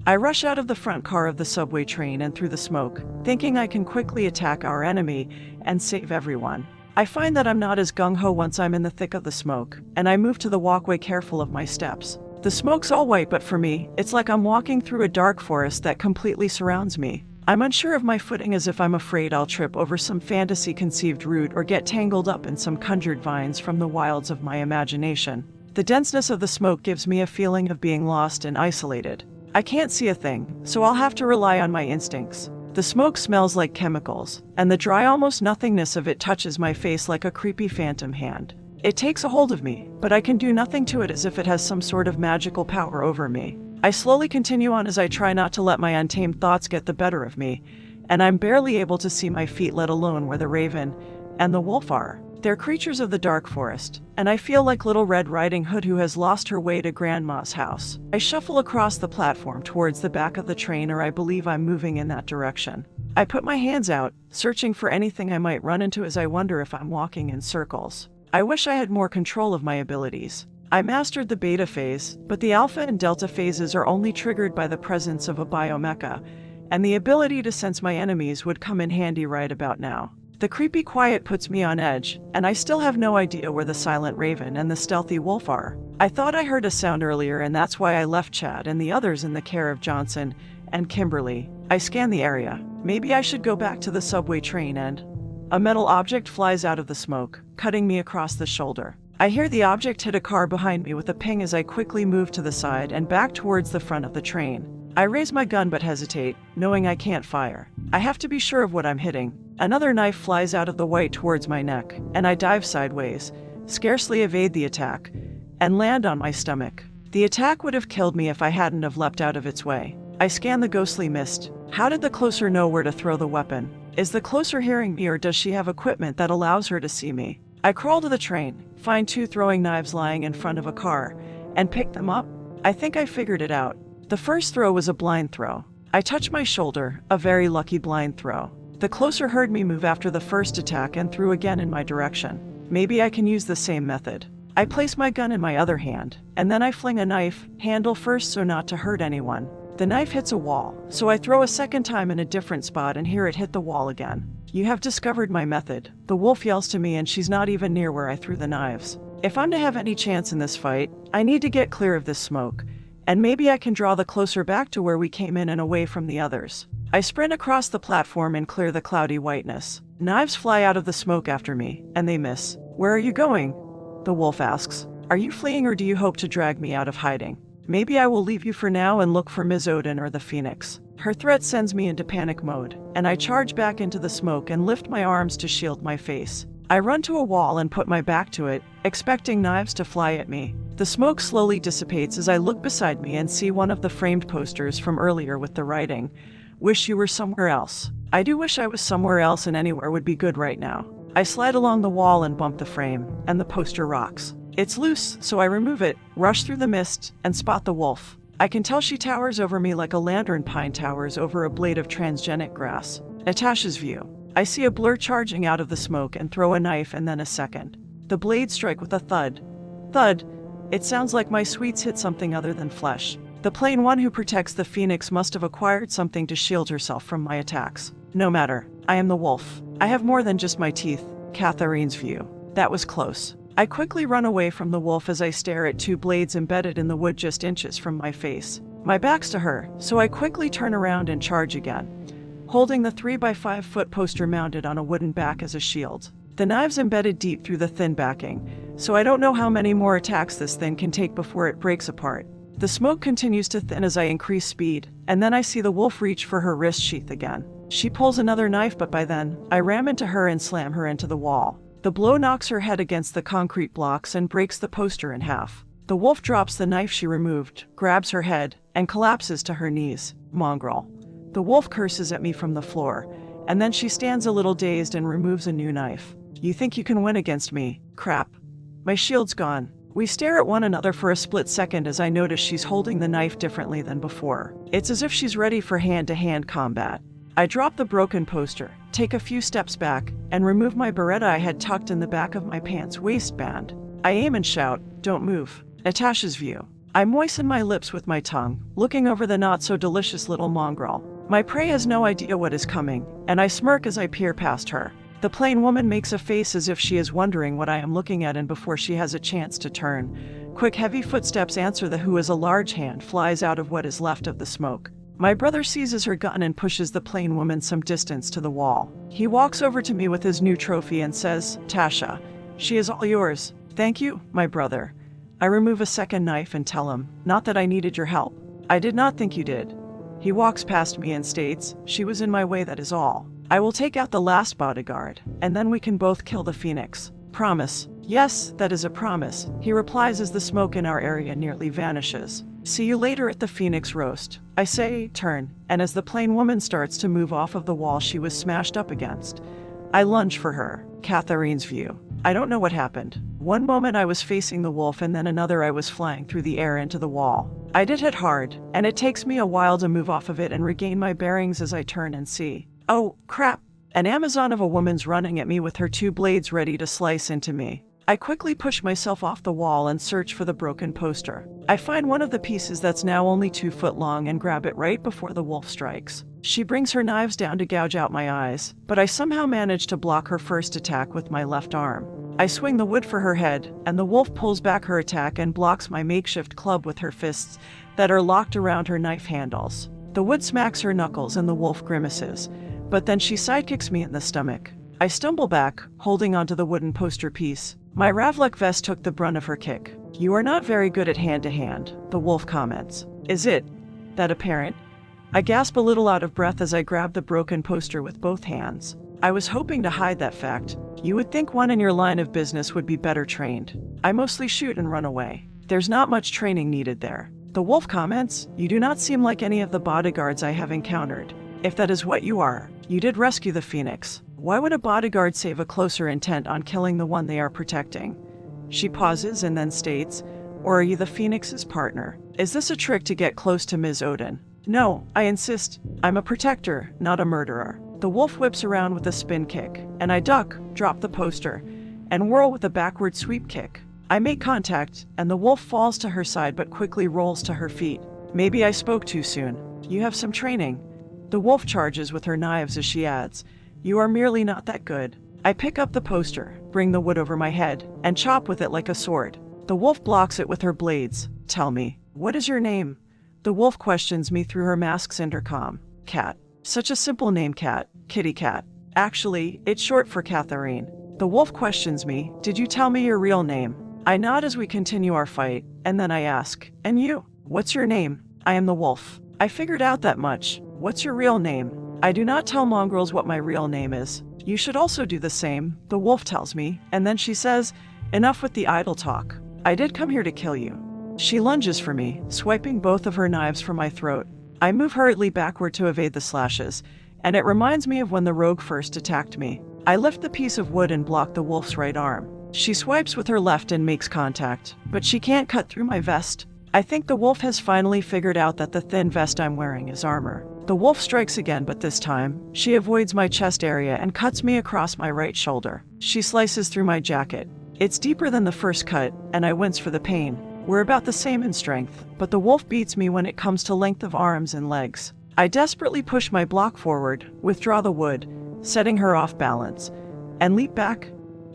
I rush out of the front car of the subway train and through the smoke, thinking I can quickly attack our enemy and save everyone. I find that I'm not as gung-ho once I'm in the thick of the smoke, and I move to the walkway careful of my steps. The smoke's all white, but for me, it's like I'm walking through a dark forest that completely surrounds me. I'm unsure of my footing, as if I'm afraid I'll trip over some fantasy-conceived route or get tangled up in some conjured vines from the wilds of my imagination. The denseness of the smoke gives me a feeling of being lost and isolated. I can't see a thing, so I'll have to rely on my instincts. The smoke smells like chemicals, and the dry almost nothingness of it touches my face like a creepy phantom hand. It takes a hold of me, but I can do nothing to it, as if it has some sort of magical power over me. I slowly continue on as I try not to let my untamed thoughts get the better of me, and I'm barely able to see my feet, let alone where the Raven and the wolf are. They're creatures of the dark forest, and I feel like Little Red Riding Hood who has lost her way to Grandma's house. I shuffle across the platform towards the back of the train, or I believe I'm moving in that direction. I put my hands out, searching for anything I might run into, as I wonder if I'm walking in circles. I wish I had more control of my abilities. I mastered the beta phase, but the alpha and delta phases are only triggered by the presence of a biomecha, and the ability to sense my enemies would come in handy right about now. The creepy quiet puts me on edge, and I still have no idea where the silent Raven and the stealthy wolf are. I thought I heard a sound earlier, and that's why I left Chad and the others in the care of Johnson and Kimberly. I scan the area. Maybe I should go back to the subway train and... A metal object flies out of the smoke, cutting me across the shoulder. I hear the object hit a car behind me with a ping as I quickly move to the side and back towards the front of the train. I raise my gun but hesitate, knowing I can't fire. I have to be sure of what I'm hitting. Another knife flies out of the white towards my neck, and I dive sideways, scarcely evade the attack, and land on my stomach. The attack would have killed me if I hadn't have leapt out of its way. I scan the ghostly mist. How did the closer know where to throw the weapon? Is the closer hearing me, or does she have equipment that allows her to see me? I crawl to the train, find 2 throwing knives lying in front of a car, and pick them up. I think I figured it out. The first throw was a blind throw. I touch my shoulder, a very lucky blind throw. The closer heard me move after the first attack and threw again in my direction. Maybe I can use the same method. I place my gun in my other hand, and then I fling a knife, handle first so not to hurt anyone. The knife hits a wall, so I throw a second time in a different spot and hear it hit the wall again. You have discovered my method. The wolf yells to me, and she's not even near where I threw the knives. If I'm to have any chance in this fight, I need to get clear of this smoke, and maybe I can draw the closer back to where we came in and away from the others. I sprint across the platform and clear the cloudy whiteness. Knives fly out of the smoke after me, and they miss. Where are you going? The wolf asks. Are you fleeing, or do you hope to drag me out of hiding? Maybe I will leave you for now and look for Ms. Odin or the Phoenix. Her threat sends me into panic mode, and I charge back into the smoke and lift my arms to shield my face. I run to a wall and put my back to it, expecting knives to fly at me. The smoke slowly dissipates as I look beside me and see one of the framed posters from earlier with the writing, "Wish you were somewhere else." I do wish I was somewhere else, and anywhere would be good right now. I slide along the wall and bump the frame, and the poster rocks. It's loose, so I remove it, rush through the mist, and spot the wolf. I can tell she towers over me like a lantern pine towers over a blade of transgenic grass. Natasha's view. I see a blur charging out of the smoke and throw a knife, and then a second. The blades strike with a thud. Thud. It sounds like my sweets hit something other than flesh. The plain one who protects the Phoenix must have acquired something to shield herself from my attacks. No matter. I am the wolf. I have more than just my teeth. Catharine's view. That was close. I quickly run away from the wolf as I stare at 2 blades embedded in the wood just inches from my face. My back's to her, so I quickly turn around and charge again, holding the 3x5-foot poster mounted on a wooden back as a shield. The knive's embedded deep through the thin backing, so I don't know how many more attacks this thing can take before it breaks apart. The smoke continues to thin as I increase speed, and then I see the wolf reach for her wrist sheath again. She pulls another knife, but by then, I ram into her and slam her into the wall. The blow knocks her head against the concrete blocks and breaks the poster in half. The wolf drops the knife she removed, grabs her head, and collapses to her knees. Mongrel. The wolf curses at me from the floor, and then she stands a little dazed and removes a new knife. You think you can win against me? Crap. My shield's gone. We stare at one another for a split second as I notice she's holding the knife differently than before. It's as if she's ready for hand-to-hand combat. I drop the broken poster, take a few steps back, and remove my Beretta I had tucked in the back of my pants waistband. I aim and shout, "Don't move." Natasha's view. I moisten my lips with my tongue, looking over the not-so-delicious little mongrel. My prey has no idea what is coming, and I smirk as I peer past her. The plain woman makes a face as if she is wondering what I am looking at, and before she has a chance to turn, quick heavy footsteps answer the who as a large hand flies out of what is left of the smoke. My brother seizes her gun and pushes the plain woman some distance to the wall. He walks over to me with his new trophy and says, "Tasha, she is all yours." "Thank you, my brother." I remove a second knife and tell him, "Not that I needed your help. I did not think you did." He walks past me and states, "She was in my way, that is all. I will take out the last bodyguard, and then we can both kill the Phoenix. Promise." "Yes, that is a promise," he replies as the smoke in our area nearly vanishes. "See you later at the Phoenix roast." I say, "Turn," and as the plain woman starts to move off of the wall she was smashed up against, I lunge for her. Catherine's view. I don't know what happened. One moment I was facing the wolf, and then another I was flying through the air into the wall. I did hit hard, and it takes me a while to move off of it and regain my bearings as I turn and see. Oh, crap! An Amazon of a woman's running at me with her two blades ready to slice into me. I quickly push myself off the wall and search for the broken poster. I find one of the pieces that's now only 2 foot long and grab it right before the wolf strikes. She brings her knives down to gouge out my eyes, but I somehow manage to block her first attack with my left arm. I swing the wood for her head, and the wolf pulls back her attack and blocks my makeshift club with her fists that are locked around her knife handles. The wood smacks her knuckles and the wolf grimaces, but then she sidekicks me in the stomach. I stumble back, holding onto the wooden poster piece. My Ravlek vest took the brunt of her kick. "You are not very good at hand-to-hand," the wolf comments. "Is it that apparent?" I gasp a little out of breath as I grab the broken poster with both hands. I was hoping to hide that fact. You would think one in your line of business would be better trained. I mostly shoot and run away. There's not much training needed there. The wolf comments, "You do not seem like any of the bodyguards I have encountered. If that is what you are, you did rescue the Phoenix. Why would a bodyguard save a closer intent on killing the one they are protecting?" She pauses and then states, "Or are you the Phoenix's partner? Is this a trick to get close to Ms. Odin?" "No," I insist. "I'm a protector, not a murderer." The wolf whips around with a spin kick, and I duck, drop the poster, and whirl with a backward sweep kick. I make contact, and the wolf falls to her side but quickly rolls to her feet. Maybe I spoke too soon. "You have some training." The wolf charges with her knives as she adds, "You are merely not that good." I pick up the poster, bring the wood over my head, and chop with it like a sword. The wolf blocks it with her blades. "Tell me, what is your name?" The wolf questions me through her mask's intercom. "Cat." Such a simple name, Cat. Kitty Cat. Actually, it's short for Catherine. The wolf questions me, "Did you tell me your real name?" I nod as we continue our fight, and then I ask, "And you? What's your name?" "I am the wolf." "I figured out that much. What's your real name?" I do not tell mongrels what my real name is. "You should also do the same," the wolf tells me, and then she says, "Enough with the idle talk. I did come here to kill you." She lunges for me, swiping both of her knives from my throat. I move hurriedly backward to evade the slashes, and it reminds me of when the rogue first attacked me. I lift the piece of wood and block the wolf's right arm. She swipes with her left and makes contact, but she can't cut through my vest. I think the wolf has finally figured out that the thin vest I'm wearing is armor. The wolf strikes again, but this time, she avoids my chest area and cuts me across my right shoulder. She slices through my jacket. It's deeper than the first cut, and I wince for the pain. We're about the same in strength, but the wolf beats me when it comes to length of arms and legs. I desperately push my block forward, withdraw the wood, setting her off balance, and leap back.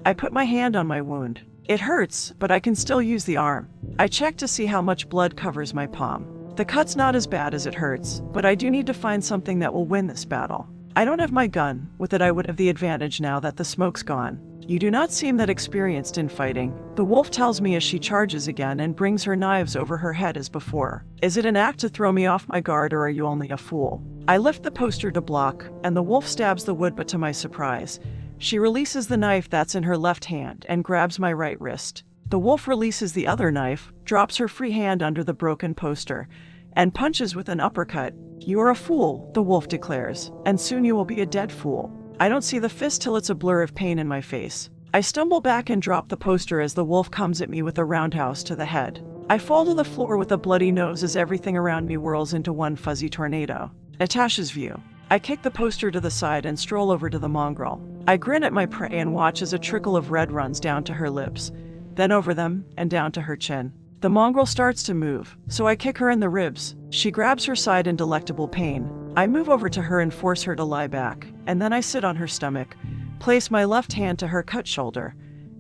I put my hand on my wound. It hurts, but I can still use the arm. I check to see how much blood covers my palm. The cut's not as bad as it hurts, but I do need to find something that will win this battle. I don't have my gun. With it I would have the advantage now that the smoke's gone. You do not seem that experienced in fighting, the wolf tells me as she charges again and brings her knives over her head as before. Is it an act to throw me off my guard, or are you only a fool? I lift the poster to block, and the wolf stabs the wood, but to my surprise, she releases the knife that's in her left hand and grabs my right wrist. The wolf releases the other knife, drops her free hand under the broken poster, and punches with an uppercut. You are a fool, the wolf declares, and soon you will be a dead fool. I don't see the fist till it's a blur of pain in my face. I stumble back and drop the poster as the wolf comes at me with a roundhouse to the head. I fall to the floor with a bloody nose as everything around me whirls into one fuzzy tornado. Natasha's view. I kick the poster to the side and stroll over to the mongrel. I grin at my prey and watch as a trickle of red runs down to her lips, then over them and down to her chin. The mongrel starts to move, so I kick her in the ribs. She grabs her side in delectable pain. I move over to her and force her to lie back, and then I sit on her stomach, place my left hand to her cut shoulder,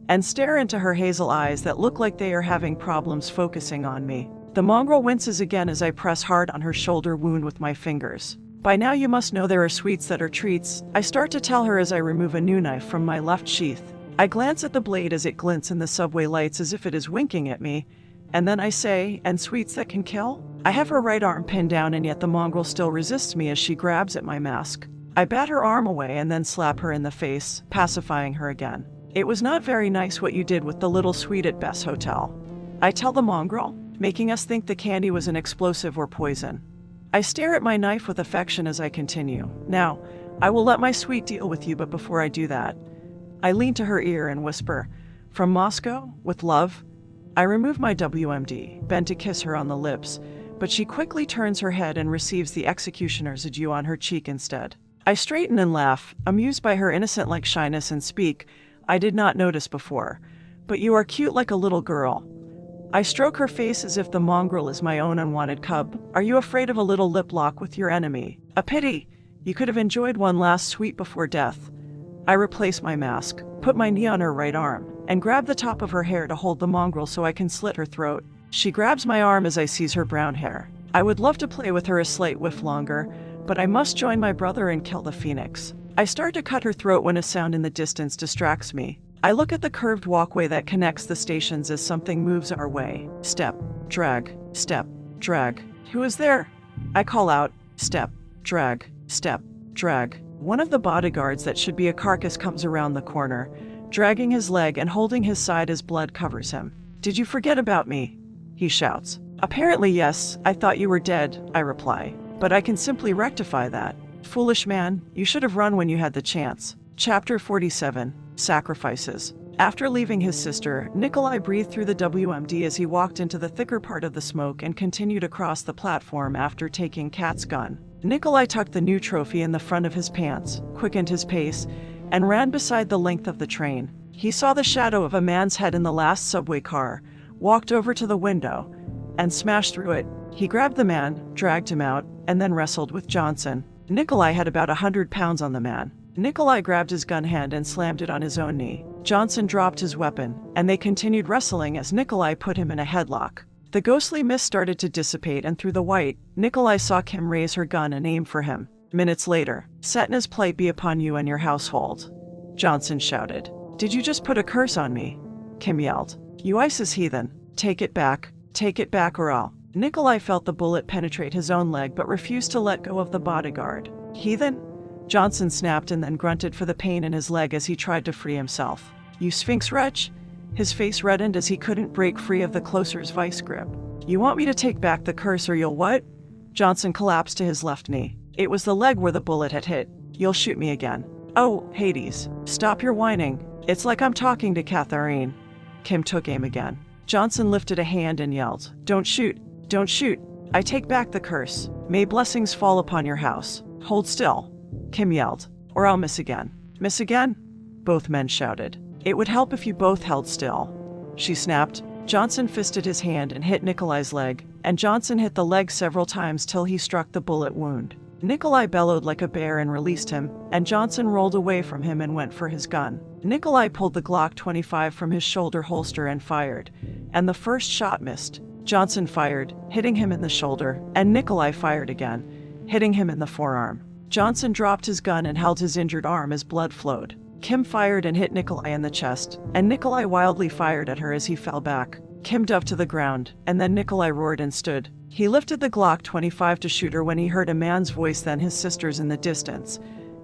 and stare into her hazel eyes that look like they are having problems focusing on me. The mongrel winces again as I press hard on her shoulder wound with my fingers. By now you must know there are sweets that are treats, I start to tell her as I remove a new knife from my left sheath. I glance at the blade as it glints in the subway lights as if it is winking at me, and then I say, and sweets that can kill? I have her right arm pinned down, and yet the mongrel still resists me as she grabs at my mask. I bat her arm away and then slap her in the face, pacifying her again. It was not very nice what you did with the little sweet at Beth's hotel, I tell the mongrel, making us think the candy was an explosive or poison. I stare at my knife with affection as I continue. Now, I will let my sweet deal with you, but before I do that, I lean to her ear and whisper, "From Moscow, with love." I remove my WMD, bend to kiss her on the lips, but she quickly turns her head and receives the executioner's adieu on her cheek instead. I straighten and laugh, amused by her innocent-like shyness, and speak, "I did not notice before, but you are cute like a little girl." I stroke her face as if the mongrel is my own unwanted cub. "Are you afraid of a little lip lock with your enemy? A pity! You could have enjoyed one last sweet before death." I replace my mask, put my knee on her right arm, and grab the top of her hair to hold the mongrel so I can slit her throat. She grabs my arm as I seize her brown hair. I would love to play with her a slight whiff longer, but I must join my brother and kill the phoenix. I start to cut her throat when a sound in the distance distracts me. I look at the curved walkway that connects the stations as something moves our way. Step, drag, step, drag. Who is there? I call out, step, drag, step, drag. One of the bodyguards that should be a carcass comes around the corner, dragging his leg and holding his side as blood covers him. "Did you forget about me?" he shouts. "Apparently yes, I thought you were dead," I reply. "But I can simply rectify that." "Foolish man, you should have run when you had the chance." Chapter 47, Sacrifices. After leaving his sister, Nikolai breathed through the WMD as he walked into the thicker part of the smoke and continued across the platform after taking Kat's gun. Nikolai tucked the new trophy in the front of his pants, quickened his pace, and ran beside the length of the train. He saw the shadow of a man's head in the last subway car, walked over to the window, and smashed through it. He grabbed the man, dragged him out, and then wrestled with Johnson. Nikolai had about 100 pounds on the man. Nikolai grabbed his gun hand and slammed it on his own knee. Johnson dropped his weapon, and they continued wrestling as Nikolai put him in a headlock. The ghostly mist started to dissipate, and through the white, Nikolai saw Kim raise her gun and aim for him. Minutes later, "Setna's plight be upon you and your household," Johnson shouted. "Did you just put a curse on me?" Kim yelled. "You ISIS heathen. Take it back or I'll." Nikolai felt the bullet penetrate his own leg but refused to let go of the bodyguard. "Heathen?" Johnson snapped and then grunted for the pain in his leg as he tried to free himself. "You Sphinx wretch?" His face reddened as he couldn't break free of the closer's vice grip. "You want me to take back the curse or you'll what?" Johnson collapsed to his left knee. It was the leg where the bullet had hit. "You'll shoot me again." "Oh, Hades, stop your whining. It's like I'm talking to Catherine." Kim took aim again. Johnson lifted a hand and yelled, "Don't shoot! Don't shoot! I take back the curse. May blessings fall upon your house. Hold still," Kim yelled, "or I'll miss again." "Miss again?" both men shouted. "It would help if you both held still," she snapped. Johnson fisted his hand and hit Nikolai's leg, and Johnson hit the leg several times till he struck the bullet wound. Nikolai bellowed like a bear and released him, and Johnson rolled away from him and went for his gun. Nikolai pulled the Glock 25 from his shoulder holster and fired, and the first shot missed. Johnson fired, hitting him in the shoulder, and Nikolai fired again, hitting him in the forearm. Johnson dropped his gun and held his injured arm as blood flowed. Kim fired and hit Nikolai in the chest, and Nikolai wildly fired at her as he fell back. Kim dove to the ground, and then Nikolai roared and stood. He lifted the Glock 25 to shoot her when he heard a man's voice, then his sister's in the distance,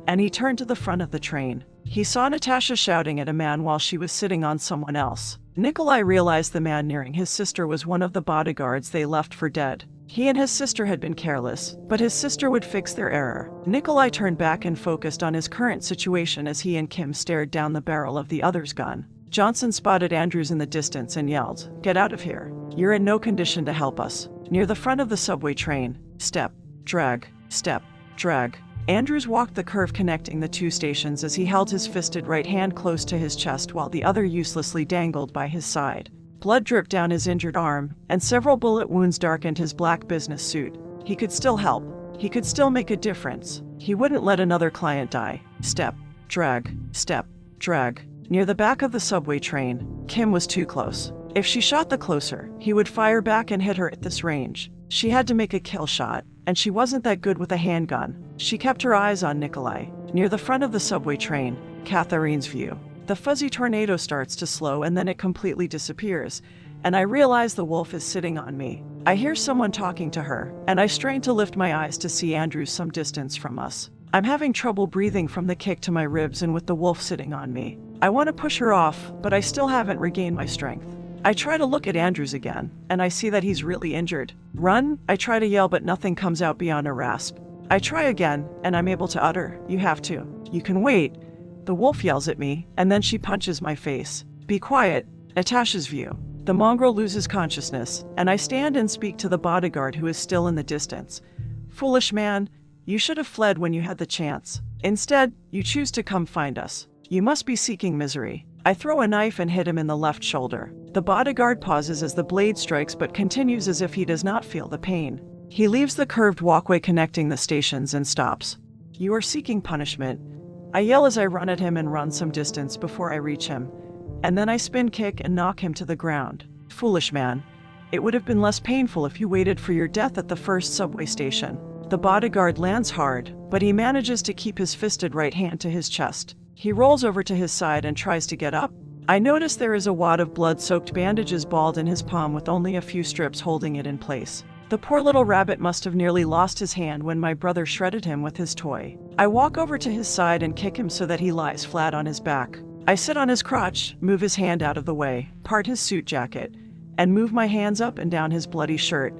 and he turned to the front of the train. He saw Natasha shouting at a man while she was sitting on someone else. Nikolai realized the man nearing his sister was one of the bodyguards they left for dead. He and his sister had been careless, but his sister would fix their error. Nikolai turned back and focused on his current situation as he and Kim stared down the barrel of the other's gun. Johnson spotted Andrews in the distance and yelled, "Get out of here. You're in no condition to help us." Near the front of the subway train, step, drag, step, drag. Andrews walked the curve connecting the two stations as he held his fisted right hand close to his chest while the other uselessly dangled by his side. Blood dripped down his injured arm, and several bullet wounds darkened his black business suit. He could still help. He could still make a difference. He wouldn't let another client die. Step, drag, step, drag. Near the back of the subway train, Kim was too close. If she shot the closer, he would fire back and hit her at this range. She had to make a kill shot, and she wasn't that good with a handgun. She kept her eyes on Nikolai. Near the front of the subway train, Catherine's view. The fuzzy tornado starts to slow and then it completely disappears, and I realize the wolf is sitting on me. I hear someone talking to her, and I strain to lift my eyes to see Andrews some distance from us. I'm having trouble breathing from the kick to my ribs and with the wolf sitting on me. I want to push her off, but I still haven't regained my strength. I try to look at Andrews again, and I see that he's really injured. "Run!" I try to yell, but nothing comes out beyond a rasp. I try again, and I'm able to utter, "You have to. You can wait." The wolf yells at me, and then she punches my face. "Be quiet." Natasha's view. The mongrel loses consciousness, and I stand and speak to the bodyguard who is still in the distance. "Foolish man, you should have fled when you had the chance. Instead, you choose to come find us. You must be seeking misery." I throw a knife and hit him in the left shoulder. The bodyguard pauses as the blade strikes but continues as if he does not feel the pain. He leaves the curved walkway connecting the stations and stops. "You are seeking punishment." I yell as I run at him and run some distance before I reach him, and then I spin kick and knock him to the ground. "Foolish man. It would have been less painful if you waited for your death at the first subway station." The bodyguard lands hard, but he manages to keep his fisted right hand to his chest. He rolls over to his side and tries to get up. I notice there is a wad of blood-soaked bandages balled in his palm with only a few strips holding it in place. The poor little rabbit must have nearly lost his hand when my brother shredded him with his toy. I walk over to his side and kick him so that he lies flat on his back. I sit on his crotch, move his hand out of the way, part his suit jacket, and move my hands up and down his bloody shirt,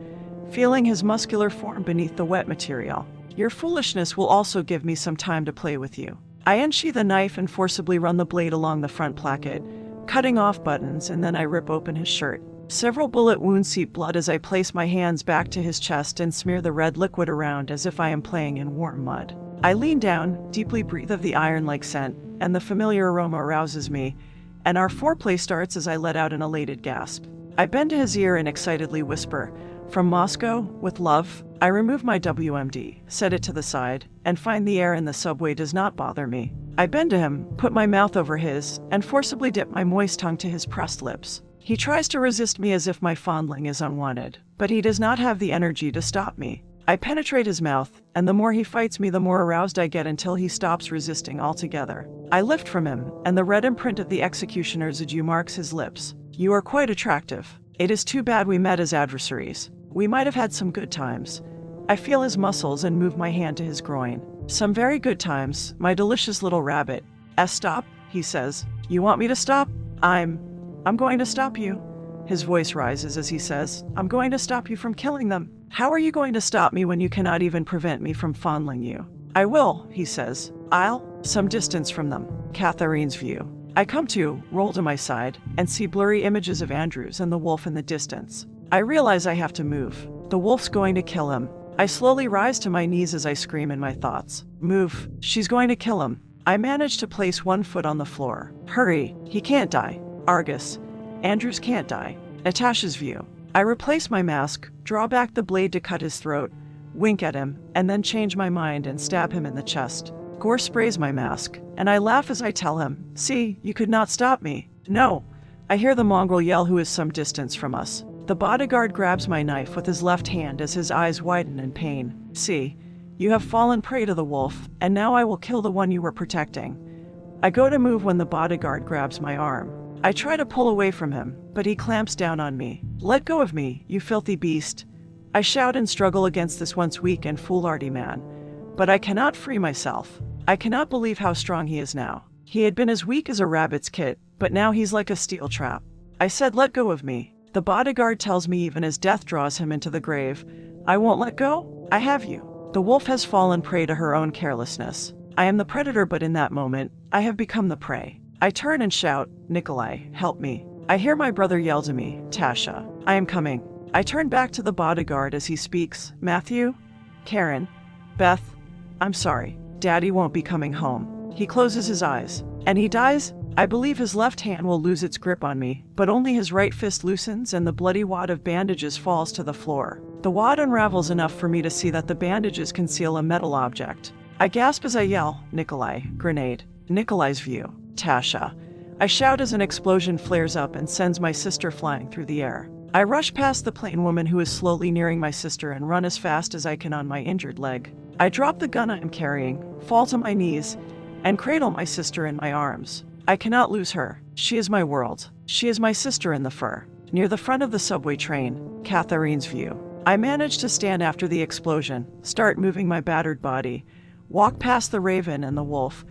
feeling his muscular form beneath the wet material. "Your foolishness will also give me some time to play with you." I unsheath a knife and forcibly run the blade along the front placket, cutting off buttons, and then I rip open his shirt. Several bullet wounds seep blood as I place my hands back to his chest and smear the red liquid around as if I am playing in warm mud. I lean down, deeply breathe of the iron-like scent, and the familiar aroma arouses me, and our foreplay starts as I let out an elated gasp. I bend to his ear and excitedly whisper, "From Moscow, with love." I remove my WMD, set it to the side, and find the air in the subway does not bother me. I bend to him, put my mouth over his, and forcibly dip my moist tongue to his pressed lips. He tries to resist me as if my fondling is unwanted, but he does not have the energy to stop me. I penetrate his mouth, and the more he fights me, the more aroused I get until he stops resisting altogether. I lift from him, and the red imprint of the executioner's adieu marks his lips. "You are quite attractive. It is too bad we met as adversaries. We might have had some good times." I feel his muscles and move my hand to his groin. "Some very good times, my delicious little rabbit." Stop," he says. "You want me to stop? I'm going to stop you." His voice rises as he says, "I'm going to stop you from killing them." "How are you going to stop me when you cannot even prevent me from fondling you?" "I will," he says. "I'll," some distance from them. Catherine's view. I come to, roll to my side, and see blurry images of Andrews and the wolf in the distance. I realize I have to move. The wolf's going to kill him. I slowly rise to my knees as I scream in my thoughts. "Move. She's going to kill him." I manage to place one foot on the floor. "Hurry. He can't die." Argus. Andrews can't die. Natasha's view. I replace my mask, draw back the blade to cut his throat, wink at him, and then change my mind and stab him in the chest. Gore sprays my mask, and I laugh as I tell him, "See, you could not stop me." "No." I hear the mongrel yell who is some distance from us. The bodyguard grabs my knife with his left hand as his eyes widen in pain. "See, You have fallen prey to the wolf, and now I will kill the one you were protecting. I go to move when the bodyguard grabs my arm. I try to pull away from him, but he clamps down on me. Let go of me, you filthy beast. I shout and struggle against this once weak and foolhardy man. But I cannot free myself. I cannot believe how strong he is now. He had been as weak as a rabbit's kit, but now he's like a steel trap. I said, let go of me. The bodyguard tells me even as death draws him into the grave, I won't let go. I have you. The wolf has fallen prey to her own carelessness. I am the predator, but in that moment, I have become the prey. I turn and shout, Nikolai, help me. I hear my brother yell to me, Tasha, I am coming. I turn back to the bodyguard as he speaks, Matthew, Karen, Beth, I'm sorry. Daddy won't be coming home. He closes his eyes. And he dies? I believe his left hand will lose its grip on me, but only his right fist loosens and the bloody wad of bandages falls to the floor. The wad unravels enough for me to see that the bandages conceal a metal object. I gasp as I yell, Nikolai, grenade. Nikolai's view. Tasha. I shout as an explosion flares up and sends my sister flying through the air. I rush past the plain woman who is slowly nearing my sister and run as fast as I can on my injured leg. I drop the gun I am carrying, fall to my knees, and cradle my sister in my arms. I cannot lose her. She is my world. She is my sister in the fur. Near the front of the subway train, Catherine's view. I manage to stand after the explosion, start moving my battered body, walk past the raven and the wolf,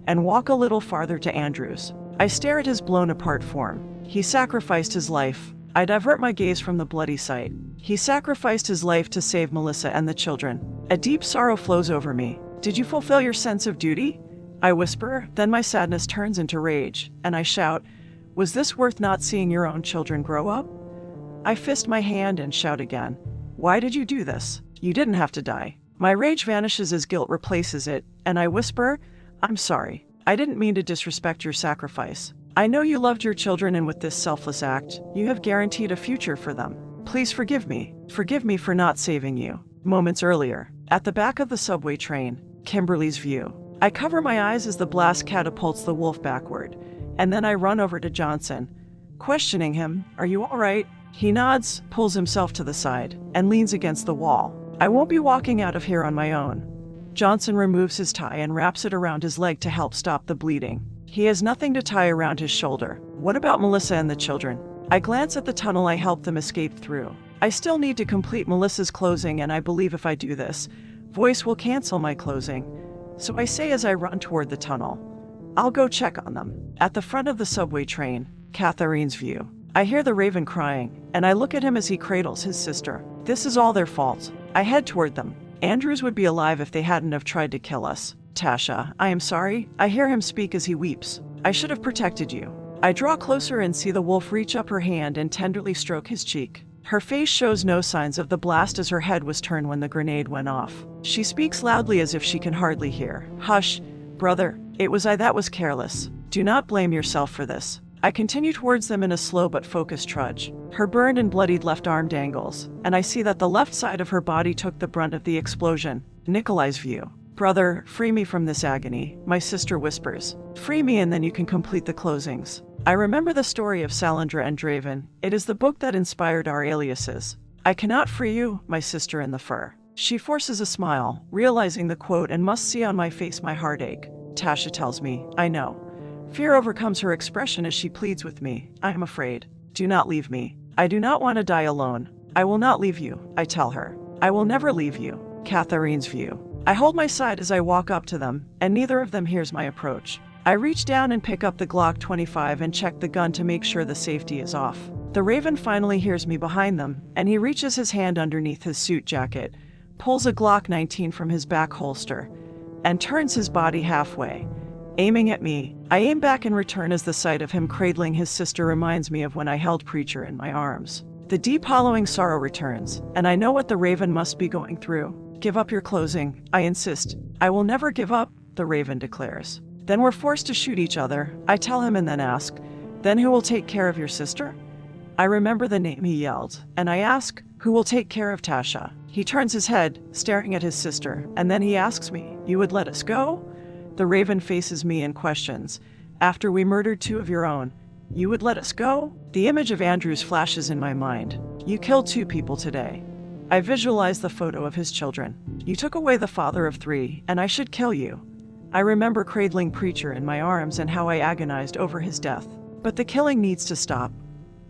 and walk a little farther to Andrew's. I stare at his blown-apart form. He sacrificed his life. I divert my gaze from the bloody sight. He sacrificed his life to save Melissa and the children. A deep sorrow flows over me. Did you fulfill your sense of duty? I whisper, then my sadness turns into rage, and I shout, was this worth not seeing your own children grow up? I fist my hand and shout again. Why did you do this? You didn't have to die. My rage vanishes as guilt replaces it, and I whisper, I'm sorry. I didn't mean to disrespect your sacrifice. I know you loved your children, and with this selfless act, you have guaranteed a future for them. Please forgive me. Forgive me for not saving you. Moments earlier, at the back of the subway train, Kimberly's view. I cover my eyes as the blast catapults the wolf backward, and then I run over to Johnson, questioning him, are you all right? He nods, pulls himself to the side, and leans against the wall. I won't be walking out of here on my own. Johnson removes his tie and wraps it around his leg to help stop the bleeding. He has nothing to tie around his shoulder. What about Melissa and the children? I glance at the tunnel I helped them escape through. I still need to complete Melissa's closing, and I believe if I do this, voice will cancel my closing. So I say as I run toward the tunnel, I'll go check on them. At the front of the subway train, Catherine's view. I hear the raven crying, and I look at him as he cradles his sister. This is all their fault. I head toward them. Andrews would be alive if they hadn't have tried to kill us. Tasha, I am sorry. I hear him speak as he weeps. I should have protected you. I draw closer and see the wolf reach up her hand and tenderly stroke his cheek. Her face shows no signs of the blast as her head was turned when the grenade went off. She speaks loudly as if she can hardly hear. Hush, brother. It was I that was careless. Do not blame yourself for this. I continue towards them in a slow but focused trudge. Her burned and bloodied left arm dangles, and I see that the left side of her body took the brunt of the explosion. Nikolai's view. Brother, free me from this agony, my sister whispers. Free me and then you can complete the closings. I remember the story of Salandra and Draven. It is the book that inspired our aliases. I cannot free you, my sister in the fur. She forces a smile, realizing the quote, and must see on my face my heartache. Tasha tells me, I know. Fear overcomes her expression as she pleads with me. I am afraid. Do not leave me. I do not want to die alone. I will not leave you, I tell her. I will never leave you. Catherine's view. I hold my side as I walk up to them, and neither of them hears my approach. I reach down and pick up the Glock 25 and check the gun to make sure the safety is off. The raven finally hears me behind them, and he reaches his hand underneath his suit jacket, pulls a Glock 19 from his back holster, and turns his body halfway, aiming at me. I aim back in return as the sight of him cradling his sister reminds me of when I held Preacher in my arms. The deep hollowing sorrow returns, and I know what the raven must be going through. Give up your closing, I insist. I will never give up, the raven declares. Then we're forced to shoot each other, I tell him, and then ask, then who will take care of your sister? I remember the name he yelled, and I ask, who will take care of Tasha? He turns his head, staring at his sister, and then he asks me, you would let us go? The raven faces me and questions, after we murdered 2 of your own, you would let us go? The image of Andrews flashes in my mind. You killed 2 people today. I visualized the photo of his children. You took away the father of 3, and I should kill you. I remember cradling Preacher in my arms and how I agonized over his death. But the killing needs to stop.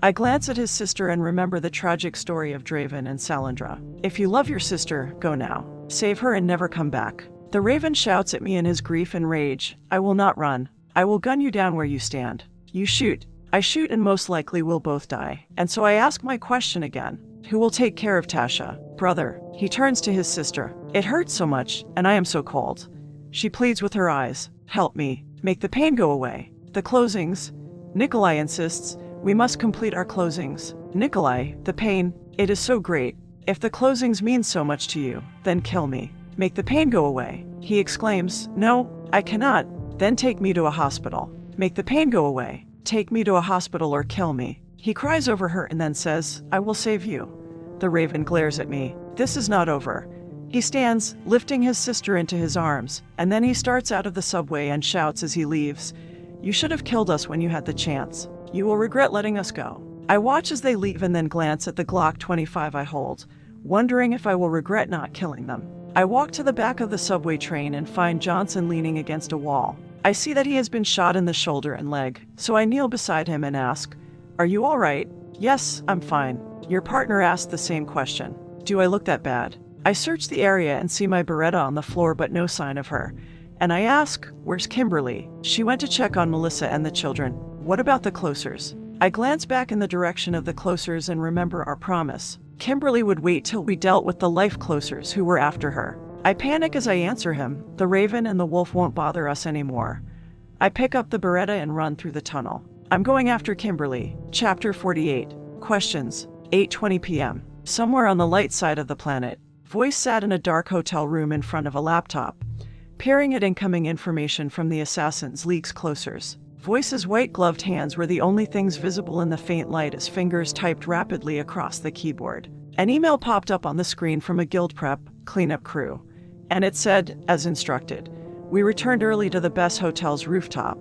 I glance at his sister and remember the tragic story of Draven and Salandra. If you love your sister, go now. Save her and never come back. The Raven shouts at me in his grief and rage. I will not run. I will gun you down where you stand. You shoot. I shoot and most likely we'll both die. And so I ask my question again. Who will take care of Tasha? Brother. He turns to his sister. It hurts so much, and I am so cold. She pleads with her eyes. Help me. Make the pain go away. The closings. Nikolai insists. We must complete our closings. Nikolai, the pain. It is so great. If the closings mean so much to you, then kill me. Make the pain go away. He exclaims. No, I cannot. Then take me to a hospital. Make the pain go away. Take me to a hospital or kill me. He cries over her and then says, I will save you. The Raven glares at me. This is not over. He stands, lifting his sister into his arms, and then he starts out of the subway and shouts as he leaves, You should have killed us when you had the chance. You will regret letting us go. I watch as they leave and then glance at the Glock 25 I hold, wondering if I will regret not killing them. I walk to the back of the subway train and find Johnson leaning against a wall. I see that he has been shot in the shoulder and leg, so I kneel beside him and ask, Are you all right? Yes, I'm fine. Your partner asked the same question. Do I look that bad? I search the area and see my Beretta on the floor but no sign of her. And I ask, Where's Kimberly? She went to check on Melissa and the children. What about the closers? I glance back in the direction of the closers and remember our promise. Kimberly would wait till we dealt with the life closers who were after her. I panic as I answer him. The Raven and the Wolf won't bother us anymore. I pick up the Beretta and run through the tunnel. I'm going after Kimberly. Chapter 48. Questions. 8:20 p.m. Somewhere on the light side of the planet, Voice sat in a dark hotel room in front of a laptop, peering at incoming information from the Assassin's League's closers. Voice's white-gloved hands were the only things visible in the faint light as fingers typed rapidly across the keyboard. An email popped up on the screen from a guild prep cleanup crew, and it said, as instructed, We returned early to the best hotel's rooftop,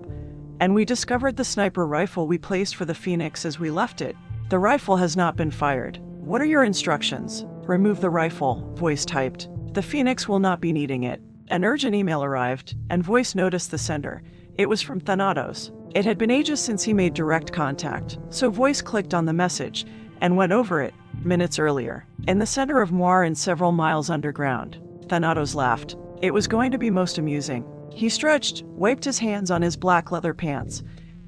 and we discovered the sniper rifle we placed for the Phoenix as we left it. The rifle has not been fired. What are your instructions? Remove the rifle, Voice typed. The Phoenix will not be needing it. An urgent email arrived, and Voice noticed the sender. It was from Thanatos. It had been ages since he made direct contact, so Voice clicked on the message and went over it minutes earlier. In the center of Noir and several miles underground, Thanatos laughed. It was going to be most amusing. He stretched, wiped his hands on his black leather pants,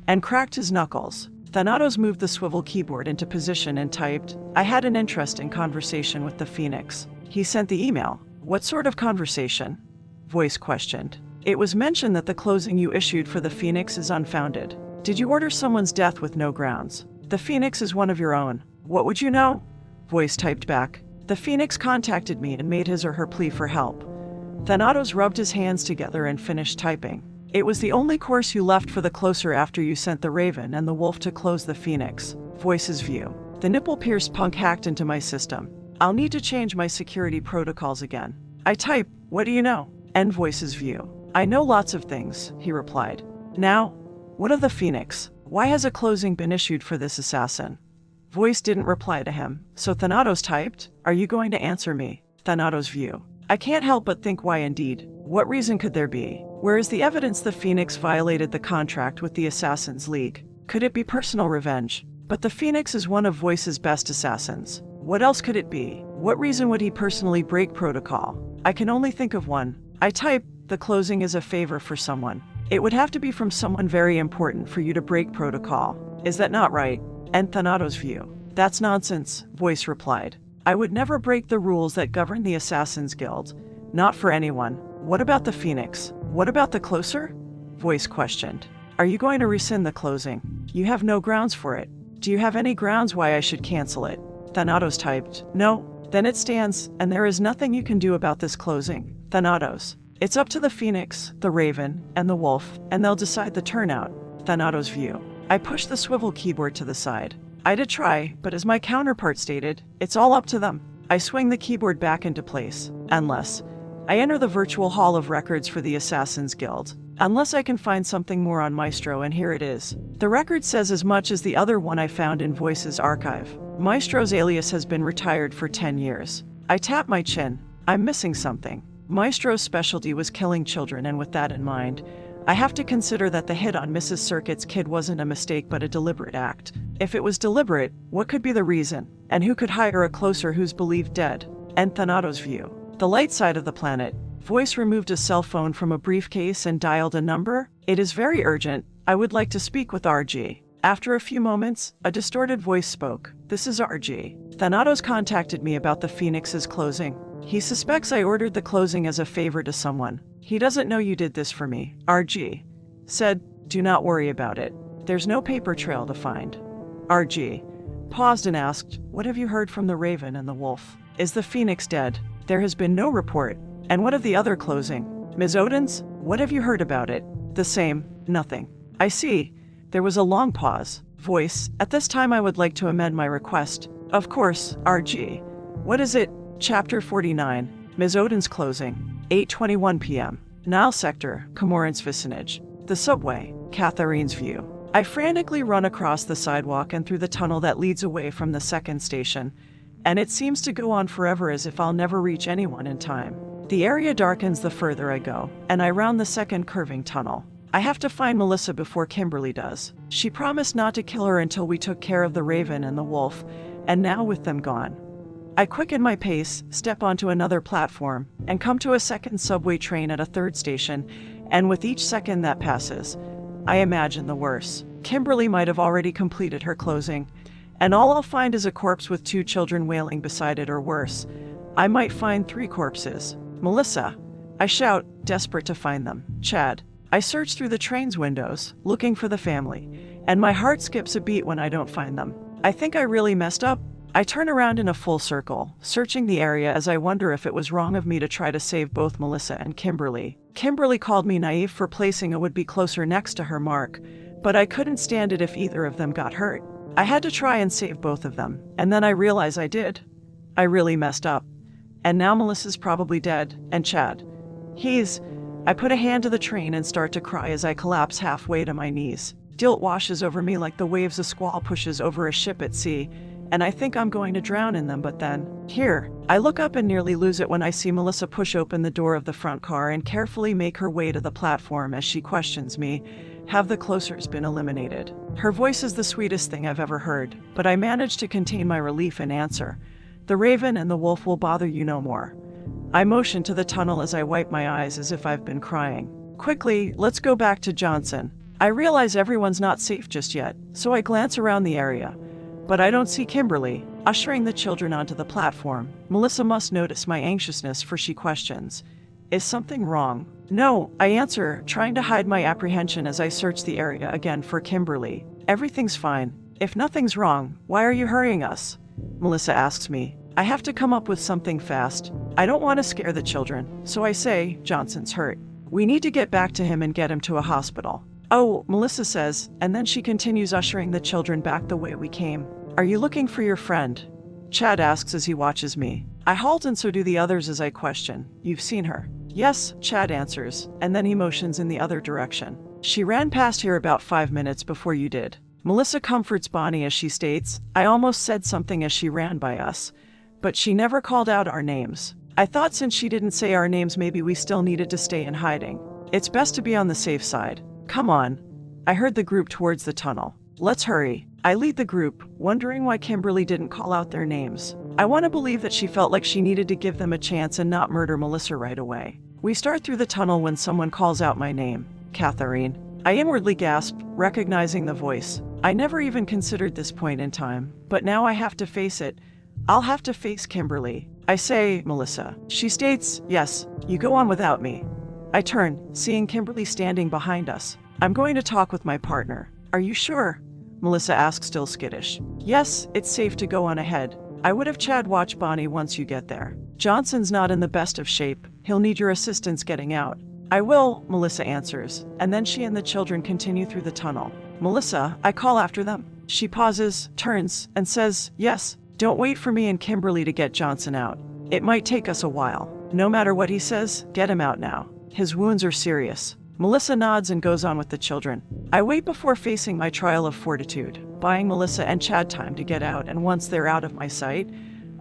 and cracked his knuckles. Thanatos moved the swivel keyboard into position and typed, I had an interesting conversation with the Phoenix. He sent the email. What sort of conversation? Voice questioned. It was mentioned that the closing you issued for the Phoenix is unfounded. Did you order someone's death with no grounds? The Phoenix is one of your own. What would you know? Voice typed back. The Phoenix contacted me and made his or her plea for help. Thanatos rubbed his hands together and finished typing. It was the only course you left for the closer after you sent the Raven and the Wolf to close the Phoenix. Voice's view. The nipple-pierced punk hacked into my system. I'll need to change my security protocols again. I type, what do you know? End Voice's view. I know lots of things, he replied. Now, what of the Phoenix? Why has a closing been issued for this assassin? Voice didn't reply to him, so Thanatos typed, Are you going to answer me? Thanatos' view. I can't help but think why indeed. What reason could there be? Where is the evidence the Phoenix violated the contract with the Assassin's League? Could it be personal revenge? But the Phoenix is one of Voice's best assassins. What else could it be? What reason would he personally break protocol? I can only think of one. I type, the closing is a favor for someone. It would have to be from someone very important for you to break protocol. Is that not right? And Thanatos' view. That's nonsense, Voice replied. I would never break the rules that govern the Assassin's Guild. Not for anyone. What about the Phoenix? What about the closer? Voice questioned. Are you going to rescind the closing? You have no grounds for it. Do you have any grounds why I should cancel it? Thanatos typed. No. Then it stands, and there is nothing you can do about this closing. Thanatos. It's up to the Phoenix, the Raven, and the Wolf, and they'll decide the turnout. Thanatos' view. I pushed the swivel keyboard to the side. I did try, but as my counterpart stated, it's all up to them. I swing the keyboard back into place. Unless I enter the virtual hall of records for the Assassin's Guild. Unless I can find something more on Maestro, and here it is. The record says as much as the other one I found in Voice's archive. Maestro's alias has been retired for 10 years. I tap my chin. I'm missing something. Maestro's specialty was killing children, and with that in mind, I have to consider that the hit on Mrs. Circuit's kid wasn't a mistake but a deliberate act. If it was deliberate, what could be the reason? And who could hire a closer who's believed dead? And Thanato's view. The light side of the planet. Voice removed a cell phone from a briefcase and dialed a number. It is very urgent. I would like to speak with RG. After a few moments, a distorted voice spoke. This is RG. Thanato's contacted me about the Phoenix's closing. He suspects I ordered the closing as a favor to someone. He doesn't know you did this for me. RG said, do not worry about it. There's no paper trail to find. RG paused and asked, what have you heard from the Raven and the Wolf? Is the Phoenix dead? There has been no report. And what of the other closing? Ms. Odin's? What have you heard about it? The same. Nothing. I see. There was a long pause. Voice, at this time I would like to amend my request. Of course, RG. What is it? Chapter 49. Ms. Odin's closing. 8:21 p.m. Nile Sector, Comoran's vicinage. The subway. Catharine's view. I frantically run across the sidewalk and through the tunnel that leads away from the second station, and it seems to go on forever as if I'll never reach anyone in time. The area darkens the further I go, and I round the second curving tunnel. I have to find Melissa before Kimberly does. She promised not to kill her until we took care of the Raven and the Wolf, and now with them gone, I quicken my pace, step onto another platform, and come to a second subway train at a third station, and with each second that passes, I imagine the worst. Kimberly might have already completed her closing, and all I'll find is a corpse with 2 children wailing beside it, or worse. I might find 3 corpses. Melissa, I shout, desperate to find them. Chad. I search through the train's windows, looking for the family, and my heart skips a beat when I don't find them. I think I really messed up. I turn around in a full circle, searching the area as I wonder if it was wrong of me to try to save both Melissa and Kimberly. Kimberly called me naive for placing a would-be closer next to her mark, but I couldn't stand it if either of them got hurt. I had to try and save both of them, and then I realized I did. I really messed up. And now Melissa's probably dead, and Chad. I put a hand to the train and start to cry as I collapse halfway to my knees. Guilt washes over me like the waves a squall pushes over a ship at sea, and I think I'm going to drown in them, but then, I look up and nearly lose it when I see Melissa push open the door of the front car and carefully make her way to the platform as she questions me, have the closers been eliminated? Her voice is the sweetest thing I've ever heard, but I manage to contain my relief and answer. The Raven and the Wolf will bother you no more. I motion to the tunnel as I wipe my eyes as if I've been crying. Quickly, let's go back to Johnson. I realize everyone's not safe just yet, so I glance around the area. But I don't see Kimberly, ushering the children onto the platform. Melissa must notice my anxiousness, for she questions, is something wrong? No, I answer, trying to hide my apprehension as I search the area again for Kimberly. Everything's fine. If nothing's wrong, why are you hurrying us? Melissa asks me. I have to come up with something fast. I don't want to scare the children, so I say, Johnson's hurt. We need to get back to him and get him to a hospital. Oh, Melissa says, and then she continues ushering the children back the way we came. Are you looking for your friend? Chad asks as he watches me. I halt and so do the others as I question. You've seen her? Yes, Chad answers, and then he motions in the other direction. She ran past here about 5 minutes before you did. Melissa comforts Bonnie as she states, I almost said something as she ran by us, but she never called out our names. I thought since she didn't say our names maybe we still needed to stay in hiding. It's best to be on the safe side. Come on. I heard the group towards the tunnel. Let's hurry. I lead the group, wondering why Kimberly didn't call out their names. I want to believe that she felt like she needed to give them a chance and not murder Melissa right away. We start through the tunnel when someone calls out my name, Catherine. I inwardly gasp, recognizing the voice. I never even considered this point in time, but now I have to face it. I'll have to face Kimberly. I say, Melissa. She states, yes, you go on without me. I turn, seeing Kimberly standing behind us. I'm going to talk with my partner. Are you sure? Melissa asks, still skittish. Yes, it's safe to go on ahead. I would have Chad watch Bonnie once you get there. Johnson's not in the best of shape. He'll need your assistance getting out. I will, Melissa answers, and then she and the children continue through the tunnel. Melissa, I call after them. She pauses, turns, and says, yes, don't wait for me and Kimberly to get Johnson out. It might take us a while. No matter what he says, get him out now. His wounds are serious. Melissa nods and goes on with the children. I wait before facing my trial of fortitude, buying Melissa and Chad time to get out, and once they're out of my sight,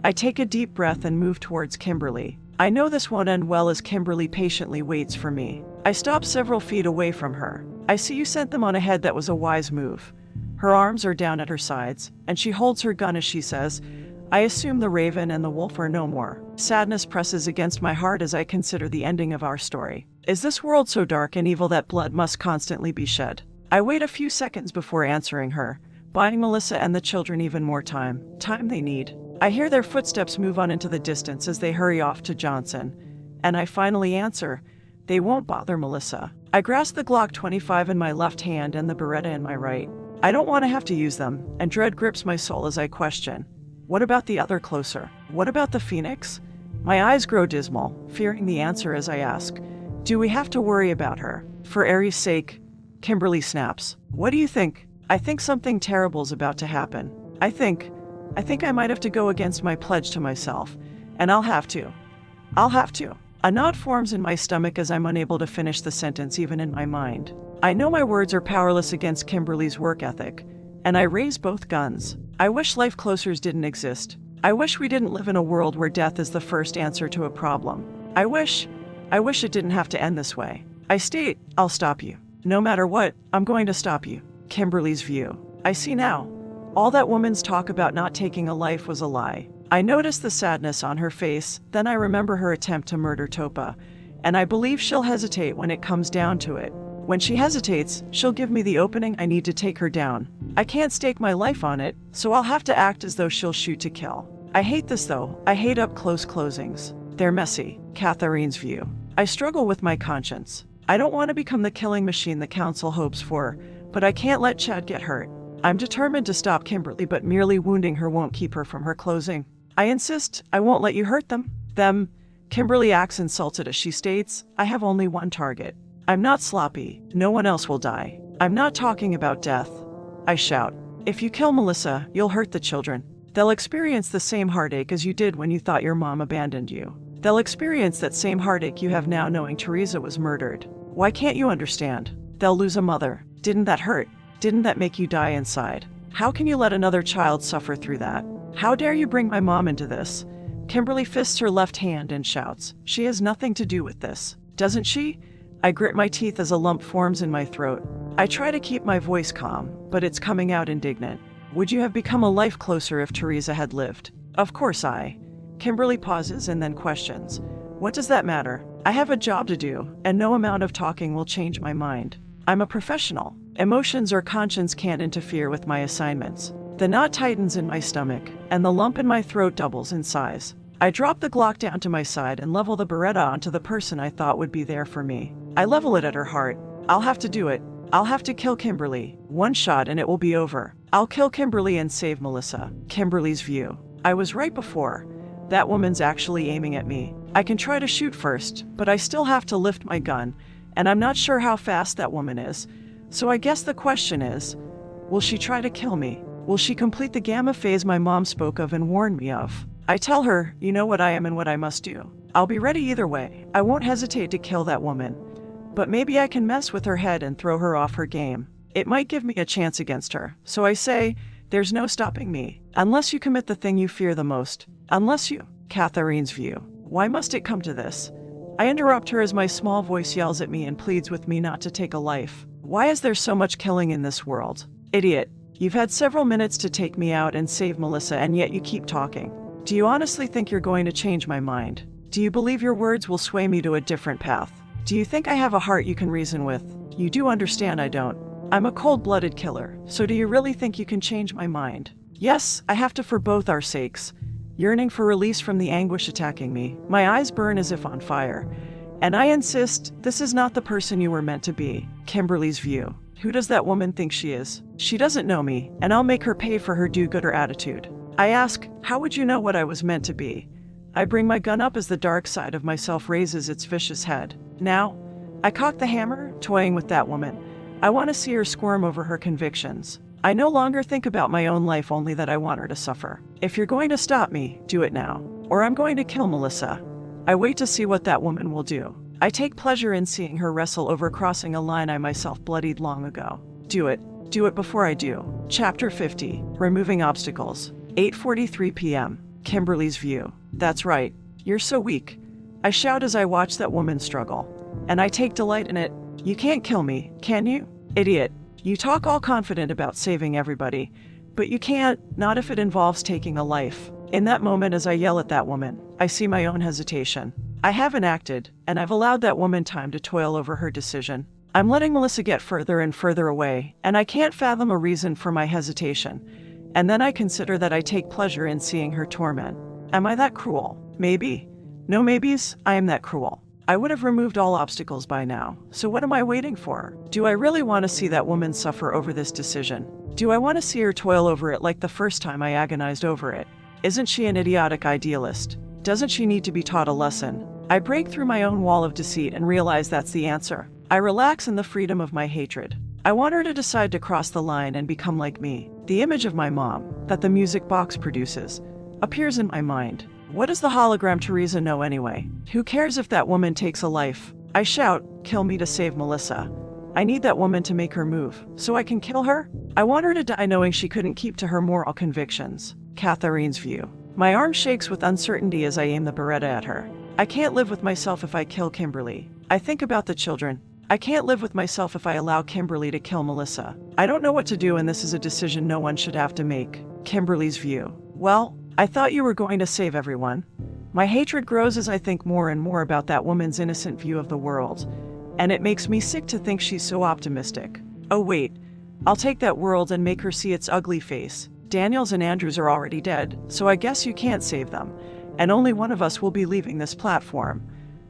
I take a deep breath and move towards Kimberly. I know this won't end well as Kimberly patiently waits for me. I stop several feet away from her. I see you sent them on ahead. That was a wise move. Her arms are down at her sides, and she holds her gun as she says, I assume the raven and the wolf are no more. Sadness presses against my heart as I consider the ending of our story. Is this world so dark and evil that blood must constantly be shed? I wait a few seconds before answering her, buying Melissa and the children even more time they need. I hear their footsteps move on into the distance as they hurry off to Johnson, and I finally answer, they won't bother Melissa. I grasp the Glock 25 in my left hand and the Beretta in my right. I don't want to have to use them, and dread grips my soul as I question, what about the other closer? What about the Phoenix? My eyes grow dismal, fearing the answer as I ask, do we have to worry about her? For Aries' sake, Kimberly snaps. What do you think? I think something terrible's about to happen. I think I might have to go against my pledge to myself, and I'll have to. A knot forms in my stomach as I'm unable to finish the sentence even in my mind. I know my words are powerless against Kimberly's work ethic, and I raise both guns. I wish life closers didn't exist. I wish we didn't live in a world where death is the first answer to a problem. I wish it didn't have to end this way. I state, I'll stop you. No matter what, I'm going to stop you. Kimberly's view. I see now. All that woman's talk about not taking a life was a lie. I notice the sadness on her face, then I remember her attempt to murder Topa, and I believe she'll hesitate when it comes down to it. When she hesitates, she'll give me the opening I need to take her down. I can't stake my life on it, so I'll have to act as though she'll shoot to kill. I hate this though. I hate up close closings. They're messy. Catherine's view. I struggle with my conscience. I don't want to become the killing machine the council hopes for, but I can't let Chad get hurt. I'm determined to stop Kimberly, but merely wounding her won't keep her from her closing. I insist, I won't let you hurt them. Kimberly acts insulted as she states, I have only one target. I'm not sloppy. No one else will die. I'm not talking about death. I shout. If you kill Melissa, you'll hurt the children. They'll experience the same heartache as you did when you thought your mom abandoned you. They'll experience that same heartache you have now knowing Teresa was murdered. Why can't you understand? They'll lose a mother. Didn't that hurt? Didn't that make you die inside? How can you let another child suffer through that? How dare you bring my mom into this? Kimberly fists her left hand and shouts, she has nothing to do with this. Doesn't she? I grit my teeth as a lump forms in my throat. I try to keep my voice calm, but it's coming out indignant. Would you have become a life closer if Teresa had lived? Of course Kimberly pauses and then questions. What does that matter? I have a job to do, and no amount of talking will change my mind. I'm a professional. Emotions or conscience can't interfere with my assignments. The knot tightens in my stomach, and the lump in my throat doubles in size. I drop the Glock down to my side and level the Beretta onto the person I thought would be there for me. I level it at her heart. I'll have to do it. I'll have to kill Kimberly. One shot and it will be over. I'll kill Kimberly and save Melissa. Kimberly's view. I was right before. That woman's actually aiming at me. I can try to shoot first, but I still have to lift my gun, and I'm not sure how fast that woman is. So I guess the question is, will she try to kill me? Will she complete the gamma phase my mom spoke of and warned me of? I tell her, you know what I am and what I must do. I'll be ready either way. I won't hesitate to kill that woman. But maybe I can mess with her head and throw her off her game. It might give me a chance against her. So I say, there's no stopping me. Unless you commit the thing you fear the most. Unless you. Catherine's view. Why must it come to this? I interrupt her as my small voice yells at me and pleads with me not to take a life. Why is there so much killing in this world? Idiot. You've had several minutes to take me out and save Melissa, and yet you keep talking. Do you honestly think you're going to change my mind? Do you believe your words will sway me to a different path? Do you think I have a heart you can reason with? You do understand I don't. I'm a cold-blooded killer, so do you really think you can change my mind? Yes, I have to for both our sakes. Yearning for release from the anguish attacking me, my eyes burn as if on fire. And I insist, this is not the person you were meant to be. Kimberly's view. Who does that woman think she is? She doesn't know me, and I'll make her pay for her do-gooder attitude. I ask, how would you know what I was meant to be? I bring my gun up as the dark side of myself raises its vicious head. Now, I cock the hammer, toying with that woman. I want to see her squirm over her convictions. I no longer think about my own life, only that I want her to suffer. If you're going to stop me, do it now, or I'm going to kill Melissa. I wait to see what that woman will do. I take pleasure in seeing her wrestle over crossing a line I myself bloodied long ago. Do it. Do it before I do. Chapter 50. Removing Obstacles. 8:43 p.m. Kimberly's view. That's right. You're so weak. I shout as I watch that woman struggle. And I take delight in it. You can't kill me, can you? Idiot. You talk all confident about saving everybody, but you can't, not if it involves taking a life. In that moment, as I yell at that woman, I see my own hesitation. I haven't acted, and I've allowed that woman time to toil over her decision. I'm letting Melissa get further and further away, and I can't fathom a reason for my hesitation. And then I consider that I take pleasure in seeing her torment. Am I that cruel? Maybe. No maybes, I am that cruel. I would have removed all obstacles by now, so what am I waiting for? Do I really want to see that woman suffer over this decision? Do I want to see her toil over it like the first time I agonized over it? Isn't she an idiotic idealist? Doesn't she need to be taught a lesson? I break through my own wall of deceit and realize that's the answer. I relax in the freedom of my hatred. I want her to decide to cross the line and become like me. The image of my mom, that the music box produces, appears in my mind. What does the hologram Teresa know anyway? Who cares if that woman takes a life? I shout, kill me to save Melissa. I need that woman to make her move, so I can kill her? I want her to die knowing she couldn't keep to her moral convictions. Catherine's view. My arm shakes with uncertainty as I aim the Beretta at her. I can't live with myself if I kill Kimberly. I think about the children. I can't live with myself if I allow Kimberly to kill Melissa. I don't know what to do, and this is a decision no one should have to make. Kimberly's view. Well, I thought you were going to save everyone. My hatred grows as I think more and more about that woman's innocent view of the world, and it makes me sick to think she's so optimistic. Oh wait, I'll take that world and make her see its ugly face. Daniels and Andrews are already dead, so I guess you can't save them, and only one of us will be leaving this platform.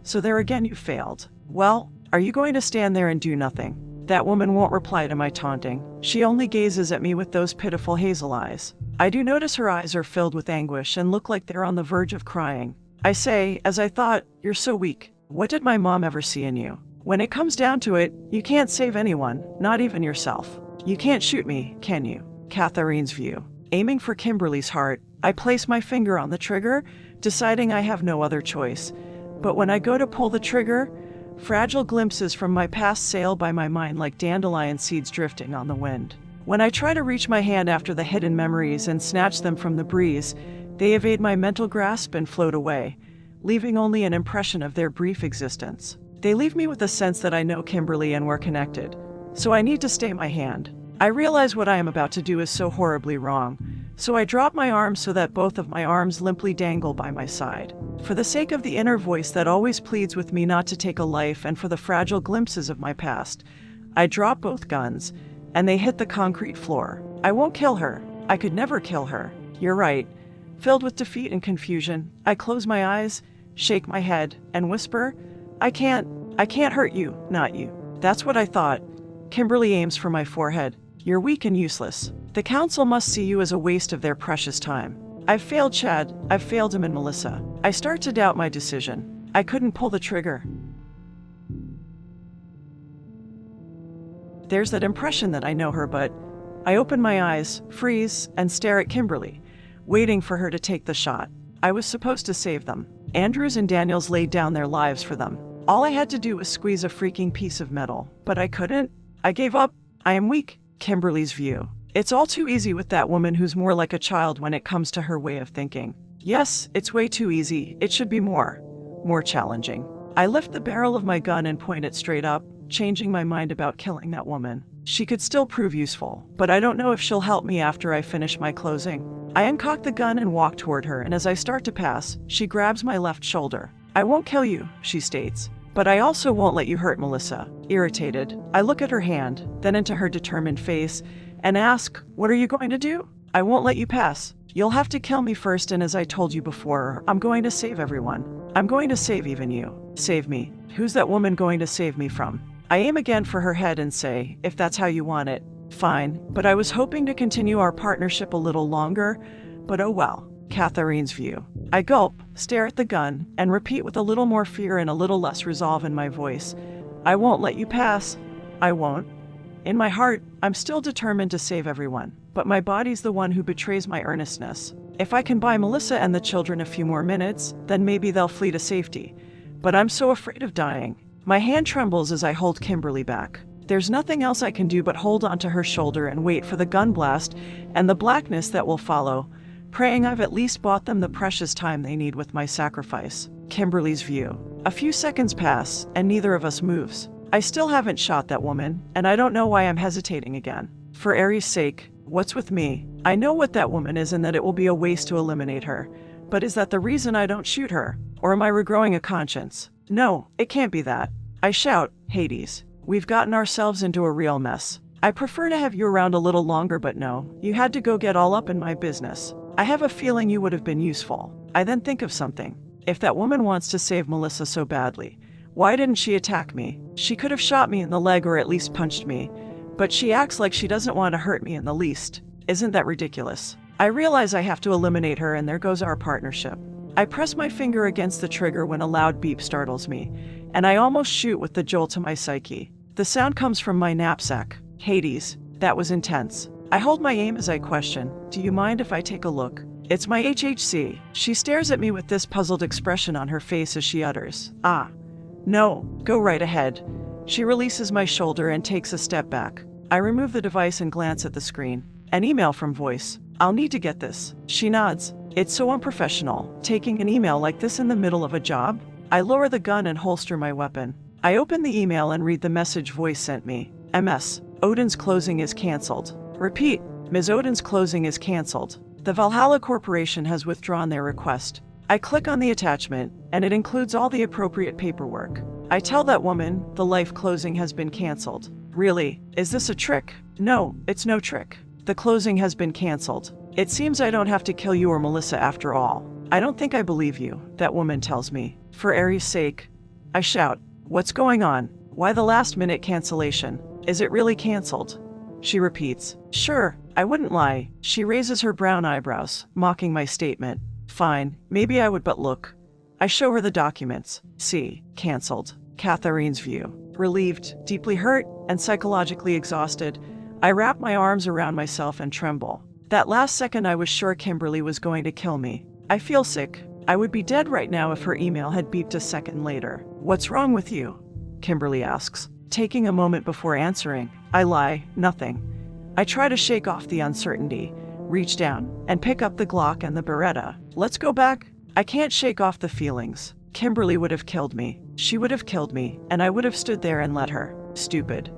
So there again you failed. Well, are you going to stand there and do nothing? That woman won't reply to my taunting. She only gazes at me with those pitiful hazel eyes. I do notice her eyes are filled with anguish and look like they're on the verge of crying. I say, as I thought, you're so weak. What did my mom ever see in you? When it comes down to it, you can't save anyone, not even yourself. You can't shoot me, can you? Catherine's view. Aiming for Kimberly's heart, I place my finger on the trigger, deciding I have no other choice. But when I go to pull the trigger, fragile glimpses from my past sail by my mind like dandelion seeds drifting on the wind. When I try to reach my hand after the hidden memories and snatch them from the breeze, they evade my mental grasp and float away, leaving only an impression of their brief existence. They leave me with a sense that I know Kimberly and we're connected, so I need to stay my hand. I realize what I am about to do is so horribly wrong, so I drop my arms so that both of my arms limply dangle by my side. For the sake of the inner voice that always pleads with me not to take a life and for the fragile glimpses of my past, I drop both guns, and they hit the concrete floor. I won't kill her. I could never kill her. You're right. Filled with defeat and confusion, I close my eyes, shake my head, and whisper, I can't hurt you, not you. That's what I thought. Kimberly aims for my forehead. You're weak and useless. The council must see you as a waste of their precious time. I've failed Chad. I've failed him and Melissa. I start to doubt my decision. I couldn't pull the trigger. There's that impression that I know her, but I open my eyes, freeze, and stare at Kimberly, waiting for her to take the shot. I was supposed to save them. Andrews and Daniels laid down their lives for them. All I had to do was squeeze a freaking piece of metal, but I couldn't. I gave up. I am weak. Kimberly's view. It's all too easy with that woman who's more like a child when it comes to her way of thinking. Yes, it's way too easy. It should be more challenging. I lift the barrel of my gun and point it straight up, changing my mind about killing that woman. She could still prove useful, but I don't know if she'll help me after I finish my closing. I uncock the gun and walk toward her, and as I start to pass, she grabs my left shoulder. I won't kill you, she states, but I also won't let you hurt Melissa. Irritated, I look at her hand, then into her determined face, and ask, what are you going to do? I won't let you pass. You'll have to kill me first, and as I told you before, I'm going to save everyone. I'm going to save even you. Save me. Who's that woman going to save me from? I aim again for her head and say, if that's how you want it, fine, but I was hoping to continue our partnership a little longer, but oh well. Catherine's view. I gulp, stare at the gun, and repeat with a little more fear and a little less resolve in my voice, I won't let you pass. I won't. In my heart, I'm still determined to save everyone, but my body's the one who betrays my earnestness. If I can buy Melissa and the children a few more minutes, then maybe they'll flee to safety. But I'm so afraid of dying. My hand trembles as I hold Kimberly back. There's nothing else I can do but hold onto her shoulder and wait for the gun blast and the blackness that will follow, praying I've at least bought them the precious time they need with my sacrifice. Kimberly's view. A few seconds pass, and neither of us moves. I still haven't shot that woman, and I don't know why I'm hesitating again. For Aries' sake, what's with me? I know what that woman is and that it will be a waste to eliminate her. But is that the reason I don't shoot her? Or am I regrowing a conscience? No, it can't be that. I shout, Hades, we've gotten ourselves into a real mess. I prefer to have you around a little longer, but no, you had to go get all up in my business. I have a feeling you would have been useful. I then think of something. If that woman wants to save Melissa so badly, why didn't she attack me? She could have shot me in the leg or at least punched me. But she acts like she doesn't want to hurt me in the least. Isn't that ridiculous? I realize I have to eliminate her, and there goes our partnership. I press my finger against the trigger when a loud beep startles me, and I almost shoot with the jolt to my psyche. The sound comes from my knapsack. Hades, that was intense. I hold my aim as I question, do you mind if I take a look? It's my HHC. She stares at me with this puzzled expression on her face as she utters, ah. No, go right ahead. She releases my shoulder and takes a step back. I remove the device and glance at the screen. An email from Voice. I'll need to get this. She nods. It's so unprofessional, taking an email like this in the middle of a job. I lower the gun and holster my weapon. I open the email and read the message Voice sent me. MS. Odin's closing is canceled. Repeat. Ms. Odin's closing is canceled. The Valhalla Corporation has withdrawn their request. I click on the attachment, and it includes all the appropriate paperwork. I tell that woman the life closing has been canceled. Really? Is this a trick? No, it's no trick. The closing has been canceled. It seems I don't have to kill you or Melissa after all. I don't think I believe you, that woman tells me. For Aries' sake. I shout, what's going on? Why the last-minute cancellation? Is it really canceled? She repeats, sure, I wouldn't lie. She raises her brown eyebrows, mocking my statement. Fine, maybe I would, but look. I show her the documents. See, canceled. Catherine's view. Relieved, deeply hurt, and psychologically exhausted, I wrap my arms around myself and tremble. That last second I was sure Kimberly was going to kill me. I feel sick. I would be dead right now if her email had beeped a second later. What's wrong with you? Kimberly asks. Taking a moment before answering, I lie, nothing. I try to shake off the uncertainty, reach down, and pick up the Glock and the Beretta. Let's go back. I can't shake off the feelings. Kimberly would have killed me. She would have killed me, and I would have stood there and let her. Stupid.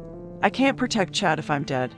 I can't protect Chad if I'm dead.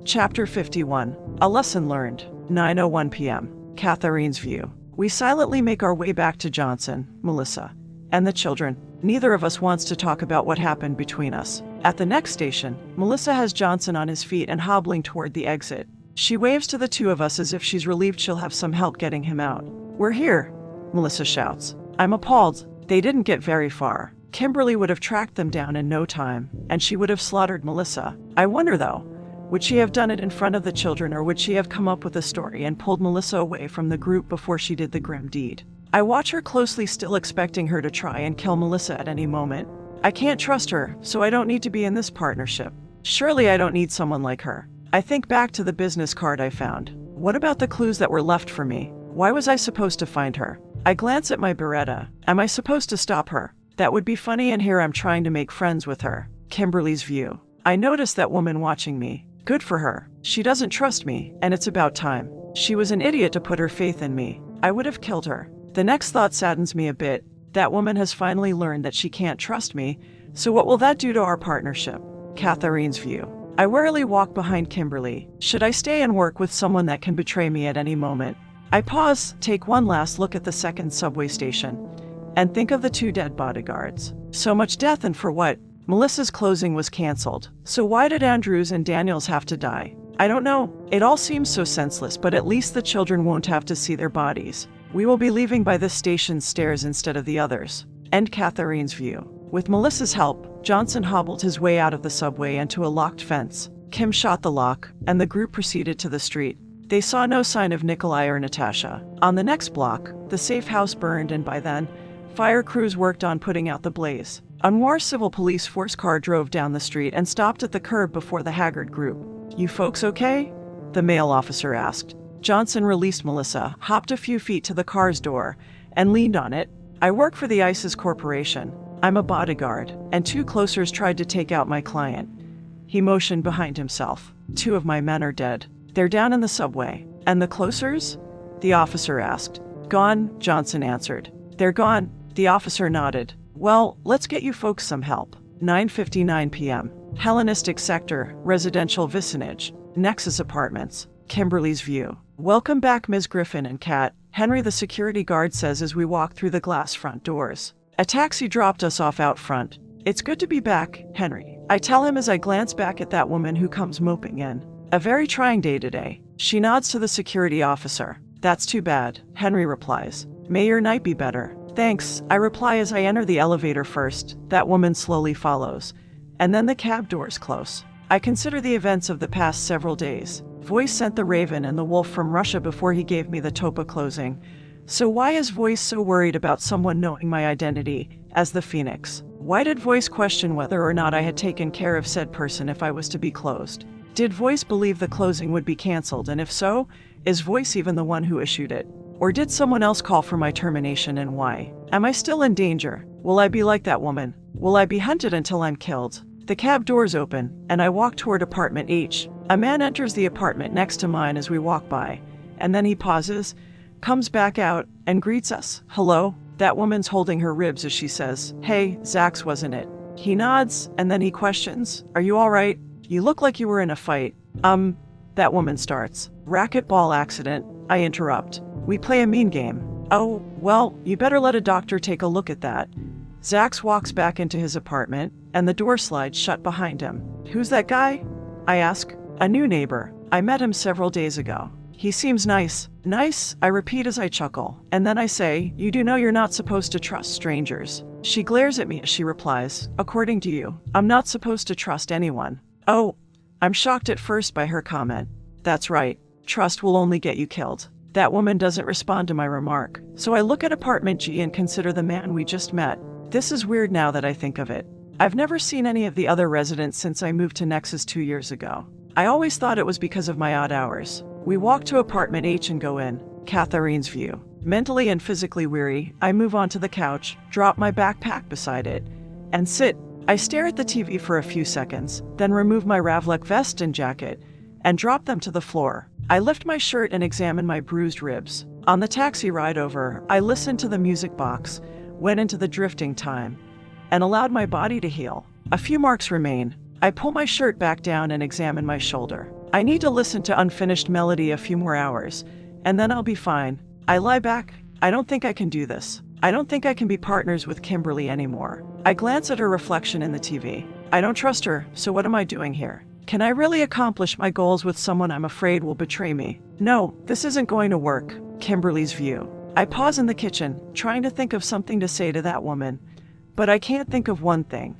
Chapter 51. A Lesson Learned. 9:01 p.m. Catherine's view. We silently make our way back to Johnson, Melissa, and the children. Neither of us wants to talk about what happened between us. At the next station, Melissa has Johnson on his feet and hobbling toward the exit. She waves to the two of us as if she's relieved she'll have some help getting him out. We're here, Melissa shouts. I'm appalled. They didn't get very far. Kimberly would have tracked them down in no time, and she would have slaughtered Melissa. I wonder, though, would she have done it in front of the children, or would she have come up with a story and pulled Melissa away from the group before she did the grim deed? I watch her closely, still expecting her to try and kill Melissa at any moment. I can't trust her, so I don't need to be in this partnership. Surely I don't need someone like her. I think back to the business card I found. What about the clues that were left for me? Why was I supposed to find her? I glance at my Beretta. Am I supposed to stop her? That would be funny, and here I'm trying to make friends with her. Kimberly's view. I notice that woman watching me. Good for her. She doesn't trust me, and it's about time. She was an idiot to put her faith in me. I would have killed her. The next thought saddens me a bit. That woman has finally learned that she can't trust me, so what will that do to our partnership? Catherine's view. I warily walk behind Kimberly. Should I stay and work with someone that can betray me at any moment? I pause, take one last look at the second subway station, and think of the two dead bodyguards. So much death, and for what? Melissa's closing was canceled. So why did Andrews and Daniels have to die? I don't know. It all seems so senseless, but at least the children won't have to see their bodies. We will be leaving by this station's stairs instead of the others. End Catherine's view. With Melissa's help, Johnson hobbled his way out of the subway and to a locked fence. Kim shot the lock, and the group proceeded to the street. They saw no sign of Nikolai or Natasha. On the next block, the safe house burned, and by then, fire crews worked on putting out the blaze. A Noir civil police force car drove down the street and stopped at the curb before the haggard group. You folks okay? The male officer asked. Johnson released Melissa, hopped a few feet to the car's door, and leaned on it. I work for the ISIS Corporation. I'm a bodyguard, and two closers tried to take out my client. He motioned behind himself. 2 of my men are dead. They're down in the subway. And the closers? The officer asked. Gone, Johnson answered. They're gone. The officer nodded. Well, let's get you folks some help. 9:59 p.m. Hellenistic sector, residential vicinage, Nexus Apartments, Kimberly's View. Welcome back, Ms. Griffin and Kat, Henry the security guard says as we walk through the glass front doors. A taxi dropped us off out front. It's good to be back, Henry. I tell him as I glance back at that woman who comes moping in. A very trying day today. She nods to the security officer. That's too bad, Henry replies. May your night be better. Thanks, I reply as I enter the elevator first. That woman slowly follows. And then the cab doors close. I consider the events of the past several days. Voice sent the Raven and the Wolf from Russia before he gave me the Topa closing. So why is Voice so worried about someone knowing my identity as the Phoenix? Why did Voice question whether or not I had taken care of said person if I was to be closed? Did Voice believe the closing would be canceled, and if so, is Voice even the one who issued it? Or did someone else call for my termination, and why? Am I still in danger? Will I be like that woman? Will I be hunted until I'm killed? The cab doors open, and I walk toward apartment H. A man enters the apartment next to mine as we walk by, and then he pauses, comes back out, and greets us. Hello? That woman's holding her ribs as she says, Hey, Zach's wasn't it? He nods, and then he questions, Are you all right? You look like you were in a fight. That woman starts. Racquetball accident, I interrupt. We play a mean game. Oh, well, you better let a doctor take a look at that. Zax walks back into his apartment, and the door slides shut behind him. Who's that guy? I ask. A new neighbor. I met him several days ago. He seems nice. Nice, I repeat as I chuckle. And then I say, You do know you're not supposed to trust strangers. She glares at me as she replies, According to you, I'm not supposed to trust anyone. Oh, I'm shocked at first by her comment. That's right. Trust will only get you killed. That woman doesn't respond to my remark. So I look at apartment G and consider the man we just met. This is weird now that I think of it. I've never seen any of the other residents since I moved to Nexus 2 years ago. I always thought it was because of my odd hours. We walk to apartment H and go in. Catherine's View. Mentally and physically weary, I move onto the couch, drop my backpack beside it, and sit. I stare at the TV for a few seconds, then remove my Ravlek vest and jacket, and drop them to the floor. I lift my shirt and examine my bruised ribs. On the taxi ride over, I listened to the music box, went into the drifting time, and allowed my body to heal. A few marks remain. I pull my shirt back down and examine my shoulder. I need to listen to Unfinished Melody a few more hours, and then I'll be fine. I lie back. I don't think I can do this. I don't think I can be partners with Kimberly anymore. I glance at her reflection in the TV. I don't trust her, so what am I doing here? Can I really accomplish my goals with someone I'm afraid will betray me? No, this isn't going to work. Kimberly's View. I pause in the kitchen, trying to think of something to say to that woman, but I can't think of one thing.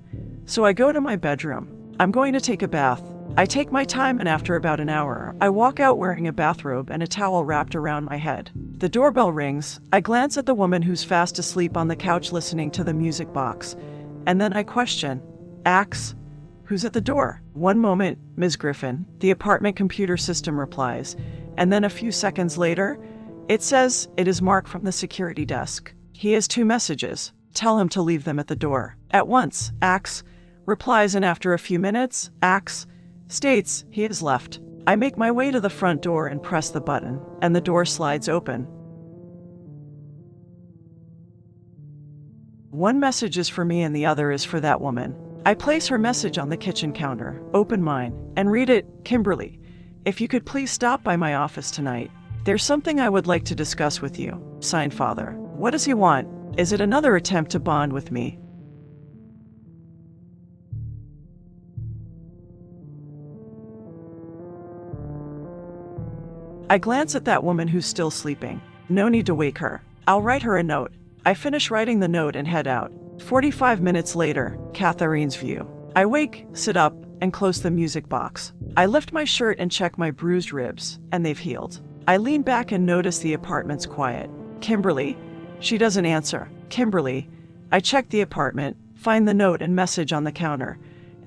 So I go to my bedroom. I'm going to take a bath. I take my time, and after about an hour, I walk out wearing a bathrobe and a towel wrapped around my head. The doorbell rings. I glance at the woman who's fast asleep on the couch listening to the music box, and then I question, Axe, who's at the door? One moment, Ms. Griffin, the apartment computer system replies, and then a few seconds later, it says it is Mark from the security desk. He has 2 messages. Tell him to leave them at the door. At once, Axe replies, and after a few minutes, Axe states he has left. I make my way to the front door and press the button, and the door slides open. One message is for me and the other is for that woman. I place her message on the kitchen counter, open mine, and read it. Kimberly, if you could please stop by my office tonight. There's something I would like to discuss with you. Signed, Father. What does he want? Is it another attempt to bond with me? I glance at that woman who's still sleeping. No need to wake her. I'll write her a note. I finish writing the note and head out. 45 minutes later, Catherine's View. I wake, sit up, and close the music box. I lift my shirt and check my bruised ribs, and they've healed. I lean back and notice the apartment's quiet. Kimberly? She doesn't answer. Kimberly? I check the apartment, find the note and message on the counter,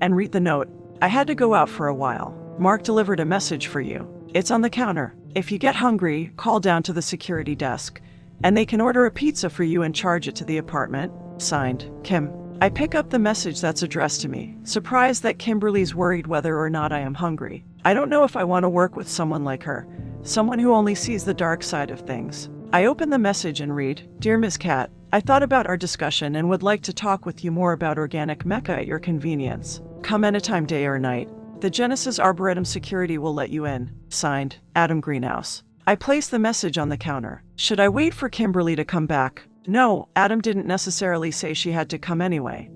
and read the note. I had to go out for a while. Mark delivered a message for you. It's on the counter. If you get hungry, call down to the security desk, and they can order a pizza for you and charge it to the apartment. Signed, Kim. I pick up the message that's addressed to me, surprised that Kimberly's worried whether or not I am hungry. I don't know if I want to work with someone like her, someone who only sees the dark side of things. I open the message and read, "Dear Ms. Cat, I thought about our discussion and would like to talk with you more about organic mecha at your convenience. Come anytime, day or night. The Genesis Arboretum security will let you in. Signed, Adam Greenhouse." I place the message on the counter. Should I wait for Kimberly to come back? No, Adam didn't necessarily say she had to come anyway.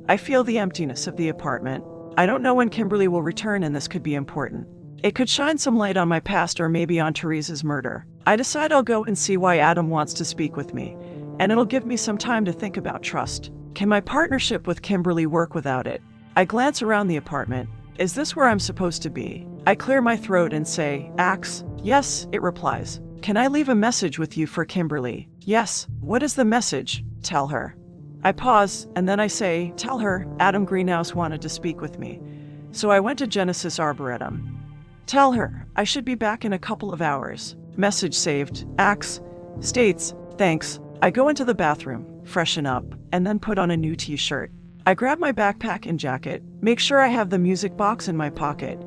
I feel the emptiness of the apartment. I don't know when Kimberly will return, and this could be important. It could shine some light on my past or maybe on Teresa's murder. I decide I'll go and see why Adam wants to speak with me, and it'll give me some time to think about trust. Can my partnership with Kimberly work without it? I glance around the apartment. Is this where I'm supposed to be? I clear my throat and say, "Axe." "Yes," it replies. "Can I leave a message with you for Kimberly?" "Yes." "What is the message?" "Tell her." I pause, and then I say, "Tell her Adam Greenhouse wanted to speak with me. So I went to Genesis Arboretum. Tell her I should be back in a couple of hours." Message saved. Axe. States, "Thanks." I go into the bathroom, freshen up, and then put on a new t-shirt. I grab my backpack and jacket, make sure I have the music box in my pocket,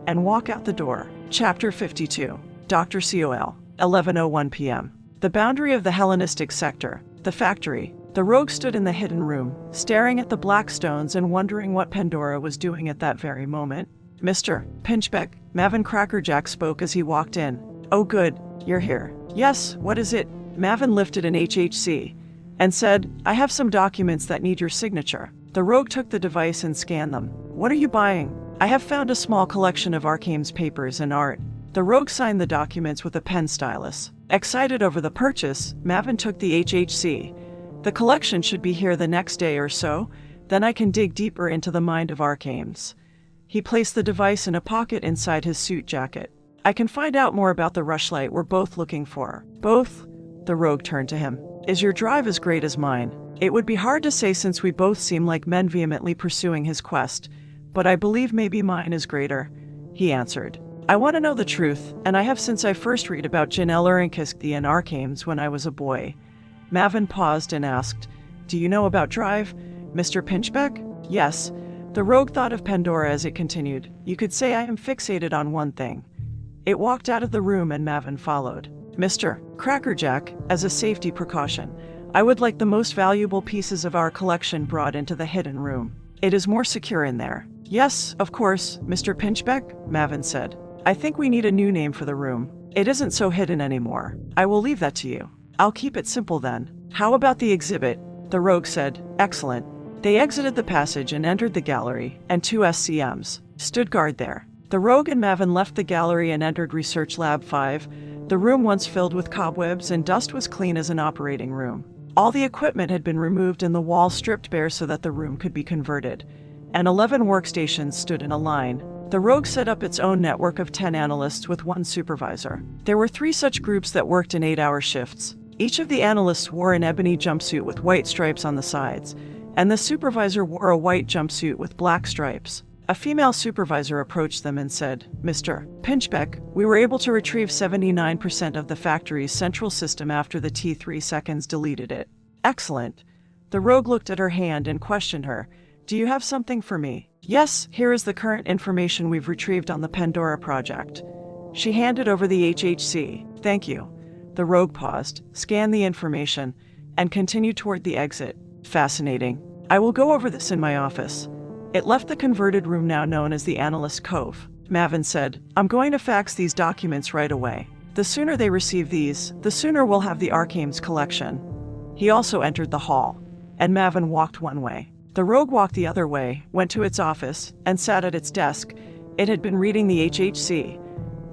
and walk out the door. Chapter 52. Dr. COL. 11:01 p.m. The boundary of the Hellenistic sector. The factory. The rogue stood in the hidden room, staring at the black stones and wondering what Pandora was doing at that very moment. "Mr. Pinchbeck," Mavin Crackerjack spoke as he walked in. "Oh good, you're here." "Yes, what is it?" Mavin lifted an HHC and said, "I have some documents that need your signature." The rogue took the device and scanned them. "What are you buying?" "I have found a small collection of Arcane's papers and art." The rogue signed the documents with a pen stylus. Excited over the purchase, Mavin took the HHC. "The collection should be here the next day or so, then I can dig deeper into the mind of Arcanes." He placed the device in a pocket inside his suit jacket. "I can find out more about the rushlight we're both looking for." "Both?" The rogue turned to him. "Is your drive as great as mine?" It would be hard to say since we both seem like men vehemently pursuing his quest, but I believe maybe mine is greater, he answered. "I want to know the truth, and I have since I first read about Janelle Urinkisky and Arcanes when I was a boy." Mavin paused and asked, "Do you know about Drive, Mr. Pinchbeck?" "Yes." The rogue thought of Pandora as it continued. "You could say I am fixated on one thing." It walked out of the room and Mavin followed. "Mr. Crackerjack, as a safety precaution, I would like the most valuable pieces of our collection brought into the hidden room. It is more secure in there." "Yes, of course, Mr. Pinchbeck," Mavin said. "I think we need a new name for the room. It isn't so hidden anymore. I will leave that to you." "I'll keep it simple then." "How about the exhibit?" The rogue said. "Excellent." They exited the passage and entered the gallery, and two SCMs stood guard there. The rogue and Mavin left the gallery and entered Research Lab 5. The room, once filled with cobwebs and dust, was clean as an operating room. All the equipment had been removed and the walls stripped bare so that the room could be converted. And 11 workstations stood in a line. The rogue set up its own network of 10 analysts with one supervisor. There were 3 such groups that worked in 8-hour shifts. Each of the analysts wore an ebony jumpsuit with white stripes on the sides, and the supervisor wore a white jumpsuit with black stripes. A female supervisor approached them and said, "Mr. Pinchbeck, we were able to retrieve 79% of the factory's central system after the T3 seconds deleted it." "Excellent." The rogue looked at her hand and questioned her. "Do you have something for me?" "Yes, here is the current information we've retrieved on the Pandora project." She handed over the HHC. "Thank you." The rogue paused, scanned the information, and continued toward the exit. "Fascinating. I will go over this in my office." It left the converted room now known as the Analyst Cove. Mavin said, "I'm going to fax these documents right away. The sooner they receive these, the sooner we'll have the Arcane's collection." He also entered the hall, and Mavin walked one way. The rogue walked the other way, went to its office, and sat at its desk. It had been reading the HHC.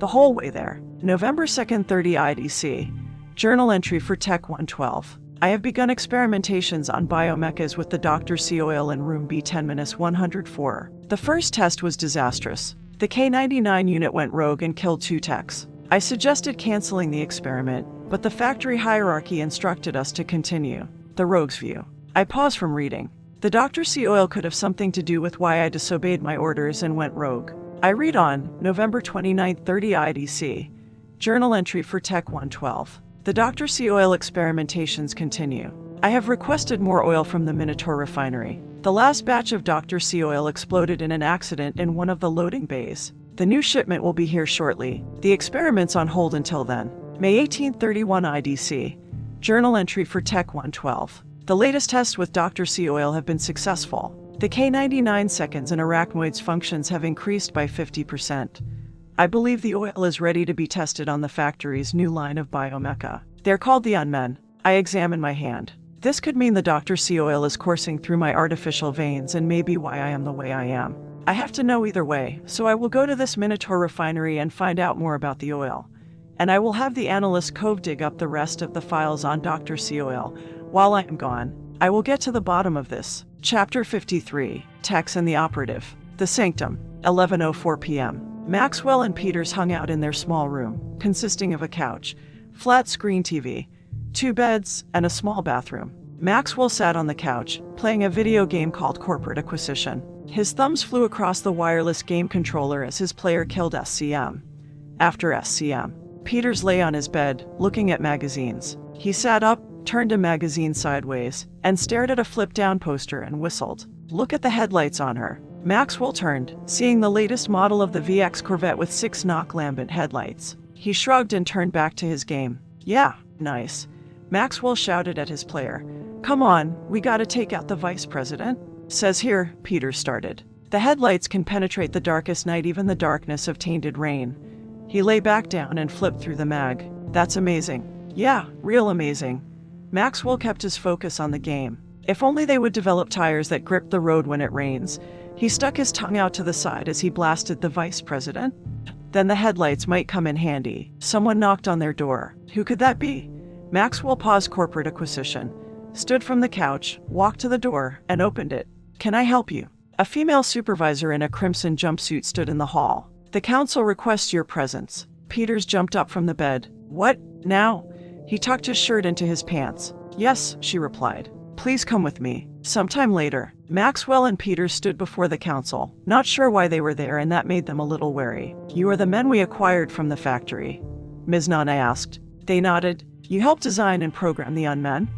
The whole way there. November 2nd, 30 IDC. Journal entry for Tech 112. I have begun experimentations on biomechas with the Dr. COL in room B10-104. The first test was disastrous. The K-99 unit went rogue and killed 2 techs. I suggested canceling the experiment, but the factory hierarchy instructed us to continue. The rogue's view. I paused from reading. The Dr. COL could have something to do with why I disobeyed my orders and went rogue. I read on, November 29, 30 IDC. Journal entry for Tech 112. The Dr. COL experimentations continue. I have requested more oil from the Minotaur refinery. The last batch of Dr. C oil exploded in an accident in one of the loading bays. The new shipment will be here shortly. The experiment's on hold until then. May 1831 IDC. Journal entry for Tech 112. The latest tests with Dr. C oil have been successful. The K99 seconds and arachnoids functions have increased by 50%. I believe the oil is ready to be tested on the factory's new line of biomecha. They're called the Unmen. I examine my hand. This could mean the Dr. C oil is coursing through my artificial veins and may be why I am the way I am. I have to know either way, so I will go to this Minotaur refinery and find out more about the oil. And I will have the analyst Cove dig up the rest of the files on Dr. C oil. While I am gone, I will get to the bottom of this. Chapter 53, Tex and the Operative. The Sanctum, 11:04 p.m. Maxwell and Peters hung out in their small room, consisting of a couch, flat-screen TV, 2 beds, and a small bathroom. Maxwell sat on the couch, playing a video game called Corporate Acquisition. His thumbs flew across the wireless game controller as his player killed SCM. After SCM, Peters lay on his bed, looking at magazines. He sat up, turned a magazine sideways, and stared at a flip-down poster and whistled. "Look at the headlights on her." Maxwell turned, seeing the latest model of the VX Corvette with 6 knock lambent headlights. He shrugged and turned back to his game. "Yeah, nice." Maxwell shouted at his player. "Come on, we gotta take out the vice president." "Says here," Peters started. "The headlights can penetrate the darkest night, even the darkness of tainted rain." He lay back down and flipped through the mag. "That's amazing." "Yeah, real amazing." Maxwell kept his focus on the game. If only they would develop tires that grip the road when it rains. He stuck his tongue out to the side as he blasted the vice president. Then the headlights might come in handy. Someone knocked on their door. Who could that be? Maxwell paused Corporate Acquisition, stood from the couch, walked to the door, and opened it. "Can I help you?" A female supervisor in a crimson jumpsuit stood in the hall. "The council requests your presence." Peters jumped up from the bed. "What? Now?" He tucked his shirt into his pants. "Yes," she replied. "Please come with me." Sometime later, Maxwell and Peters stood before the council, not sure why they were there, and that made them a little wary. "You are the men we acquired from the factory?" Ms. Nana asked. They nodded. "You helped design and program the Unmen?"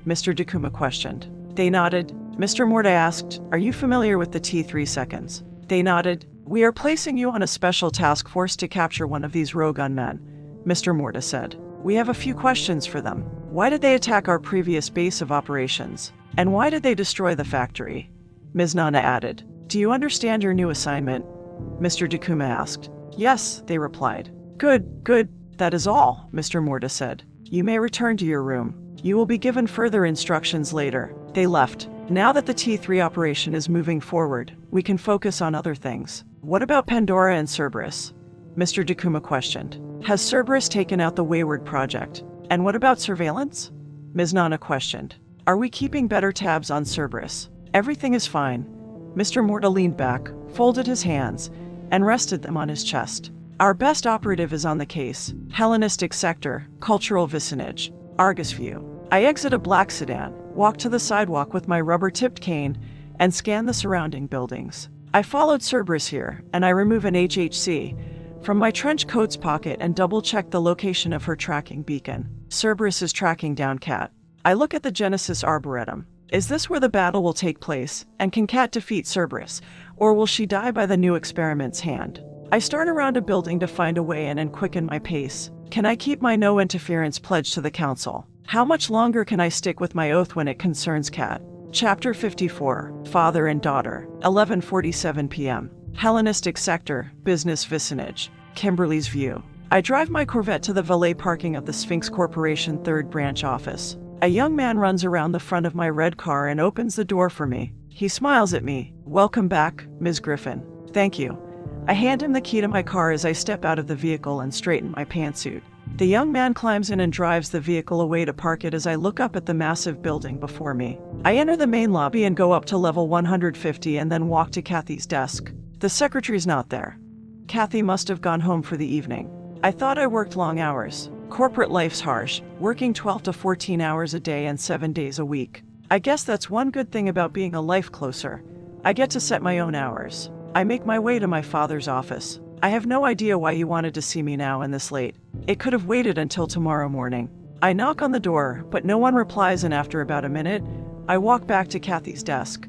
Mr. Dakuma questioned. They nodded. Mr. Morta asked, "Are you familiar with the T3 seconds?" They nodded. "We are placing you on a special task force to capture one of these rogue Unmen," Mr. Morta said. "We have a few questions for them. Why did they attack our previous base of operations? And why did they destroy the factory?" Ms. Nana added. "Do you understand your new assignment?" Mr. Dakuma asked. "Yes," they replied. Good, good. That is all," Mr. Morta said. "You may return to your room. You will be given further instructions later." They left. "Now that the T3 operation is moving forward, we can focus on other things." "What about Pandora and Cerberus?" Mr. Dakuma questioned. "Has Cerberus taken out the Wayward project? And what about surveillance?" Ms. Nana questioned. "Are we keeping better tabs on Cerberus?" "Everything is fine." Mr. Morta leaned back, folded his hands, and rested them on his chest. "Our best operative is on the case. Hellenistic sector, cultural vicinage, Argus view." I exit a black sedan, walk to the sidewalk with my rubber-tipped cane, and scan the surrounding buildings. I followed Cerberus here, and I remove an HHC from my trench coat's pocket and double-check the location of her tracking beacon. Cerberus is tracking down Cat. I look at the Genesis Arboretum. Is this where the battle will take place, and can Cat defeat Cerberus, or will she die by the new experiment's hand? I start around a building to find a way in and quicken my pace. Can I keep my no interference pledge to the council? How much longer can I stick with my oath when it concerns Cat? Chapter 54, Father and Daughter, 11:47 p.m. Hellenistic sector, business vicinage, Kimberly's view. I drive my Corvette to the valet parking of the Sphinx Corporation 3rd branch office. A young man runs around the front of my red car and opens the door for me. He smiles at me. "Welcome back, Ms. Griffin." "Thank you." I hand him the key to my car as I step out of the vehicle and straighten my pantsuit. The young man climbs in and drives the vehicle away to park it as I look up at the massive building before me. I enter the main lobby and go up to level 150 and then walk to Kathy's desk. The secretary's not there. Kathy must have gone home for the evening. I thought I worked long hours. Corporate life's harsh, working 12 to 14 hours a day and 7 days a week. I guess that's one good thing about being a life closer. I get to set my own hours. I make my way to my father's office. I have no idea why he wanted to see me now and this late. It could have waited until tomorrow morning. I knock on the door, but no one replies, and after about a minute, I walk back to Kathy's desk.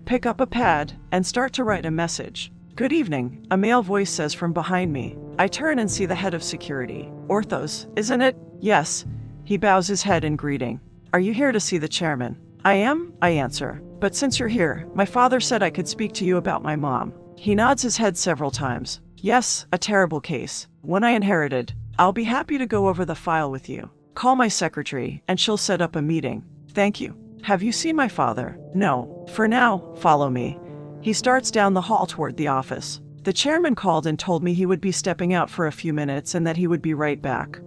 pick up a pad, and start to write a message. "Good evening," a male voice says from behind me. I turn and see the head of security. "Orthos, isn't it?" "Yes." He bows his head in greeting. "Are you here to see the chairman?" "I am," I answer. "But since you're here, my father said I could speak to you about my mom." He nods his head several times. "Yes, a terrible case. One I inherited. I'll be happy to go over the file with you. Call my secretary, and she'll set up a meeting." "Thank you." "Have you seen my father?" "No. For now, follow me." He starts down the hall toward the office. The chairman called and told me he would be stepping out for a few minutes and that he would be right back.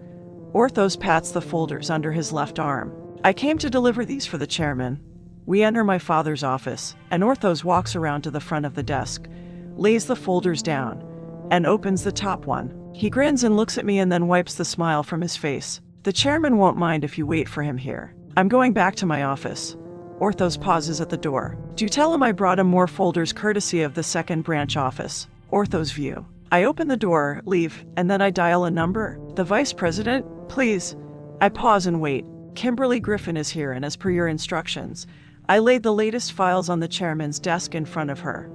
Orthos pats the folders under his left arm. "I came to deliver these for the chairman." We enter my father's office, and Orthos walks around to the front of the desk, lays the folders down, and opens the top one. He grins and looks at me and then wipes the smile from his face. "The chairman won't mind if you wait for him here. I'm going back to my office." Orthos pauses at the door. "Do tell him I brought him more folders courtesy of the second branch office." Orthos view. I open the door, leave, and then I dial a number. "The vice president, please." I pause and wait. "Kimberly Griffin is here, and as per your instructions, I laid the latest files on the chairman's desk in front of her."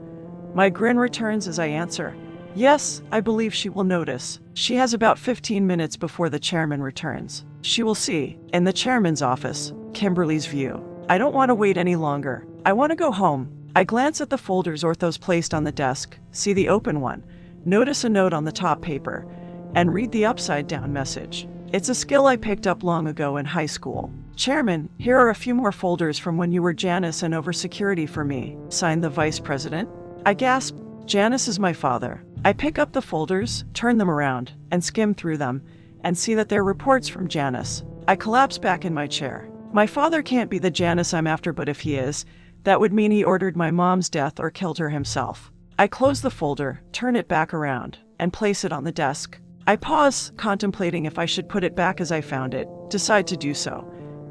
My grin returns as I answer, "Yes, I believe she will notice. She has about 15 minutes before the chairman returns. She will see, in the chairman's office." Kimberly's view. "I don't want to wait any longer. I want to go home." I glance at the folders Orthos placed on the desk, see the open one, notice a note on the top paper, and read the upside-down message. It's a skill I picked up long ago in high school. "Chairman, here are a few more folders from when you were Janice and over security for me." Signed, the vice president. I gasp. Janice is my father. I pick up the folders, turn them around, and skim through them, and see that they're reports from Janice. I collapse back in my chair. My father can't be the Janice I'm after, but if he is, that would mean he ordered my mom's death or killed her himself. I close the folder, turn it back around, and place it on the desk. I pause, contemplating if I should put it back as I found it, decide to do so,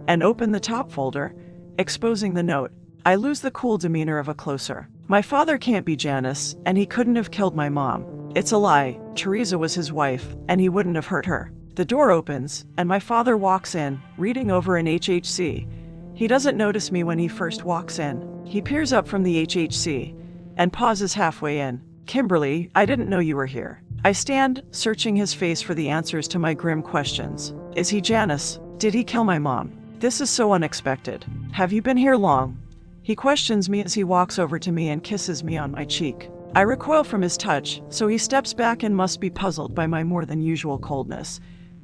and open the top folder, exposing the note. I lose the cool demeanor of a closer. My father can't be Janice, and he couldn't have killed my mom. It's a lie. Teresa was his wife, and he wouldn't have hurt her. The door opens, and my father walks in, reading over an HHC. He doesn't notice me when he first walks in. He peers up from the HHC, and pauses halfway in. "Kimberly, I didn't know you were here." I stand, searching his face for the answers to my grim questions. Is he Janice? Did he kill my mom? This is so unexpected. "Have you been here long?" He questions me as he walks over to me and kisses me on my cheek. I recoil from his touch, so he steps back and must be puzzled by my more than usual coldness.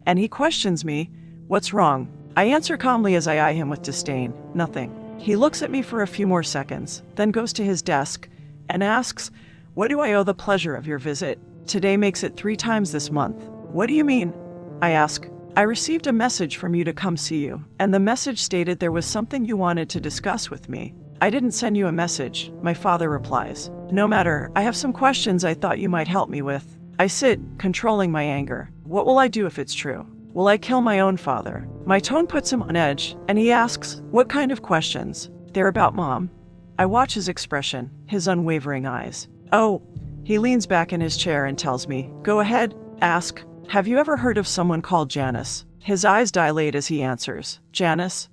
And he questions me, "What's wrong?" I answer calmly as I eye him with disdain, "Nothing." He looks at me for a few more seconds, then goes to his desk and asks, "What do I owe the pleasure of your visit? Today makes it 3 times this month." "What do you mean?" I ask. "I received a message from you to come see you, and the message stated there was something you wanted to discuss with me." "I didn't send you a message," my father replies. "No matter, I have some questions I thought you might help me with." I sit, controlling my anger. What will I do if it's true? Will I kill my own father? My tone puts him on edge, and he asks, "What kind of questions?" "They're about Mom." I watch his expression, his unwavering eyes. "Oh." He leans back in his chair and tells me, "Go ahead, ask. Have you ever heard of someone called Janice?" His eyes dilate as he answers, "Janice?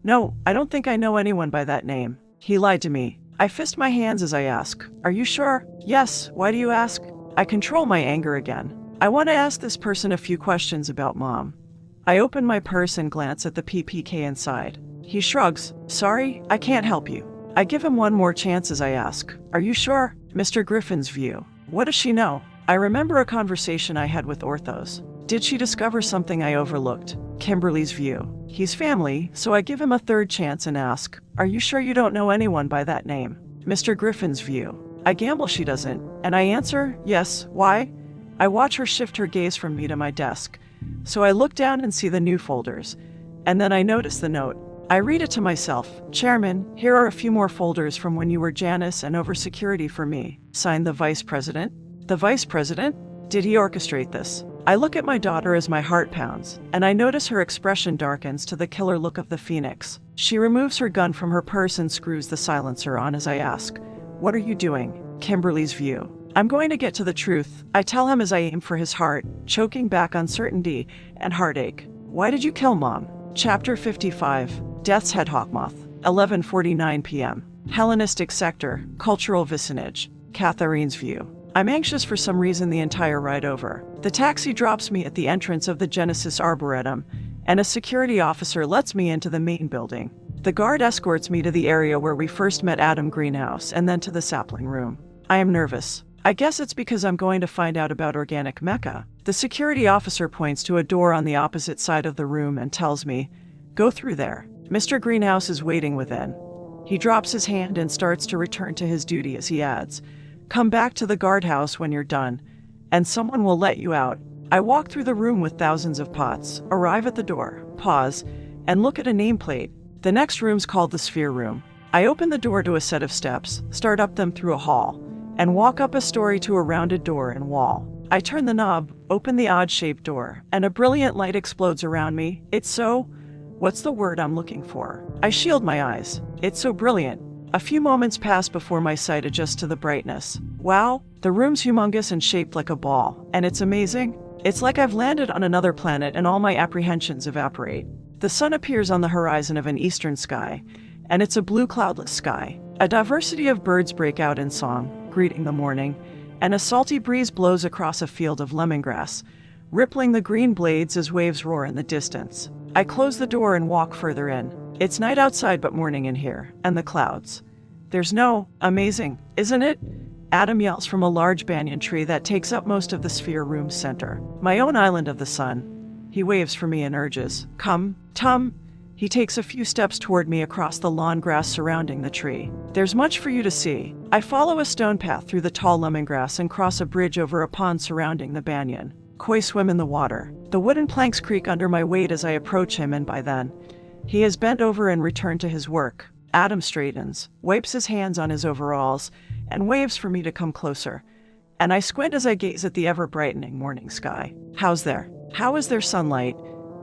No, I don't think I know anyone by that name." He lied to me. I fist my hands as I ask, "Are you sure?" "Yes, why do you ask?" I control my anger again. "I want to ask this person a few questions about Mom." I open my purse and glance at the PPK inside. He shrugs, "Sorry, I can't help you." I give him one more chance as I ask, "Are you sure?" Mr. Griffin's view. What does she know? I remember a conversation I had with Orthos. Did she discover something I overlooked? Kimberly's view. He's family, so I give him a third chance and ask, "Are you sure you don't know anyone by that name?" Mr. Griffin's view. I gamble she doesn't, and I answer, "Yes, why?" I watch her shift her gaze from me to my desk, so I look down and see the new folders, and then I notice the note. I read it to myself. "Chairman, here are a few more folders from when you were Janice and over security for me." Signed, the vice president. The vice president? Did he orchestrate this? I look at my daughter as my heart pounds, and I notice her expression darkens to the killer look of the phoenix. She removes her gun from her purse and screws the silencer on as I ask, "What are you doing?" Kimberly's view. "I'm going to get to the truth," I tell him as I aim for his heart, choking back uncertainty and heartache. "Why did you kill Mom?" Chapter 55. Death's Head Hawkmoth. 11:49 p.m. Hellenistic sector, cultural vicinage, Catharine's view. I'm anxious for some reason the entire ride over. The taxi drops me at the entrance of the Genesis Arboretum, and a security officer lets me into the main building. The guard escorts me to the area where we first met Adam Greenhouse and then to the sapling room. I am nervous. I guess it's because I'm going to find out about organic mecha. The security officer points to a door on the opposite side of the room and tells me, "Go through there. Mr. Greenhouse is waiting within." He drops his hand and starts to return to his duty as he adds, "Come back to the guardhouse when you're done, and someone will let you out." I walk through the room with thousands of pots, arrive at the door, pause, and look at a nameplate. The next room's called the Sphere Room. I open the door to a set of steps, start up them through a hall, and walk up a story to a rounded door and wall. I turn the knob, open the odd-shaped door, and a brilliant light explodes around me. It's so... what's the word I'm looking for? I shield my eyes. It's so brilliant. A few moments pass before my sight adjusts to the brightness. Wow, the room's humongous and shaped like a ball, and it's amazing. It's like I've landed on another planet and all my apprehensions evaporate. The sun appears on the horizon of an eastern sky, and it's a blue cloudless sky. A diversity of birds break out in song, greeting the morning, and a salty breeze blows across a field of lemongrass, rippling the green blades as waves roar in the distance. I close the door and walk further in. It's night outside but morning in here, and the clouds. There's no amazing, isn't it? Adam yells from a large banyan tree that takes up most of the Sphere Room's center. My own island of the sun. He waves for me and urges, "Come, Tum." He takes a few steps toward me across the lawn grass surrounding the tree. There's much for you to see. I follow a stone path through the tall lemongrass and cross a bridge over a pond surrounding the banyan. Koi swim in the water. The wooden planks creak under my weight as I approach him, and by then, he has bent over and returned to his work. Adam straightens, wipes his hands on his overalls, and waves for me to come closer. And I squint as I gaze at the ever-brightening morning sky. How's there? How is there sunlight?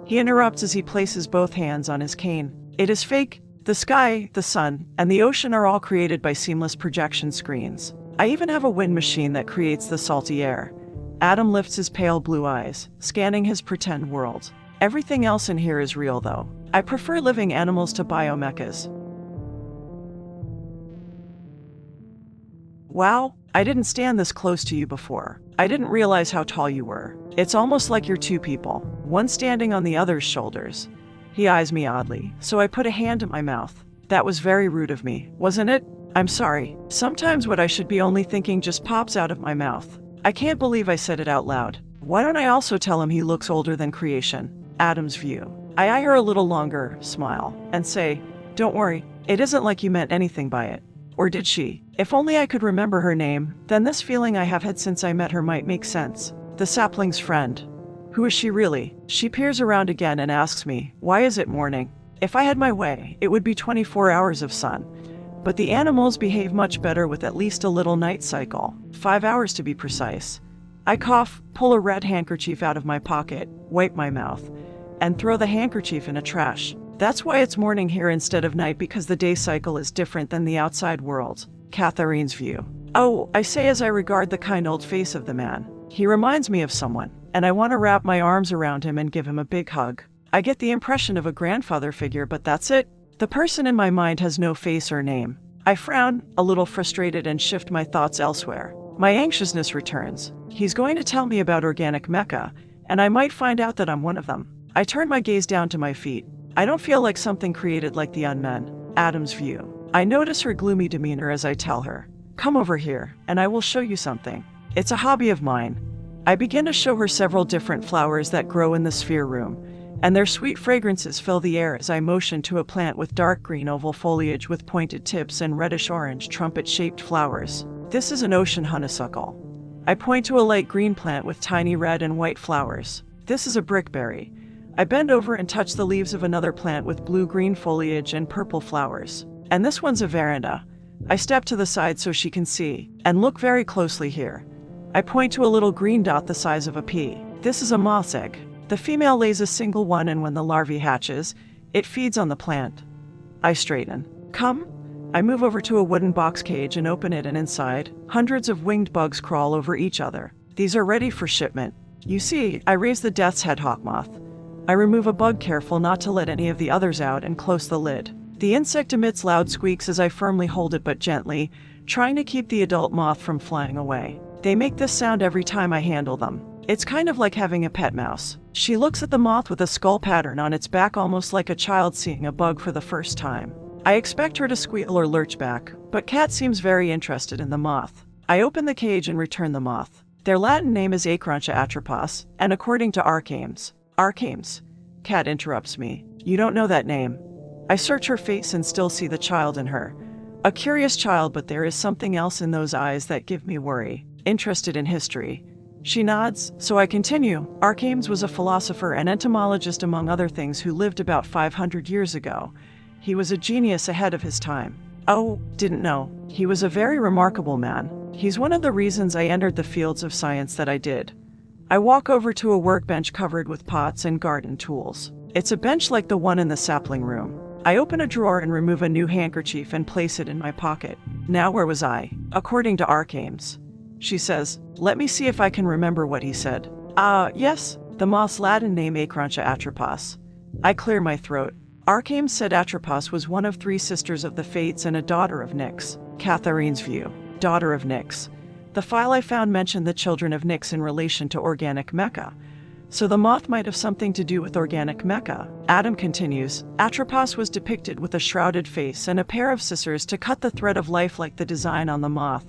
He interrupts as he places both hands on his cane. It is fake. The sky, the sun, and the ocean are all created by seamless projection screens. I even have a wind machine that creates the salty air. Adam lifts his pale blue eyes, scanning his pretend world. Everything else in here is real, though. I prefer living animals to biomechas. Wow, I didn't stand this close to you before. I didn't realize how tall you were. It's almost like you're two people, one standing on the other's shoulders. He eyes me oddly, so I put a hand in my mouth. That was very rude of me, wasn't it? I'm sorry. Sometimes what I should be only thinking just pops out of my mouth. I can't believe I said it out loud. Why don't I also tell him he looks older than creation? Adam's view. I eye her a little longer, smile, and say, "Don't worry, it isn't like you meant anything by it." Or did she? If only I could remember her name, then this feeling I have had since I met her might make sense. The sapling's friend. Who is she really? She peers around again and asks me, "Why is it morning? If I had my way, it would be 24 hours of sun. But the animals behave much better with at least a little night cycle. 5 hours to be precise." I cough, pull a red handkerchief out of my pocket, wipe my mouth, and throw the handkerchief in a trash. That's why it's morning here instead of night, because the day cycle is different than the outside world. Catharine's view. Oh, I say as I regard the kind old face of the man. He reminds me of someone, and I want to wrap my arms around him and give him a big hug. I get the impression of a grandfather figure, but that's it. The person in my mind has no face or name. I frown, a little frustrated, and shift my thoughts elsewhere. My anxiousness returns. He's going to tell me about organic mecha, and I might find out that I'm one of them. I turn my gaze down to my feet. I don't feel like something created like the unmen. Adam's view. I notice her gloomy demeanor as I tell her, "Come over here, and I will show you something." It's a hobby of mine. I begin to show her several different flowers that grow in the Sphere Room, and their sweet fragrances fill the air as I motion to a plant with dark green oval foliage with pointed tips and reddish-orange trumpet-shaped flowers. This is an ocean honeysuckle. I point to a light green plant with tiny red and white flowers. This is a brickberry. I bend over and touch the leaves of another plant with blue-green foliage and purple flowers. And this one's a veranda. I step to the side so she can see, and look very closely here. I point to a little green dot the size of a pea. This is a moth's egg. The female lays a single one, and when the larvae hatches, it feeds on the plant. I straighten. "Come." I move over to a wooden box cage and open it, and inside, hundreds of winged bugs crawl over each other. These are ready for shipment. You see, I raise the death's head hawk moth. I remove a bug, careful not to let any of the others out, and close the lid. The insect emits loud squeaks as I firmly hold it but gently, trying to keep the adult moth from flying away. They make this sound every time I handle them. It's kind of like having a pet mouse. She looks at the moth with a skull pattern on its back, almost like a child seeing a bug for the first time. I expect her to squeal or lurch back, but Cat seems very interested in the moth. I open the cage and return the moth. Their Latin name is Acrontia atropos, and according to Arcames. Arcames? Cat interrupts me. You don't know that name. I search her face and still see the child in her. A curious child, but there is something else in those eyes that give me worry. Interested in history. She nods, so I continue. Arcames was a philosopher and entomologist among other things who lived about 500 years ago. He was a genius ahead of his time. Oh, didn't know. He was a very remarkable man. He's one of the reasons I entered the fields of science that I did. I walk over to a workbench covered with pots and garden tools. It's a bench like the one in the sapling room. I open a drawer and remove a new handkerchief and place it in my pocket. Now where was I? According to Arcames. She says, let me see if I can remember what he said. Yes, the moth's Latin name Acrontia atropos. I clear my throat. Arcames said Atropos was one of 3 sisters of the Fates and a daughter of Nyx. Catharine's view. Daughter of Nyx. The file I found mentioned the children of Nyx in relation to organic mecha. So the moth might have something to do with organic mecha. Adam continues, Atropos was depicted with a shrouded face and a pair of scissors to cut the thread of life like the design on the moth,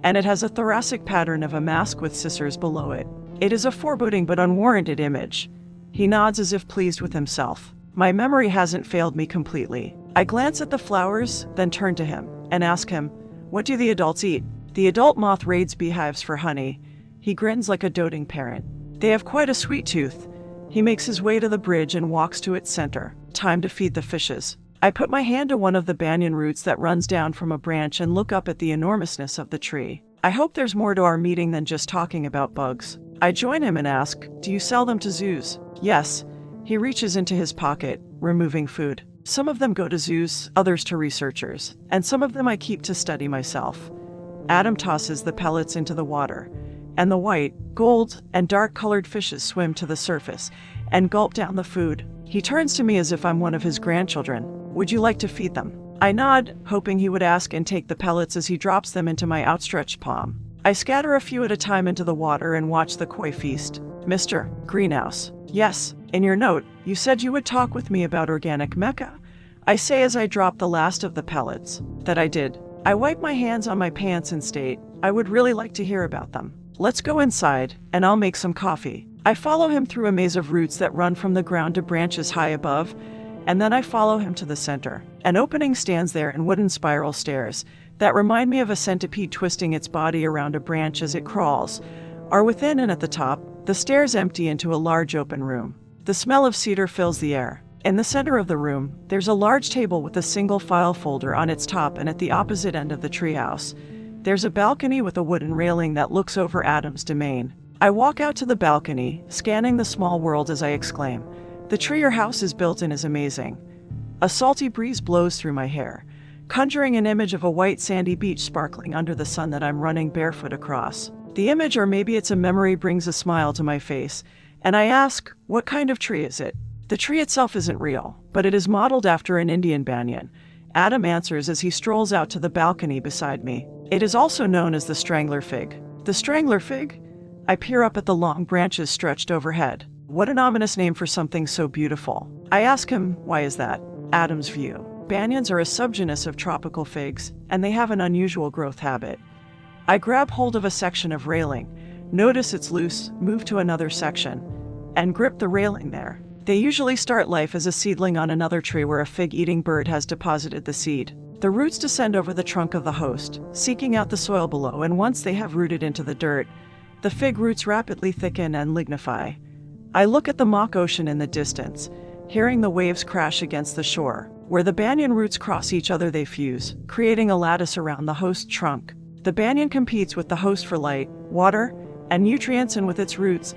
and it has a thoracic pattern of a mask with scissors below it. It is a foreboding but unwarranted image. He nods as if pleased with himself. My memory hasn't failed me completely. I glance at the flowers, then turn to him and ask him, what do the adults eat? The adult moth raids beehives for honey. He grins like a doting parent. They have quite a sweet tooth. He makes his way to the bridge and walks to its center. Time to feed the fishes. I put my hand to one of the banyan roots that runs down from a branch and look up at the enormousness of the tree. I hope there's more to our meeting than just talking about bugs. I join him and ask, do you sell them to zoos? Yes. He reaches into his pocket, removing food. Some of them go to zoos, others to researchers, and some of them I keep to study myself. Adam tosses the pellets into the water, and the white, gold, and dark-colored fishes swim to the surface and gulp down the food. He turns to me as if I'm one of his grandchildren. Would you like to feed them? I nod, hoping he would ask and take the pellets as he drops them into my outstretched palm. I scatter a few at a time into the water and watch the koi feast. Mr. Greenhouse. Yes, in your note, you said you would talk with me about organic mecha. I say as I drop the last of the pellets. That I did. I wipe my hands on my pants and state, I would really like to hear about them. Let's go inside, and I'll make some coffee. I follow him through a maze of roots that run from the ground to branches high above, and then I follow him to the center. An opening stands there in wooden spiral stairs that remind me of a centipede twisting its body around a branch as it crawls. Are within and at the top, the stairs empty into a large open room. The smell of cedar fills the air. In the center of the room, there's a large table with a single file folder on its top, and at the opposite end of the treehouse, there's a balcony with a wooden railing that looks over Adam's domain. I walk out to the balcony, scanning the small world as I exclaim, the tree your house is built in is amazing. A salty breeze blows through my hair, conjuring an image of a white sandy beach sparkling under the sun that I'm running barefoot across. The image, or maybe it's a memory, brings a smile to my face, and I ask, what kind of tree is it? The tree itself isn't real, but it is modeled after an Indian banyan. Adam answers as he strolls out to the balcony beside me. It is also known as the strangler fig. The strangler fig? I peer up at the long branches stretched overhead. What an ominous name for something so beautiful. I ask him, why is that? Adam's view. Banyans are a subgenus of tropical figs, and they have an unusual growth habit. I grab hold of a section of railing, notice it's loose, move to another section, and grip the railing there. They usually start life as a seedling on another tree where a fig-eating bird has deposited the seed. The roots descend over the trunk of the host, seeking out the soil below, and once they have rooted into the dirt, the fig roots rapidly thicken and lignify. I look at the mock ocean in the distance, hearing the waves crash against the shore. Where the banyan roots cross each other, they fuse, creating a lattice around the host trunk. The banyan competes with the host for light, water, and nutrients, and with its roots,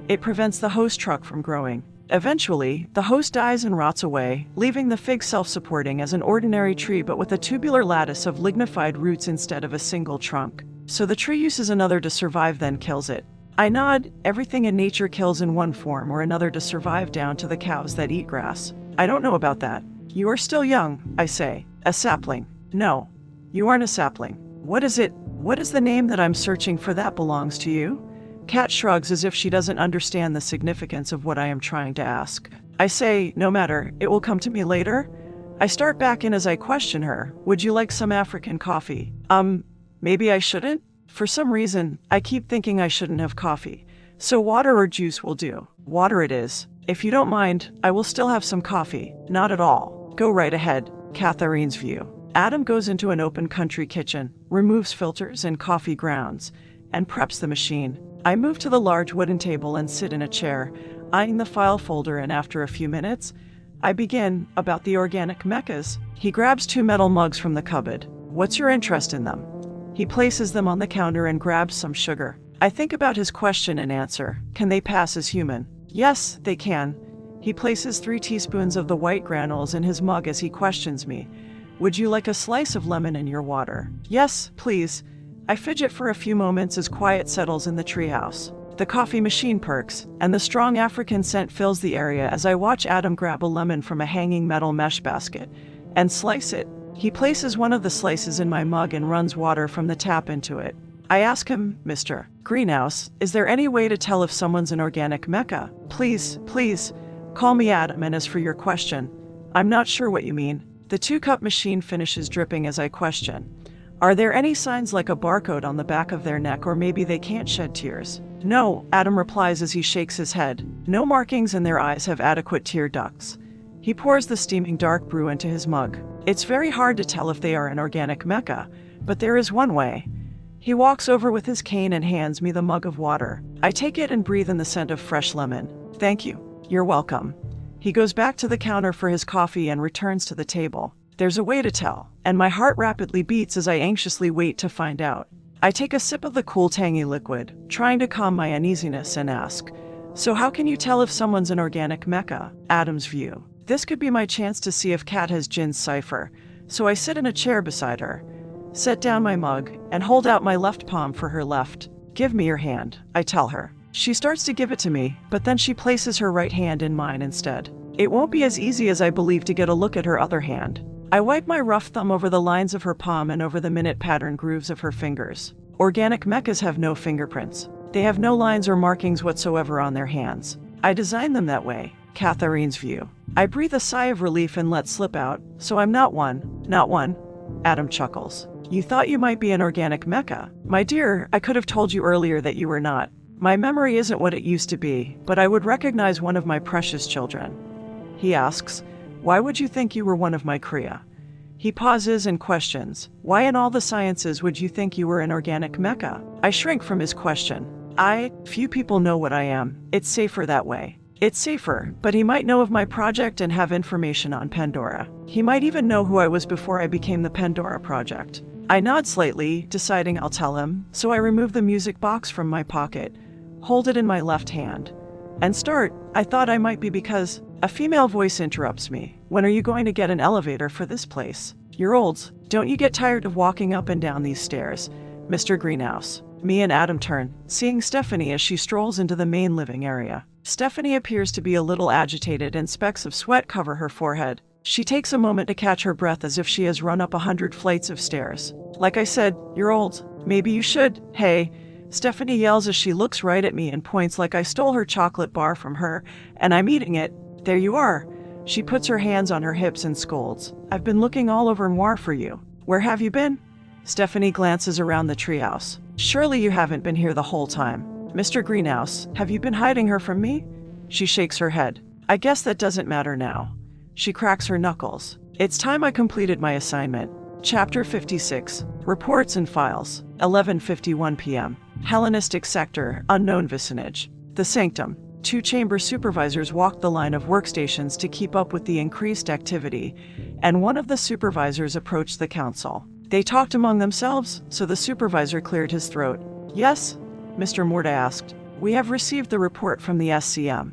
it prevents the host trunk from growing. Eventually, the host dies and rots away, leaving the fig self-supporting as an ordinary tree but with a tubular lattice of lignified roots instead of a single trunk. So the tree uses another to survive, then kills it. I nod. Everything in nature kills in one form or another to survive, down to the cows that eat grass. I don't know about that. You are still young, I say. A sapling. No, you aren't a sapling. What is it? What is the name that I'm searching for that belongs to you? Kat shrugs as if she doesn't understand the significance of what I am trying to ask. I say, no matter, it will come to me later. I start back in as I question her. Would you like some African coffee? Maybe I shouldn't? For some reason, I keep thinking I shouldn't have coffee. So water or juice will do. Water it is. If you don't mind, I will still have some coffee. Not at all. Go right ahead. Catherine's view. Adam goes into an open country kitchen, removes filters and coffee grounds, and preps the machine. I move to the large wooden table and sit in a chair, eyeing the file folder, and after a few minutes, I begin about the organic mechas. He grabs 2 metal mugs from the cupboard. What's your interest in them? He places them on the counter and grabs some sugar. I think about his question and answer. Can they pass as human? Yes, they can. He places 3 teaspoons of the white granules in his mug as he questions me. Would you like a slice of lemon in your water? Yes, please. I fidget for a few moments as quiet settles in the treehouse. The coffee machine perks, and the strong African scent fills the area as I watch Adam grab a lemon from a hanging metal mesh basket and slice it. He places one of the slices in my mug and runs water from the tap into it. I ask him, Mr. Greenhouse, is there any way to tell if someone's an organic mecha? Please, call me Adam, and as for your question, I'm not sure what you mean. The 2-cup machine finishes dripping as I question. Are there any signs like a barcode on the back of their neck, or maybe they can't shed tears? No, Adam replies as he shakes his head. No markings, and their eyes have adequate tear ducts. He pours the steaming dark brew into his mug. It's very hard to tell if they are an organic mecha, but there is one way. He walks over with his cane and hands me the mug of water. I take it and breathe in the scent of fresh lemon. Thank you. You're welcome. He goes back to the counter for his coffee and returns to the table. There's a way to tell, and my heart rapidly beats as I anxiously wait to find out. I take a sip of the cool, tangy liquid, trying to calm my uneasiness, and ask, so how can you tell if someone's an organic mecha? Adam's view. This could be my chance to see if Kat has Jin's cipher, so I sit in a chair beside her, set down my mug, and hold out my left palm for her left. Give me your hand, I tell her. She starts to give it to me, but then she places her right hand in mine instead. It won't be as easy as I believe to get a look at her other hand. I wipe my rough thumb over the lines of her palm and over the minute pattern grooves of her fingers. Organic mechas have no fingerprints. They have no lines or markings whatsoever on their hands. I designed them that way. Catherine's view. I breathe a sigh of relief and let slip out, so I'm not one. Not one. Adam chuckles. You thought you might be an organic mecha. My dear, I could have told you earlier that you were not. My memory isn't what it used to be, but I would recognize one of my precious children. He asks, why would you think you were one of my cria? He pauses and questions, why in all the sciences would you think you were an organic mecha? I shrink from his question. Few people know what I am. It's safer that way. It's safer, but he might know of my project and have information on Pandora. He might even know who I was before I became the Pandora project. I nod slightly, deciding I'll tell him, so I remove the music box from my pocket, hold it in my left hand, and start. I thought I might be because a female voice interrupts me. When are you going to get an elevator for this place? You're old. Don't you get tired of walking up and down these stairs, Mr. Greenhouse? Me and Adam turn, seeing Stephanie as she strolls into the main living area. Stephanie appears to be a little agitated and specks of sweat cover her forehead. She takes a moment to catch her breath as if she has run up 100 flights of stairs. Like I said, you're old. Maybe you should. Hey, Stephanie yells as she looks right at me and points like I stole her chocolate bar from her, and I'm eating it. There you are. She puts her hands on her hips and scolds. I've been looking all over Noir for you. Where have you been? Stephanie glances around the treehouse. Surely you haven't been here the whole time. Mr. Greenhouse, have you been hiding her from me? She shakes her head. I guess that doesn't matter now. She cracks her knuckles. It's time I completed my assignment. Chapter 56. Reports and Files. 11:51 p.m. Hellenistic Sector, Unknown Vicinage. The Sanctum. 2 chamber supervisors walked the line of workstations to keep up with the increased activity, and one of the supervisors approached the council. They talked among themselves, so the supervisor cleared his throat. Yes? Mr. Morta asked. We have received the report from the SCM.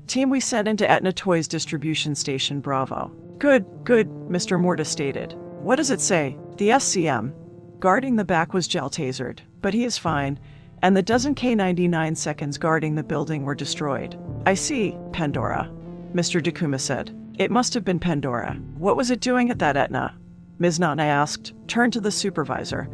Team we sent into Etna Toys Distribution Station Bravo. Good, Mr. Morta stated. What does it say? The SCM. Guarding the back was gel tasered, but he is fine, and the dozen K-99 seconds guarding the building were destroyed. I see, Pandora, Mr. Dakuma said. It must have been Pandora. What was it doing at that Etna? Ms. Nana asked, turned to the supervisor,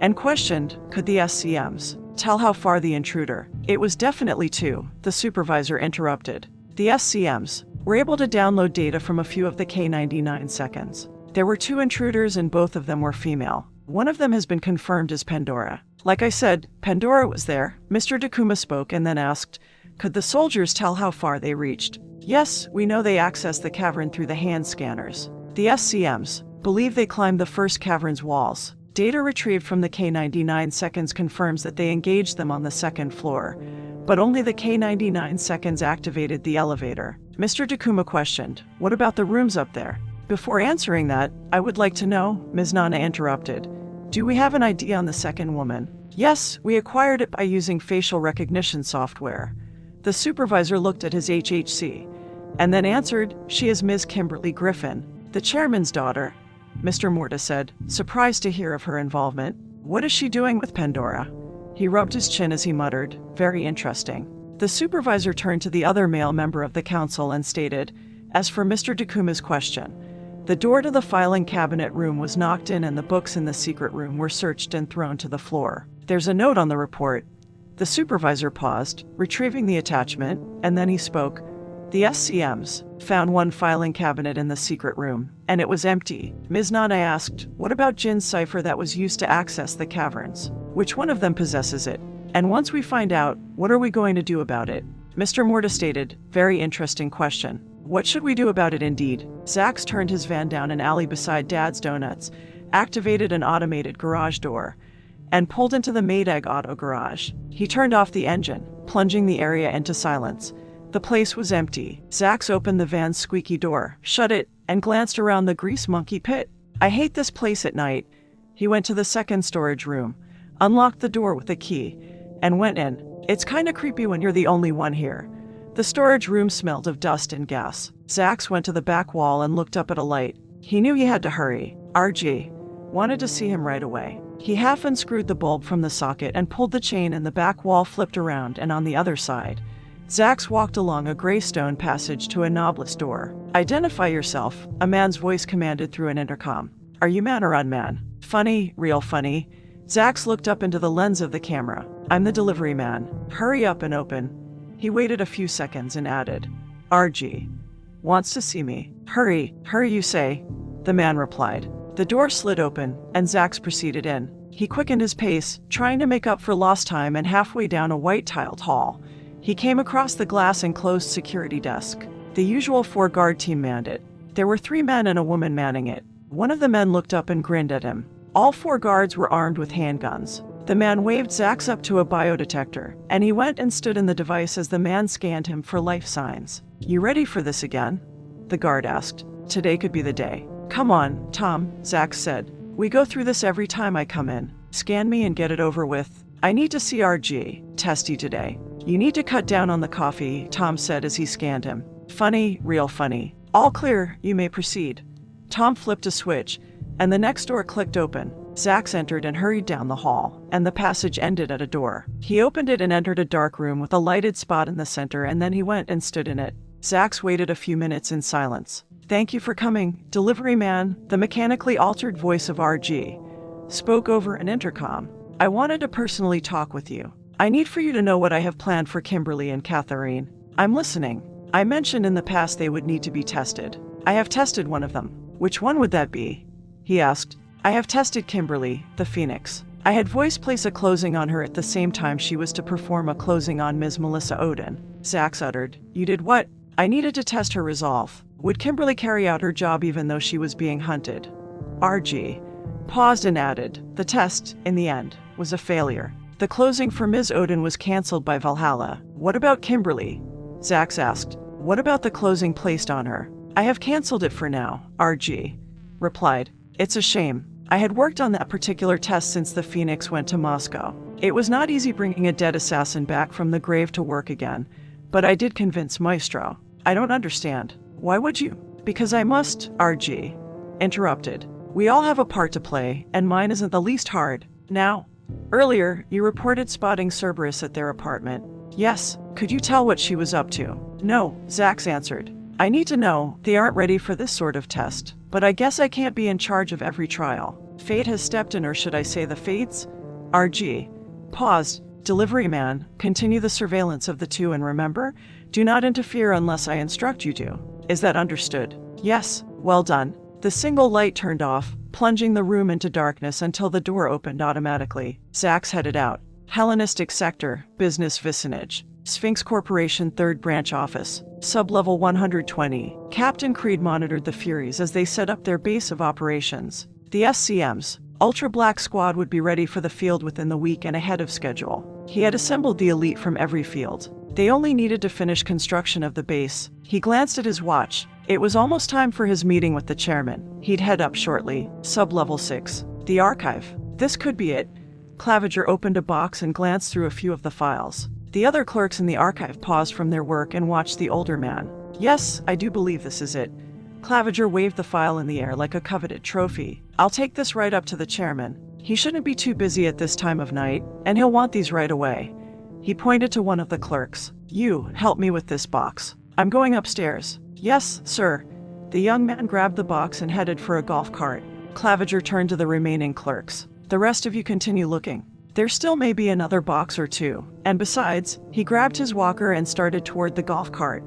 and questioned, could the SCMs tell how far the intruder? It was definitely two, the supervisor interrupted. The SCMs were able to download data from a few of the K99 seconds. There were two intruders and both of them were female. One of them has been confirmed as Pandora. Like I said, Pandora was there. Mr. Takuma spoke and then asked, could the soldiers tell how far they reached? Yes, we know they accessed the cavern through the hand scanners. The SCMs believe they climbed the first cavern's walls. Data retrieved from the K99 seconds confirms that they engaged them on the second floor, but only the K99 seconds activated the elevator. Mr. Takuma questioned, what about the rooms up there? Before answering that, I would like to know, Ms. Nana interrupted. Do we have an ID on the second woman? Yes, we acquired it by using facial recognition software. The supervisor looked at his HHC and then answered, she is Ms. Kimberly Griffin, the chairman's daughter. Mr. Morta said, surprised to hear of her involvement. What is she doing with Pandora? He rubbed his chin as he muttered, very interesting. The supervisor turned to the other male member of the council and stated, as for Mr. Takuma's question, the door to the filing cabinet room was knocked in and the books in the secret room were searched and thrown to the floor. There's a note on the report. The supervisor paused, retrieving the attachment, and then he spoke. The SCMs found one filing cabinet in the secret room, and it was empty. Ms. Nana asked, what about Jin's cipher that was used to access the caverns? Which one of them possesses it? And once we find out, what are we going to do about it? Mr. Morta stated, very interesting question. What should we do about it indeed? Zax turned his van down an alley beside Dad's Donuts, activated an automated garage door, and pulled into the Maydag auto garage. He turned off the engine, plunging the area into silence. The place was empty. Zax opened the van's squeaky door, shut it, and glanced around the grease monkey pit. I hate this place at night. He went to the second storage room, unlocked the door with a key, and went in. It's kinda creepy when you're the only one here. The storage room smelled of dust and gas. Zax went to the back wall and looked up at a light. He knew he had to hurry. RG wanted to see him right away. He half unscrewed the bulb from the socket and pulled the chain, and the back wall flipped around, and on the other side, Zax walked along a gray stone passage to a knobless door. Identify yourself, a man's voice commanded through an intercom. Are you man or unman? Funny, real funny. Zax looked up into the lens of the camera. I'm the delivery man. Hurry up and open. He waited a few seconds and added, RG wants to see me. Hurry, hurry you say, the man replied. The door slid open, and Zax proceeded in. He quickened his pace, trying to make up for lost time, and halfway down a white-tiled hall, he came across the glass-enclosed security desk. The usual 4-guard team manned it. There were 3 men and a woman manning it. One of the men looked up and grinned at him. All 4 guards were armed with handguns. The man waved Zax up to a biodetector, and he went and stood in the device as the man scanned him for life signs. You ready for this again? The guard asked. Today could be the day. Come on, Tom, Zax said. We go through this every time I come in. Scan me and get it over with. I need to see RG. Testy today. You need to cut down on the coffee, Tom said as he scanned him. Funny, real funny. All clear, you may proceed. Tom flipped a switch, and the next door clicked open. Zax entered and hurried down the hall, and the passage ended at a door. He opened it and entered a dark room with a lighted spot in the center, and then he went and stood in it. Zax waited a few minutes in silence. Thank you for coming, delivery man, the mechanically altered voice of RG spoke over an intercom. I wanted to personally talk with you. I need for you to know what I have planned for Kimberly and Catherine. I'm listening. I mentioned in the past they would need to be tested. I have tested one of them. Which one would that be? He asked. I have tested Kimberly, the Phoenix. I had voice place a closing on her at the same time she was to perform a closing on Ms. Melissa Odin. Zax uttered. You did what? I needed to test her resolve. Would Kimberly carry out her job even though she was being hunted? RG paused and added. The test, in the end, was a failure. The closing for Ms. Odin was cancelled by Valhalla. What about Kimberly? Zax asked. What about the closing placed on her? I have cancelled it for now, RG replied. It's a shame. I had worked on that particular test since the Phoenix went to Moscow. It was not easy bringing a dead assassin back from the grave to work again, but I did convince Maestro. I don't understand. Why would you? Because I must, RG interrupted. We all have a part to play, and mine isn't the least hard. Now, earlier, you reported spotting Cerberus at their apartment. Yes. Could you tell what she was up to? No, Zax answered. I need to know. They aren't ready for this sort of test. But I guess I can't be in charge of every trial. Fate has stepped in, or should I say the fates? RG. Paused. Delivery man, continue the surveillance of the two, and remember, do not interfere unless I instruct you to. Is that understood? Yes. Well done. The single light turned off, plunging the room into darkness until the door opened automatically. Zax headed out. Hellenistic Sector, Business Vicinage. Sphinx Corporation 3rd Branch Office. Sublevel 120. Captain Creed monitored the Furies as they set up their base of operations. The SCM's Ultra Black Squad would be ready for the field within the week and ahead of schedule. He had assembled the elite from every field. They only needed to finish construction of the base. He glanced at his watch. It was almost time for his meeting with the chairman. He'd head up shortly. Sublevel 6. The archive. This could be it. Claviger opened a box and glanced through a few of the files. The other clerks in the archive paused from their work and watched the older man. Yes, I do believe this is it. Claviger waved the file in the air like a coveted trophy. I'll take this right up to the chairman. He shouldn't be too busy at this time of night, and he'll want these right away. He pointed to one of the clerks. You, help me with this box. I'm going upstairs. Yes, sir. The young man grabbed the box and headed for a golf cart. Claviger turned to the remaining clerks. The rest of you continue looking. There still may be another box or two, and besides, he grabbed his walker and started toward the golf cart.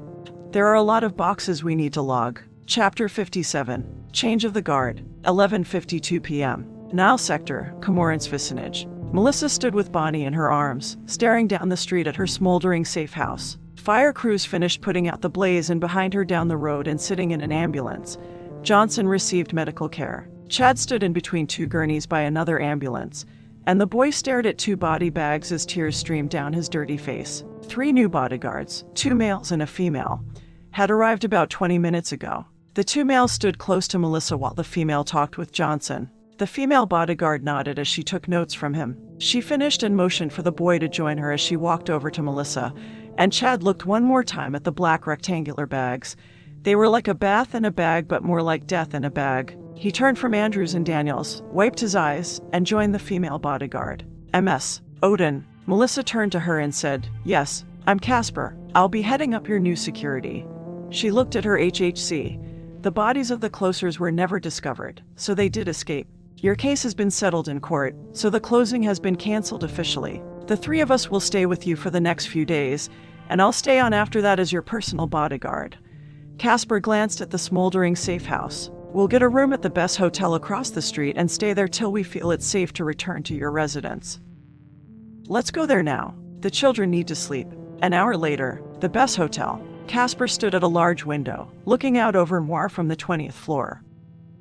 There are a lot of boxes we need to log. Chapter 57. Change of the Guard. 11:52 p.m. Nile Sector, Comorant's Vicinage. Melissa stood with Bonnie in her arms, staring down the street at her smoldering safe house. Fire crews finished putting out the blaze, and behind her down the road and sitting in an ambulance, Johnson received medical care. Chad stood in between two gurneys by another ambulance, and the boy stared at two body bags as tears streamed down his dirty face. 3 new bodyguards, 2 males and a female, had arrived about 20 minutes ago. The 2 males stood close to Melissa while the female talked with Johnson. The female bodyguard nodded as she took notes from him. She finished and motioned for the boy to join her as she walked over to Melissa, and Chad looked one more time at the black rectangular bags. They were like a bath in a bag, but more like death in a bag. He turned from Andrews and Daniels, wiped his eyes, and joined the female bodyguard. MS. Odin. Melissa turned to her and said, Yes, I'm Casper. I'll be heading up your new security. She looked at her HHC. The bodies of the closers were never discovered, so they did escape. Your case has been settled in court, so the closing has been canceled officially. The 3 of us will stay with you for the next few days, and I'll stay on after that as your personal bodyguard. Casper glanced at the smoldering safe house. We'll get a room at the best hotel across the street and stay there till we feel it's safe to return to your residence. Let's go there now. The children need to sleep. An hour later, the best hotel. Casper stood at a large window, looking out over Noir from the 20th floor.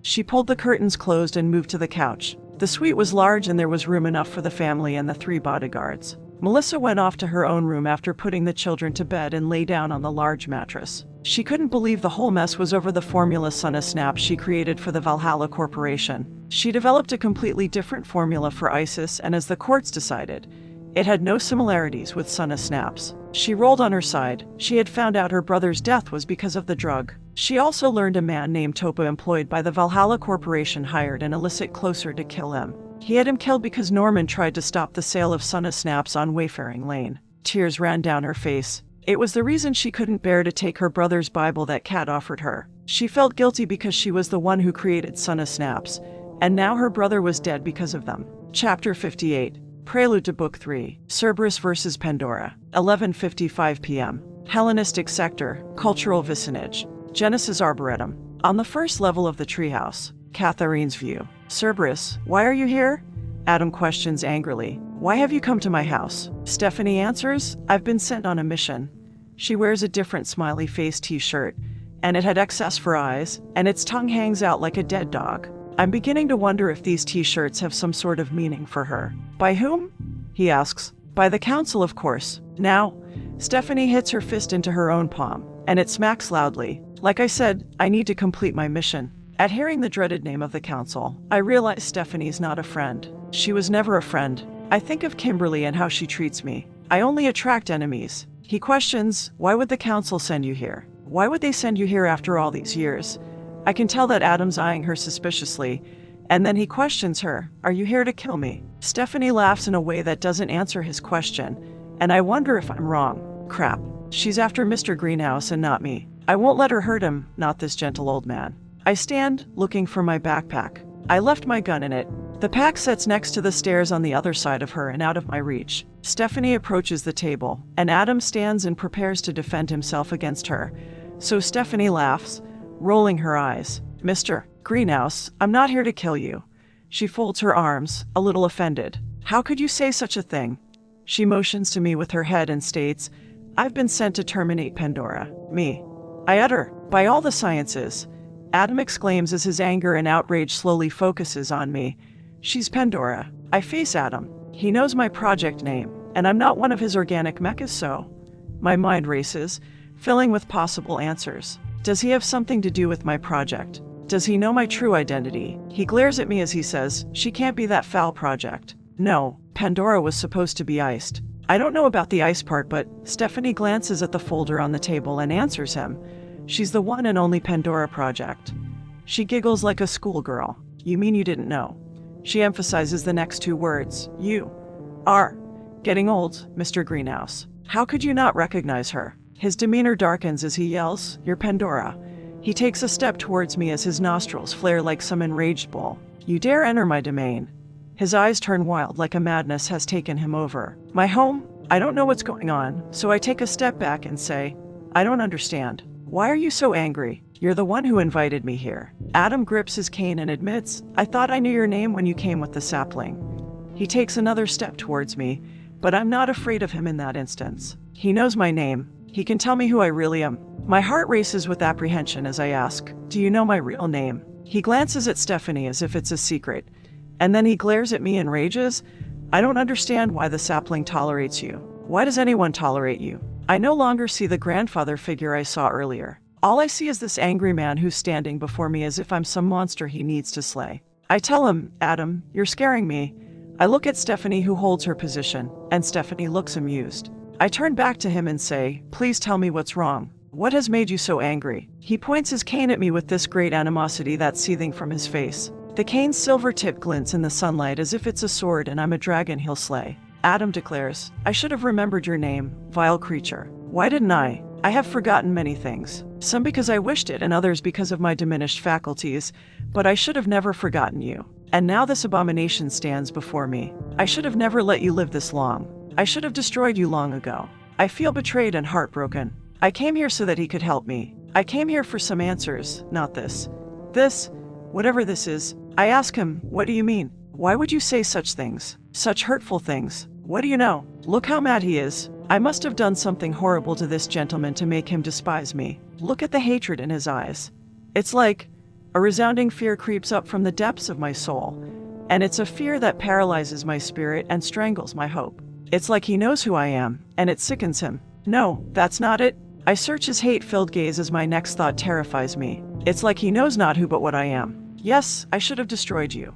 She pulled the curtains closed and moved to the couch. The suite was large and there was room enough for the family and the 3 bodyguards. Melissa went off to her own room after putting the children to bed and lay down on the large mattress. She couldn't believe the whole mess was over the formula Sunna Snaps she created for the Valhalla Corporation. She developed a completely different formula for ISIS, and as the courts decided, it had no similarities with Sunna Snaps. She rolled on her side. She had found out her brother's death was because of the drug. She also learned a man named Topa, employed by the Valhalla Corporation, hired an illicit closer to kill him. He had him killed because Norman tried to stop the sale of Sunna Snaps on Wayfaring Lane. Tears ran down her face. It was the reason she couldn't bear to take her brother's Bible that Kat offered her. She felt guilty because she was the one who created Sunna Snaps, and now her brother was dead because of them. Chapter 58. Prelude to Book 3. Cerberus vs. Pandora. 11:55 p.m. Hellenistic Sector, Cultural Vicinage. Genesis Arboretum. On the first level of the treehouse, Catharine's view. Cerberus, why are you here? Adam questions angrily. Why have you come to my house? Stephanie answers, I've been sent on a mission. She wears a different smiley face t-shirt, and it had excess for eyes, and its tongue hangs out like a dead dog. I'm beginning to wonder if these t-shirts have some sort of meaning for her. By whom? He asks. By the council, of course. Now, Stephanie hits her fist into her own palm, and it smacks loudly. Like I said, I need to complete my mission. At hearing the dreaded name of the council, I realize Stephanie's not a friend. She was never a friend. I think of Kimberly and how she treats me. I only attract enemies. He questions, why would the council send you here? Why would they send you here after all these years? I can tell that Adam's eyeing her suspiciously, and then he questions her, are you here to kill me? Stephanie laughs in a way that doesn't answer his question, and I wonder if I'm wrong. Crap. She's after Mr. Greenhouse and not me. I won't let her hurt him, not this gentle old man. I stand, looking for my backpack. I left my gun in it. The pack sits next to the stairs on the other side of her and out of my reach. Stephanie approaches the table, and Adam stands and prepares to defend himself against her. So Stephanie laughs, rolling her eyes. Mr. Greenhouse, I'm not here to kill you. She folds her arms, a little offended. How could you say such a thing? She motions to me with her head and states, I've been sent to terminate Pandora. Me. I utter, by all the sciences. Adam exclaims as his anger and outrage slowly focuses on me. She's Pandora. I face Adam. He knows my project name, and I'm not one of his organic mechas, so. My mind races, filling with possible answers. Does he have something to do with my project? Does he know my true identity? He glares at me as he says, she can't be that foul project. No, Pandora was supposed to be iced. I don't know about the ice part, but Stephanie glances at the folder on the table and answers him. She's the one and only Pandora project. She giggles like a schoolgirl. You mean you didn't know? She emphasizes the next two words. You are getting old, Mr. Greenhouse. How could you not recognize her? His demeanor darkens as he yells, You're Pandora. He takes a step towards me as his nostrils flare like some enraged bull. You dare enter my domain. His eyes turn wild like a madness has taken him over. My home? I don't know what's going on, so I take a step back and say, I don't understand. Why are you so angry? You're the one who invited me here. Adam grips his cane and admits, I thought I knew your name when you came with the sapling. He takes another step towards me, but I'm not afraid of him in that instance. He knows my name. He can tell me who I really am. My heart races with apprehension as I ask, Do you know my real name? He glances at Stephanie as if it's a secret, and then he glares at me and rages, I don't understand why the sapling tolerates you. Why does anyone tolerate you? I no longer see the grandfather figure I saw earlier. All I see is this angry man who's standing before me as if I'm some monster he needs to slay. I tell him, Adam, you're scaring me. I look at Stephanie who holds her position, and Stephanie looks amused. I turn back to him and say, Please tell me what's wrong. What has made you so angry? He points his cane at me with this great animosity that's seething from his face. The cane's silver tip glints in the sunlight as if it's a sword and I'm a dragon he'll slay. Adam declares, I should have remembered your name, vile creature. Why didn't I? I have forgotten many things. Some because I wished it and others because of my diminished faculties, but I should have never forgotten you. And now this abomination stands before me. I should have never let you live this long. I should have destroyed you long ago. I feel betrayed and heartbroken. I came here so that he could help me. I came here for some answers, not this. This, whatever this is. I ask him, what do you mean? Why would you say such things? Such hurtful things? What do you know? Look how mad he is. I must have done something horrible to this gentleman to make him despise me. Look at the hatred in his eyes. It's like a resounding fear creeps up from the depths of my soul, and it's a fear that paralyzes my spirit and strangles my hope. It's like he knows who I am, and it sickens him. No, that's not it. I search his hate-filled gaze as my next thought terrifies me. It's like he knows not who but what I am. Yes, I should have destroyed you.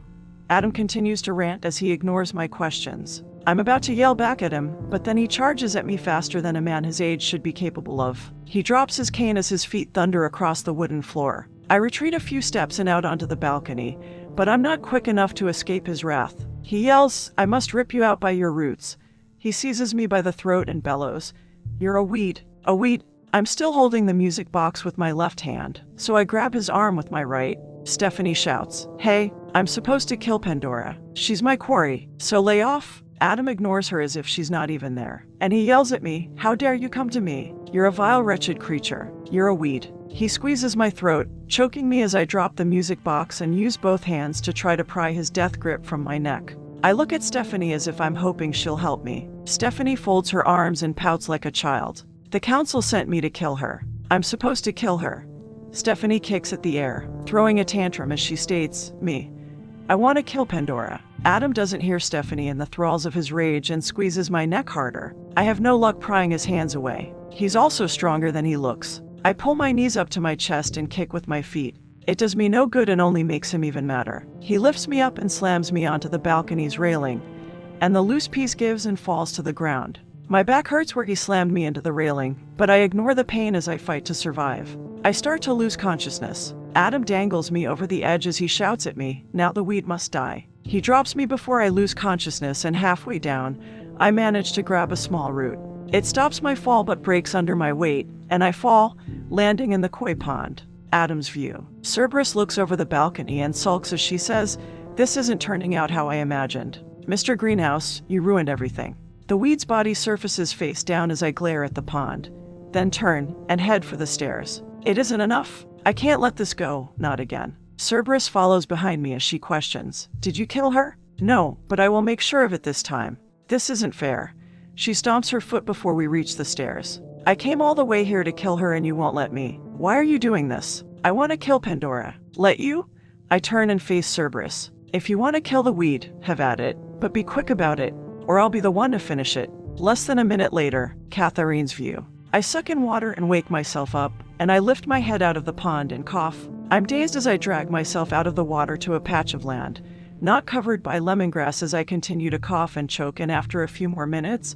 Adam continues to rant as he ignores my questions. I'm about to yell back at him, but then he charges at me faster than a man his age should be capable of. He drops his cane as his feet thunder across the wooden floor. I retreat a few steps and out onto the balcony, but I'm not quick enough to escape his wrath. He yells, I must rip you out by your roots. He seizes me by the throat and bellows, You're a weed. A weed. I'm still holding the music box with my left hand, so I grab his arm with my right. Stephanie shouts, Hey, I'm supposed to kill Pandora. She's my quarry, so lay off. Adam ignores her as if she's not even there, and he yells at me, How dare you come to me? You're a vile, wretched creature. You're a weed. He squeezes my throat, choking me as I drop the music box and use both hands to try to pry his death grip from my neck. I look at Stephanie as if I'm hoping she'll help me. Stephanie folds her arms and pouts like a child. The council sent me to kill her. I'm supposed to kill her. Stephanie kicks at the air, throwing a tantrum as she states, Me. I want to kill Pandora. Adam doesn't hear Stephanie in the thralls of his rage and squeezes my neck harder. I have no luck prying his hands away. He's also stronger than he looks. I pull my knees up to my chest and kick with my feet. It does me no good and only makes him even madder. He lifts me up and slams me onto the balcony's railing, and the loose piece gives and falls to the ground. My back hurts where he slammed me into the railing, but I ignore the pain as I fight to survive. I start to lose consciousness. Adam dangles me over the edge as he shouts at me, Now the weed must die. He drops me before I lose consciousness, and halfway down, I manage to grab a small root. It stops my fall but breaks under my weight, and I fall, landing in the koi pond. Adam's view. Cerberus looks over the balcony and sulks as she says, "This isn't turning out how I imagined. Mr. Greenhouse, you ruined everything." The weed's body surfaces face down as I glare at the pond, then turn and head for the stairs. It isn't enough. I can't let this go, not again. Cerberus follows behind me as she questions, "Did you kill her?" "No, but I will make sure of it this time." "This isn't fair." She stomps her foot before we reach the stairs. "I came all the way here to kill her and you won't let me. Why are you doing this?" "I want to kill Pandora." "Let you?" I turn and face Cerberus. "If you want to kill the weed, have at it, but be quick about it, or I'll be the one to finish it." Less than a minute later, Catherine's view. I suck in water and wake myself up, and I lift my head out of the pond and cough. I'm dazed as I drag myself out of the water to a patch of land, not covered by lemongrass as I continue to cough and choke, and after a few more minutes,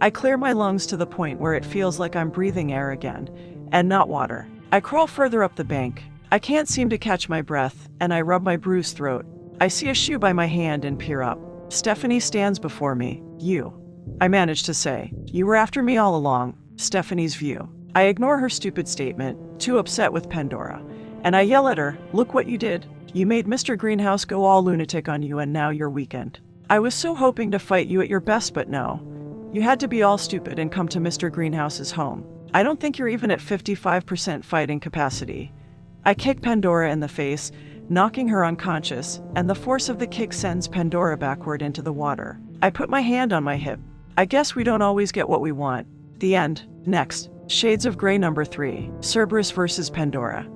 I clear my lungs to the point where it feels like I'm breathing air again, and not water. I crawl further up the bank. I can't seem to catch my breath, and I rub my bruised throat. I see a shoe by my hand and peer up. Stephanie stands before me. "You," I manage to say. "You were after me all along." Stephanie's view. I ignore her stupid statement, too upset with Pandora, and I yell at her, "Look what you did. You made Mr. Greenhouse go all lunatic on you, and now you're weakened. I was so hoping to fight you at your best, but no. You had to be all stupid and come to Mr. Greenhouse's home. I don't think you're even at 55% fighting capacity." I kick Pandora in the face, knocking her unconscious, and the force of the kick sends Pandora backward into the water. I put my hand on my hip. I guess we don't always get what we want. The end. Next. Shades of Grey number 3. Cerberus versus Pandora.